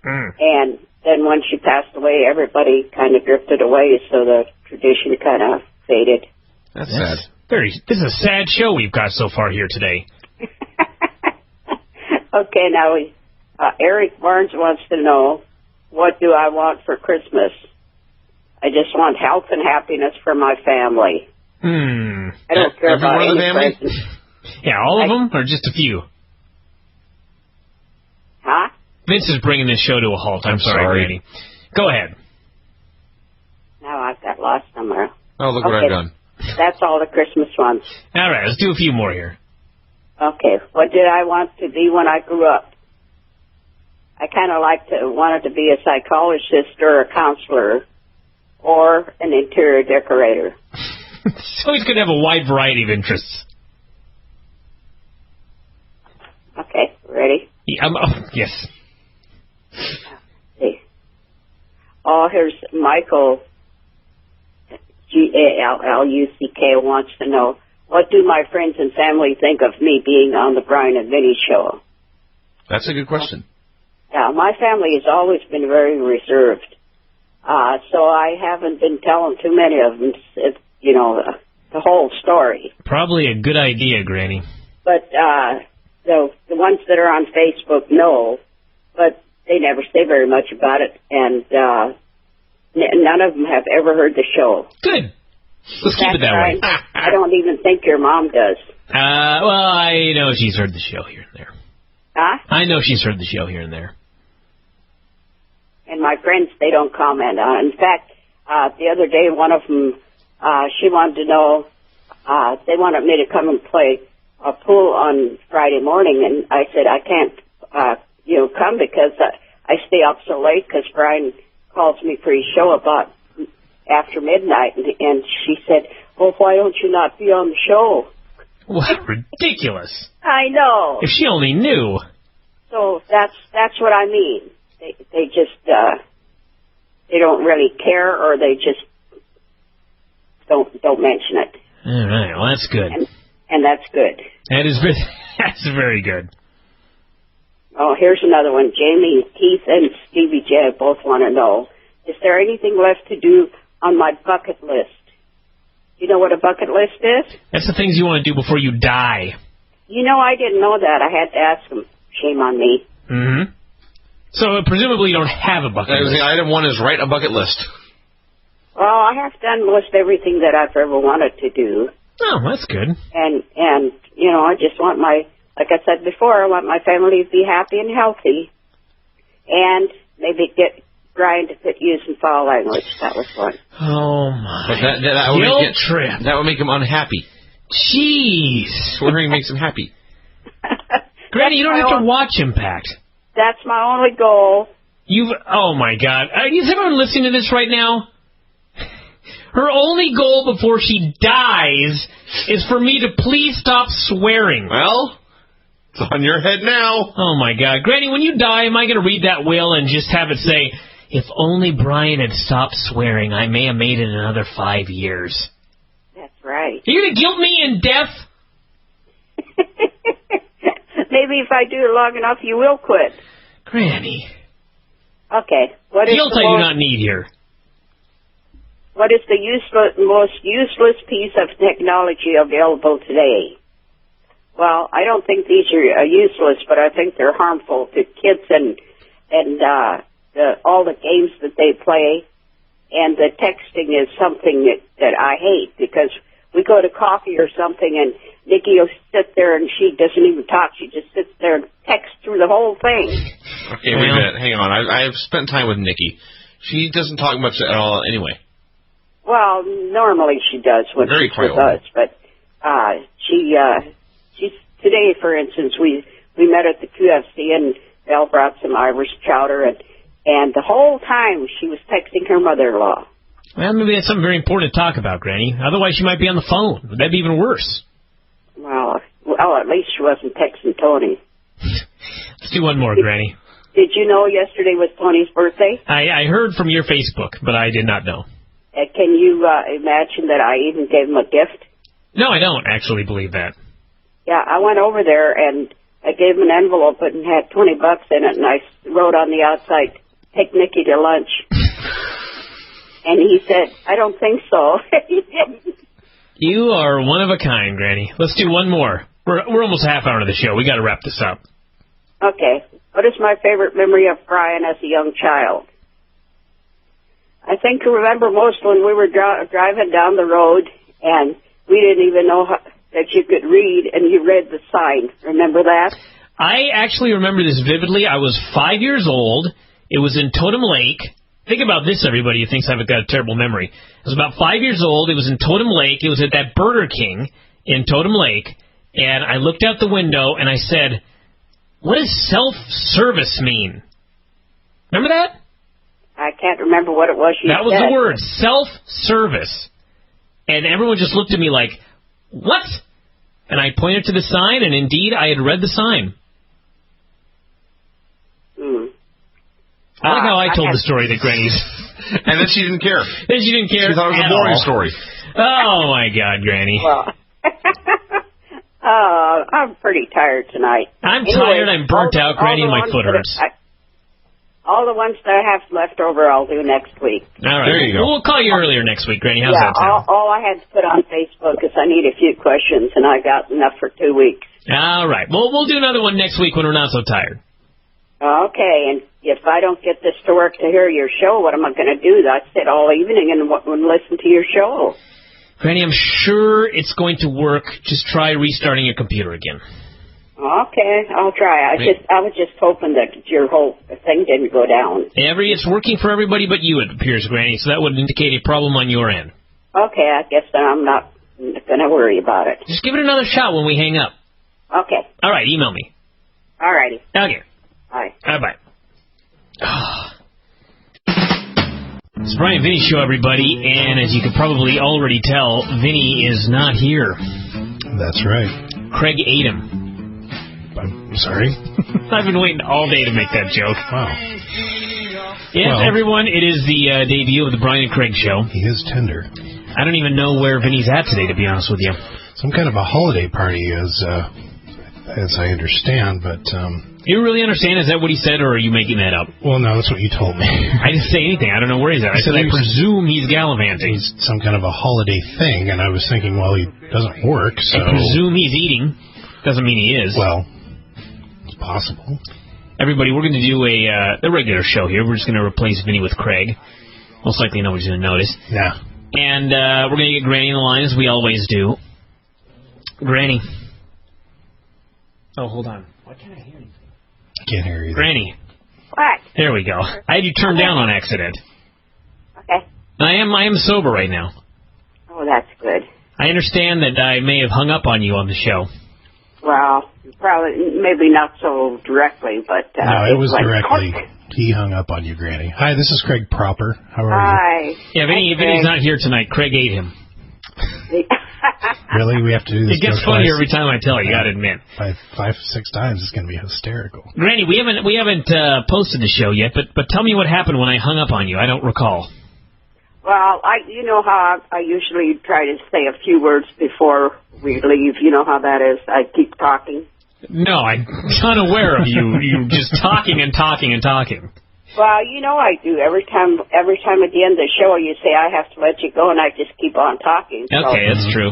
[SPEAKER 18] And then when she passed away, everybody kind of drifted away, so the tradition kind of faded.
[SPEAKER 1] That's sad.
[SPEAKER 3] This is a sad show we've got so far here today.
[SPEAKER 18] Okay, now Eric Barnes wants to know, what do I want for Christmas? I just want health and happiness for my family. I don't care about any presents.
[SPEAKER 3] Yeah, all of them, or just a few?
[SPEAKER 18] Huh?
[SPEAKER 3] Vince is bringing this show to a halt. I'm sorry, Granny. Go ahead.
[SPEAKER 18] Now I've got lost somewhere.
[SPEAKER 1] Oh, look what I've done.
[SPEAKER 18] That's all the Christmas ones.
[SPEAKER 3] All right, let's do a few more here.
[SPEAKER 18] Okay, what did I want to be when I grew up? I kind of wanted to be a psychologist or a counselor or an interior decorator.
[SPEAKER 3] So he's going to have a wide variety of interests.
[SPEAKER 18] Okay, ready?
[SPEAKER 3] Yeah, yes.
[SPEAKER 18] See. Oh, here's Michael, Galluck, wants to know, what do my friends and family think of me being on the Bryan and Vinny show?
[SPEAKER 1] That's a good question.
[SPEAKER 18] Yeah, my family has always been very reserved, so I haven't been telling too many of them, the whole story.
[SPEAKER 3] Probably a good idea, Granny.
[SPEAKER 18] But the ones that are on Facebook know, but they never say very much about it, and none of them have ever heard the show.
[SPEAKER 3] Good. Let's keep it that way.
[SPEAKER 18] I don't even think your mom does.
[SPEAKER 3] Well, I know she's heard the show here and there.
[SPEAKER 18] Huh?
[SPEAKER 3] I know she's heard the show here and there.
[SPEAKER 18] And my friends, they don't comment on it. In fact, the other day, one of them, she wanted to know, they wanted me to come and play a pool on Friday morning, and I said, I can't, come because I stay up so late because Bryan calls me for his show about after midnight, and she said, well, why don't you not be on the show?
[SPEAKER 3] What ridiculous.
[SPEAKER 18] I know.
[SPEAKER 3] If she only knew.
[SPEAKER 18] So that's what I mean. They just, they don't really care, or they just don't mention it.
[SPEAKER 3] All right, well, that's good.
[SPEAKER 18] And that's good.
[SPEAKER 3] That's very good.
[SPEAKER 18] Oh, here's another one. Jamie, Keith, and Stevie J both want to know, is there anything left to do on my bucket list? You know what a bucket list is?
[SPEAKER 3] That's the things you want to do before you die.
[SPEAKER 18] I didn't know that. I had to ask him. Shame on me.
[SPEAKER 3] Mm-hmm. So presumably you don't have a bucket list.
[SPEAKER 1] Item 1 is write a bucket list.
[SPEAKER 18] Well, I have done most everything that I've ever wanted to do.
[SPEAKER 3] Oh, that's good.
[SPEAKER 18] And I just want like I said before, I want my family to be happy and healthy. And maybe get Bryan to quit using foul language. That was one.
[SPEAKER 3] Oh, my.
[SPEAKER 1] But that would make him unhappy.
[SPEAKER 3] Jeez.
[SPEAKER 1] Swearing makes him happy.
[SPEAKER 3] Granny, you don't have to watch Impact.
[SPEAKER 18] That's my only goal.
[SPEAKER 3] Oh, my God. Is everyone listening to this right now? Her only goal before she dies is for me to please stop swearing.
[SPEAKER 1] Well, it's on your head now.
[SPEAKER 3] Oh, my God. Granny, when you die, am I going to read that will and just have it say, if only Bryan had stopped swearing, I may have made it another 5 years?
[SPEAKER 18] That's right.
[SPEAKER 3] You're going to guilt me in death?
[SPEAKER 18] Maybe if I do it long enough, you will quit.
[SPEAKER 3] Granny.
[SPEAKER 18] Okay. What is
[SPEAKER 3] Guilt I do not need here.
[SPEAKER 18] What is the most useless piece of technology available today? Well, I don't think these are useless, but I think they're harmful to kids and all the games that they play. And the texting is something that I hate, because we go to coffee or something and Nikki will sit there and she doesn't even talk. She just sits there and texts through the whole thing.
[SPEAKER 1] Okay, wait a minute. Hang on. I've spent time with Nikki. She doesn't talk much at all anyway.
[SPEAKER 18] Well, normally she does when
[SPEAKER 1] Very
[SPEAKER 18] she's with us, but she's today, for instance, we met at the QFC and Belle brought some Irish chowder, and the whole time she was texting her mother-in-law.
[SPEAKER 3] Well, maybe that's something very important to talk about, Granny. Otherwise, she might be on the phone. That'd be even worse.
[SPEAKER 18] Well, at least she wasn't texting Tony.
[SPEAKER 3] Let's do one more, Granny.
[SPEAKER 18] Did you know yesterday was Tony's birthday?
[SPEAKER 3] I heard from your Facebook, but I did not know.
[SPEAKER 18] Can you imagine that I even gave him a gift?
[SPEAKER 3] No, I don't actually believe that.
[SPEAKER 18] Yeah, I went over there and I gave him an envelope and had $20 in it, and I wrote on the outside, "Take Nikki to lunch." And he said, "I don't think so." He didn't.
[SPEAKER 3] You are one of a kind, Granny. Let's do one more. We're almost half hour into the show. We got to wrap this up.
[SPEAKER 18] Okay. What is my favorite memory of Bryan as a young child? I think I remember most when we were driving down the road and we didn't even know that you could read, and you read the sign. Remember that?
[SPEAKER 3] I actually remember this vividly. I was 5 years old. It was in Totem Lake. Think about this, everybody who thinks I've got a terrible memory. I was about 5 years old. It was in Totem Lake. It was at that Burger King in Totem Lake. And I looked out the window and I said, "What does self-service mean?" Remember that?
[SPEAKER 18] I can't remember what it was you said.
[SPEAKER 3] That was the word, self-service. And everyone just looked at me like, "What?" And I pointed to the sign, and indeed, I had read the sign. I like how I told the story that Granny's...
[SPEAKER 1] And then she didn't care.
[SPEAKER 3] Then she didn't care.
[SPEAKER 1] She thought it was a boring story.
[SPEAKER 3] Oh, my God, Granny.
[SPEAKER 18] Well, I'm pretty tired tonight.
[SPEAKER 3] I'm tired. I'm burnt out, Granny, and my foot hurts.
[SPEAKER 18] All the ones that I have left over, I'll do next week.
[SPEAKER 3] All right.
[SPEAKER 1] There you go.
[SPEAKER 3] We'll call you earlier next week, Granny. How's that sound?
[SPEAKER 18] All I had to put on Facebook is I need a few questions, and I got enough for 2 weeks.
[SPEAKER 3] All right. Well, we'll do another one next week when we're not so tired.
[SPEAKER 18] Okay, and if I don't get this to work to hear your show, what am I going to do? I'd sit all evening and listen to your show.
[SPEAKER 3] Granny, I'm sure it's going to work. Just try restarting your computer again.
[SPEAKER 18] Okay, I'll try. I was just hoping that your whole thing didn't go down.
[SPEAKER 3] It's working for everybody but you, it appears, Granny, so that would indicate a problem on your end.
[SPEAKER 18] Okay, I guess then I'm not going to worry about it.
[SPEAKER 3] Just give it another shot when we hang up.
[SPEAKER 18] Okay.
[SPEAKER 3] All right, email me.
[SPEAKER 18] All righty.
[SPEAKER 3] Okay.
[SPEAKER 18] Bye.
[SPEAKER 3] Bye-bye. It's Bryan Vinny Show, everybody, and as you could probably already tell, Vinny is not here.
[SPEAKER 16] That's right.
[SPEAKER 3] Craig ate him.
[SPEAKER 16] I'm sorry?
[SPEAKER 3] I've been waiting all day to make that joke.
[SPEAKER 16] Wow.
[SPEAKER 3] Yes, everyone, it is the debut of the Bryan and Craig Show.
[SPEAKER 16] He is tender.
[SPEAKER 3] I don't even know where Vinny's at today, to be honest with you.
[SPEAKER 16] Some kind of a holiday party, as I understand, but...
[SPEAKER 3] You really understand? Is that what he said, or are you making that up?
[SPEAKER 16] Well, no, that's what you told me.
[SPEAKER 3] I didn't say anything. I don't know where he's at. I said I presume he's gallivanting.
[SPEAKER 16] He's some kind of a holiday thing, and I was thinking, well, he doesn't work, so...
[SPEAKER 3] I presume he's eating. Doesn't mean he is.
[SPEAKER 16] Well, it's possible.
[SPEAKER 3] Everybody, we're going to do a regular show here. We're just going to replace Vinny with Craig. Most likely nobody's going to notice.
[SPEAKER 16] Yeah.
[SPEAKER 3] And we're going to get Granny in the line, as we always do. Granny. Oh, hold on. Why can't I hear anything?
[SPEAKER 16] I can't hear you.
[SPEAKER 3] Granny.
[SPEAKER 18] What?
[SPEAKER 3] There we go. I had you turned down on accident.
[SPEAKER 18] Okay.
[SPEAKER 3] I am sober right now.
[SPEAKER 18] Oh, that's good.
[SPEAKER 3] I understand that I may have hung up on you on the show.
[SPEAKER 18] Well, probably, maybe not so directly, but...
[SPEAKER 16] no, it was
[SPEAKER 18] like,
[SPEAKER 16] directly. He hung up on you, Granny. Hi, this is Craig Proper. How are
[SPEAKER 18] you? Hi.
[SPEAKER 3] Yeah, Vinny's not here tonight. Craig ate him.
[SPEAKER 16] Really? We have to do this?
[SPEAKER 3] It gets funnier every time I tell you, you gotta admit.
[SPEAKER 16] By 5-6 times, it's going to be hysterical.
[SPEAKER 3] Granny, we haven't posted the show yet, but tell me what happened when I hung up on you. I don't recall.
[SPEAKER 18] Well, you know how I usually try to say a few words before we leave. You know how that is. I keep talking.
[SPEAKER 3] No, I'm unaware of you. You just talking and talking and talking.
[SPEAKER 18] Well, you know I do. Every time at the end of the show, you say I have to let you go, and I just keep on talking. So
[SPEAKER 3] okay, that's true.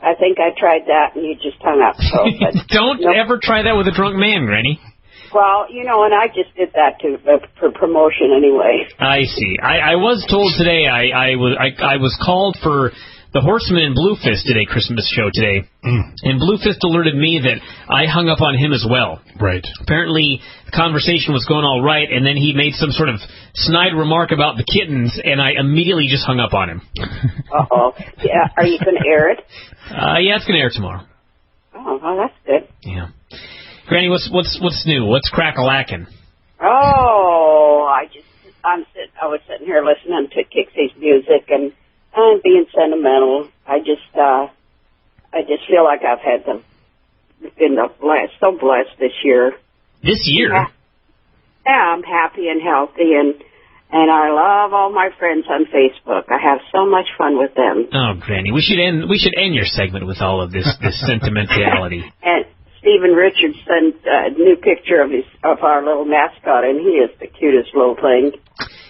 [SPEAKER 18] I think I tried that, and you just hung up. So,
[SPEAKER 3] Don't ever try that with a drunk man, Granny.
[SPEAKER 18] Well, you know, and I just did that for promotion anyway.
[SPEAKER 3] I see. I was told today I was called for the Horseman and Bluefist did a Christmas show today, and Bluefist alerted me that I hung up on him as well.
[SPEAKER 16] Right.
[SPEAKER 3] Apparently, the conversation was going all right, and then he made some sort of snide remark about the kittens, and I immediately just hung up on him.
[SPEAKER 18] Uh-oh. Yeah, are you going to air it?
[SPEAKER 3] Yeah, it's going to air tomorrow.
[SPEAKER 18] Oh, well, that's good.
[SPEAKER 3] Yeah. Granny, what's new? What's crack-a-lackin'?
[SPEAKER 18] Oh, I was sitting here listening to Kixie's music and being sentimental. I just feel like I've been so blessed this year.
[SPEAKER 3] This year?
[SPEAKER 18] Yeah, I'm happy and healthy, and I love all my friends on Facebook. I have so much fun with them.
[SPEAKER 3] Oh, Granny, we should end your segment with all of this sentimentality.
[SPEAKER 18] And Stephen Richards sent a new picture of our little mascot, and he is the cutest little thing.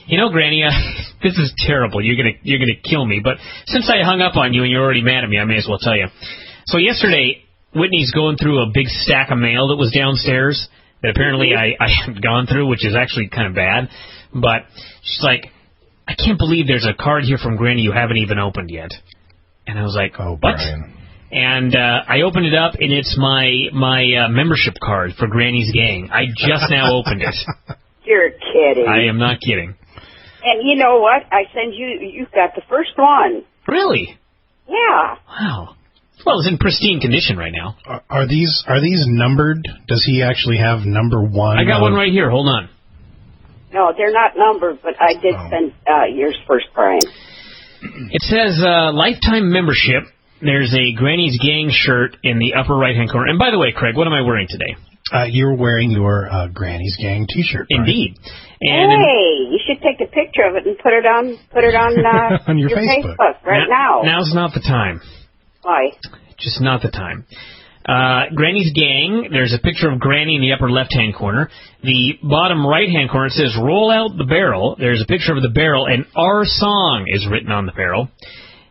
[SPEAKER 3] You know, Granny, this is terrible. You're gonna kill me. But since I hung up on you and you're already mad at me, I may as well tell you. So yesterday, Whitney's going through a big stack of mail that was downstairs that apparently I hadn't gone through, which is actually kind of bad. But she's like, I can't believe there's a card here from Granny you haven't even opened yet. And I was like,
[SPEAKER 16] oh,
[SPEAKER 3] what?
[SPEAKER 16] Bryan.
[SPEAKER 3] And I opened it up, and it's my membership card for Granny's Gang. I just now opened it.
[SPEAKER 18] You're kidding.
[SPEAKER 3] I am not kidding.
[SPEAKER 18] And you know what? You got the first one.
[SPEAKER 3] Really?
[SPEAKER 18] Yeah.
[SPEAKER 3] Wow. Well, it's in pristine condition right now.
[SPEAKER 16] Are these numbered? Does he actually have number one?
[SPEAKER 3] I got one right here. Hold on.
[SPEAKER 18] No, they're not numbered, but I did send yours first, Bryan.
[SPEAKER 3] It says lifetime membership. There's a Granny's Gang shirt in the upper right-hand corner. And by the way, Craig, what am I wearing today?
[SPEAKER 16] You're wearing your Granny's Gang T-shirt. Bryan.
[SPEAKER 3] Indeed.
[SPEAKER 18] And you should take a picture of it and put it on
[SPEAKER 16] on your Facebook
[SPEAKER 18] right now.
[SPEAKER 3] Now's not the time.
[SPEAKER 18] Why?
[SPEAKER 3] Just not the time. Granny's Gang, there's a picture of Granny in the upper left-hand corner. The bottom right-hand corner, it says, roll out the barrel. There's a picture of the barrel, and our song is written on the barrel.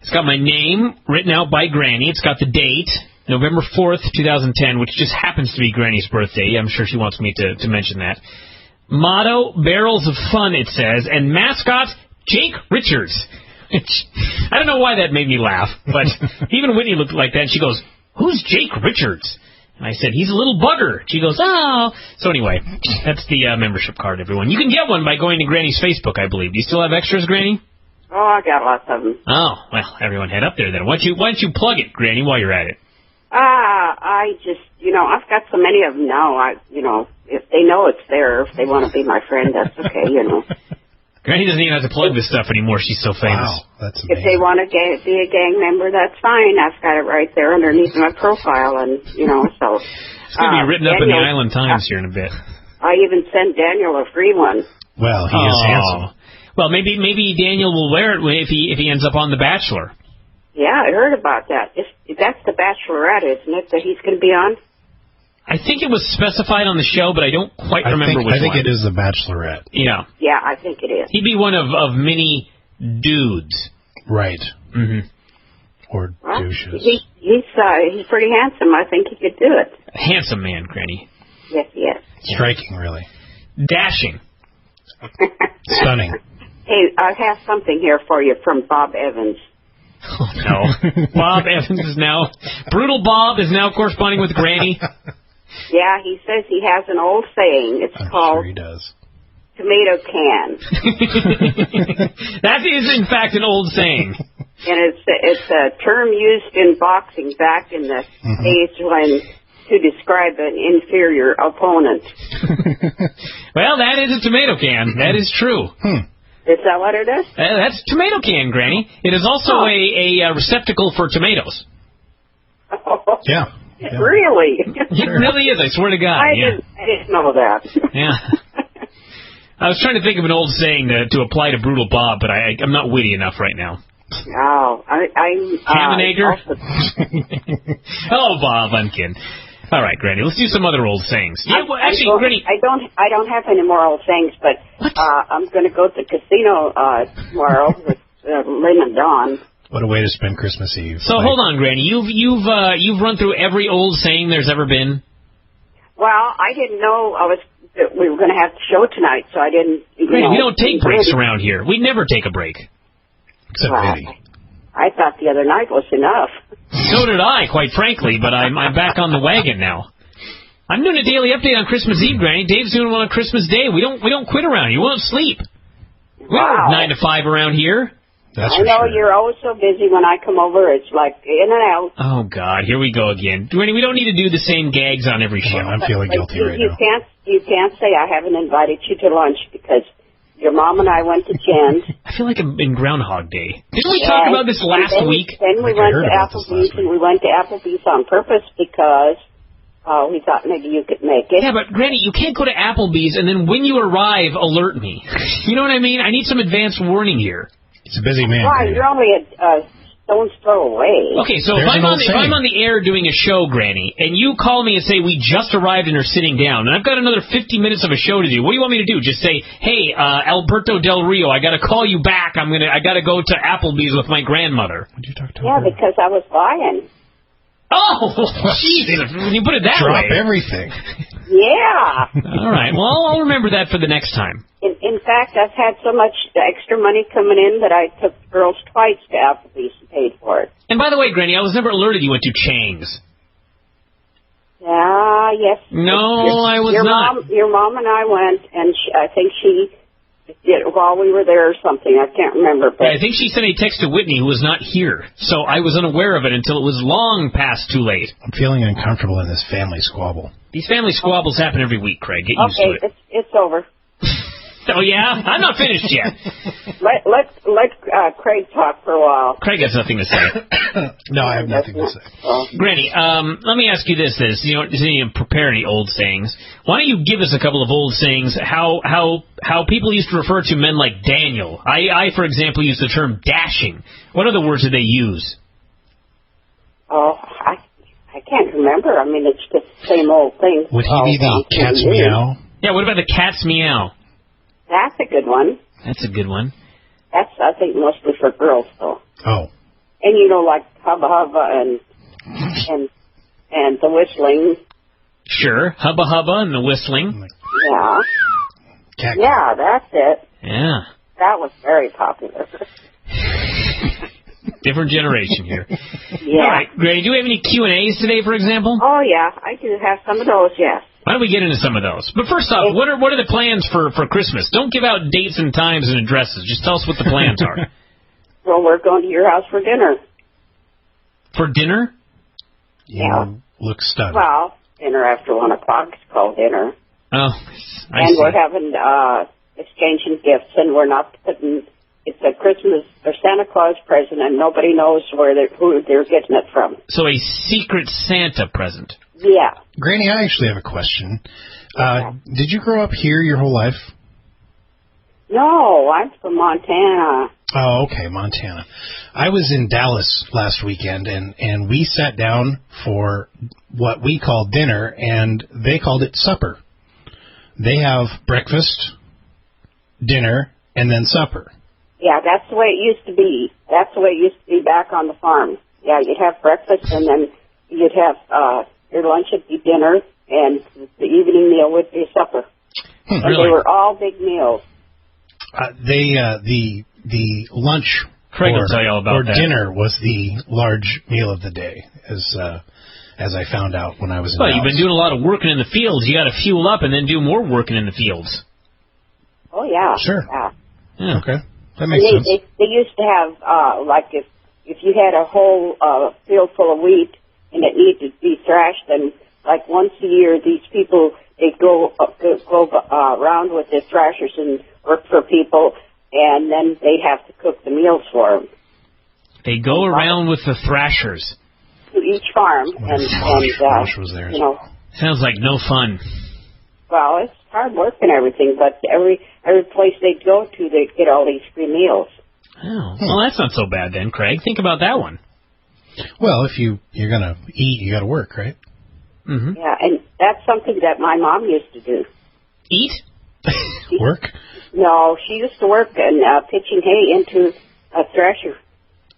[SPEAKER 3] It's got my name written out by Granny. It's got the date, November 4th, 2010, which just happens to be Granny's birthday. I'm sure she wants me to mention that. Motto, Barrels of Fun, it says, and mascot, Jake Richards. I don't know why that made me laugh, but even Whitney looked like that, and she goes, who's Jake Richards? And I said, he's a little bugger. She goes, oh. So anyway, that's the membership card, everyone. You can get one by going to Granny's Facebook, I believe. Do you still have extras, Granny?
[SPEAKER 18] Oh, I got lots of them.
[SPEAKER 3] Oh, well, everyone head up there then. Why don't you plug it, Granny, while you're at it?
[SPEAKER 18] I just, I've got so many of them now. If they know it's there, if they want to be my friend, that's okay,
[SPEAKER 3] Granny doesn't even have to plug this stuff anymore. She's so famous.
[SPEAKER 16] Wow, that's amazing.
[SPEAKER 18] If they want to be a gang member, that's fine. I've got it right there underneath my profile, and, so.
[SPEAKER 3] It's going to be written up in the Island Times here in a bit.
[SPEAKER 18] I even sent Daniel a free one.
[SPEAKER 16] Well, he is handsome.
[SPEAKER 3] Well, maybe Daniel will wear it if he ends up on The Bachelor.
[SPEAKER 18] Yeah, I heard about that. That's The Bachelorette, isn't it, that he's going to be on?
[SPEAKER 3] I think it was specified on the show, but I don't quite remember which one.
[SPEAKER 16] I think it is The Bachelorette.
[SPEAKER 3] Yeah.
[SPEAKER 18] Yeah, I think it is.
[SPEAKER 3] He'd be one of many dudes.
[SPEAKER 16] Right.
[SPEAKER 3] Mm-hmm.
[SPEAKER 16] Or douches.
[SPEAKER 18] He's pretty handsome. I think he could do it.
[SPEAKER 3] A handsome man, Granny.
[SPEAKER 18] Yes, yes.
[SPEAKER 16] Striking, really.
[SPEAKER 3] Dashing.
[SPEAKER 16] Stunning.
[SPEAKER 18] Hey, I have something here for you from Bob Evans.
[SPEAKER 3] Oh, no. Bob Evans is now... Brutal Bob is now corresponding with Granny.
[SPEAKER 18] Yeah, he says he has an old saying. It's called...
[SPEAKER 16] Sure he does.
[SPEAKER 18] Tomato can.
[SPEAKER 3] That is, in fact, an old saying.
[SPEAKER 18] And it's a term used in boxing back in the days when... to describe an inferior opponent.
[SPEAKER 3] Well, that is a tomato can. That is true.
[SPEAKER 18] Is that what it is?
[SPEAKER 3] That's tomato can, Granny. It is also a receptacle for tomatoes.
[SPEAKER 16] Yeah.
[SPEAKER 18] Really?
[SPEAKER 3] It really is, I swear to God.
[SPEAKER 18] I didn't know that.
[SPEAKER 3] Yeah. I was trying to think of an old saying to apply to Brutal Bob, but I'm not witty enough right now.
[SPEAKER 18] Oh,
[SPEAKER 3] Ham and egger? Hello, Bob. I'm kidding. All right, Granny, let's do some other old sayings. Yeah, well, actually, Granny...
[SPEAKER 18] I don't have any more old sayings, but I'm going to go to the casino tomorrow with Lynn and Dawn.
[SPEAKER 16] What a way to spend Christmas Eve.
[SPEAKER 3] So hold on, Granny. You've run through every old saying there's ever been?
[SPEAKER 18] Well, I didn't know we were going to have the show tonight, so I didn't...
[SPEAKER 3] Granny, we don't take breaks around here. We never take a break.
[SPEAKER 16] Except Vinny.
[SPEAKER 18] I thought the other night was enough.
[SPEAKER 3] So did I, quite frankly, but I'm back on the wagon now. I'm doing a daily update on Christmas Eve, Granny. Dave's doing one on Christmas Day. We don't quit around here. We won't sleep. We don't work 9 to 5 around here.
[SPEAKER 18] I know you're always so busy when I come over. It's like in and out.
[SPEAKER 3] Oh, God, here we go again. Granny, we don't need to do the same gags on every show.
[SPEAKER 16] I'm feeling guilty right now.
[SPEAKER 18] You can't say I haven't invited you to lunch because your mom and I went to Jen's.
[SPEAKER 3] I feel like I'm in Groundhog Day. Didn't we talk about this last week?
[SPEAKER 18] Then we went to Applebee's, and we went to Applebee's on purpose because we thought maybe you could make it.
[SPEAKER 3] Yeah, but Granny, you can't go to Applebee's and then when you arrive, alert me. You know what I mean? I need some advance warning here.
[SPEAKER 16] He's a busy man.
[SPEAKER 18] Why? You're only a stone's throw away.
[SPEAKER 3] Okay, so if I'm on the air doing a show, Granny, and you call me and say we just arrived and are sitting down, and I've got another 50 minutes of a show to do, what do you want me to do? Just say, hey, Alberto Del Rio, I got to call you back. I got to go to Applebee's with my grandmother.
[SPEAKER 16] What did you talk to?
[SPEAKER 18] Yeah, because I was lying.
[SPEAKER 3] Oh, Jesus! When you put it that way,
[SPEAKER 16] drop everything.
[SPEAKER 18] Yeah.
[SPEAKER 3] All right. Well, I'll remember that for the next time.
[SPEAKER 18] In fact, I've had so much extra money coming in that I took girls twice to Applebee's and paid for it.
[SPEAKER 3] And by the way, Granny, I was never alerted you went to Chang's.
[SPEAKER 18] Yes.
[SPEAKER 3] No, I was not.
[SPEAKER 18] Your mom and I went, and I think she did while we were there or something. I can't remember. But
[SPEAKER 3] I think she sent a text to Whitney, who was not here. So I was unaware of it until it was long past too late.
[SPEAKER 16] I'm feeling uncomfortable in this family squabble.
[SPEAKER 3] These family squabbles happen every week, Craig. Get used to it.
[SPEAKER 18] It's over.
[SPEAKER 3] Oh, yeah? I'm not finished yet.
[SPEAKER 18] Let Craig talk for a while.
[SPEAKER 3] Craig has nothing to say.
[SPEAKER 16] No, I have nothing to say.
[SPEAKER 3] Granny, let me ask you this. You don't prepare any old sayings. Why don't you give us a couple of old sayings, how people used to refer to men like Daniel. I, for example, use the term dashing. What other words did they use?
[SPEAKER 18] Oh, I can't remember. I mean, it's just the same old thing.
[SPEAKER 16] Would he be the cat's meow?
[SPEAKER 3] Yeah, what about the cat's meow?
[SPEAKER 18] That's a good one.
[SPEAKER 3] That's a good one.
[SPEAKER 18] That's, I think, mostly for girls, though.
[SPEAKER 16] Oh.
[SPEAKER 18] And, like Hubba Hubba and the whistling.
[SPEAKER 3] Sure, Hubba Hubba and the whistling.
[SPEAKER 18] Yeah. Yeah, that's it.
[SPEAKER 3] Yeah.
[SPEAKER 18] That was very popular.
[SPEAKER 3] Different generation here.
[SPEAKER 18] Yeah.
[SPEAKER 3] All right, Granny, do we have any Q&As today, for example?
[SPEAKER 18] Oh, yeah, I do have some of those, yes.
[SPEAKER 3] Why don't we get into some of those? But first off, what are the plans for Christmas? Don't give out dates and times and addresses. Just tell us what the plans are.
[SPEAKER 18] Well, we're going to your house for dinner.
[SPEAKER 3] For dinner?
[SPEAKER 18] Yeah.
[SPEAKER 16] Look stunned.
[SPEAKER 18] Well, dinner after 1 o'clock is called dinner.
[SPEAKER 3] Oh, I
[SPEAKER 18] see.
[SPEAKER 3] We're
[SPEAKER 18] having exchanging gifts, and we're not putting. It's a Christmas or Santa Claus present, and nobody knows who they're getting it from.
[SPEAKER 3] So a secret Santa present.
[SPEAKER 18] Yeah.
[SPEAKER 16] Granny, I actually have a question. Did you grow up here your whole life?
[SPEAKER 18] No, I'm from Montana.
[SPEAKER 16] Oh, okay, Montana. I was in Dallas last weekend, and we sat down for what we called dinner, and they called it supper. They have breakfast, dinner, and then supper.
[SPEAKER 18] Yeah, that's the way it used to be. That's the way it used to be back on the farm. Yeah, you'd have breakfast, and then you'd have your lunch would be dinner, and the evening meal would be supper. And
[SPEAKER 3] really?
[SPEAKER 18] They were all big meals.
[SPEAKER 16] The lunch
[SPEAKER 3] Craig will tell you all about that.
[SPEAKER 16] Dinner was the large meal of the day, as I found out when I was in Dallas.
[SPEAKER 3] You've been doing a lot of working in the fields. You got to fuel up and then do more working in the fields.
[SPEAKER 18] Oh, yeah.
[SPEAKER 16] Sure.
[SPEAKER 18] Yeah.
[SPEAKER 16] Okay. That makes sense.
[SPEAKER 18] They used to have, like, if you had a whole field full of wheat and it needed to be thrashed, then, like, once a year, these people, they'd go around with their thrashers and work for people, and then they'd have to cook the meals for them.
[SPEAKER 3] They go around with the thrashers.
[SPEAKER 18] To each farm,
[SPEAKER 16] Marsh was there as well.
[SPEAKER 3] Sounds like no fun.
[SPEAKER 18] Well, it's hard work and everything, but every place they go to, they get all these free meals.
[SPEAKER 3] Oh, well, that's not so bad then, Craig. Think about that one.
[SPEAKER 16] Well, if you're going to eat, you got to work, right?
[SPEAKER 3] Mm-hmm.
[SPEAKER 18] Yeah, and that's something that my mom used to do.
[SPEAKER 3] Eat?
[SPEAKER 16] Work?
[SPEAKER 18] No, she used to work and pitching hay into a thresher.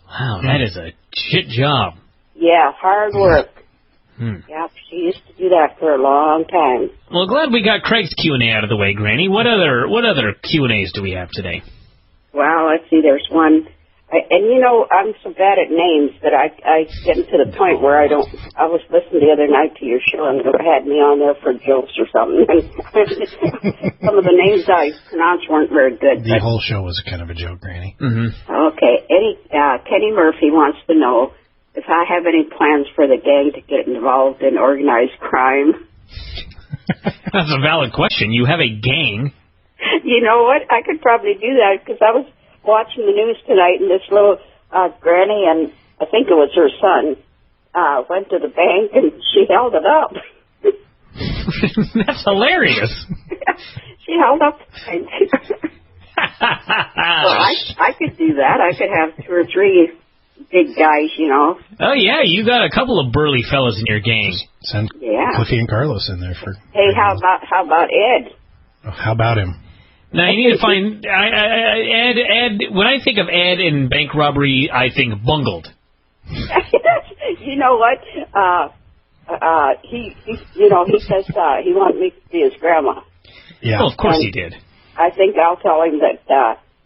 [SPEAKER 3] Wow, that is a shit job.
[SPEAKER 18] Yeah, hard work. Yeah, she used to do that for a long time.
[SPEAKER 3] Well, glad we got Craig's Q&A out of the way, Granny. What other Q&As do we have today?
[SPEAKER 18] Well, let's see, there's one. And you know, I'm so bad at names that I get to the point where I was listening the other night to your show and you had me on there for jokes or something. Some of the names I pronounced weren't very good.
[SPEAKER 16] The whole show was kind of a joke, Granny.
[SPEAKER 18] Okay, Kenny Murphy wants to know if I have any plans for the gang to get involved in organized crime.
[SPEAKER 3] That's a valid question. You have a gang.
[SPEAKER 18] You know what? I could probably do that because I was watching the news tonight, and this little granny, and I think it was her son, went to the bank, and she held it up.
[SPEAKER 3] That's hilarious.
[SPEAKER 18] She held up the bank. Well, I could do that. I could have 2 or 3 big guys, you know.
[SPEAKER 3] Oh, yeah, you got a couple of burly fellas in your gang.
[SPEAKER 16] Send Cliffy and Carlos in there for...
[SPEAKER 18] Hey, how about Ed?
[SPEAKER 16] Oh, how about him?
[SPEAKER 3] Now, you need to find... Ed, when I think of Ed in bank robbery, I think bungled.
[SPEAKER 18] You know what? He says he wanted me to be his grandma.
[SPEAKER 3] Yeah. Well, of course he did.
[SPEAKER 18] I think I'll tell him that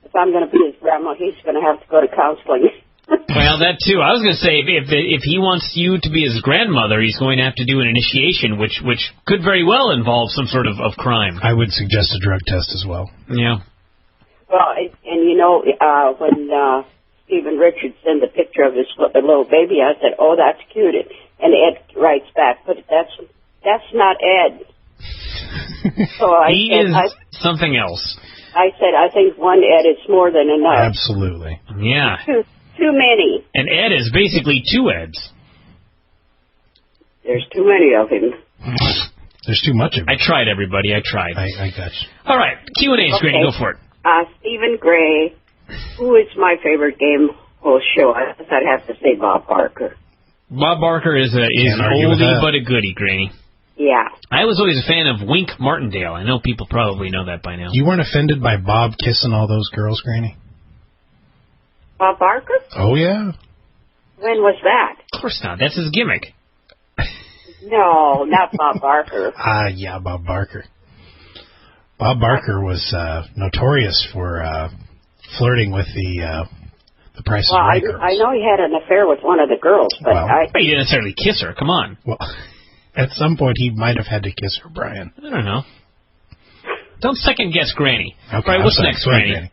[SPEAKER 18] if I'm going to be his grandma, he's going to have to go to counseling.
[SPEAKER 3] Well, that too. I was going to say, if he wants you to be his grandmother, he's going to have to do an initiation, which could very well involve some sort of crime.
[SPEAKER 16] I would suggest a drug test as well.
[SPEAKER 3] Yeah.
[SPEAKER 18] Well, and you know, when Stephen Richards sent the picture of his little baby, I said, "Oh, that's cute." And Ed writes back, "But that's not Ed." So
[SPEAKER 3] he is something else.
[SPEAKER 18] I said, "I think one Ed is more than enough."
[SPEAKER 16] Absolutely.
[SPEAKER 3] Yeah.
[SPEAKER 18] Too many.
[SPEAKER 3] And Ed is basically 2 Eds.
[SPEAKER 18] There's too many of him.
[SPEAKER 16] There's too much of him.
[SPEAKER 3] I tried, everybody. I tried.
[SPEAKER 16] I got you.
[SPEAKER 3] All right. Q&A, Granny. Go for it.
[SPEAKER 18] Stephen Gray, who is my favorite game host show? I guess I'd have to say Bob Barker.
[SPEAKER 3] Bob Barker is an oldie but a goodie, Granny.
[SPEAKER 18] Yeah.
[SPEAKER 3] I was always a fan of Wink Martindale. I know people probably know that by now.
[SPEAKER 16] You weren't offended by Bob kissing all those girls, Granny?
[SPEAKER 18] Bob Barker?
[SPEAKER 16] Oh, yeah.
[SPEAKER 18] When was that?
[SPEAKER 3] Of course not. That's his gimmick.
[SPEAKER 18] No, not Bob Barker.
[SPEAKER 16] Yeah, Bob Barker. Bob Barker was notorious for flirting with the Price is Right girls.
[SPEAKER 18] I know he had an affair with one of the girls, but
[SPEAKER 3] he didn't necessarily kiss her. Come on.
[SPEAKER 16] Well, at some point he might have had to kiss her, Brian.
[SPEAKER 3] I don't know. Don't second guess Granny.
[SPEAKER 16] Okay,
[SPEAKER 3] All right, what's next, Granny?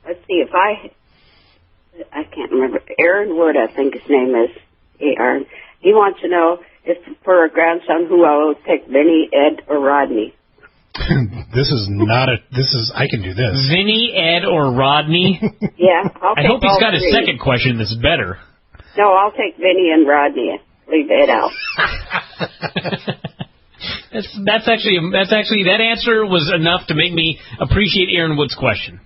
[SPEAKER 18] Let's see, if I can't remember. Aaron Wood, I think his name is. Aaron. He wants to know if for a grandson who I would pick, Vinny, Ed, or Rodney.
[SPEAKER 16] I can do this.
[SPEAKER 3] Vinny, Ed, or Rodney?
[SPEAKER 18] Yeah,
[SPEAKER 3] I hope he's got a second question that's better.
[SPEAKER 18] No, I'll take Vinny and Rodney. Leave Ed out.
[SPEAKER 3] That answer was enough to make me appreciate Aaron Wood's question.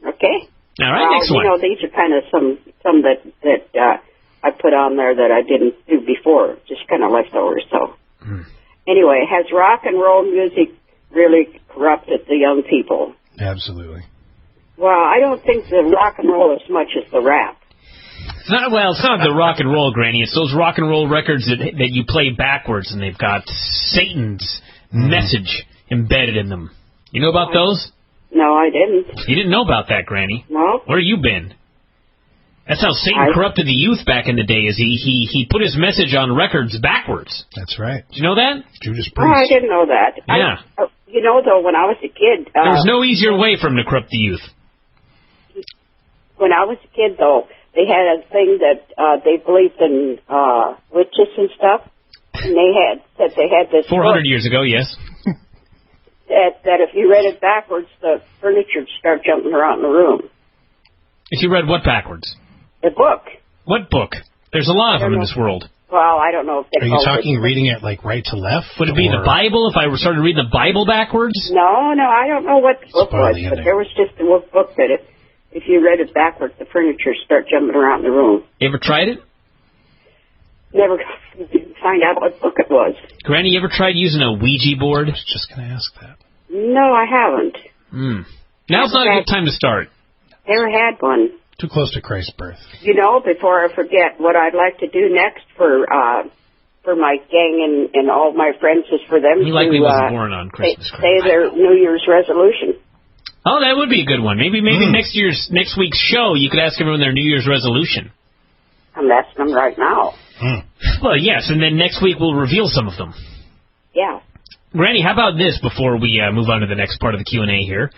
[SPEAKER 18] Okay.
[SPEAKER 3] All right, next one.
[SPEAKER 18] You know, these are kind of some that I put on there that I didn't do before, just kind of leftovers. So, Anyway, has rock and roll music really corrupted the young people?
[SPEAKER 16] Absolutely.
[SPEAKER 18] Well, I don't think the rock and roll as much as the rap.
[SPEAKER 3] It's not the rock and roll, Granny. It's those rock and roll records that you play backwards, and they've got Satan's message embedded in them. You know about those?
[SPEAKER 18] No, I didn't.
[SPEAKER 3] You didn't know about that, Granny?
[SPEAKER 18] No.
[SPEAKER 3] Where you been? That's how Satan corrupted the youth back in the day. Is he put his message on records backwards?
[SPEAKER 16] That's right.
[SPEAKER 3] Did you know that?
[SPEAKER 16] Judas Priest.
[SPEAKER 18] Oh, I didn't know that.
[SPEAKER 3] Yeah.
[SPEAKER 18] You know, though, when I was a kid...
[SPEAKER 3] there was no easier way for him to corrupt the youth.
[SPEAKER 18] When I was a kid, though, they had a thing that they believed in witches and stuff. And they had this
[SPEAKER 3] 400 years ago, yes.
[SPEAKER 18] That if you read it backwards, the furniture would start jumping around the room.
[SPEAKER 3] If you read what backwards?
[SPEAKER 18] The book.
[SPEAKER 3] What book? There's a lot of them in this world.
[SPEAKER 18] Well, I don't know if they
[SPEAKER 16] Are you talking reading it like right to left?
[SPEAKER 3] Would it be the Bible if I started reading the Bible backwards?
[SPEAKER 18] No, I don't know what the book was, but there was just a book that if you read it backwards, the furniture start jumping around the room.
[SPEAKER 3] You ever tried it?
[SPEAKER 18] Never find out what book it was.
[SPEAKER 3] Granny, you ever tried using a Ouija board?
[SPEAKER 16] I was just going to ask that.
[SPEAKER 18] No, I haven't.
[SPEAKER 3] Now's not a good time to start.
[SPEAKER 18] Never had one.
[SPEAKER 16] Too close to Christ's birth.
[SPEAKER 18] You know, before I forget, what I'd like to do next for my gang and all my friends is for them
[SPEAKER 3] he likely wasn't born on Christmas.
[SPEAKER 18] Say their New Year's resolution.
[SPEAKER 3] Oh, that would be a good one. Maybe next week's show you could ask everyone their New Year's resolution.
[SPEAKER 18] I'm asking them right now.
[SPEAKER 3] Well, yes, and then next week we'll reveal some of them.
[SPEAKER 18] Yeah.
[SPEAKER 3] Granny, how about this before we move on to the next part of the Q&A here?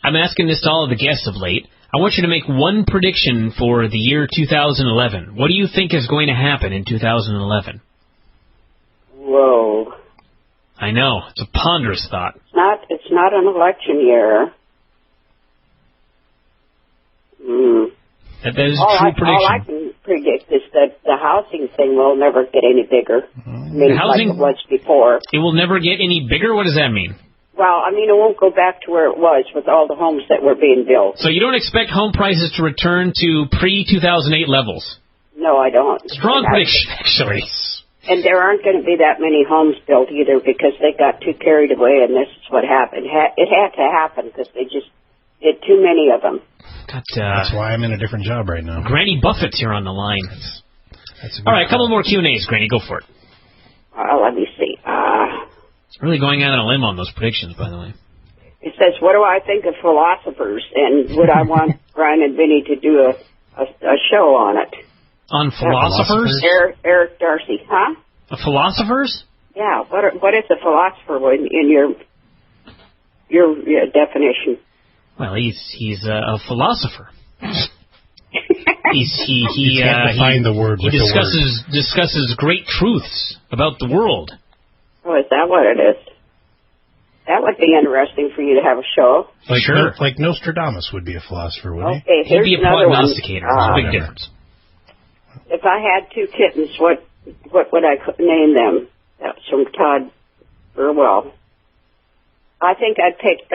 [SPEAKER 3] I'm asking this to all of the guests of late. I want you to make one prediction for the year 2011. What do you think is going to happen in 2011?
[SPEAKER 18] Whoa.
[SPEAKER 3] I know. It's a ponderous thought.
[SPEAKER 18] It's not an election year.
[SPEAKER 3] That is a true prediction.
[SPEAKER 18] All I can predict is that the housing thing will never get any bigger. I mean, like it was before.
[SPEAKER 3] It will never get any bigger? What does that mean?
[SPEAKER 18] Well, I mean, it won't go back to where it was with all the homes that were being built.
[SPEAKER 3] So you don't expect home prices to return to pre-2008 levels?
[SPEAKER 18] No, I don't.
[SPEAKER 3] Strong prediction, actually.
[SPEAKER 18] And there aren't going to be that many homes built either because they got too carried away, and this is what happened. It had to happen because they just did too many of them.
[SPEAKER 16] That's why I'm in a different job right now.
[SPEAKER 3] Granny Buffett's here on the line. All right, a couple more Q&As, Granny. Go for it.
[SPEAKER 18] Let me see.
[SPEAKER 3] It's really going out on a limb on those predictions, by the way.
[SPEAKER 18] It says, what do I think of philosophers, and would I want Bryan and Vinny to do a show on it?
[SPEAKER 3] On philosophers?
[SPEAKER 18] Eric Darcy, huh?
[SPEAKER 3] Philosophers?
[SPEAKER 18] Yeah, what is a philosopher in your definition?
[SPEAKER 3] Well, he's a philosopher. He
[SPEAKER 16] find the word.
[SPEAKER 3] He discusses great truths about the world.
[SPEAKER 18] Oh, is that what it is? That would be interesting for you to have a show.
[SPEAKER 16] Like Nostradamus would be a philosopher, wouldn't he?
[SPEAKER 18] Okay, here's
[SPEAKER 3] He'd be a
[SPEAKER 18] another one.
[SPEAKER 3] prognosticator. There's a big difference.
[SPEAKER 18] If I had two kittens, what would I name them? That's from Todd Burwell. I think I'd pick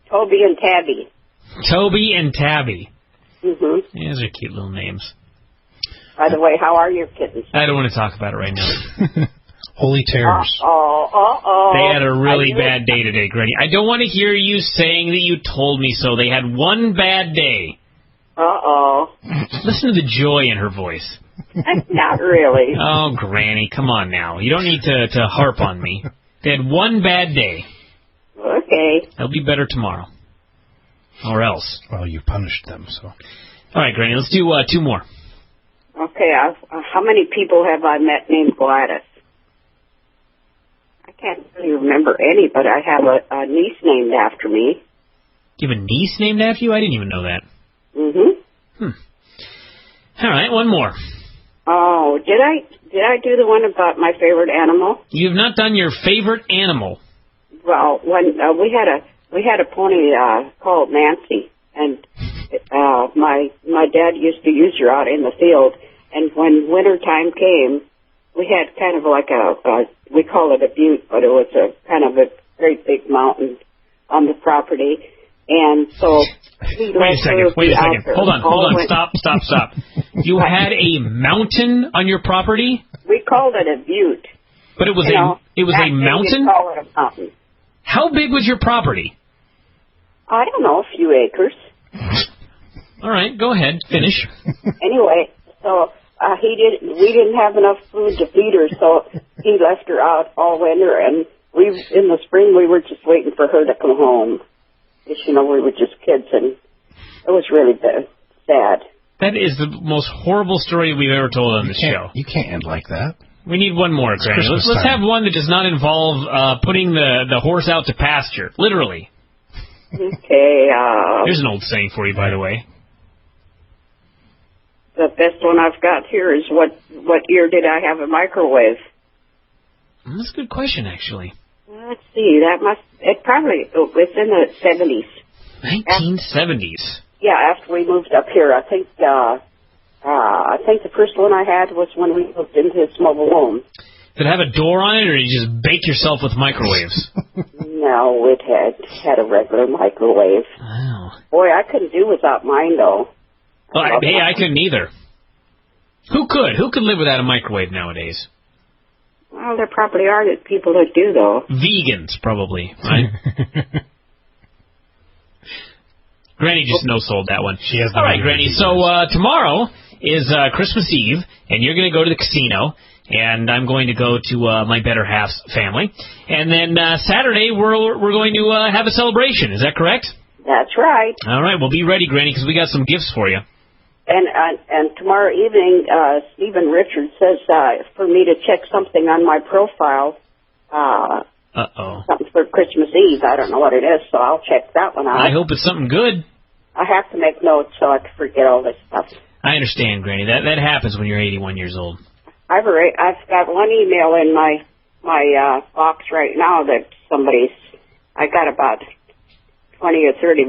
[SPEAKER 18] Toby and Tabby.
[SPEAKER 3] Toby and Tabby.
[SPEAKER 18] Mm-hmm.
[SPEAKER 3] Those are cute little names.
[SPEAKER 18] By the way, how are your kittens?
[SPEAKER 3] I don't want to talk about it right now.
[SPEAKER 16] Holy terrors.
[SPEAKER 3] They had a really bad day today, Granny. I don't want to hear you saying that you told me so. They had one bad day. Listen to the joy in her voice.
[SPEAKER 18] Not really.
[SPEAKER 3] Oh, Granny, come on now. You don't need to harp on me. They had one bad day.
[SPEAKER 18] Okay.
[SPEAKER 3] They'll be better tomorrow. Or else.
[SPEAKER 16] Well, you punished them, so.
[SPEAKER 3] All right, Granny, let's do two more.
[SPEAKER 18] Okay, how many people have I met named Gladys? I can't really remember any, but I have a niece named after me.
[SPEAKER 3] You have a niece named after you? I didn't even know that.
[SPEAKER 18] Mm-hmm.
[SPEAKER 3] All right, one more.
[SPEAKER 18] Oh, did I do the one about my favorite animal?
[SPEAKER 3] You have not done your favorite animal.
[SPEAKER 18] Well, when we had a pony called Nancy, and my dad used to use her out in the field. And when winter time came, we had kind of like we call it a butte, but it was a kind of a great big mountain on the property. And so
[SPEAKER 3] Wait a second. Hold on. Stop. You had a mountain on your property?
[SPEAKER 18] We called it a butte.
[SPEAKER 3] But it was a mountain?
[SPEAKER 18] We call it a mountain.
[SPEAKER 3] How big was your property?
[SPEAKER 18] I don't know, a few acres.
[SPEAKER 3] All right, go ahead. Finish.
[SPEAKER 18] Anyway, so we didn't have enough food to feed her, so he left her out all winter, and in the spring we were just waiting for her to come home. Because, we were just kids, and it was really sad.
[SPEAKER 3] That is the most horrible story we've ever told on this show.
[SPEAKER 16] You can't end like that.
[SPEAKER 3] We need one more, Granny. Let's have one that does not involve putting the horse out to pasture, literally.
[SPEAKER 18] Okay.
[SPEAKER 3] Here's an old saying for you, by the way.
[SPEAKER 18] The best one I've got here is what year did I have a microwave?
[SPEAKER 3] That's a good question, actually.
[SPEAKER 18] Let's see. It's in the 70s.
[SPEAKER 3] 1970s.
[SPEAKER 18] Yeah, after we moved up here, I think I think the first one I had was when we moved into this mobile home.
[SPEAKER 3] Did it have a door on it, or did you just bake yourself with microwaves?
[SPEAKER 18] No, it had a regular microwave.
[SPEAKER 3] Wow.
[SPEAKER 18] Boy, I couldn't do without mine, though.
[SPEAKER 3] Well, I couldn't either. Who could? Who could live without a microwave nowadays?
[SPEAKER 18] Well, there probably are people that do, though.
[SPEAKER 3] Vegans, probably, right? Granny just no-sold that one.
[SPEAKER 16] She has.
[SPEAKER 3] All right, Granny. So tomorrow is Christmas Eve, and you're going to go to the casino, and I'm going to go to my better half's family, and then Saturday we're going to have a celebration. Is that correct?
[SPEAKER 18] That's right.
[SPEAKER 3] All right. Well, be ready, Granny, because we got some gifts for you.
[SPEAKER 18] And tomorrow evening, Stephen Richards says for me to check something on my profile. Something for Christmas Eve. I don't know what it is, so I'll check that one out.
[SPEAKER 3] I hope it's something good.
[SPEAKER 18] I have to make notes so I can forget all this stuff.
[SPEAKER 3] I understand, Granny. That happens when you're 81 years old.
[SPEAKER 18] I've got one email in my box right now that I got about 20 or 30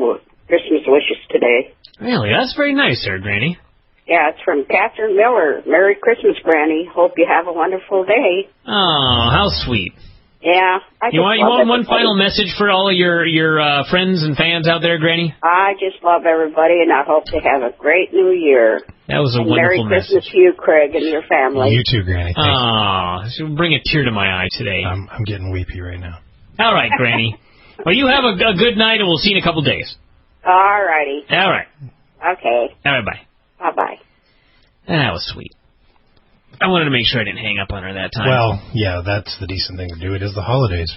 [SPEAKER 18] Christmas wishes today.
[SPEAKER 3] Really? That's very nice, sir, Granny.
[SPEAKER 18] Yeah, it's from Catherine Miller. Merry Christmas, Granny. Hope you have a wonderful day.
[SPEAKER 3] Oh, how sweet.
[SPEAKER 18] Yeah.
[SPEAKER 3] You want one final message for all of your friends and fans out there, Granny?
[SPEAKER 18] I just love everybody, and I hope they have a great new year.
[SPEAKER 3] That was a wonderful
[SPEAKER 18] Merry Christmas to you, Craig, and your family.
[SPEAKER 16] You too, Granny.
[SPEAKER 3] Oh, she'll bring a tear to my eye today.
[SPEAKER 16] I'm getting weepy right now.
[SPEAKER 3] All right, Granny. Well, you have a good night, and we'll see you in a couple days.
[SPEAKER 18] All righty.
[SPEAKER 3] All right.
[SPEAKER 18] Okay.
[SPEAKER 3] All right, bye.
[SPEAKER 18] Bye-bye.
[SPEAKER 3] That was sweet. I wanted to make sure I didn't hang up on her that time.
[SPEAKER 16] Well, yeah, that's the decent thing to do. It is the holidays.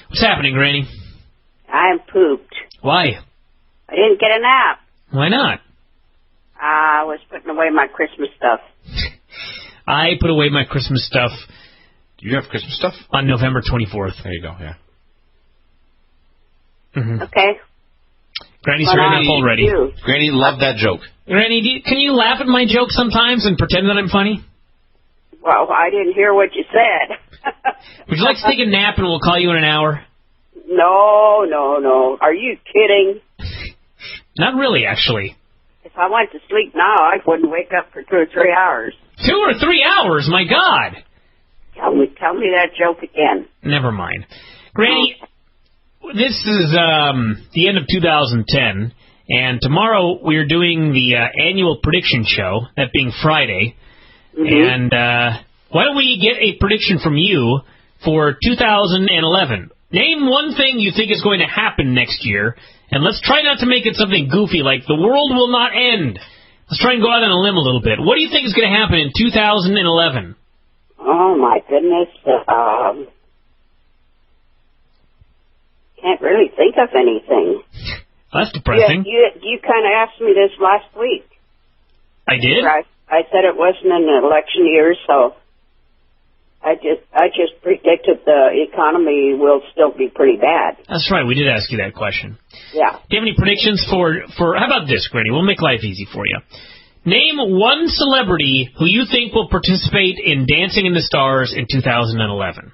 [SPEAKER 3] What's happening, Granny?
[SPEAKER 18] I'm pooped.
[SPEAKER 3] Why?
[SPEAKER 18] I didn't get a nap.
[SPEAKER 3] Why not?
[SPEAKER 18] I was putting away my Christmas stuff.
[SPEAKER 3] I put away my Christmas stuff.
[SPEAKER 1] Do you have Christmas stuff?
[SPEAKER 3] On November 24th.
[SPEAKER 1] There you go, yeah.
[SPEAKER 3] Mm-hmm.
[SPEAKER 18] Okay.
[SPEAKER 3] Granny's already.
[SPEAKER 1] Granny loved that joke.
[SPEAKER 3] Granny, can you laugh at my joke sometimes and pretend that I'm funny?
[SPEAKER 18] Well, I didn't hear what you said.
[SPEAKER 3] Would you like to take a nap and we'll call you in an hour?
[SPEAKER 18] No. Are you kidding?
[SPEAKER 3] Not really, actually.
[SPEAKER 18] If I went to sleep now, I wouldn't wake up for 2 or 3 hours.
[SPEAKER 3] 2 or 3 hours? My God.
[SPEAKER 18] Tell me that joke again.
[SPEAKER 3] Never mind. Granny, this is the end of 2010, and tomorrow we're doing the annual prediction show, that being Friday. Mm-hmm. And why don't we get a prediction from you for 2011? Name one thing you think is going to happen next year, and let's try not to make it something goofy like the world will not end. Let's try and go out on a limb a little bit. What do you think is going to happen in 2011?
[SPEAKER 18] Oh, my goodness. Can't really think of anything.
[SPEAKER 3] That's depressing.
[SPEAKER 18] You kind of asked me this last week.
[SPEAKER 3] I did?
[SPEAKER 18] I said it wasn't an election year, so I just predicted the economy will still be pretty bad.
[SPEAKER 3] That's right. We did ask you that question.
[SPEAKER 18] Yeah.
[SPEAKER 3] Do you have any predictions for how about this, Granny? We'll make life easy for you. Name one celebrity who you think will participate in Dancing in the Stars in 2011.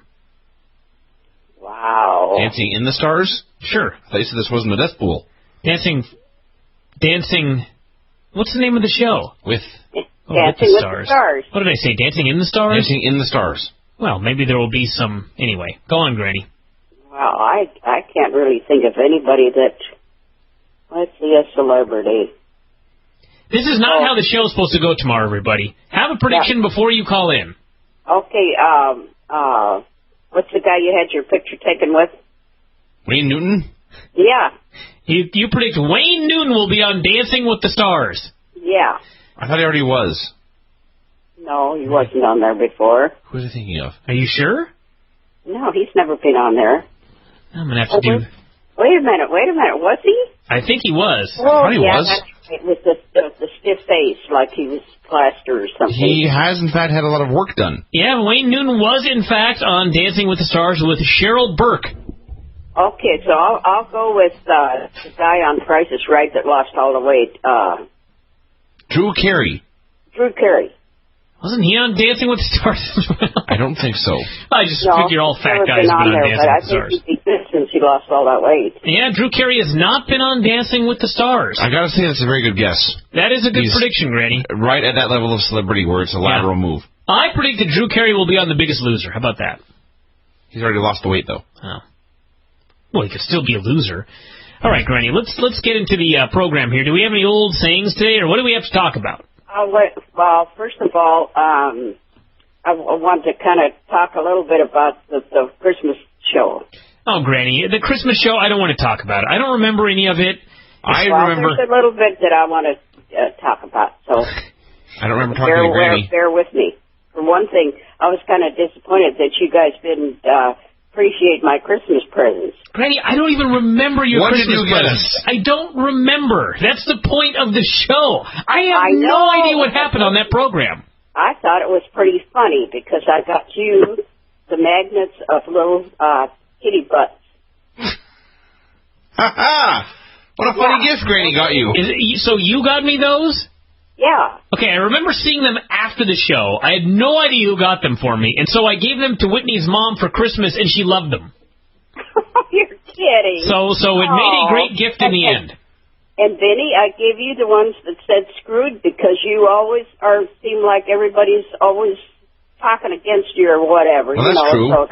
[SPEAKER 18] Wow.
[SPEAKER 1] Dancing in the Stars?
[SPEAKER 3] Sure.
[SPEAKER 1] I thought you said this wasn't a death pool.
[SPEAKER 3] Dancing. What's the name of the show?
[SPEAKER 18] Dancing with the Stars.
[SPEAKER 3] What did I say? Dancing in the Stars?
[SPEAKER 1] Dancing in the Stars.
[SPEAKER 3] Well, maybe there will be some. Anyway, go on, Granny.
[SPEAKER 18] Well, I can't really think of anybody that. Let's see, a celebrity.
[SPEAKER 3] This is not how the show's supposed to go tomorrow, everybody. Have a prediction before you call in.
[SPEAKER 18] Okay, what's the guy you had your picture taken with?
[SPEAKER 1] Wayne Newton?
[SPEAKER 18] Yeah.
[SPEAKER 3] You predict Wayne Newton will be on Dancing with the Stars.
[SPEAKER 18] Yeah.
[SPEAKER 1] I thought he already was.
[SPEAKER 18] No, he wasn't on there before.
[SPEAKER 1] Who was I thinking of?
[SPEAKER 3] Are you sure?
[SPEAKER 18] No, he's never been on there.
[SPEAKER 3] I'm going to have to do...
[SPEAKER 18] Wait a minute, was he?
[SPEAKER 3] I think he was.
[SPEAKER 18] Oh,
[SPEAKER 1] he
[SPEAKER 18] yeah,
[SPEAKER 1] was.
[SPEAKER 18] With the stiff face, like he was plaster or something.
[SPEAKER 1] He has, in fact, had a lot of work done.
[SPEAKER 3] Yeah, Wayne Newton was, in fact, on Dancing with the Stars with Cheryl Burke.
[SPEAKER 18] Okay, so I'll go with the guy on Price is Right that lost all the weight.
[SPEAKER 1] Drew Carey.
[SPEAKER 18] Drew Carey.
[SPEAKER 3] Wasn't he on Dancing with the Stars as well?
[SPEAKER 1] I don't think so.
[SPEAKER 3] I just figure all fat guys have been on Dancing with the Stars.
[SPEAKER 18] I think he'd be good since he lost all that weight.
[SPEAKER 3] Yeah, Drew Carey has not been on Dancing with the Stars.
[SPEAKER 1] I gotta say, that's a very good guess.
[SPEAKER 3] That is a good prediction, Granny.
[SPEAKER 1] Right at that level of celebrity where it's a lateral move.
[SPEAKER 3] I predict that Drew Carey will be on The Biggest Loser. How about that?
[SPEAKER 1] He's already lost the weight, though.
[SPEAKER 3] Oh. Well, he could still be a loser. All right, Granny, let's get into the program here. Do we have any old sayings today, or what do we have to talk about?
[SPEAKER 18] Well, first of all, I want to kind of talk a little bit about the Christmas show.
[SPEAKER 3] Oh, Granny, the Christmas show, I don't want to talk about it. I don't remember any of it.
[SPEAKER 18] There's a little bit that I want to talk about, so
[SPEAKER 1] I don't remember talking to Granny.
[SPEAKER 18] Bear with me. For one thing, I was kind of disappointed that you guys didn't appreciate my Christmas presents.
[SPEAKER 3] Granny, I don't even remember your Christmas presents. I don't remember. That's the point of the show. I have no idea what happened on that program.
[SPEAKER 18] I thought it was pretty funny because I got you the magnets of little kitty butts.
[SPEAKER 1] Ha ha! What a funny gift Granny got you.
[SPEAKER 3] So you got me those?
[SPEAKER 18] Yeah.
[SPEAKER 3] Okay, I remember seeing them after the show. I had no idea who got them for me, and so I gave them to Whitney's mom for Christmas, and she loved them.
[SPEAKER 18] You're kidding.
[SPEAKER 3] So it made a great gift in the end.
[SPEAKER 18] And Vinny, I gave you the ones that said screwed because you always seem like everybody's always talking against you or whatever.
[SPEAKER 1] Well, that's true.
[SPEAKER 18] So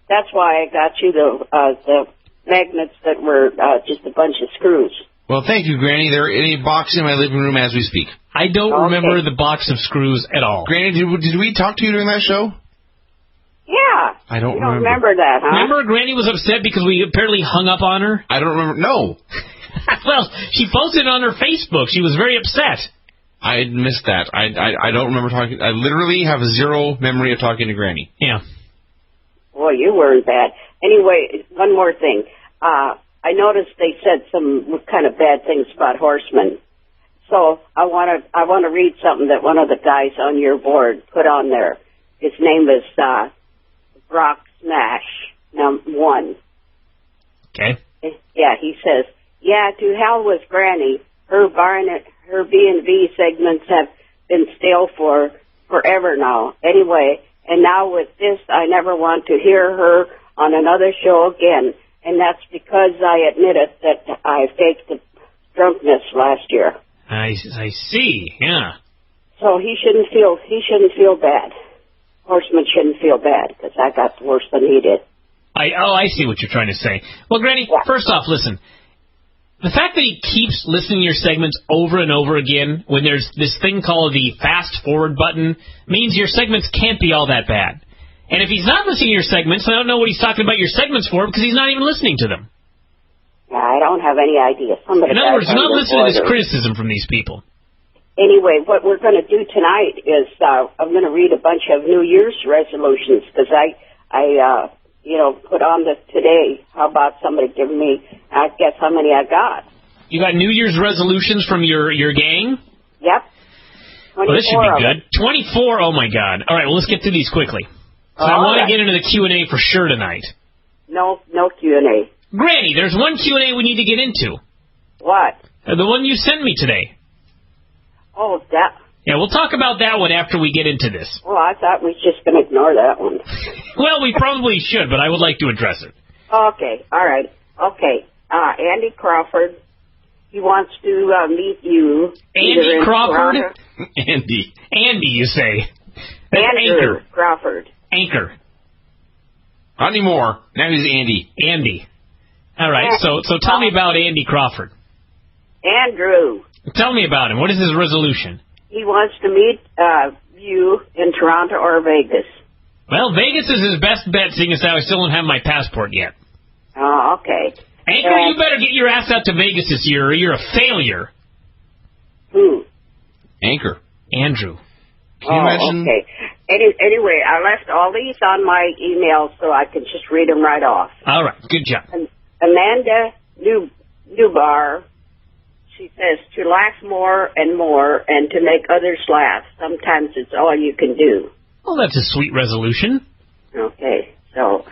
[SPEAKER 18] that's why I got you the magnets that were just a bunch of screws.
[SPEAKER 1] Well, thank you, Granny. They're in a box in my living room as we speak.
[SPEAKER 3] I don't remember the box of screws at all.
[SPEAKER 1] Granny, did we talk to you during that show?
[SPEAKER 18] Yeah.
[SPEAKER 1] I don't
[SPEAKER 18] you don't remember that, huh?
[SPEAKER 3] Remember Granny was upset because we apparently hung up on her?
[SPEAKER 1] I don't remember. No.
[SPEAKER 3] Well, she posted it on her Facebook. She was very upset.
[SPEAKER 1] I missed that. I don't remember talking. I literally have zero memory of talking to Granny.
[SPEAKER 3] Yeah.
[SPEAKER 18] Well, you weren't bad. Anyway, one more thing. I noticed they said some kind of bad things about horsemen. So I want to read something that one of the guys on your board put on there. His name is Brock Smash, 1.
[SPEAKER 3] Okay.
[SPEAKER 18] Yeah, he says, yeah, to hell with Granny. Her B&V segments have been stale for forever now. Anyway, and now with this, I never want to hear her on another show again. And that's because I admitted that I faked the drunkenness last year.
[SPEAKER 3] I see, yeah.
[SPEAKER 18] So he shouldn't feel bad. Horseman shouldn't feel bad because I got worse than he did.
[SPEAKER 3] I see what you're trying to say. Well, Granny, first off, listen. The fact that he keeps listening to your segments over and over again when there's this thing called the fast forward button means your segments can't be all that bad. And if he's not listening to your segments, I don't know what he's talking about your segments for because he's not even listening to them.
[SPEAKER 18] Yeah, I don't have any idea.
[SPEAKER 3] In other words, you're not listening to this criticism from these people.
[SPEAKER 18] Anyway, what we're going to do tonight is I'm going to read a bunch of New Year's resolutions because I put on this today. How about somebody giving me, I guess, how many I got?
[SPEAKER 3] You got New Year's resolutions from your gang?
[SPEAKER 18] Yep.
[SPEAKER 3] Well, this should be good. 24, oh my God. All right, well, let's get through these quickly. So I want to get into the Q&A for sure tonight.
[SPEAKER 18] No Q&A.
[SPEAKER 3] Granny, there's one Q&A we need to get into.
[SPEAKER 18] What?
[SPEAKER 3] The one you sent me today.
[SPEAKER 18] Oh, that.
[SPEAKER 3] Yeah, we'll talk about that one after we get into this.
[SPEAKER 18] Well, I thought we were just going to ignore that one.
[SPEAKER 3] Well, we probably should, but I would like to address it.
[SPEAKER 18] Okay, all right. Okay, Andy Crawford, he wants to meet you.
[SPEAKER 3] Andy Crawford?
[SPEAKER 1] Andy,
[SPEAKER 3] you say.
[SPEAKER 18] Andrew Crawford.
[SPEAKER 3] Anchor.
[SPEAKER 1] Not anymore. Now he's Andy.
[SPEAKER 3] Andy. All right, so tell me about Andy Crawford.
[SPEAKER 18] Andrew.
[SPEAKER 3] Tell me about him. What is his resolution?
[SPEAKER 18] He wants to meet you in Toronto or Vegas.
[SPEAKER 3] Well, Vegas is his best bet, seeing as how I still don't have my passport yet.
[SPEAKER 18] Oh, okay.
[SPEAKER 3] Anchor, you better get your ass out to Vegas this year, or you're a failure.
[SPEAKER 18] Who?
[SPEAKER 1] Anchor.
[SPEAKER 3] Andrew.
[SPEAKER 1] Can you imagine?
[SPEAKER 18] Okay. Anyway, I left all these on my email so I can just read them right off.
[SPEAKER 3] All right. Good job.
[SPEAKER 18] Amanda Newbar, she says, to laugh more and more and to make others laugh. Sometimes it's all you can do.
[SPEAKER 3] Well, that's a sweet resolution.
[SPEAKER 18] Okay. So,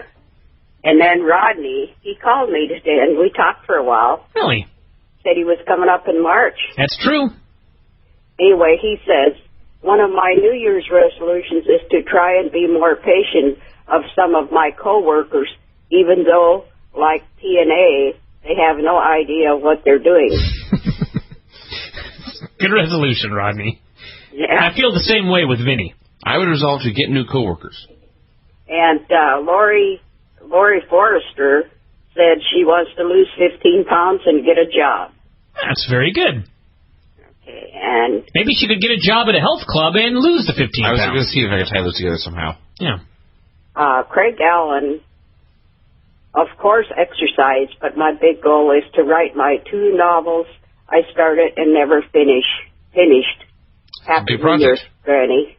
[SPEAKER 18] and then Rodney, he called me today and we talked for a while.
[SPEAKER 3] Really?
[SPEAKER 18] Said he was coming up in March.
[SPEAKER 3] That's true.
[SPEAKER 18] Anyway, he says, one of my New Year's resolutions is to try and be more patient of some of my coworkers, even though like TNA, they have no idea what they're doing.
[SPEAKER 3] Good resolution, Rodney.
[SPEAKER 18] Yeah.
[SPEAKER 3] I feel the same way with Vinny.
[SPEAKER 1] I would resolve to get new coworkers.
[SPEAKER 18] And Lori Forrester said she wants to lose 15 pounds and get a job.
[SPEAKER 3] That's very good.
[SPEAKER 18] Okay, and
[SPEAKER 3] maybe she could get a job at a health club and lose the 15 pounds.
[SPEAKER 1] I was going to see if I could tie those together somehow.
[SPEAKER 3] Yeah.
[SPEAKER 18] Craig Allen, of course, exercise, but my big goal is to write my 2 novels I started and never finished. Happy New Year's, Granny.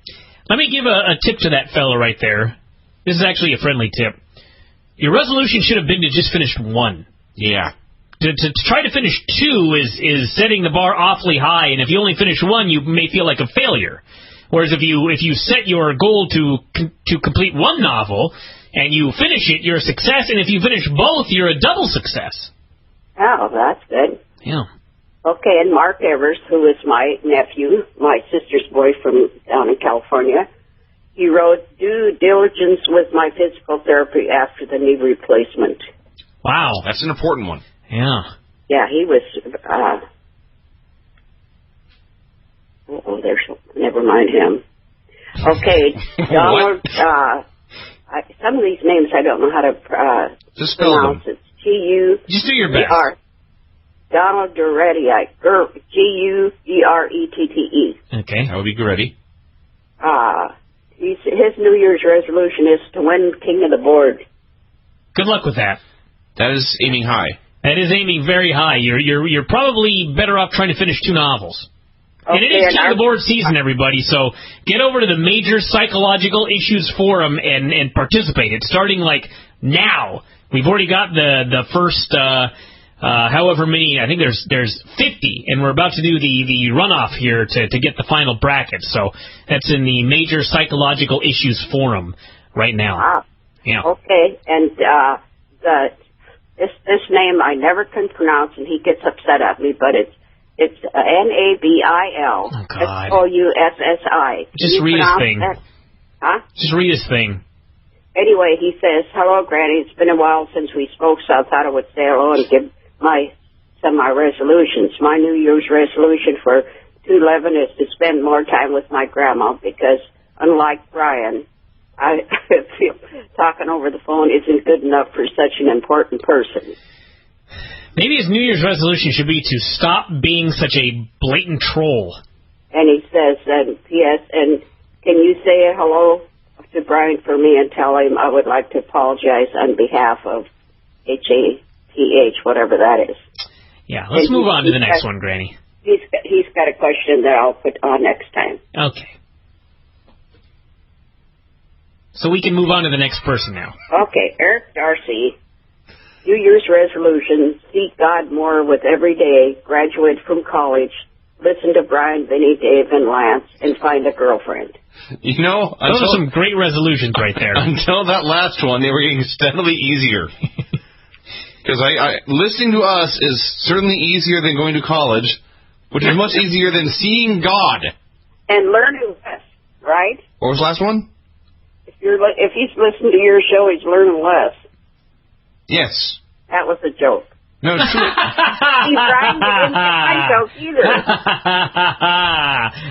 [SPEAKER 3] Let me give a tip to that fellow right there. This is actually a friendly tip. Your resolution should have been to just finish 1.
[SPEAKER 1] Yeah.
[SPEAKER 3] To try to finish 2 is setting the bar awfully high, and if you only finish 1, you may feel like a failure. Whereas if you set your goal to complete 1 novel and you finish it, you're a success, and if you finish both, you're a double success.
[SPEAKER 18] Oh, that's good.
[SPEAKER 3] Yeah.
[SPEAKER 18] Okay, and Mark Evers, who is my nephew, my sister's boy from down in California, he wrote, due diligence with my physical therapy after the knee replacement.
[SPEAKER 1] Wow. That's an important one.
[SPEAKER 3] Yeah.
[SPEAKER 18] Yeah, he was, never mind him. Okay, Donald, some of these names I don't know how to
[SPEAKER 1] just spell
[SPEAKER 18] pronounce.
[SPEAKER 1] Them.
[SPEAKER 18] It's G-U.
[SPEAKER 1] Just do your best.
[SPEAKER 18] Donald Duretti, G-U-E-R-E-T-T-E.
[SPEAKER 1] Okay, that would be Duretti.
[SPEAKER 18] His New Year's resolution is to win King of the Board.
[SPEAKER 3] Good luck with that.
[SPEAKER 1] That is aiming high.
[SPEAKER 3] That is aiming very high. You're probably better off trying to finish 2 novels.
[SPEAKER 18] Okay,
[SPEAKER 3] and it is King of the Board season, everybody, so get over to the Major Psychological Issues Forum and participate. It's starting, now. We've already got the first, however many, I think there's 50, and we're about to do the runoff here to get the final bracket. So that's in the Major Psychological Issues Forum right now.
[SPEAKER 18] Wow.
[SPEAKER 3] Yeah.
[SPEAKER 18] Okay, and this name I never can pronounce, and he gets upset at me, but it's Nabil Spoussi.
[SPEAKER 3] Just read his thing.
[SPEAKER 18] Huh?
[SPEAKER 3] Just read his thing.
[SPEAKER 18] Anyway, he says, hello, Granny. It's been a while since we spoke, so I thought I would say hello and give some of my resolutions. My New Year's resolution for 2011 is to spend more time with my grandma because, unlike Bryan, I feel talking over the phone isn't good enough for such an important person.
[SPEAKER 3] Maybe his New Year's resolution should be to stop being such a blatant troll.
[SPEAKER 18] And he says, P.S., and can you say hello to Bryan for me and tell him I would like to apologize on behalf of HATH, whatever that is.
[SPEAKER 3] Yeah, let's move on to the next one, Granny.
[SPEAKER 18] He's got a question that I'll put on next time.
[SPEAKER 3] Okay. So we can move on to the next person now.
[SPEAKER 18] Okay, Eric Darcy. New Year's resolution, seek God more with every day, graduate from college, listen to Bryan, Vinny, Dave, and Lance, and find a girlfriend.
[SPEAKER 1] You know,
[SPEAKER 3] those are some great resolutions right there.
[SPEAKER 1] Until that last one, they were getting steadily easier. Because listening to us is certainly easier than going to college, which is much easier than seeing God.
[SPEAKER 18] And learning less, right?
[SPEAKER 1] What was the last one?
[SPEAKER 18] If he's listening to your show, he's learning less.
[SPEAKER 1] Yes.
[SPEAKER 18] That was a joke.
[SPEAKER 1] No, it's true.
[SPEAKER 18] He's trying to get my joke either.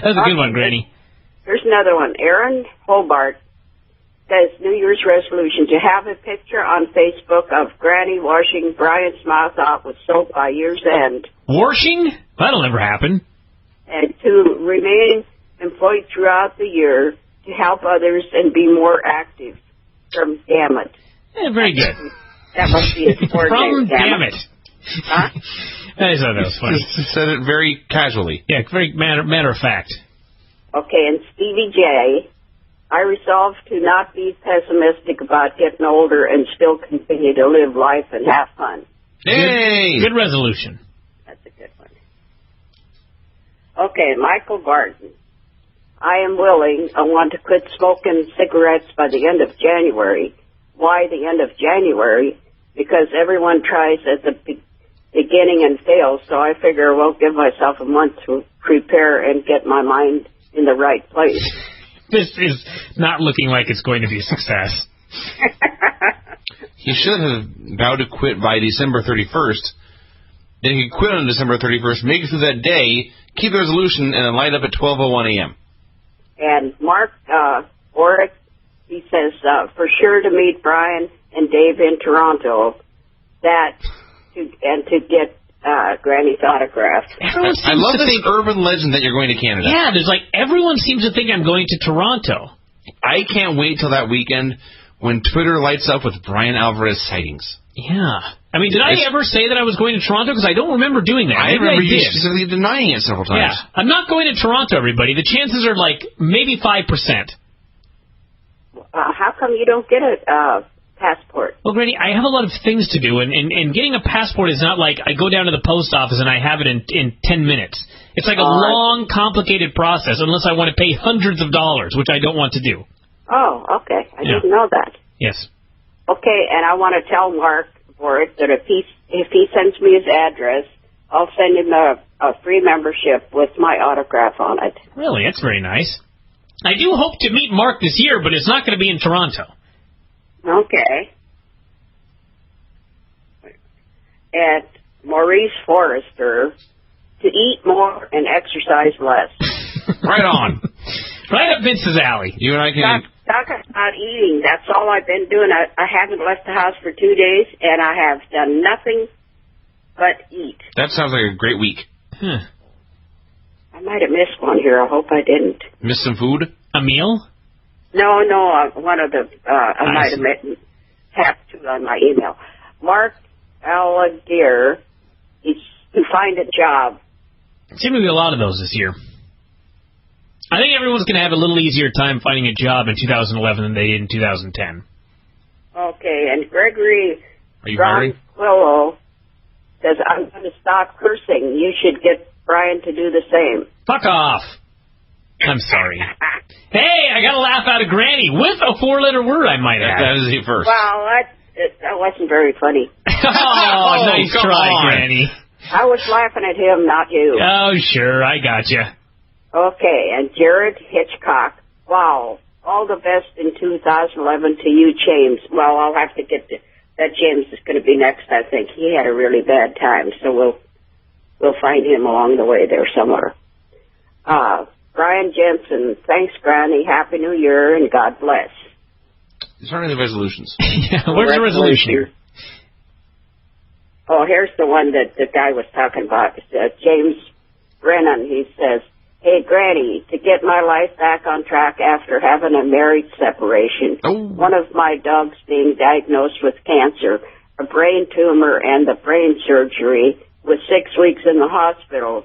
[SPEAKER 3] That's a good one, Granny.
[SPEAKER 18] Here's another one. Aaron Hobart says New Year's resolution to have a picture on Facebook of Granny washing Bryan's mouth out with soap by year's end.
[SPEAKER 3] Washing? That'll never happen.
[SPEAKER 18] And to remain employed throughout the year to help others and be more active. From Dammit.
[SPEAKER 3] Yeah, very good.
[SPEAKER 18] That must be his word name.
[SPEAKER 3] From Dammit.
[SPEAKER 18] Huh?
[SPEAKER 3] That was funny.
[SPEAKER 1] Just said it very casually.
[SPEAKER 3] Yeah, very matter of fact.
[SPEAKER 18] Okay, and Stevie J, I resolve to not be pessimistic about getting older and still continue to live life and have fun.
[SPEAKER 1] Hey!
[SPEAKER 3] Good resolution.
[SPEAKER 18] That's a good one. Okay, Michael Barton. I am willing. I want to quit smoking cigarettes by the end of January. Why the end of January? Because everyone tries at the beginning and fails, so I figure I won't give myself a month to prepare and get my mind in the right place.
[SPEAKER 3] This is not looking like it's going to be a success.
[SPEAKER 1] He should have vowed to quit by December 31st. Then he could quit on December 31st, make it through that day, keep the resolution, and then light up at 12:01 a.m.
[SPEAKER 18] And Mark Oric, he says, for sure to meet Bryan and Dave in Toronto, to get Granny's autograph.
[SPEAKER 1] I love this urban legend that you're going to Canada.
[SPEAKER 3] Yeah, there's everyone seems to think I'm going to Toronto.
[SPEAKER 1] I can't wait till that weekend when Twitter lights up with Bryan Alvarez sightings.
[SPEAKER 3] Yeah. I mean, did I ever say that I was going to Toronto? Because I don't remember doing that.
[SPEAKER 1] I remember you specifically denying it several times.
[SPEAKER 3] Yeah. I'm not going to Toronto, everybody. The chances are maybe 5%.
[SPEAKER 18] How come you don't get a passport?
[SPEAKER 3] Well, Granny, I have a lot of things to do, and getting a passport is not like I go down to the post office and I have it in 10 minutes. It's like a long, complicated process unless I want to pay hundreds of dollars, which I don't want to do.
[SPEAKER 18] Oh, okay. I didn't know that.
[SPEAKER 3] Yes.
[SPEAKER 18] Okay, and I want to tell Mark for it that if he sends me his address, I'll send him a free membership with my autograph on it.
[SPEAKER 3] Really? That's very nice. I do hope to meet Mark this year, but it's not going to be in Toronto.
[SPEAKER 18] Okay. And Maurice Forrester, to eat more and exercise less.
[SPEAKER 3] Right on. Right up Vince's alley.
[SPEAKER 1] You and I can...
[SPEAKER 18] Talk about eating. That's all I've been doing. I haven't left the house for 2 days, and I have done nothing but eat.
[SPEAKER 1] That sounds like a great week.
[SPEAKER 18] I might have missed one here. I hope I didn't.
[SPEAKER 1] Missed some food?
[SPEAKER 3] A meal?
[SPEAKER 18] No, one of the... I might have tapped to on my email. Mark Aladir, he's to find a job.
[SPEAKER 3] There seem to be a lot of those this year. I think everyone's going to have a little easier time finding a job in 2011 than they did in 2010.
[SPEAKER 18] Okay, and Gregory
[SPEAKER 3] Ronquillo
[SPEAKER 18] says, I'm going to stop cursing. You should get Bryan to do the same.
[SPEAKER 3] Fuck off. I'm sorry. Hey, I got a laugh out of Granny with a 4-letter word, I might add.
[SPEAKER 1] That is the first.
[SPEAKER 18] Well, that wasn't very funny.
[SPEAKER 3] Oh, nice try, Granny.
[SPEAKER 18] I was laughing at him, not you.
[SPEAKER 3] Oh, sure, I gotcha.
[SPEAKER 18] Okay, and Jared Hitchcock, wow, all the best in 2011 to you, James. Well, I'll have to get to that. James is going to be next, I think. He had a really bad time, so we'll find him along the way there somewhere. Brian Jensen, thanks, Granny. Happy New Year, and God bless.
[SPEAKER 1] These aren't any resolutions.
[SPEAKER 3] Where's the resolution here?
[SPEAKER 18] Oh, here's the one that the guy was talking about. James Brennan, he says, hey, Granny, to get my life back on track after having a marriage separation, one of my dogs being diagnosed with cancer, a brain tumor, and the brain surgery, with 6 weeks in the hospital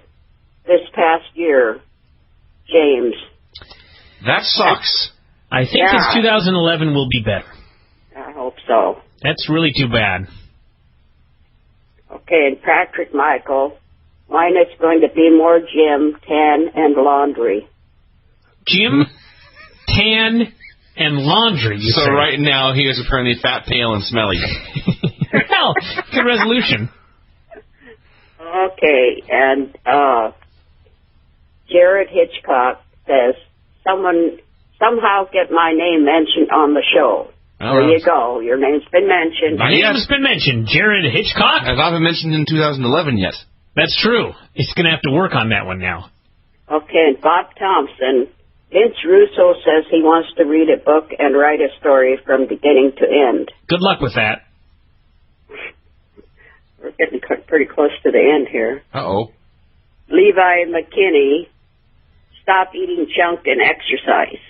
[SPEAKER 18] this past year, James.
[SPEAKER 1] That sucks.
[SPEAKER 3] I think this 2011 will be better.
[SPEAKER 18] I hope so.
[SPEAKER 3] That's really too bad.
[SPEAKER 18] Okay, and Patrick Michael, mine is going to be more gym, tan, and laundry.
[SPEAKER 3] Gym, tan, and laundry, you say?
[SPEAKER 1] So right now he is apparently fat, pale, and smelly.
[SPEAKER 3] Well, good resolution.
[SPEAKER 18] Okay, and Jared Hitchcock says, somehow get my name mentioned on the show. There you go. Your name's been mentioned.
[SPEAKER 3] My name's been mentioned. Jared Hitchcock?
[SPEAKER 1] Has not been mentioned in 2011 yet.
[SPEAKER 3] That's true. He's going to have to work on that one now.
[SPEAKER 18] Okay, and Bob Thompson. Vince Russo says he wants to read a book and write a story from beginning to end.
[SPEAKER 3] Good luck with that.
[SPEAKER 18] We're getting pretty close to the end here.
[SPEAKER 1] Uh-oh.
[SPEAKER 18] Levi McKinney, stop eating junk and exercise.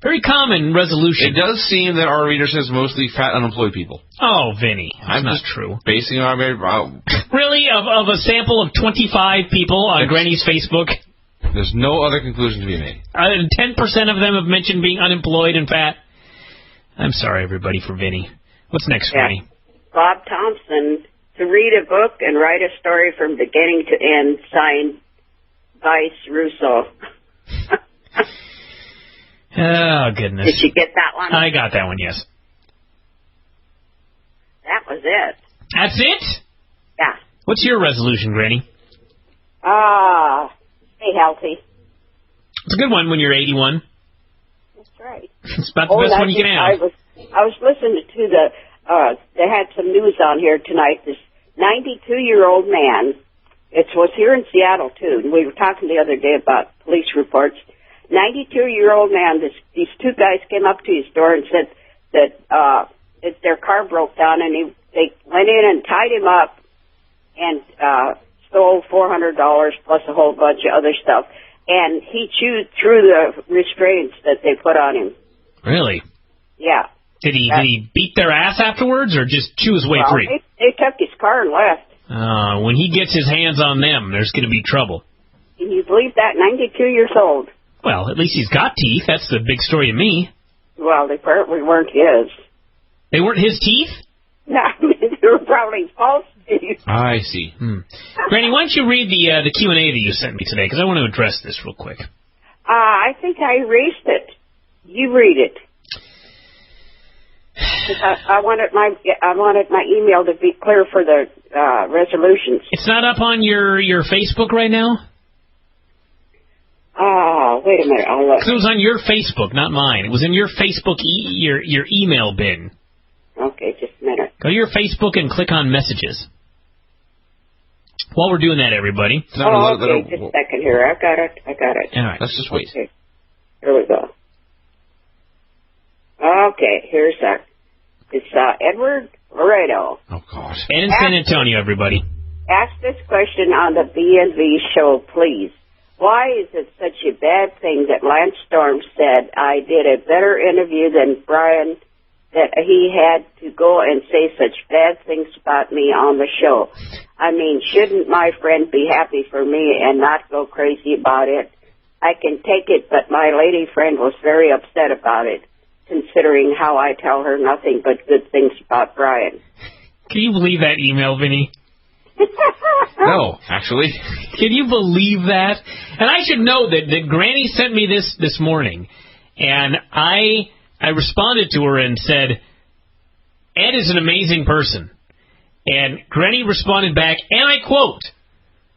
[SPEAKER 3] Very common resolution.
[SPEAKER 1] It does seem that our reader says mostly fat, unemployed people.
[SPEAKER 3] Oh, Vinny, that's
[SPEAKER 1] I'm
[SPEAKER 3] not
[SPEAKER 1] just
[SPEAKER 3] true.
[SPEAKER 1] Basing on
[SPEAKER 3] Really? Of a sample of 25 people on Granny's Facebook?
[SPEAKER 1] There's no other conclusion to be made.
[SPEAKER 3] 10% of them have mentioned being unemployed and fat. I'm sorry, everybody, for Vinny. What's next, Granny?
[SPEAKER 18] Bob Thompson, to read a book and write a story from beginning to end, signed Vice Russo.
[SPEAKER 3] Oh, goodness.
[SPEAKER 18] Did you get that one?
[SPEAKER 3] I got that one, yes.
[SPEAKER 18] That was it.
[SPEAKER 3] That's it?
[SPEAKER 18] Yeah.
[SPEAKER 3] What's your resolution, Granny?
[SPEAKER 18] Stay healthy.
[SPEAKER 3] It's a good one when you're 81.
[SPEAKER 18] That's right.
[SPEAKER 3] It's about the best one you can have.
[SPEAKER 18] I was listening to they had some news on here tonight. This 92-year-old man, it was here in Seattle, too, and we were talking the other day about police reports. 92-year-old man, these two guys came up to his door and said that their car broke down, and they went in and tied him up and stole $400 plus a whole bunch of other stuff. And he chewed through the restraints that they put on him.
[SPEAKER 3] Really?
[SPEAKER 18] Yeah.
[SPEAKER 3] Did he beat their ass afterwards, or just chew his way free?
[SPEAKER 18] They took his car and left.
[SPEAKER 3] When he gets his hands on them, there's going to be trouble.
[SPEAKER 18] Can you believe that? 92 years old.
[SPEAKER 3] Well, at least he's got teeth. That's the big story to me.
[SPEAKER 18] Well, they apparently weren't his.
[SPEAKER 3] They weren't his teeth?
[SPEAKER 18] No, they were probably false teeth.
[SPEAKER 1] I see.
[SPEAKER 3] Granny, why don't you read the Q&A that you sent me today, because I want to address this real quick.
[SPEAKER 18] I think I erased it. You read it. I wanted my email to be clear for the resolutions.
[SPEAKER 3] It's not up on your Facebook right now?
[SPEAKER 18] Oh, wait a minute. I'll look.
[SPEAKER 3] It was on your Facebook, not mine. It was in your Facebook, your email bin.
[SPEAKER 18] Okay, just a minute.
[SPEAKER 3] Go to your Facebook and click on messages. While we're doing that, everybody.
[SPEAKER 18] Okay, just a second here. I got it.
[SPEAKER 3] All right.
[SPEAKER 1] Let's just wait.
[SPEAKER 18] Okay. Here we go. Okay, here's that. It's Edward Laredo.
[SPEAKER 1] Oh, God.
[SPEAKER 3] And in San Antonio, everybody.
[SPEAKER 18] Ask this question on the B&V show, please. Why is it such a bad thing that Lance Storm said I did a better interview than Bryan, that he had to go and say such bad things about me on the show? I mean, shouldn't my friend be happy for me and not go crazy about it? I can take it, but my lady friend was very upset about it, considering how I tell her nothing but good things about Bryan.
[SPEAKER 3] Can you believe that email, Vinny?
[SPEAKER 1] No, actually.
[SPEAKER 3] Can you believe that? And I should know that Granny sent me this morning, and I responded to her and said, Ed is an amazing person. And Granny responded back, and I quote,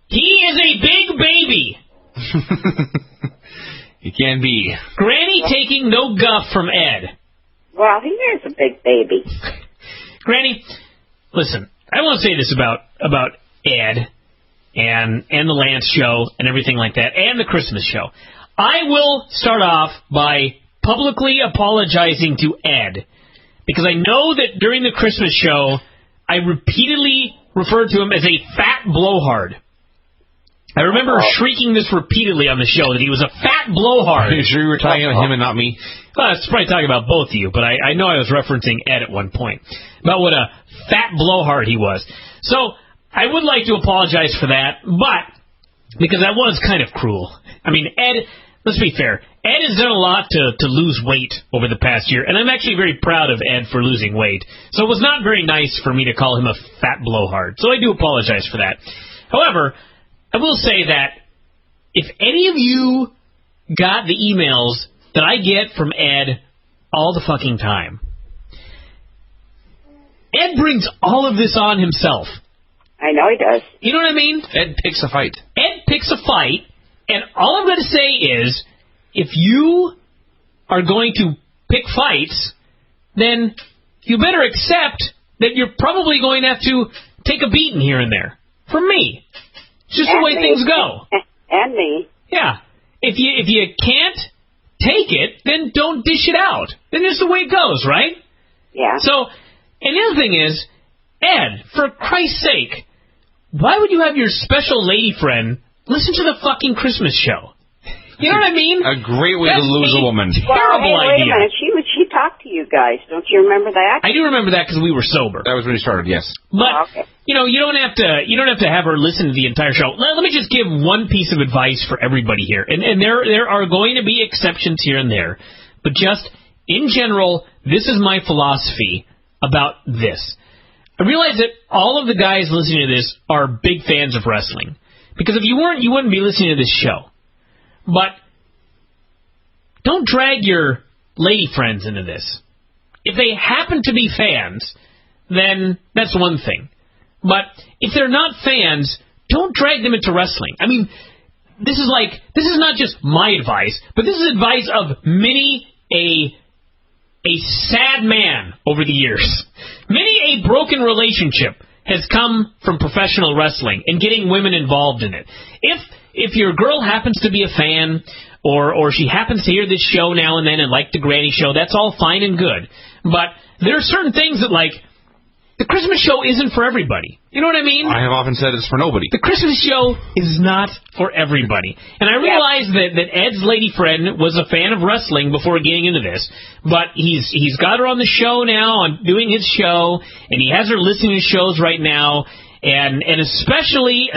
[SPEAKER 3] he is a big baby.
[SPEAKER 1] He can be.
[SPEAKER 3] Granny taking no guff from Ed.
[SPEAKER 18] Well, he is a big baby.
[SPEAKER 3] Granny, listen, I want to say this about Ed and the Lance show and everything like that, and the Christmas show. I will start off by publicly apologizing to Ed, because I know that during the Christmas show, I repeatedly referred to him as a fat blowhard. I remember shrieking this repeatedly on the show, that he was a fat blowhard.
[SPEAKER 1] Are you sure you were talking about him and not me?
[SPEAKER 3] Well, I was probably talking about both of you, but I know I was referencing Ed at one point, about what a fat blowhard he was. So, I would like to apologize for that, but, because that was kind of cruel. I mean, Ed, let's be fair, Ed has done a lot to lose weight over the past year, and I'm actually very proud of Ed for losing weight. So it was not very nice for me to call him a fat blowhard. So I do apologize for that. However, I will say that if any of you got the emails that I get from Ed all the fucking time, Ed brings all of this on himself.
[SPEAKER 18] I know he does.
[SPEAKER 3] You know what I mean?
[SPEAKER 1] Ed picks a fight.
[SPEAKER 3] Ed picks a fight, and all I'm going to say is, if you are going to pick fights, then you better accept that you're probably going to have to take a beating here and there. From me. It's just the way things go.
[SPEAKER 18] And me.
[SPEAKER 3] Yeah. If you can't take it, then don't dish it out. Then it's the way it goes, right?
[SPEAKER 18] Yeah.
[SPEAKER 3] So, and the other thing is, Ed, for Christ's sake, why would you have your special lady friend listen to the fucking Christmas show? You know what I mean?
[SPEAKER 1] A great way to lose a woman.
[SPEAKER 3] Terrible
[SPEAKER 18] wait
[SPEAKER 3] idea.
[SPEAKER 18] a minute. She talked to you guys. Don't you remember that?
[SPEAKER 3] I do remember that because we were sober.
[SPEAKER 1] That was when he started, yes.
[SPEAKER 3] But you know, you don't have to have her listen to the entire show. Let me just give one piece of advice for everybody here, and there are going to be exceptions here and there, but just in general, this is my philosophy about this. I realize that all of the guys listening to this are big fans of wrestling, because if you weren't, you wouldn't be listening to this show. But don't drag your lady friends into this. If they happen to be fans, then that's one thing. But if they're not fans, don't drag them into wrestling. I mean, this is not just my advice, but this is advice of many a a sad man over the years. Many a broken relationship has come from professional wrestling and getting women involved in it. If your girl happens to be a fan, or she happens to hear this show now and then and like the Granny Show, that's all fine and good. But there are certain things that, like, the Christmas show isn't for everybody. You know what I mean?
[SPEAKER 1] I have often said it's for nobody.
[SPEAKER 3] The Christmas show is not for everybody. And I realize that Ed's lady friend was a fan of wrestling before getting into this, but he's got her on the show now, on doing his show, and he has her listening to shows right now, and especially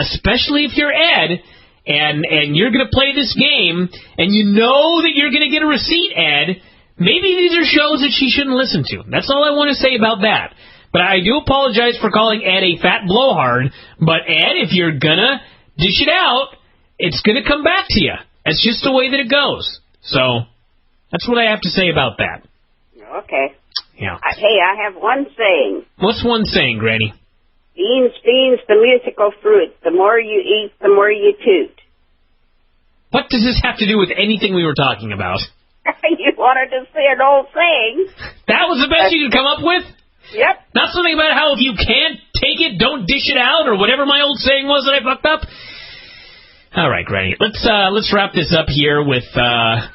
[SPEAKER 3] if you're Ed, and you're going to play this game, and you know that you're going to get a receipt, Ed, maybe these are shows that she shouldn't listen to. That's all I want to say about that. But I do apologize for calling Ed a fat blowhard, but Ed, if you're going to dish it out, it's going to come back to you. That's just the way that it goes. So, that's what I have to say about that.
[SPEAKER 18] Okay.
[SPEAKER 3] Yeah.
[SPEAKER 18] Hey, I have one saying.
[SPEAKER 3] What's one saying, Granny?
[SPEAKER 18] Beans, the musical fruit. The more you eat, the more you toot.
[SPEAKER 3] What does this have to do with anything we were talking about?
[SPEAKER 18] You wanted to say an old saying.
[SPEAKER 3] That was the best you could come up with?
[SPEAKER 18] Yep.
[SPEAKER 3] Not something about how if you can't take it, don't dish it out, or whatever my old saying was that I fucked up. All right, Granny. Let's wrap this up here with I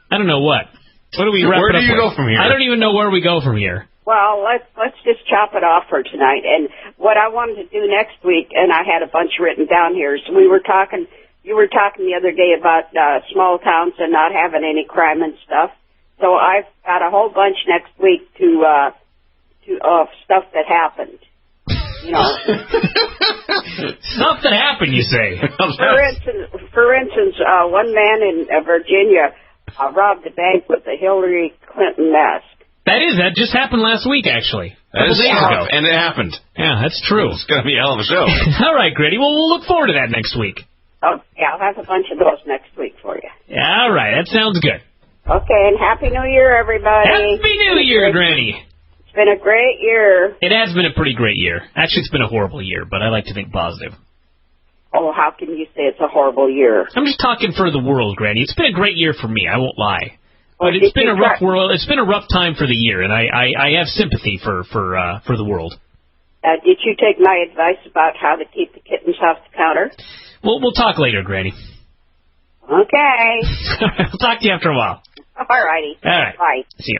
[SPEAKER 3] don't know what. What do we wrap
[SPEAKER 1] Where
[SPEAKER 3] it up
[SPEAKER 1] do you
[SPEAKER 3] with?
[SPEAKER 1] go from here?
[SPEAKER 3] I don't even know where we go from here.
[SPEAKER 18] Well, let's just chop it off for tonight. And what I wanted to do next week, and I had a bunch written down here. So you were talking the other day about small towns and not having any crime and stuff. So I've got a whole bunch next week of stuff that happened. You know.
[SPEAKER 3] Stuff that happened, you say?
[SPEAKER 18] For instance, one man in Virginia robbed a bank with a Hillary Clinton mask.
[SPEAKER 3] That just happened last week, actually.
[SPEAKER 1] That is
[SPEAKER 3] days ago.
[SPEAKER 1] And it happened.
[SPEAKER 3] Yeah, that's true.
[SPEAKER 1] It's going to be a hell of a show.
[SPEAKER 3] All right, Granny. Well, we'll look forward to that next week.
[SPEAKER 18] Oh, yeah, I'll have a bunch of those next week for you.
[SPEAKER 3] Yeah, all right. That sounds good.
[SPEAKER 18] Okay, and Happy New Year, everybody.
[SPEAKER 3] Happy New Year, Granny.
[SPEAKER 18] It's been a great year.
[SPEAKER 3] It has been a pretty great year. Actually, it's been a horrible year, but I like to think positive.
[SPEAKER 18] Oh, how can you say it's a horrible year?
[SPEAKER 3] I'm just talking for the world, Granny. It's been a great year for me. I won't lie. But it's been a rough world. It's been a rough time for the year, and I have sympathy for the world.
[SPEAKER 18] Did you take my advice about how to keep the kittens off the counter?
[SPEAKER 3] We'll talk later, Granny.
[SPEAKER 18] Okay.
[SPEAKER 3] I'll talk to you after a while.
[SPEAKER 18] All righty.
[SPEAKER 3] All right.
[SPEAKER 18] Bye.
[SPEAKER 3] See you.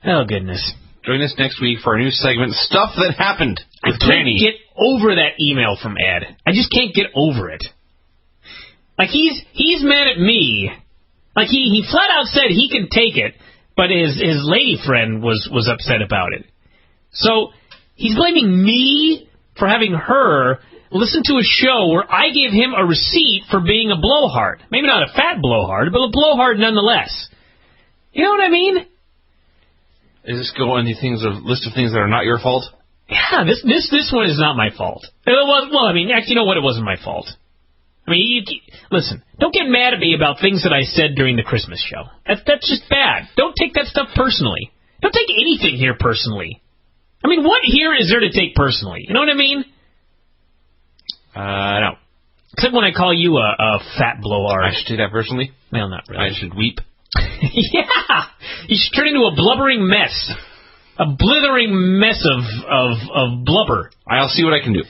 [SPEAKER 3] Oh, goodness.
[SPEAKER 1] Join us next week for our new segment, Stuff That Happened with Granny.
[SPEAKER 3] I can't get over that email from Ed. I just can't get over it. Like, he's mad at me. Like, he flat out said he can take it, but his lady friend was upset about it. So, he's blaming me for having her listen to a show where I gave him a receipt for being a blowhard. Maybe not a fat blowhard, but a blowhard nonetheless. You know what I mean?
[SPEAKER 1] Is this go on the list of things that are not your fault?
[SPEAKER 3] Yeah, this one is not my fault. Well, I mean, actually, you know what? It wasn't my fault. I mean, listen, don't get mad at me about things that I said during the Christmas show. That's just bad. Don't take that stuff personally. Don't take anything here personally. I mean, what here is there to take personally? You know what I mean? No. Except when I call you a fat blowhard.
[SPEAKER 1] I should take that personally?
[SPEAKER 3] Well, not really.
[SPEAKER 1] I should weep.
[SPEAKER 3] Yeah! You should turn into a blubbering mess. A blithering mess of blubber.
[SPEAKER 1] I'll see what I can do.